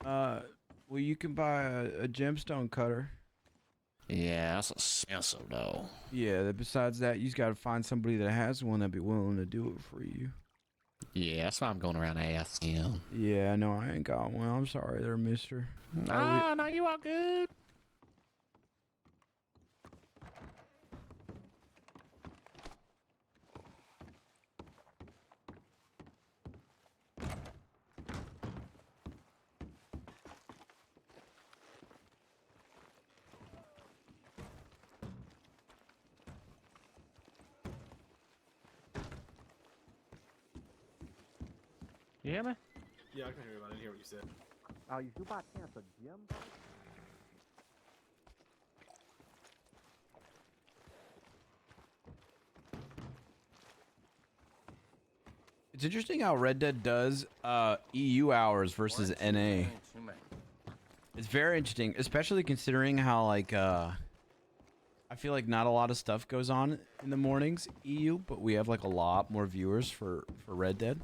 Well, you can buy a gemstone cutter. Yeah, that's expensive, though. Yeah, besides that, you just gotta find somebody that has one that'd be willing to do it for you. Yeah, that's why I'm going around asking. Yeah, no, I ain't got one. I'm sorry there, mister. No, no, you all good. You hear me? Yeah, I can hear you. I didn't hear what you said. Oh, you do by chance a gym? It's interesting how Red Dead does EU hours versus NA. It's very interesting, especially considering how like I feel like not a lot of stuff goes on in the mornings EU, but we have like a lot more viewers for Red Dead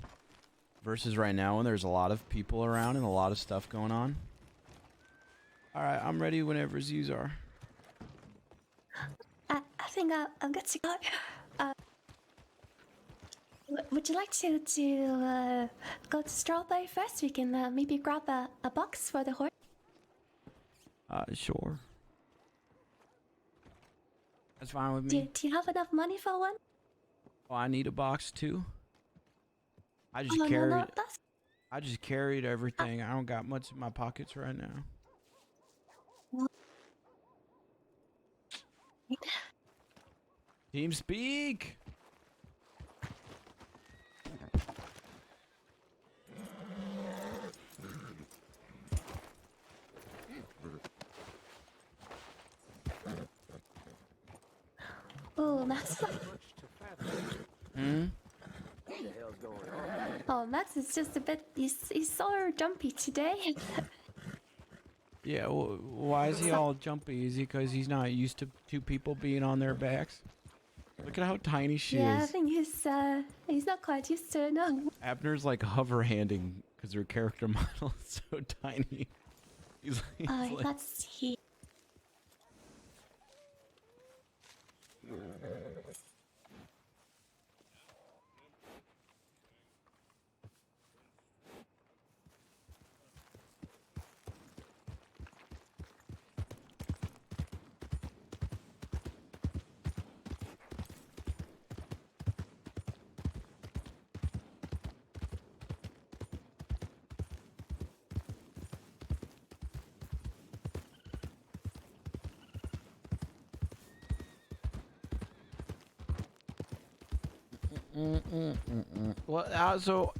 versus right now when there's a lot of people around and a lot of stuff going on. All right, I'm ready whenever yous are. I think I'm good to go. Would you like to go to Strawberry first? We can maybe grab a box for the horse. Sure. That's fine with me. Do you have enough money for one? Oh, I need a box too. I just Oh, carried. no, that's... I just carried everything. I don't got much in my pockets right now. Team speak. Oh, Max. Oh, Max is just a bit. He's so jumpy today. Yeah, well, why is he all jumpy? Is he because he's not used to two people being on their backs? Look at how tiny she Yeah, I is. think he's not quite used to it. No. Abner's like hover handing because her character model is so tiny. He's like, Let's see. Well, so,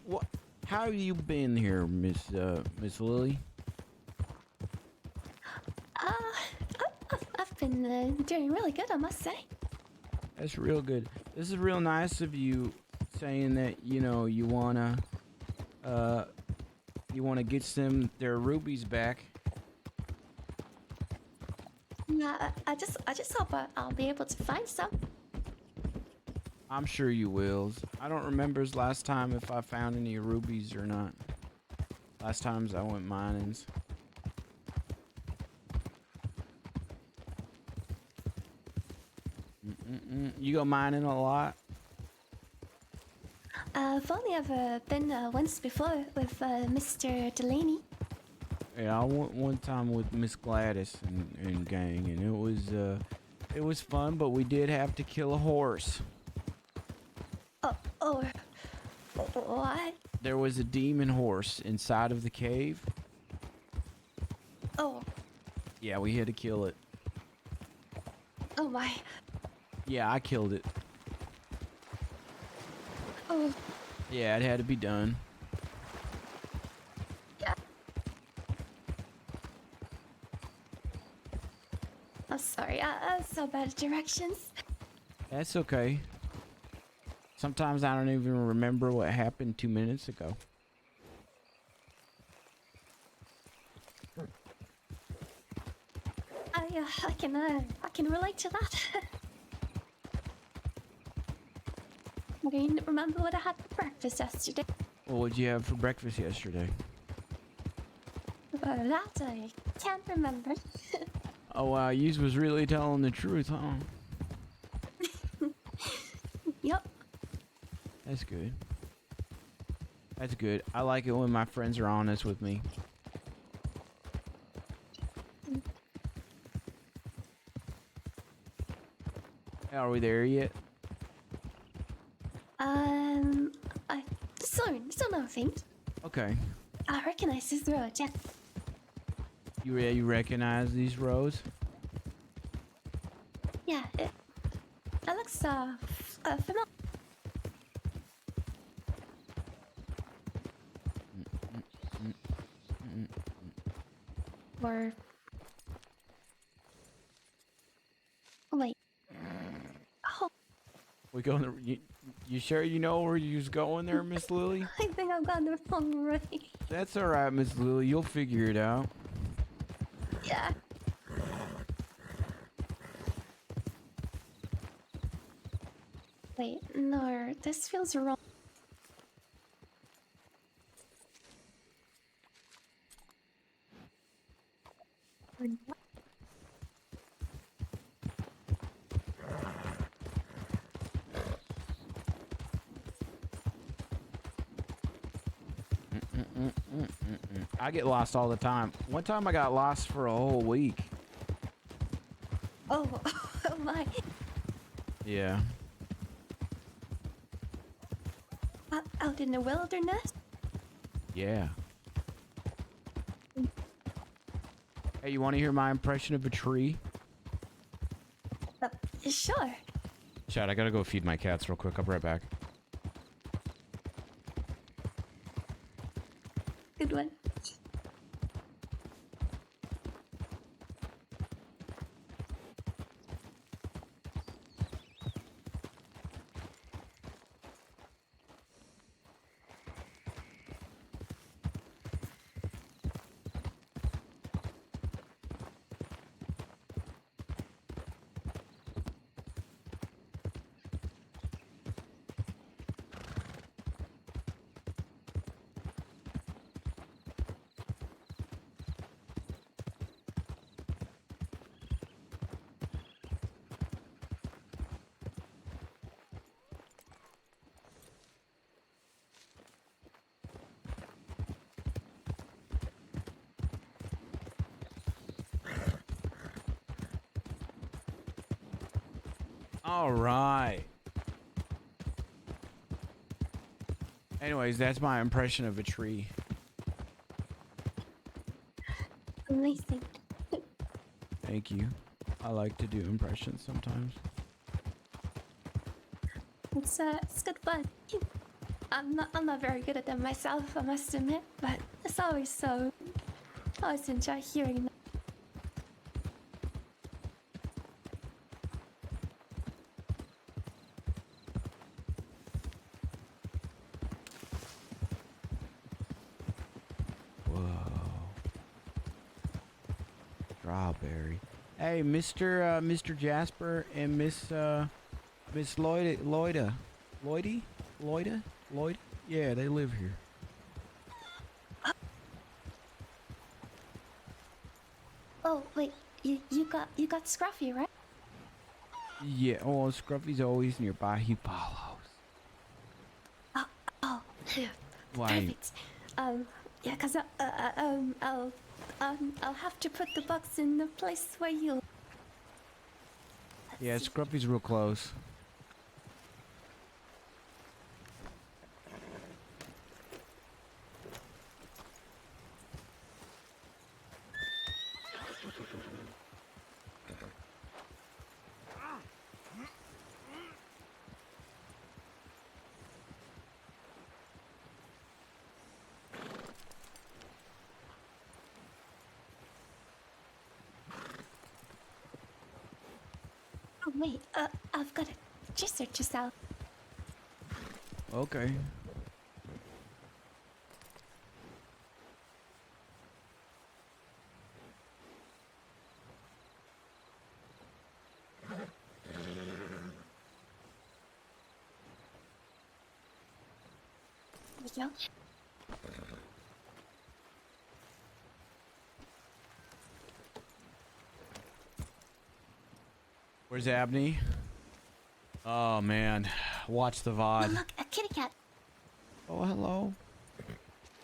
what? How have you been here, Miss Lily? I've been doing really good, I must say. That's real good. This is real nice of you saying that, you know, you wanna get their rubies back. Yeah, I just hope I'll be able to find some. I'm sure you will. I don't remember last time if I found any rubies or not. Last times I went mining's. You go mining a lot? I've only ever been once before with Mr. Delaney. Yeah, I went one time with Miss Gladys and gang, and it was fun, but we did have to kill a horse. What? There was a demon horse inside of the cave. Oh. Yeah, we had to kill it. Oh my. Yeah, I killed it. Oh, Yeah, it had to be done. Yeah. I'm sorry, I was so bad at directions. That's okay. Sometimes I don't even remember what happened 2 minutes ago. I can relate to that. I can remember what I had for breakfast yesterday. Well, what'd you have for breakfast yesterday? That I can't remember. Oh wow, you was really telling the truth, huh? Yep. That's good. That's good. I like it when my friends are honest with me. Are we there yet? I soon I think. Okay. I recognize this road, yeah. You recognize these roads? Yeah, it looks familiar. Or wait. Oh, We going to, you sure you know where you's going there, Miss Lily? I think I've got the wrong way. That's all right, Miss Lily. You'll figure it out. Yeah. Wait, no, this feels wrong. I get lost all the time. One time I got lost for a whole week. Oh, oh my. Yeah. Out in the wilderness? Yeah. Hey, you want to hear my impression of a tree? Sure. Chad, I gotta go feed my cats real quick. I'll be right back. Good one. All right. Anyways, that's my impression of a tree. Amazing. Thank you. I like to do impressions sometimes. It's good fun. I'm not very good at them myself, I must admit, but it's always so. I always enjoy hearing them. Strawberry. Hey, Mr. Jasper and Miss Lloyda. Yeah, they live here. Oh wait, you got Scruffy, right? Yeah. Oh, Scruffy's always nearby. He follows. Oh, Why? perfect. Yeah, cause I'll have to put the box in the place where you. Yeah, Scruffy's real close. Wait, I've got to just search this out. Okay. There we go. Where's Abney? Oh man, watch the Oh, VOD. look, a kitty cat. Oh, hello.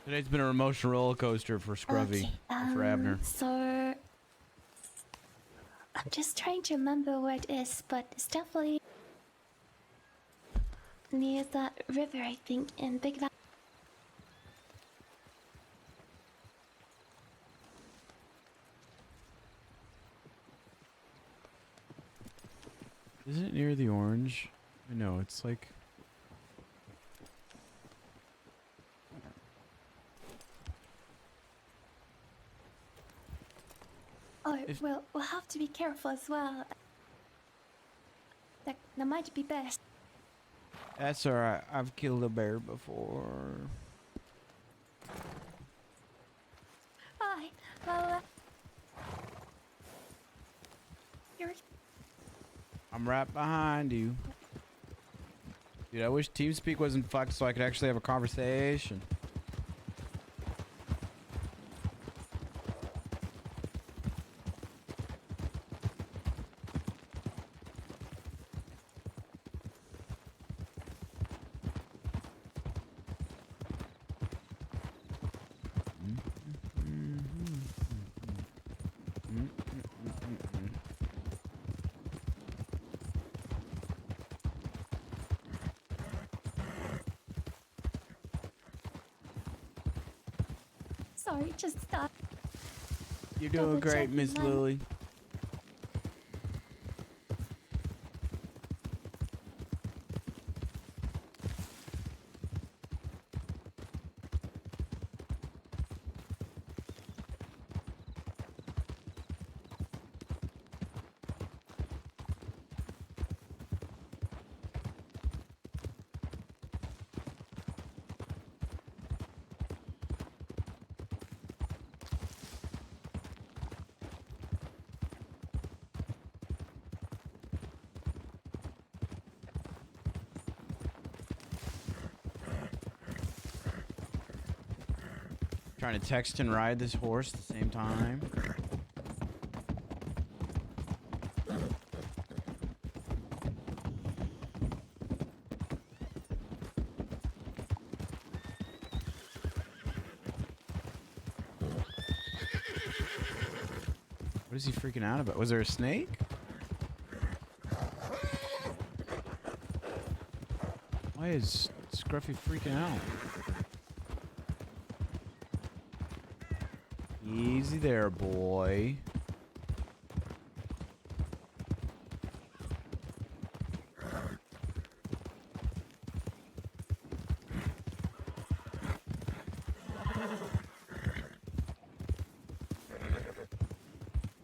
Today's been an emotional roller coaster for Scrubby, Okay, or for Abner. So I'm just trying to remember where it is, but it's definitely near that river, I think, in Big Valley. Isn't it near the orange? I know, it's like... Oh, we'll have to be careful as well. That might be best. That's alright, I've killed a bear before. Alright, well, here. I'm right behind you. Dude, I wish TeamSpeak wasn't fucked so I could actually have a conversation. Sorry, just stop. You're doing Double great, checking Miss my- Lily. Trying to text and ride this horse at the same time. What is he freaking out about? Was there a snake? Why is Scruffy freaking out? Easy there, boy.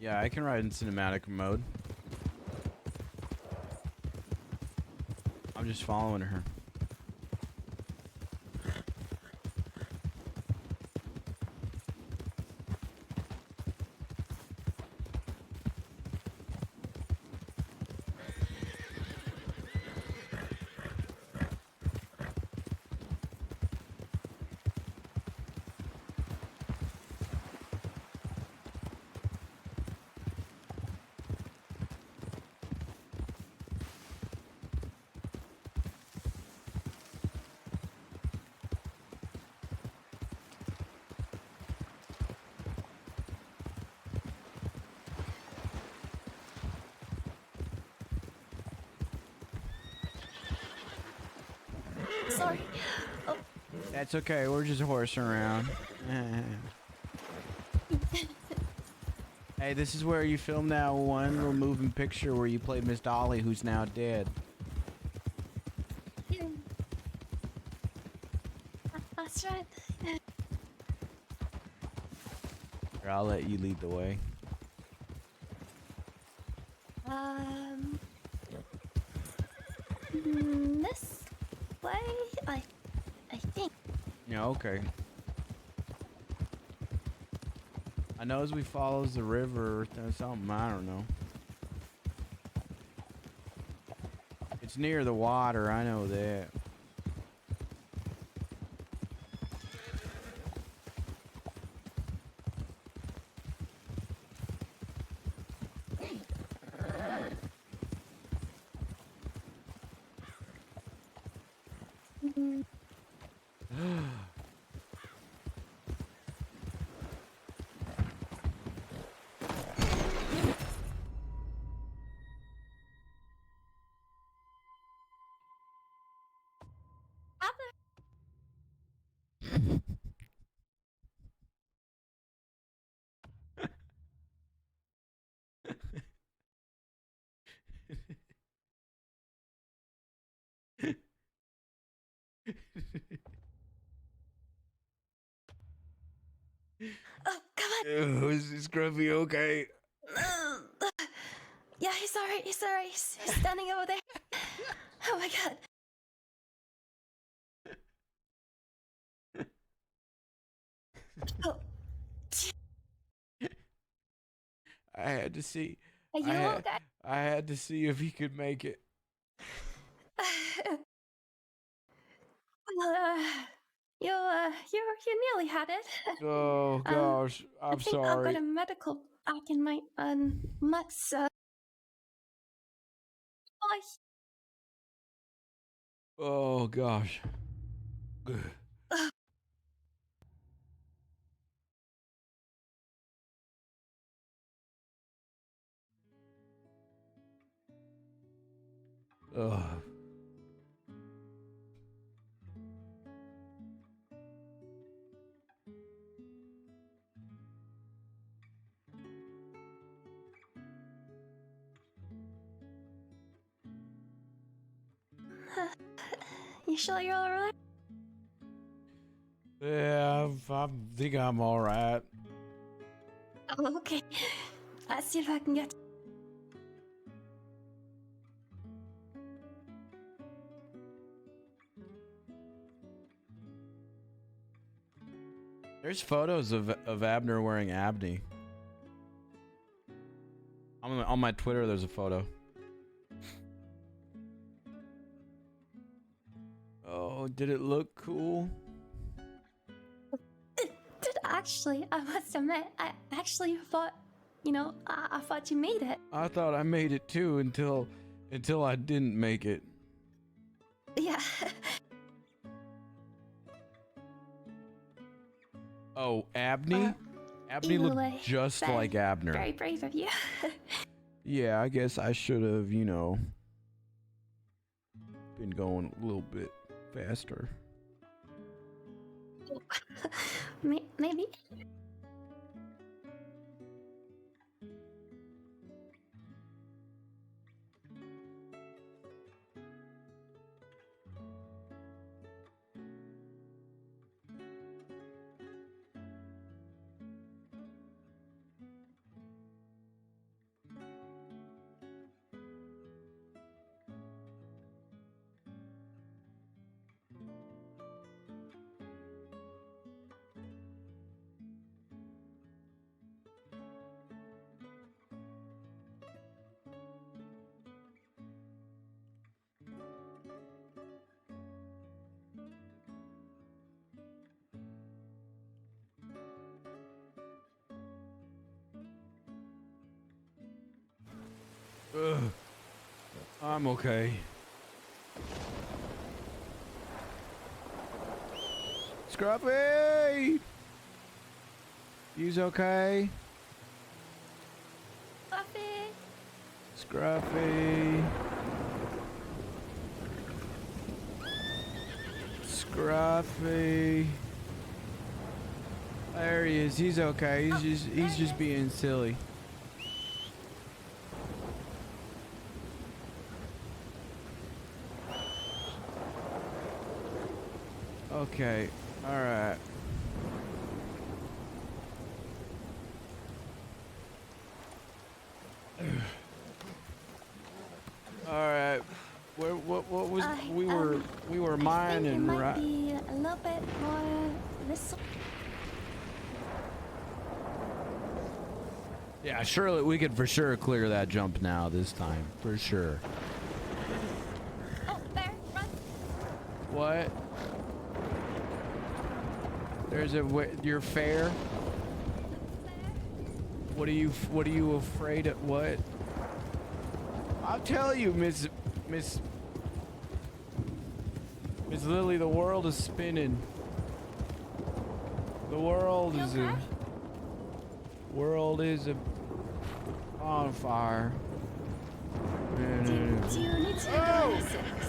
Yeah, I can ride in cinematic mode. I'm just following her. Sorry. Oh. That's okay. We're just horsing around. Hey, this is where you filmed that one little moving picture where you played Miss Dolly, who's now dead. That's right. Here, I'll let you lead the way. Yeah, okay. I know as we follows the river or something, I don't know. It's near the water, I know that. Oh, come on. Ew, is Scruffy okay? Yeah, he's alright. He's alright. He's standing over there. Oh my god. Oh, I had to see. are you okay? I had to see if he could make it. Well, you nearly had it. Oh gosh, I I'm think I've sorry. got a medical back in my mutts. Oh gosh. Ugh. You sure you're alright? Yeah, I think I'm all right. Oh, okay. Let's see if I can get. There's photos of Abner wearing Abney. On my Twitter, there's a photo. Oh, did it look cool? It did actually. I must admit, I actually thought, I thought you made it. I thought I made it too until I didn't make it. Yeah. Oh, Abney? Abney either looked way, just very, like Abner. Very brave of you. Yeah, I guess I should have, been going a little bit faster. Maybe. Ugh. I'm okay. Scruffy! He's okay? Fluffy. Scruffy. Scruffy. There he is. He's okay. He's just being silly. Okay. All right. All right. What was we were I think it mining, might right? be a little bit more Yeah, surely we could for sure clear that jump now this time. For sure. Oh, bear, run! What? There's you're fair? What are you afraid of? What? I'll tell you, Miss Lily, the world is spinning. The world is on fire. Do you need to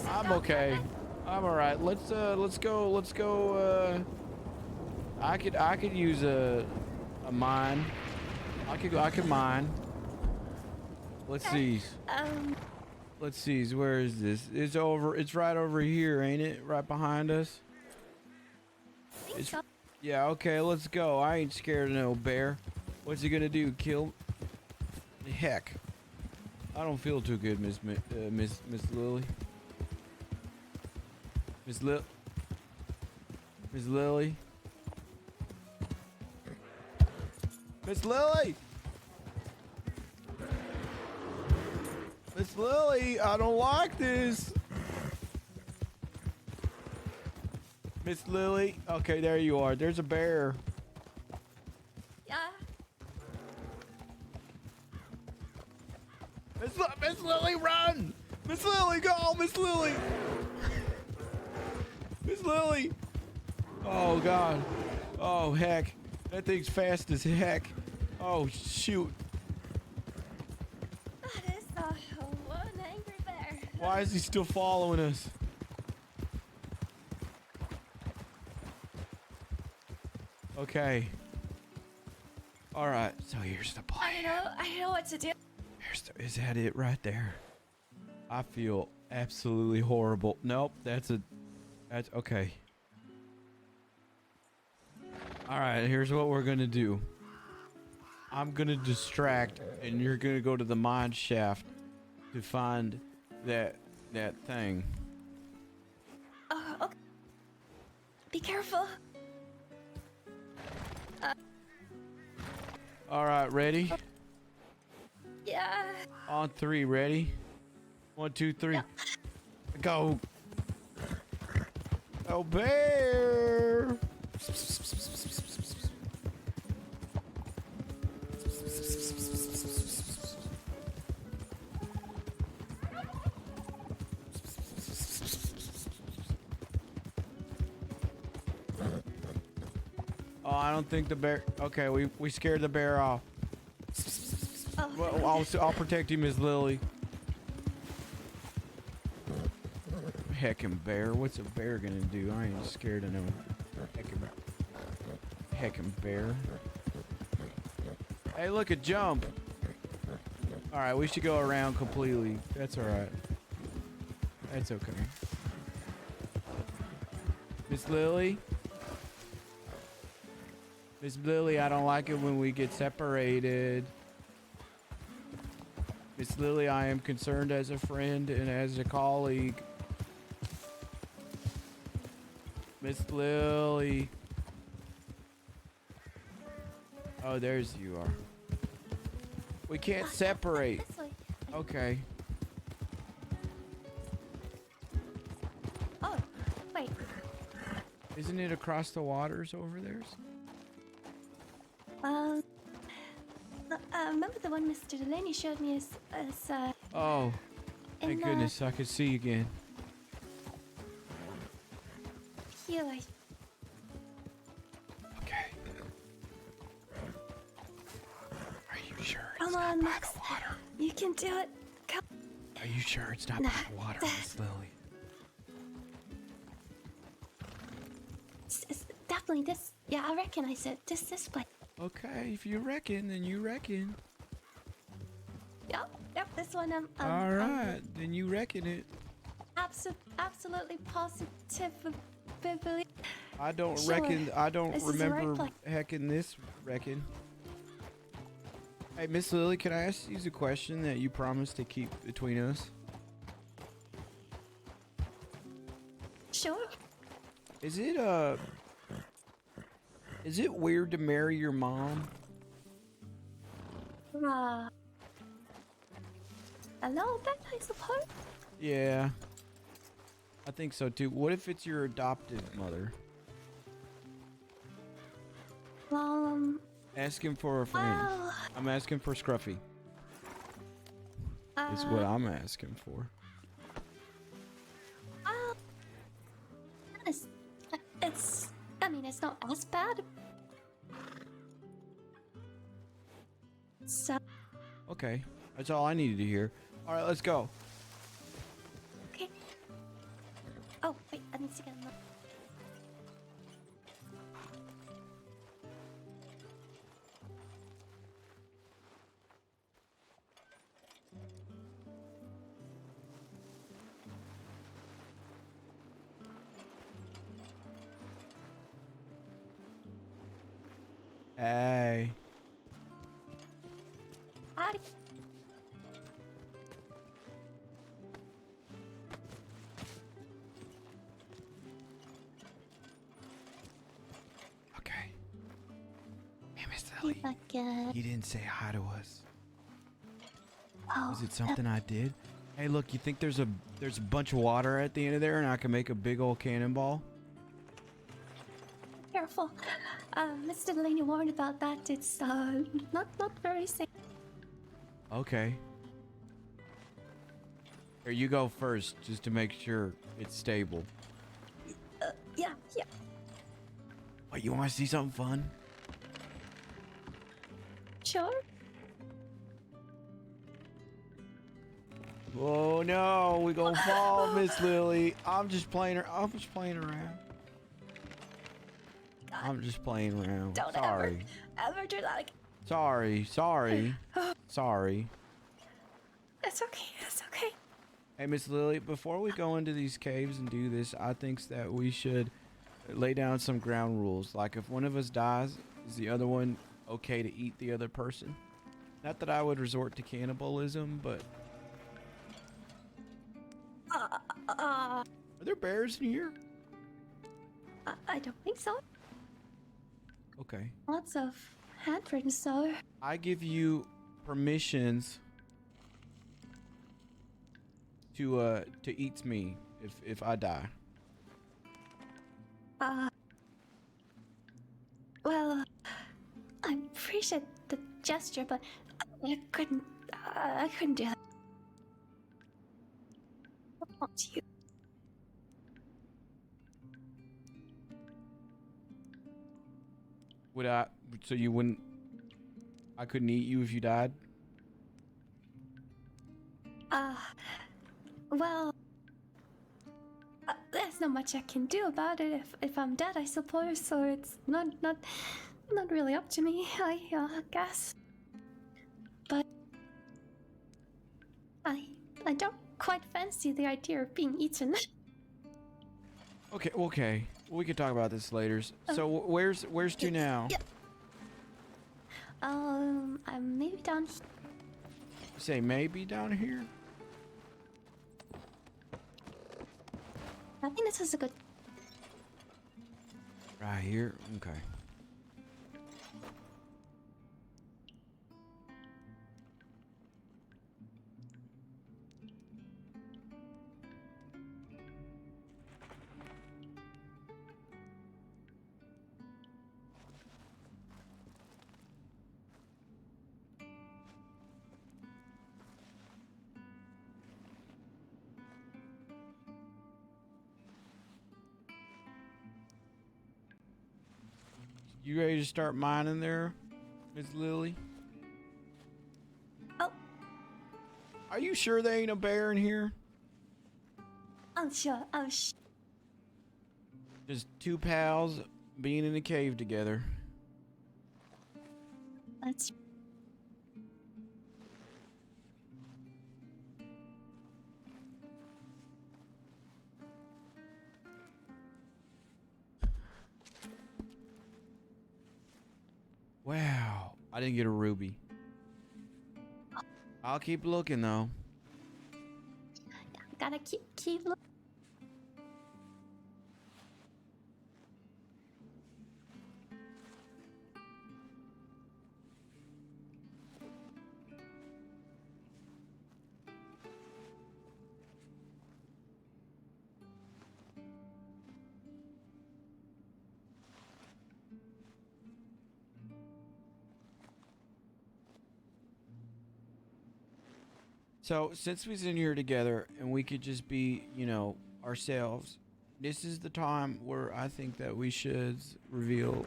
I'm okay. I'm all right. Let's go. I could use a mine. I could mine. Let's see. Let's see. Where is this? It's right over here, ain't it? Right behind us. Yeah. Okay. Let's go. I ain't scared of no bear. What's he gonna do? Kill? Heck. I don't feel too good, Miss Lily. Miss Lily. Miss Lily. Miss Lily. Miss Lily, I don't like this. Miss Lily. Okay, there you are. There's a bear. Yeah. Miss Lily, run! Miss Lily, go! Miss Lily! Miss Lily! Oh, God. Oh, heck. That thing's fast as heck. Oh, shoot. That is one angry bear. Why is he still following us? Okay. All right. So here's the plan. I know what to do. Is that it right there? I feel absolutely horrible. Nope. That's okay. All right. Here's what we're going to do. I'm going to distract and you're going to go to the mine shaft to find that thing. Okay. Be careful. All right, ready? Yeah. On 3, ready? 1, 2, 3. Yeah. Go. Oh, bear. Oh, I don't think the bear. Okay, we scared the bear off. Oh, well, I'll protect you, Miss Lily. Heckin' bear. What's a bear gonna do? I ain't scared of no heckin' bear. Hey, look, a jump. All right, we should go around completely. That's all right. That's okay. Miss Lily. Miss Lily, I don't like it when we get separated. Miss Lily, I am concerned as a friend and as a colleague. Miss Lily. Oh, there's you are. We can't separate. Okay. Oh, wait. Isn't it across the waters over there? Remember the one Mr. Delaney showed me as oh, thank goodness I could see again. Here, okay. Are you sure it's come not on, by Max. the water? You can do it. Come. Are you sure it's not by the water, Miss Lily? It's definitely this. Yeah, I recognize it. This place. Okay, if you reckon, then you reckon. Yep, this one. All right, then you reckon it. Absolutely positive. I don't sure. reckon. I don't This is the right remember place. hecking this reckon. Hey, Miss Lily, can I ask you a question that you promised to keep between us? Sure. Is it weird to marry your mom? Hello, Ben, I suppose? Yeah. I think so too. What if it's your adopted mother? Asking for a friend. well, I'm asking for Scruffy. Is what I'm asking for. well, it's, I mean, it's not as bad. So, Okay. That's all I needed to hear. All right, let's go. okay. Oh, wait, I need to get another. Hey. Howdy. Okay. Hey, Miss Lily. You didn't say hi to us. Oh, Was it something I did? Hey, look, you think there's a bunch of water at the end of there and I can make a big old cannonball? Careful. Mr. Delaney warned about that. It's, not very safe. Okay. Here, you go first, just to make sure it's stable. Yeah. What, you want to see something fun? Sure. Oh no, we gonna fall, Miss Lily. I'm just playing around. I'm just playing around. Don't Sorry. ever do that again. Sorry. Sorry. It's okay. Hey, Miss Lily, before we go into these caves and do this, I think that we should lay down some ground rules. Like, if one of us dies, is the other one okay to eat the other person? Not that I would resort to cannibalism, but... Are there bears in here? I don't think so. Okay. Lots of handprints, though. I give you permissions to eat me if I die. Well, I appreciate the gesture, but I couldn't do that. Not you. Would I? So you wouldn't? I couldn't eat you if you died? Well, there's not much I can do about it if I'm dead, I suppose. So it's not really up to me, I guess. But I don't quite fancy the idea of being eaten. Okay. We can talk about this later. So where's to now? Yeah. I'm maybe down here. You say maybe down here? I think this is a good. Right here? Okay. You ready to start mining there, Miss Lily? Oh. Are you sure there ain't a bear in here? I'm sure. Just two pals being in a cave together. That's. Wow, I didn't get a ruby. I'll keep looking though. Gotta keep looking. So since we's in here together and we could just be, you know, ourselves, this is the time where I think that we should reveal.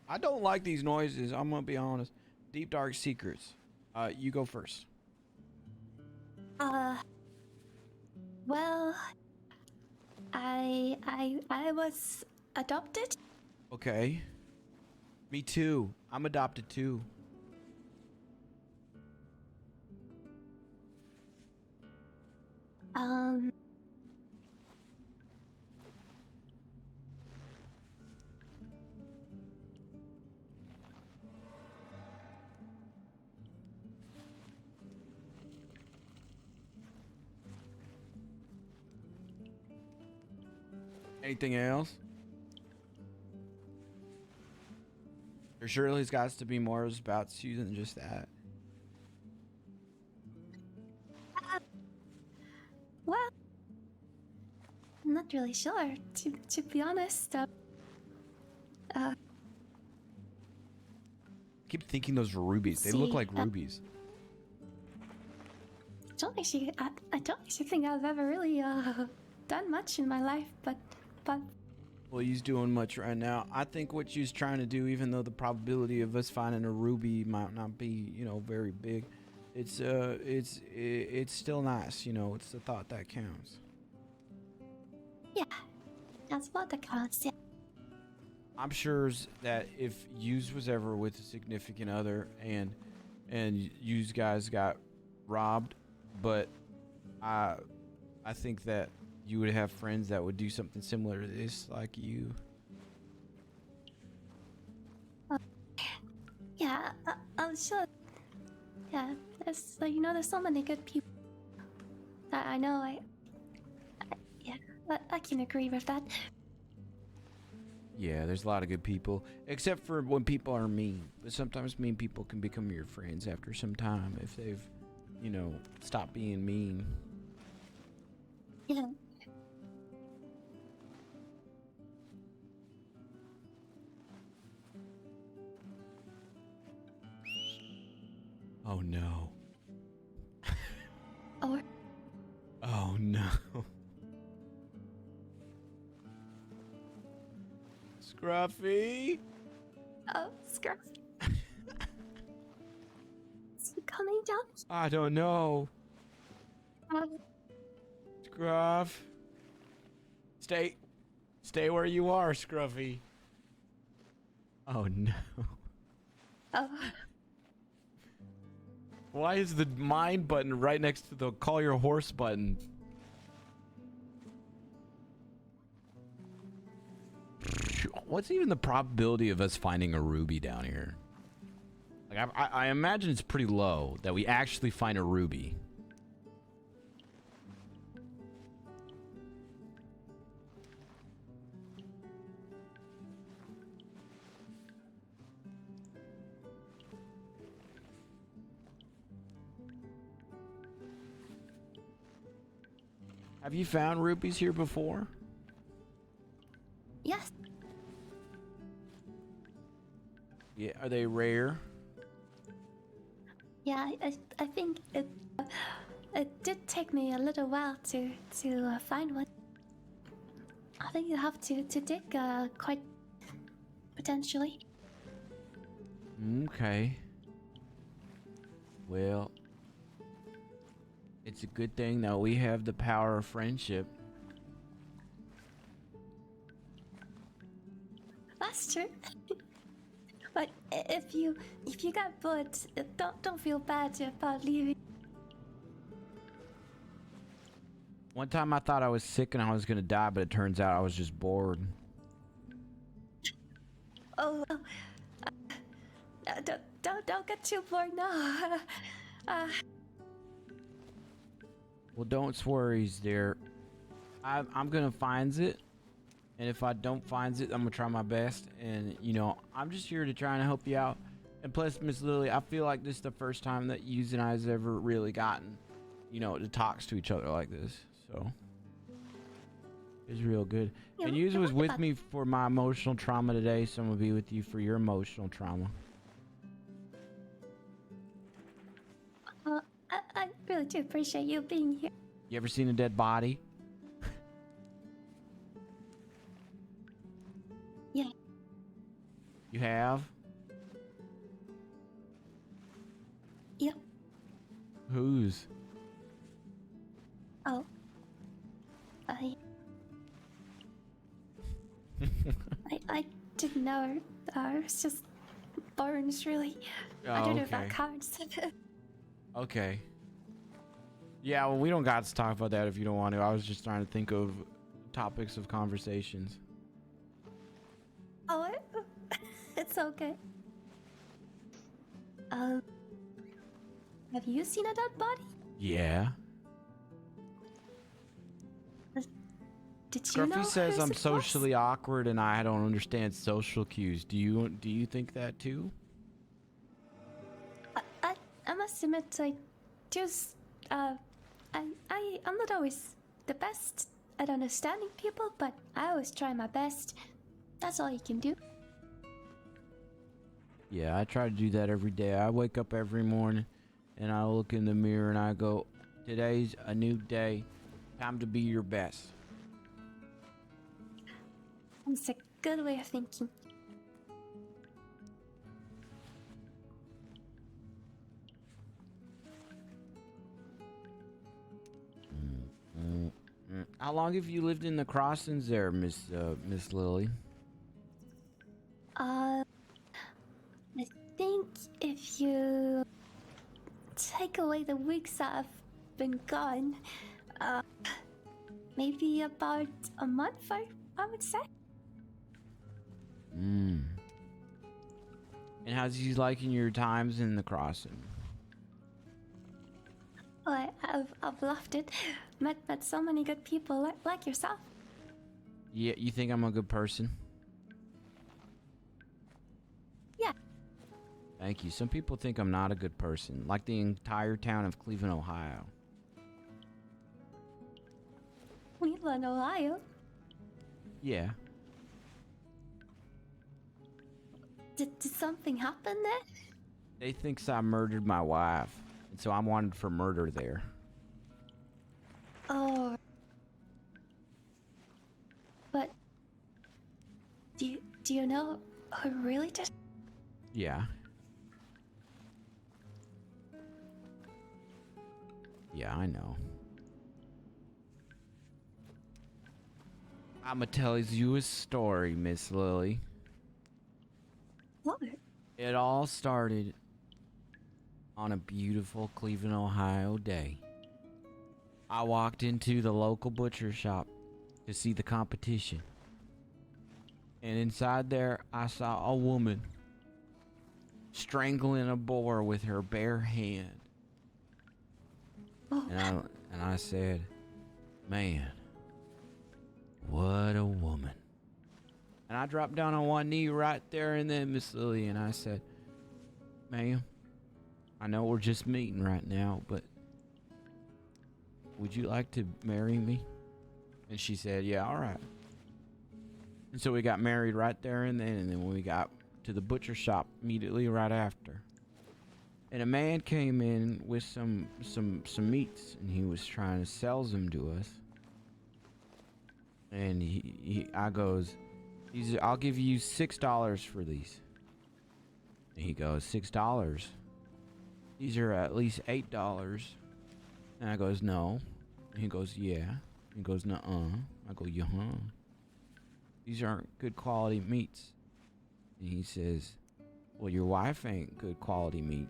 I don't like these noises. I'm gonna be honest. Deep dark secrets. You go first. Well, I was adopted. Okay. Me too. I'm adopted too. Anything else? There surely's got to be more about you than just that. Well, I'm not really sure, to be honest. Keep thinking those are rubies. They look like rubies. I don't actually think I've ever really done much in my life, but Well, he's doing much right now. I think what she's trying to do, even though the probability of us finding a ruby might not be, you know, very big, it's still nice, you know. It's the thought that counts. yeah, that's what the counts. Yeah. I'm sure that if yous was ever with a significant other and yous guys got robbed, but I think that you would have friends that would do something similar to this, like you. Yeah, I'm sure. Yeah, there's you know, there's so many good people that I know. Yeah, I can agree with that. Yeah, there's a lot of good people, except for when people are mean. But sometimes mean people can become your friends after some time if they've, you know, stopped being mean. Yeah. Oh no. Or Oh no. Scruffy? oh, Scruff. Is he coming down? I don't know. Um, Scruff. Stay where you are, Scruffy. Oh no. oh, Why is the mine button right next to the call your horse button? What's even the probability of us finding a ruby down here? Like I imagine it's pretty low that we actually find a ruby. Have you found rubies here before? yes. Yeah, are they rare? Yeah, I think it did take me a little while to find one. I think you have to dig quite potentially. Okay. Well, it's a good thing that we have the power of friendship. That's true. But if you got bored, don't feel bad about leaving. One time I thought I was sick and I was gonna die, but it turns out I was just bored. Oh, don't get too bored now. Well, don't worry, dear. I'm gonna find it, and if I don't find it, I'm gonna try my best. And you know, I'm just here to try and help you out. And plus, Miss Lily, I feel like this is the first time that you and I has ever really gotten, you know, to talk to each other like this. So it's real good. Yeah, And you yeah, was what with about- me for my emotional trauma today, so I'm gonna be with you for your emotional trauma. I really do appreciate you being here. You ever seen a dead body? Yeah. You have? Yep. Whose? Oh. I didn't know. It was just bones, really. I don't know if that okay. counts. Okay. Yeah, well, we don't got to talk about that if you don't want to. I was just trying to think of topics of conversations. Oh, it's okay. Have you seen a dead body? Yeah. Did you know Scruffy says whose I'm it was? socially awkward and I don't understand social cues. Do you think that too? I must admit, like, just I'm not always the best at understanding people, but I always try my best. That's all you can do. Yeah, I try to do that every day. I wake up every morning and I look in the mirror and I go, today's a new day. Time to be your best. It's a good way of thinking. How long have you lived in the crossings there, Miss Lily? I think if you take away the weeks that I've been gone, maybe about a month, I would say. And how's you liking your times in the crossing? Well, I've loved it. Met so many good people like yourself. Yeah, you think I'm a good person? Yeah. Thank you. Some people think I'm not a good person, like the entire town of Cleveland, Ohio. Cleveland, Ohio. Yeah. Did something happen there? They think I murdered my wife, and so I'm wanted for murder there. Oh. But do you know who really did? Yeah. Yeah, I know. I'ma tell you a story, Miss Lily. What? It all started on a beautiful Cleveland, Ohio day. I walked into the local butcher shop to see the competition. And inside there, I saw a woman strangling a boar with her bare hand. Oh. And I said, man, what a woman. And I dropped down on one knee right there and then, Miss Lily, and I said, ma'am, I know we're just meeting right now, but would you like to marry me? And she said, yeah, all right. And so we got married right there and then we got to the butcher shop immediately right after. And a man came in with some meats, and he was trying to sell them to us. And I goes, I'll give you $6 for these. And he goes, $6? These are at least $8. And I goes, no. And he goes, yeah. He goes, nuh-uh. I go, yeah. These aren't good quality meats. And he says, well, your wife ain't good quality meat.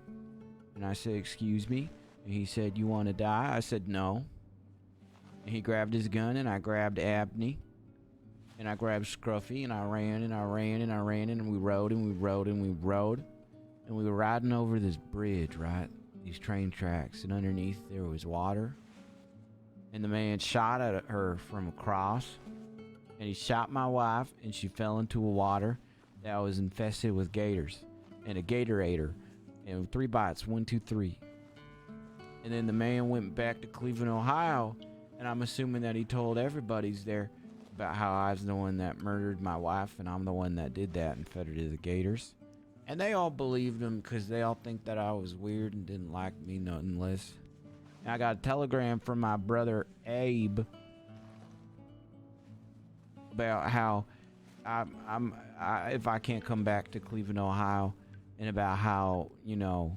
And I said, excuse me? And he said, you want to die? I said, no. And he grabbed his gun, and I grabbed Abner. And I grabbed Scruffy, and I ran, and I ran, and I ran, and we rode, and we rode, and we rode. And we were riding over this bridge, right? These train tracks, and underneath there was water. And the man shot at her from across. And he shot my wife, and she fell into a water that was infested with gators. And a gator ate her. And 3 bites, 1, 2, 3. And then the man went back to Cleveland, Ohio. And I'm assuming that he told everybody's there about how I was the one that murdered my wife, and I'm the one that did that and fed her to the gators. And they all believed him because they all think that I was weird and didn't like me nothing less. And I got a telegram from my brother Abe about how if I can't come back to Cleveland, Ohio, and about how, you know,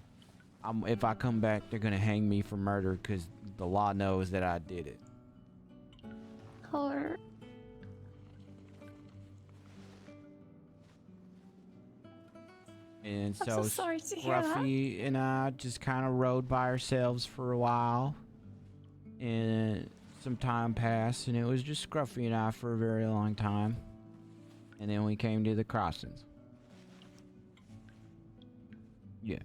if I come back, they're gonna hang me for murder because the law knows that I did it. Or And I'm so so sorry to hear that. Scruffy and I just kind of rode by ourselves for a while, and some time passed, and it was just Scruffy and I for a very long time, and then we came to the crossings. Yeah.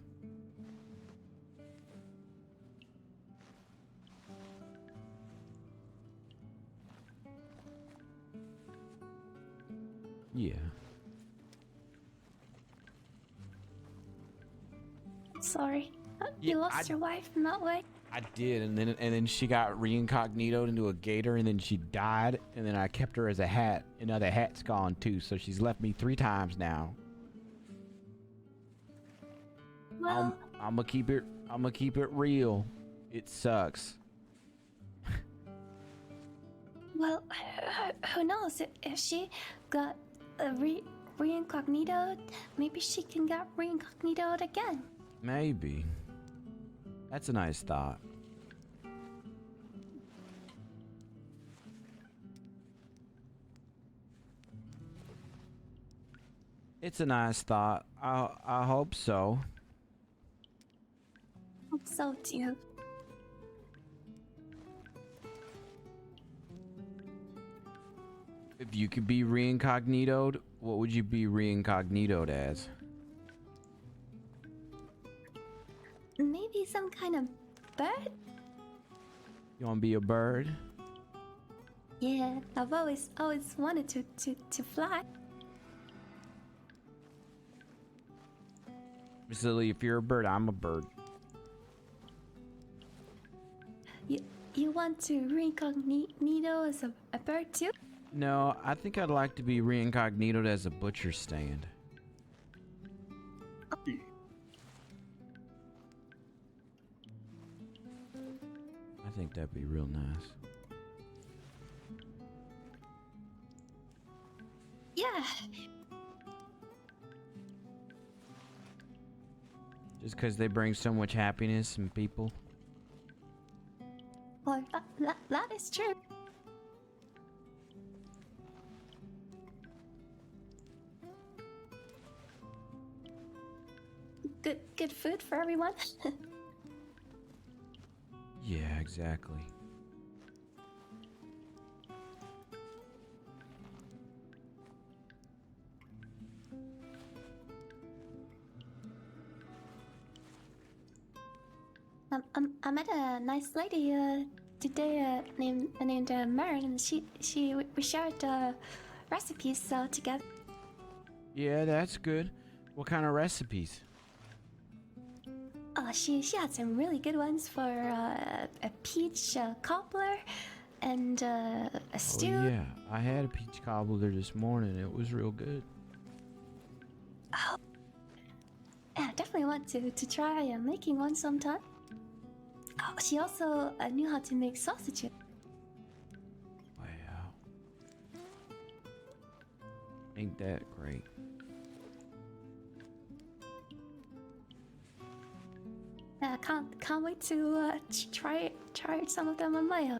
Yeah. Sorry. Yeah, You lost your wife in that way? I did, and then she got reincognitoed into a gator, and then she died, and then I kept her as a hat, and now the hat's gone too, so she's left me 3 times now. Well, I'm gonna keep it real. It sucks. well, who knows? If she got reincognitoed, maybe she can get reincognitoed again. Maybe. That's a nice thought. It's a nice thought. I hope so. Hope so too. If you could be reincognitoed, what would you be reincognitoed as? Maybe some kind of bird? You want to be a bird? Yeah, I've always wanted to fly. Miss Lily, if you're a bird, I'm a bird. You want to reincognito as a bird too? No, I think I'd like to be reincognitoed as a butcher stand. I think that'd be real nice. Yeah. Just because they bring so much happiness in people. Well, that is true. Good food for everyone. Yeah, exactly. I met a nice lady today named Maren, and we shared recipes together. Yeah, that's good. What kind of recipes? She had some really good ones for a peach cobbler and a stew. Oh yeah, I had a peach cobbler this morning. It was real good. Oh, yeah, I definitely want to try making one sometime. Oh, she also knew how to make sausages. Wow. Ain't that great? I can't wait to try some of them on my own.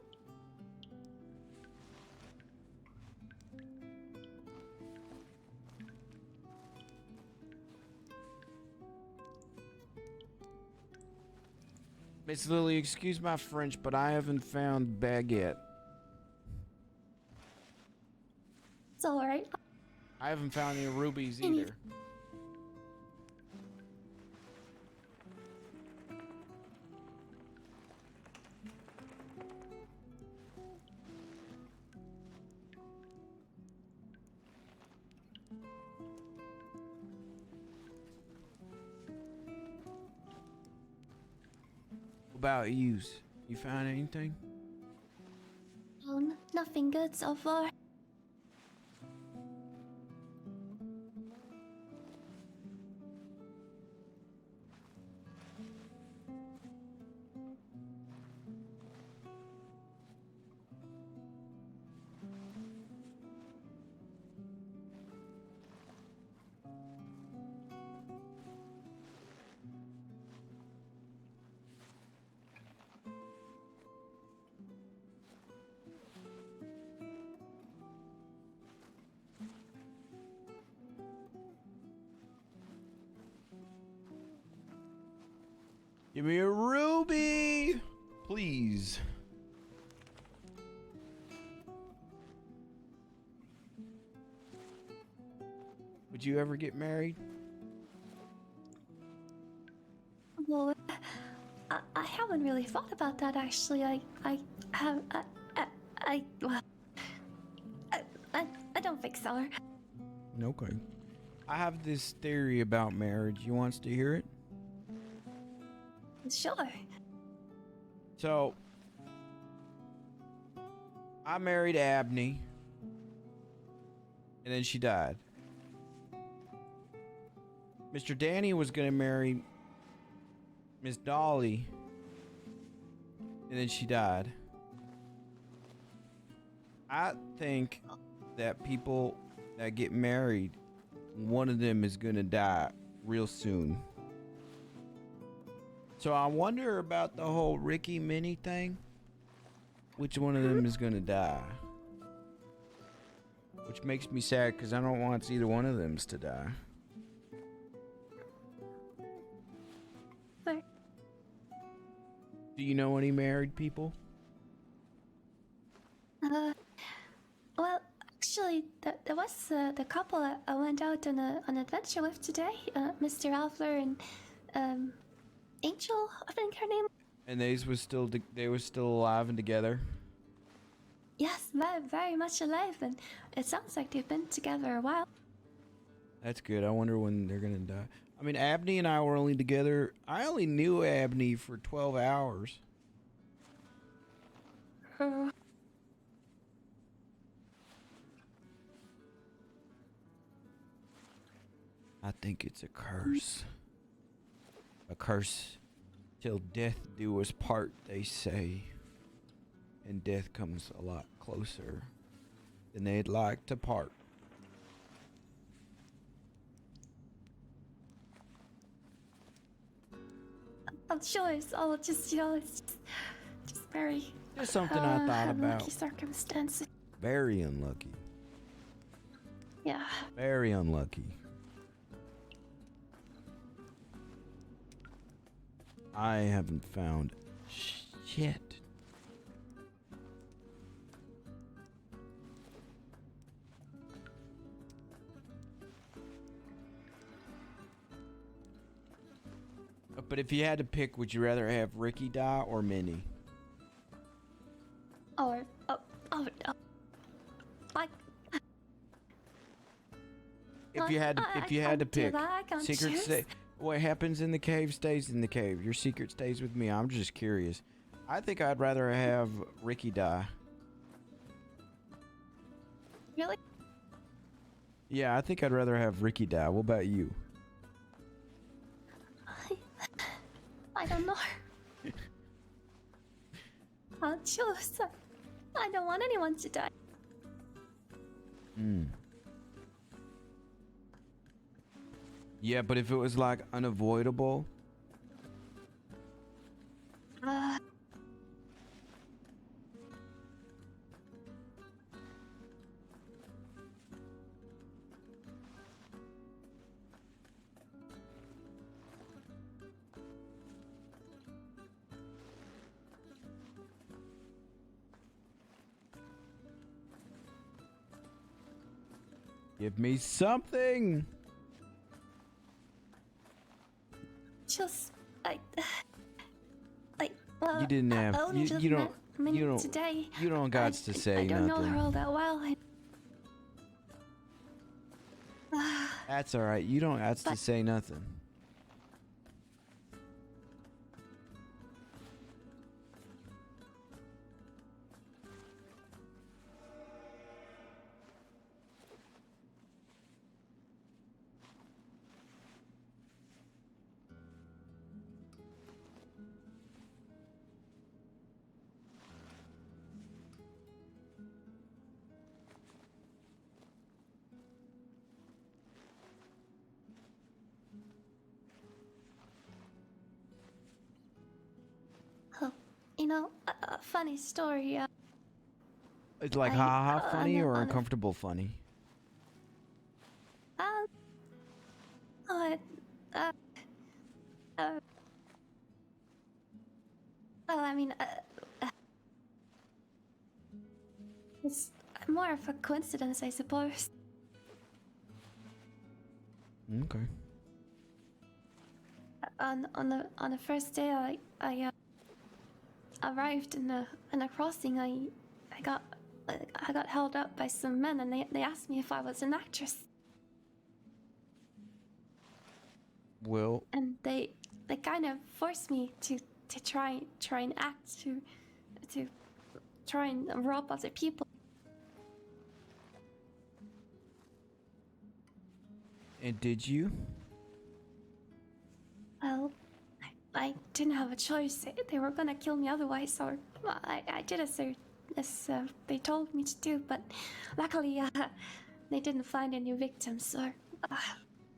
Miss Lily, excuse my French, but I haven't found baguette. It's alright. I haven't found any rubies either. What about yous? You found anything? Nothing good so far. Give me a ruby, please. Would you ever get married? Well, I haven't really thought about that actually. Well, I don't think so. Okay. I have this theory about marriage. You wants to hear it? Sure. So, I married Abney, and then she died. Mr. Danny was gonna marry Miss Dolly, and then she died. I think that people that get married, one of them is gonna die real soon. So I wonder about the whole Ricky Minnie thing. Which one of them is gonna die? Which makes me sad because I don't want either one of them to die. But Do you know any married people? well, actually, there was the couple I went out on an adventure with today. Mr. Alfler and Angel, I think her name. And they were still alive and together. Yes, very, very much alive, and it sounds like they've been together a while. That's good. I wonder when they're gonna die. I mean, Abney and I were only together. I only knew Abney for 12 hours. I think it's a curse. A curse till death do us part, they say. And death comes a lot closer than they'd like to part. I'm sure it's all just, it's just very... Just something I thought about. Unlucky circumstances. Very unlucky. Yeah. Very unlucky. I haven't found shit. But if you had to pick, would you rather have Ricky die or Minnie? Or, like... If you had to pick, I can't secret choose. stay. What happens in the cave stays in the cave. Your secret stays with me. I'm just curious. I think I'd rather have Ricky die. Really? Yeah, I think I'd rather have Ricky die. What about you? I don't know. I'll choose. I don't want anyone to die. Yeah, but if it was like unavoidable. Give me something. Just, well, You didn't have. I only just You met Minnie don't. today. You don't got to say I don't know nothing. her all that well. That's all right. You don't have to say nothing. You know, a funny story. It's like I- ha funny or on a- uncomfortable funny. mean, it's more of a coincidence, I suppose. Okay. On the first day I arrived in the crossing, I got held up by some men, and they asked me if I was an actress. Well, And they kind of forced me to try and act, to try and rob other people. and did you? Well, I didn't have a choice. They were gonna kill me otherwise, so I did as they told me to do. But luckily, they didn't find any victims, so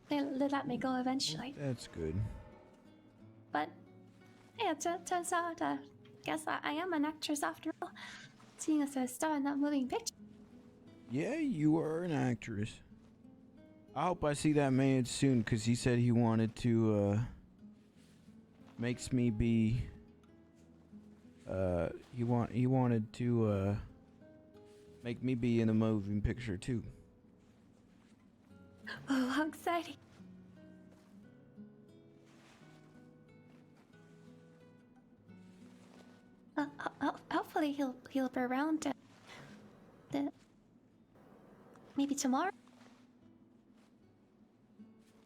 they let me go eventually. That's good. But yeah, turns out, guess I am an actress after all, seeing as a star in that moving picture. Yeah, you are an actress. I hope I see that man soon, because he said he wanted to, makes me be, he wanted to, make me be in a moving picture too. Oh, how exciting. Hopefully he'll be around maybe tomorrow.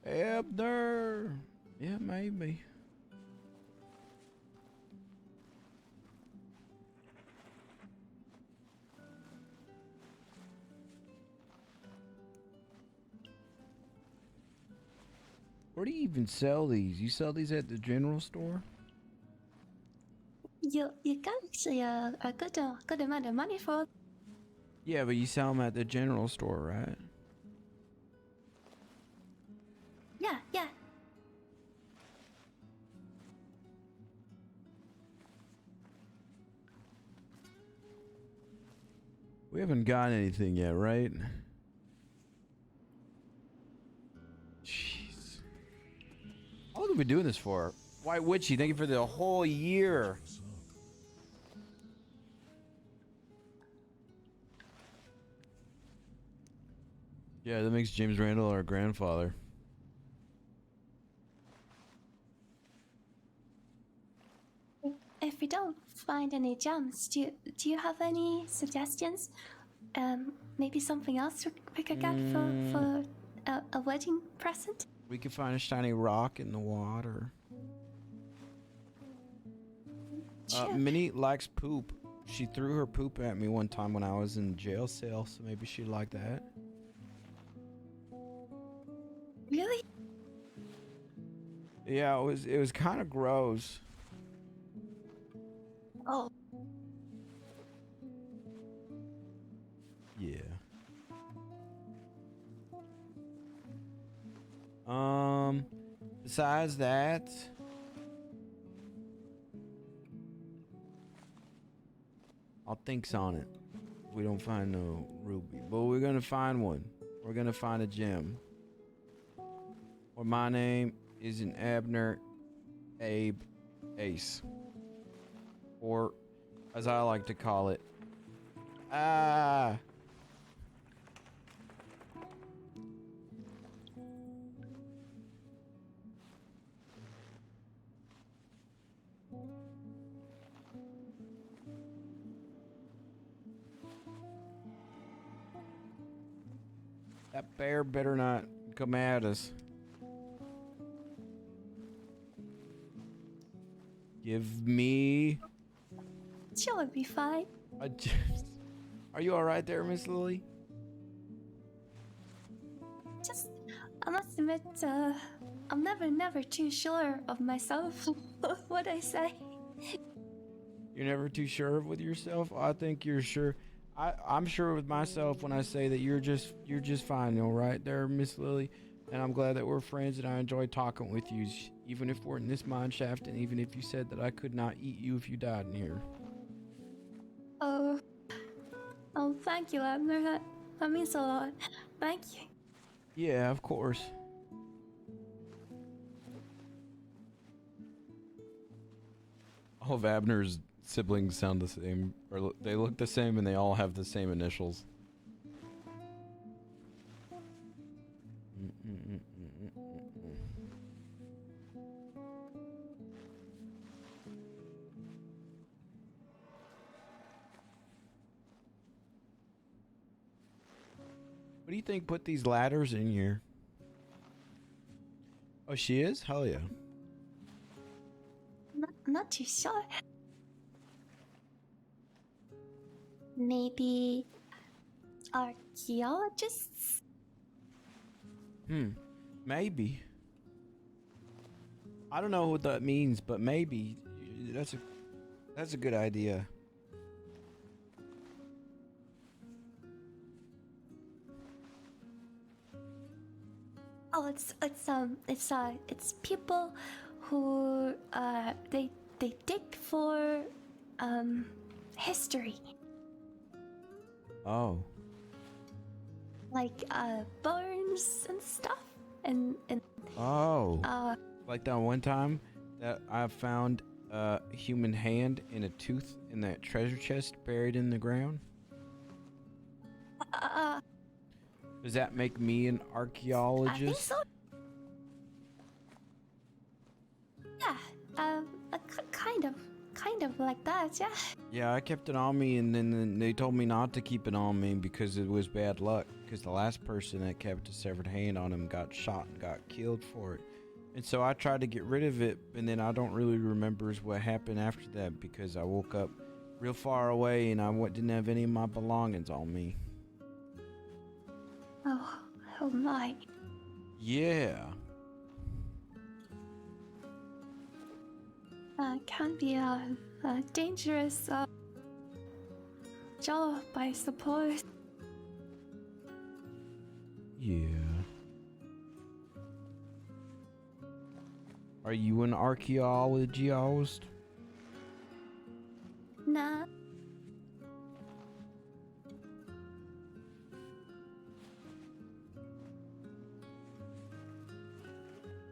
Abner. Yeah, maybe. Where do you even sell these? You sell these at the general store? You got actually a good amount of money for it. Yeah, but you sell them at the general store, right? Yeah. We haven't gotten anything yet, right? Jeez. How long have we been doing this for? White Witchy, thank you for the whole year. Yeah, that makes James Randall our grandfather. If we don't find any gems, do you have any suggestions? Maybe something else we could get for a wedding present? We could find a shiny rock in the water. Sure. Minnie likes poop. She threw her poop at me one time when I was in jail cell, so maybe she'd like that. Really? Yeah, it was kind of gross. Oh. Yeah. Besides that, I'll think on it. If we don't find no ruby, but we're gonna find one. We're gonna find a gem. Or my name isn't Abner, Abe, Ace, or as I like to call it, That bear better not come at us. Give me... She'll be fine. Are you alright there, Miss Lily? Just, I must admit, I'm never too sure of myself. What I say. You're never too sure with yourself? I think you're sure. I'm sure with myself when I say that you're just fine, all right there, Miss Lily. And I'm glad that we're friends and I enjoy talking with you, even if we're in this mine shaft and even if you said that I could not eat you if you died in here. Oh, thank you, Abner. That means a lot. Thank you. Yeah, of course. Oh, if Abner's siblings sound the same, or they look the same, and they all have the same initials. What do you think put these ladders in here? Oh, she is? Hell yeah. Not too sure. Maybe archaeologists? Maybe. I don't know what that means, but maybe. That's a good idea. Oh, it's people who they dig for history, Oh. like bones and stuff, and Oh. Like that one time that I found a human hand and a tooth in that treasure chest buried in the ground. Does that make me an archaeologist? I think so. Yeah, kind of like that, yeah. Yeah, I kept it on me, and then they told me not to keep it on me because it was bad luck. Because the last person that kept a severed hand on him got shot and got killed for it. And so I tried to get rid of it, and then I don't really remember what happened after that because I woke up real far away and I didn't have any of my belongings on me. Oh my. Yeah. Can be a dangerous job, I suppose. Yeah. Are you an archaeologist? Nah.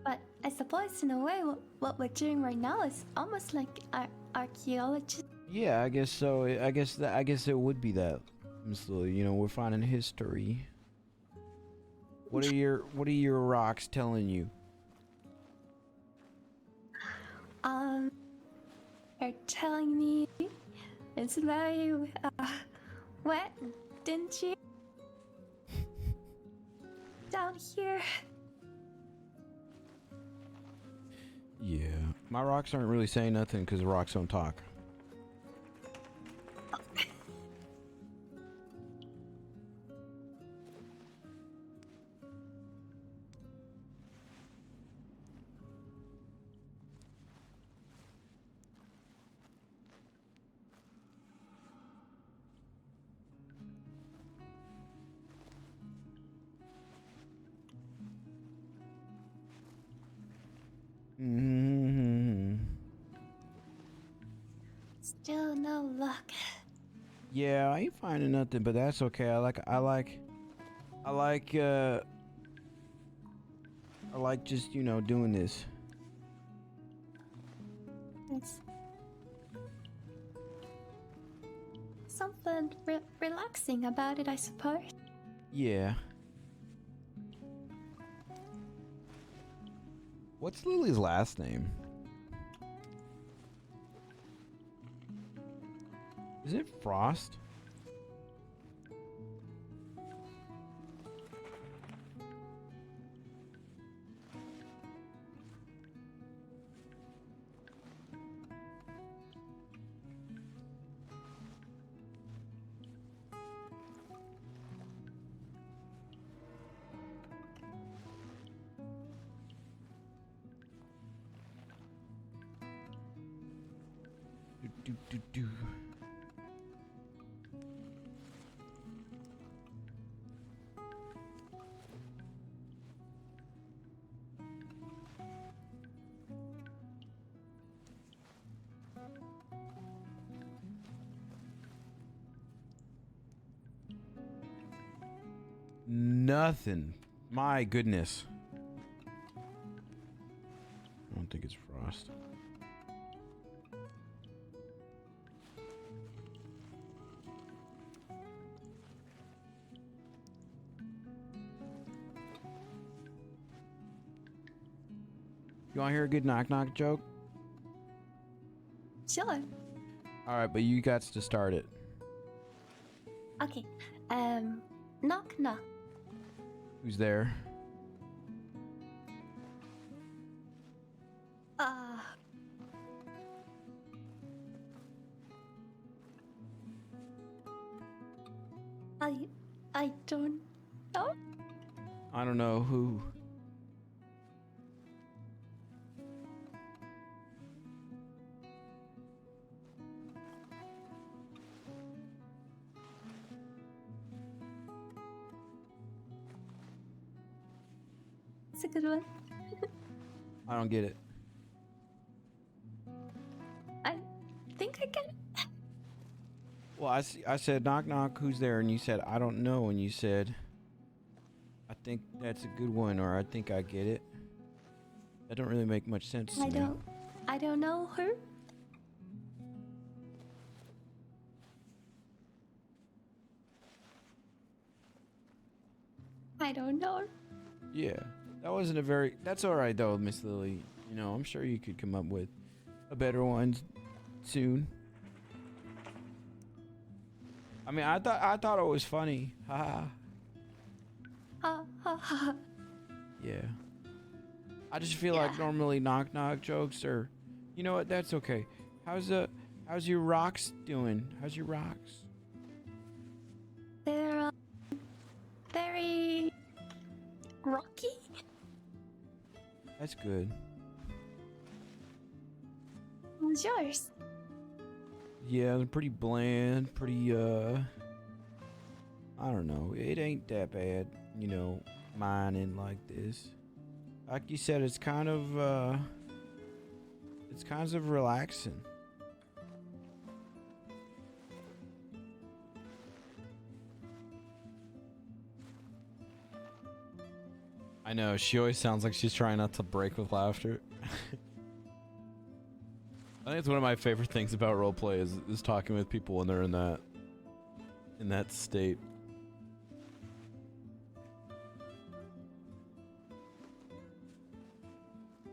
But I suppose in a way what we're doing right now is almost like archaeology. Yeah, I guess so. I guess it would be that. So, we're finding history. What are your rocks telling you? They're telling me it's very wet, didn't you? Down here. Yeah. My rocks aren't really saying nothing because the rocks don't talk. Still no luck. Yeah, I ain't finding nothing, but that's okay. I like just, doing this. It's something relaxing about it, I suppose. Yeah. What's Lily's last name? Is it Frost? Do. Nothing. My goodness. I don't think it's Frost. You want to hear a good knock knock joke? Sure. All right, but you got to start it. Okay. Knock knock. Who's there? I don't know. I don't know who. It's a good one. I don't get it. I think I get it. Well, I said knock knock, who's there? And you said I don't know, and you said I think that's a good one, or I think I get it. That don't really make much sense to me. I don't know her. I don't know her. Yeah, that wasn't a very. That's all right though, Miss Lily. You know, I'm sure you could come up with a better one soon. I mean, I thought it was funny. Ha Ha ha ha. Yeah. I just feel like normally knock knock jokes are, you know what? That's okay. How's your rocks doing? How's your rocks? They're very rocky. That's good. How's yours? Yeah, they're pretty bland, pretty I don't know. It ain't that bad, you know, mining like this. Like you said, it's kind of relaxing. I know, she always sounds like she's trying not to break with laughter. I think it's one of my favorite things about roleplay is talking with people when they're in that state.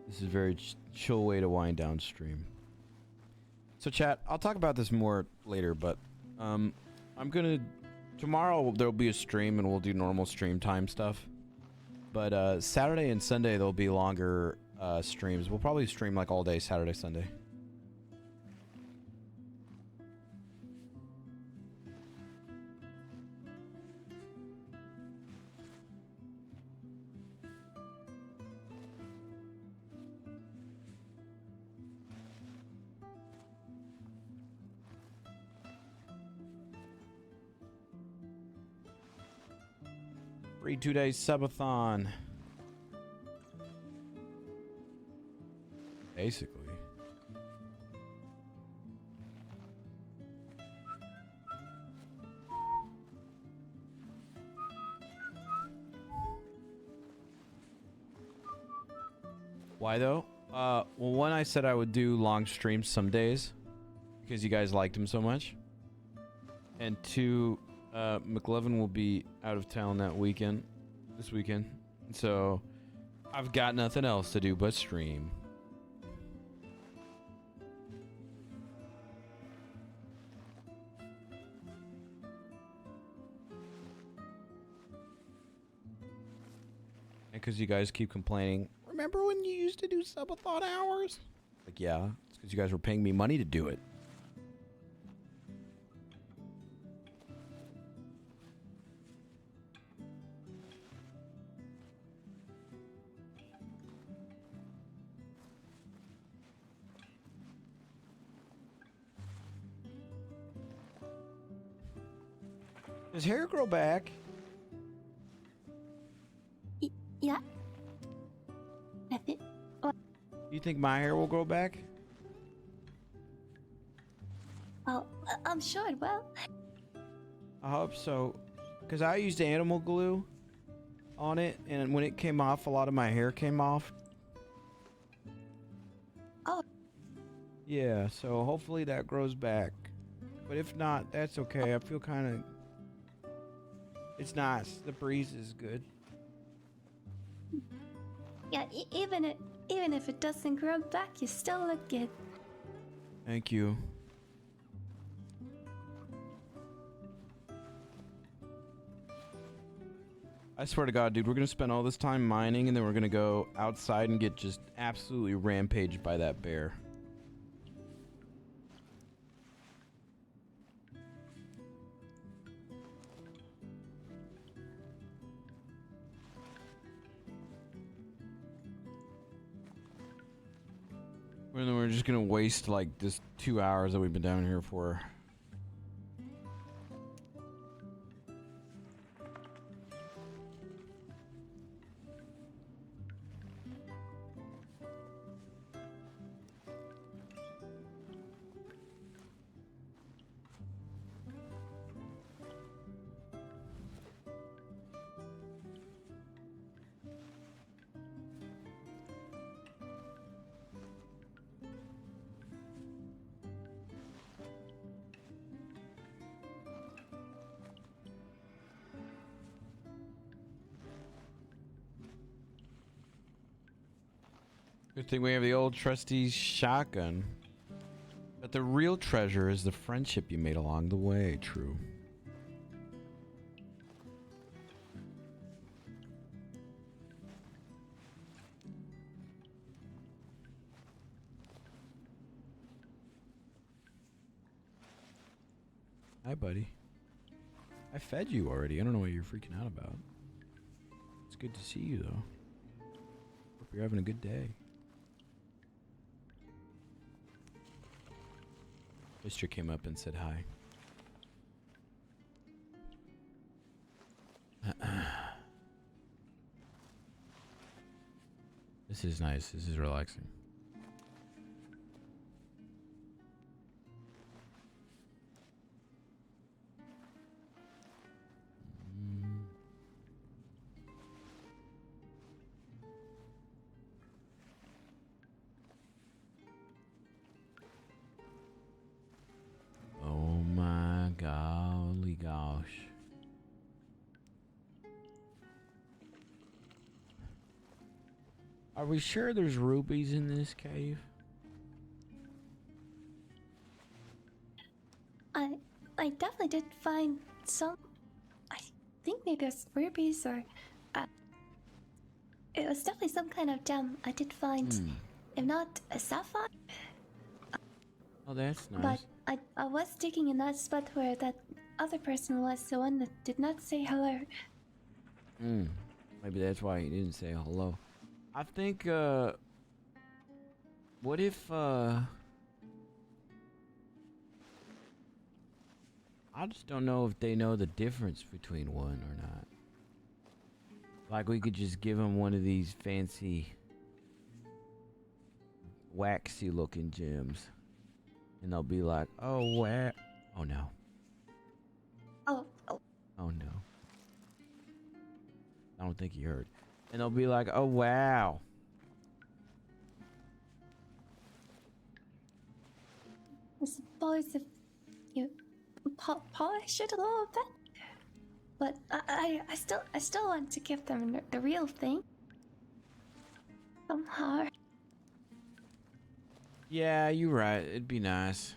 This is a very chill way to wind down stream. So chat, I'll talk about this more later, but tomorrow there'll be a stream and we'll do normal stream time stuff. But Saturday and Sunday there'll be longer streams. We'll probably stream like all day Saturday, Sunday. Free 2 days subathon. Basically. Why though? Well, one, I said I would do long streams some days because you guys liked them so much. And two, McLovin will be out of town this weekend. So I've got nothing else to do but stream. And because you guys keep complaining, remember when you used to do subathon hours? Like, yeah, it's because you guys were paying me money to do it. Does hair grow back? Yeah. I think. You think my hair will grow back? Well, I'm sure it will. I hope so. Because I used animal glue on it, and when it came off, a lot of my hair came off. Oh. Yeah, so hopefully that grows back. But if not, that's okay. I feel kind of... It's nice. The breeze is good. Yeah, even Even if it doesn't grow back, you still look good. Thank you. I swear to God, dude, we're gonna spend all this time mining and then we're gonna go outside and get just absolutely rampaged by that bear. And then we're just gonna waste like this 2 hours that we've been down here for. Good thing we have the old trusty shotgun. But the real treasure is the friendship you made along the way, True. Hi, buddy. I fed you already. I don't know what you're freaking out about. It's good to see you, though. Hope you're having a good day. Mister came up and said hi. This is nice. This is relaxing. Oh my golly gosh. Are we sure there's rubies in this cave? I definitely did find some. I think maybe it's rubies or it was definitely some kind of gem I did find. If not a sapphire. Oh, that's nice. But I was digging in that spot where that other person was, the one that did not say hello. Maybe that's why he didn't say hello. I think, what if, I just don't know if they know the difference between one or not. Like, we could just give them one of these fancy, waxy looking gems. And they'll be like, oh, wow. Oh, no. Oh. Oh, no. I don't think he heard. And they'll be like, oh, wow. I suppose if you polish it a little bit. But I still want to give them the real thing. Somehow. Yeah, you're right. It'd be nice.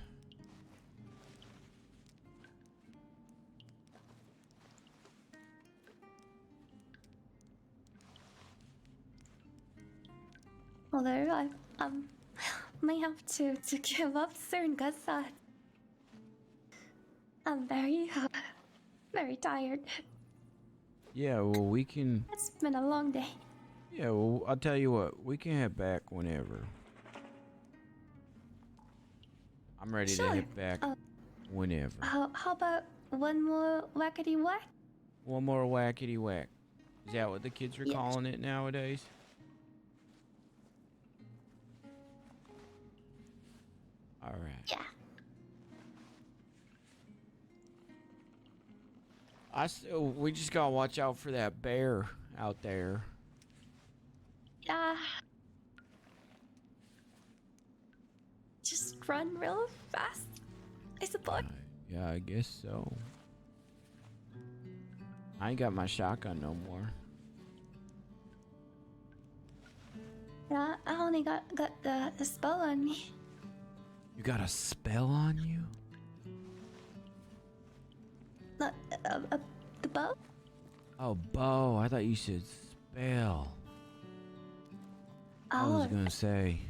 Although I may have to give up soon because I'm very tired. Yeah, well, we can... It's been a long day. Yeah, well, I'll tell you what. We can head back whenever. I'm ready to head back whenever. How about one more whackety whack? One more whackety whack. Is that what the kids are calling it nowadays? All right. Yeah. We just gotta watch out for that bear out there. Yeah. Just run real fast, I suppose. Yeah, I guess so. I ain't got my shotgun no more. Yeah, I only got the spell on me. You got a spell on you? The bow? Oh, bow. I thought you said spell. I was gonna say.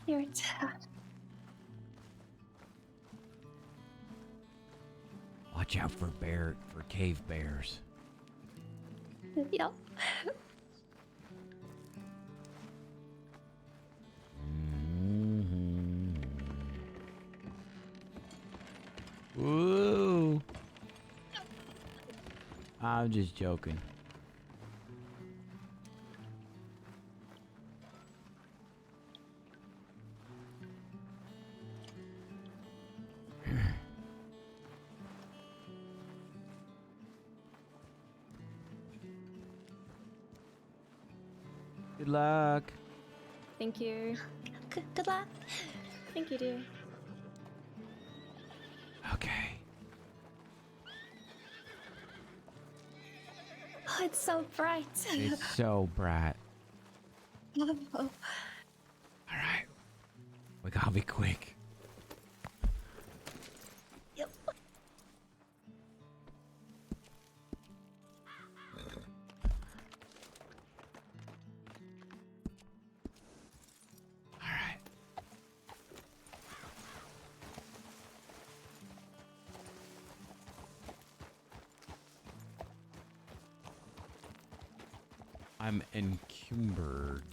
Your turn. Watch out for cave bears. Yep. Ooh. I'm just joking. Good luck. Thank you. Good luck. Thank you, dear. Okay. Oh, it's so bright. It's so bright. Oh. Alright. We gotta be quick. Yep. Alright. I'm encumbered.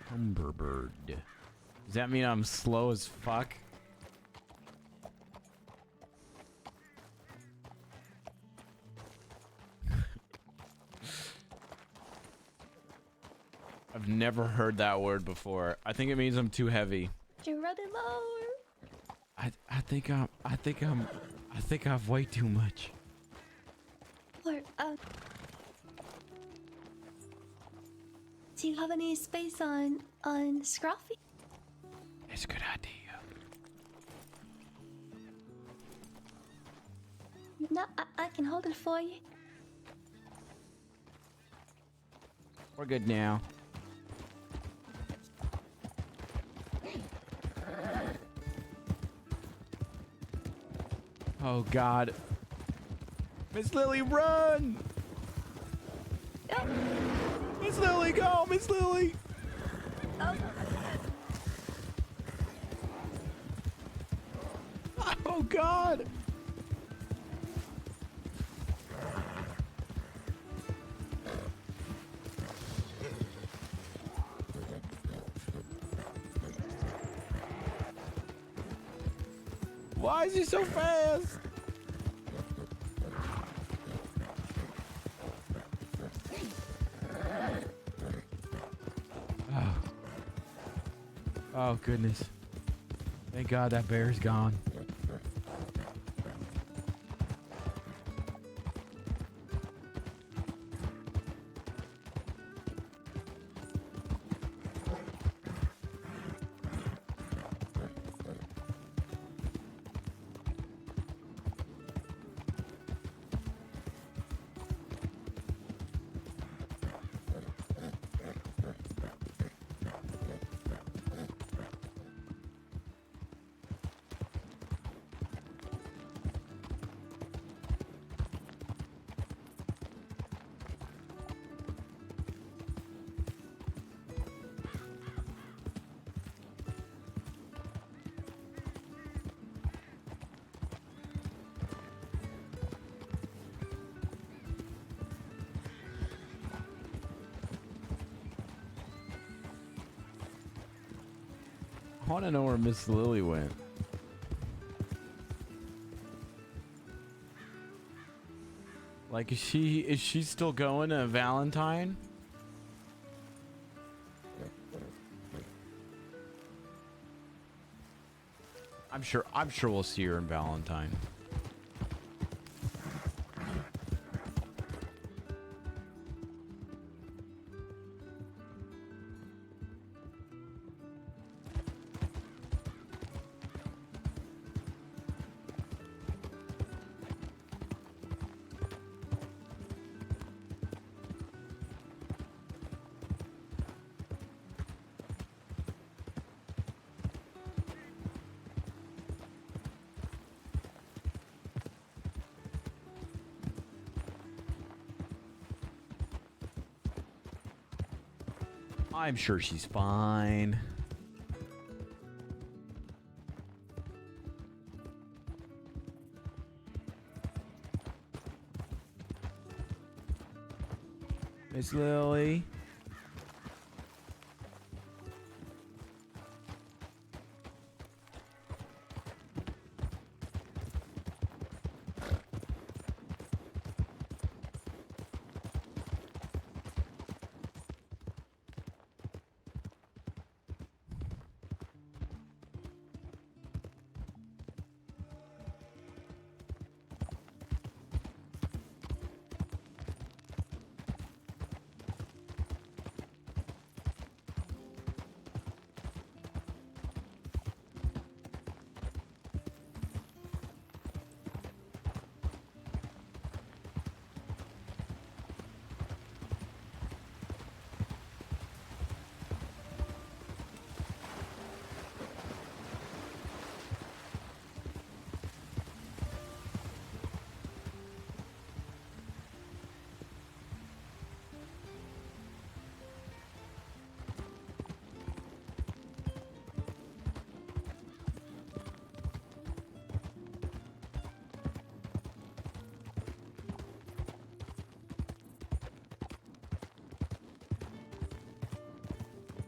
Cumberbird. Does that mean I'm slow as fuck? I've never heard that word before. I think it means I'm too heavy. You're running low. I think I've way too much. Or, do you have any space on Scruffy? It's a good idea. No, I can hold it for you. We're good now. Oh God. Miss Lily, run! Miss Lily, go! Miss Lily! Oh God! Why is he so fast? Oh. Oh goodness. Thank God that bear's gone. I want to know where Miss Lily went. Like, is she still going to Valentine? I'm sure we'll see her in Valentine. I'm sure she's fine. Miss Lily.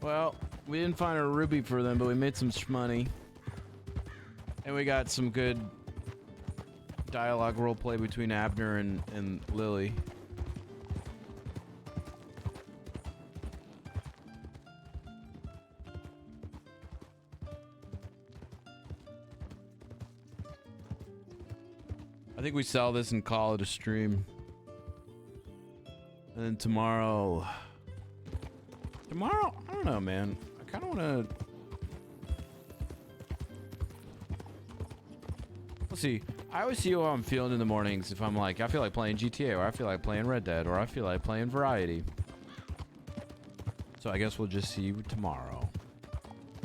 Well, we didn't find a ruby for them, but we made some money. And we got some good dialogue roleplay between Abner and Lily. I think we sell this and call it a stream. And then tomorrow... Tomorrow? I don't know, man. I kind of want to... Let's see. I always see how I'm feeling in the mornings. If I'm like, I feel like playing GTA, or I feel like playing Red Dead, or I feel like playing Variety. So I guess we'll just see tomorrow.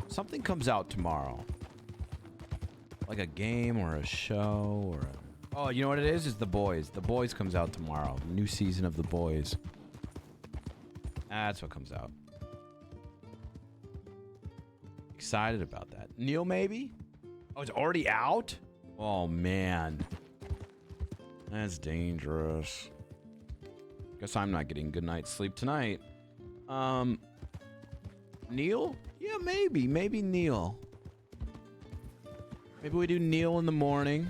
Something comes out tomorrow. Like a game or a show or a... Oh, you know what it is? It's The Boys. The Boys comes out tomorrow. New season of The Boys. That's what comes out. Excited about that. Neil, maybe? Oh, it's already out? Oh, man. That's dangerous. Guess I'm not getting good night's sleep tonight. Neil? Yeah, maybe. Maybe Neil. Maybe we do Neil in the morning.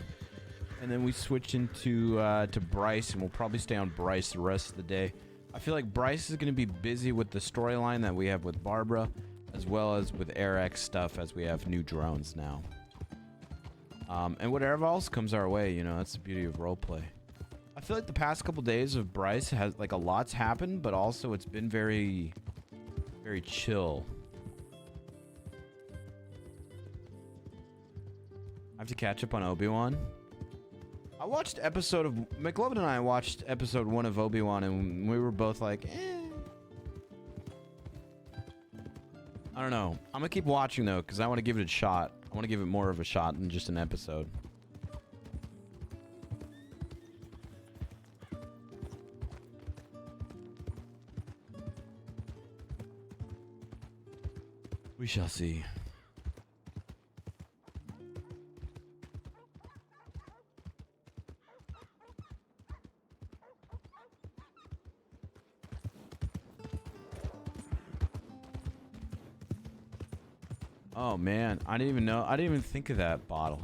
And then we switch into to Bryce, and we'll probably stay on Bryce the rest of the day. I feel like Bryce is going to be busy with the storyline that we have with Barbara, as well as with AirX stuff, as we have new drones now. And whatever else comes our way, you know, that's the beauty of roleplay. I feel like the past couple days of Bryce has, like, a lot's happened, but also it's been very, very chill. I have to catch up on Obi-Wan. I watched episode of... McLovin and I watched episode 1 of Obi-Wan, and we were both like, eh. I don't know. I'm gonna keep watching, though, because I want to give it a shot. I want to give it more of a shot than just an episode. We shall see. Oh man, I didn't even know. I didn't even think of that bottle.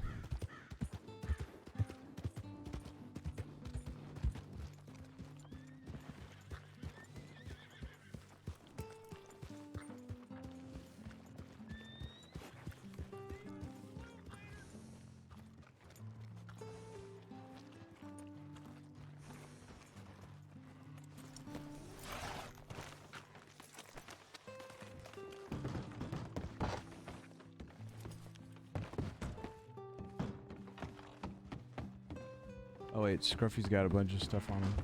Oh wait, Scruffy's got a bunch of stuff on him.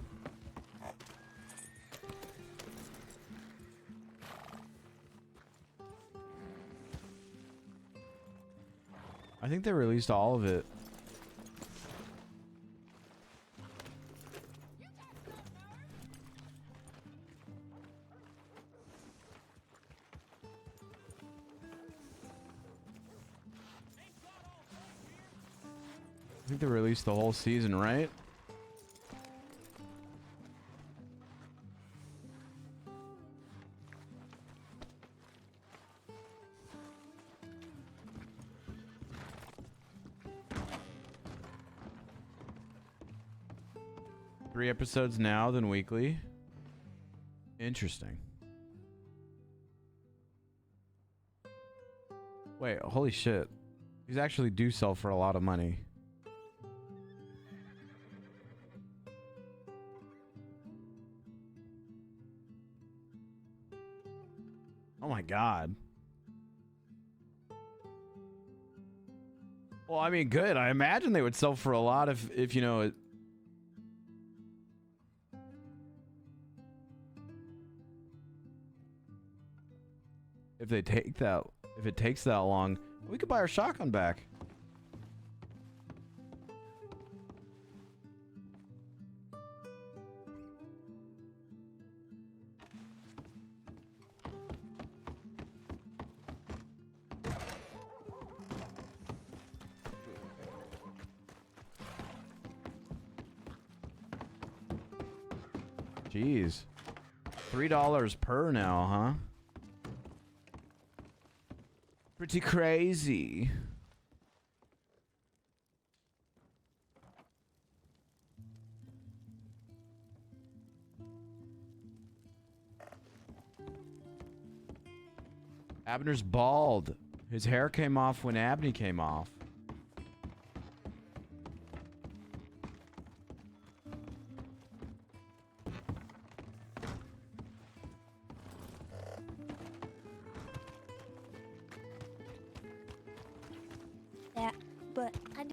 I think they released all of it. I think they released the whole season, right? Three episodes now, then weekly. Interesting. Wait, holy shit. These actually do sell for a lot of money. Oh my god. Well, I mean, good. I imagine they would sell for a lot if you know it. If they take that, if it takes that long, we could buy our shotgun back. Jeez. $3 per now, huh? Pretty crazy. Abner's bald. His hair came off when Abney came off. Yeah, but I.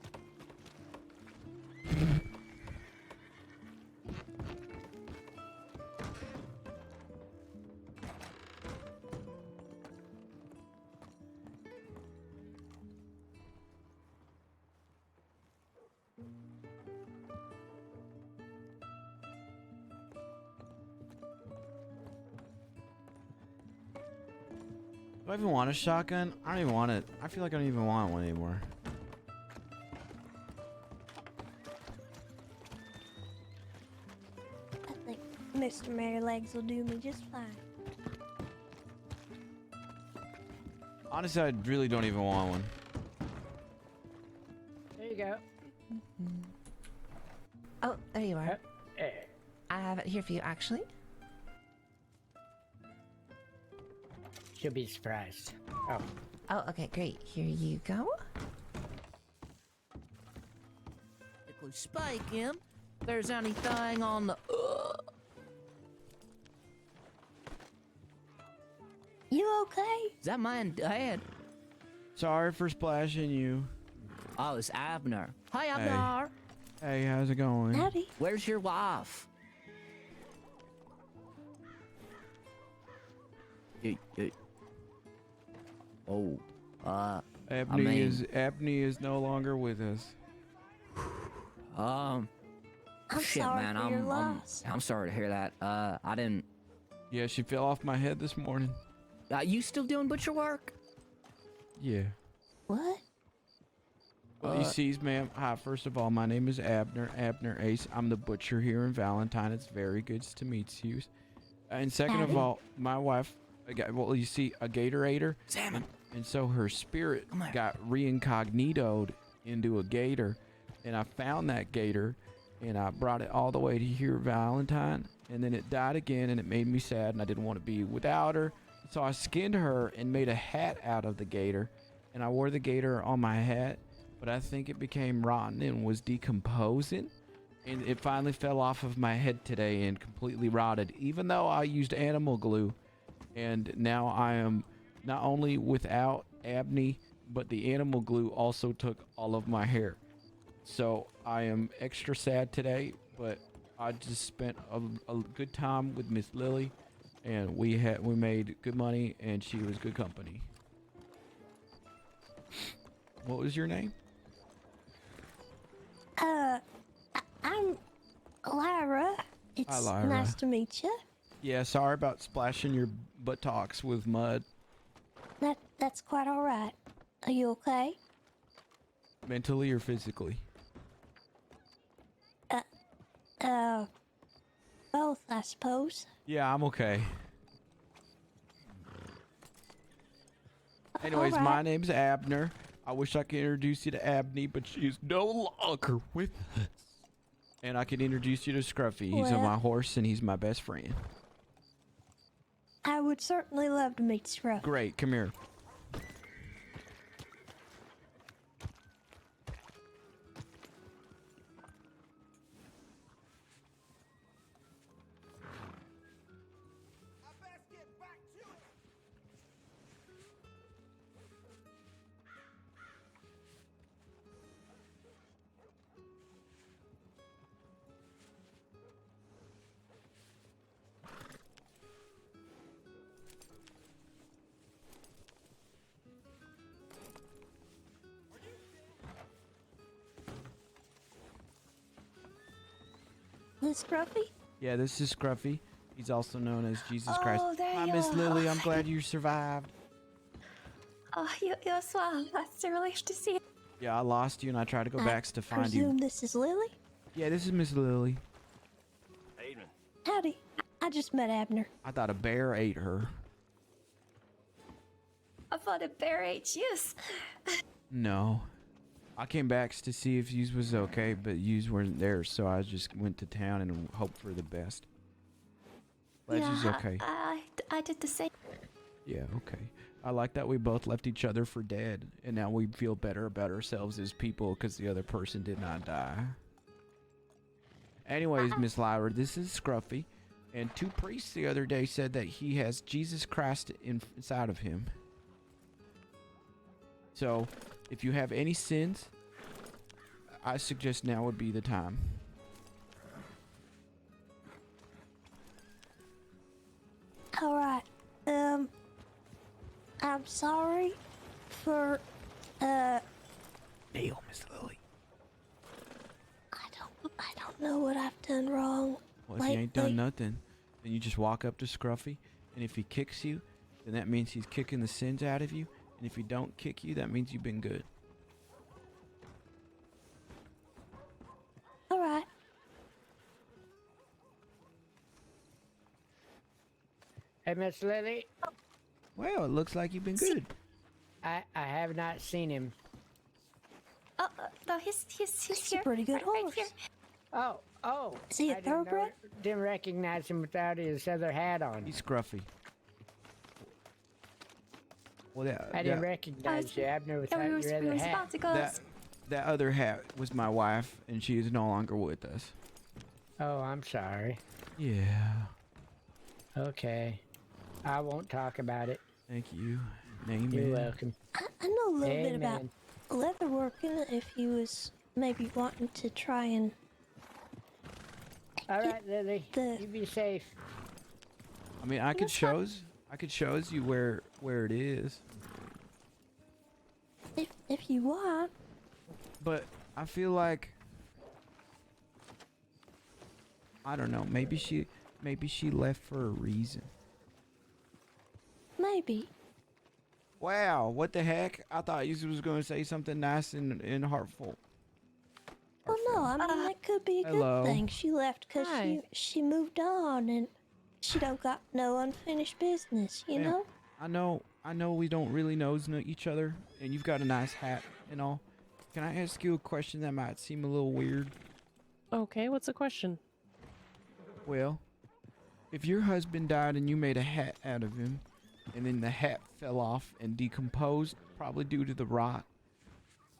Do I even want a shotgun? I don't even want it. I feel like I don't even want one anymore. I think Mr. Merrylegs will do me just fine. Honestly, I really don't even want one. There you go. Oh, there you are. I have it here for you, actually. She'll be surprised. Oh. Oh, okay, great. Here you go. Spike him. If there's anything on the. You okay? Is that my dad? Sorry for splashing you. Oh, it's Abner. Hi, Abner. Hey, how's it going? Howdy. Where's your wife? Oh, Abney is no longer with us. I'm shit, sorry man. for your loss. I'm sorry to hear that. I didn't. Yeah, she fell off my head this morning. You still doing butcher work? Yeah. What? Well, you see, ma'am. Hi, first of all, my name is Abner. Abner Ace. I'm the butcher here in Valentine. It's very good to meet you. And second of all, my wife. Well, you see, a Gatorator. Salmon. And so her spirit got reincognitoed into a gator, and I found that gator, and I brought it all the way to here, Valentine, and then it died again, and it made me sad, and I didn't want to be without her. So I skinned her and made a hat out of the gator, and I wore the gator on my hat, but I think it became rotten and was decomposing, and it finally fell off of my head today and completely rotted, even though I used animal glue, and now I am not only without Abney, but the animal glue also took all of my hair. So I am extra sad today, but I just spent a good time with Miss Lily, and we made good money, and she was good company. What was your name? I'm Lyra. It's Hi, Lyra. nice to meet you. Yeah, sorry about splashing your buttocks with mud. That's quite all right. Are you okay? Mentally or physically? Both, I suppose. Yeah, I'm okay. Anyways, Alright. my name's Abner. I wish I could introduce you to Abney, but she is no longer with us. And I can introduce you to Scruffy. He's on Well- my horse, and he's my best friend. I would certainly love to meet Scruff. Great, come here. This Scruffy? Yeah, this is Scruffy. He's also known as Jesus Oh, Christ. there Hi, you Miss are. Lily. I'm glad you survived. Oh, you're swell. That's a relief to see. Yeah, I lost you, and I tried to go back to find Presume you. this is Lily? Yeah, this is Miss Lily. Howdy. I just met Abner. I thought a bear ate her. I thought a bear ate you. No. I came back to see if yous was okay, but yous weren't there, so I just went to town and hoped for the best. Glad yous okay. I did the same. Yeah, okay. I like that we both left each other for dead, and now we feel better about ourselves as people because the other person did not die. Anyways, Miss Lyra, this is Scruffy, and two priests the other day said that he has Jesus Christ inside of him. So, if you have any sins, I suggest now would be the time. Alright. I'm sorry for, Deal, Miss Lily. I don't know what I've done wrong. Well, if you ain't done nothing, then you just walk up to Scruffy, and if he kicks you, then that means he's kicking the sins out of you, and if he don't kick you, that means you've been good. Alright. Hey, Miss Lily. Well, it looks like you've been good. I have not seen him. Oh, no, he's here. Pretty good horse. Here. Oh. Is he a I didn't know- thoroughbred? Didn't recognize him without his other hat on. He's Scruffy. Well, I didn't recognize you, Abner, without your other hat. That other hat was my wife, and she is no longer with us. Oh, I'm sorry. Yeah. Okay. I won't talk about it. Thank you. Amen. You're welcome. I know a little bit about Amen. leatherworking if he was maybe wanting to try and... All right, Lily. You be safe. I mean, I could shows you where it is. If you want. But I feel like I don't know. Maybe she left for a reason. Maybe. Wow, what the heck? I thought you was going to say something nice and heartful. Well, no, I mean, that could be a Hello. good thing. She left because Hi. she moved on and she don't got no unfinished business, you Yeah. know? I know we don't really know each other, and you've got a nice hat and all. Can I ask you a question that might seem a little weird? Okay, what's the question? Well, if your husband died and you made a hat out of him, and then the hat fell off and decomposed, probably due to the rot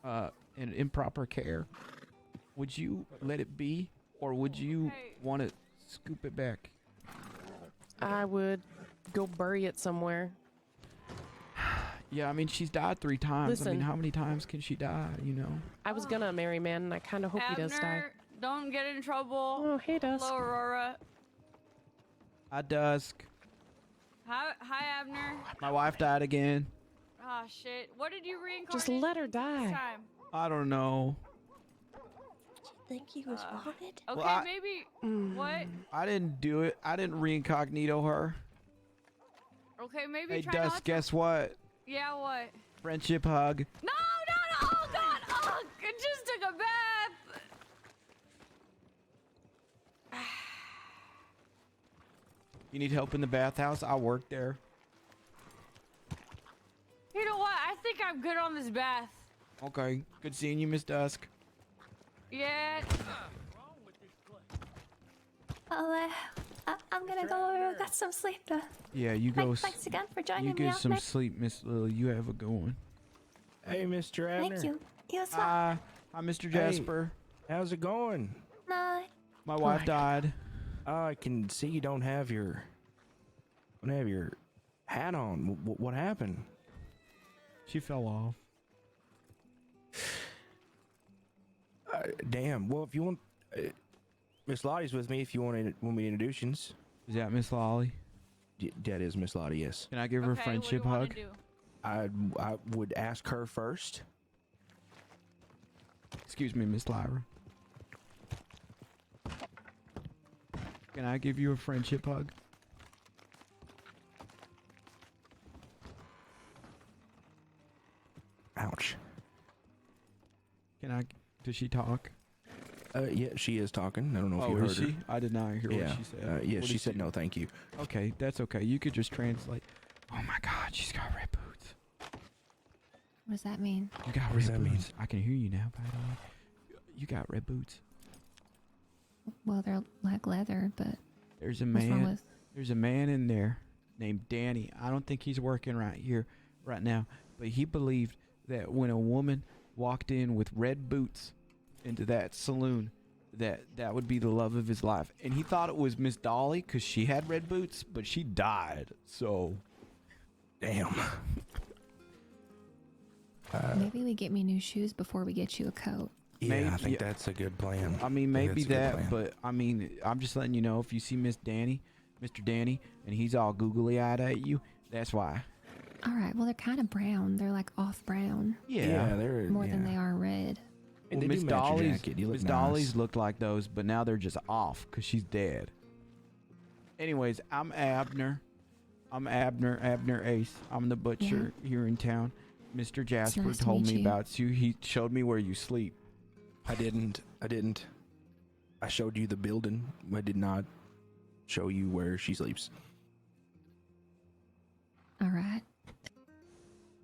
and improper care, would you let it be, or would you want to scoop it back? I would go bury it somewhere. Yeah, I mean, she's died 3 times. I mean, Listen. how many times can she die, you know? I was gonna marry man, and I kind of hope he does die. Abner, don't get in trouble. Oh, hey, Dusk. Hello, Aurora. Hi, Dusk. Hi, Abner. My wife died again. Oh, shit. What did you reincarnate? Just let her this die. time? I don't know. Think he was wanted? Okay, Well, maybe. What? I didn't do it. I didn't re-incognito her. Okay, maybe Hey, try Dusk, not to. guess what? Yeah, what? Friendship hug. No! Oh, God! Oh, I just took a bath! You need help in the bathhouse? I work there. You know what? I think I'm good on this bath. Okay. Good seeing you, Miss Dusk. Yeah. I'm gonna go get some sleep. Yeah, you go. Thanks again for joining You me. get some Abner. sleep, Miss Lily. You have a good one. Hey, Mr. Abner. Thank you. You as well. Hi, Mr. Jasper. How's it going? No. My wife died. I can see you don't have your hat on. What happened? She fell off. Damn. Well, if you want, Miss Lottie's with me. If you want me to introduce you. Is that Miss Lolly? That is Miss Lottie. Yes. Can I give her a friendship hug? I would ask her first. Excuse me, Miss Lyra. Can I give you a friendship hug? Ouch. Can I? Does she talk? Yeah, she is talking. I don't know if you Oh, heard is her. she? I did not hear Yeah. what she said. Yeah, What she did said no, thank you. Okay, that's okay. You could just translate. Oh my God, she's got red boots. What does that mean? You got What does red that mean? boots. I can hear you now, by the way. You got red boots. Well, they're like leather, but There's a what's wrong man. with? There's a man in there named Danny. I don't think he's working right here, right now. But he believed that when a woman walked in with red boots into that saloon, that would be the love of his life. And he thought it was Miss Dolly because she had red boots, but she died. So, damn. Maybe we get me new shoes before we get you a coat. Yeah, I think that's a good plan. I mean, maybe that's a good that, plan. but I mean, I'm just letting you know, if you see Mr. Danny, and he's all googly-eyed at you, that's why. All right. Well, they're kind of brown. They're like off brown. Yeah, they're More than they are red. And they Miss do match your Dolly's, jacket. You look Miss nice. Dolly's looked like those, but now they're just off because she's dead. Anyways, I'm Abner. Abner Ace. I'm the butcher here in town. Mr. Jasper nice to told meet me you. about you. He showed me where you sleep. I didn't. I showed you the building. I did not show you where she sleeps. All right.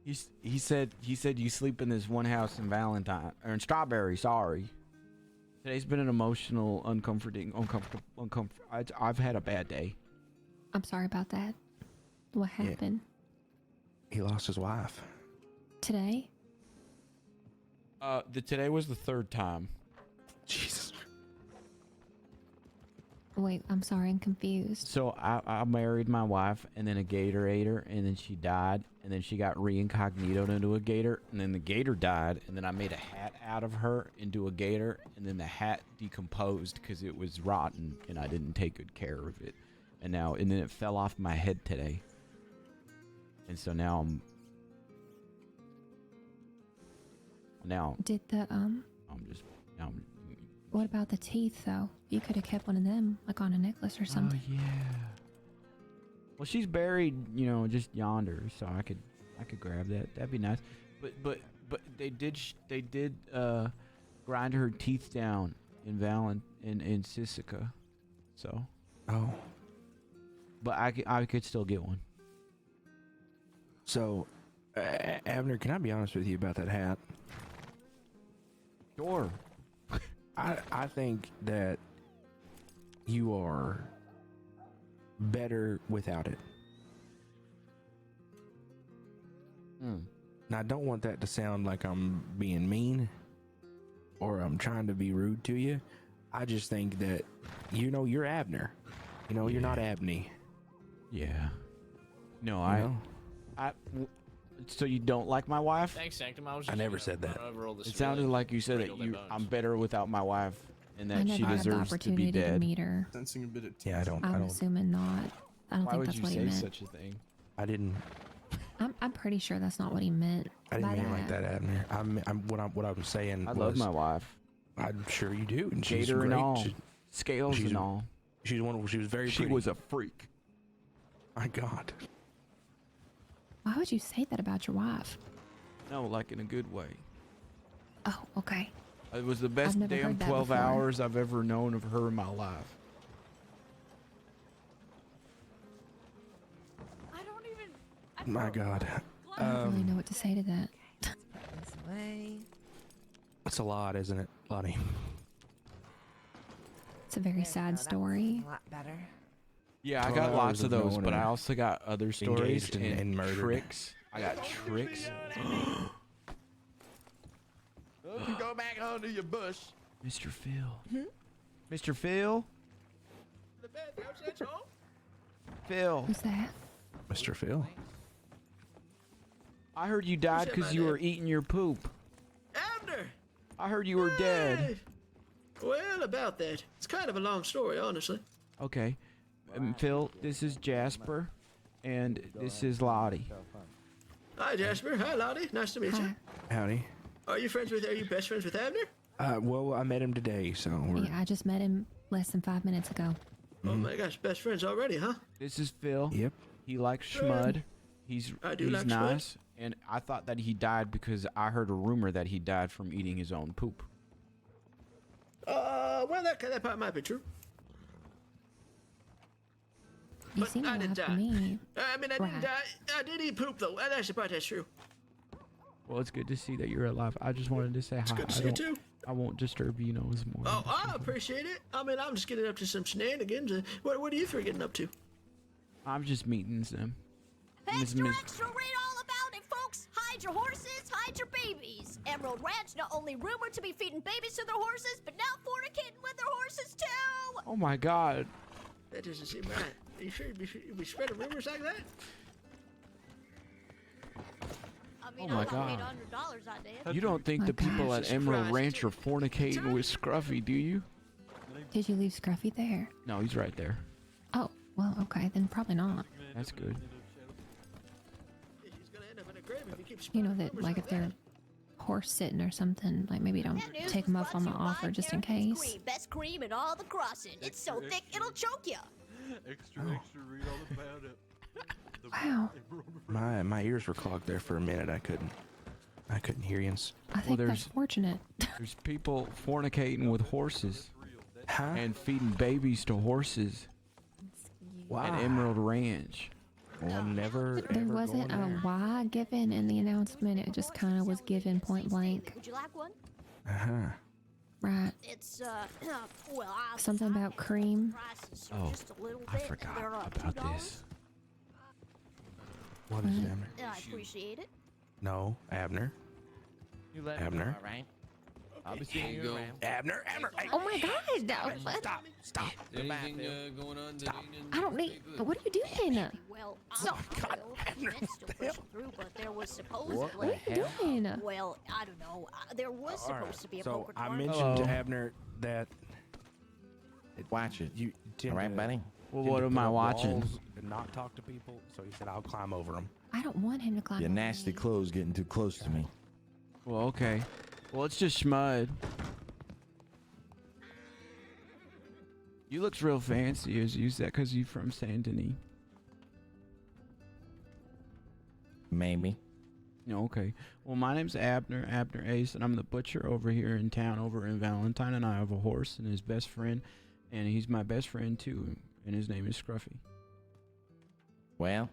He said you sleep in this one house in Valentine or in Strawberry. Sorry. Today's been an emotional, uncomfortable. I've had a bad day. I'm sorry about that. What happened? He lost his wife. Today? Today was the third time. Jesus. Wait, I'm sorry. I'm confused. So I married my wife, and then a gator ate her, and then she died, and then she got reincognitoed into a gator, and then the gator died, and then I made a hat out of her into a gator, and then the hat decomposed because it was rotten, and I didn't take good care of it, and then it fell off my head today, and so now Did the What about the teeth though? You could have kept one of them, like on a necklace or something. Oh yeah. Well, she's buried, just yonder, so I could grab that. That'd be nice. But they did grind her teeth down in in Sisika, so. Oh. But I could still get one. So, Abner, can I be honest with you about that hat? Sure. I think that you are better without it. Now, I don't want that to sound like I'm being mean or I'm trying to be rude to you. I just think that, you're Abner. You're not Abney. Yeah. No, so you don't like my wife? Thanks, Sanctum. I never said that. It sounded like you said that I'm better without my wife, and I that never she had the deserves to be opportunity to dead. meet her. Sensing a bit of Yeah, I don't. I'm assuming not. I don't Why think would that's you what he say meant. such a thing? I didn't. I'm pretty sure that's not what he meant. I didn't by mean it like that, Abner. What I was saying. I was, love my wife. I'm sure you do, and she's Gator great. and all, scales she's and all. She's wonderful. She was very. She pretty. was a freak. My God. Why would you say that about your wife? No, like in a good way. Oh, okay. It was the best never damn heard that 12 before. hours I've ever known of her in my life. My God. I don't really know what to say to that. This way. It's a lot, isn't it, Lottie? It's a very sad story. A lot better. Yeah, I 12 got lots hours of of those, knowing but I her also got other stories engaged and murdered. tricks. I got tricks. Don't you go back onto your bush. Mr. Phil. Mr. Phil? Phil. Who's that? Mr. Phil. I heard you died said because my you name? were eating your poop. Abner! I heard you were dead. Hey! Well, about that. It's kind of a long story, honestly. Okay. Phil, this is Jasper, and this is Lottie. Hi, Jasper. Hi, Lottie. Nice to meet you. Howdy. Are you best friends with Abner? Well, I met him today, so we're... Yeah, I just met him less than 5 minutes ago. Oh my gosh, best friends already, huh? This is Phil. Yep. He likes schmud. He's like nice, and I thought that he died because I heard a rumor that he died from eating his own poop. Well, that part might be true. You But seem I alive didn't to die. me. I mean, I didn't die. I did eat poop, though. That's the part that's true. Well, it's good to see that you're alive. I just wanted to say hi. good to see you, too. I won't disturb you, it's more. Oh, I appreciate it. I mean, I'm just getting up to some shenanigans. What are you three getting up to? I'm just meeting them. Extra, extra, read all about it, folks. Hide your horses, hide your babies. Emerald Ranch not only rumored to be feeding babies to their horses, but now fornicating with their horses, too. Oh my God. That doesn't seem right. Are you sure you'd be spreading rumors like that? I mean, Oh my I got God. $800 out there. You don't think the people at Emerald Ranch are fornicating with Scruffy, do you? Did you leave Scruffy there? No, he's right there. Oh, well, okay, then probably not. That's good. You know that, like, if they're horse sitting or something, like maybe don't take them up on the offer just in case. Cream, best cream in all the crossing. It's so thick it'll choke you. Extra, extra, read all about it. Wow. My ears were clogged there for a minute. I couldn't hear you. I think that's fortunate. There's people fornicating with horses. And feeding babies to horses. At Emerald Ranch. Well, never. There wasn't a why given in the announcement. It just kind of was given point blank. Would you like one? Right. It's well, Something about cream. Oh, just a little I bit. forgot They're, about $2. this. What is it, Abner? I appreciate it. No, Abner. You let Abner. right? I'll be seeing you around. Abner. Hey. Oh my God! Stop. Anything going on? I don't need. What are you doing? Well, Stop. through, but there was What supposedly. are you doing? Well, I don't know. There was supposed to be a So poker I tournament. mentioned to Abner that. Watch it. You All right, buddy? Well, tend what to am put I up watching? walls and not talk to people. So he said, "I'll climb over them." I don't want him to climb. Your over nasty me. clothes getting too close to me. Well, okay. Well, it's just schmud. You looks real fancy. Is that because you from Saint Denis? Maybe. No, okay. Well, my name's Abner Ace, and I'm the butcher over here in town, over in Valentine, and I have a horse and his best friend, and he's my best friend too, and his name is Scruffy. Well,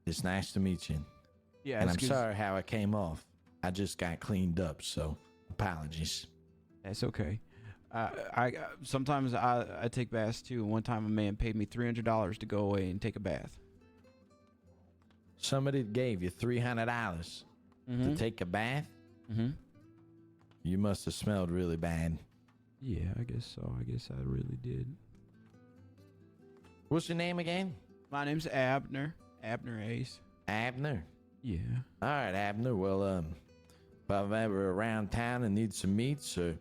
it's nice to meet you. Yeah, and it's I'm good- sorry how I came off. I just got cleaned up, so apologies. That's okay. I sometimes I take baths too. One time a man paid me $300 to go away and take a bath. Somebody gave you $300 to take a bath? Mm-hmm. You must have smelled really bad. Yeah, I guess so. I guess I really did. What's your name again? My name's Abner Ace. Abner? Yeah. All right, Abner. Well, if I'm ever around town and need some meats or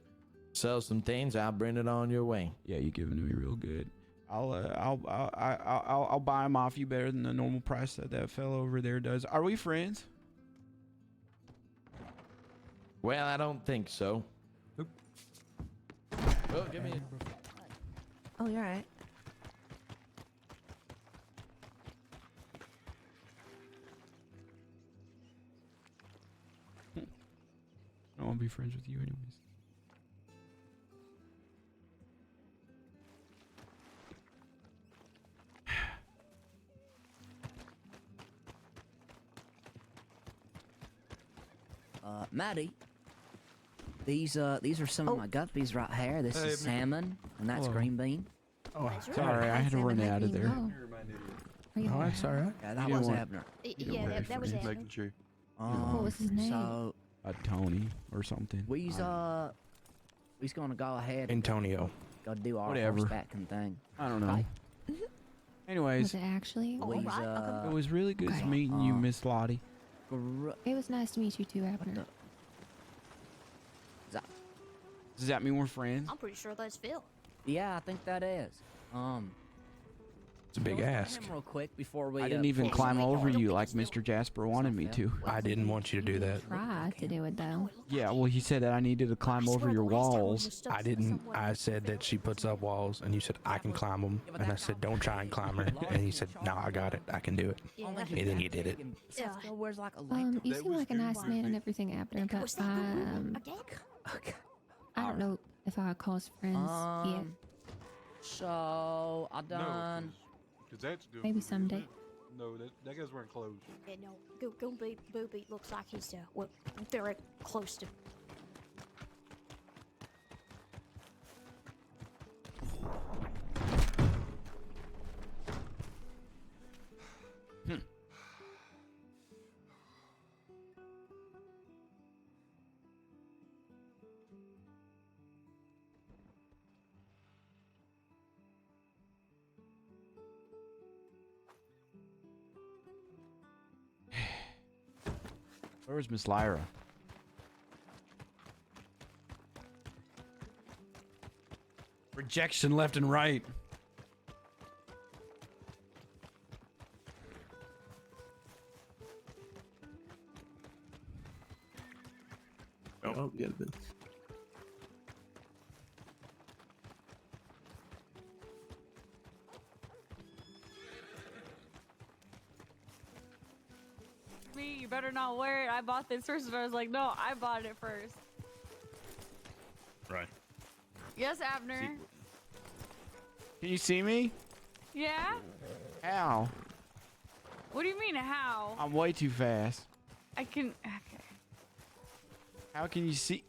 sell some things, I'll bring it on your way. Yeah, you're giving me real good. I'll buy them off you better than the normal price that fellow over there does. Are we friends? Well, I don't think so. Well, give me a... Oh, you're right. I don't want to be friends with you anyways. Maddie, these are some of my guppies right here. This is salmon, and that's green bean. Oh, sorry, I had to run out of there. Oh, that's all right. Yeah, that You was didn't want- Abner. Yeah, that was Just Abner. making sure. What was his name? So Tony or something. we's gonna go ahead. Antonio. Go do our Whatever. horsebacking thing. I don't know. Right? Anyways, Was it actually? We's it was really good Okay. meeting you, Miss Lottie. It was nice to meet you too, Abner. Does that mean we're friends? I'm pretty sure that's Phil. Yeah, I think that is. It's a big ask. Him real quick before we. I didn't even climb over you like Mr. Jasper wanted me to. I didn't want you to do that. Tried to do it though. Yeah, well, he said that I needed to climb over your walls. I didn't. I said that she puts up walls, and you said I can climb them, and I said don't try and climb her, and he said no, I got it, I can do it, and then you did it. Where's like a You seem like a nice man and everything, Abner, but I don't know if I would call us friends yet. So I done. Because that's good. Maybe someday. No, that guy's wearing clothes. Yeah, no, Goomby Booby looks like he's well, very close to. Where was Miss Lyra? Rejection left and right. Oh, yeah, but Me, you better not wear it. I bought this first, and I was like, no, I bought it first. Right. Yes, Abner. Can you see me? Yeah? How? What do you mean, how? I'm way too fast. I can. Okay. How can you see?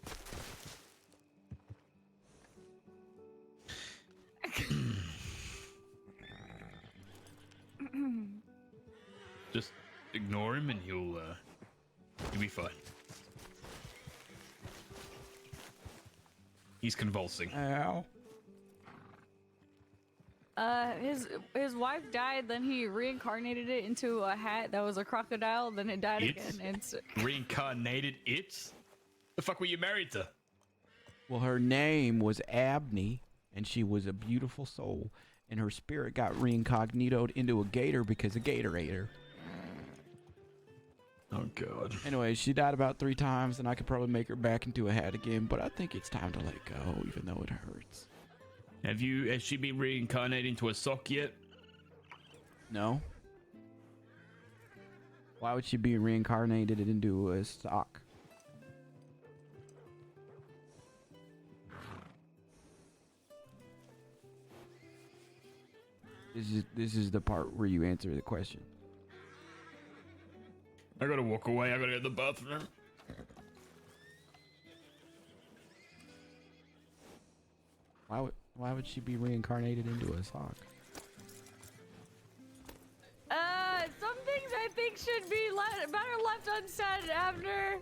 Just ignore him and he'll be fine. He's convulsing. Ow. His wife died, then he reincarnated it into a hat that was a crocodile, then it died again. And Reincarnated it? The fuck were you married to? Well, her name was Abney, and she was a beautiful soul, and her spirit got reincognitoed into a gator because a gator ate her. Oh, God. Anyway, she died about 3 times, and I could probably make her back into a hat again, but I think it's time to let go, even though it hurts. Has she been reincarnated into a sock yet? No. Why would she be reincarnated into a sock? This is the part where you answer the question. I gotta walk away. I gotta go to the bathroom. Why would she be reincarnated into a sock? Some things I think should be better left unsaid, Abner.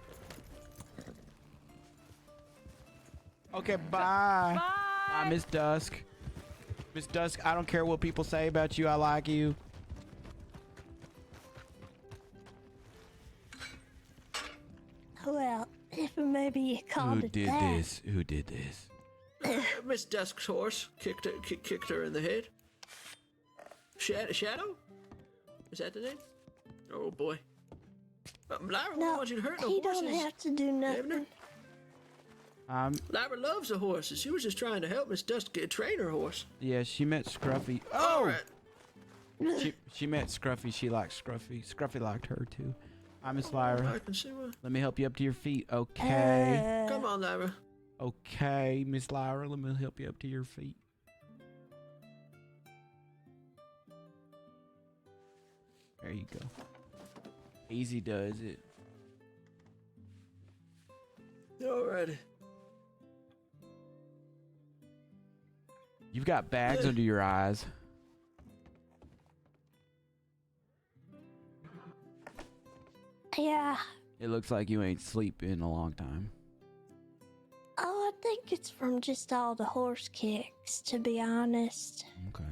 Okay, bye. Bye. Bye, Miss Dusk. Miss Dusk, I don't care what people say about you. I like you. Well, if maybe you called Who it did that. this? Who did this? Miss Dusk's horse kicked her in the head. Shadow? Is that the name? Oh boy. Lyra, No, why don't you hurt no he horses? don't have to do nothing. Lyra loves the horses. She was just trying to help Miss Dusk train her horse. Yeah, she met Scruffy. All Oh! right. She met Scruffy. She liked Scruffy. Scruffy liked her too. Hi, Miss Lyra. I can see why. Let me help you up to your feet. Okay. Come on, Lyra. Okay, Miss Lyra. Let me help you up to your feet. There you go. Easy does it. Alrighty. You've got bags under your eyes. Yeah. It looks like you ain't sleep in a long time. Oh, I think it's from just all the horse kicks, to be honest. Okay.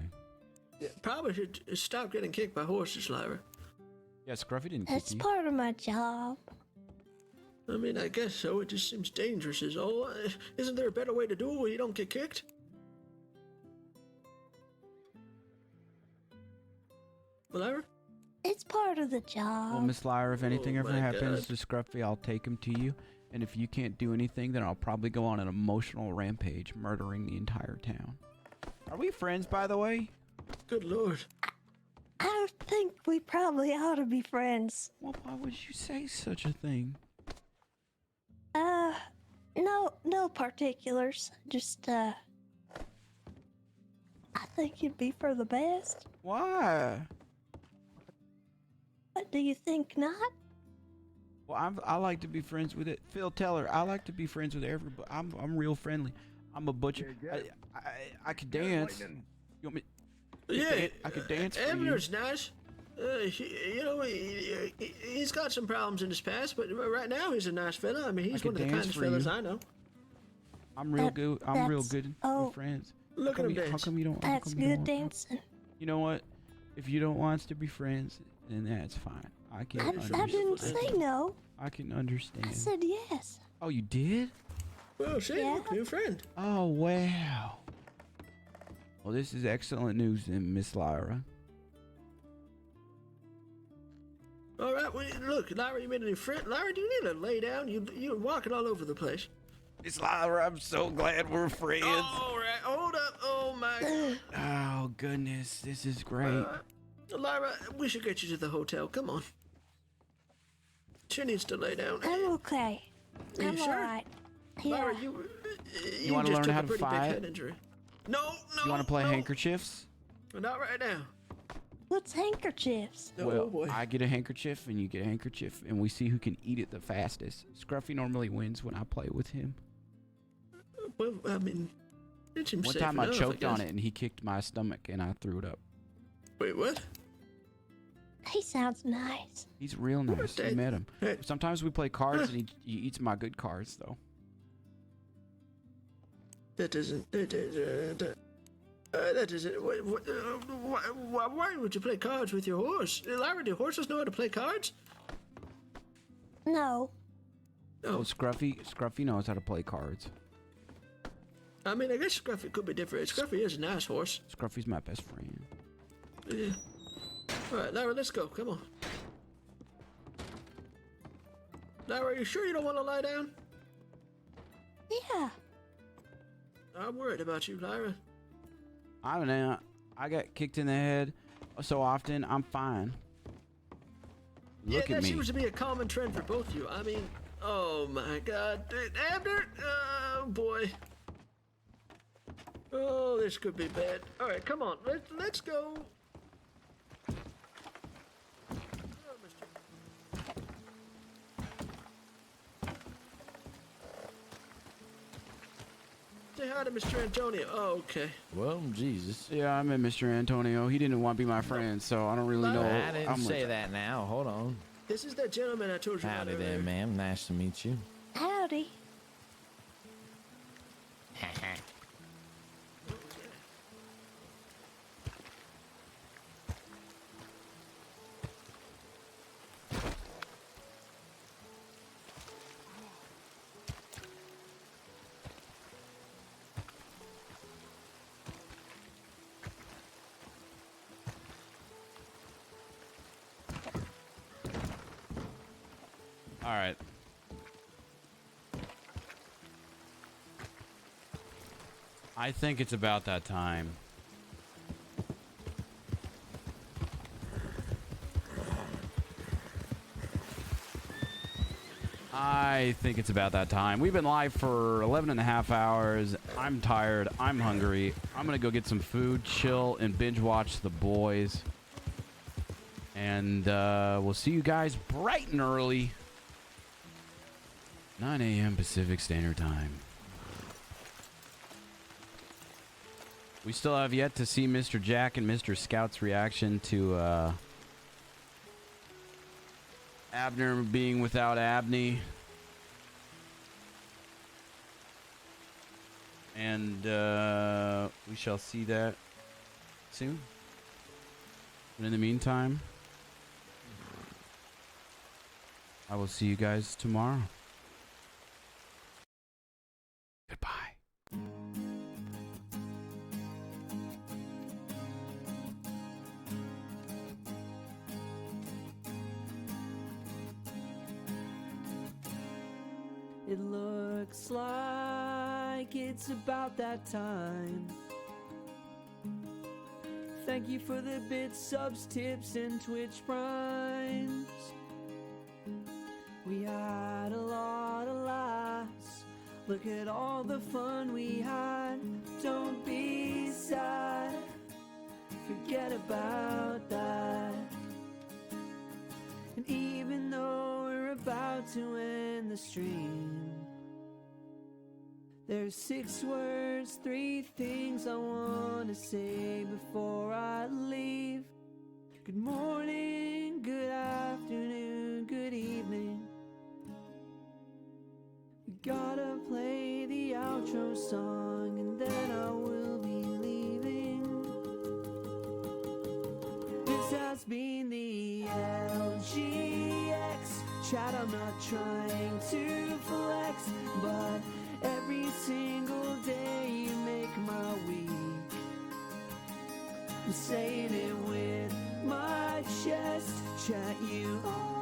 Yeah, probably should stop getting kicked by horses, Lyra. Yeah, Scruffy didn't kick That's you. part of my job. I mean, I guess so. It just seems dangerous is all. Isn't there a better way to do it where you don't get kicked? Lyra? It's part of the job. Well, Miss Lyra, if anything Oh ever my happens God. to Scruffy, I'll take him to you. And if you can't do anything, then I'll probably go on an emotional rampage, murdering the entire town. Are we friends, by the way? Good lord. I think we probably ought to be friends. Well, why would you say such a thing? No particulars. Just, I think it'd be for the best. Why? What, do you think not? Well, I like to be friends with it. Phil, tell her I like to be friends with everybody. I'm real friendly. I'm a butcher. I could dance. You want me? Yeah, I could dance for you. Abner's nice. He's got some problems in his past, but right now he's a nice fella. I mean, he's one of the kindest fellas I know. I'm real good. I'm real good with friends. Look at him How dance. come you don't? That's good dancing. You know what? If you don't want us to be friends, then that's fine. I can. I didn't say no. I can understand. I said yes. Oh, you did? Well, see, look, new friend. Oh, wow. Well, this is excellent news, then, Miss Lyra. All right, well, look, Lyra, you made a new friend. Lyra, do you need to lay down? You're walking all over the place. Miss Lyra, I'm so glad we're friends. All right, hold up. Oh, my. Oh, goodness. This is great. Lyra, we should get you to the hotel. Come on. She needs to lay down. I'm okay. Are you I'm sure? alright. Yeah. Lyra, you wanna just learn took how a to pretty fight? big head injury. No. You want to play handkerchiefs? Not right now. What's handkerchiefs? Well, I get a handkerchief and you get a handkerchief, and we see who can eat it the fastest. Scruffy normally wins when I play with him. Well, I mean, it seems One safe time I enough, choked on guess. it, and he kicked my stomach, and I threw it up. Wait, what? He sounds nice. He's real nice. I Hey, met him. Sometimes we play cards, and he eats my good cards, though. That doesn't. That doesn't. Why would you play cards with your horse? Lyra, do horses know how to play cards? No. Oh, Scruffy knows how to play cards. I mean, I guess Scruffy could be different. Scruffy is a nice horse. Scruffy's my best friend. Yeah. All right, Lyra, let's go. Come on. Lyra, are you sure you don't want to lie down? Yeah. I'm worried about you, Lyra. I don't know. I got kicked in the head so often. I'm fine. Look Yeah, at that me. seems to be a common trend for both of you. I mean, oh my God, Abner, oh boy. Oh, this could be bad. All right, come on, let's go. Say hi to Mr. Antonio. Oh, okay. Well, Jesus. Yeah, I met Mr. Antonio. He didn't want to be my friend, so I don't really know. I didn't I'm say that now. Hold on. This is that gentleman I told you about Howdy there, earlier. ma'am. Nice to meet you. Howdy. All right. I think it's about that time. I think it's about that time. We've been live for 11 and a half hours. I'm tired. I'm hungry. I'm going to go get some food, chill, and binge watch The Boys. And we'll see you guys bright and early 9 a.m. Pacific Standard Time. We still have yet to see Mr. Jack and Mr. Scout's reaction to Abner being without Abney. And we shall see that soon. And in the meantime, I will see you guys tomorrow. Goodbye. It looks like it's about that time. Thank you for the bits, subs, tips, and Twitch primes. We had a lot of laughs. Look at all the fun we had. Don't be sad. Forget about that. And even though we're about to end the stream, there's 6 words, 3 things I want to say before I leave. Good morning, good afternoon, good evening. We gotta play the outro song and then I will be leaving. This has been the LGX chat. I'm not trying to flex, but every single day you make my week. I'm saying it with my chest. Chat, you are